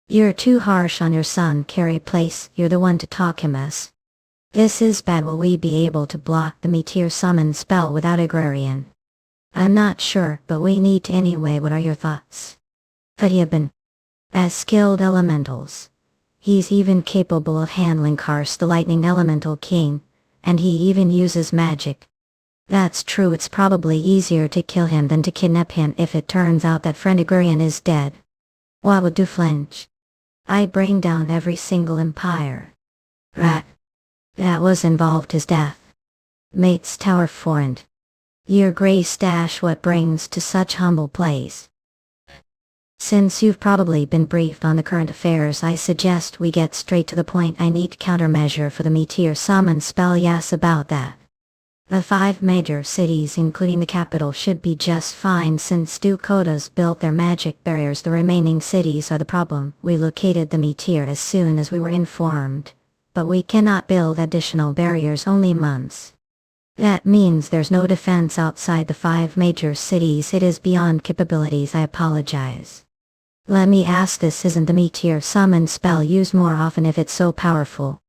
You're too harsh on your son, Carry Place. You're the one to talk him as. This is bad. Will we be able to block the meteor summon spell without Agrarian? I'm not sure, but we need to anyway. What are your thoughts? Could he have been as skilled elementals? He's even capable of handling Karst, the lightning elemental king, and he even uses magic. That's true. It's probably easier to kill him than to kidnap him if it turns out that friend Agrarian is dead. What would do flinch? I bring down every single empire. Rat. That was involved his death. Mate's tower forend. Your grace dash what brings to such humble place. Since you've probably been briefed on the current affairs, I suggest we get straight to the point. I need countermeasure for the meteor summon spell. Yes, about that. The 5 major cities including the capital should be just fine since Dukota's built their magic barriers. The remaining cities are the problem. We located the meteor as soon as we were informed, but we cannot build additional barriers, only months. That means there's no defense outside the 5 major cities. It is beyond capabilities. I apologize. Let me ask, this isn't the meteor summon spell used more often if it's so powerful?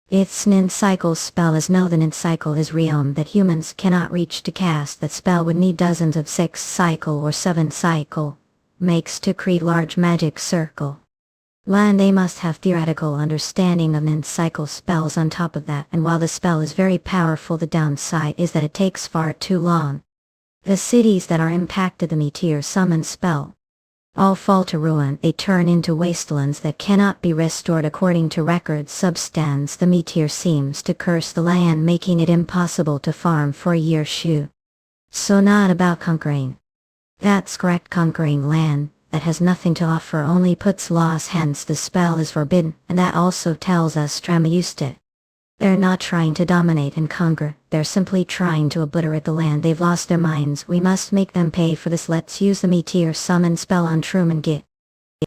It's an cycle spell. As no, the cycle is realm that humans cannot reach. To cast that spell would need dozens of 6 cycle or 7 cycle makes to create large magic circle. And they must have theoretical understanding of cycle spells on top of that, and while the spell is very powerful, the downside is that it takes far too long. The cities that are impacted the meteor summon spell all fall to ruin. They turn into wastelands that cannot be restored. According to records, substance the meteor seems to curse the land, making it impossible to farm for a year. So not about conquering. That's correct. Conquering land that has nothing to offer only puts loss, hence the spell is forbidden, and that also tells us Strama used it. They're not trying to dominate and conquer, they're simply trying to obliterate the land. They've lost their minds. We must make them pay for this. Let's use the meteor summon spell on Truman Git.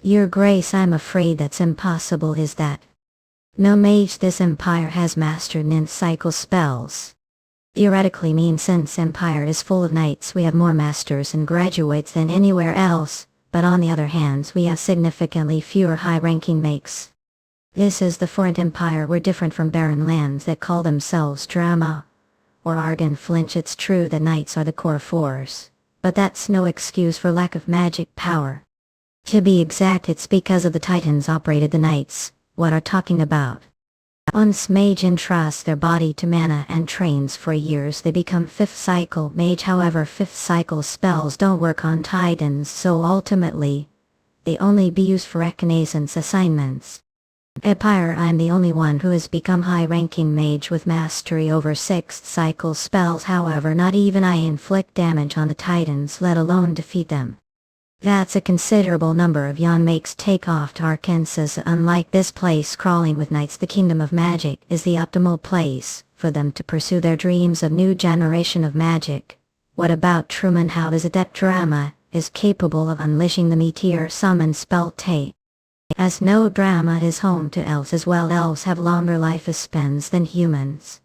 Your Grace, I'm afraid that's impossible. Is that? No mage this empire has mastered cycle spells. Theoretically mean, since empire is full of knights, we have more masters and graduates than anywhere else, but on the other hand we have significantly fewer high-ranking makes. This is the foreign empire. We're different from barren lands that call themselves drama or Argon Flinch. It's true that knights are the core force, but that's no excuse for lack of magic power. To be exact, it's because of the titans operated the knights. What are talking about? Once mage entrusts their body to mana and trains for years, they become 5th cycle mage. However, 5th cycle spells don't work on titans, so ultimately they only be used for reconnaissance assignments. Empire, I'm the only one who has become high-ranking mage with mastery over 6th cycle spells. However, not even I inflict damage on the titans, let alone defeat them. That's a considerable number of young makes take off to Arkansas. Unlike this place crawling with knights, the kingdom of magic is the optimal place for them to pursue their dreams of new generation of magic. What about Truman? How does adept drama is capable of unleashing the meteor summon spell? As no drama is home to elves as well. Elves have longer lifespans than humans,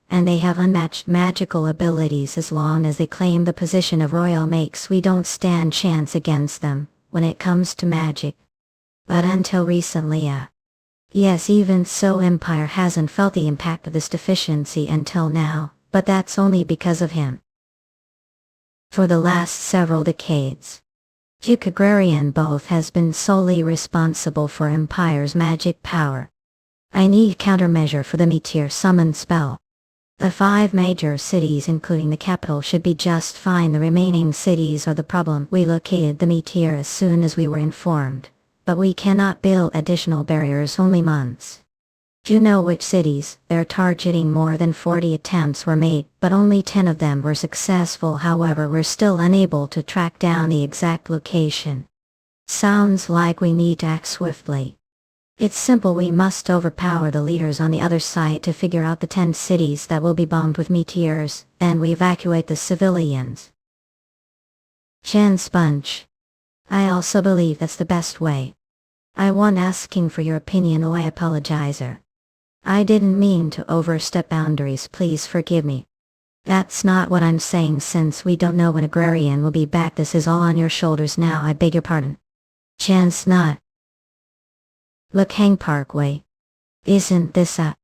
and they have unmatched magical abilities. As long as they claim the position of royal makes, we don't stand chance against them when it comes to magic. But until recently, yes, even so, Empire hasn't felt the impact of this deficiency until now, but that's only because of him. For the last several decades, Duke Agrarian both has been solely responsible for Empire's magic power. I need countermeasure for the meteor summon spell. The 5 major cities including the capital should be just fine. The remaining cities are the problem. We located the meteor as soon as we were informed, but we cannot build additional barriers, only months. You know which cities. They're targeting. More than 40 attempts were made, but only 10 of them were successful. However, we're still unable to track down the exact location. Sounds like we need to act swiftly. It's simple. We must overpower the leaders on the other side to figure out the 10 cities that will be bombed with meteors, and we evacuate the civilians. Chen Sponge. I also believe that's the best way. I want asking for your opinion. I apologize. I didn't mean to overstep boundaries. Please forgive me. That's not what I'm saying. Since we don't know when Agrarian will be back, this is all on your shoulders now. I beg your pardon. Chance not. Mookhyang Parkway. Isn't this a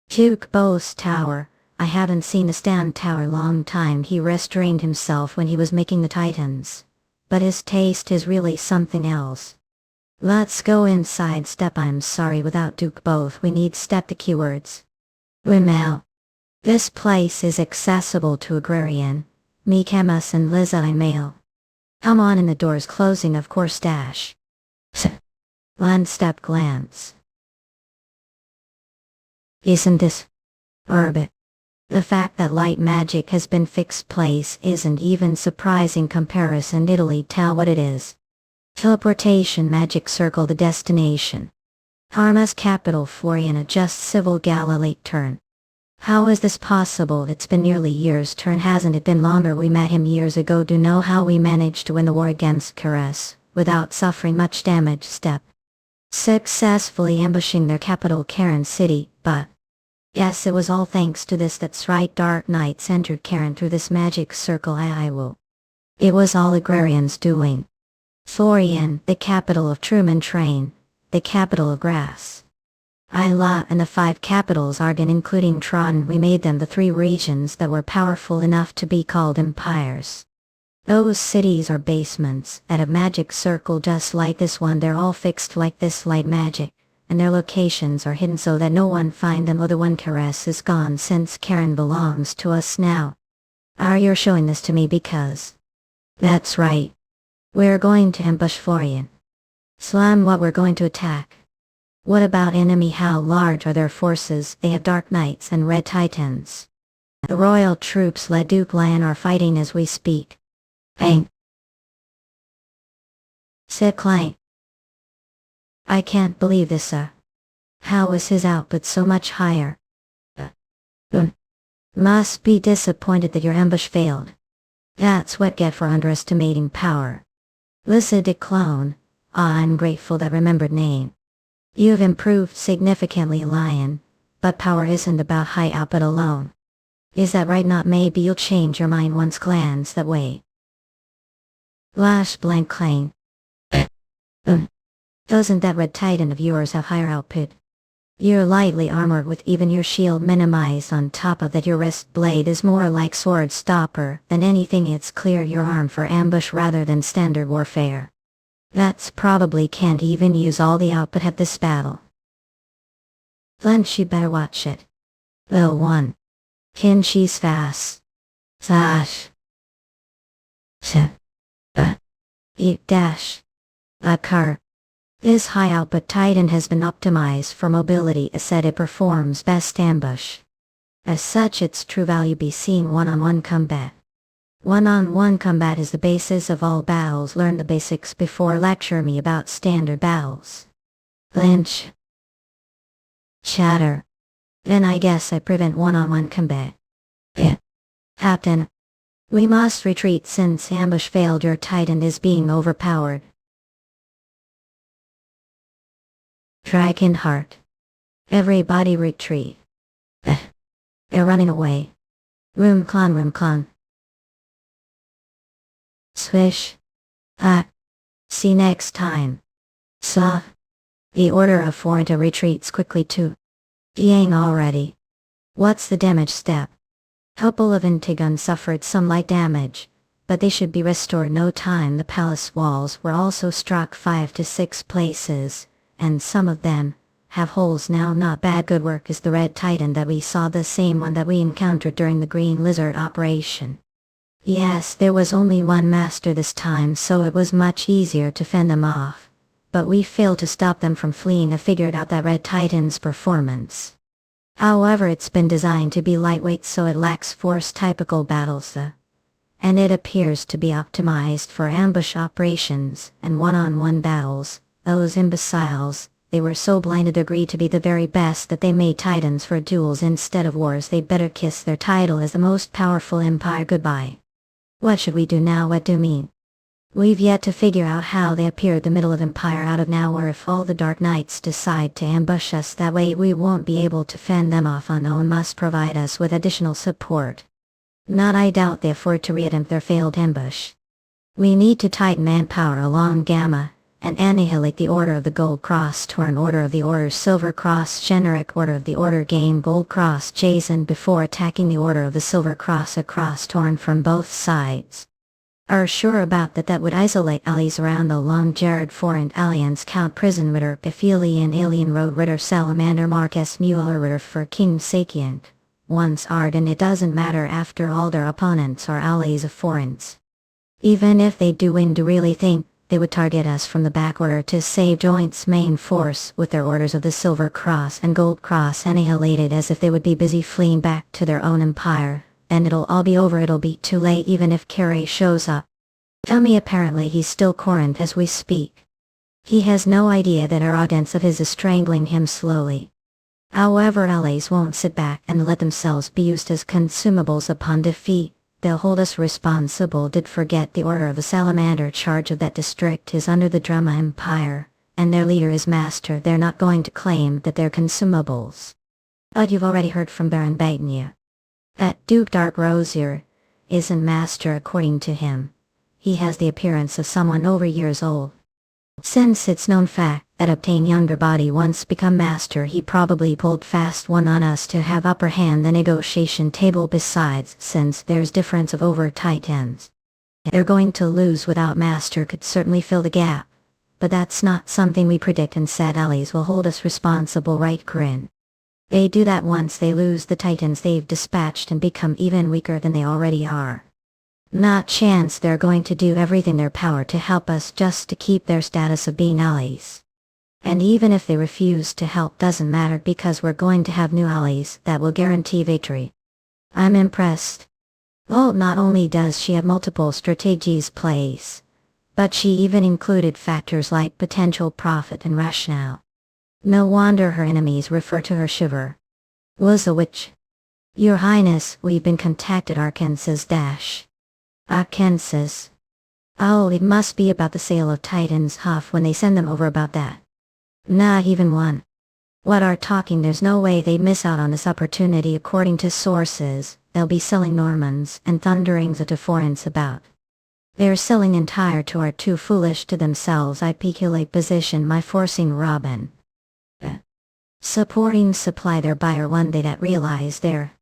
Duke Bo's tower? I haven't seen a stand tower long time. He restrained himself when he was making the Titans. But his taste is really something else. Let's go inside. Step. I'm sorry, without Duke both we need step the keywords. Rimmel. This place is accessible to Agrarian, Mikamas and Liza Mail. Come on in, the door's closing of course. Dash. One step glance. Isn't this orbit? The fact that light magic has been fixed place isn't even surprising. Comparison. Italy. Tell what it is. Teleportation magic. Circle the destination. Parma's capital. Florian. Adjust civil Galilee. Turn. How is this possible? It's been nearly years. Turn. Hasn't it been longer? We met him years ago. Do know how we managed to win the war against Caress without suffering much damage. Step. Successfully ambushing their capital Karen City, but yes, it was all thanks to this. That's right, Dark Knights entered Karen through this magic circle. I will. It was all Agrarian's doing. Florian, the capital of Truman Train, the capital of Grass. Isla and the 5 capitals Argon including Tron. We made them the 3 regions that were powerful enough to be called empires. Those cities are basements at a magic circle just like this one. They're all fixed like this light magic, and their locations are hidden so that no one find them. The one Caress is gone since Karen belongs to us now. Are you showing this to me because? That's right. We're going to ambush Florian. Slam. What? We're going to attack. What about enemy? How large are their forces? They have Dark Knights and Red Titans. The royal troops led Duke Lan are fighting as we speak. Bang. Sickline. I can't believe this, sir. How is his output so much higher? Must be disappointed that your ambush failed. That's what get for underestimating power. Lissa de Clone. I'm grateful that remembered name. You've improved significantly, Lion, but power isn't about high output alone. Is that right? Not maybe you'll change your mind once glance that way. Lash blank claim. Doesn't that Red Titan of yours have higher output? You're lightly armored with even your shield minimized. On top of that, your wrist blade is more like sword stopper than anything. It's clear you're armed for ambush rather than standard warfare. That's probably can't even use all the output at this battle. Then she better watch it. Little one. She's fast. Sash. Eat dash. A car. This high output Titan has been optimized for mobility. As said, it performs best ambush. As such, its true value be seen one-on-one combat. One-on-one combat is the basis of all battles. Learn the basics before lecture me about standard battles. Lynch. Chatter. Then I guess I prevent one-on-one combat. Yeah. Captain. We must retreat since ambush failed. Your Titan is being overpowered. Dragon Heart. Everybody retreat. They're running away. Room clon. Swish. See next time. Saw. The order of Forenta retreats quickly to Yang already. What's the damage step? Couple of Antigons suffered some light damage, but they should be restored no time. The palace walls were also struck 5 to 6 places, and some of them have holes now. Not bad. Good work. Is the Red Titan that we saw the same one that we encountered during the Green Lizard operation? Yes, there was only one master this time, so it was much easier to fend them off. but we failed to stop them from fleeing and figured out that Red Titan's performance. However, it's been designed to be lightweight so it lacks force typical battles, and it appears to be optimized for ambush operations and one-on-one battles. Those imbeciles, they were so blinded agreed to be the very best that they made titans for duels instead of wars. They'd better kiss their title as the most powerful empire goodbye. What should we do now? What do you mean? We've yet to figure out how they appeared the middle of empire out of nowhere. If all the Dark Knights decide to ambush us that way, we won't be able to fend them off. Unknown must provide us with additional support. Not I doubt they afford to reattempt their failed ambush. We need to tighten manpower along Gamma, and annihilate the Order of the Gold Cross Torn, Order of the Order Silver Cross Generic, Order of the Order Gain Gold Cross Jason before attacking the Order of the Silver Cross across Torn from both sides. Are sure about that would isolate allies around the Long Jared Foreign Alliance Count Prison Ritter Bephelian Alien Road Ritter Salamander Marcus Mueller Ritter for King Sapient. Once Arden, it doesn't matter after all their opponents are allies of foreigners. Even if they do win, do really think they would target us from the back order to save Joint's main force with their orders of the Silver Cross and Gold Cross annihilated, as if they would be busy fleeing back to their own empire, and it'll all be over. It'll be too late even if Carey shows up. Tell me, apparently he's still Corinth as we speak. He has no idea that our audience of his is strangling him slowly. However, allies won't sit back and let themselves be used as consumables upon defeat. They'll hold us responsible. Did forget the Order of the Salamander. Charge of that district is under the Drama Empire, and their leader is Master. They're not going to claim that they're consumables. But you've already heard from Baron Bagnia. That Duke Dark Rosier isn't Master according to him. He has the appearance of someone over years old. Since it's known fact that obtain younger body once become Master, he probably pulled fast one on us to have upper hand the negotiation table. Besides, since there's difference of over Titans, they're going to lose without Master. Could certainly fill the gap, but that's not something we predict, and said allies will hold us responsible, right? Grin. They do that once they lose the Titans they've dispatched and become even weaker than they already are. Not chance. They're going to do everything in their power to help us just to keep their status of being allies. And even if they refuse to help, doesn't matter, because we're going to have new allies that will guarantee victory. I'm impressed. Well, not only does she have multiple strategies place, but she even included factors like potential profit and rationale. No wonder her enemies refer to her Shiver. Was a witch. Your Highness, we've been contacted. Arkansas. Arkansas. Oh, it must be about the sale of Titans. Huff when they send them over about that. Not even one. What are talking? There's no way they'd miss out on this opportunity. According to sources, they'll be selling Normans and Thunderings to foreigners about. They're selling entire to are too foolish to themselves. I peculate position my forcing Robin. Supporting supply their buyer one day that realize there.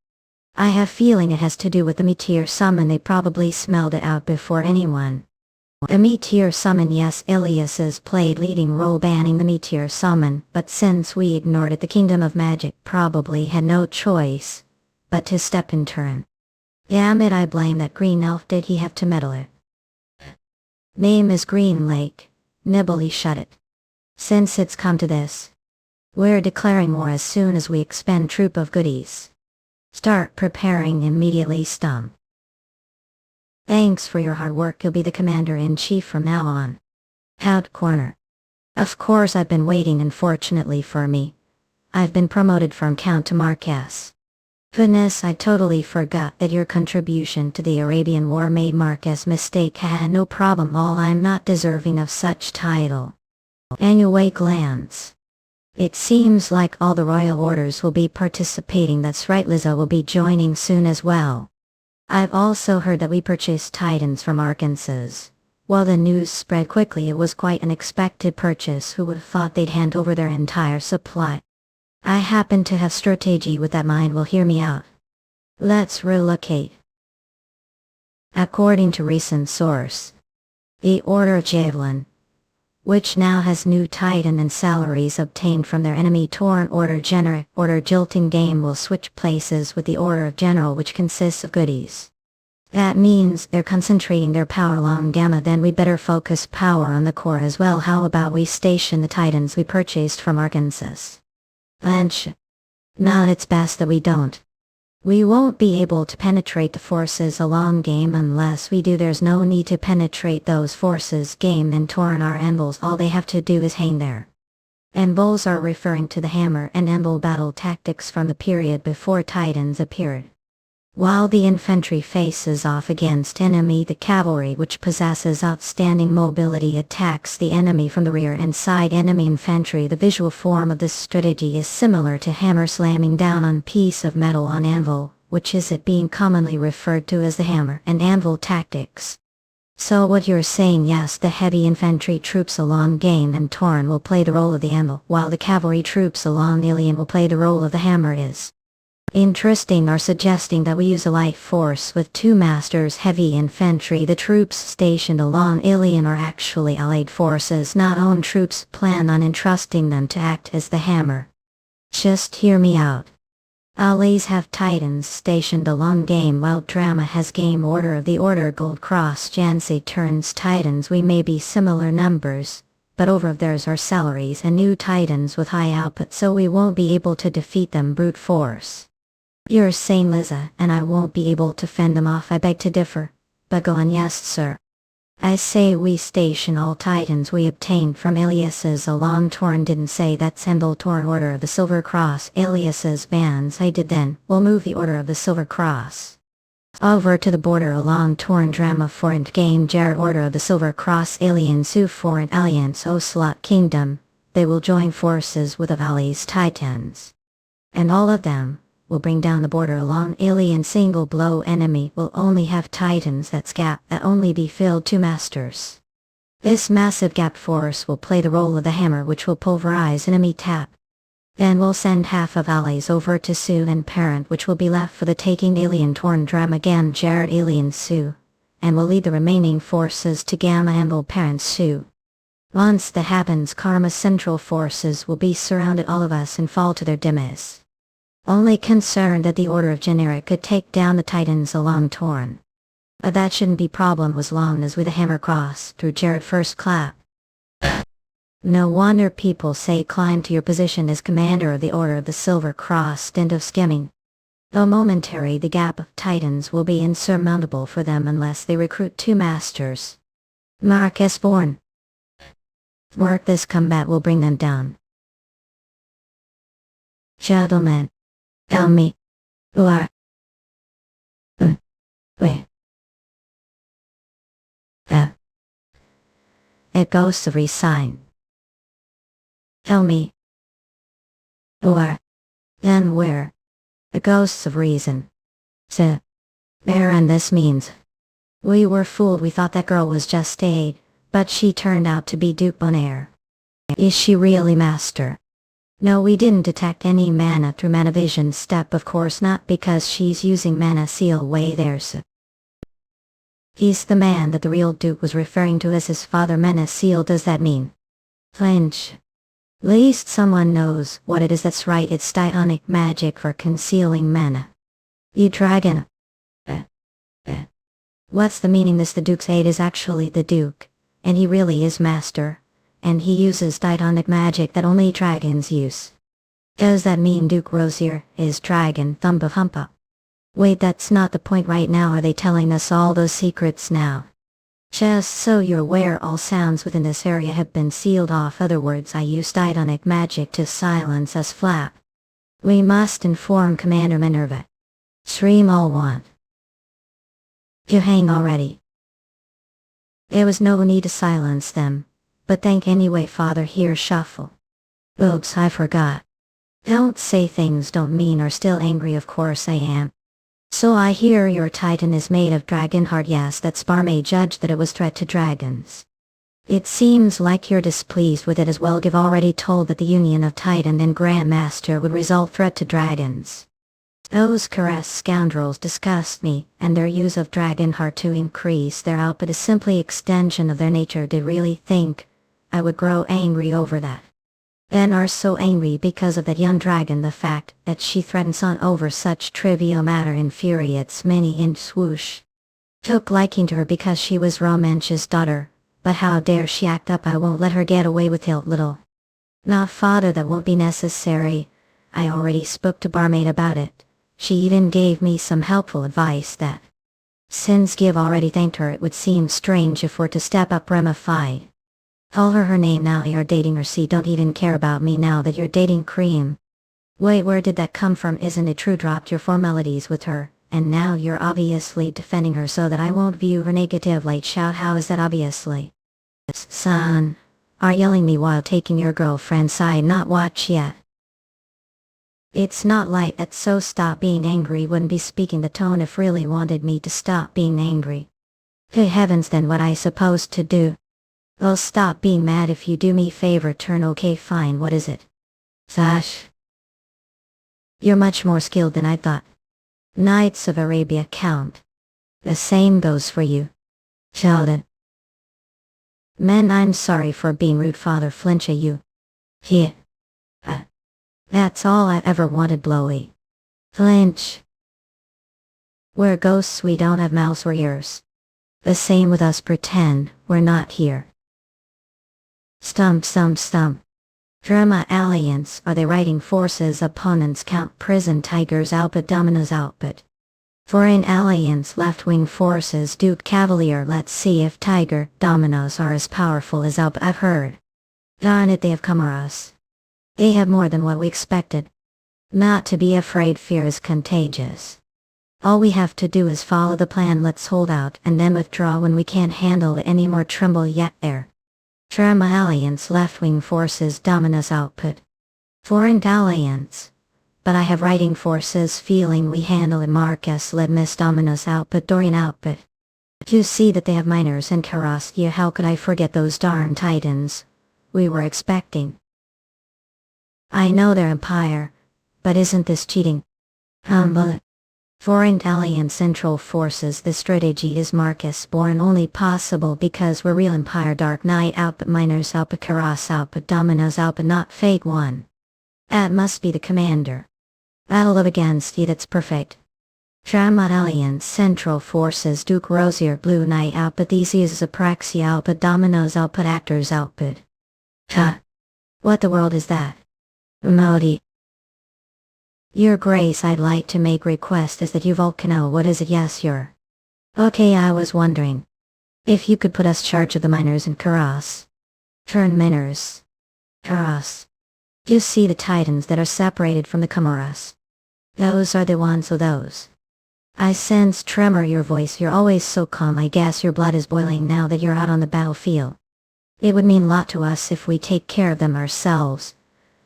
I have feeling it has to do with the meteor summon. They probably smelled it out before anyone. The meteor summon, yes, Ilias's played leading role banning the meteor summon, but since we ignored it, the Kingdom of Magic probably had no choice but to step in turn. Damn it, I blame that green elf. Did he have to meddle it? Name is Green Lake. Nibbly shut it. Since it's come to this, we're declaring war as soon as we expend troop of goodies. Start preparing immediately. Stump. Thanks for your hard work. You'll be the commander-in-chief from now on. Out corner. Of course I've been waiting, and fortunately for me, I've been promoted from Count to Marquess. Goodness, I totally forgot that your contribution to the Arabian War made Marquess mistake. No problem, all I'm not deserving of such title. Anyway, glance. It seems like all the royal orders will be participating. That's right, Lizzo will be joining soon as well. I've also heard that we purchased Titans from Arkansas. While the news spread quickly, it was quite an expected purchase. Who would have thought they'd hand over their entire supply? I happen to have strategy with that. Mind will hear me out. Let's relocate. According to recent source, the Order of Javelin, which now has new Titan and salaries obtained from their enemy Torn Order Generic Order Jilting Game, will switch places with the Order of General, which consists of goodies. That means they're concentrating their power along Gamma, then we better focus power on the core as well. How about we station the titans we purchased from Arkansas? Lunch. No, it's best that we don't. We won't be able to penetrate the forces along Game unless we do. There's no need to penetrate those forces. Game and Torn are anvils, all they have to do is hang there. Anvils are referring to the hammer and anvil battle tactics from the period before titans appeared. While the infantry faces off against enemy, the cavalry, which possesses outstanding mobility, attacks the enemy from the rear and side. Enemy infantry. The visual form of this strategy is similar to hammer slamming down on piece of metal on anvil, which is it being commonly referred to as the hammer and anvil tactics. So what you're saying, yes, the heavy infantry troops along Game and Torn will play the role of the anvil, while the cavalry troops along Ilion will play the role of the hammer. Is interesting, are suggesting that we use a light force with two masters. Heavy infantry. The troops stationed along Ilion are actually allied forces, not own troops. Plan on entrusting them to act as the hammer. Just hear me out. Allies have titans stationed along Game, while Drama has Game. Order of the Order. Gold Cross Jansi turns titans. We may be similar numbers, but over of theirs are salaries and new titans with high output, so we won't be able to defeat them brute force. You're saying, Liza, and I won't be able to fend them off? I beg to differ, but go on. Yes, sir. I say we station all titans we obtained from aliases along Torn. Didn't say that's Endel Torn. Order of the Silver Cross aliases bands. I did. Then we'll move the Order of the Silver Cross over to the border along Torn. Drama Forent Game Jared. Order of the Silver Cross Alien Sioux Forent Alliance Oslot Kingdom. They will join forces with the Valley's titans, and all of them will bring down the border along Alien. Single blow. Enemy will only have titans. That's gap that only be filled two masters. This massive gap force will play the role of the hammer, which will pulverize enemy tap. Then we'll send half of allies over to Sioux and Parent, which will be left for the taking. Alien Torn. Drama Gam Jared Alien Sioux, and will lead the remaining forces to Gamma Anvil Parent Sioux. Once that happens, Karma's central forces will be surrounded, all of us, and fall to their demise. Only concerned that the Order of Generic could take down the titans along Torn. But that shouldn't be problem as long as we the hammer cross through Jared first clap. No wonder people say climb to your position as commander of the Order of the Silver Cross. Stint of skimming. Though momentary, the gap of titans will be insurmountable for them unless they recruit two masters. Mark S. Born. Work. This combat will bring them down. Gentlemen, tell me, who are... wait. It goes to resign. Tell me, who are... then where? The ghosts of reason. So, there, and this means... we were fooled. We thought that girl was just aid, but she turned out to be Duke Bonaire. Is she really master? No, we didn't detect any mana through Manavision step, of course not, because she's using Mana Seal way there. So he's the man that the real Duke was referring to as his father. Mana Seal, does that mean? Flinch. Least someone knows what it is. That's right, it's Dionic magic for concealing mana. You dragon. What's the meaning? This the Duke's aide is actually the Duke, and he really is master. And he uses Dionic magic that only dragons use. Does that mean Duke Rosier is dragon Thumba Humpa? Wait, that's not the point right now. Are they telling us all those secrets now? Just so you're aware, all sounds within this area have been sealed off. Other words, I used Dionic magic to silence us. Flap. We must inform Commander Minerva. Stream all want. You hang already. There was no need to silence them. But thank anyway, Father. Here, shuffle. Oops, I forgot. Don't say things don't mean. Are still angry? Of course I am. So I hear your titan is made of dragon heart. Yes, that Spar may judge that it was threat to dragons. It seems like you're displeased with it as well. Give already told that the union of Titan and Grandmaster would result threat to dragons. Those caress scoundrels disgust me, and their use of dragon heart to increase their output is simply extension of their nature. Did really think I would grow angry over that? Then are so angry because of that young dragon. The fact that she threatens on over such trivial matter infuriates many. In swoosh. Took liking to her because she was Romanch's daughter, but how dare she act up? I won't let her get away with it little. Nah, father, that won't be necessary. I already spoke to barmaid about it. She even gave me some helpful advice that, since Give already thanked her, it would seem strange if we're to step up ramified. Call her name now, you're dating her. See, don't even care about me now that you're dating Cream. Wait, where did that come from? Isn't it true? Dropped your formalities with her, and now you're obviously defending her so that I won't view her negatively. Shout, how is that obviously? Son, are yelling me while taking your girlfriend's side, not watch yet. It's not like that, so stop being angry. Wouldn't be speaking the tone if really wanted me to stop being angry. Good heavens, then what I supposed to do? Well, stop being mad if you do me favor turn. Okay, fine, what is it? Sash. You're much more skilled than I thought. Knights of Arabia count. The same goes for you. Sheldon. Man, I'm sorry for being rude, father. Flinch at you. Here. That's all I ever wanted, Blowy. Flinch. We're ghosts, we don't have mouths or ears. The same with us, pretend we're not here. Stump. Drama alliance, are they writing forces? Opponents count prison tigers output dominoes output. Foreign alliance left-wing forces Duke Cavalier. Let's see if tiger dominoes are as powerful as output. I've heard. Darn it, they have come for us. They have more than what we expected. Not to be afraid, fear is contagious. All we have to do is follow the plan. Let's hold out and then withdraw when we can't handle it anymore. Tremble yet there. Drama alliance left-wing forces dominoes output. Foreign alliance. But I have writing forces feeling we handle it. Marcus led Miss Dominoes output. Dorian output. You see that they have miners and Karaskia. How could I forget those darn titans we were expecting? I know they're empire, but isn't this cheating? Humble. Foreign alliance central forces. This strategy is Marcus born only possible because we're real empire. Dark Knight output, miners output, Karas output, dominoes output, not fake one. That must be the commander. Battle of against you, that's perfect. Drama alliance central forces Duke Rosier Blue Knight output. These uses Apraxia output, dominoes output, actors output. What the world is that? Modi. Your Grace, I'd like to make request is that you Volcano. What is it? Yes, you're. Okay, I was wondering if you could put us charge of the miners in Karas. Turn miners. Karas. You see the titans that are separated from the Kamaras. Those are the ones, so those. I sense tremor your voice. You're always so calm. I guess your blood is boiling now that you're out on the battlefield. It would mean a lot to us if we take care of them ourselves.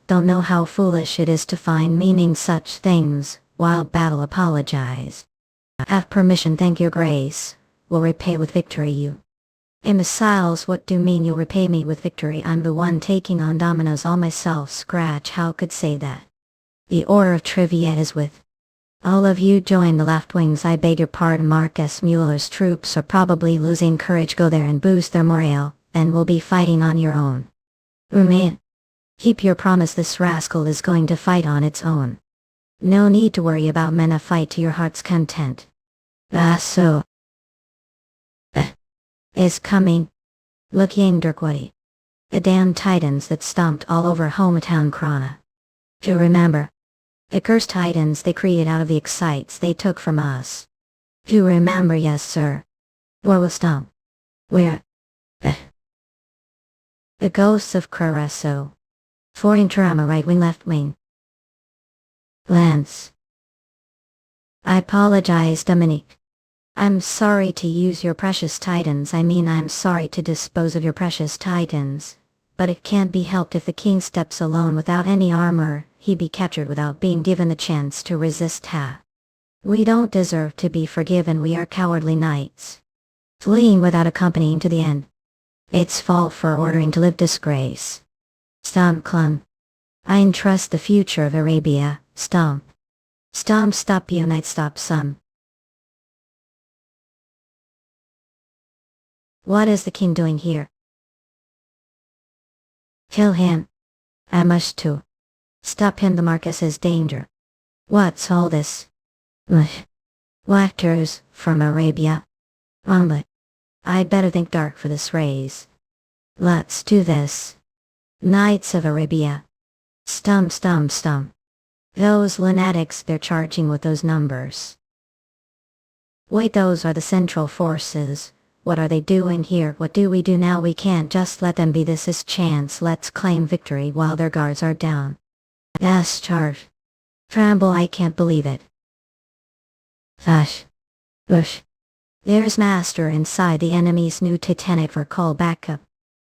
Don't know how foolish it is to find meaning such things while battle. Apologize. Have permission. Thank your Grace. Will repay with victory you. Imbeciles, what do mean you'll repay me with victory? I'm the one taking on dominoes all myself. Scratch, how could say that? The order of trivia is with all of you. Join the left wings. I beg your pardon. Marcus Mueller's troops are probably losing courage. Go there and boost their morale, then we'll be fighting on your own. Remain. Keep your promise. This rascal is going to fight on its own. No need to worry about men. A fight to your heart's content. So. Is coming. Mookhyang Dirkwadi. The damn titans that stomped all over hometown Krana. To remember. The cursed titans they created out of the excites they took from us. To remember, yes sir. Where will stomp? Where? The ghosts of Kraresso. Foreign drama, right wing, left wing. Lance. I apologize, Dominique. I'm sorry to use your precious titans. I mean, I'm sorry to dispose of your precious titans. But it can't be helped. If the king steps alone without any armor, he'd be captured without being given the chance to resist. We don't deserve to be forgiven. We are cowardly knights. Fleeing without accompanying to the end. It's fault for ordering to live disgrace. Stomp clung. I entrust the future of Arabia. Stomp. Stomp. Stop you knight. Stop some. What is the king doing here? Kill him. I must too. Stop him. The Marcus is danger. What's all this? Actors from Arabia. But I'd better think dark for this raise. Let's do this. Knights of Arabia. Stump stump stump. Those lunatics, they're charging with those numbers. Wait, those are the central forces. What are they doing here? What do we do now? We can't just let them be. This is chance. Let's claim victory while their guards are down. Yes, charge. Tremble, I can't believe it. Hush. Bush. There's Master inside the enemy's new Titanic for call backup.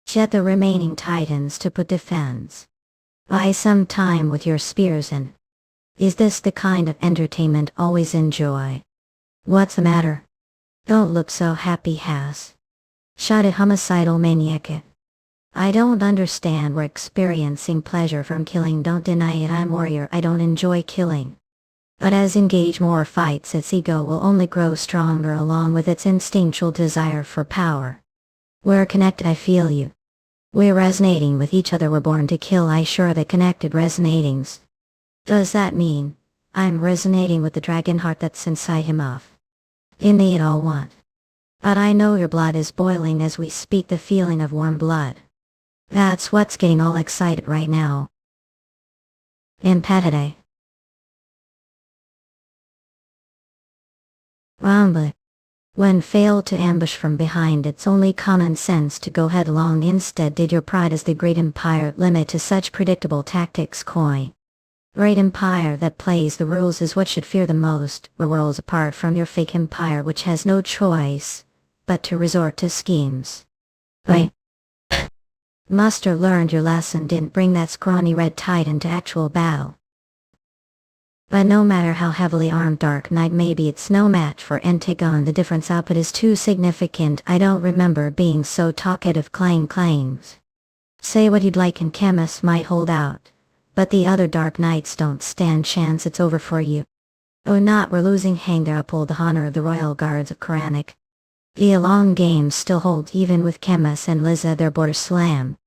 Get the remaining Titans to put defense. Buy some time with your spears in. Is this the kind of entertainment always enjoy? What's the matter? Don't look so happy, Has. Shut it, homicidal maniac. I don't understand. We're experiencing pleasure from killing. Don't deny it. I'm warrior. I don't enjoy killing. But as engage more fights, its ego will only grow stronger along with its instinctual desire for power. We're connected. I feel you. We're resonating with each other. We're born to kill. I sure that connected resonatings. Does that mean I'm resonating with the dragon heart that's inside him off? In the it all want. But I know your blood is boiling as we speak, the feeling of warm blood. That's what's getting all excited right now. Impetite. But when failed to ambush from behind, it's only common sense to go headlong. Instead, did your pride as the great empire limit to such predictable tactics? Coy. Great empire that plays the rules is what should fear the most. We're worlds apart from your fake empire, which has no choice but to resort to schemes. Wait. Muster learned your lesson. Didn't bring that scrawny red titan to actual battle. But no matter how heavily armed Dark Knight may be, it's no match for Antigon. The difference output is too significant. I don't remember being so talkative. Claims. Say what you'd like and Chemist might hold out. But the other Dark Knights don't stand chance. It's over for you. Oh, not we're losing. Hang there, uphold the honor of the Royal Guards of Koranic. The long game still holds even with Chemist and Liza, their border slam.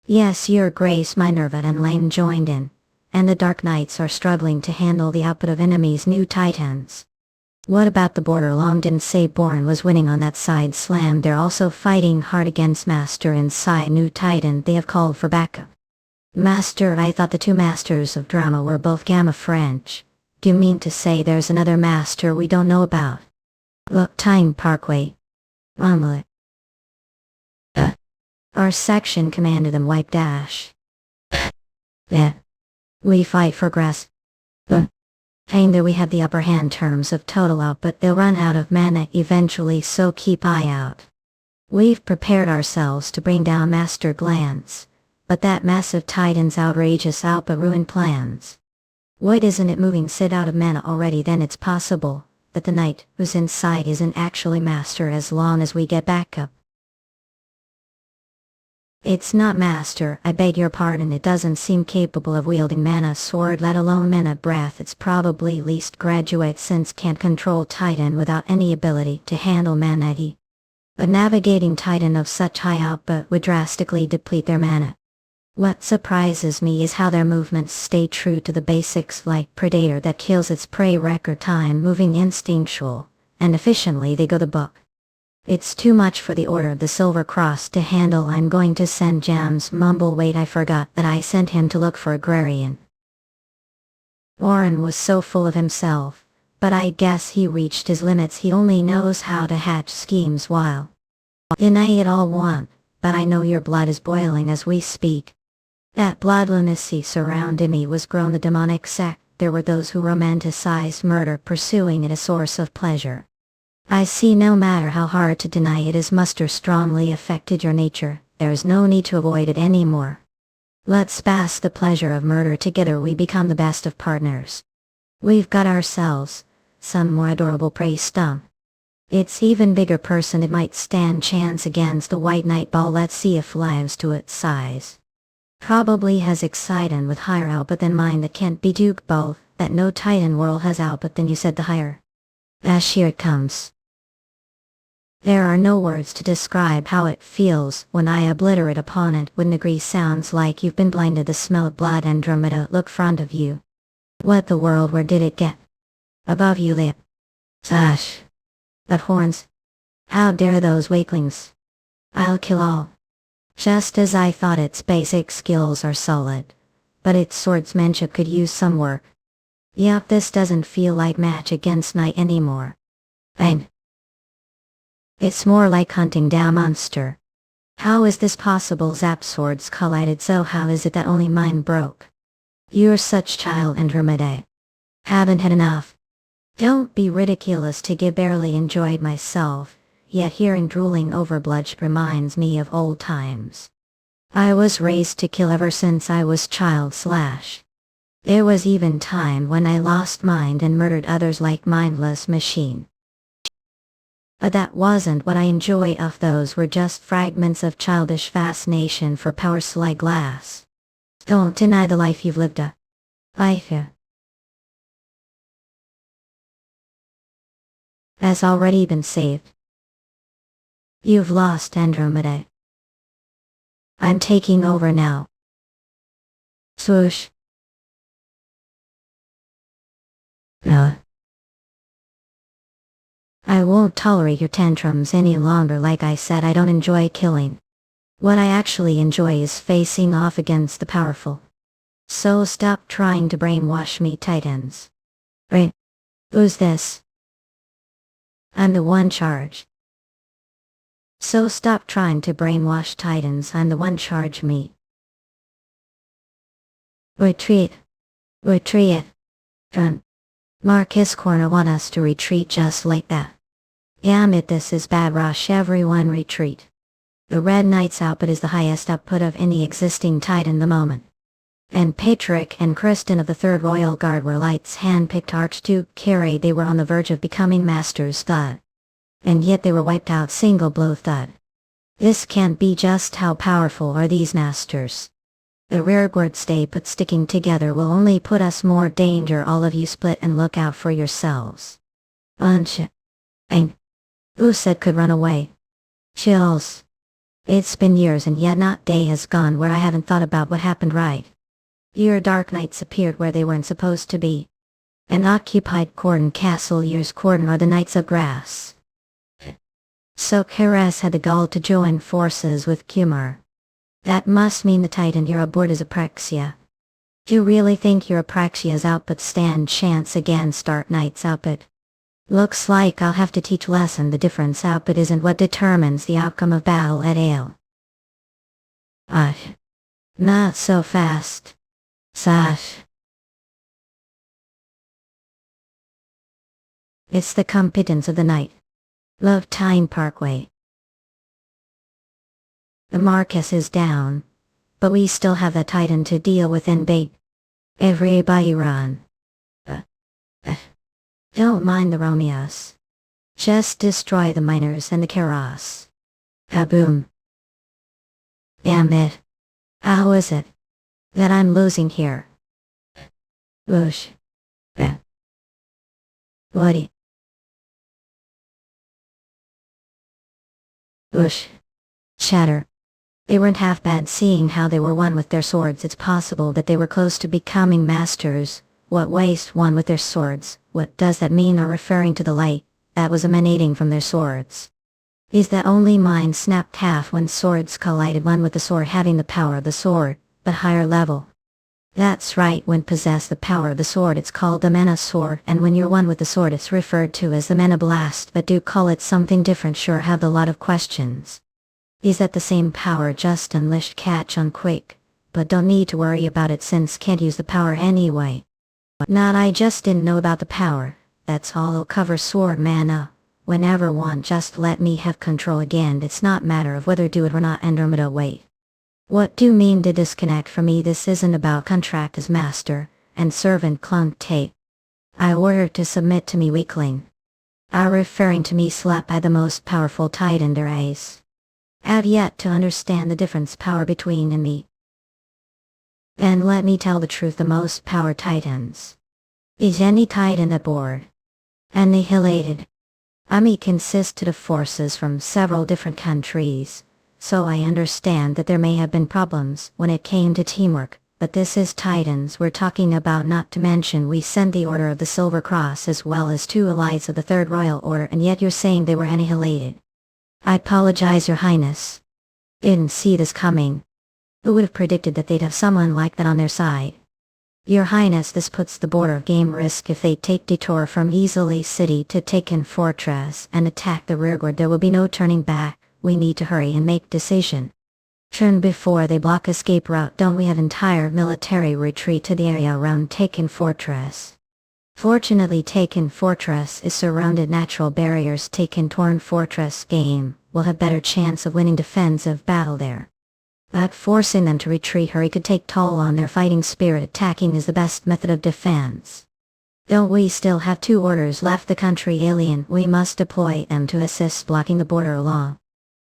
Yes, your grace, Minerva and Lane joined in. And the Dark Knights are struggling to handle the output of enemies' new titans. What about the border? Long didn't say Bourne was winning on that side slam. They're also fighting hard against Master inside new titan. They have called for backup. Master, I thought the two masters of drama were both Gamma French. Do you mean to say there's another master we don't know about? Look, Time Parkway. Omelet. Our section commanded them wipe dash. Yeah. We fight for grass. Hang there, we have the upper hand terms of total output. They'll run out of mana eventually, so keep eye out. We've prepared ourselves to bring down Master Glance. But that massive titan's outrageous output ruined plans. What, isn't it moving? Sit out of mana already? Then it's possible that the knight who's inside isn't actually Master as long as we get backup. It's not Master, I beg your pardon. It doesn't seem capable of wielding mana sword, let alone mana breath. It's probably least graduate since can't control titan without any ability to handle mana. But navigating titan of such high output would drastically deplete their mana. What surprises me is how their movements stay true to the basics, like predator that kills its prey, record time, moving instinctual, and efficiently they go the book. It's too much for the Order of the Silver Cross to handle. I'm going to send Jams. Mumble, wait, I forgot that I sent him to look for Agrarian. Warren was so full of himself, but I guess he reached his limits. He only knows how to hatch schemes while deny it all want, but I know your blood is boiling as we speak. That blood lunacy surrounding me was grown the Demonic Sect. There were those who romanticized murder, pursuing it a source of pleasure. I see no matter how hard to deny it is muster strongly affected your nature. There is no need to avoid it anymore. Let's bask the pleasure of murder together. We become the best of partners. We've got ourselves some more adorable prey stump. Its even bigger person, it might stand chance against the White Knight Ball. Let's see if lives to its size. Probably has exciting with higher output than mine. That can't be Duke both. That no titan world has output than you said the higher. Here it comes. There are no words to describe how it feels when I obliterate opponent. Wouldn't agree. Sounds like you've been blinded. The smell of blood. Andromeda, look front of you. What the world, where did it get? Above you, lip. Sash. That horns. How dare those weaklings? I'll kill all. Just as I thought, its basic skills are solid, but its swordsmanship could use some work. Yup, this doesn't feel like match against knight anymore. And it's more like hunting down monster. How is this possible? Zap swords collided, so how is it that only mine broke? You're such child, Andromeda. Haven't had enough. Don't be ridiculous to give, barely enjoyed myself, yet hearing drooling over blood reminds me of old times. I was raised to kill ever since I was child slash. There was even time when I lost mind and murdered others like mindless machine. But that wasn't what I enjoy of, those were just fragments of childish fascination for power sly glass. Don't deny the life you've lived a life has already been saved. You've lost, Andromeda. I'm taking over now. Swoosh. No. I won't tolerate your tantrums any longer. Like I said, I don't enjoy killing. What I actually enjoy is facing off against the powerful. So stop trying to brainwash me, Titans. Wait. Who's this? I'm the one charge. So stop trying to brainwash Titans, I'm the one charge me. Retreat. Retreat. Run. Marcus Corner want us to retreat just like that. Damn it, this is bad. Rush, everyone retreat. The Red Knight's output is the highest output of any existing Titan the moment. And Patrick and Kristen of the 3rd Royal Guard were Light's hand-picked arch to carry. They were on the verge of becoming masters, thud. And yet they were wiped out single blow, thud. This can't be. Just how powerful are these masters? The rearguard stay put. Sticking together will only put us more danger. All of you split and look out for yourselves. Bunch. Ain't. Who said could run away? Chills. It's been years and yet not day has gone where I haven't thought about what happened, right? Your dark knights appeared where they weren't supposed to be. And occupied Corden Castle. Years Corden are the Knights of Grass. So Keras had the gall to join forces with Kumar. That must mean the Titan you're aboard is Apraxia. Do you really think your Apraxia's output stand chance against Dark Knight's output? Looks like I'll have to teach lesson. The difference output isn't what determines the outcome of battle at ale. Not so fast. Sash. It's the competence of the Knight. Love Time Parkway. The Marcus is down, but we still have the Titan to deal with and bait. Everybody run. Don't mind the Romeos. Just destroy the miners and the Keras. Kaboom. Damn it. How is it that I'm losing here? Whoosh. Woody. Whoosh. Shatter. They weren't half bad. Seeing how they were one with their swords, it's possible that they were close to becoming masters. What waste one with their swords? What does that mean? Are referring to the light that was emanating from their swords? Is that only mine snapped half when swords collided, one with the sword having the power of the sword, but higher level? That's right, when possess the power of the sword it's called the mana sword, and when you're one with the sword it's referred to as the mana blast, but do call it something different. Sure have a lot of questions. Is that the same power just unleashed? Catch on quick, but don't need to worry about it since can't use the power anyway. Not I just didn't know about the power, that's all. I'll cover sword mana. Whenever one, just let me have control again. It's not matter of whether do it or not. Andromeda, wait. What do you mean to disconnect from me? This isn't about contract as master and servant clunk tape. I order to submit to me, weakling. Are referring to me slap by the most powerful Titan there is. Have yet to understand the difference power between and me. And let me tell the truth, the most power Titans. Is any Titan aboard? Annihilated. Army consisted of forces from several different countries, so I understand that there may have been problems when it came to teamwork, but this is Titans we're talking about. Not to mention we sent the Order of the Silver Cross as well as 2 allies of the 3rd Royal Order, and yet you're saying they were annihilated. I apologize, Your Highness. Didn't see this coming. Who would have predicted that they'd have someone like that on their side? Your Highness, this puts the border of game risk if they take detour from Easily City to Taken Fortress and attack the rearguard. There will be no turning back. We need to hurry and make decision. Turn before they block escape route. Don't we have entire military retreat to the area around Taken Fortress? Fortunately, Taken Fortress is surrounded natural barriers. Taken Torn Fortress game will have better chance of winning defensive battle there. But forcing them to retreat hurry could take toll on their fighting spirit. Attacking is the best method of defense. Don't we still have 2 orders left? The country alien, we must deploy them to assist blocking the border along.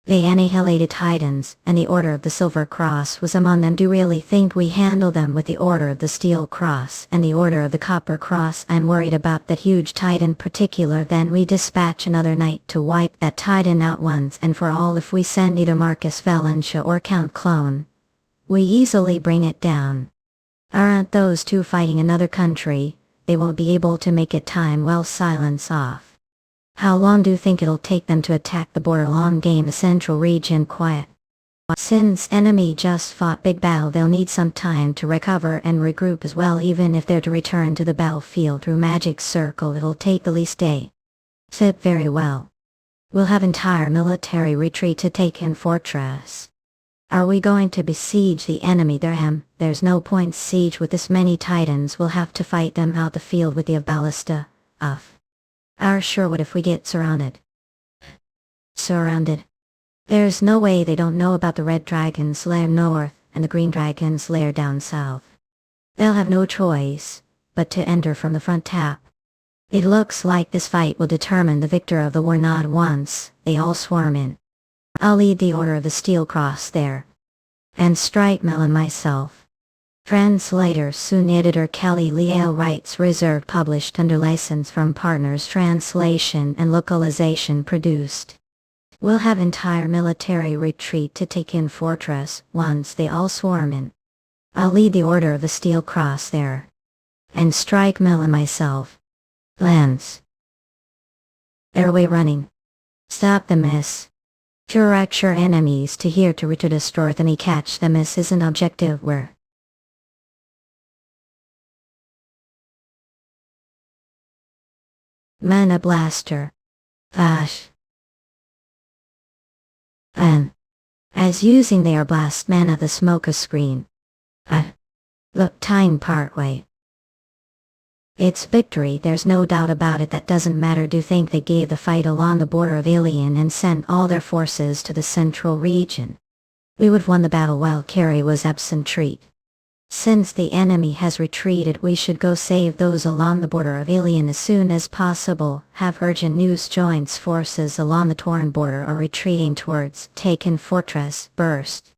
The annihilated Titans, and the Order of the Silver Cross was among them. Do you really think we handle them with the Order of the Steel Cross and the Order of the Copper Cross? I'm worried about that huge Titan particular. Then we dispatch another knight to wipe that Titan out once and for all. If we send either Marcus Valentia or Count Clone, we easily bring it down. Aren't those 2 fighting another country? They won't be able to make it. Time well. Silence off. How long do you think it'll take them to attack the border? Long game. The central region quiet. Since enemy just fought big battle, they'll need some time to recover and regroup as well. Even if they're to return to the battlefield through magic circle, it'll take the least day. Sit very well. We'll have entire military retreat to Taken Fortress. Are we going to besiege the enemy there? There's no point siege with this many Titans. We'll have to fight them out the field with the ballista. Sure, what if we get surrounded? Surrounded? There's no way they don't know about the Red Dragon's lair north and the Green Dragon's lair down south. They'll have no choice but to enter from the front tap. It looks like this fight will determine the victor of the war. Not once they all swarm in. I'll lead the Order of the Steel Cross there. And strike Mel and myself. Translator soon. Editor Kelly Liel rights reserved. Published under license from partners. Translation and localization produced. We'll have entire military retreat to Taken Fortress once they all swarm in. I'll lead the Order of the Steel Cross there. And strike Mel and myself. Lance. Airway running. Stop the miss. Direct your enemies to here to destroy them. Catch the miss is an objective where. Mana Blaster. Flash. And as using their blast mana the smoke a screen. Look time part way. It's victory, there's no doubt about it. That doesn't matter. Do you think they gave the fight along the border of Alien and sent all their forces to the central region? We would have won the battle while Carrie was absent. Treat. Since the enemy has retreated, we should go save those along the border of Alien as soon as possible. Have urgent news. Joins forces along the Torn border are retreating towards Taken Fortress. Burst.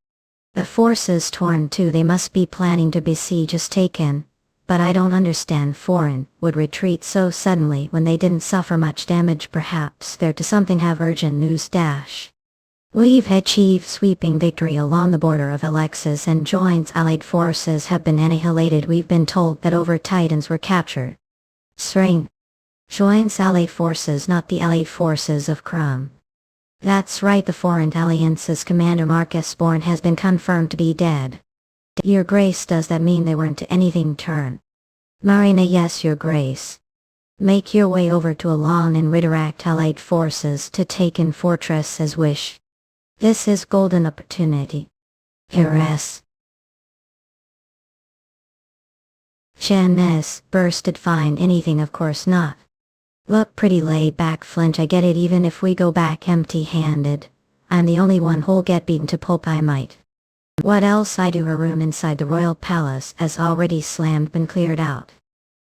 The forces Torn too. They must be planning to besiege us. Taken. But I don't understand. Foreign would retreat so suddenly when they didn't suffer much damage. Perhaps they're to something. Have urgent news. Dash. We've achieved sweeping victory along the border of Alexis and Join's allied forces have been annihilated. We've been told that over Titans were captured. String. Join's allied forces, not the allied forces of Crumb. That's right, the Foreign Alliance's commander Marcus Bourne has been confirmed to be dead. Your Grace, does that mean they weren't to anything turn? Marina, yes, Your Grace. Make your way over to Alon and redirect allied forces to Taken Fortress as wish. This is golden opportunity. Heres. Shannes bursted. Find anything? Of course not. Look pretty laid back. Flinch. I get it. Even if we go back empty-handed, I'm the only one who'll get beaten to pulp. I might. What else? I do. Her room inside the royal palace has already slammed, been cleared out.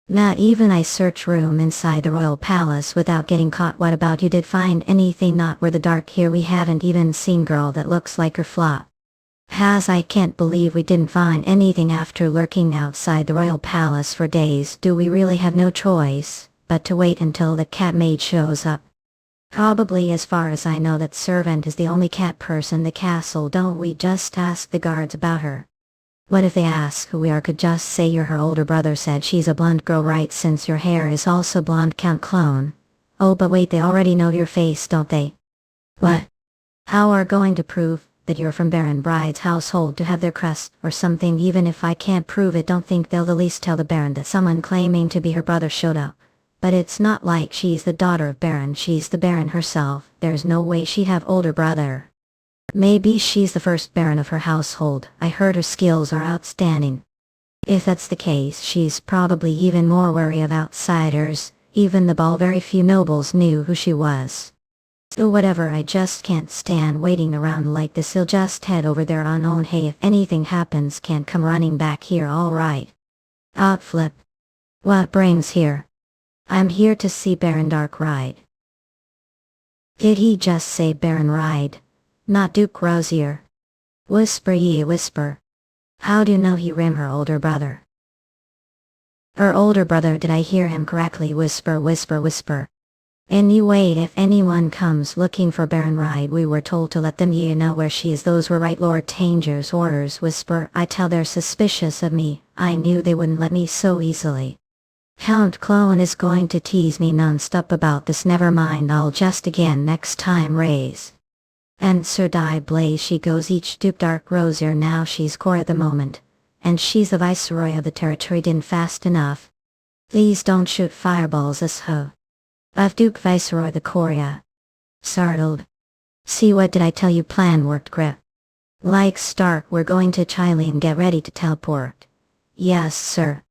Not even I search room inside the royal palace without getting caught. What about you? Did find anything? Not where the dark here. We haven't even seen girl that looks like her flop. I can't believe we didn't find anything after lurking outside the royal palace for days. Do we really have no choice but to wait until the cat maid shows up? Probably. As far as I know, that servant is the only cat person in the castle. Don't we just ask the guards about her? What if they ask who we are? Could just say you're her older brother. Said she's a blonde girl, right? Since your hair is also blonde. Count Clone. Oh, but wait, they already know your face, don't they? What? How are going to prove that you're from Baron Bride's household to have their crest or something? Even if I can't prove it, don't think they'll the least tell the Baron that someone claiming to be her brother showed up. But it's not like she's the daughter of Baron, she's the Baron herself. There's no way she'd have older brother. Maybe she's the first Baron of her household. I heard her skills are outstanding. If that's the case, she's probably even more wary of outsiders. Even the ball, very few nobles knew who she was. So whatever, I just can't stand waiting around like this. He'll just head over there on own. Hey, if anything happens, can't come running back here, alright? Outflip. What brings here? I'm here to see Baron Dark Ride. Did he just say Baron Ride? Not Duke Rosier? Whisper ye whisper. How do you know he rim her older brother? Her older brother, did I hear him correctly? Whisper whisper whisper. Anyway, if anyone comes looking for Baron Ride, we were told to let them know where she is. Those were right Lord Tanger's orders. Whisper. I tell they're suspicious of me. I knew they wouldn't let me so easily. Count Clowen is going to tease me non-stop about this. Never mind, I'll just again next time raise. And Sir Die Blaze, she goes each Duke Dark Rosier. Now she's core at the moment. And she's the viceroy of the territory. Didn't fast enough. Please don't shoot fireballs as ho. Of Duke Viceroy the Korea. Startled. See, what did I tell you? Plan worked, grip. Like Stark, we're going to Chile and get ready to teleport. Yes, sir.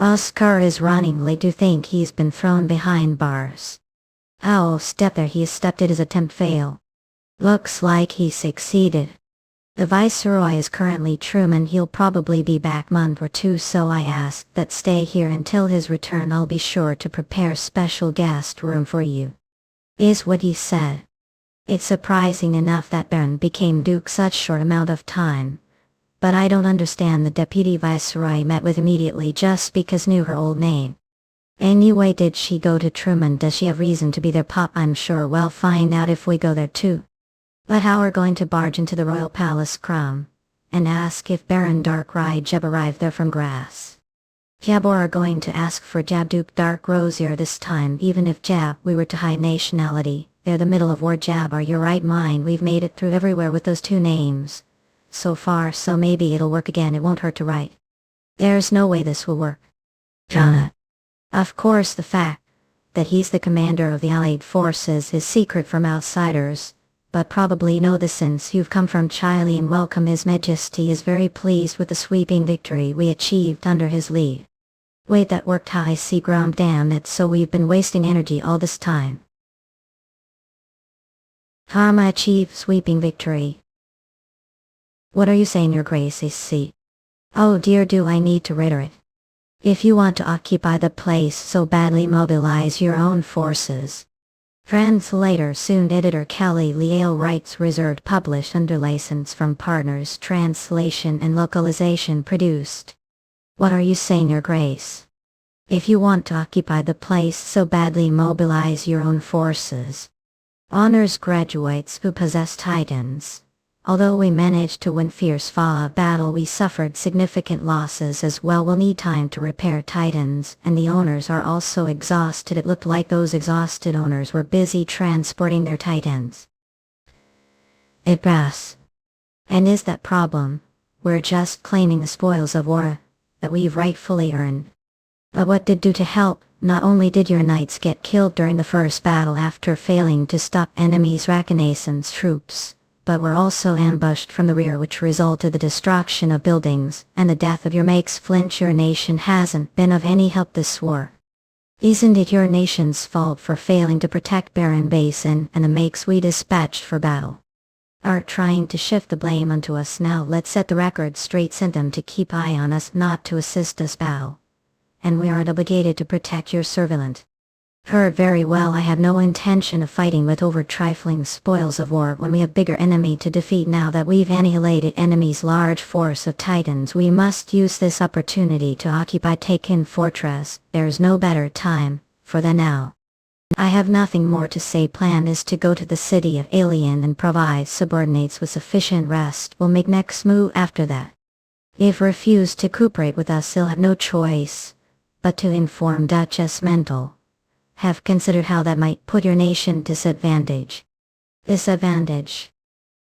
Oscar is running late. Do think he's been thrown behind bars? Oh, step there, he stepped it. His attempt fail. Looks like he succeeded. The Viceroy is currently Truman. He'll probably be back month or two, so I ask that stay here until his return. I'll be sure to prepare special guest room for you. Is what he said. It's surprising enough that Baron became Duke such short amount of time. But I don't understand the Deputy Viceroy met with immediately just because knew her old name. Anyway, did she go to Truman? Does she have reason to be there? Pop, I'm sure we'll find out if we go there too. But how are going to barge into the royal palace crown and ask if Baron Dark Ride Jeb arrived there from grass? Jab, or are going to ask for Jab Duke Dark Rosier this time? Even if Jab we were to hide nationality, they're the middle of war. Jab, are you right mind? We've made it through everywhere with those two names so far, so maybe it'll work again. It won't hurt to write. There's no way this will work. Jonah. Of course, the fact that he's the commander of the Allied forces is secret from outsiders. But probably know this since you've come from Chile, and welcome. His Majesty is very pleased with the sweeping victory we achieved under his lead. Wait, that worked? High sea ground, damn it, so we've been wasting energy all this time. Hama achieved sweeping victory. What are you saying, Your Grace? See? Oh dear, do I need to reiterate? If you want to occupy the place so badly, mobilize your own forces. Translator soon. Editor Kelly Leal Rights reserved. Published under license from partners. Translation and localization produced. What are you saying, Your Grace? If you want to occupy the place so badly, mobilize your own forces. Honors graduates who possess titans. Although we managed to win fierce fought battle, we suffered significant losses as well. We'll need time to repair titans, and the owners are also exhausted. It looked like those exhausted owners were busy transporting their titans. It brass. And is that problem? We're just claiming the spoils of war that we've rightfully earned. But what did do to help? Not only did your knights get killed during the first battle after failing to stop enemies' reconnaissance troops, but were also ambushed from the rear, which resulted the destruction of buildings and the death of your mates flinch. Your nation hasn't been of any help this war. Isn't it your nation's fault for failing to protect Baron Basin and the makes we dispatched for battle? Are trying to shift the blame onto us now. Let's set the record straight. Send them to keep eye on us, not to assist us battle. And we aren't obligated to protect your servant. Heard very well. I have no intention of fighting with over trifling spoils of war when we have bigger enemy to defeat. Now that we've annihilated enemy's large force of titans, we must use this opportunity to occupy Taken Fortress. There's no better time for the now. I have nothing more to say. Plan is to go to the city of Alien and provide subordinates with sufficient rest. We'll make next move after that. If refuse to cooperate with us, he'll have no choice but to inform Duchess Mental. have considered how that might put your nation disadvantage. Disadvantage.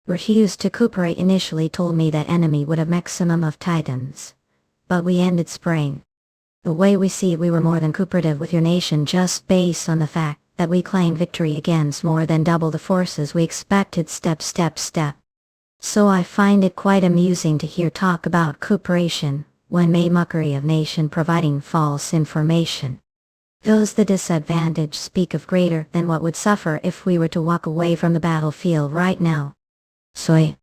Refused to cooperate initially told me that enemy would have maximum of titans. But we ended spraying. The way we see it, we were more than cooperative with your nation just based on the fact that we claimed victory against more than double the forces we expected step. So I find it quite amusing to hear talk about cooperation when made mockery of nation providing false information. Those the disadvantage speak of greater than what would suffer if we were to walk away from the battlefield right now. So I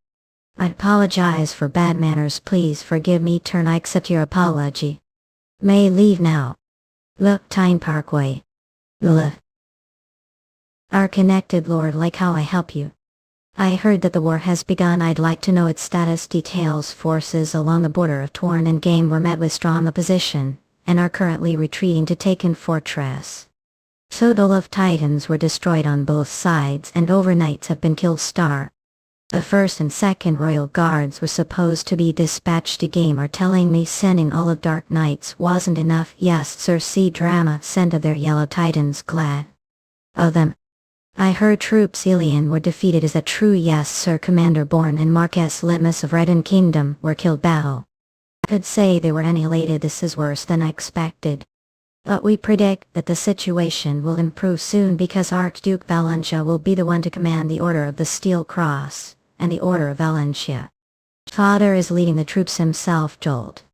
apologize for bad manners, please forgive me. Turn, I accept your apology. May leave now. Look, Tyne Parkway. Our connected Lord, like how I help you. I heard that the war has begun. I'd like to know its status details. Forces along the border of Torn and Game were met with strong opposition, and are currently retreating to Taken Fortress. Total of Titans were destroyed on both sides and overnights have been killed. The 1st and 2nd Royal Guards were supposed to be dispatched to Game are telling me sending all of Dark Knights wasn't enough. Yes sir, see drama sent of their Yellow Titans. Glad of them. I heard troops Alien were defeated. Is that true? Yes sir, Commander Bourne and Marquess Litmus of Redden Kingdom were killed. Battle. Could say they were annihilated. This is worse than I expected. But we predict that the situation will improve soon because Archduke Valentia will be the one to command the Order of the Steel Cross and the Order of Valentia. Father is leading the troops himself. Jolt.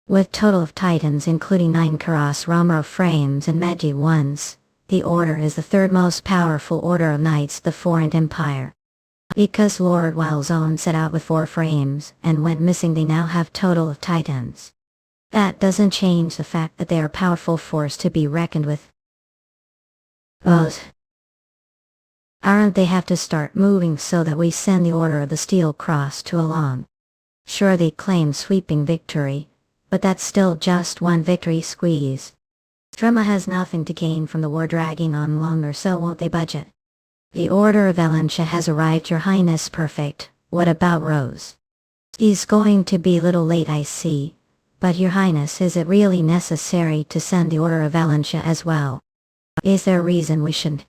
With total of Titans including 9 Karas Romero frames and Meiji ones, the Order is the 3rd most powerful Order of Knights the Foreign Empire. Because Lord Wildzone set out with 4 frames and went missing, they now have total of Titans. That doesn't change the fact that they are a powerful force to be reckoned with. Aren't they have to start moving so that we send the Order of the Steel Cross to along? Sure, they claim sweeping victory, but that's still just one victory squeeze. Drama has nothing to gain from the war dragging on longer, so won't they budget? The Order of Valentia has arrived, Your Highness. Perfect. What about Rose? He's going to be a little late, I see. But Your Highness, is it really necessary to send the Order of Valentia as well? Is there a reason we shouldn't?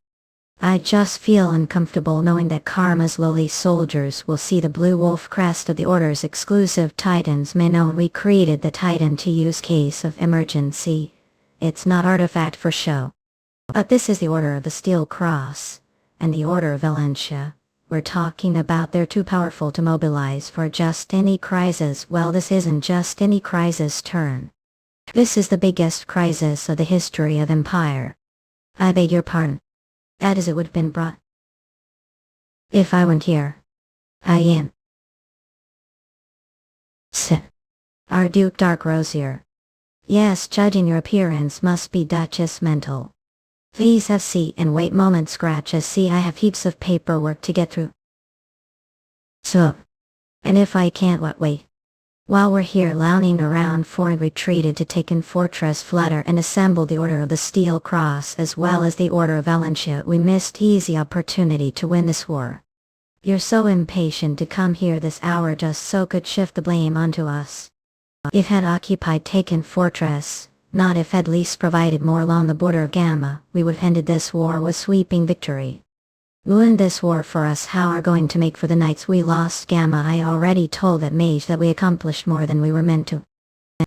I just feel uncomfortable knowing that Karma's lowly soldiers will see the blue wolf crest of the Order's exclusive Titans. May know we created the Titan to use case of emergency. It's not artifact for show. But this is the Order of the Steel Cross, and the Order of Valentia. We're talking about they're too powerful to mobilize for just any crisis. Well, this isn't just any crisis turn. This is the biggest crisis of the history of Empire. I beg your pardon. That is, it would have been brought. If I weren't here. I am. Our Duke Dark Rosier. Yes, judging your appearance must be Duchess mental. Please have seat and wait. Moment, scratch a see, I have heaps of paperwork to get through. So. And if I can't wait. While we're here lounging around, Ford retreated to Taken Fortress, Flutter and assembled the Order of the Steel Cross as well as the Order of Valentia. We missed easy opportunity to win this war. You're so impatient to come here this hour just so could shift the blame onto us. If had occupied Taken Fortress, not if at least provided more along the border of Gamma, we would have ended this war with sweeping victory. Win this war for us. How are going to make for the nights we lost Gamma? I already told that mage that we accomplished more than we were meant to.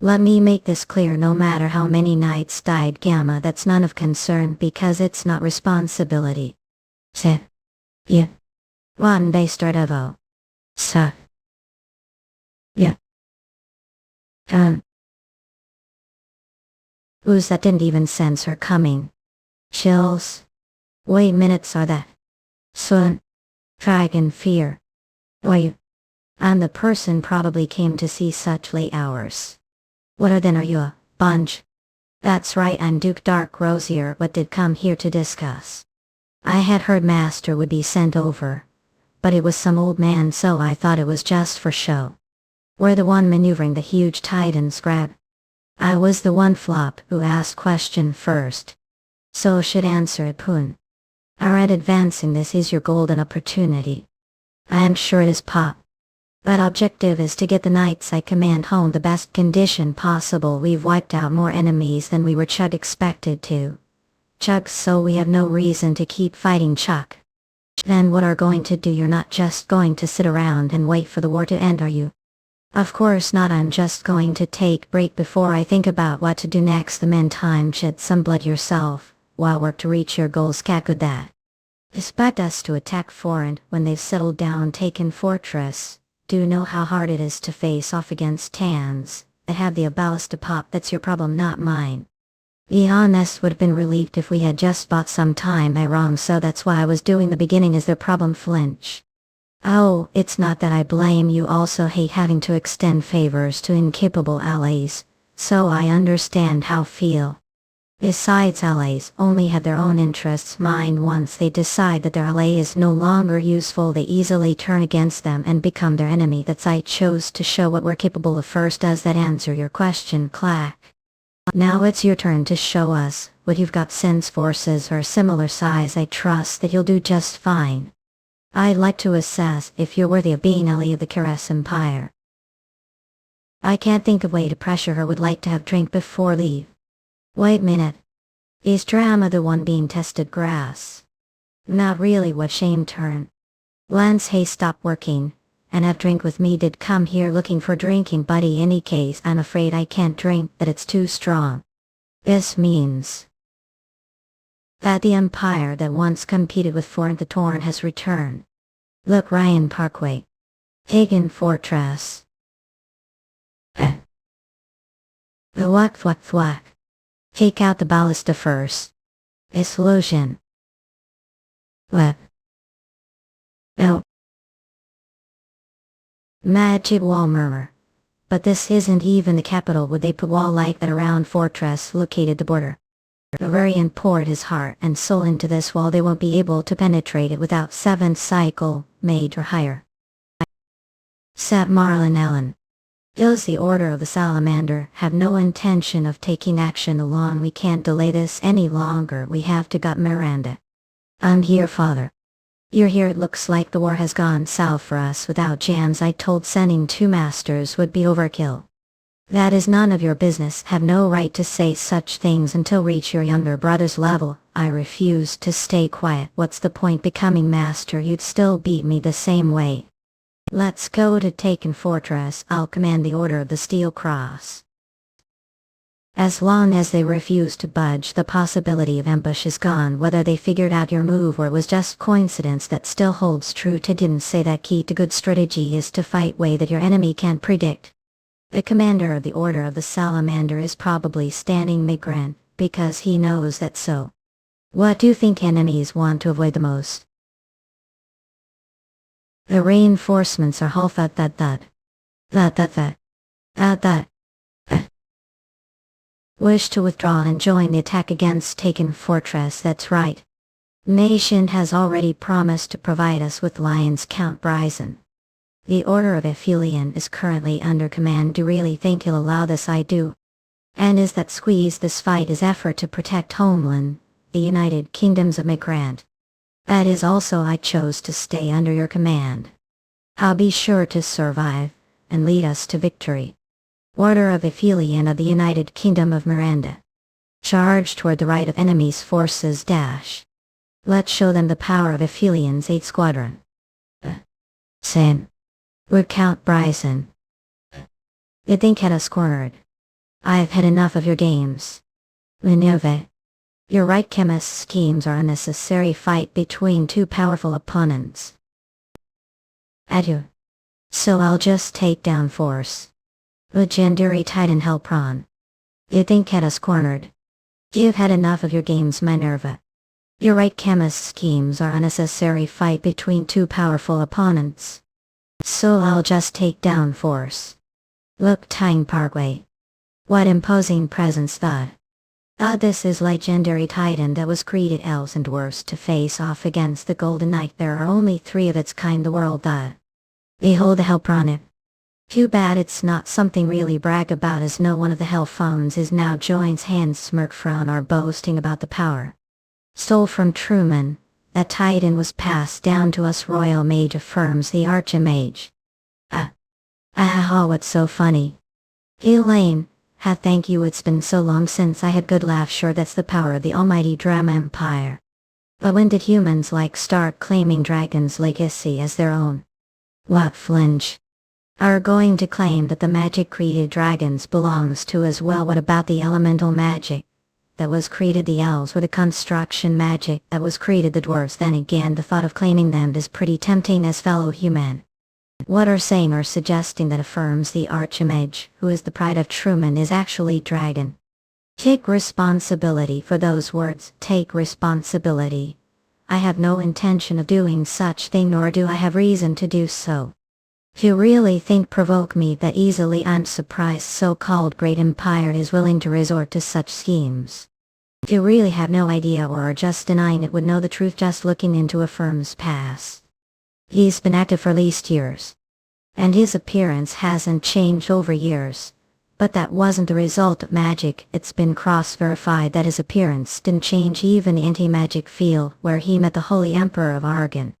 Let me make this clear, no matter how many knights died Gamma, that's none of concern because it's not responsibility. Se. Yeah. One day start evo. Sa. Yeah. Who's that? Didn't even sense her coming. Chills. Wait minutes are that. Son. Dragon fear. Why? I'm the person probably came to see such late hours. What are you a bunch? That's right, I'm Duke Dark Rosier. What did come here to discuss? I had heard Master would be sent over, but it was some old man, so I thought it was just for show. We're the one maneuvering the huge Titan's grab. I was the one flop who asked question first. So should answer it, Poon. Alright, advancing this is your golden opportunity. I am sure it is, Pop. But objective is to get the knights I command home the best condition possible. We've wiped out more enemies than we were expected to. Chug, so we have no reason to keep fighting, Chuck. Then what are going to do? You're not just going to sit around and wait for the war to end, are you? Of course not. I'm just going to take a break before I think about what to do next. The meantime, shed some blood yourself, while work to reach your goals. Cat good that. Expect us to attack foreign when they've settled down, taken fortress. Do you know how hard it is to face off against Tans that have the ballast to pop? That's your problem, not mine. Be honest, would have been relieved if we had just bought some time. I wrong, so that's why I was doing the beginning. Is their problem flinch? Oh, it's not that I blame you. Also hate having to extend favors to incapable allies, so I understand how feel. Besides, allies only have their own interests in mind. Once they decide that their ally is no longer useful, they easily turn against them and become their enemy. That's I chose to show what we're capable of first. Does that answer your question, Clack? Now it's your turn to show us what you've got. Since forces are similar size, I trust that you'll do just fine. I'd like to assess if you're worthy of being ally of the Keres Empire. I can't think of a way to pressure her. Would like to have drink before leave. Wait a minute. Is drama the one being tested? Grass. Not really. What shame turn. Lance, hey, stop working and have drink with me. Did come here looking for drinking buddy. Any case, I'm afraid I can't drink, that it's too strong. This means that the empire that once competed with Foreign the Torn has returned. Look, Ryan Parkway. Pagan Fortress. The whack. Take out the ballista first. A solution. What? No. Magic wall murmur. But this isn't even the capital. Would they put wall like that around fortress located the border? Bavarian poured his heart and soul into this wall. They won't be able to penetrate it without 7th cycle, mage or higher. Sat Marlin Allen. Is the order of the salamander. Have no intention of taking action alone. We can't delay this any longer. We have to get Miranda. I'm here, father. You're here. It looks like the war has gone south for us without jams. I told sending 2 masters would be overkill. That is none of your business. Have no right to say such things until reach your younger brother's level. I refuse to stay quiet. What's the point becoming master? You'd still beat me the same way. Let's go to Taken Fortress. I'll command the Order of the Steel Cross. As long as they refuse to budge, the possibility of ambush is gone. Whether they figured out your move or it was just coincidence, that still holds true. To didn't say that key to good strategy is to fight way that your enemy can't predict. The commander of the Order of the Salamander is probably standing migrant, because he knows that. So what do you think enemies want to avoid the most? The reinforcements are half that. Wish to withdraw and join the attack against Taken Fortress. That's right. Nation has already promised to provide us with lions. Count Bryson. The Order of Aphelion is currently under command. Do you really think he'll allow this? I do. And is that squeeze this fight is effort to protect homeland, the United Kingdoms of Migrant. That is also I chose to stay under your command. I'll be sure to survive and lead us to victory. Order of Aphelion of the United Kingdom of Miranda. Charge toward the right of enemy's forces. Dash. Let's show them the power of Aphelion's 8th Squadron. Same. Would Count Bryson. You think had us cornered. I've had enough of your games. Minerva. You're right, chemist's schemes are unnecessary. Fight between 2 powerful opponents. Adieu. So I'll just take down force. Legendary Titan Helpron. You think had us cornered. You've had enough of your games, Minerva. You're right, chemist's schemes are unnecessary. Fight between 2 powerful opponents. So I'll just take down force. Look, Tyne Parkway. What imposing presence that. This is legendary Titan that was created elves and dwarves to face off against the Golden Knight. There are only 3 of its kind the world. Behold the Helpron. Too bad it's not something really brag about, as no one of the Hellphones is now joins hands. Smirk frown are boasting about the power. Stole from Truman. That Titan was passed down to us. Royal Mage affirms the Archimage. What's so funny? Elaine, Thank you, it's been so long since I had good laugh. Sure, that's the power of the almighty drama empire. But when did humans start claiming dragons' legacy as their own? What flinch? Are going to claim that the magic created dragons belongs to as well? What about the elemental magic that was created the elves, or the construction magic that was created the dwarves? Then again, the thought of claiming them is pretty tempting as fellow human. What are saying or suggesting that affirms the archimage, who is the pride of Truman, is actually dragon. Take responsibility for those words. Take responsibility. I have no intention of doing such thing, nor do I have reason to do so. If you really think provoke me that easily, I'm surprised so-called great empire is willing to resort to such schemes. If you really have no idea or are just denying it, would know the truth just looking into a firm's past. He's been active for at least years. And his appearance hasn't changed over years. But that wasn't the result of magic. It's been cross-verified that his appearance didn't change even the anti-magic field where he met the Holy Emperor of Argon.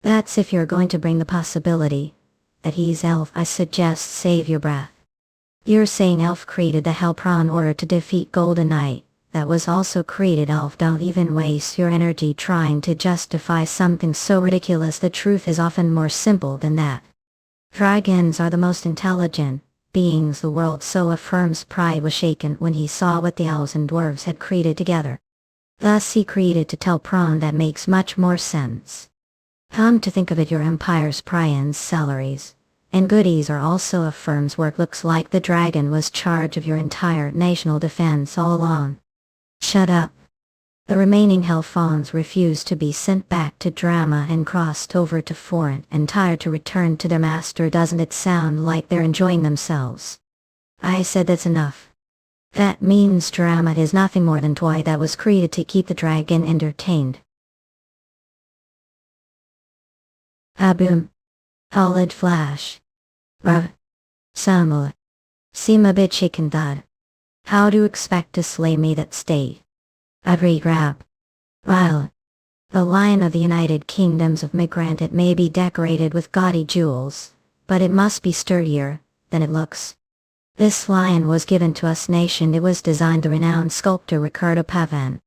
That's if you're going to bring the possibility that he's elf. I suggest save your breath. You're saying elf created the Hellprawn in order to defeat Golden Knight. That was also created elf. Don't even waste your energy trying to justify something so ridiculous. The truth is often more simple than that. Dragons are the most intelligent beings the world, so affirms pride was shaken when he saw what the elves and dwarves had created together. Thus he created to tell Prawn. That makes much more sense. Come to think of it, your empire's prions, celeries, and goodies are also a firm's work. Looks like the dragon was charge of your entire national defense all along. Shut up. The remaining Hellfawns refused to be sent back to Drama and crossed over to Foreign and tired to return to their master. Doesn't it sound like they're enjoying themselves? I said that's enough. That means Drama is nothing more than toy that was created to keep the dragon entertained. Boom. Solid flash. Bruh. Samuel. Seem a bit chicken thud. How do you expect to slay me that state? Every grab. While the Lion of the United Kingdoms of Migrant, it may be decorated with gaudy jewels, but it must be sturdier than it looks. This lion was given to us nation. It was designed the renowned sculptor Ricardo Pavan.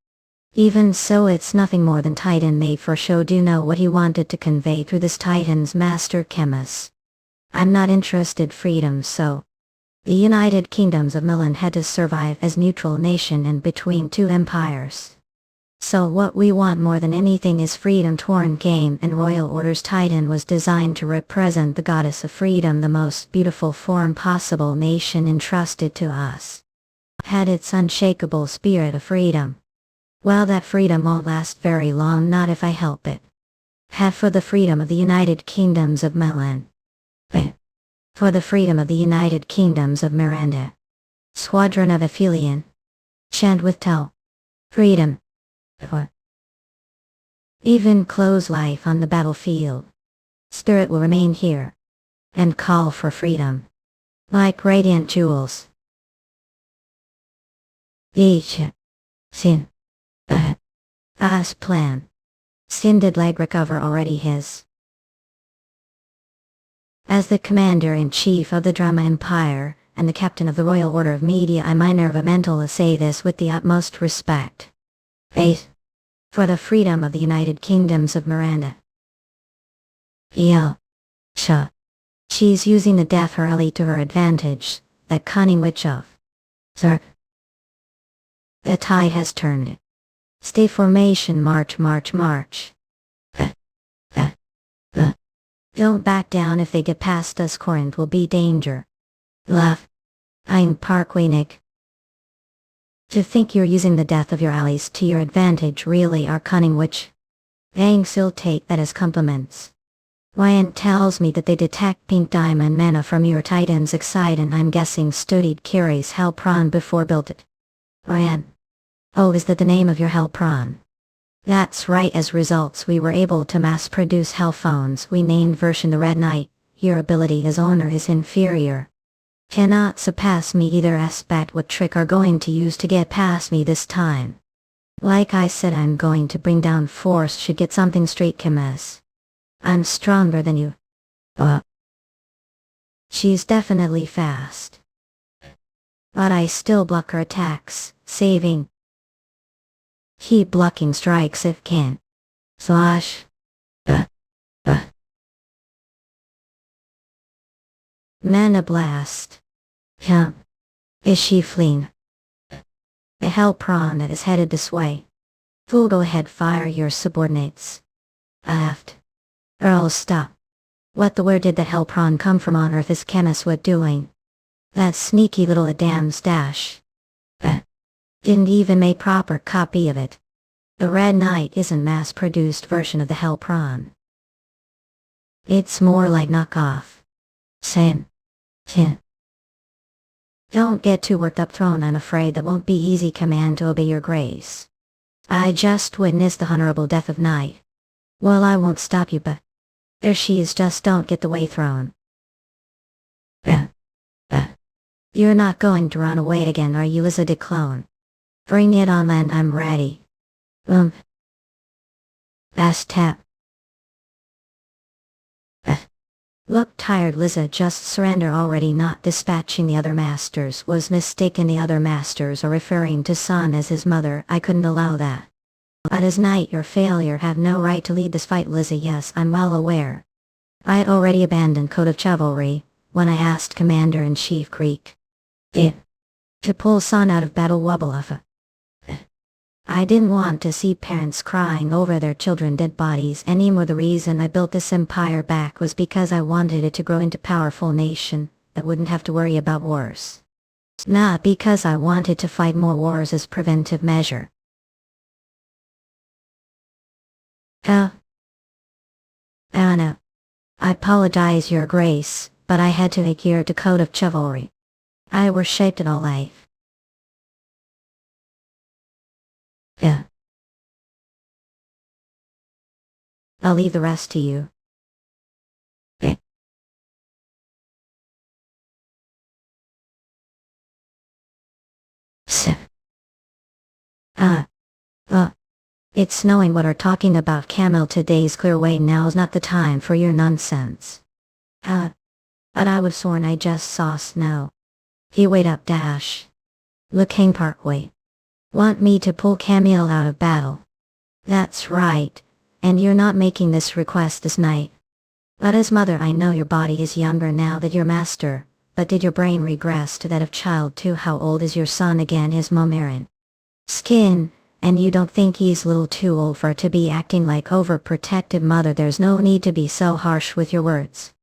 Even so, it's nothing more than Titan made for show. Do you know what he wanted to convey through this Titan's master chemist? I'm not interested. Freedom. So the United Kingdoms of Milan had to survive as neutral nation and between two empires. So what we want more than anything is freedom. Torn game and Royal Order's Titan was designed to represent the goddess of freedom, the most beautiful form possible. Nation entrusted to us had its unshakable spirit of freedom. Well, that freedom won't last very long, not if I help it. Have for the freedom of the United Kingdoms of Milan. For the freedom of the United Kingdoms of Miranda. Squadron of Aphelion. Chant with Tell. Freedom. For even close life on the battlefield. Spirit will remain here. And call for freedom. Like radiant jewels. Each. Sin. As plan. Sin did leg recover already his. As the Commander-in-Chief of the Drama Empire, and the Captain of the Royal Order of Media, I'm mental to say this with the utmost respect. Faith. For the freedom of the United Kingdoms of Miranda. She's using the death early to her advantage, that cunning witch of. Sir. The tide has turned. Stay formation, march. Don't back down. If they get past us, Corinth will be danger. Love. I'm Parkwinig. To think you're using the death of your allies to your advantage really are cunning witch. Thanks, you'll take that as compliments. Wyan tells me that they detect pink diamond mana from your Titan's Excitant. I'm guessing studied Kiri's Hellprawn before built it. Wyan. Oh, is that the name of your Hellprawn? That's right. As results, we were able to mass-produce Hellphones. We named version the Red Knight. Your ability as owner is inferior. Cannot surpass me either aspect. What trick are going to use to get past me this time? Like I said, I'm going to bring down force. Should get something straight, Kimes. I'm stronger than you. She's definitely fast. But I still block her attacks, saving. Keep blocking strikes if can. Slash. Uh, uh. Mana blast. Yeah. Is she fleeing? The hell prawn that is headed this way. Fool, go ahead, fire your subordinates. Aft. Earl, stop. What the where did the hell prawn come from on earth is Chemistwood doing? That sneaky little Adam's dash. Didn't even make proper copy of it. The Red Knight isn't mass-produced version of the hell prawn. It's more like knockoff. Same. Don't get too worked up, throne. I'm afraid that won't be easy command to obey your grace. I just witnessed the honorable death of Knight. Well, I won't stop you, but there she is, just don't get the way, throne. You're not going to run away again, are you, Lizzie de clone? Bring it on, land, I'm ready. Fast tap. Look tired, Liza, just surrender already. Not dispatching the other masters was mistaken. The other masters are referring to Sun as his mother. I couldn't allow that. But as Knight, your failure have no right to lead this fight, Lizzie. Yes, I'm well aware. I had already abandoned Code of Chivalry when I asked Commander-in-Chief Greek to pull Sun out of Battle Wubbaluffa. I didn't want to see parents crying over their children dead bodies anymore. The reason I built this empire back was because I wanted it to grow into a powerful nation that wouldn't have to worry about wars. Not because I wanted to fight more wars as preventive measure. Anna. I apologize, Your Grace, but I had to adhere to Code of Chivalry. I were shaped in all life. I'll leave the rest to you. It's snowing. What are talking about, Camel? Today's clear way. Now's not the time for your nonsense. But I was sworn I just saw snow. He wait up, dash. Looking partway. Want me to pull Camille out of battle? That's right. And you're not making this request this night. But as mother, I know your body is younger now that you're master, but did your brain regress to that of child too? How old is your son again? His Momirin skin, and you don't think he's a little too old for to be acting like overprotective mother? There's no need to be so harsh with your words.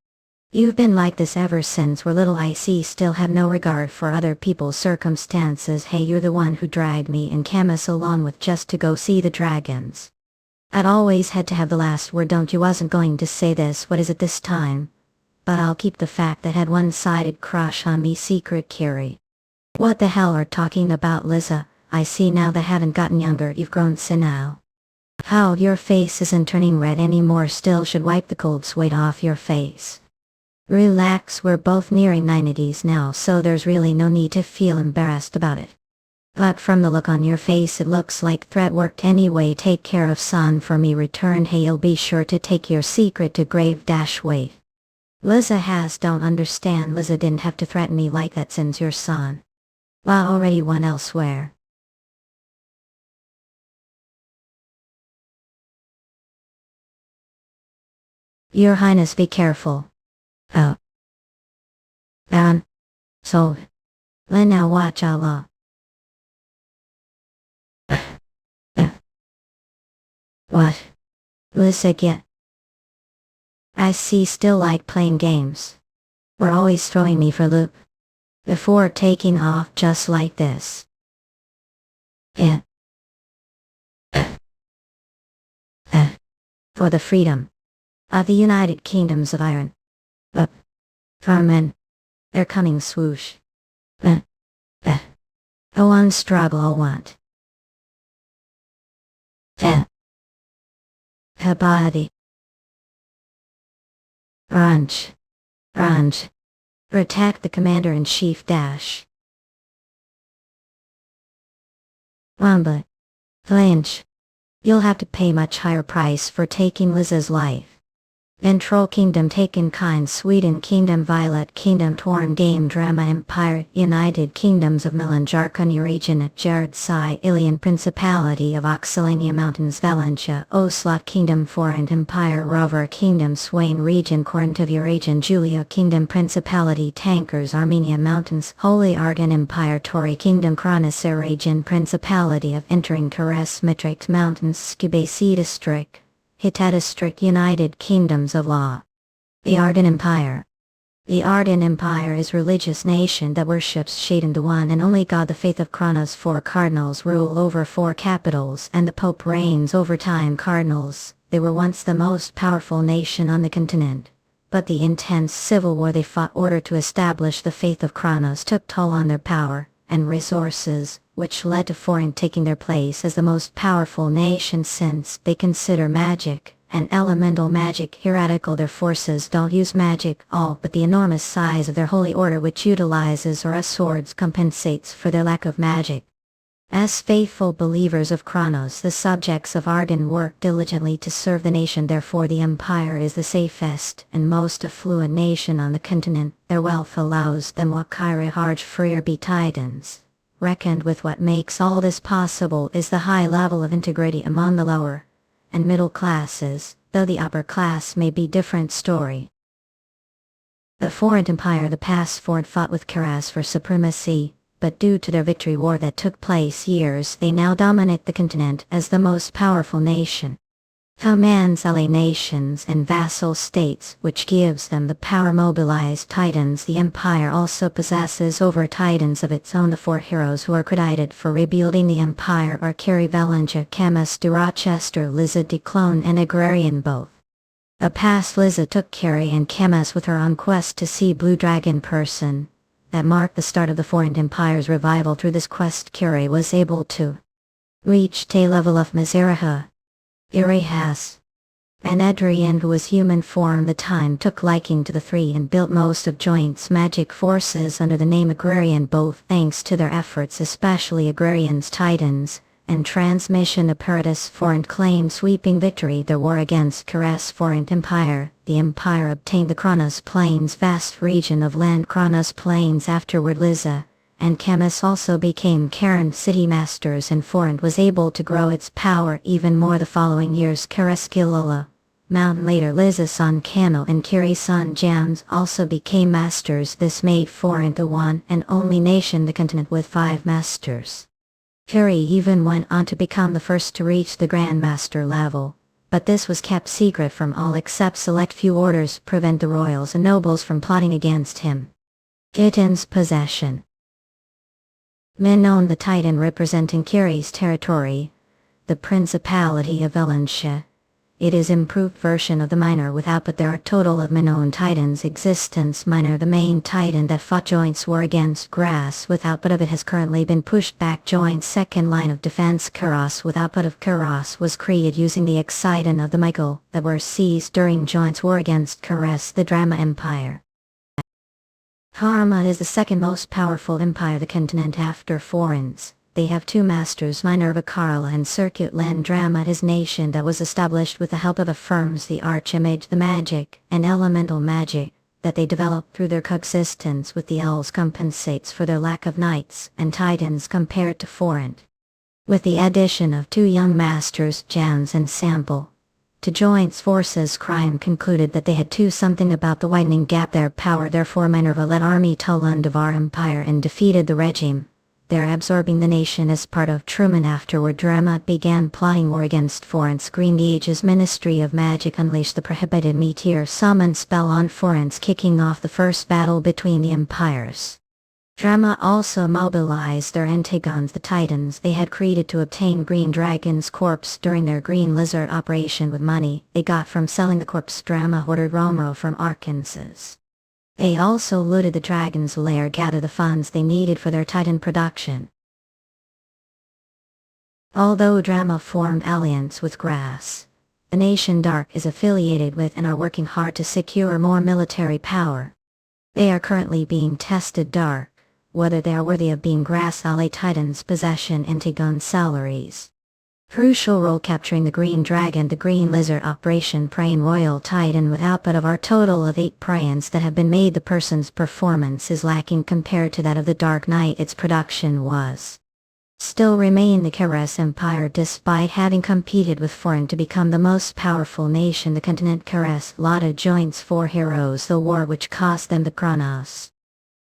You've been like this ever since we're little. I see still have no regard for other people's circumstances. Hey, you're the one who dragged me and Camus along with just to go see the dragons. I'd always had to have the last word, don't you? Wasn't going to say this, what is it this time? But I'll keep the fact that had one-sided crush on me secret, Carrie. What the hell are talking about, Liza? I see now they haven't gotten younger, you've grown senile. How, your face isn't turning red anymore, still should wipe the cold sweat off your face. Relax, we're both nearing 90s now, so there's really no need to feel embarrassed about it. But from the look on your face it looks like threat worked anyway. Take care of Son for me, return. Hey, you'll be sure to take your secret to grave. Wait. Liza don't understand. Liza didn't have to threaten me like that since your son already went elsewhere. Your Highness, be careful. So, let now watch Allah. What? Liza get? I see still like playing games. We're always throwing me for a loop. Before taking off just like this. For the freedom of the United Kingdoms of Iron. Carmen. They're coming, swoosh. One struggle I want. Body. Ranch. Protect the Commander-in-Chief dash. But Flinch. You'll have to pay much higher price for taking Liza's life. In Troll Kingdom, Taken Kind, Sweden Kingdom, Violet Kingdom, Torn Game, Drama Empire, United Kingdoms of Milan, Jarkuni region, Jared Sai, Ilian Principality of Oxylania Mountains, Valentia, Oslot Kingdom, Foreign Empire, Rover Kingdom, Swain region, Corinthia region, Julia Kingdom, Principality, Tankers, Armenia Mountains, Holy Arden Empire, Tori Kingdom, Chronosair region, Principality of Entering Kares, Mitrix Mountains, Skubasi District, Hittite District, United Kingdoms of Law. The Arden Empire. The Arden Empire is a religious nation that worships Shaitan, the one and only God. The faith of Kronos. 4 cardinals rule over 4 capitals, and the Pope reigns over time. Cardinals, they were once the most powerful nation on the continent, but the intense civil war they fought in order to establish the faith of Kronos took toll on their power and resources, which led to Foreign taking their place as the most powerful nation, since they consider magic and elemental magic heretical. Their forces don't use magic all, but the enormous size of their holy order, which utilizes Aura swords, compensates for their lack of magic. As faithful believers of Kronos, the subjects of Arden work diligently to serve the nation. Therefore the empire is the safest and most affluent nation on the continent. Their wealth allows them what hierarch freer be titans. Reckoned with, what makes all this possible is the high level of integrity among the lower and middle classes, though the upper class may be different story. The Foreign Empire. The past Foreign fought with Karas for supremacy, but due to their victory war that took place years, they now dominate the continent as the most powerful nation. Commands ally nations and vassal states, which gives them the power mobilized titans. The empire also possesses over titans of its own. The 4 heroes who are credited for rebuilding the empire are Carrie, Valentia, Camus de Rochester, Liza de Clone, and Agrarian both. A past Liza took Carrie and Camus with her on quest to see Blue Dragon person. That marked the start of the Foreign Empire's revival. Through this quest, Carrie was able to reach the level of Mizraha. Irihas and Adrian, who was human form the time, took liking to the 3 and built most of Joint's magic forces under the name Agrarian, both thanks to their efforts, especially Agrarian's titans and transmission apparatus. Foreign claimed sweeping victory their war against Karas. Foreign Empire. The empire obtained the Kronos Plains, vast region of land. Kronos Plains. Afterward Liza and Camus also became Karen city masters, and Foreign was able to grow its power even more the following years. Karaskilala Mountain. Later Liza's son Cano and Carrie's son Jams also became masters. This made Foreign the one and only nation the continent with 5 masters. Carrie even went on to become the first to reach the Grandmaster level, but this was kept secret from all except select few orders to prevent the royals and nobles from plotting against him. Titan's possession. Menon, the Titan representing Carrie's territory, the Principality of Valentia. It is improved version of the Minor without, but there are total of Menon Titans existence. Minor, the main Titan that fought Joint's war against Grass without, but of it has currently been pushed back. Joint's second line of defense, Karas without, but of Karas was created using the Exciton of the Michael that were seized during Joint's war against Karas. The Drama Empire. Karma is the second most powerful empire of the continent after Foreign's. They have 2 masters, Minerva Karl and Circuit Land. Drama is nation that was established with the help of affirms the archimage, the magic and elemental magic that they developed through their coexistence with the elves compensates for their lack of knights and titans compared to Foreign. With the addition of 2 young masters, Jans and Sample, to Joint's forces, Crime concluded that they had too something about the widening gap their power. Therefore Minerva led army to Lund of our empire and defeated the regime, there absorbing the nation as part of Truman. Afterward Drama began plotting war against Foreign's. Green Age's Ministry of Magic unleashed the prohibited meteor summon spell on Foreign's, kicking off the first battle between the empires. Drama also mobilized their Antigons, the Titans they had created, to obtain Green Dragon's corpse during their Green Lizard operation with money they got from selling the corpse. Drama ordered Romero from Arkansas. They also looted the dragon's lair, gathered the funds they needed for their Titan production. Although Drama formed alliance with Grass, the nation Dark is affiliated with and are working hard to secure more military power. They are currently being tested Dark, whether they are worthy of being Grass ally Titans' possession Antigon salaries. Crucial role capturing the Green Dragon, the Green Lizard, Operation Praying Royal Titan. With output of our total of 8 Prayans that have been made, the person's performance is lacking compared to that of the Dark Knight. Its production was still remain the Keres Empire despite having competed with foreign to become the most powerful nation. The continent Keres Lada joins 4 heroes, the war which cost them the Kronos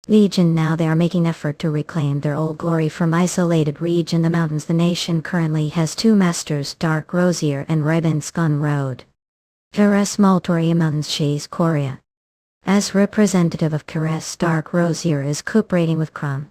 Legion. Now they are making effort to reclaim their old glory from isolated region the mountains. The nation currently has 2 masters, Dark Rosier and Rebenskan Road. Keres Maltoria Mountains Chase Korea. As representative of Keres, Dark Rosier is cooperating with Krum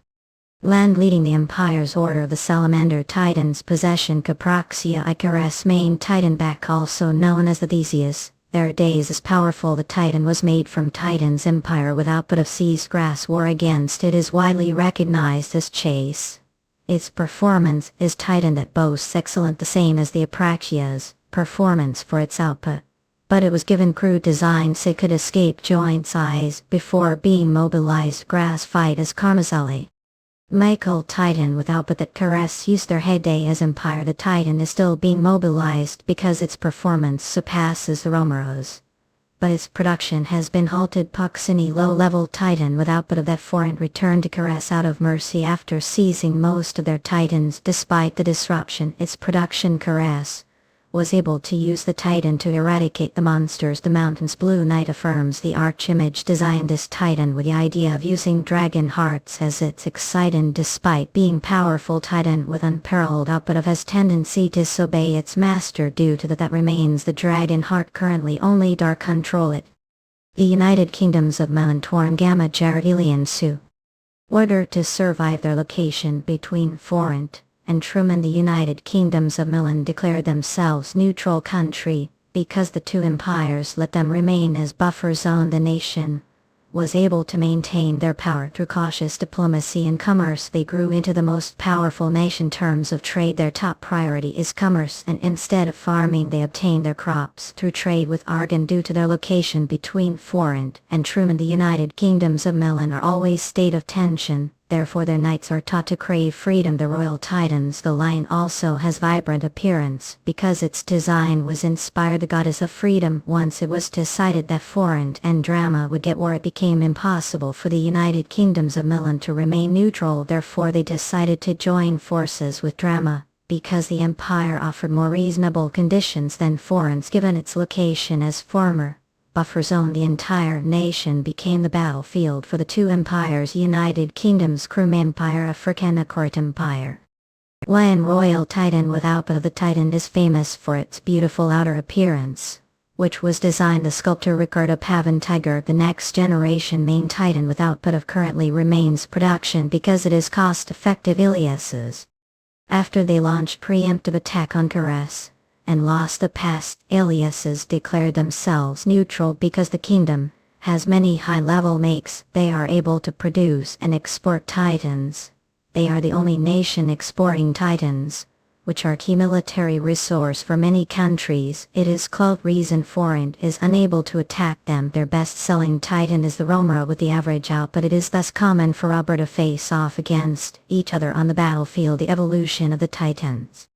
Land, leading the Empire's Order of the Salamander Titans possession. Capraxia Icarus main Titan back, also known as the Theseus. Their days is powerful. The Titan was made from Titan's Empire with output of Sea's Grass War against it is widely recognized as Chase. Its performance is Titan that boasts excellent, the same as the Apraxia's performance for its output. But it was given crude design so it could escape joint size before being mobilized. Grass fight as Karmazali. Michael Titan with output that Keres used their heyday as Empire. The Titan is still being mobilized because its performance surpasses the Romero's, but its production has been halted. Puxini low-level Titan with output of that foreign returned to Keres out of mercy after seizing most of their Titans. Despite the disruption, its production Keres was able to use the Titan to eradicate the monsters. The mountain's Blue Knight affirms the archimage designed this Titan with the idea of using dragon hearts as its excitant. Despite being powerful, Titan with unparalleled output of has tendency to disobey its master. Due to that remains the dragon heart. Currently only Dark control it. The United Kingdoms of Melantorn Gamma Jared Ilian Su. Order to survive their location between Forint and Truman. The United Kingdoms of Milan declared themselves neutral country because the 2 empires let them remain as buffer zone. The nation was able to maintain their power through cautious diplomacy and commerce. They grew into the most powerful nation. In terms of trade, their top priority is commerce, and instead of farming they obtain their crops through trade with Argon. Due to their location between Forint and Truman, the United Kingdoms of Milan are always state of tension. Therefore their knights are taught to crave freedom. The Royal Titans, the lion, also has vibrant appearance because its design was inspired the goddess of freedom. Once it was decided that Forint and Drama would get war, it became impossible for the United Kingdoms of Milan to remain neutral. Therefore they decided to join forces with Drama, because the Empire offered more reasonable conditions than Forint's. Given its location as former buffer zone, the entire nation became the battlefield for the 2 empires. United Kingdom's Krum Empire, Africana Court Empire. When Royal Titan with output of the Titan is famous for its beautiful outer appearance, which was designed the sculptor Ricardo Pavan Tiger. The next generation main Titan with output of currently remains production because it is cost effective. Ilias's. After they launched preemptive attack on Keres and lost the past, Ilias's declared themselves neutral because the kingdom has many high-level makes. They are able to produce and export Titans. They are the only nation exporting Titans, which are key military resource for many countries. It is called reason Forint is unable to attack them. Their best-selling Titan is the Romero with the average output. It is thus common for rubber to face off against each other on the battlefield. The evolution of the Titans.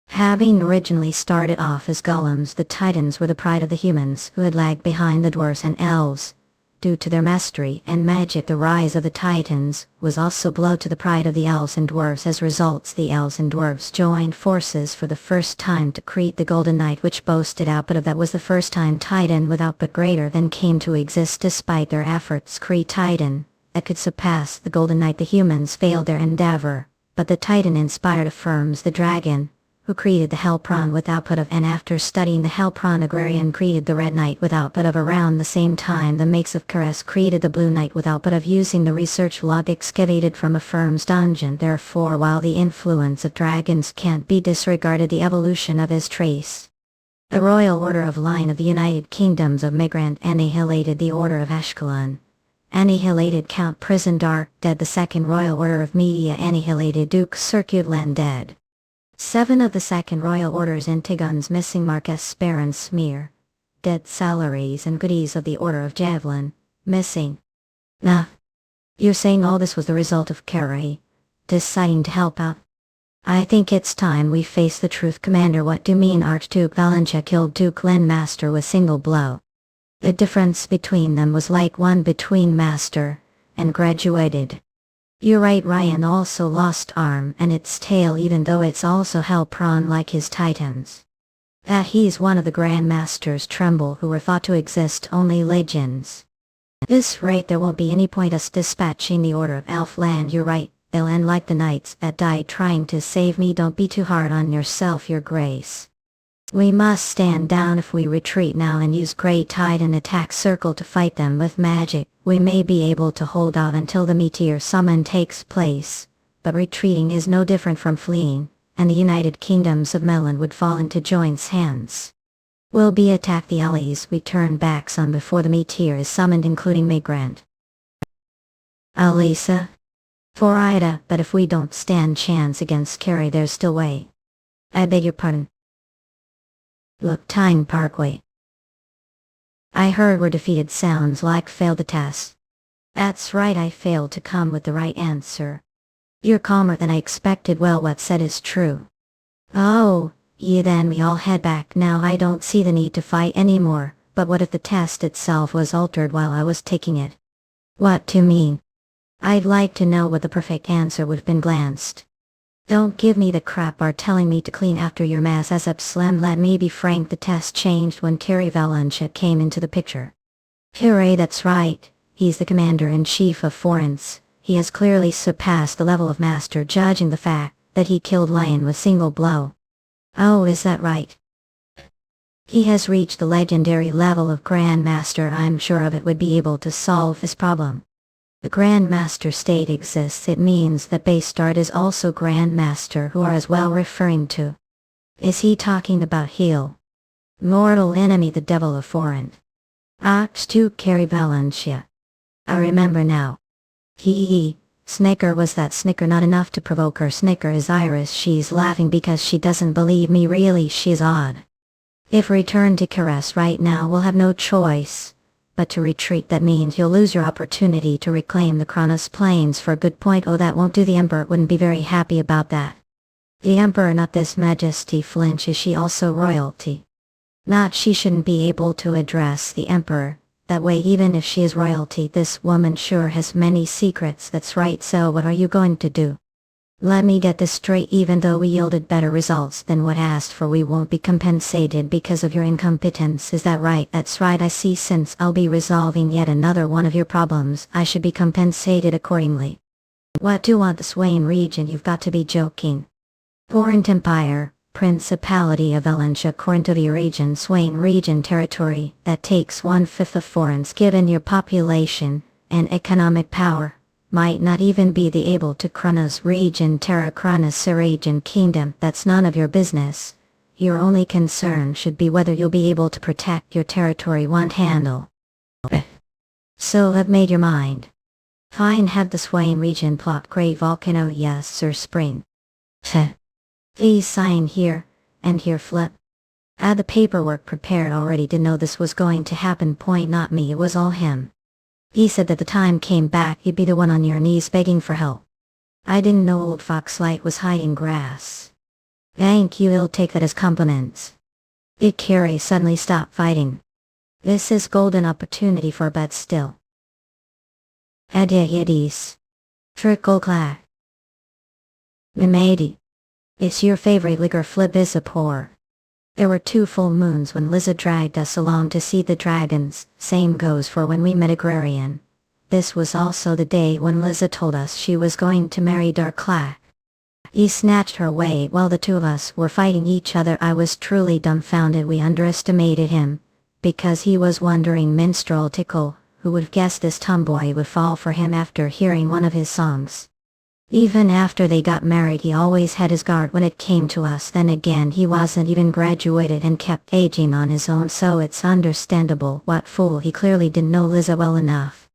Having originally started off as golems, the Titans were the pride of the humans who had lagged behind the dwarves and elves. Due to their mastery and magic, the rise of the Titans was also a blow to the pride of the elves and dwarves. As results, the elves and dwarves joined forces for the first time to create the Golden Knight, which boasted output of that was the first time Titan with output greater than came to exist. Despite their efforts create Titan that could surpass the Golden Knight, the humans failed their endeavor, but the Titan inspired affirms the dragon, who created the Hellprawn with output of, and after studying the Hellprawn, Agrarian created the Red Knight with output of. Around the same time, the makes of Keres created the Blue Knight with output of using the research log excavated from a firm's dungeon. Therefore, while the influence of dragons can't be disregarded, the evolution of his trace. The Royal Order of Line of the United Kingdoms of Migrant annihilated the Order of Ashkelon. Annihilated Count Prison Dark dead. The Second Royal Order of Media annihilated Duke Circuitland dead. 7 of the Second Royal Order's Antigons missing. Marquess Spare and Smear dead. Salaries and goodies of the Order of Javelin missing. Nah. You're saying all this was the result of Carrie deciding to help out? I think it's time we face the truth, Commander. What do you mean Archduke Valentia killed Duke Master with single blow? The difference between them was like one between master and graduated. You're right, Ryan also lost arm and its tail, even though it's also held prawn like his titans. That he's one of the Grandmasters Tremble who were thought to exist only legends. At this rate there won't be any point us dispatching the Order of Elfland. You're right, they'll end like the knights that died trying to save me. Don't be too hard on yourself, Your Grace. We must stand down. If we retreat now and use Grey Tide and attack Circle to fight them with magic, we may be able to hold out until the meteor summon takes place, but retreating is no different from fleeing, and the United Kingdoms of Melon would fall into Joint's hands. We'll be attack the allies we turn backs on before the meteor is summoned, including Migrant. Alisa? For Ida, but if we don't stand chance against Carrie, there's still way. I beg your pardon. Look, Tyne Parkway. I heard we're defeated. Sounds like failed the test. That's right, I failed to come with the right answer. You're calmer than I expected. Well, what said is true. Oh, yeah, then we all head back now. I don't see the need to fight anymore, but what if the test itself was altered while I was taking it? What do you mean? I'd like to know what the perfect answer would have been. Glanced. Don't give me the crap are telling me to clean after your mess as up Slim. Let me be frank, the test changed when Carrie Valentia came into the picture. Hooray, that's right, he's the Commander-in-Chief of Foreign's. He has clearly surpassed the level of Master, judging the fact that he killed Lion with single blow. Oh, is that right? He has reached the legendary level of Grandmaster. I'm sure of it. Would be able to solve this problem. The Grandmaster state exists. It means that Bastard is also Grandmaster, who are as well referring to. Is he talking about Heel? Mortal enemy, the devil of foreign. Archduke Carrie Valentia. I remember now. Hee. Snicker. Was that snicker not enough to provoke her? Snicker is Iris. She's laughing because she doesn't believe me. Really, she's odd. If return to Caress right now, we'll have no choice but to retreat. That means you'll lose your opportunity to reclaim the Kronos Plains for a good point. Oh, that won't do. The Emperor wouldn't be very happy about that. The Emperor, not this Majesty. Flinch. Is she also royalty? Not. She shouldn't be able to address the Emperor that way, even if she is royalty. This woman sure has many secrets. That's right. So what are you going to do? Let me get this straight. Even though we yielded better results than what asked for, we won't be compensated because of your incompetence. Is that right? That's right. I see. Since I'll be resolving yet another one of your problems, I should be compensated accordingly. What do you want? The Swain region? You've got to be joking. Corinth Empire, Principality of Valentia, Corinthia region, Swain region territory that takes 1/5 of foreign's. Given your population and economic power, might not even be the able to Kronos region, Terra Kronos region kingdom. That's none of your business. Your only concern should be whether you'll be able to protect your territory one handle. So have made your mind. Fine. Have the Swain region plot Great Volcano? Yes, Sir Spring. Please sign here, and here. Flip. Add the paperwork prepared already. Didn't know this was going to happen. Point not me, it was all him. He said that the time came back you'd be the one on your knees begging for help. I didn't know old Foxlight was hiding grass. Thank you, I'll take that as compliments. Did Carrie suddenly stop fighting? This is golden opportunity for a bet still. Adies. Trickle clack. Mimady. It's your favorite liquor. Flip is a pour. There were 2 full moons when Liza dragged us along to see the dragons. Same goes for when we met Agrarian. This was also the day when Liza told us she was going to marry Darklack. He snatched her away while the 2 of us were fighting each other. I was truly dumbfounded. We underestimated him, because he was wandering minstrel Tickle. Who would have guessed this tomboy would fall for him after hearing one of his songs? Even after they got married, he always had his guard when it came to us. Then again, he wasn't even graduated and kept aging on his own, so it's understandable. What fool, he clearly didn't know Liza well enough.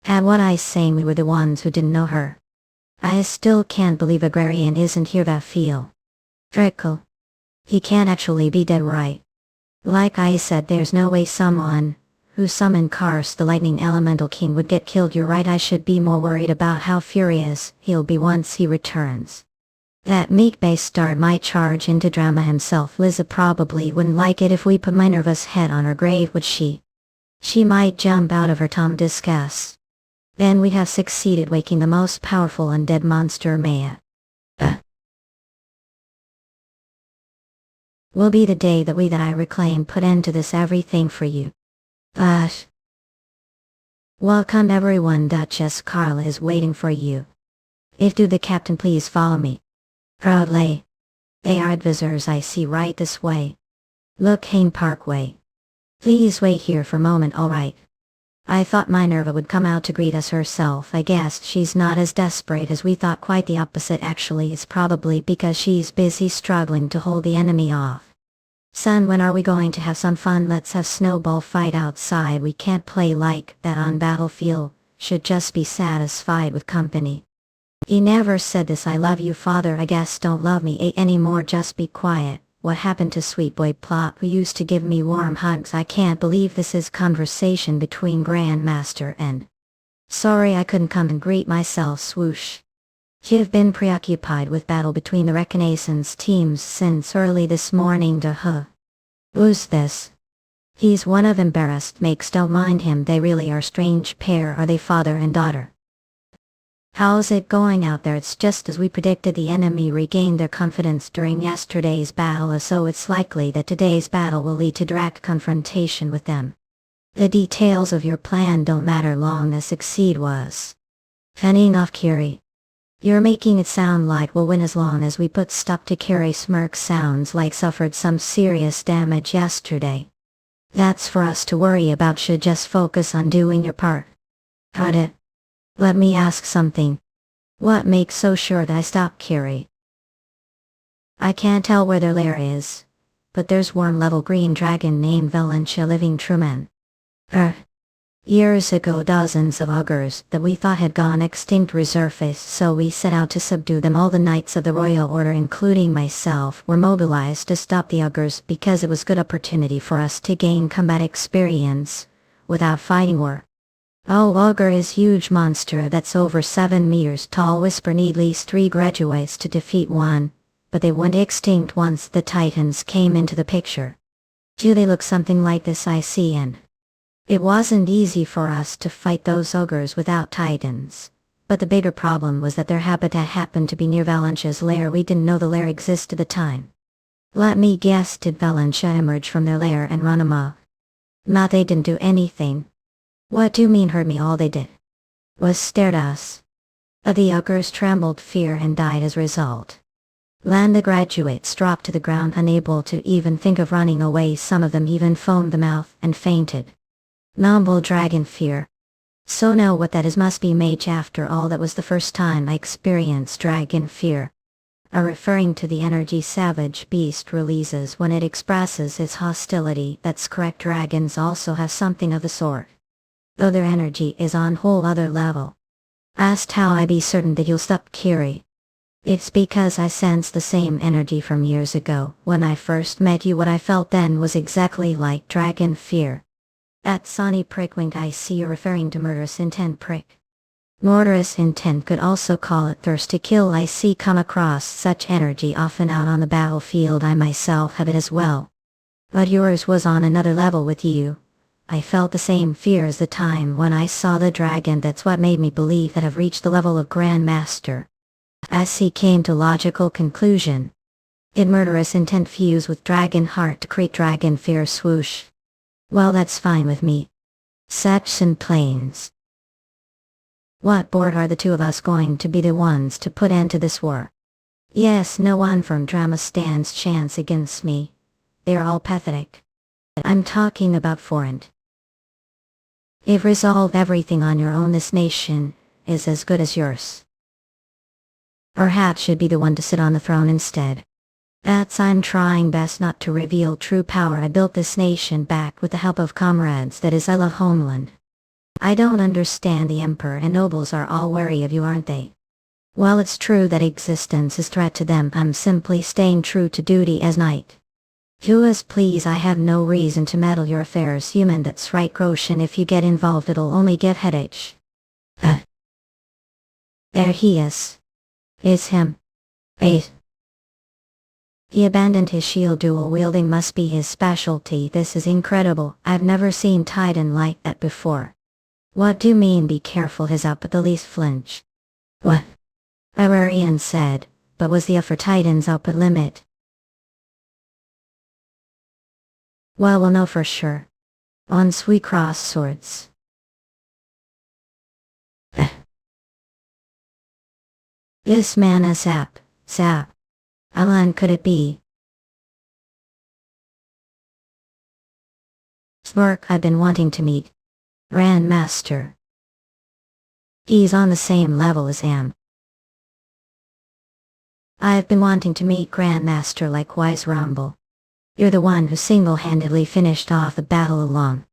And what I saying, we were the ones who didn't know her. I still can't believe Agrarian isn't here. That feel. Trickle. He can't actually be dead, right? Like I said, there's no way someone who summoned Karst, the lightning elemental king, would get killed. You're right, I should be more worried about how furious he'll be once he returns. That meek bastard might charge into drama himself. Liza probably wouldn't like it if we put Minerva's head on her grave, would she? She might jump out of her tomb disgust. Then we'd have succeeded waking the most powerful undead monster Maya. Will be the day that I reclaim put end to this everything for you. But welcome everyone, Duchess Carla is waiting for you. If do the captain please follow me. Proudly. They are advisors I see right this way. Look, Hain Parkway. Please wait here for a moment, alright. I thought Minerva would come out to greet us herself. I guess she's not as desperate as we thought. Quite the opposite actually. It's probably because she's busy struggling to hold the enemy off. Son, when are we going to have some fun? Let's have snowball fight outside. We can't play like that on battlefield. Should just be satisfied with company. He never said this. I love you, father. I guess don't love me anymore. Just be quiet. What happened to sweet boy Plop who used to give me warm hugs? I can't believe this is conversation between Grandmaster and... Sorry I couldn't come and greet myself. Swoosh. You've been preoccupied with battle between the Reconnaissance teams since early this morning. Who's this? He's one of embarrassed makes. Don't mind him. They really are strange pair. Are they father and daughter? How's it going out there? It's just as we predicted. The enemy regained their confidence during yesterday's battle, so it's likely that today's battle will lead to direct confrontation with them. The details of your plan don't matter long as succeed was. Enough, Kiri. You're making it sound like we'll win as long as we put stop to Kiri. Smirk sounds like suffered some serious damage yesterday. That's for us to worry about. Should just focus on doing your part. Got it. Let me ask something. What makes so sure that I stopped Kiri? I can't tell where their lair is, but there's one level green dragon named Valentia living Truman. Years ago dozens of ogres that we thought had gone extinct resurfaced, so we set out to subdue them. All the knights of the royal order, including myself, were mobilized to stop the ogres because it was a good opportunity for us to gain combat experience without fighting war. Oh, ogre is huge monster that's over 7 meters tall. Whisper need least 3 graduates to defeat one, but they went extinct once the titans came into the picture. Do they look something like this? I see, and it wasn't easy for us to fight those ogres without titans. But the bigger problem was that their habitat happened to be near Valentia's lair. We didn't know the lair existed at the time. Let me guess, did Valentia emerge from their lair and run amok? No, they didn't do anything. What do you mean heard me? All they did was stare at us. The ogres trembled fear and died as a result. The graduates dropped to the ground, unable to even think of running away. Some of them even foamed the mouth and fainted. Noble dragon fear. So know what that is. Must be mage. After all, that was the first time I experienced dragon fear. Referring to the energy savage beast releases when it expresses its hostility. That's correct. Dragons also have something of the sort, though their energy is on whole other level. Asked how I be certain that you'll stop Kiri. It's because I sense the same energy from years ago. When I first met you, what I felt then was exactly like dragon fear. At Sonny Prickwinked, I see you're referring to murderous intent. Prick. Murderous intent, could also call it thirst to kill. I see come across such energy often out on the battlefield. I myself have it as well. But yours was on another level with you. I felt the same fear as the time when I saw the dragon. That's what made me believe that I've reached the level of Grandmaster. As he came to logical conclusion. It murderous intent fused with dragon heart to create dragon fear. Swoosh. Well, that's fine with me. Saxon Plains. What board are the two of us going to be the ones to put end to this war? Yes, no one from drama stands chance against me. They're all pathetic. I'm talking about foreign. If resolve everything on your own, this nation is as good as yours. Perhaps should be the one to sit on the throne instead. That's I'm trying best not to reveal true power. I built this nation back with the help of comrades. That is, I love homeland. I don't understand. The emperor and nobles are all wary of you, aren't they? Well, it's true that existence is threat to them. I'm simply staying true to duty as knight. Do as please. I have no reason to meddle your affairs. Human, that's right, Groshen. If you get involved, it'll only give headache. There he is. It's him. 8. He abandoned his shield. Dual wielding must be his specialty. This is incredible. I've never seen Titan like that before. What do you mean be careful? His up at the least flinch. What? Irarian said, but was the upper Titan's upper limit? Well, we'll know for sure. Once we cross swords. This mana sap. Alan, could it be? Smirk, I've been wanting to meet Grandmaster. He's on the same level as Am. I've been wanting to meet Grandmaster likewise. Rumble. You're the one who single-handedly finished off the battle alone.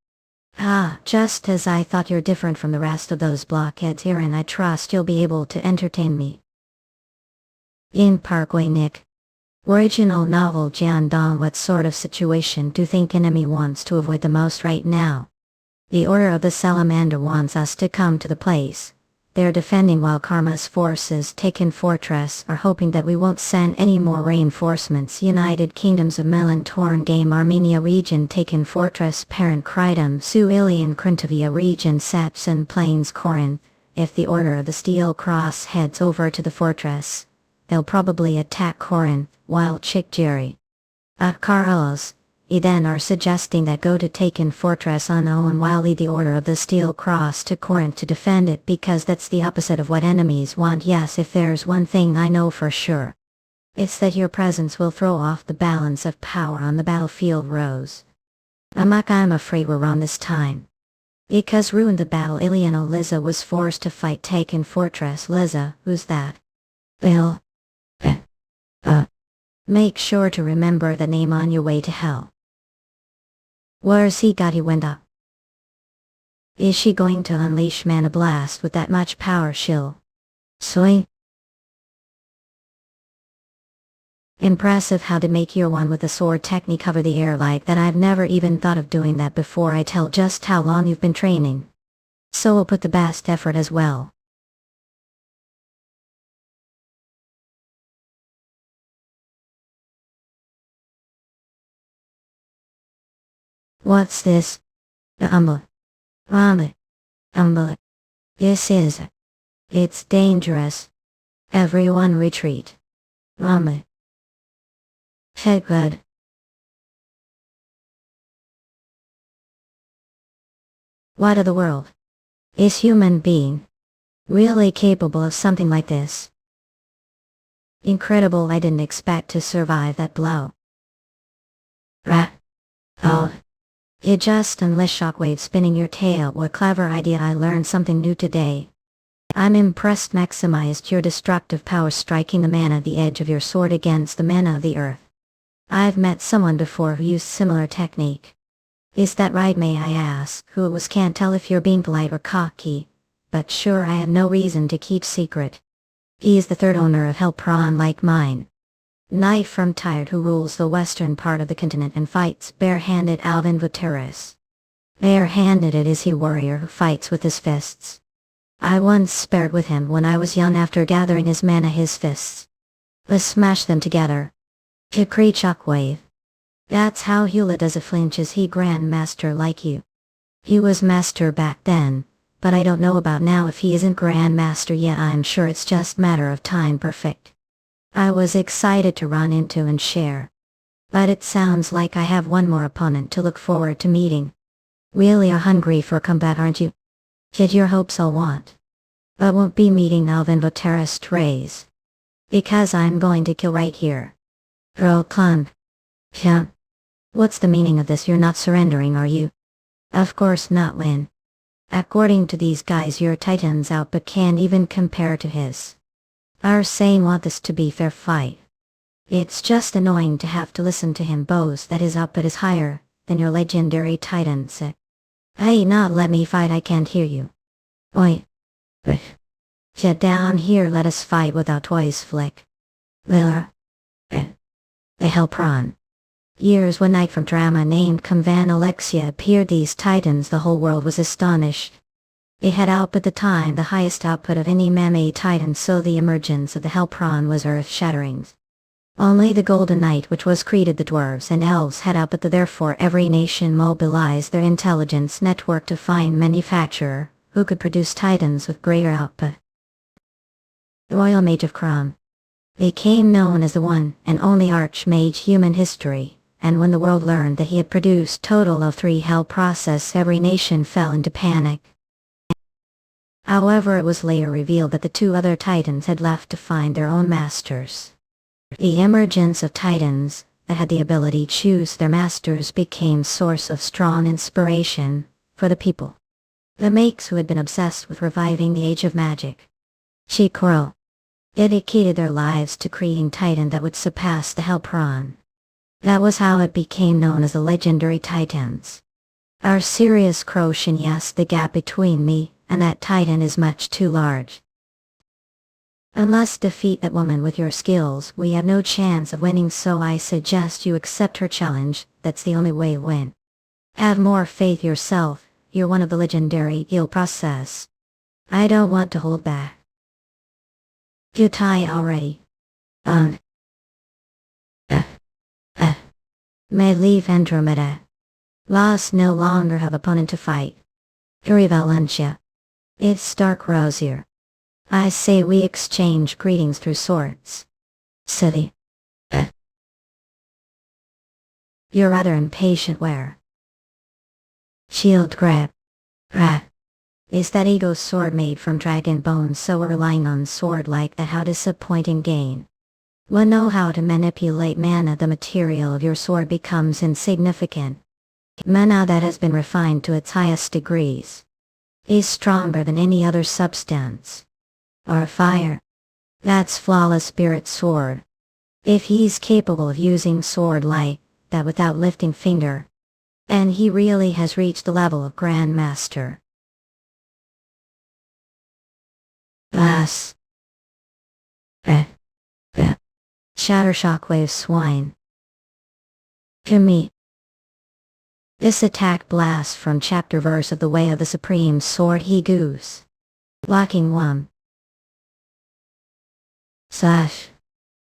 Ah, just as I thought. You're different from the rest of those blockheads here, and I trust you'll be able to entertain me. In Parkway Nick. Original novel Jiandong. What sort of situation do you think enemy wants to avoid the most right now? The Order of the Salamander wants us to come to the place. They're defending while Karma's forces taken fortress are hoping that we won't send any more reinforcements. United Kingdoms of Melon Torn Game Armenia region taken fortress Parent Cridum Suilian Krintavia region Saxon Plains Corinth. If the Order of the Steel Cross heads over to the fortress, they'll probably attack Corinth, while Chick Jerry. Carlos. Then are suggesting that go to taken fortress unknown while lead the Order of the Steel Cross to Corinth to defend it, because that's the opposite of what enemies want. Yes, if there's one thing I know for sure, it's that your presence will throw off the balance of power on the battlefield. Rose. I'm afraid we're wrong this time. Because ruined the battle. Iliano. Liza was forced to fight taken fortress. Liza, who's that? Bill. Make sure to remember the name on your way to hell. Where's he got? He went up. Is she going to unleash Mana Blast with that much power? She'll swing. Impressive how to make your one with the sword technique cover the air like that. I've never even thought of doing that before. I tell just how long you've been training. So we'll put the best effort as well. What's this? This is. It's dangerous. Everyone retreat. Head good. What of the world? Is human being really capable of something like this? Incredible. I didn't expect to survive that blow. Oh. You just unleash shockwave spinning your tail. What clever idea. I learned something new today. I'm impressed. Maximized your destructive power, striking the mana of the edge of your sword against the mana of the earth. I've met someone before who used similar technique. Is that right, may I ask who it was? Can't tell if you're being polite or cocky, but sure, I have no reason to keep secret. He is the third owner of Hellprawn like mine. Knight from Tired, who rules the western part of the continent and fights bare-handed. Alvin Voteris. Bare-handed it is he, warrior who fights with his fists. I once sparred with him when I was young. After gathering his mana, his fists. Let's smash them together. Hikri shockwave. That's how Hewlett does a flinch. Is he Grandmaster like you? He was Master back then, but I don't know about now. If he isn't Grandmaster yet, I'm sure it's just matter of time. Perfect. I was excited to run into and share. But it sounds like I have one more opponent to look forward to meeting. Really are hungry for combat, aren't you? Kid, your hopes I'll want. But won't be meeting Alvin Voteris Trays. Because I'm going to kill right here. Girl Clump. Yeah. What's the meaning of this? You're not surrendering, are you? Of course not, Lin. According to these guys, your Titan's out but can't even compare to his. Our saying want this to be fair fight. It's just annoying to have to listen to him boast that his output is higher than your legendary Titan's. Hey, not let me fight, I can't hear you. Oi. Get down here, let us fight without toys, Flick. The Hellprawn. Years one night from drama named Convan Alexia appeared these Titans. The whole world was astonished. It had output at the time the highest output of any man-made titan, so the emergence of the Hellprawn was earth-shattering. Only the Golden Knight, which was created the dwarves and elves, had output, therefore every nation mobilized their intelligence network to find manufacturer who could produce titans with greater output. The Royal Mage of Kron became known as the one and only archmage human history, and when the world learned that he had produced total of 3 hell process, every nation fell into panic. However, it was later revealed that the 2 other titans had left to find their own masters. The emergence of titans that had the ability to choose their masters became source of strong inspiration for the people. The Makes, who had been obsessed with reviving the Age of Magic, Chikoro, dedicated their lives to creating titan that would surpass the Hellprawn. That was how it became known as the legendary titans. Our serious Croshin, yes, the gap between me and that titan is much too large. Unless defeat that woman with your skills, we have no chance of winning, so I suggest you accept her challenge. That's the only way to win. Have more faith yourself, you're one of the legendary guild process. I don't want to hold back. You tie already. May leave Andromeda. Lost no longer have opponent to fight. Urivalentia. It's Dark Rosier. I say we exchange greetings through swords. City. You're rather impatient, where? Shield grab. Is that ego's sword made from dragon bones, so we're relying on sword like that? How disappointing gain. When know how to manipulate mana, the material of your sword becomes insignificant. Mana that has been refined to its highest degrees is stronger than any other substance. Or fire. That's flawless spirit sword. If he's capable of using sword like that without lifting finger, and he really has reached the level of Grandmaster. Glass. Shatter shockwave swine. To me. This attack blast from chapter verse of the Way of the Supreme Sword he goose. Blocking 1. Slash.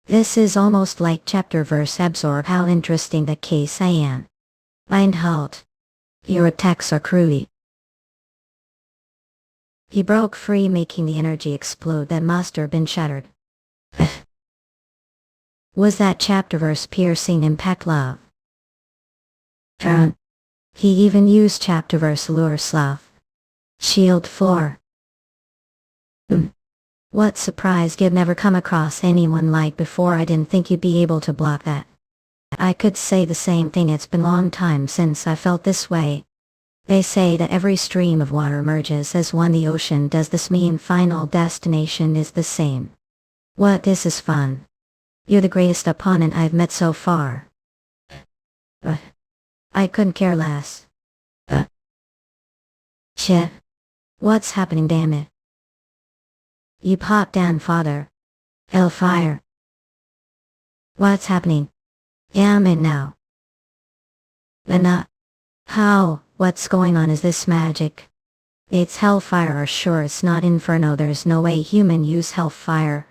This is almost like chapter verse absorb. How interesting the case I am. Mind halt. Your attacks are cruel. He broke free, making the energy explode that must have been shattered. Was that chapter verse piercing impact love? He even used chapter verse lure slav. Shield 4. What surprise, I've never come across anyone like before. I didn't think you'd be able to block that. I could say the same thing, it's been a long time since I felt this way. They say that every stream of water emerges as one. The ocean does. This mean final destination is the same? What, this is fun. You're the greatest opponent I've met so far. I couldn't care less. Shit. What's happening, damn it? You popped down, father. Hellfire. What's happening? Damn it now. How? What's going on? Is this magic? It's hellfire, or sure it's not inferno. There's no way human use hellfire.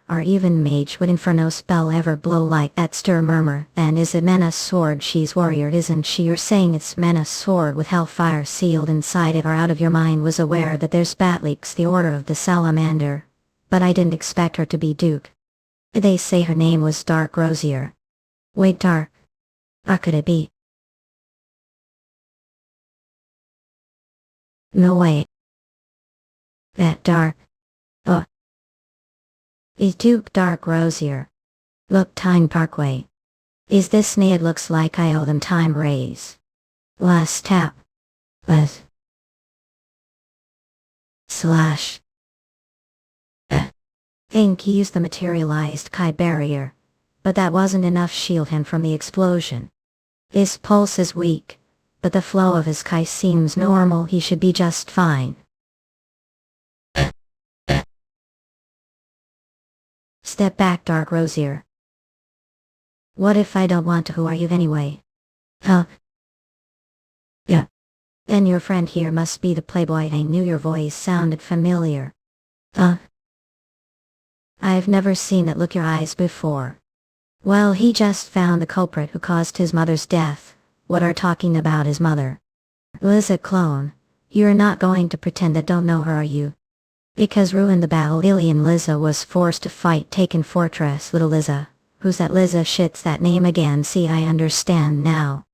Or even mage would inferno spell ever blow like that. Stir murmur. Then is it Mena's sword? She's warrior, isn't she? You're saying it's Mena's sword with hellfire sealed inside it, or out of your mind? Was aware that there's bat leaks, the order of the salamander. But I didn't expect her to be Duke. They say her name was Dark Rosier. Wait, Dark? Or could it be? No way. That Dark. Is Duke Dark Rosier? Look, Time Parkway. Is this Ned? Looks like I owe them time raise. Last tap. Slash. Think he used the materialized Kai barrier, but that wasn't enough to shield him from the explosion. His pulse is weak, but the flow of his Kai seems normal. He should be just fine. Step back, Dark Rosier. What if I don't want to? Who are you anyway? Huh? Yeah. Then your friend here must be the playboy. I knew your voice sounded familiar. I've never seen it look your eyes before. Well, he just found the culprit who caused his mother's death. What are talking about his mother? Liza clone. You're not going to pretend that don't know her, are you? Because ruined the battle Ilian Liza was forced to fight taken fortress little Liza. Who's that Liza? Shit's that name again. See, I understand now.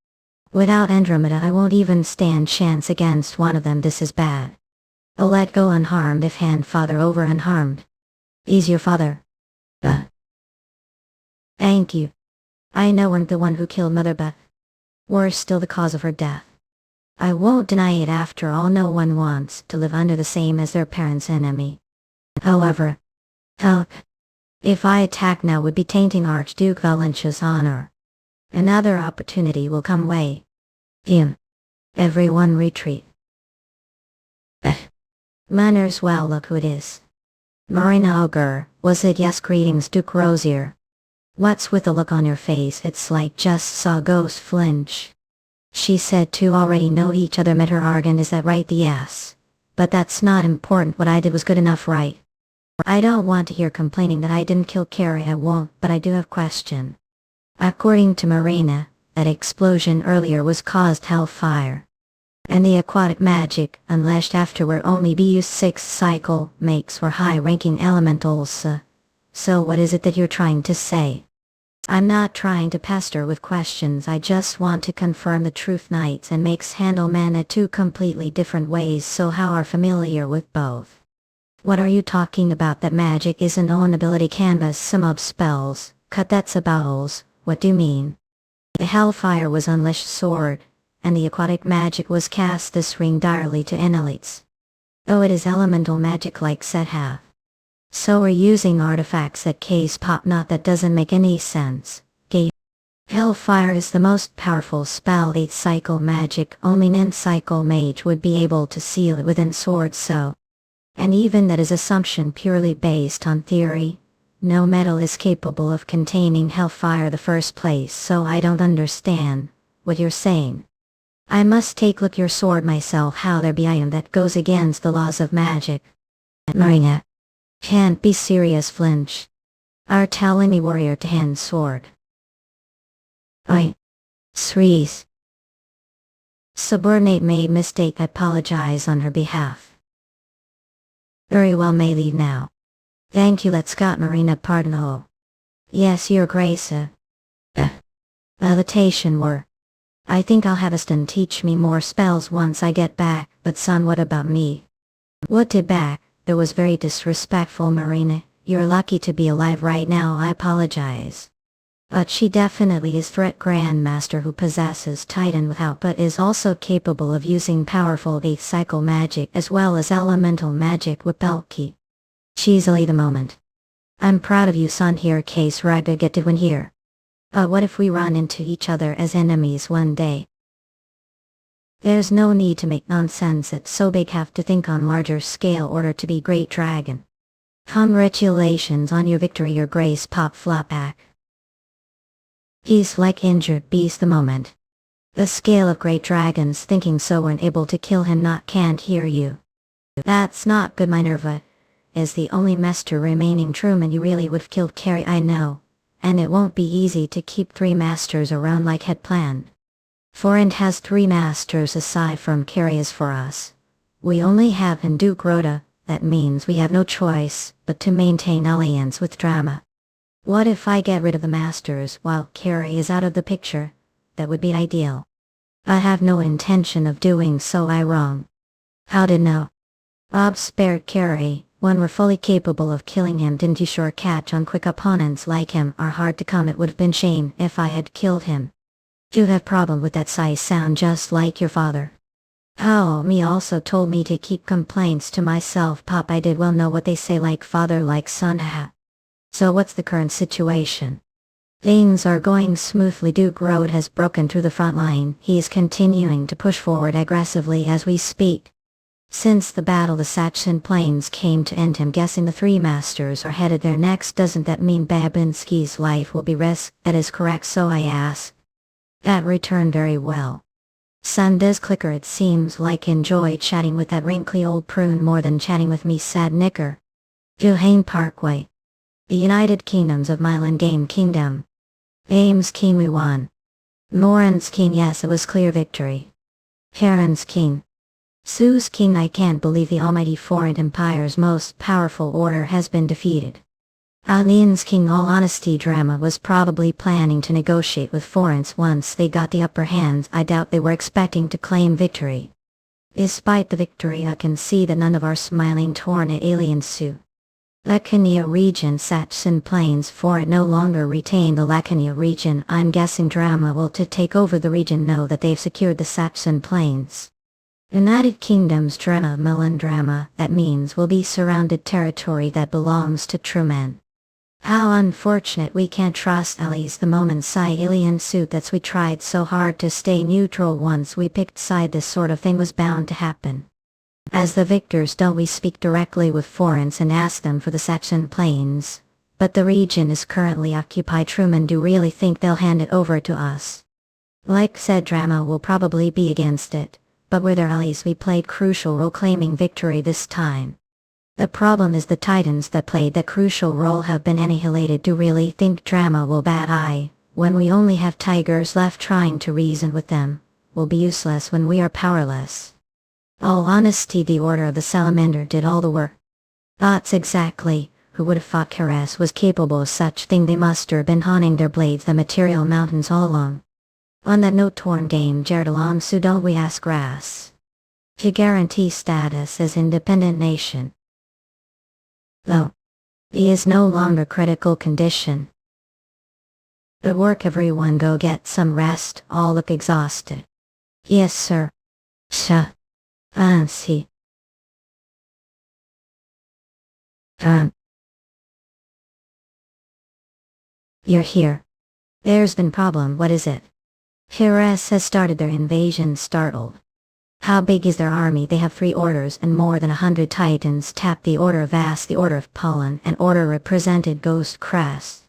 Without Andromeda I won't even stand chance against one of them. This is bad. I'll let go unharmed if hand father over unharmed. He's your father. Thank you. I know I'm the one who killed Mother, but worse still the cause of her death. I won't deny it. After all, no one wants to live under the same as their parents' enemy. However, help. If I attack now would be tainting Archduke Valence's honor. Another opportunity will come way. Everyone retreat. Manners, well, look who it is. Marina Ogre, was it? Yes, greetings Duke Rosier. What's with the look on your face? It's like just saw ghost flinch. She said to already know each other, met her Argon, is that right? Yes. But that's not important, what I did was good enough, right? I don't want to hear complaining that I didn't kill Carrie, I won't, but I do have question. According to Marina, that explosion earlier was caused hellfire. And the aquatic magic, unleashed afterward, only be used 6 cycle makes for high-ranking elementals. So what is it that you're trying to say? I'm not trying to pester with questions, I just want to confirm the truth. Knights and makes handle mana 2 completely different ways, so how are familiar with both? What are you talking about? That magic is an own ability canvas, some of spells, cut that's a bowels, what do you mean? The hellfire was unleashed sword, and the aquatic magic was cast this ring directly to annihilate. Oh, it is elemental magic like said half. So we're using artifacts that case pop, not that doesn't make any sense. Hellfire is the most powerful spell, 8 cycle magic, only an 9th cycle mage would be able to seal it within sword, so. And even that is assumption purely based on theory. No metal is capable of containing hellfire the first place, so I don't understand what you're saying. I must take look your sword myself, how there be item that goes against the laws of magic. Marina. Can't be serious, flinch. Are telling me warrior to hand sword. Oi. Cerise. Subordinate made mistake, I apologize on her behalf. Very well, may leave now. Thank you, let's got Marina, pardon. Oh. Yes, your grace. Levitation were. I think I'll have Aston teach me more spells once I get back, but son, what about me? What did back? That was very disrespectful, Marina. You're lucky to be alive right now, I apologize. But she definitely is threat grandmaster who possesses Titan without, but is also capable of using powerful 8th cycle magic as well as elemental magic with Belki. Cheesily the moment. I'm proud of you, son. Here case right to get to win here. But what if we run into each other as enemies one day? There's no need to make nonsense, it's so big, have to think on larger scale order to be great dragon. Congratulations on your victory, your grace. Pop flop back. He's like injured beast the moment. The scale of great dragons thinking so weren't able to kill him, not can't hear you. That's not good. Minerva is the only master remaining. Truman, you really would've killed Carrie, I know. And it won't be easy to keep 3 masters around like had planned. Forint has 3 masters aside from Carrie. As for us, we only have in Duke Rhoda. That means we have no choice but to maintain alliance with Drama. What if I get rid of the masters while Carrie is out of the picture? That would be ideal. I have no intention of doing so. I wrong. How to know? Bob spared Carrie when we're fully capable of killing him. Didn't you? Sure, catch on quick opponents like him are hard to come. It would have been shame if I had killed him. You have problem with that size, sound just like your father. Oh, me also told me to keep complaints to myself. Pop, I did well know what they say, like father like son. So what's the current situation? Things are going smoothly. Duke Road has broken through the front line. He is continuing to push forward aggressively as we speak. Since the battle the Saxon plains came to end, him guessing the 3 masters are headed there next. Doesn't that mean Babinski's life will be risked? That is correct, so I ask. That returned very well. Sun does clicker, it seems like enjoy chatting with that wrinkly old prune more than chatting with me, sad knicker. Juhane Parkway. The United Kingdoms of Mylan Game Kingdom. Ames King we won. Moran's King, yes, it was clear victory. Heron's King. Sue's King, I can't believe the almighty foreign empire's most powerful order has been defeated. Alien's King, all honesty, drama was probably planning to negotiate with foreigners once they got the upper hand. I doubt they were expecting to claim victory. Despite the victory, I can see that none of our smiling torn aliens sue. Laconia region, Saxon Plains, for it no longer retain the Laconia region. I'm guessing drama will to take over the region now that they've secured the Saxon Plains. United Kingdom's drama, melodrama, that means will be surrounded territory that belongs to Truman. How unfortunate we can't trust allies the moment Psy alien suit, that's we tried so hard to stay neutral once we picked side. This sort of thing was bound to happen. As the victors, don't we speak directly with foreigners and ask them for the Saxon Plains? But the region is currently occupied. Truman do really think they'll hand it over to us? Like said, drama will probably be against it, but with their allies we played crucial role claiming victory this time. The problem is the titans that played that crucial role have been annihilated. Do really think drama will bat eye, when we only have tigers left? Trying to reason with them will be useless when we are powerless. All honesty, the Order of the Salamander did all the work. That's exactly. Who would have thought Keres was capable of such thing? They must have been honing their blades the material mountains all along. On that note, torn game Jared along, so don't we ask Grass to guarantee status as independent nation. Though he is no longer critical condition. The work, everyone go get some rest, all look exhausted. Yes sir. Fancy. You're here. There's been problem, what is it? Keres has started their invasion. Startled. How big is their army? They have 3 orders and more than 100 titans. Tap the Order of Vast, the Order of Pollen, and Order represented Ghost Crest.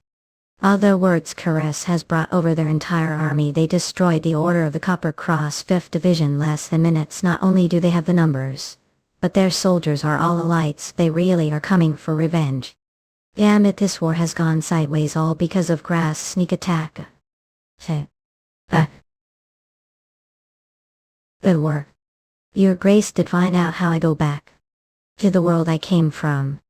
Other words, Keres has brought over their entire army. They destroyed the Order of the Copper Cross 5th Division less than minutes. Not only do they have the numbers, but their soldiers are all elites. They really are coming for revenge. Damn it, this war has gone sideways, all because of Grass' sneak attack. Good work. Your Grace did find out how I go back to the world I came from.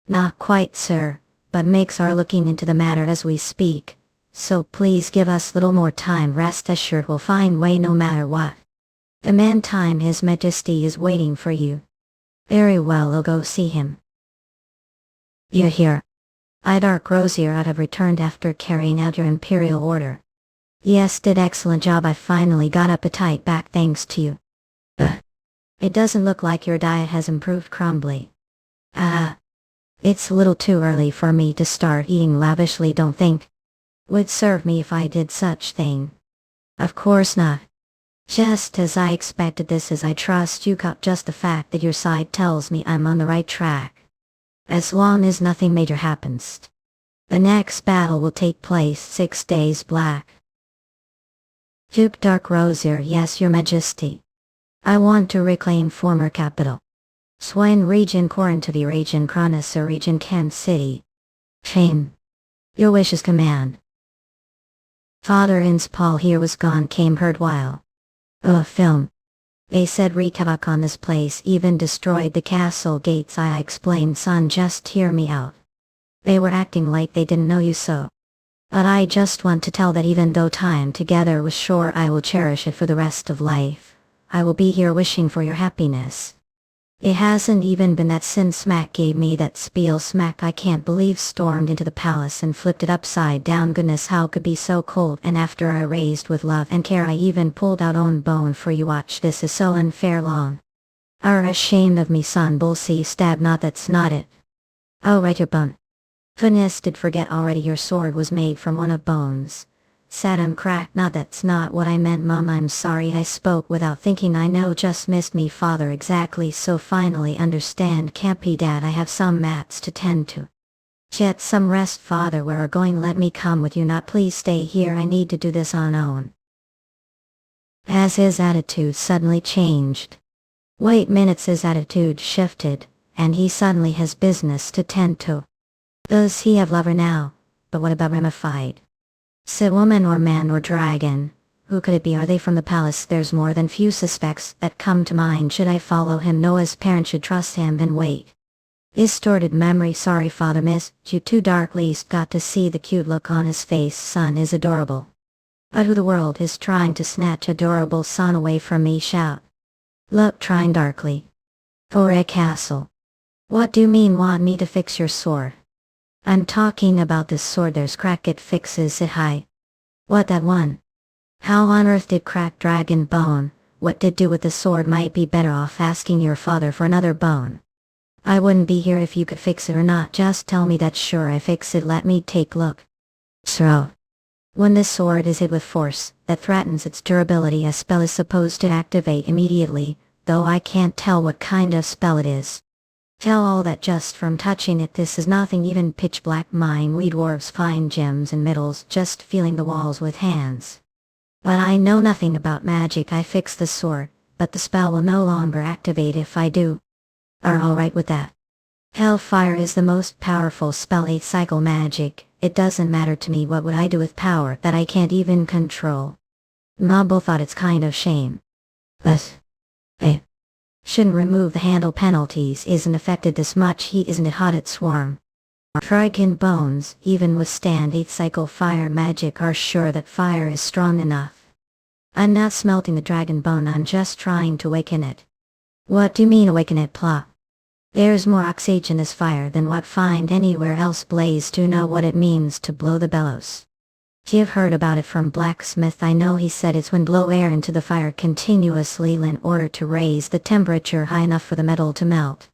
Not quite, sir, but makes our looking into the matter as we speak. So please give us little more time. Rest assured we'll find way no matter what. The man time, His Majesty is waiting for you. Very well, I'll go see him. You're here. Hierarch Rosier, I have returned after carrying out your imperial order. Yes, did excellent job. I finally got appetite back thanks to you. It doesn't look like your diet has improved crumbly. It's a little too early for me to start eating lavishly, don't think. Would serve me if I did such thing. Of course not. Just as I expected. This is I trust you got just the fact that your side tells me I'm on the right track. As long as nothing major happens. The next battle will take place 6 days black. Duke Dark Rosier, yes, your Majesty. I want to reclaim former capital. Swain region Corinthi region Cronissa region Kent City. Shame. Your wish is command. Father Ins Paul here was gone came heard while. Film. They said wreak havoc on this place, even destroyed the castle gates. I explained, son, just hear me out. They were acting like they didn't know you so. But I just want to tell that even though time together was short, I will cherish it for the rest of life. I will be here wishing for your happiness. It hasn't even been that since Smack gave me that spiel. Smack, I can't believe, stormed into the palace and flipped it upside down. Goodness, how could be so cold? And after I raised with love and care, I even pulled out own bone for you. Watch, this is so unfair. Long. Are ashamed of me, son. Bullseye stab, not that's not it. Oh, right, your bone. Goodness, did forget already your sword was made from one of bones. Saddam crack, not that's not what I meant, Mom. I'm sorry I spoke without thinking. I know, just missed me, Father. Exactly, so finally understand. Can't be, Dad, I have some mats to tend to. Get some rest, Father. Where are going? Let me come with you. Not please stay here, I need to do this on own. as his attitude suddenly changed. Wait minutes, his attitude shifted, and he suddenly has business to tend to. Does he have lover now? But what about ramified? Is woman or man or dragon? Who could it be? Are they from the palace? There's more than few suspects that come to mind. Should I follow him? Noah's parents should trust him and wait. Distorted memory. Sorry father, miss you too dark. Least got to see the cute look on his face. Son is adorable. But who the world is trying to snatch adorable son away from me? Shout. Look, trying darkly. For a castle. What do you mean? Want me to fix your sword? I'm talking about this sword. There's crack, it fixes it. High. What, that one? How on earth did crack dragon bone? What did do with the sword? Might be better off asking your father for another bone. I wouldn't be here if you could fix it or not. Just tell me that. Sure, I fix it. Let me take look. So, when this sword is hit with force that threatens its durability, a spell is supposed to activate immediately, though I can't tell what kind of spell it is. Tell all that just from touching it. This is nothing, even pitch black mine. We dwarves find gems and metals just feeling the walls with hands. But I know nothing about magic. I fix the sword, but the spell will no longer activate if I do. Are alright with that? Hellfire is the most powerful spell. 8 cycle magic. It doesn't matter to me. What would I do with power that I can't even control? Mubble thought it's kind of shame. But shouldn't remove the handle. Penalties isn't affected this much. Heat isn't it hot? At swarm. Dragon bones even withstand 8 cycle fire magic. Are sure that fire is strong enough. I'm not smelting the dragon bone. I'm just trying to awaken it. What do you mean awaken it? Plop. There's more oxygen as fire than what find anywhere else. Blaze to know what it means to blow the bellows. You've heard about it from blacksmith. I know, he said it's when blow air into the fire continuously in order to raise the temperature high enough for the metal to melt.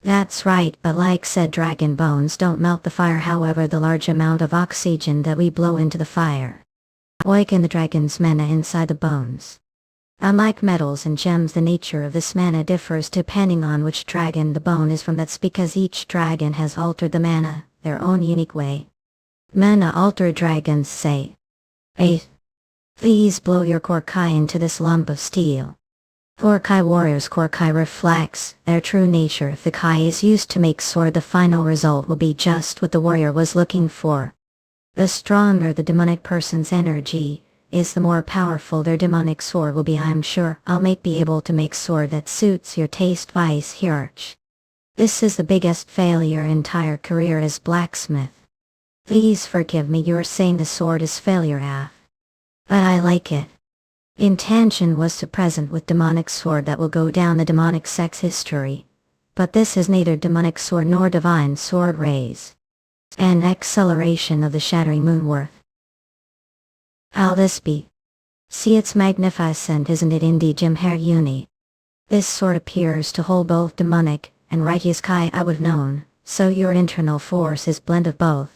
That's right, but like said, dragon bones don't melt the fire. However, the large amount of oxygen that we blow into the fire awaken the dragon's mana inside the bones. Unlike metals and gems, the nature of this mana differs depending on which dragon the bone is from. That's because each dragon has altered the mana their own unique way. Mana altered dragons say, please blow your Korkai into this lump of steel. Korkai warriors. Korkai reflects their true nature. If the Kai is used to make sword, the final result will be just what the warrior was looking for. The stronger the demonic person's energy is, the more powerful their demonic sword will be. I'm sure I'll be able to make sword that suits your taste. Vice hierarch. This is the biggest failure entire career as blacksmith. Please forgive me, you're saying the sword is failure. But I like it. Intention was to present with demonic sword that will go down the Demonic Sect's history. But this is neither demonic sword nor divine sword. Raise an acceleration of the shattering moonworth. How'll this be? See, it's magnificent, isn't it? Indeed, Jim Hair Uni. This sword appears to hold both demonic and righteous Kai. I would've known. So your internal force is blend of both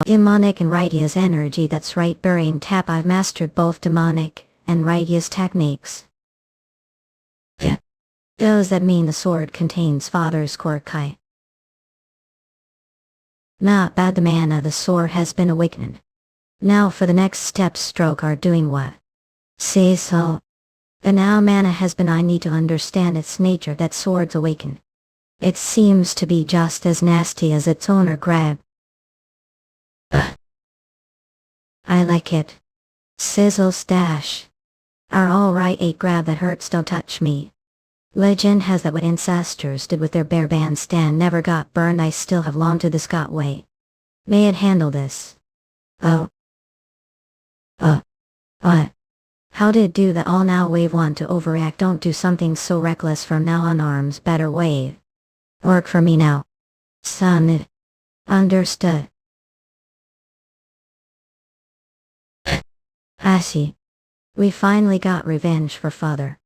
demonic and righteous energy. That's right, burying tap. I've mastered both demonic and righteous techniques. Yeah. Does that mean the sword contains father's Korkai? Not bad. The mana of the sword has been awakened. Now for the next step. Stroke are doing what? Say so. The now mana has been. I need to understand its nature. That sword's awakened. It seems to be just as nasty as its owner. Grab. I like it. Sizzle stash. Are alright. 8 grab. That hurts, don't touch me. Legend has that what ancestors did with their bare bandstand never got burned. I still have long to this got way. May it handle this. What? How did it do that? All now wave 1 to overreact. Don't do something so reckless from now on. Arms better wave. Work for me now. Son. Understood. I see. We finally got revenge for father.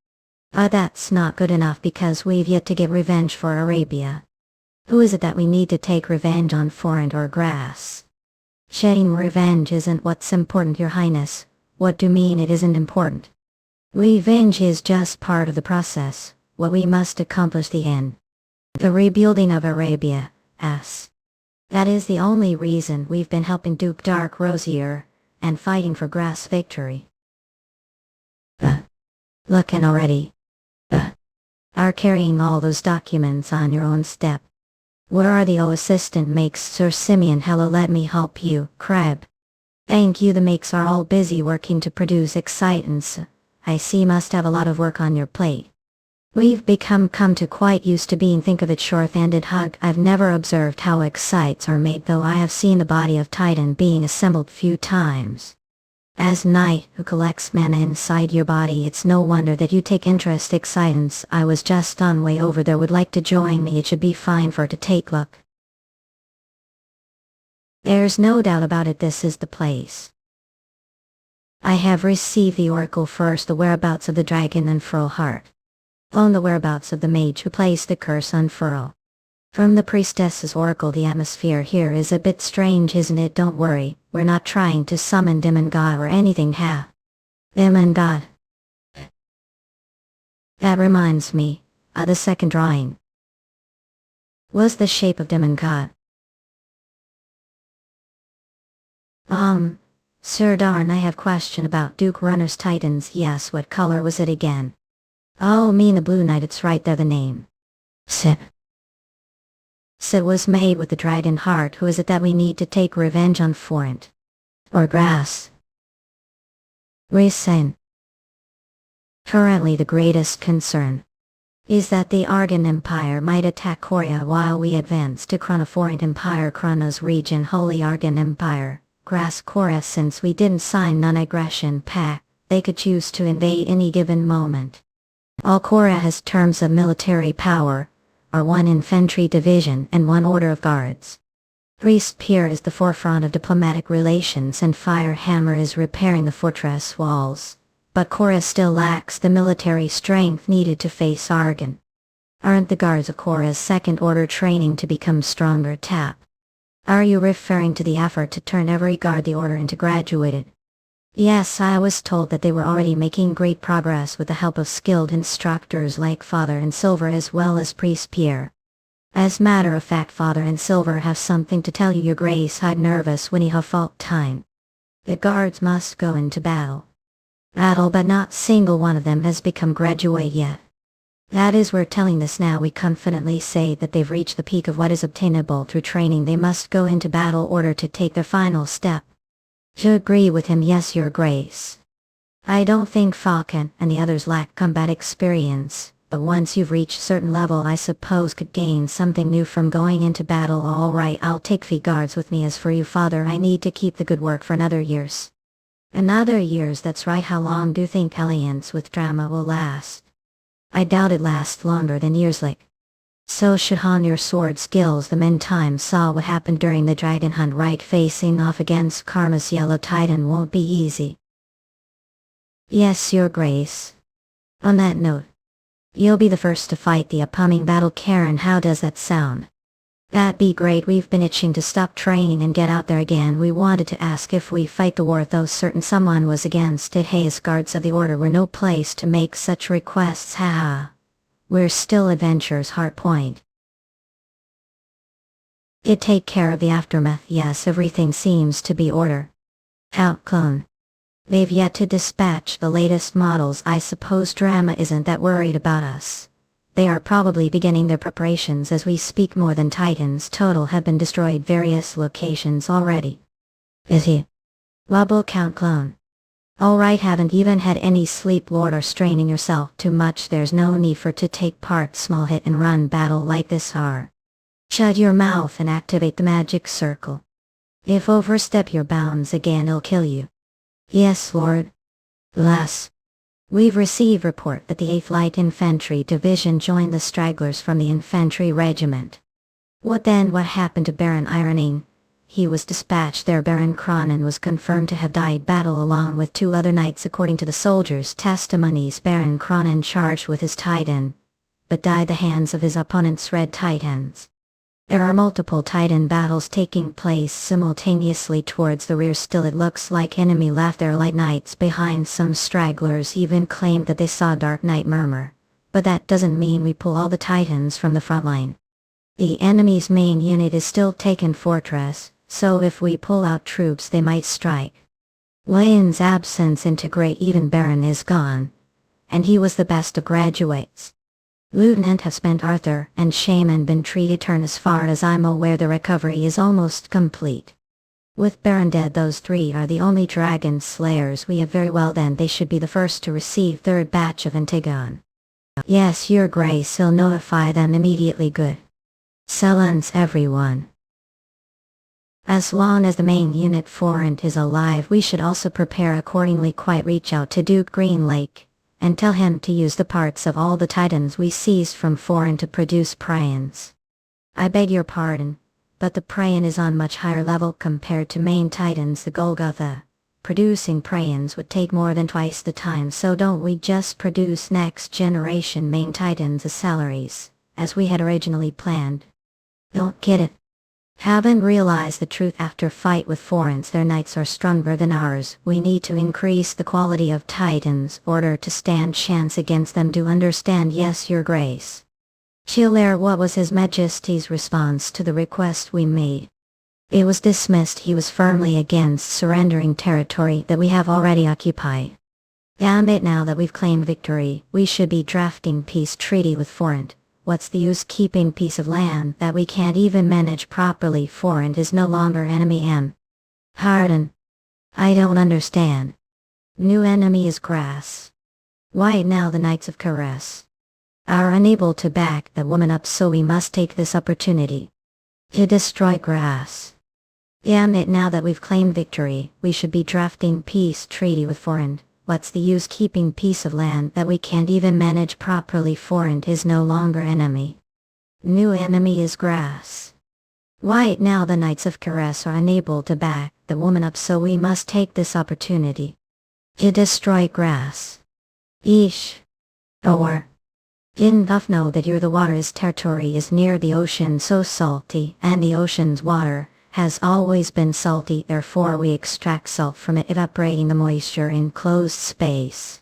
That's not good enough because we've yet to get revenge for Arabia. Who is it that we need to take revenge on? Foreign or grass? Shedding revenge isn't what's important, your highness. What do you mean it isn't important? Revenge is just part of the process, what we must accomplish the end. The rebuilding of Arabia, that is the only reason we've been helping Duke Dark Rosier and fighting for grass victory. Looking already. Are carrying all those documents on your own step. Where are the assistant makes Sir Simeon? Hello, let me help you, Crab. Thank you, the makes are all busy working to produce excitants. I see must have a lot of work on your plate. We've come to quite used to being think of it short-handed hug. I've never observed how excites are made, though I have seen the body of Titan being assembled few times. As knight who collects mana inside your body, it's no wonder that you take interest excitants. I was just on way over there, would like to join me, it should be fine for to take look. There's no doubt about it, this is the place. I have received the oracle first, the whereabouts of the dragon and Furl heart. On the whereabouts of the mage who placed the curse on Furl. From the priestess's oracle, the atmosphere here is a bit strange, isn't it? Don't worry, we're not trying to summon Demon God or anything, Demon God. That reminds me, the second drawing was the shape of Demon God. Sir darn, I have question about Duke Runner's Titans. Yes, what color was it again? Oh, mean the Blue Knight, it's right there, the name. Sit was made with the dragon heart. Who is it that we need to take revenge on for it? Or grass? Resen. Currently the greatest concern is that the Argan Empire might attack Korea while we advance to Chronophorant Empire. Chrono's region, Holy Argan Empire, Grass Korea. Since we didn't sign non-aggression pact, they could choose to invade any given moment. All Korea has terms of military power, are 1 infantry division and 1 order of guards. Priest Pier is the forefront of diplomatic relations and Firehammer is repairing the fortress walls. But Korea still lacks the military strength needed to face Argan. Aren't the guards of Korea's second order training to become stronger? Are you referring to the effort to turn every guard the order into graduated? Yes, I was told that they were already making great progress with the help of skilled instructors like Father and Silver as well as Priest Pierre. As matter of fact, Father and Silver have something to tell you, your grace. I'm nervous when you have fault time. The guards must go into battle, but not single one of them has become graduate yet. That is, we're telling this now, we confidently say that they've reached the peak of what is obtainable through training. They must go into battle order to take their final step. To agree with him, yes, your grace. I don't think Falcon and the others lack combat experience, but once you've reached certain level, I suppose could gain something new from going into battle. Alright, I'll take the guards with me. As for you, Father, I need to keep the good work for another years. Another years, that's right. How long do you think alliance with drama will last? I doubt it lasts longer than years. So should hone your sword skills. The men time saw what happened during the dragon hunt, right? Facing off against Karma's yellow titan won't be easy. Yes, your grace. On that note, you'll be the first to fight the upcoming battle. Karen, how does that sound? That'd be great. We've been itching to stop training and get out there again. We wanted to ask if we fight the war, though certain someone was against it. Hey, as guards of the order, we're no place to make such requests. We're still adventurers. Heart point. It take care of the aftermath. Yes, everything seems to be order. Clone. They've yet to dispatch the latest models. I suppose drama isn't that worried about us. They are probably beginning their preparations as we speak. More than Titans total have been destroyed various locations already. Is he? Wobble count clone. Alright, haven't even had any sleep, Lord, or straining yourself too much. There's no need for to take part small hit and run battle like this. Shut your mouth and activate the magic circle. If overstep your bounds again, it'll kill you. Yes, Lord. Bless. We've received report that the 8th Light Infantry Division joined the stragglers from the Infantry Regiment. What then? What happened to Baron Ironing? He was dispatched there. Baron Cronin was confirmed to have died battle along with 2 other knights. According to the soldiers' testimonies, Baron Cronin charged with his titan, but died the hands of his opponent's red titans. There are multiple titan battles taking place simultaneously towards the rear. Still, it looks like enemy left their light knights behind. Some stragglers even claimed that they saw Dark Knight murmur, but that doesn't mean we pull all the titans from the front line. The enemy's main unit is still taking fortress, so if we pull out troops they might strike. Wayan's absence integrate. Even Baron is gone, and he was the best of graduates. Lieutenant has spent Arthur and Shaman been treated turn as far as I'm aware the recovery is almost complete. With Baron dead, those three are the only dragon slayers we have. Very well, then they should be the first to receive third batch of Antigon. Yes, your grace, he'll notify them immediately. Good. Silence everyone. As long as the main unit Forant is alive, we should also prepare accordingly. Quite reach out to Duke Greenlake, and tell him to use the parts of all the titans we seized from Forant to produce prions. I beg your pardon, but the prion is on much higher level compared to main titans the Golgotha. Producing prions would take more than twice the time, so don't we just produce next generation main titans as salaries, as we had originally planned? Don't get it. Haven't realized the truth. After fight with Forants, their knights are stronger than ours. We need to increase the quality of titans order to stand chance against them. Do understand? Yes, your grace. Chilair, what was His Majesty's response to the request we made? It was dismissed. He was firmly against surrendering territory that we have already occupied. Damn it, now that we've claimed victory, we should be drafting peace treaty with Forant. What's the use keeping piece of land that we can't even manage properly? Forant is no longer enemy. Pardon? I don't understand. New enemy is grass. Why now the Knights of Caress are unable to back the woman up, so we must take this opportunity to destroy grass. Damn it, now that we've claimed victory, we should be drafting peace treaty with Forant. What's the use keeping piece of land that we can't even manage properly? Forant is no longer enemy. New enemy is grass. Why now the Knights of Caress are unable to back the woman up, so we must take this opportunity to destroy grass. Eesh. Or enough know that the water's territory is near the ocean, so salty, and the ocean's water has always been salty, therefore we extract salt from it, evaporating the moisture in closed space.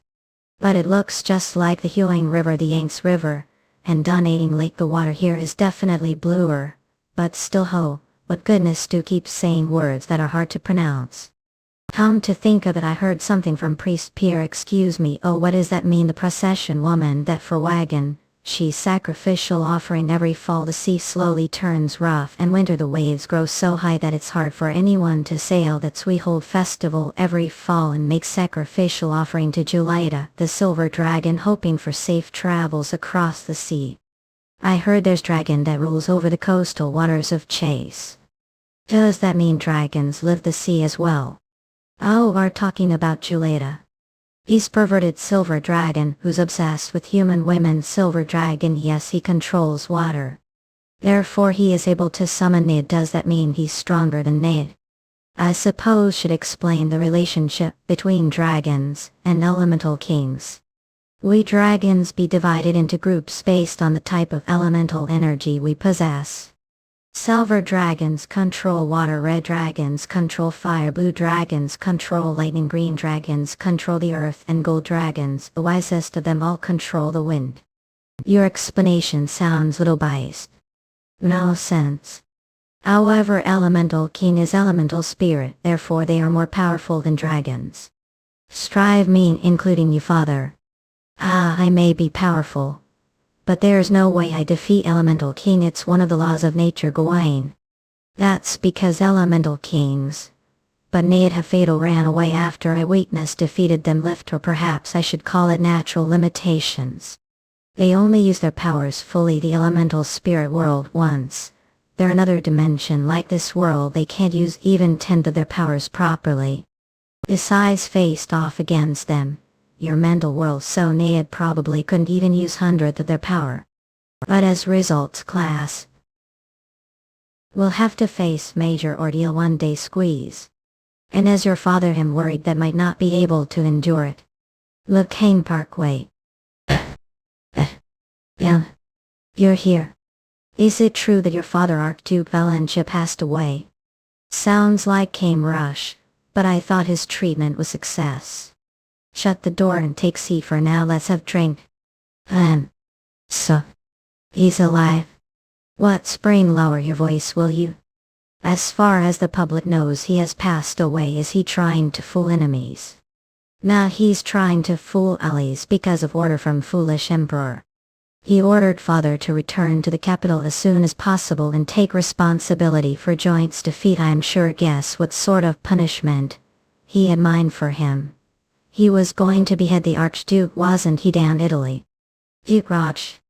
But it looks just like the Huang River, the Yanks River, and donating Lake. The water here is definitely bluer, but still what goodness, do keep saying words that are hard to pronounce. Come to think of it, I heard something from Priest Pierre. Excuse me, oh, what does that mean? The procession woman that for wagon, she's sacrificial offering. Every fall the sea slowly turns rough, and winter the waves grow so high that it's hard for anyone to sail. That's we hold festival every fall and make sacrificial offering to Julita, the silver dragon, hoping for safe travels across the sea. I heard there's dragon that rules over the coastal waters of Chase. Does that mean dragons live the sea as well? Oh, are talking about Julita. He's perverted silver dragon who's obsessed with human women. Silver dragon, yes, he controls water. Therefore he is able to summon Nid. Does that mean he's stronger than Nid? I suppose should explain the relationship between dragons and elemental kings. We dragons be divided into groups based on the type of elemental energy we possess. Silver dragons control water, red dragons control fire, blue dragons control lightning, green dragons control the earth, and gold dragons, the wisest of them all, control the wind. Your explanation sounds little biased. No sense. However, elemental king is elemental spirit, therefore they are more powerful than dragons. Strive mean including you, father. I may be powerful, but there's no way I defeat Elemental King. It's one of the laws of nature, Gawain. That's because Elemental Kings, but Nade have fatal ran away after a weakness defeated them. Lift, or perhaps I should call it natural limitations. They only use their powers fully. The elemental spirit world once. They're another dimension like this world. They can't use even 10th of their powers properly. Besides, faced off against them, your mental world, so Nayad probably couldn't even use 100th of their power. But as results, class will have to face major ordeal one day. Squeeze. And as your father, I'm worried that might not be able to endure it. Look, Kane Parkway. Yeah. You're here. Is it true that your father, Archduke Valentia, passed away? Sounds like Kane Rush, but I thought his treatment was success. Shut the door and take seat for now. Let's have drink. So, he's alive. What, Sprain, lower your voice, will you? As far as the public knows, he has passed away. Is he trying to fool enemies? Now he's trying to fool allies because of order from foolish emperor. He ordered father to return to the capital as soon as possible and take responsibility for joint's defeat. I'm sure guess what sort of punishment he had mind for him. He was going to behead the Archduke, wasn't he? Down Italy. Duke Roch.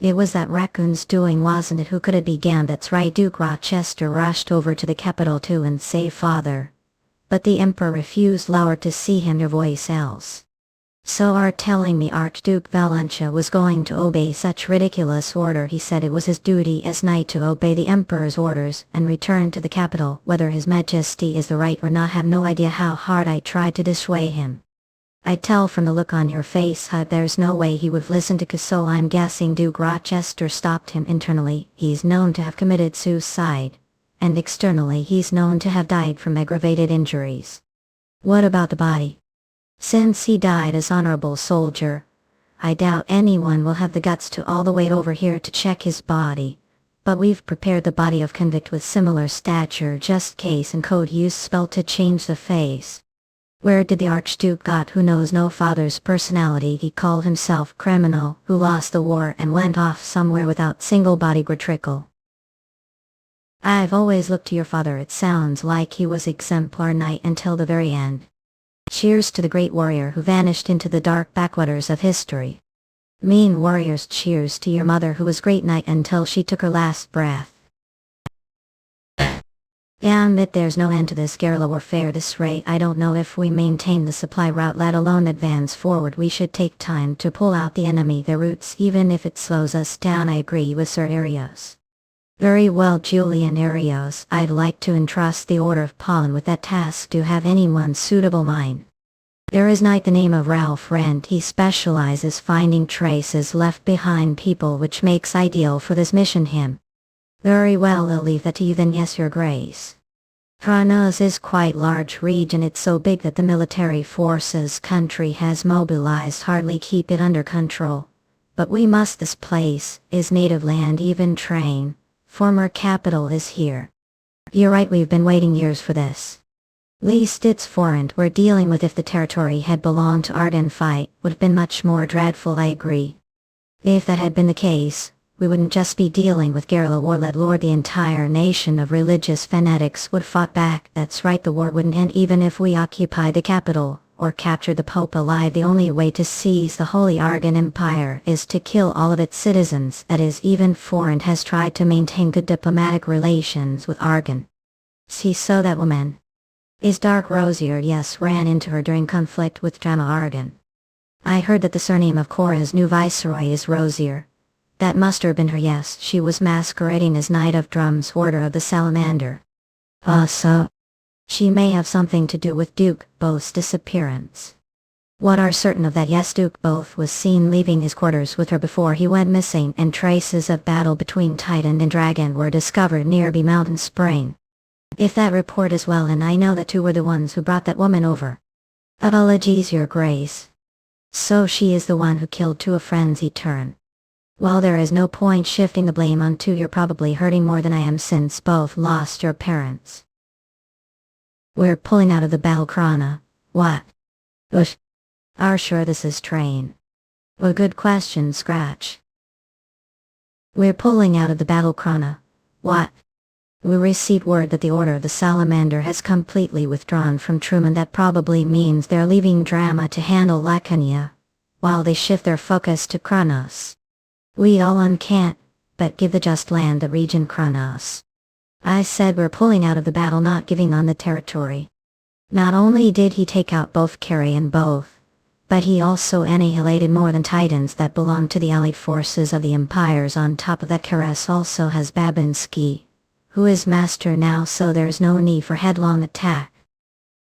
It was that raccoon's doing, wasn't it? Who could it be? That's right, Duke Rochester rushed over to the capital to and save father. But the emperor refused Lauer to see him or voice else. So are telling me Archduke Valencia was going to obey such ridiculous order. He said it was his duty as knight to obey the emperor's orders and return to the capital. Whether his majesty is the right or not, have no idea how hard I tried to dissuade him. I tell from the look on your face there's no way he would listen to so I'm guessing Duke Rochester stopped him. Internally, he's known to have committed suicide, and externally he's known to have died from aggravated injuries. What about the body? Since he died as honorable soldier, I doubt anyone will have the guts to all the way over here to check his body. But we've prepared the body of convict with similar stature just case and code use spell to change the face. Where did the Archduke got? Who knows? No father's personality. He called himself criminal who lost the war and went off somewhere without single body trickle. I've always looked to your father. It sounds like he was exemplar knight until the very end. Cheers to the great warrior who vanished into the dark backwaters of history. Mean warriors, cheers to your mother who was great knight until she took her last breath. Damn it, there's no end to this guerrilla warfare. This rate, I don't know if we maintain the supply route, let alone advance forward. We should take time to pull out the enemy, their routes, even if it slows us down. I agree with Sir Arios. Very well, Julian Arios. I'd like to entrust the Order of Pollen with that task. Do you have anyone suitable mind? There is knight the name of Ralph Rent. He specializes finding traces left behind people, which makes ideal for this mission him. Very well, I'll leave that to you then. Yes, your grace. Kranos is quite large region. It's so big that the military forces country has mobilized hardly keep it under control. But we must. This place is native land, even train. Former capital is here. You're right, we've been waiting years for this. Least it's foreign we're dealing with. If the territory had belonged to Arden, fight would have been much more dreadful. I agree. If that had been the case, we wouldn't just be dealing with guerrilla war let lord. The entire nation of religious fanatics would fought back. That's right, the war wouldn't end even if we occupied the capital or captured the Pope alive. The only way to seize the Holy Argan Empire is to kill all of its citizens. That is, even foreign has tried to maintain good diplomatic relations with Argan. See, so that woman is Dark Rosier. Yes, ran into her during conflict with Drama Argan. I heard that the surname of Cora's new viceroy is Rosier. That must have been her. Yes, she was masquerading as Knight of Drums, Order of the Salamander. So she may have something to do with Duke Both's disappearance. What are certain of that? Yes, Duke Both was seen leaving his quarters with her before he went missing, and traces of battle between Titan and Dragon were discovered near Bee Mountain Spring. If that report is well, and I know that two were the ones who brought that woman over. Apologies, your grace. So she is the one who killed two of Frenzy Turn. Well, there is no point shifting the blame on two. You're probably hurting more than I am since both lost your parents. We're pulling out of the battle, Krana. What? Ush. Are sure this is train? Well, good question, Scratch. We're pulling out of the battle, Krana. What? We received word that the Order of the Salamander has completely withdrawn from Truman. That probably means they're leaving Drama to handle Laconia, while they shift their focus to Kronos. We all can't but give the just land the region Kronos. I said we're pulling out of the battle, not giving on the territory. Not only did he take out both Carrie and Both, but he also annihilated more than Titans that belong to the allied forces of the Empires. On top of that, Karas also has Babinski, who is master now, so there's no need for headlong attack.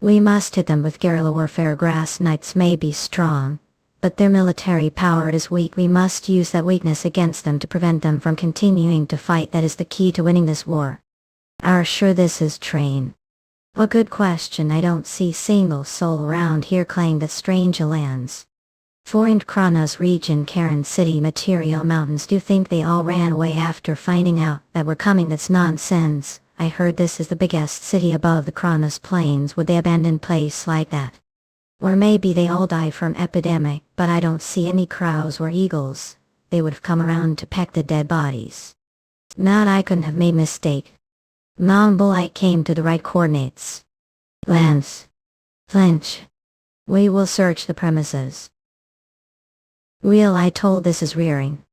We must hit them with guerrilla warfare. Grass Knights may be strong, but their military power is weak. We must use that weakness against them to prevent them from continuing to fight. That is the key to winning this war. Are sure this is train? Well, good question. I don't see single soul around here claiming that strange lands. Foreign Kronos region, Karen City, Material Mountains. Do you think they all ran away after finding out that we're coming? That's nonsense. I heard this is the biggest city above the Kronos plains. Would they abandon a place like that? Or maybe they all die from epidemic, but I don't see any crows or eagles. They would have come around to peck the dead bodies. Not I couldn't have made mistake. Mumble I came to the right coordinates. Lance. Flinch. We will search the premises. Will I told this is rearing.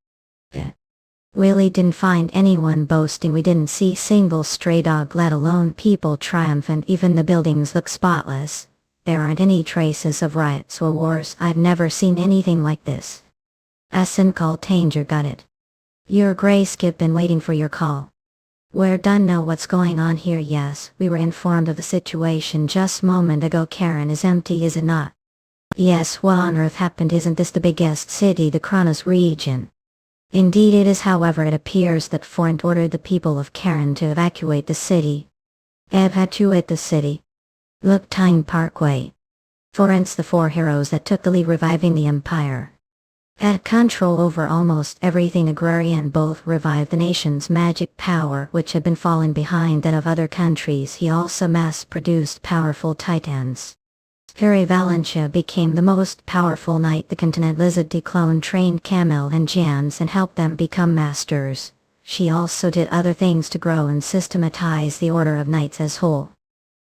Willie didn't find anyone boasting. We didn't see single stray dog, let alone people triumphant. Even the buildings look spotless. There aren't any traces of riots or wars. I've never seen anything like this. Essen called Tanger got it. Your Grace Skip been waiting for your call. We're done know what's going on here. Yes, we were informed of the situation just moment ago. Karen is empty, is it not? Yes, what on earth happened? Isn't this the biggest city, the Kronos region? Indeed it is. However, it appears that Forent ordered the people of Karen to evacuate the city. Evacuate the city. Look, Tyne Parkway. Forent's the four heroes that took the lead reviving the Empire. Had control over almost everything agrarian, both revived the nation's magic power which had been falling behind that of other countries. He also mass-produced powerful titans. Harry Valentia became the most powerful knight the continent. Lizard declone trained Camel and Jans and helped them become masters. She also did other things to grow and systematize the order of knights as whole.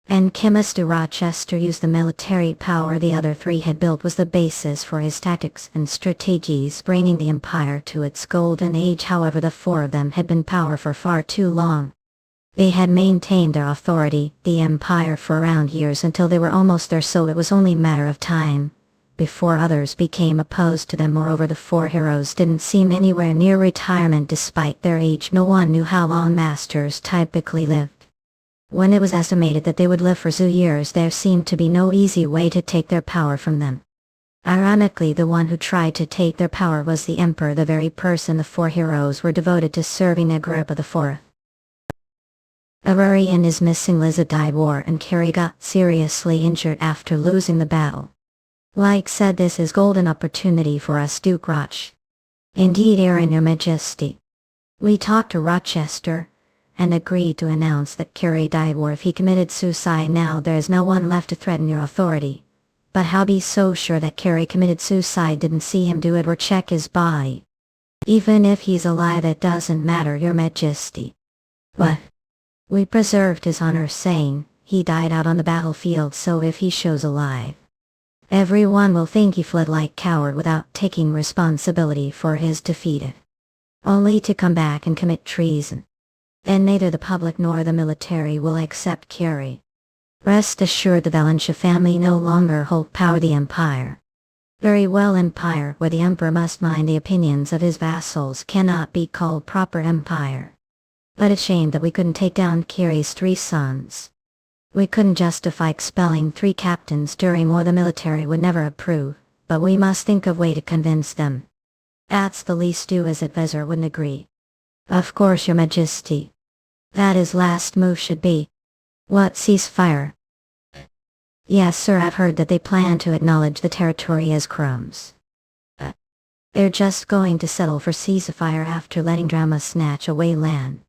And Chemist de Rochester used the military power the other three had built was the basis for his tactics and strategies, bringing the Empire to its golden age. However, the four of them had been in power for far too long. They had maintained their authority, the Empire, for around years until they were almost there, so it was only a matter of time before others became opposed to them. Moreover, the four heroes didn't seem anywhere near retirement despite their age. No one knew how long masters typically lived. When it was estimated that they would live for 2 years, there seemed to be no easy way to take their power from them. Ironically, the one who tried to take their power was the Emperor, the very person the four heroes were devoted to serving. Agrippa IV. Aurelian is missing. Liza died war and Carrie got seriously injured after losing the battle. Like said, this is golden opportunity for us, Duke Roch. Indeed, Aaron, your majesty. We talked to Rochester and agreed to announce that Carrie died war if he committed suicide. Now there is no one left to threaten your authority. But how be so sure that Carrie committed suicide? Didn't see him do it or check his body. Even if he's alive, that doesn't matter, your majesty. What? We preserved his honor, saying he died out on the battlefield, so if he shows alive, everyone will think he fled like coward without taking responsibility for his defeat, only to come back and commit treason. Then neither the public nor the military will accept Carrie. Rest assured, the Valentia family no longer hold power. The Empire. Very well, Empire where the Emperor must mind the opinions of his vassals cannot be called proper empire. But it's a shame that we couldn't take down Carrie's 3 sons. We couldn't justify expelling 3 captains during war. The military would never approve, but we must think of way to convince them. That's the least do as advisor wouldn't agree. Of course, your majesty. That his last move should be. What, ceasefire? Yes, sir, I've heard that they plan to acknowledge the territory as crumbs. They're just going to settle for ceasefire after letting Drama snatch away land.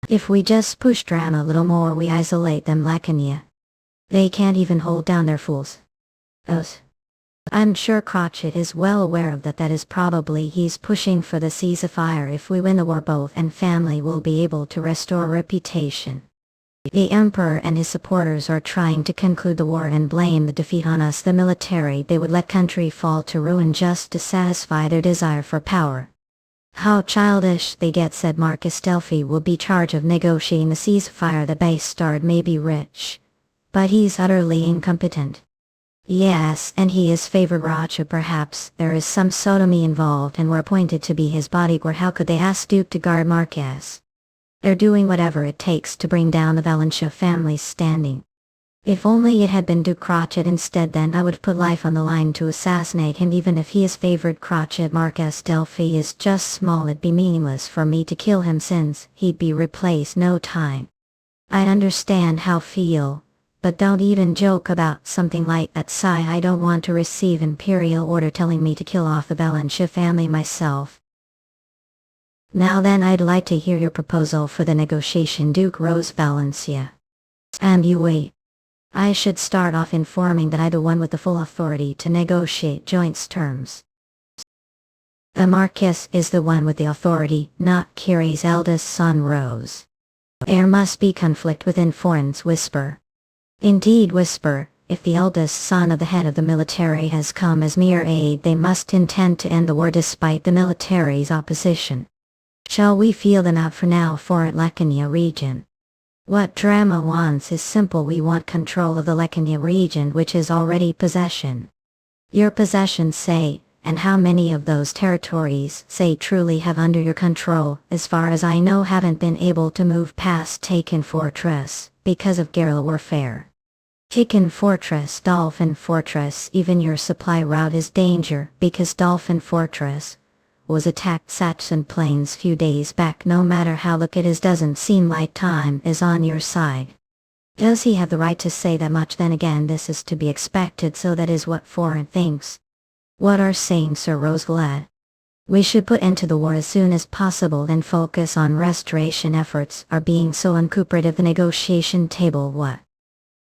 If we just push Drama a little more, we isolate them. Laconia. They can't even hold down their fools. I'm sure Crotchet is well aware of that. That is probably he's pushing for the ceasefire. If we win the war, both and family will be able to restore reputation. The Emperor and his supporters are trying to conclude the war and blame the defeat on us, the military. They would let country fall to ruin just to satisfy their desire for power. How childish they get, said Marcus. Delphi will be charged of negotiating the ceasefire. The bastard may be rich, but he's utterly incompetent. Yes, and he is favored Rocha. Perhaps there is some sodomy involved and we're appointed to be his bodyguard. How could they ask Duke to guard Marcus? They're doing whatever it takes to bring down the Valentia family's standing. If only it had been Duke Crotchet instead, then I would put life on the line to assassinate him. Even if he is favored Crotchet, Marcus Delphi is just small. It'd be meaningless for me to kill him since he'd be replaced no time. I understand how feel, but don't even joke about something like that. Sigh, I don't want to receive imperial order telling me to kill off the Valentia family myself. Now then, I'd like to hear your proposal for the negotiation. Duke Rose Valencia. And you wait. I should start off informing that I'm the one with the full authority to negotiate joint terms. The Marquis is the one with the authority, not Kiri's eldest son Rose. There must be conflict within foreign's whisper. Indeed whisper, if the eldest son of the head of the military has come as mere aid, they must intend to end the war despite the military's opposition. Shall we feel them out for now for Lekania region? What drama wants is simple. We want control of the Lekania region, which is already possession. Your possessions say, and how many of those territories say truly have under your control, as far as I know haven't been able to move past Taken Fortress, because of guerrilla warfare. Taken Fortress, Dolphin Fortress, even your supply route is danger, because Dolphin Fortress was attacked Saxon Plains few days back. No matter how look it is, doesn't seem like time is on your side. Does he have the right to say that much? Then again, this is to be expected, so that is what foreign thinks. What are saying Sir Roseglad? We should put end to the war as soon as possible and focus on restoration efforts. Are being so uncooperative the negotiation table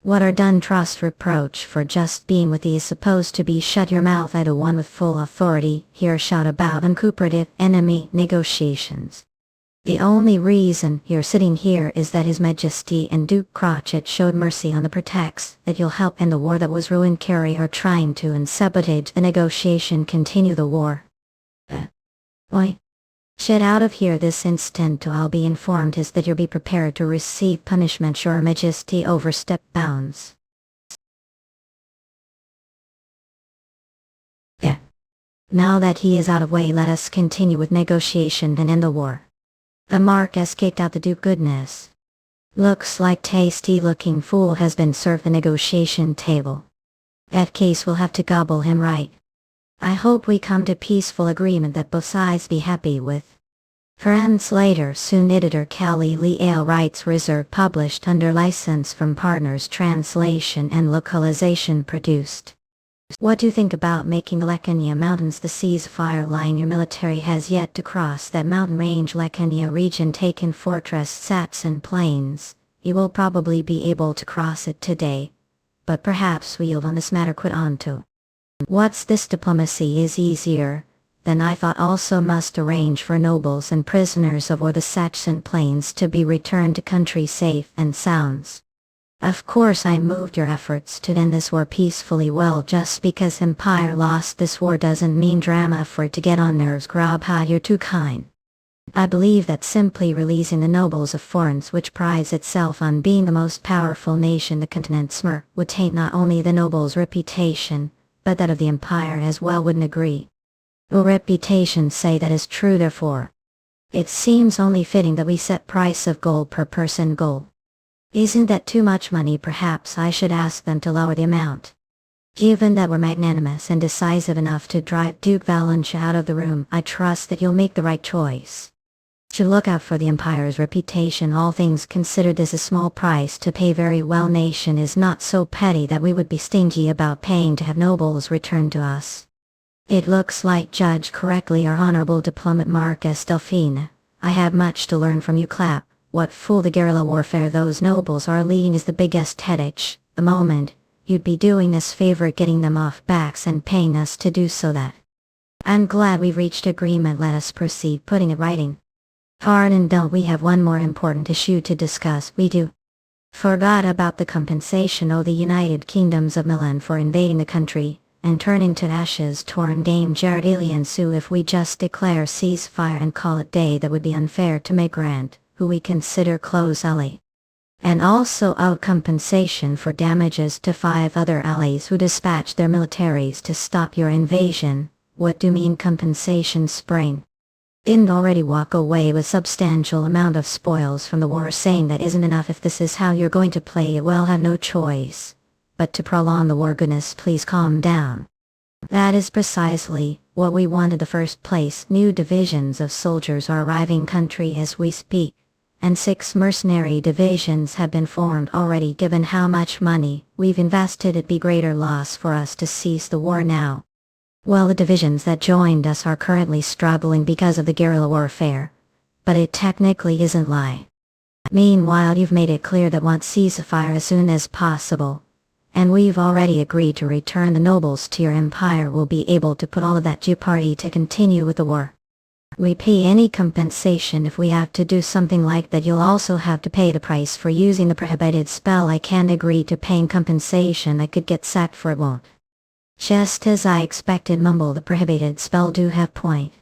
what are done trust reproach for just being with thee is supposed to be shut your mouth. I the one with full authority here shout about uncooperative enemy negotiations. The only reason you're sitting here is that His Majesty and Duke Crotchet showed mercy on the protects, that you'll help end the war that was ruined. Carry are trying to and sabotage the negotiation, continue the war. Oi. Shit out of here this instant, or I'll be informed is that you'll be prepared to receive punishment. Your Majesty overstepped bounds. Yeah. Now that he is out of way, let us continue with negotiation and end the war. The Marquess kicked out the Duke. Goodness. Looks like tasty looking fool has been served the negotiation table. That case will have to gobble him right. I hope we come to peaceful agreement that both sides be happy with. Translator soon. Editor Callie Lee Ale rights reserved. Published under license from partners. Translation and localization produced. What do you think about making the Lekania Mountains the ceasefire line? Your military has yet to cross that mountain range. Lekania region Taken Fortress Saxon Plains. You will probably be able to cross it today. But perhaps we'll on this matter quit on to. What's this? Diplomacy is easier than I thought. Also must arrange for nobles and prisoners of war the Saxon Plains to be returned to country safe and sounds. Of course I moved your efforts to end this war peacefully. Well, just because Empire lost this war doesn't mean drama for it to get on nerves. Grabha, you're too kind. I believe that simply releasing the nobles of foreign's, which prides itself on being the most powerful nation the continent smir, would taint not only the nobles' reputation, but that of the Empire as well. Wouldn't agree. Your reputation say that is true. Therefore, it seems only fitting that we set price of gold per person. Gold. Isn't that too much money? Perhaps I should ask them to lower the amount. Given that we're magnanimous and decisive enough to drive Duke Valencia out of the room, I trust that you'll make the right choice. To look out for the Empire's reputation. All things considered, this is a small price to pay. Very well, nation is not so petty that we would be stingy about paying to have nobles returned to us. It looks like judge correctly our honorable diplomat Marcus Delphine. I have much to learn from you. Clap. What fool the guerrilla warfare those nobles are leading is the biggest headache. The moment you'd be doing us favor getting them off backs and paying us to do so. That I'm glad we've reached agreement. Let us proceed putting it writing. Pardon, don't we have one more important issue to discuss? We do. Forgot about the compensation owed the United Kingdoms of Milan for invading the country and turning to ashes torn Dame Jared Alien Sue. If we just declare ceasefire and call it day, that would be unfair to make Grant, who we consider close ally, and also owed compensation for damages to 5 other allies who dispatched their militaries to stop your invasion. What do you mean compensation? Spring didn't already walk away with substantial amount of spoils from the war, saying that isn't enough. If this is how you're going to play it, well, have no choice but to prolong the war. Goodness, please calm down. That is precisely what we want in the first place. New divisions of soldiers are arriving country as we speak, and 6 mercenary divisions have been formed already. Given how much money we've invested, it'd be greater loss for us to cease the war now. Well, the divisions that joined us are currently struggling because of the guerrilla warfare, but it technically isn't lie. Meanwhile, you've made it clear that want ceasefire as soon as possible. And we've already agreed to return the nobles to your empire. We'll be able to put all of that to party to continue with the war. We pay any compensation if we have to do something like that. You'll also have to pay the price for using the prohibited spell. I can't agree to paying compensation. I could get sacked for it. Won't. Just as I expected, mumble. The prohibited spell do have point.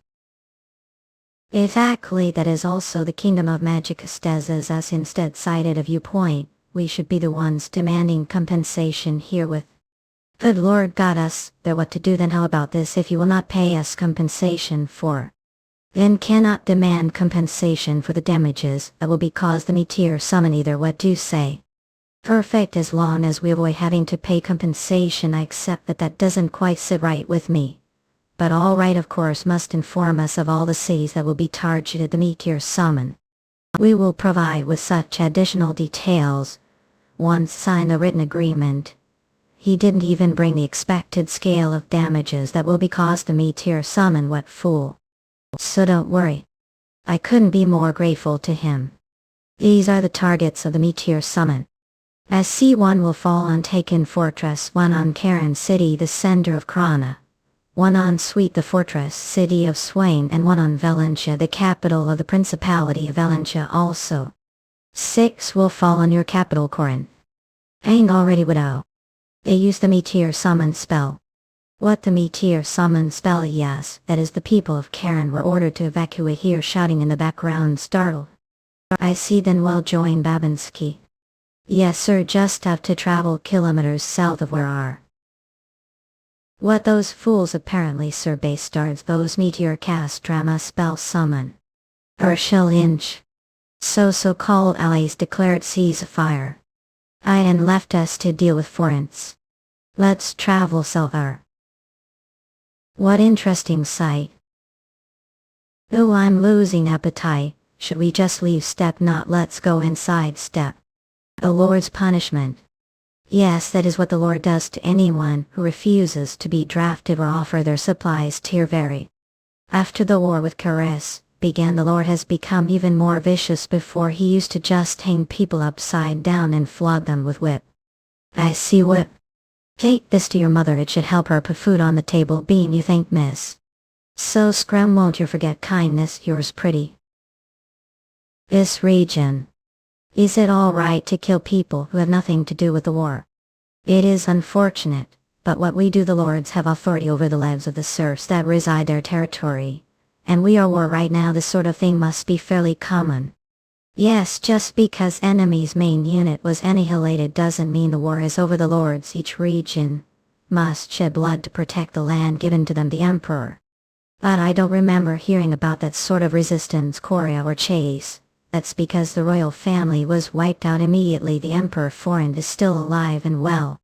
Exactly, that is also the kingdom of magic stazes us instead cited a viewpoint. We should be the ones demanding compensation herewith. Good Lord got us there. What to do then? How about this? If you will not pay us compensation for, then cannot demand compensation for the damages that will be caused the meteor summon either. What do you say? Perfect, as long as we avoid having to pay compensation. I accept that. That doesn't quite sit right with me. But all right, of course, must inform us of all the cities that will be targeted the meteor summon. We will provide with such additional details once sign the written agreement. He didn't even bring the expected scale of damages that will be caused the meteor summon. What fool. So don't worry. I couldn't be more grateful to him. These are the targets of the meteor summon. As C1 will fall on Taken Fortress, 1 on Karen City, the center of Krana, 1 on Sweet, the fortress city of Swain, and 1 on Valentia, the capital of the Principality of Valentia also. 6 will fall on your capital, Corinth. Ain't already widow. They use the meteor summon spell. What, the meteor summon spell? Yes, that is. The people of Karen were ordered to evacuate here. Shouting in the background startled. I see, then. Well, join Babinski. Yes sir, just have to travel kilometers south of where are. What, those fools? Apparently, sir, bastards. Those meteor cast drama spell summon. Herschel Inch. So-called allies declared ceasefire. And left us to deal with Florence. Let's travel southward. What interesting sight. Oh, I'm losing appetite. Should we just leave? Step not. Let's go inside. Step. The Lord's punishment. Yes, that is what the Lord does to anyone who refuses to be drafted or offer their supplies. Tier very. After the war with Caress began, the Lord has become even more vicious. Before, he used to just hang people upside down and flog them with whip. I see. Whip. Take this to your mother. It should help her put food on the table. Bean, you think, miss? So scram, won't you forget kindness? Yours pretty. This region. Is it all right to kill people who have nothing to do with the war? It is unfortunate, but what we do, the lords have authority over the lives of the serfs that reside their territory. And we are war right now. This sort of thing must be fairly common. Yes, just because enemy's main unit was annihilated doesn't mean the war is over. The lords each region must shed blood to protect the land given to them, the emperor. But I don't remember hearing about that sort of resistance, Korea or Chase. That's because the royal family was wiped out immediately. The emperor foreign is still alive and well.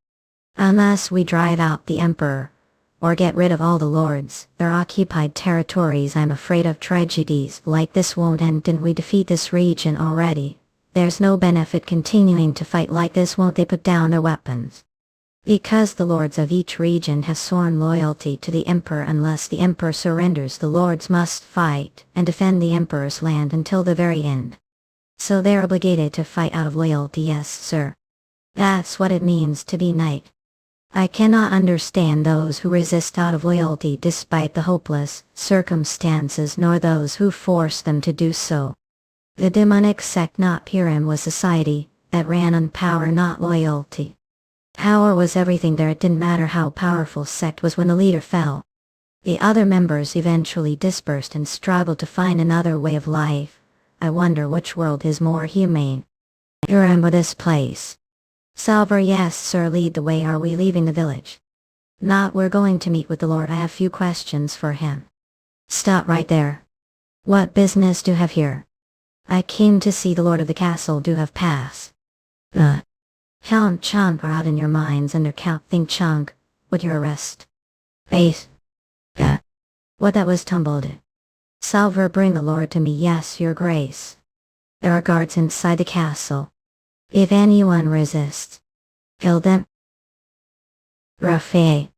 Unless we drive out the emperor, or get rid of all the lords, their occupied territories, I'm afraid of tragedies like this won't end. Didn't we defeat this region already? There's no benefit continuing to fight like this. Won't they put down their weapons? Because the lords of each region have sworn loyalty to the emperor. Unless the emperor surrenders, the lords must fight and defend the emperor's land until the very end. So they're obligated to fight out of loyalty. Yes, sir. That's what it means to be knight. I cannot understand those who resist out of loyalty despite the hopeless circumstances, nor those who force them to do so. The demonic sect, not murim, was society that ran on power, not loyalty. Power was everything there. It didn't matter how powerful sect was when the leader fell. The other members eventually dispersed and struggled to find another way of life. I wonder which world is more humane. You remember this place? Salver, yes sir, lead the way. Are we leaving the village? Not, we're going to meet with the Lord. I have few questions for him. Stop right there. What business do you have here? I came to see the Lord of the castle. Do have pass. Count Chunk are out in your minds under Count Think Chunk. Would you arrest? Base. What, that was tumbled. Salver, bring the Lord to me. Yes, your grace. There are guards inside the castle. If anyone resists, kill them. Rafe.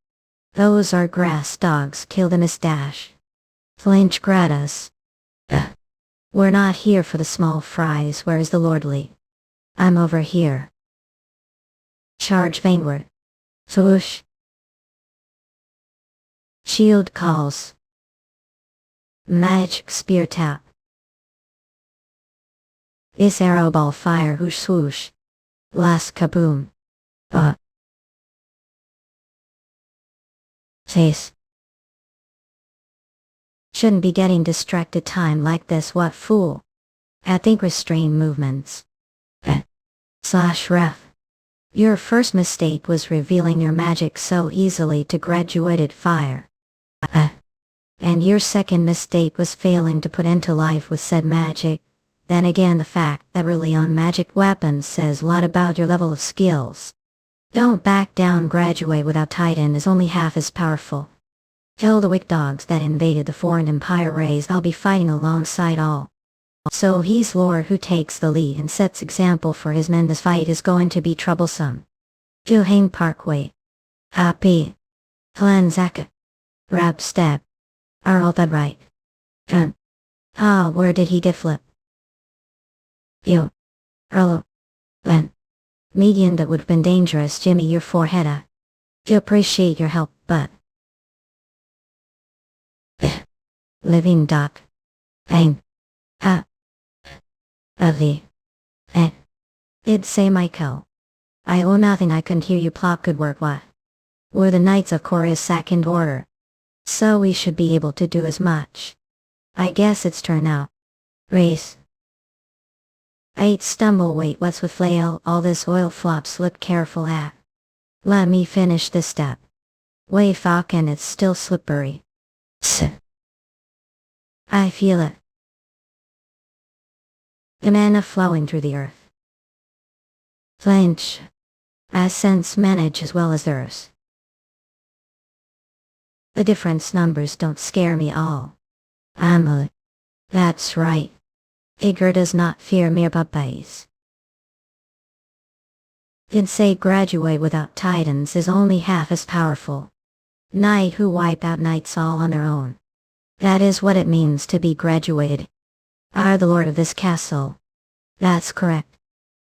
Those are grass dogs. Kill them. Is dash. Flinch gratis. We're not here for the small fries. Where is the lordly? I'm over here. Charge vainward. Swoosh. Shield calls. Magic spear tap. Is arrow ball fire whoosh swoosh. Last kaboom. Chase. Shouldn't be getting distracted time like this, what fool. I think restrain movements. Slash ref. Your first mistake was revealing your magic so easily to graduated fire. And your second mistake was failing to put into life with said magic. Then again, the fact that really on magic weapons says a lot about your level of skills. Don't back down, graduate without Titan is only half as powerful. Kill the wick dogs that invaded the foreign empire race, I'll be fighting alongside all. So he's Lord who takes the lead and sets example for his men. This fight is going to be troublesome. Mookhyang Parkway. Happy. Hlanzaka. Rab step. Are all that right? Where did he get flipped? Yo. Erlo. When. Median, that would have been dangerous, Jimmy, your forehead. You appreciate your help, but. Living duck. Bang. Ugly. It'd say Michael. I owe nothing, I couldn't hear you plop, good work, what? We're the Knights of Korea's second order. So we should be able to do as much. I guess it's turn out. Race. Stumble, wait, what's with flail, all this oil flops, look careful at. Let me finish this step. Way falcon, it's still slippery. I feel it. The mana flowing through the earth. Flinch. I sense manage as well as theirs. The difference numbers don't scare me all. That's right. Igor does not fear mere puppies. Did say graduate without Titans is only half as powerful. Knight who wipe out knights all on their own. That is what it means to be graduated. Are the lord of this castle. That's correct.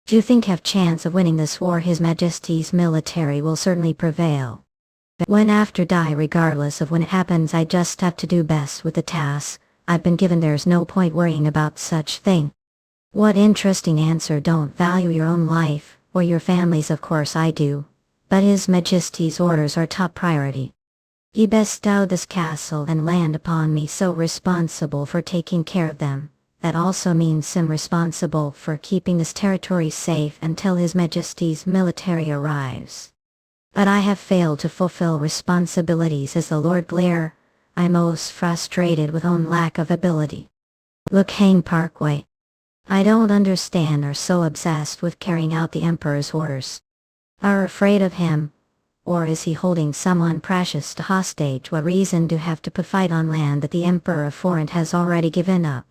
Do you think have chance of winning this war? His Majesty's military will certainly prevail. When after die, regardless of when it happens, I just have to do best with the task I've been given. There's no point worrying about such thing. What interesting answer. Don't value your own life, or your family's, of course I do. But His Majesty's orders are top priority. He bestowed this castle and land upon me, so responsible for taking care of them. That also means I'm responsible for keeping this territory safe until His Majesty's military arrives. But I have failed to fulfill responsibilities as the Lord Blair. I'm most frustrated with own lack of ability. Mookhyang Parkway. I don't understand, are so obsessed with carrying out the Emperor's orders. Are afraid of him? Or is he holding someone precious to hostage? What reason to have to put fight on land that the Emperor of Foreign has already given up?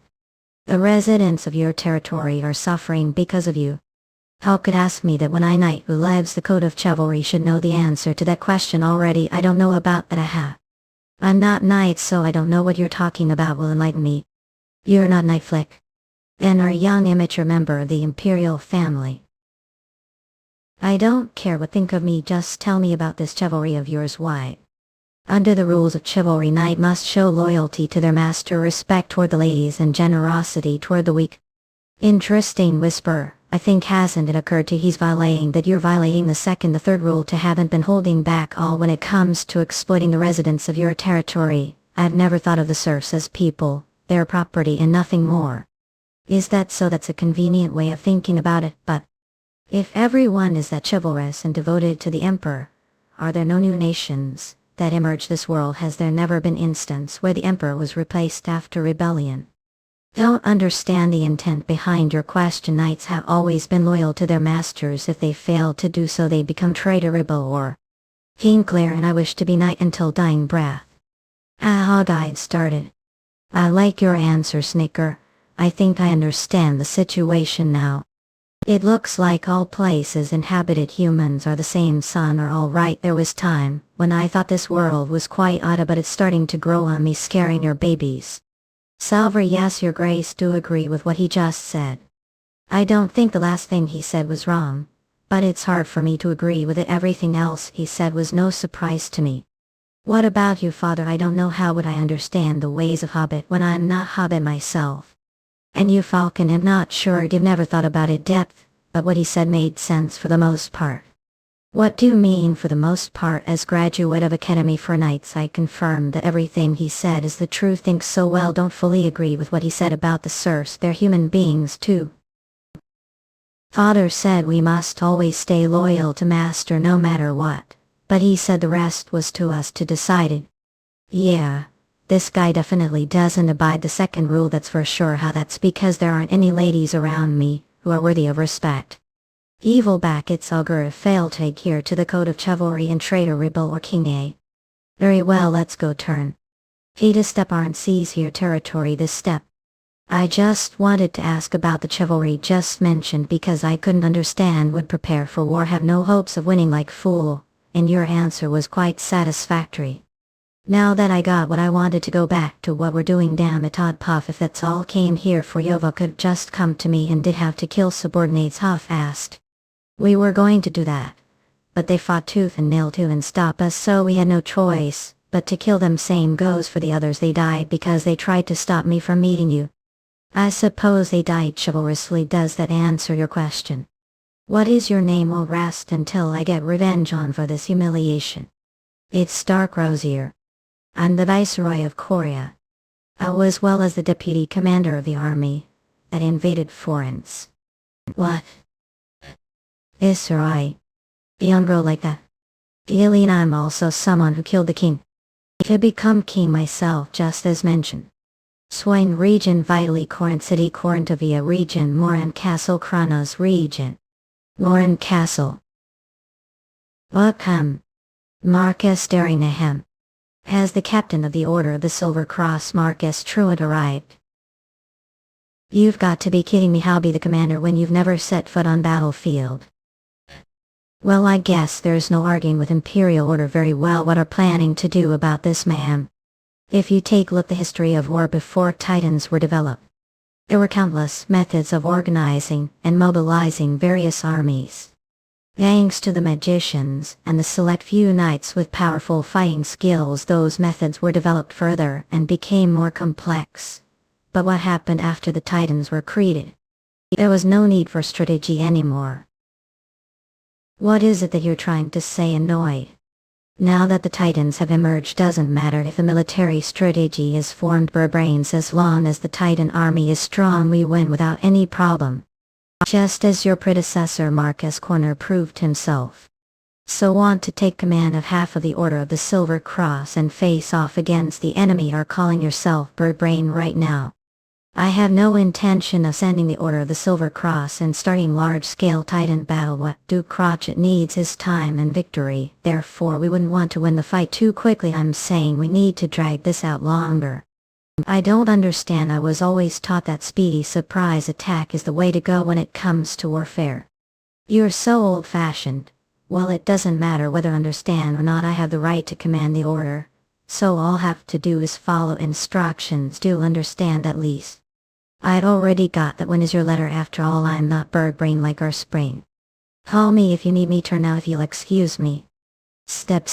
The residents of your territory are suffering because of you. How could ask me that when I knight who lives the code of chivalry should know the answer to that question already? I don't know about that. I'm not knight, so I don't know what you're talking about. Will enlighten me. You're not Knight Flick. Then are a young immature member of the imperial family. I don't care what think of me, just tell me about this chivalry of yours. Why? Under the rules of chivalry, knight must show loyalty to their master, respect toward the ladies, and generosity toward the weak. Interesting whisper. I think hasn't it occurred to he's violating that you're violating the second, the third rule to haven't been holding back all when it comes to exploiting the residents of your territory. I've never thought of the serfs as people, their property and nothing more. Is that so? That's a convenient way of thinking about it, but if everyone is that chivalrous and devoted to the Emperor, are there no new nations that emerge this world? Has there never been instance where the Emperor was replaced after rebellion? Don't understand the intent behind your question. Knights have always been loyal to their masters. If they fail to do so, they become traitorable or Kinclair, and I wish to be knight until dying breath. How died started. I like your answer, Snicker. I think I understand the situation now. It looks like all places inhabited humans are the same. Son, are all right. There was time when I thought this world was quite odd, but it's starting to grow on me, scaring your babies. Salver, yes, your grace, do agree with what he just said. I don't think the last thing he said was wrong, But it's hard for me to agree with it. Everything else he said was no surprise to me. What about you, father? I don't know how would I understand the ways of Hobbit when I'm not Hobbit myself. And you, Falcon, I'm not sure. You've never thought about it depth, but what he said made sense for the most part. What do you mean for the most part? As graduate of Academy for Knights, I confirm that everything he said is the truth. Think so well. Don't fully agree with what he said about the serfs. They're human beings too. Father said we must always stay loyal to Master no matter what, but he said the rest was to us to decide it. Yeah, this guy definitely doesn't abide the second rule, that's for sure. How? That's because there aren't any ladies around me who are worthy of respect. Evil back, it's Ogre failed to adhere to the code of chivalry and traitor rebel or king A. Very well, let's go turn. Feed a step aren't seize here territory this step. I just wanted to ask about the chivalry just mentioned because I couldn't understand. Would prepare for war, have no hopes of winning like fool, and your answer was quite satisfactory. Now that I got what I wanted to go back to what we're doing. Damn it, Odd Puff, if that's all came here for Yova could just come to me and did have to kill subordinates. Huff asked. We were going to do that, but they fought tooth and nail to and stop us, so we had no choice but to kill them. Same goes for the others. They died because they tried to stop me from meeting you. I suppose they died chivalrously. Does that answer your question? What is your name? Will rest until I get revenge on for this humiliation. It's Stark Rosier. I'm the Viceroy of Korea, as well as the Deputy Commander of the army that invaded Florence. What? Is I? Young girl like that? Alien, I'm also someone who killed the king. To become king myself, just as mentioned. Swain region, vitally Corinth city, Corinthia region, Morin Castle, Kronos region. Morin Castle. Welcome. Marcus Derringham. Has the captain of the Order of the Silver Cross, Marcus Truant, arrived? You've got to be kidding me. How be the commander when you've never set foot on battlefield? Well, I guess there's no arguing with Imperial Order. Very well, what are planning to do about this, ma'am? If you take a look at the history of war before Titans were developed, there were countless methods of organizing and mobilizing various armies. Thanks to the magicians and the select few knights with powerful fighting skills, those methods were developed further and became more complex. But what happened after the Titans were created? There was no need for strategy anymore. What is it that you're trying to say, annoyed? Now that the Titans have emerged, doesn't matter if a military strategy is formed, brains, as long as the Titan army is strong we win without any problem. Just as your predecessor Marcus Corner proved himself. So want to take command of half of the Order of the Silver Cross and face off against the enemy, are calling yourself brain right now. I have no intention of sending the Order of the Silver Cross and starting large-scale Titan battle. What Duke Crotchet needs is time and victory, therefore we wouldn't want to win the fight too quickly. I'm saying we need to drag this out longer. I don't understand. I was always taught that speedy surprise attack is the way to go when it comes to warfare. You're so old-fashioned. Well, it doesn't matter whether I understand or not, I have the right to command the order. So all I have to do is follow instructions. Do you understand at least? I'd already got that. When is your letter? After all, I'm not brain like our spring. Call me if you need me. Turn now if you'll excuse me. Step.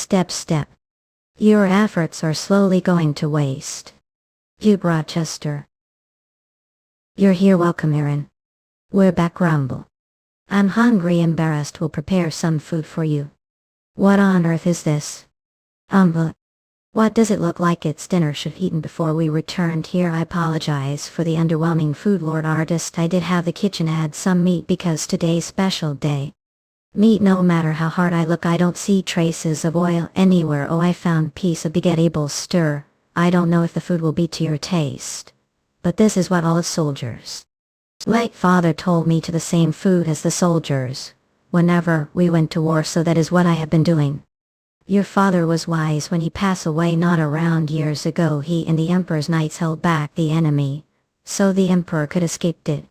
Your efforts are slowly going to waste. You Rochester. You're here. Welcome, Aaron. We're back. Rumble. I'm hungry. Embarrassed. We'll prepare some food for you. What on earth is this? What does it look like? It's dinner. Should have eaten before we returned here. I apologize for the underwhelming food, Lord Artist. I did have the kitchen add some meat because today's special day. Meat. No matter how hard I look, I don't see traces of oil anywhere. Oh, I found piece of vegetable stir. I don't know if the food will be to your taste, but this is what all the soldiers. Late father told me to the same food as the soldiers whenever we went to war, so that is what I have been doing. Your father was wise when he passed away not around years ago. He and the Emperor's knights held back the enemy, so the Emperor could escape it.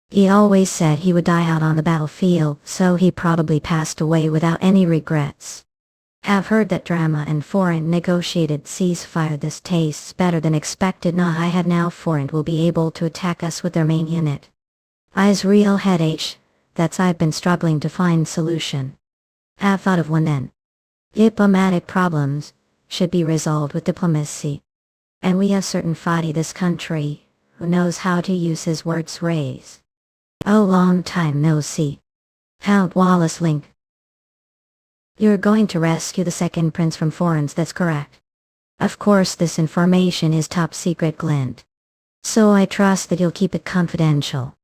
He always said he would die out on the battlefield, so he probably passed away without any regrets. Have heard that drama and foreign negotiated ceasefire. This tastes better than expected. Nah, I had now foreign will be able to attack us with their main unit. Israel headache. That's I've been struggling to find solution. Have thought of one then. Diplomatic problems should be resolved with diplomacy. And we have certain fadi this country who knows how to use his words raise. Oh, long time no see. Count Wallace Link. You're going to rescue the second prince from foreigners, that's correct. Of course this information is top secret, Glint. So I trust that you'll keep it confidential.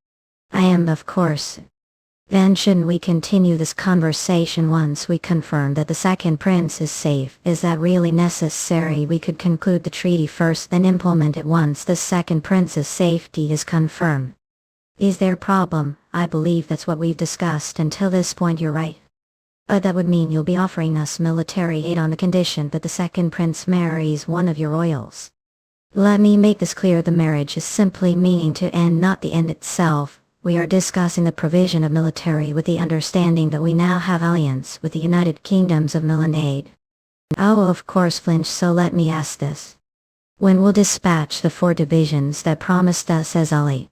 I am, of course. Then shouldn't we continue this conversation once we confirm that the second prince is safe? Is that really necessary? We could conclude the treaty first, then implement it once the second prince's safety is confirmed. Is there a problem? I believe that's what we've discussed until this point. You're right. But that would mean you'll be offering us military aid on the condition that the second prince marries one of your royals. Let me make this clear, the marriage is simply meaning to end, not the end itself. We are discussing the provision of military with the understanding that we now have alliance with the United Kingdoms of Milanade. Oh, of course, Flinch, so let me ask this. When will dispatch the 4 divisions that promised us as ally?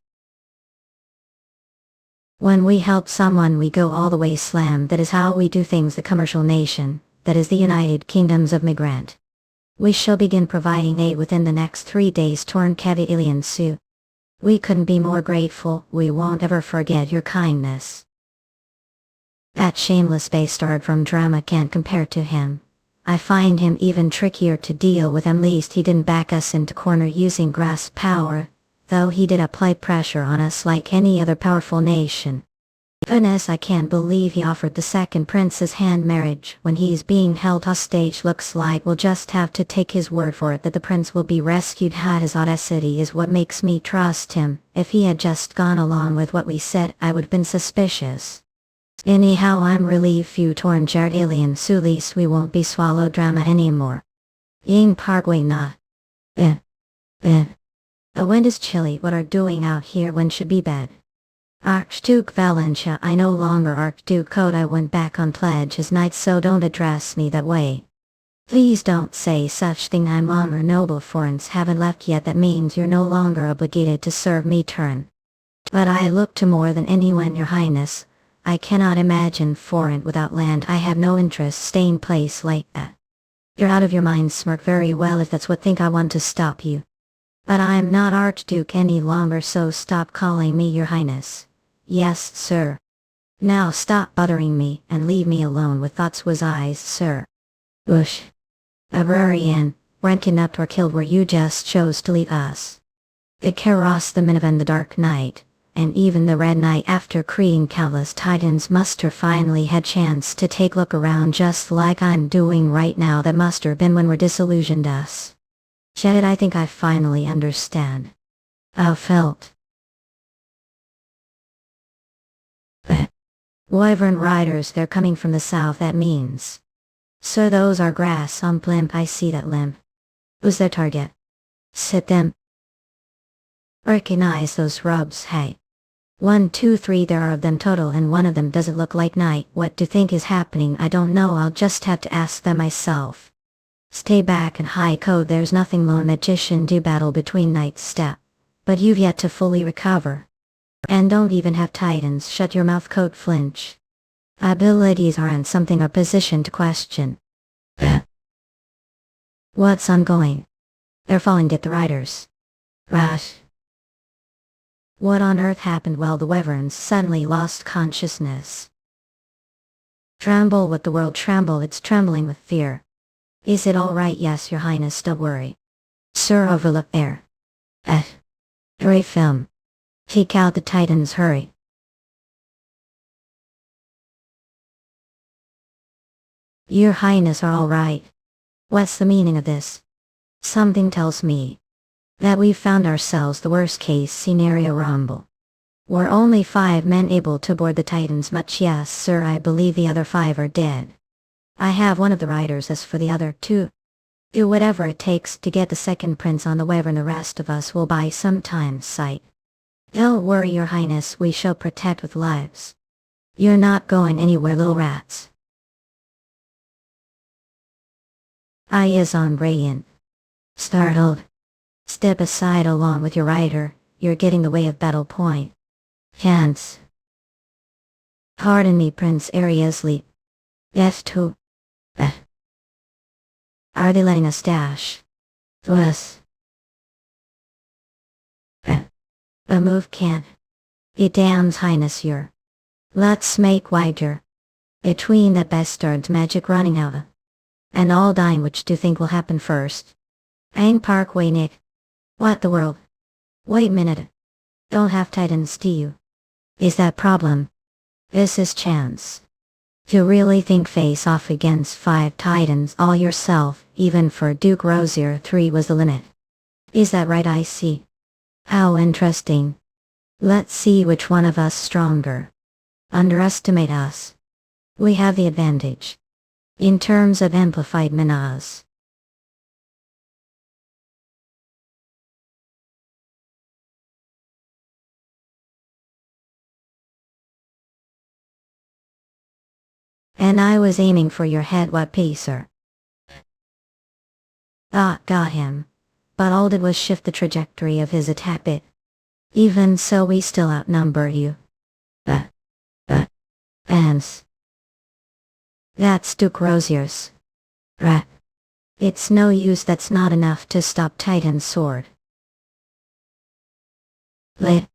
When we help someone we go all the way slam. That is how we do things. The commercial nation, that is the United Kingdoms of Migrant. We shall begin providing aid within the next 3 days. Torn Cavi Ilian Su. We couldn't be more grateful. We won't ever forget your kindness. That shameless bastard from drama can't compare to him. I find him even trickier to deal with. At least he didn't back us into corner using grass power, though he did apply pressure on us like any other powerful nation. Goodness, I can't believe he offered the second prince's hand marriage when he's being held hostage. Looks like we'll just have to take his word for it that the prince will be rescued. His audacity is what makes me trust him. If he had just gone along with what we said, I would have been suspicious. Anyhow, I'm relieved you torn Jared Alien Su, least we won't be swallowed drama anymore. Ying Parkway na. The wind is chilly. What are doing out here when should be bed? Archduke Valencia, I no longer Archduke Code. I went back on pledge as knight, so don't address me that way. Please don't say such thing. I'm honor noble. Foreigners haven't left yet. That means you're no longer obligated to serve me turn. But I look to more than anyone, your highness. I cannot imagine foreign without land. I have no interest staying place like that. You're out of your mind. Smirk. Very well, if that's what think I want to stop you. But I'm not Archduke any longer, so stop calling me your highness. Yes, sir. Now stop bothering me and leave me alone with thoughts was eyes, sir. Whoosh. Avrarian, weren't kidnapped or killed where you just chose to leave us. The Karos, the Minivan, the Dark Knight, and even the Red Knight after creating countless titans must have finally had chance to take look around just like I'm doing right now. That must have been when we're disillusioned us. Jed, I think I finally understand. How felt. Wyvern riders, they're coming from the south, that means. So those are grass on blimp. I see that limb. Who's their target? Sit them. Recognize those rubs. Hey. 1, 2, 3, there are of them total, and one of them doesn't look like Knight. What do you think is happening? I don't know. I'll just have to ask them myself. Stay back and high code. There's nothing lone magician do battle between Knight's step. But you've yet to fully recover. And don't even have titans. Shut your mouth, code Flinch. Abilities aren't something a position to question. What's ongoing? They're falling. Get the riders. Rush. What on earth happened? Well, the wyverns suddenly lost consciousness. Tremble with the world tremble. It's trembling with fear. Is it all right? Yes, your highness, don't worry. Sir, overlook there. Hurry, film. Take out the titans, hurry. Your highness are all right. What's the meaning of this? Something tells me that we've found ourselves the worst case scenario rumble. We're only 5 men able to board the titans. Much yes, sir. I believe the other 5 are dead. I have one of the riders. As for the other 2, do whatever it takes to get the second prince on the wyvern. The rest of us will buy some time. Sight. Don't worry, your highness, we shall protect with lives. You're not going anywhere, little rats. I is on radiant. Startled. Step aside along with your rider. You're getting the way of battle point. Chance. Pardon me, Prince Ariously. Yes, too. Eh. Are they letting us dash? Us. A move can't. It damns highness your. Let's make wider. Between the bastards magic running out. And all dying, which do you think will happen first? Ang Parkway Nick. What the world? Wait a minute. Don't have titans, do you? Is that problem? This is chance. You really think face off against 5 titans all yourself, even for Duke Rosier 3 was the limit? Is that right? I see. How interesting. Let's see which one of us stronger. Underestimate us. We have the advantage. In terms of amplified manas. And I was aiming for your head, what pacer? Ah, got him. But all did was shift the trajectory of his attack bit. Even so, we still outnumber you. Ants. That's Duke Rosier's. Rat. It's no use, that's not enough to stop Titan's sword. Lit.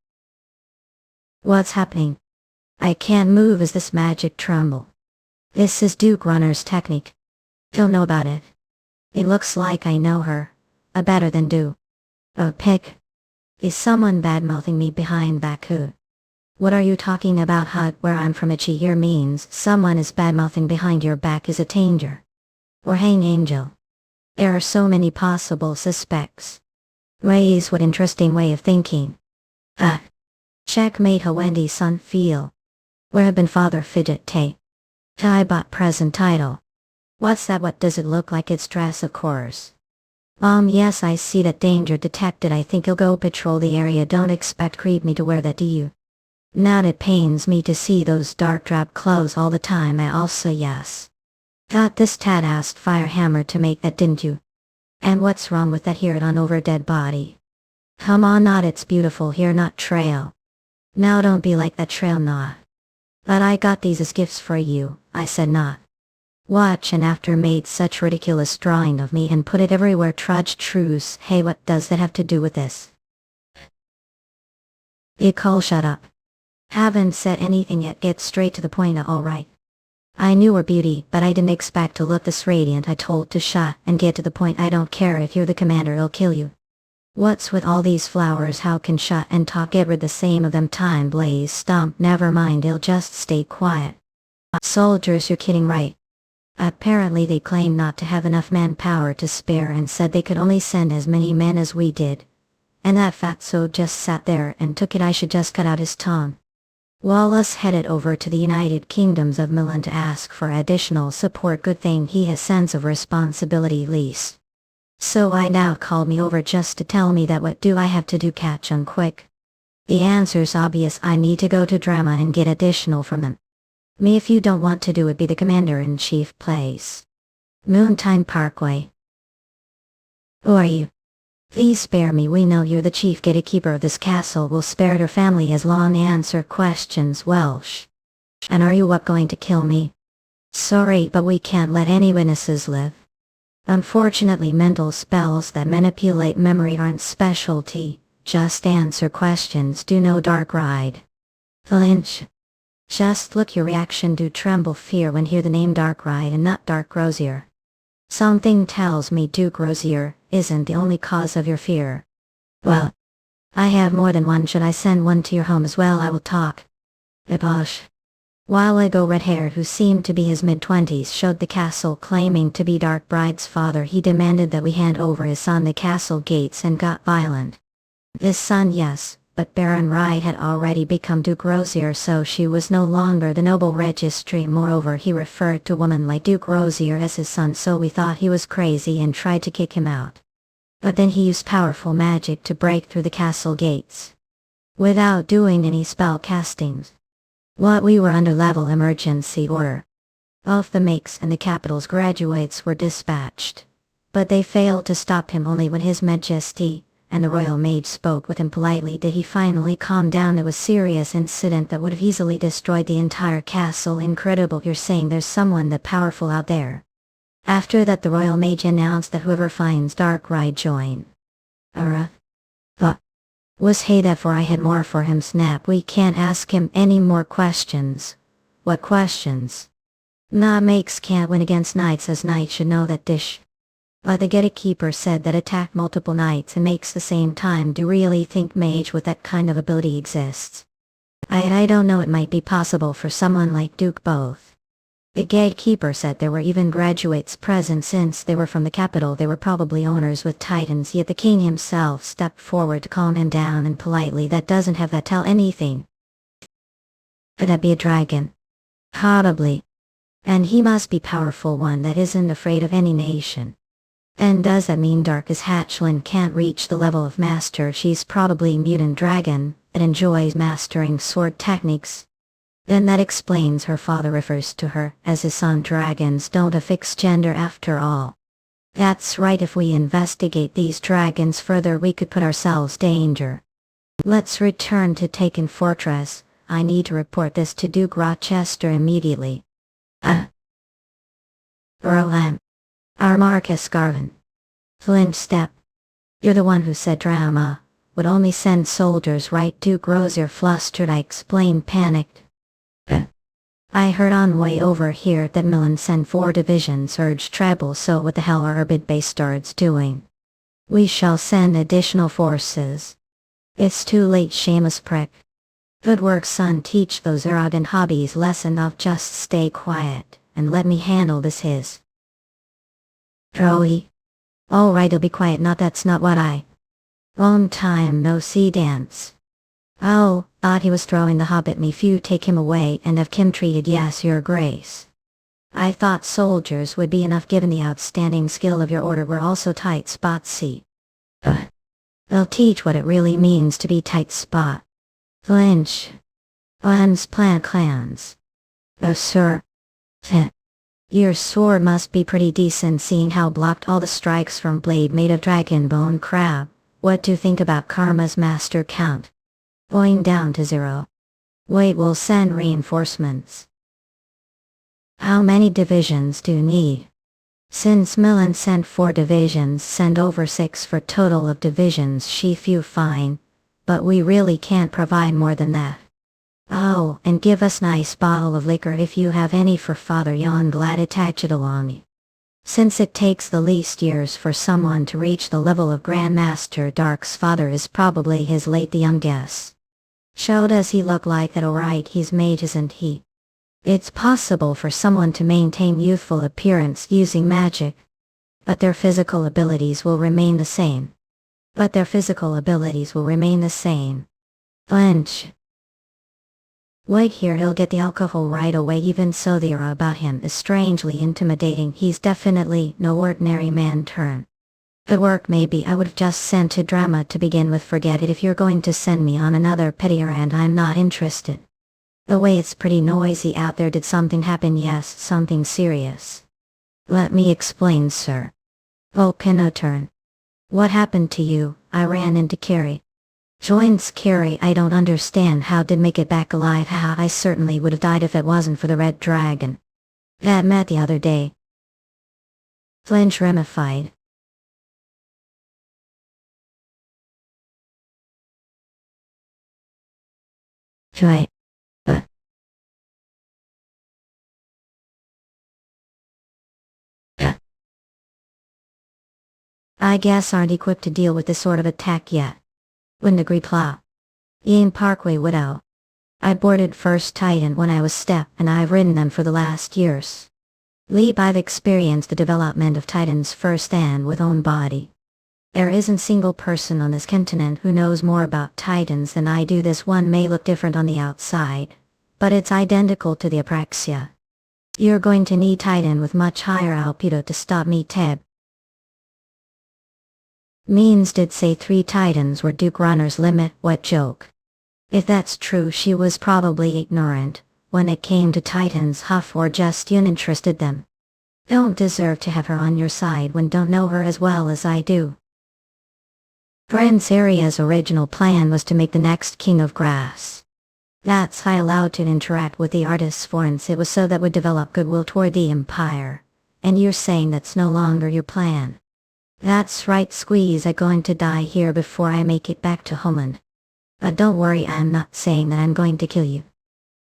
What's happening? I can't move as this magic tremble. This is Duke Runner's technique. Don't know about it. It looks like I know her. A better than do. A pick. Is someone bad-mouthing me behind Baku? What are you talking about, Hut? Where I'm from, itchy here means someone is bad-mouthing behind your back is a danger. Or hang angel. There are so many possible suspects. Ways, what interesting way of thinking. Checkmate, how Wendy's son feel. Where have been father fidget tay? Tai bought present title. What's that? What does it look like? It's dress, of course. Yes, I see that. Danger detected. I think he'll go patrol the area. Don't expect creep me to wear that, do you? Not it pains me to see those dark drab clothes all the time. I also yes. Got this tad asked Firehammer to make that, didn't you? And what's wrong with that? Here it on over a dead body. Come on, not it's beautiful here, not trail. Now don't be like that trail, not. But I got these as gifts for you, I said not. Watch, and after made such ridiculous drawing of me and put it everywhere. Trudge truce. Hey, what does that have to do with this? Nicole, shut up. Haven't said anything yet, get straight to the point. Alright. I knew her beauty, but I didn't expect to look this radiant. I told to shut and get to the point. I don't care if you're the commander, it'll kill you. What's with all these flowers? How can shut and talk get rid the same of them? Time blaze stomp. Never mind, he'll just stay quiet. Soldiers, you're kidding, right? Apparently they claim not to have enough manpower to spare and said they could only send as many men as we did. And that fatso just sat there and took it. I should just cut out his tongue. Wallace headed over to the United Kingdoms of Milan to ask for additional support. Good thing he has sense of responsibility, least. So I now called me over just to tell me that what do I have to do? Catch on quick. The answer's obvious. I need to go to Drama and get additional from them. Me, if you don't want to do it, be the commander-in-chief place. Moontime Parkway. Who are you? Please spare me. We know you're the chief gatekeeper of this castle. We'll spare her family as long answer questions, Welsh. And are you what, going to kill me? Sorry, but we can't let any witnesses live. Unfortunately, mental spells that manipulate memory aren't specialty. Just answer questions. Do no dark ride. Flinch. Just look, your reaction do tremble fear when hear the name Dark Ride and not Dark Rosier. Something tells me Duke Rosier isn't the only cause of your fear. Well, I have more than one. Should I send one to your home as well? I will talk. Ebosh. While ago, red-haired, who seemed to be his mid-20s, showed the castle claiming to be Dark Bride's father. He demanded that we hand over his son the castle gates and got violent. His son, yes, but Baron Ride had already become Duke Rosier, so she was no longer the noble registry. Moreover, he referred to women like Duke Rosier as his son, so we thought he was crazy and tried to kick him out. But then he used powerful magic to break through the castle gates. Without doing any spell castings. What we were under level emergency order. Both the Makes and the Capital's graduates were dispatched. But they failed to stop him. Only when His Majesty and the royal mage spoke with him politely. Did he finally calm down? It was a serious incident that would have easily destroyed the entire castle. Incredible, you're saying there's someone that powerful out there? After that the royal mage announced that whoever finds Darkrai join. But was he that for I had more for him? Snap, we can't ask him any more questions. What questions? Nah, makes can't win against knights, as knights should know that dish. But the gatekeeper said that attack multiple knights and makes the same time. Do really think mage with that kind of ability exists? I don't know, it might be possible for someone like Duke both. The gatekeeper said there were even graduates present. Since they were from the capital, they were probably owners with titans, yet the king himself stepped forward to calm him down and politely, that doesn't have that tell anything. Could that be a dragon? Probably. And he must be powerful one that isn't afraid of any nation. And does that mean Darkest hatchling can't reach the level of master? She's probably a mutant dragon that enjoys mastering sword techniques. Then that explains her father refers to her as his son. Dragons don't affix gender after all. That's right, if we investigate these dragons further we could put ourselves in danger. Let's return to Taken Fortress. I need to report this to Duke Rochester immediately. Roland. Our Marcus Garvin. Flint step. You're the one who said drama would only send soldiers, right? Duke Rosier flustered. I explained, panicked. I heard on way over here that Milan sent 4 divisions, urged treble, so what the hell are our bastards doing? We shall send additional forces. It's too late, shameless prick. Good work, son, teach those arrogant hobbies lesson of just stay quiet, and let me handle this his. Joey. Alright, I'll be quiet, that's not what I. Long time no see, dance. Oh, thought he was throwing the hobbit me. Few take him away and have Kim treated. Yes, your grace. I thought soldiers would be enough given the outstanding skill of your order. We're also tight spot. See. They'll teach what it really means to be tight spot. Flinch. Clans plant clans. Oh, sir. Your sword must be pretty decent seeing how blocked all the strikes from blade made of dragon bone. Crab. What do you think about Karma's master count? Going down to 0. Wait, we'll send reinforcements. How many divisions do you need? Since Milan sent 4 divisions, send over 6 for total of divisions. She few fine, but we really can't provide more than that. Oh, and give us nice bottle of liquor if you have any for Father Yon. Glad attach it along. Since it takes the least years for someone to reach the level of Grandmaster, Dark's father is probably his late the young guess. Show, does he look like that? Alright, he's mage, isn't he? It's possible for someone to maintain youthful appearance using magic, but their physical abilities will remain the same. Flinch. Wait here, he'll get the alcohol right away. Even so, the aura about him is strangely intimidating. He's definitely no ordinary man. Turn. Good work. Maybe I would have just sent to drama to begin with. Forget it if you're going to send me on another petty errand. I'm not interested. The way it's pretty noisy out there. Did something happen? Yes, something serious. Let me explain, sir. Volcano turn. What happened to you? I ran into Carrie. Joins Carrie. I don't understand. How did make it back alive? How? I certainly would have died if it wasn't for the red dragon that met the other day. Flinch ramified. Joy. I guess aren't equipped to deal with this sort of attack yet. Wouldn't agree. Plow. Yin Parkway Widow. I boarded First Titan when I was step, and I've ridden them for the last years. Leap, I've experienced the development of Titans firsthand with own body. There isn't single person on this continent who knows more about Titans than I do. This one may look different on the outside, but it's identical to the Apraxia. You're going to need Titan with much higher albedo to stop me, Teb. Means did say 3 Titans were Duke Runner's limit. What joke? If that's true, she was probably ignorant when it came to Titans, huff, or just uninterested them. Don't deserve to have her on your side when don't know her as well as I do. Prince Aria's original plan was to make the next king of grass. That's why allowed to interact with the artists once it was so that would develop goodwill toward the empire. And you're saying that's no longer your plan. That's right, Squeeze, I'm going to die here before I make it back to Homeland. But don't worry, I'm not saying that I'm going to kill you.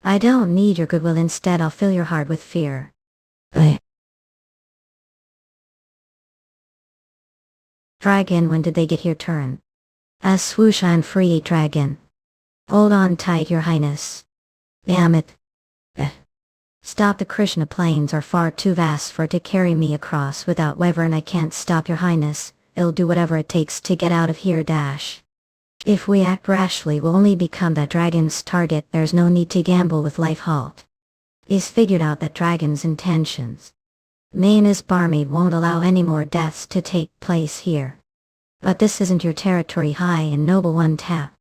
I don't need your goodwill, instead I'll fill your heart with fear. Dragon, when did they get here? Turn. A swoosh on free dragon. Hold on tight, your highness. Damn it. Stop, the Krishna plains are far too vast for it to carry me across without Wyvern. I can't stop, your highness. It'll do whatever it takes to get out of here. Dash. If we act rashly, we'll only become that dragon's target. There's no need to gamble with life. Halt. He's figured out that dragon's intentions. Mayna's barmaid won't allow any more deaths to take place here. But this isn't your territory, High and Noble One. Tap.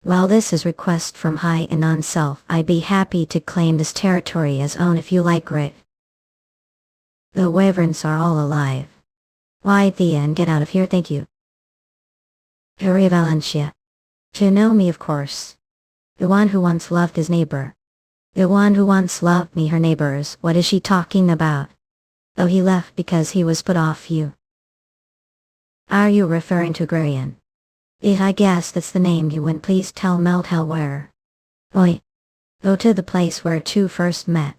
Well, this is request from High and on self. I'd be happy to claim this territory as own if you like, Grit. The Wyverns are all alive. Why, Thea, and get out of here, thank you. Harry Valencia. To know me, of course. The one who once loved his neighbor. The one who once loved me, her neighbors. What is she talking about? Oh, he left because he was put off you. Are you referring to Grarian? I guess that's the name you went. Please tell Meltel where. Oi. Go to the place where two first met.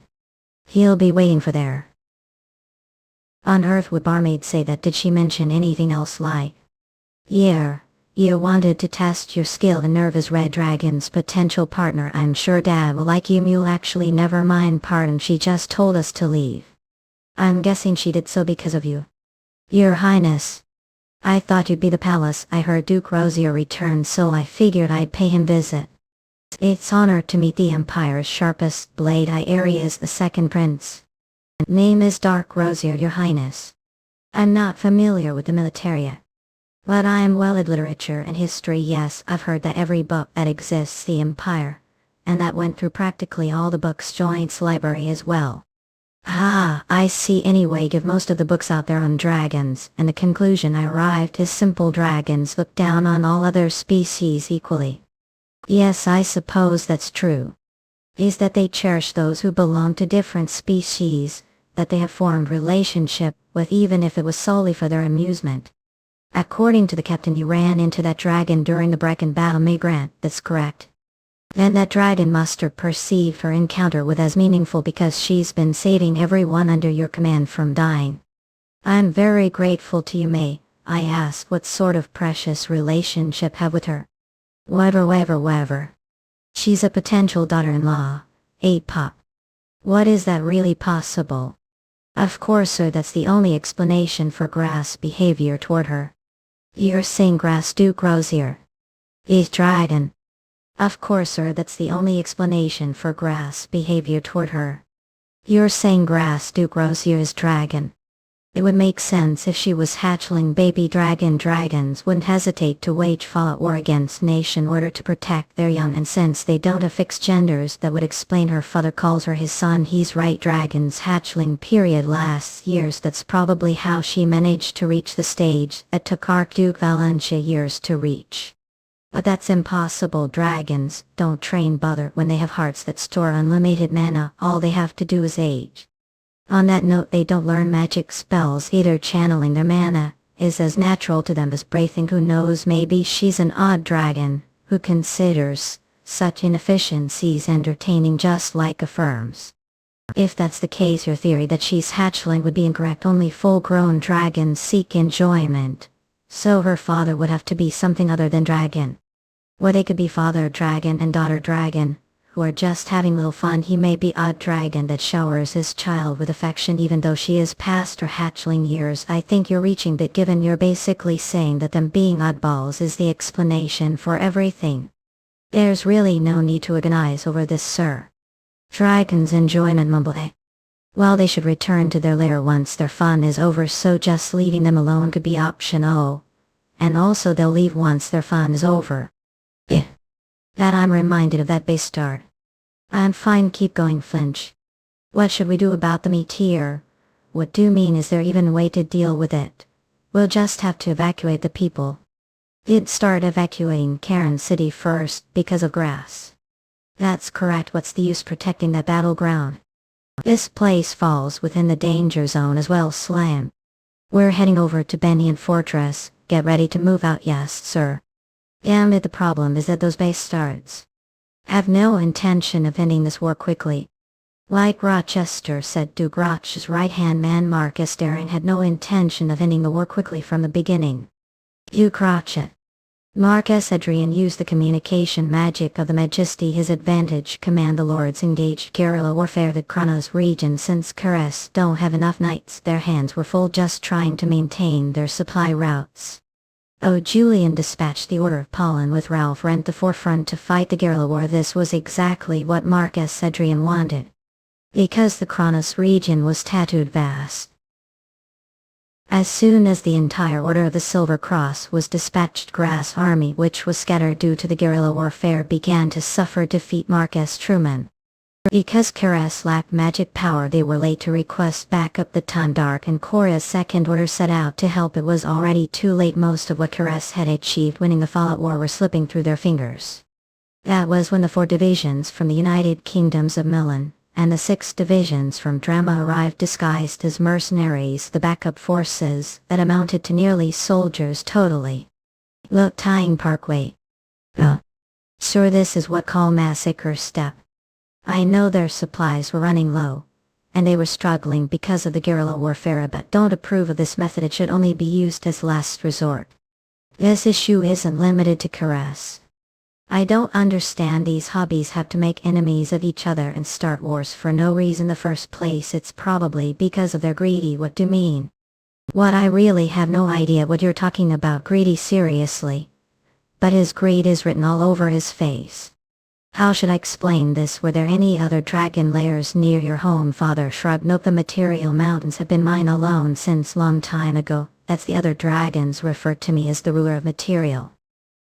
He'll be waiting for there. On earth would barmaid say that? Did she mention anything else like? Yeah. You wanted to test your skill and nerve as Red Dragon's potential partner. I'm sure Dad will like you. Mule, actually never mind, pardon, she just told us to leave. I'm guessing she did so because of you. Your Highness. I thought you'd be the palace. I heard Duke Rosier returned, so I figured I'd pay him visit. It's honor to meet the Empire's sharpest blade. Area is the second prince. Name is Dark Rosier, your Highness. I'm not familiar with the military, but I am well at literature and history. Yes, I've heard that every book that exists the Empire, and that went through practically all the books joints library as well. Ah, I see. Anyway, give most of the books out there on dragons, and the conclusion I arrived is simple: dragons look down on all other species equally. Yes, I suppose that's true. Is that they cherish those who belong to different species, that they have formed relationship with, even if it was solely for their amusement. According to the captain, you ran into that dragon during the Brecken battle. May grant that's correct. And that dragon must have perceived her encounter with as meaningful because she's been saving everyone under your command from dying. I'm very grateful to you, May. I asked what sort of precious relationship have with her. Whatever. She's a potential daughter-in-law. Pop. What is that really possible? Of course, sir, that's the only explanation for Grass' behavior toward her. You're saying Grass Duke Rosier is dragon? Of course, sir, that's the only explanation for Grass' behavior toward her. You're saying Grass Duke Rosier is dragon? It would make sense if she was hatchling baby dragon. Dragons wouldn't hesitate to wage fallout war against nation in order to protect their young, and since they don't have fixed genders, that would explain her father calls her his son. He's right, dragon's hatchling period lasts years. That's probably how she managed to reach the stage that took Archduke Valencia years to reach. But that's impossible. Dragons don't train bother when they have hearts that store unlimited mana. All they have to do is age. On that note, they don't learn magic spells either. Channeling their mana is as natural to them as breathing. Who knows, maybe she's an odd dragon who considers such inefficiencies entertaining, just like affirms. If that's the case, your theory that she's hatchling would be incorrect. Only full-grown dragons seek enjoyment. So her father would have to be something other than dragon. Or they could be father dragon and daughter dragon, who are just having little fun. He may be odd dragon that showers his child with affection even though she is past her hatchling years. I think you're reaching that, given you're basically saying that them being oddballs is the explanation for everything. There's really no need to agonize over this, sir. Dragons enjoyment, mumble. Well, they should return to their lair once their fun is over, so just leaving them alone could be optional. And also they'll leave once their fun is over. That I'm reminded of that base start. I'm fine, keep going, Flinch. What should we do about the meteor? What do you mean, is there even a way to deal with it? We'll just have to evacuate the people. You'd start evacuating Karen City first because of grass. That's correct. What's the use protecting that battleground? This place falls within the danger zone as well, Slam. We're heading over to Benyan Fortress. Get ready to move out. Yes, sir. And the problem is that those bastards have no intention of ending this war quickly. Like Rochester said, Duke Roch's right-hand man Marcus Daring had no intention of ending the war quickly from the beginning. Duke Roch. Marcus Adrian used the communication magic of the Majesty his advantage. Command the lords engaged guerrilla warfare the Kronos region since Keres don't have enough knights. Their hands were full just trying to maintain their supply routes. Julian dispatched the Order of Pollen with Ralph Rent the forefront to fight the guerrilla war. This was exactly what Marcus Adrian wanted, because the Kronos region was tattooed vast. As soon as the entire Order of the Silver Cross was dispatched, Grass Army, which was scattered due to the guerrilla warfare, began to suffer defeat. Marcus Truman. Because Keres lacked magic power, they were late to request backup. The time Dark and Korea's Second Order set out to help. It was already too late. Most of what Keres had achieved winning the Fallout War were slipping through their fingers. That was when the 4 divisions from the United Kingdoms of Milan and the 6 divisions from Drama arrived disguised as mercenaries, the backup forces that amounted to nearly soldiers totally. Look, Tying Parkway. Sure, this is what call massacre step. I know their supplies were running low, and they were struggling because of the guerrilla warfare, but don't approve of this method. It should only be used as last resort. This issue isn't limited to Keres. I don't understand. These hobbies have to make enemies of each other and start wars for no reason in the first place. It's probably because of their greedy. What do you mean? What? I really have no idea what you're talking about. Greedy, seriously. But his greed is written all over his face. How should I explain this? Were there any other dragon lairs near your home? Father shrugged. Nope, the material mountains have been mine alone since long time ago. That's the other dragons refer to me as the ruler of material.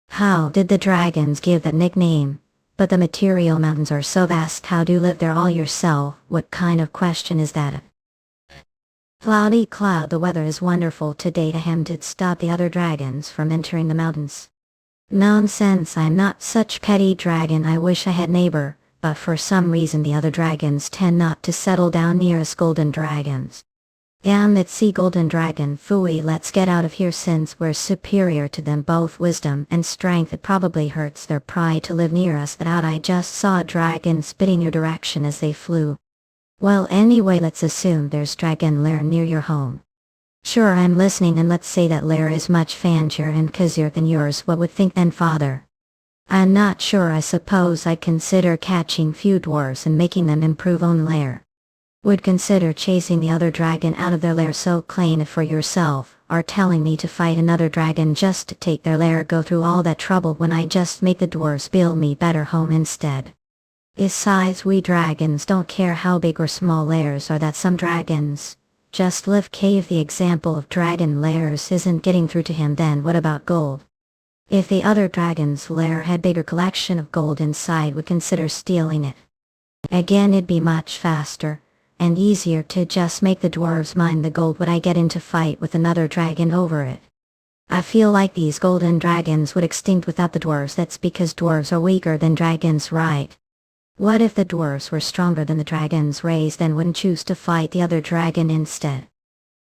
How did the dragons give that nickname? But the material mountains are so vast. How do you live there all yourself? What kind of question is that? Cloudy Cloud. The weather is wonderful today. Ahem, did stop the other dragons from entering the mountains. Nonsense, I'm not such petty dragon. I wish I had neighbor, but for some reason the other dragons tend not to settle down near us golden dragons. Damn it, see golden dragon, phooey, let's get out of here since we're superior to them both wisdom and strength. It probably hurts their pride to live near us. That out, I just saw a dragon spitting your direction as they flew. Well, anyway, let's assume there's dragon lair near your home. Sure, I'm listening, and let's say that lair is much fancier and cozier than yours. What would think then, father? I'm not sure. I suppose I'd consider catching few dwarves and making them improve own lair. Would consider chasing the other dragon out of their lair. So claim it for yourself, or telling me to fight another dragon just to take their lair. Go through all that trouble when I just make the dwarves build me better home instead. Besides, we dragons don't care how big or small lairs are. That some dragons just live cave. The example of dragon lairs isn't getting through to him. Then what about gold? If the other dragon's lair had bigger collection of gold inside, would consider stealing it. Again, it'd be much faster and easier to just make the dwarves mine the gold. Would I get into fight with another dragon over it? I feel like these golden dragons would extinct without the dwarves. That's because dwarves are weaker than dragons, right? What if the dwarves were stronger than the dragons raised, then wouldn't choose to fight the other dragon instead?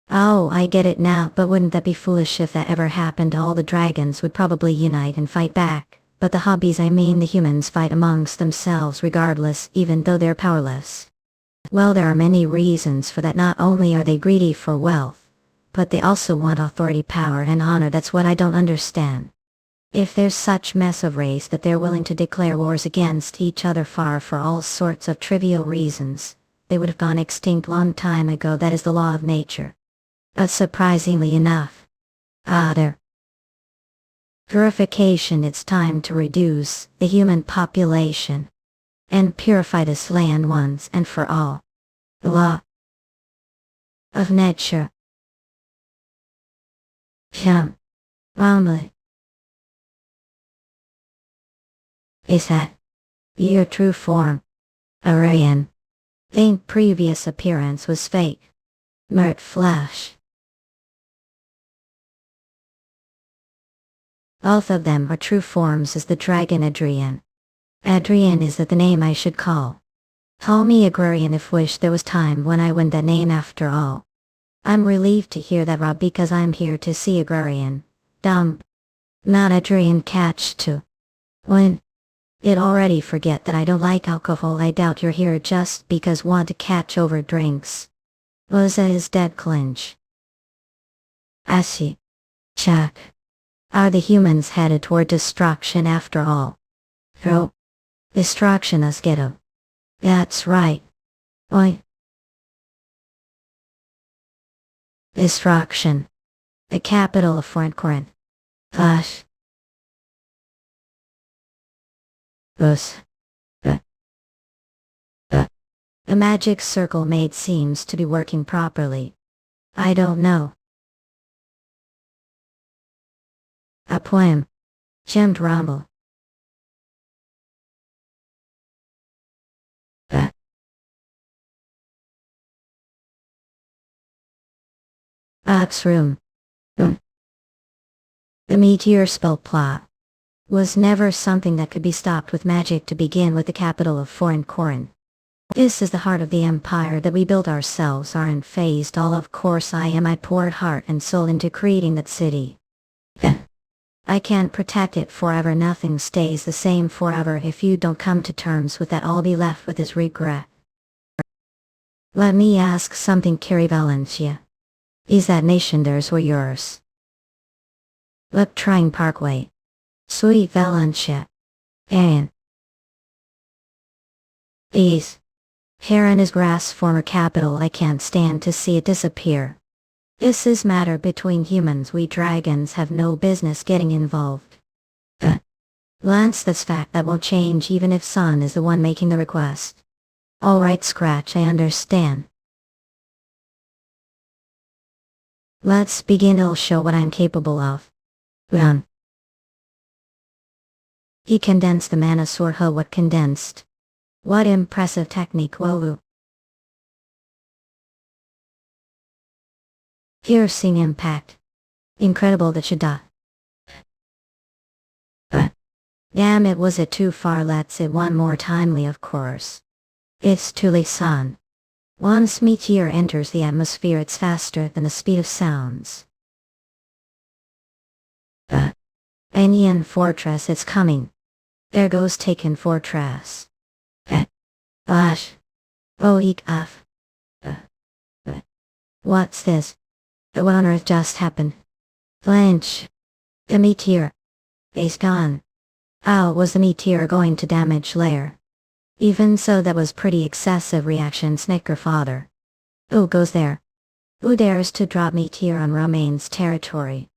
Oh, I get it now, but wouldn't that be foolish if that ever happened? All the dragons would probably unite and fight back, but the hobbies, I mean the humans, fight amongst themselves regardless, even though they're powerless. Well, there are many reasons for that. Not only are they greedy for wealth, but they also want authority, power, and honor. That's what I don't understand. If there's such mess of race that they're willing to declare wars against each other for all sorts of trivial reasons, they would have gone extinct long time ago. That is the law of nature. But surprisingly enough, their purification, it's time to reduce the human population and purify this land once and for all. The law of nature. Only is that your true form, Aryan? Think previous appearance was fake. Mert flesh. Both of them are true forms as the dragon Adrian. Adrian is the name I should call. Call me Agrarian if wish there was time when I went that name after all. I'm relieved to hear that Rob because I'm here to see Agrarian. Dumb. Not Adrian catch too. When it already forget that I don't like alcohol. I doubt you're here just because want to catch over drinks. Rosa is dead clinch. I see. Check. Are the humans headed toward destruction after all? Oh. Destruction us get 'em. That's right. Oi. Destruction. The capital of Corinth. Hush. Us. The magic circle made seems to be working properly. I don't know. A poem. Gemmed rumble. Ox room. The meteor spell plot was never something that could be stopped with magic to begin with. The capital of foreign Corinth. This is the heart of the empire that we built ourselves, aren't phased all. Of course I poured heart and soul into creating that city. I can't protect it forever. Nothing stays the same forever. If you don't come to terms with that, I'll be left with this regret. Let me ask something, Carrie Valencia. Is that nation theirs or yours? Look, trying Parkway. Sweet Valencia. And Ease. Heron is grass former capital. I can't stand to see it disappear. This is matter between humans. We dragons have no business getting involved. Lance, that's fact. That won't change even if Sun is the one making the request. Alright Scratch, I understand. Let's begin. I'll show what I'm capable of. Run. He condensed the mana sword. What condensed? What impressive technique. Whoa. Piercing impact. Incredible that should die. Damn it, was it too far? Let's it one more timely, of course. It's Tuli Sun. Once meteor enters the atmosphere, it's faster than the speed of sounds. Anian Fortress, it's coming. There goes Taken Fortress. Gosh. Oh eek off. What's this? What on earth just happened? Blanche. The meteor. It's gone. How was the meteor going to damage layer? Even so, that was pretty excessive reaction. Snicker father. Who goes there? Who dares to drop meteor on Romain's territory?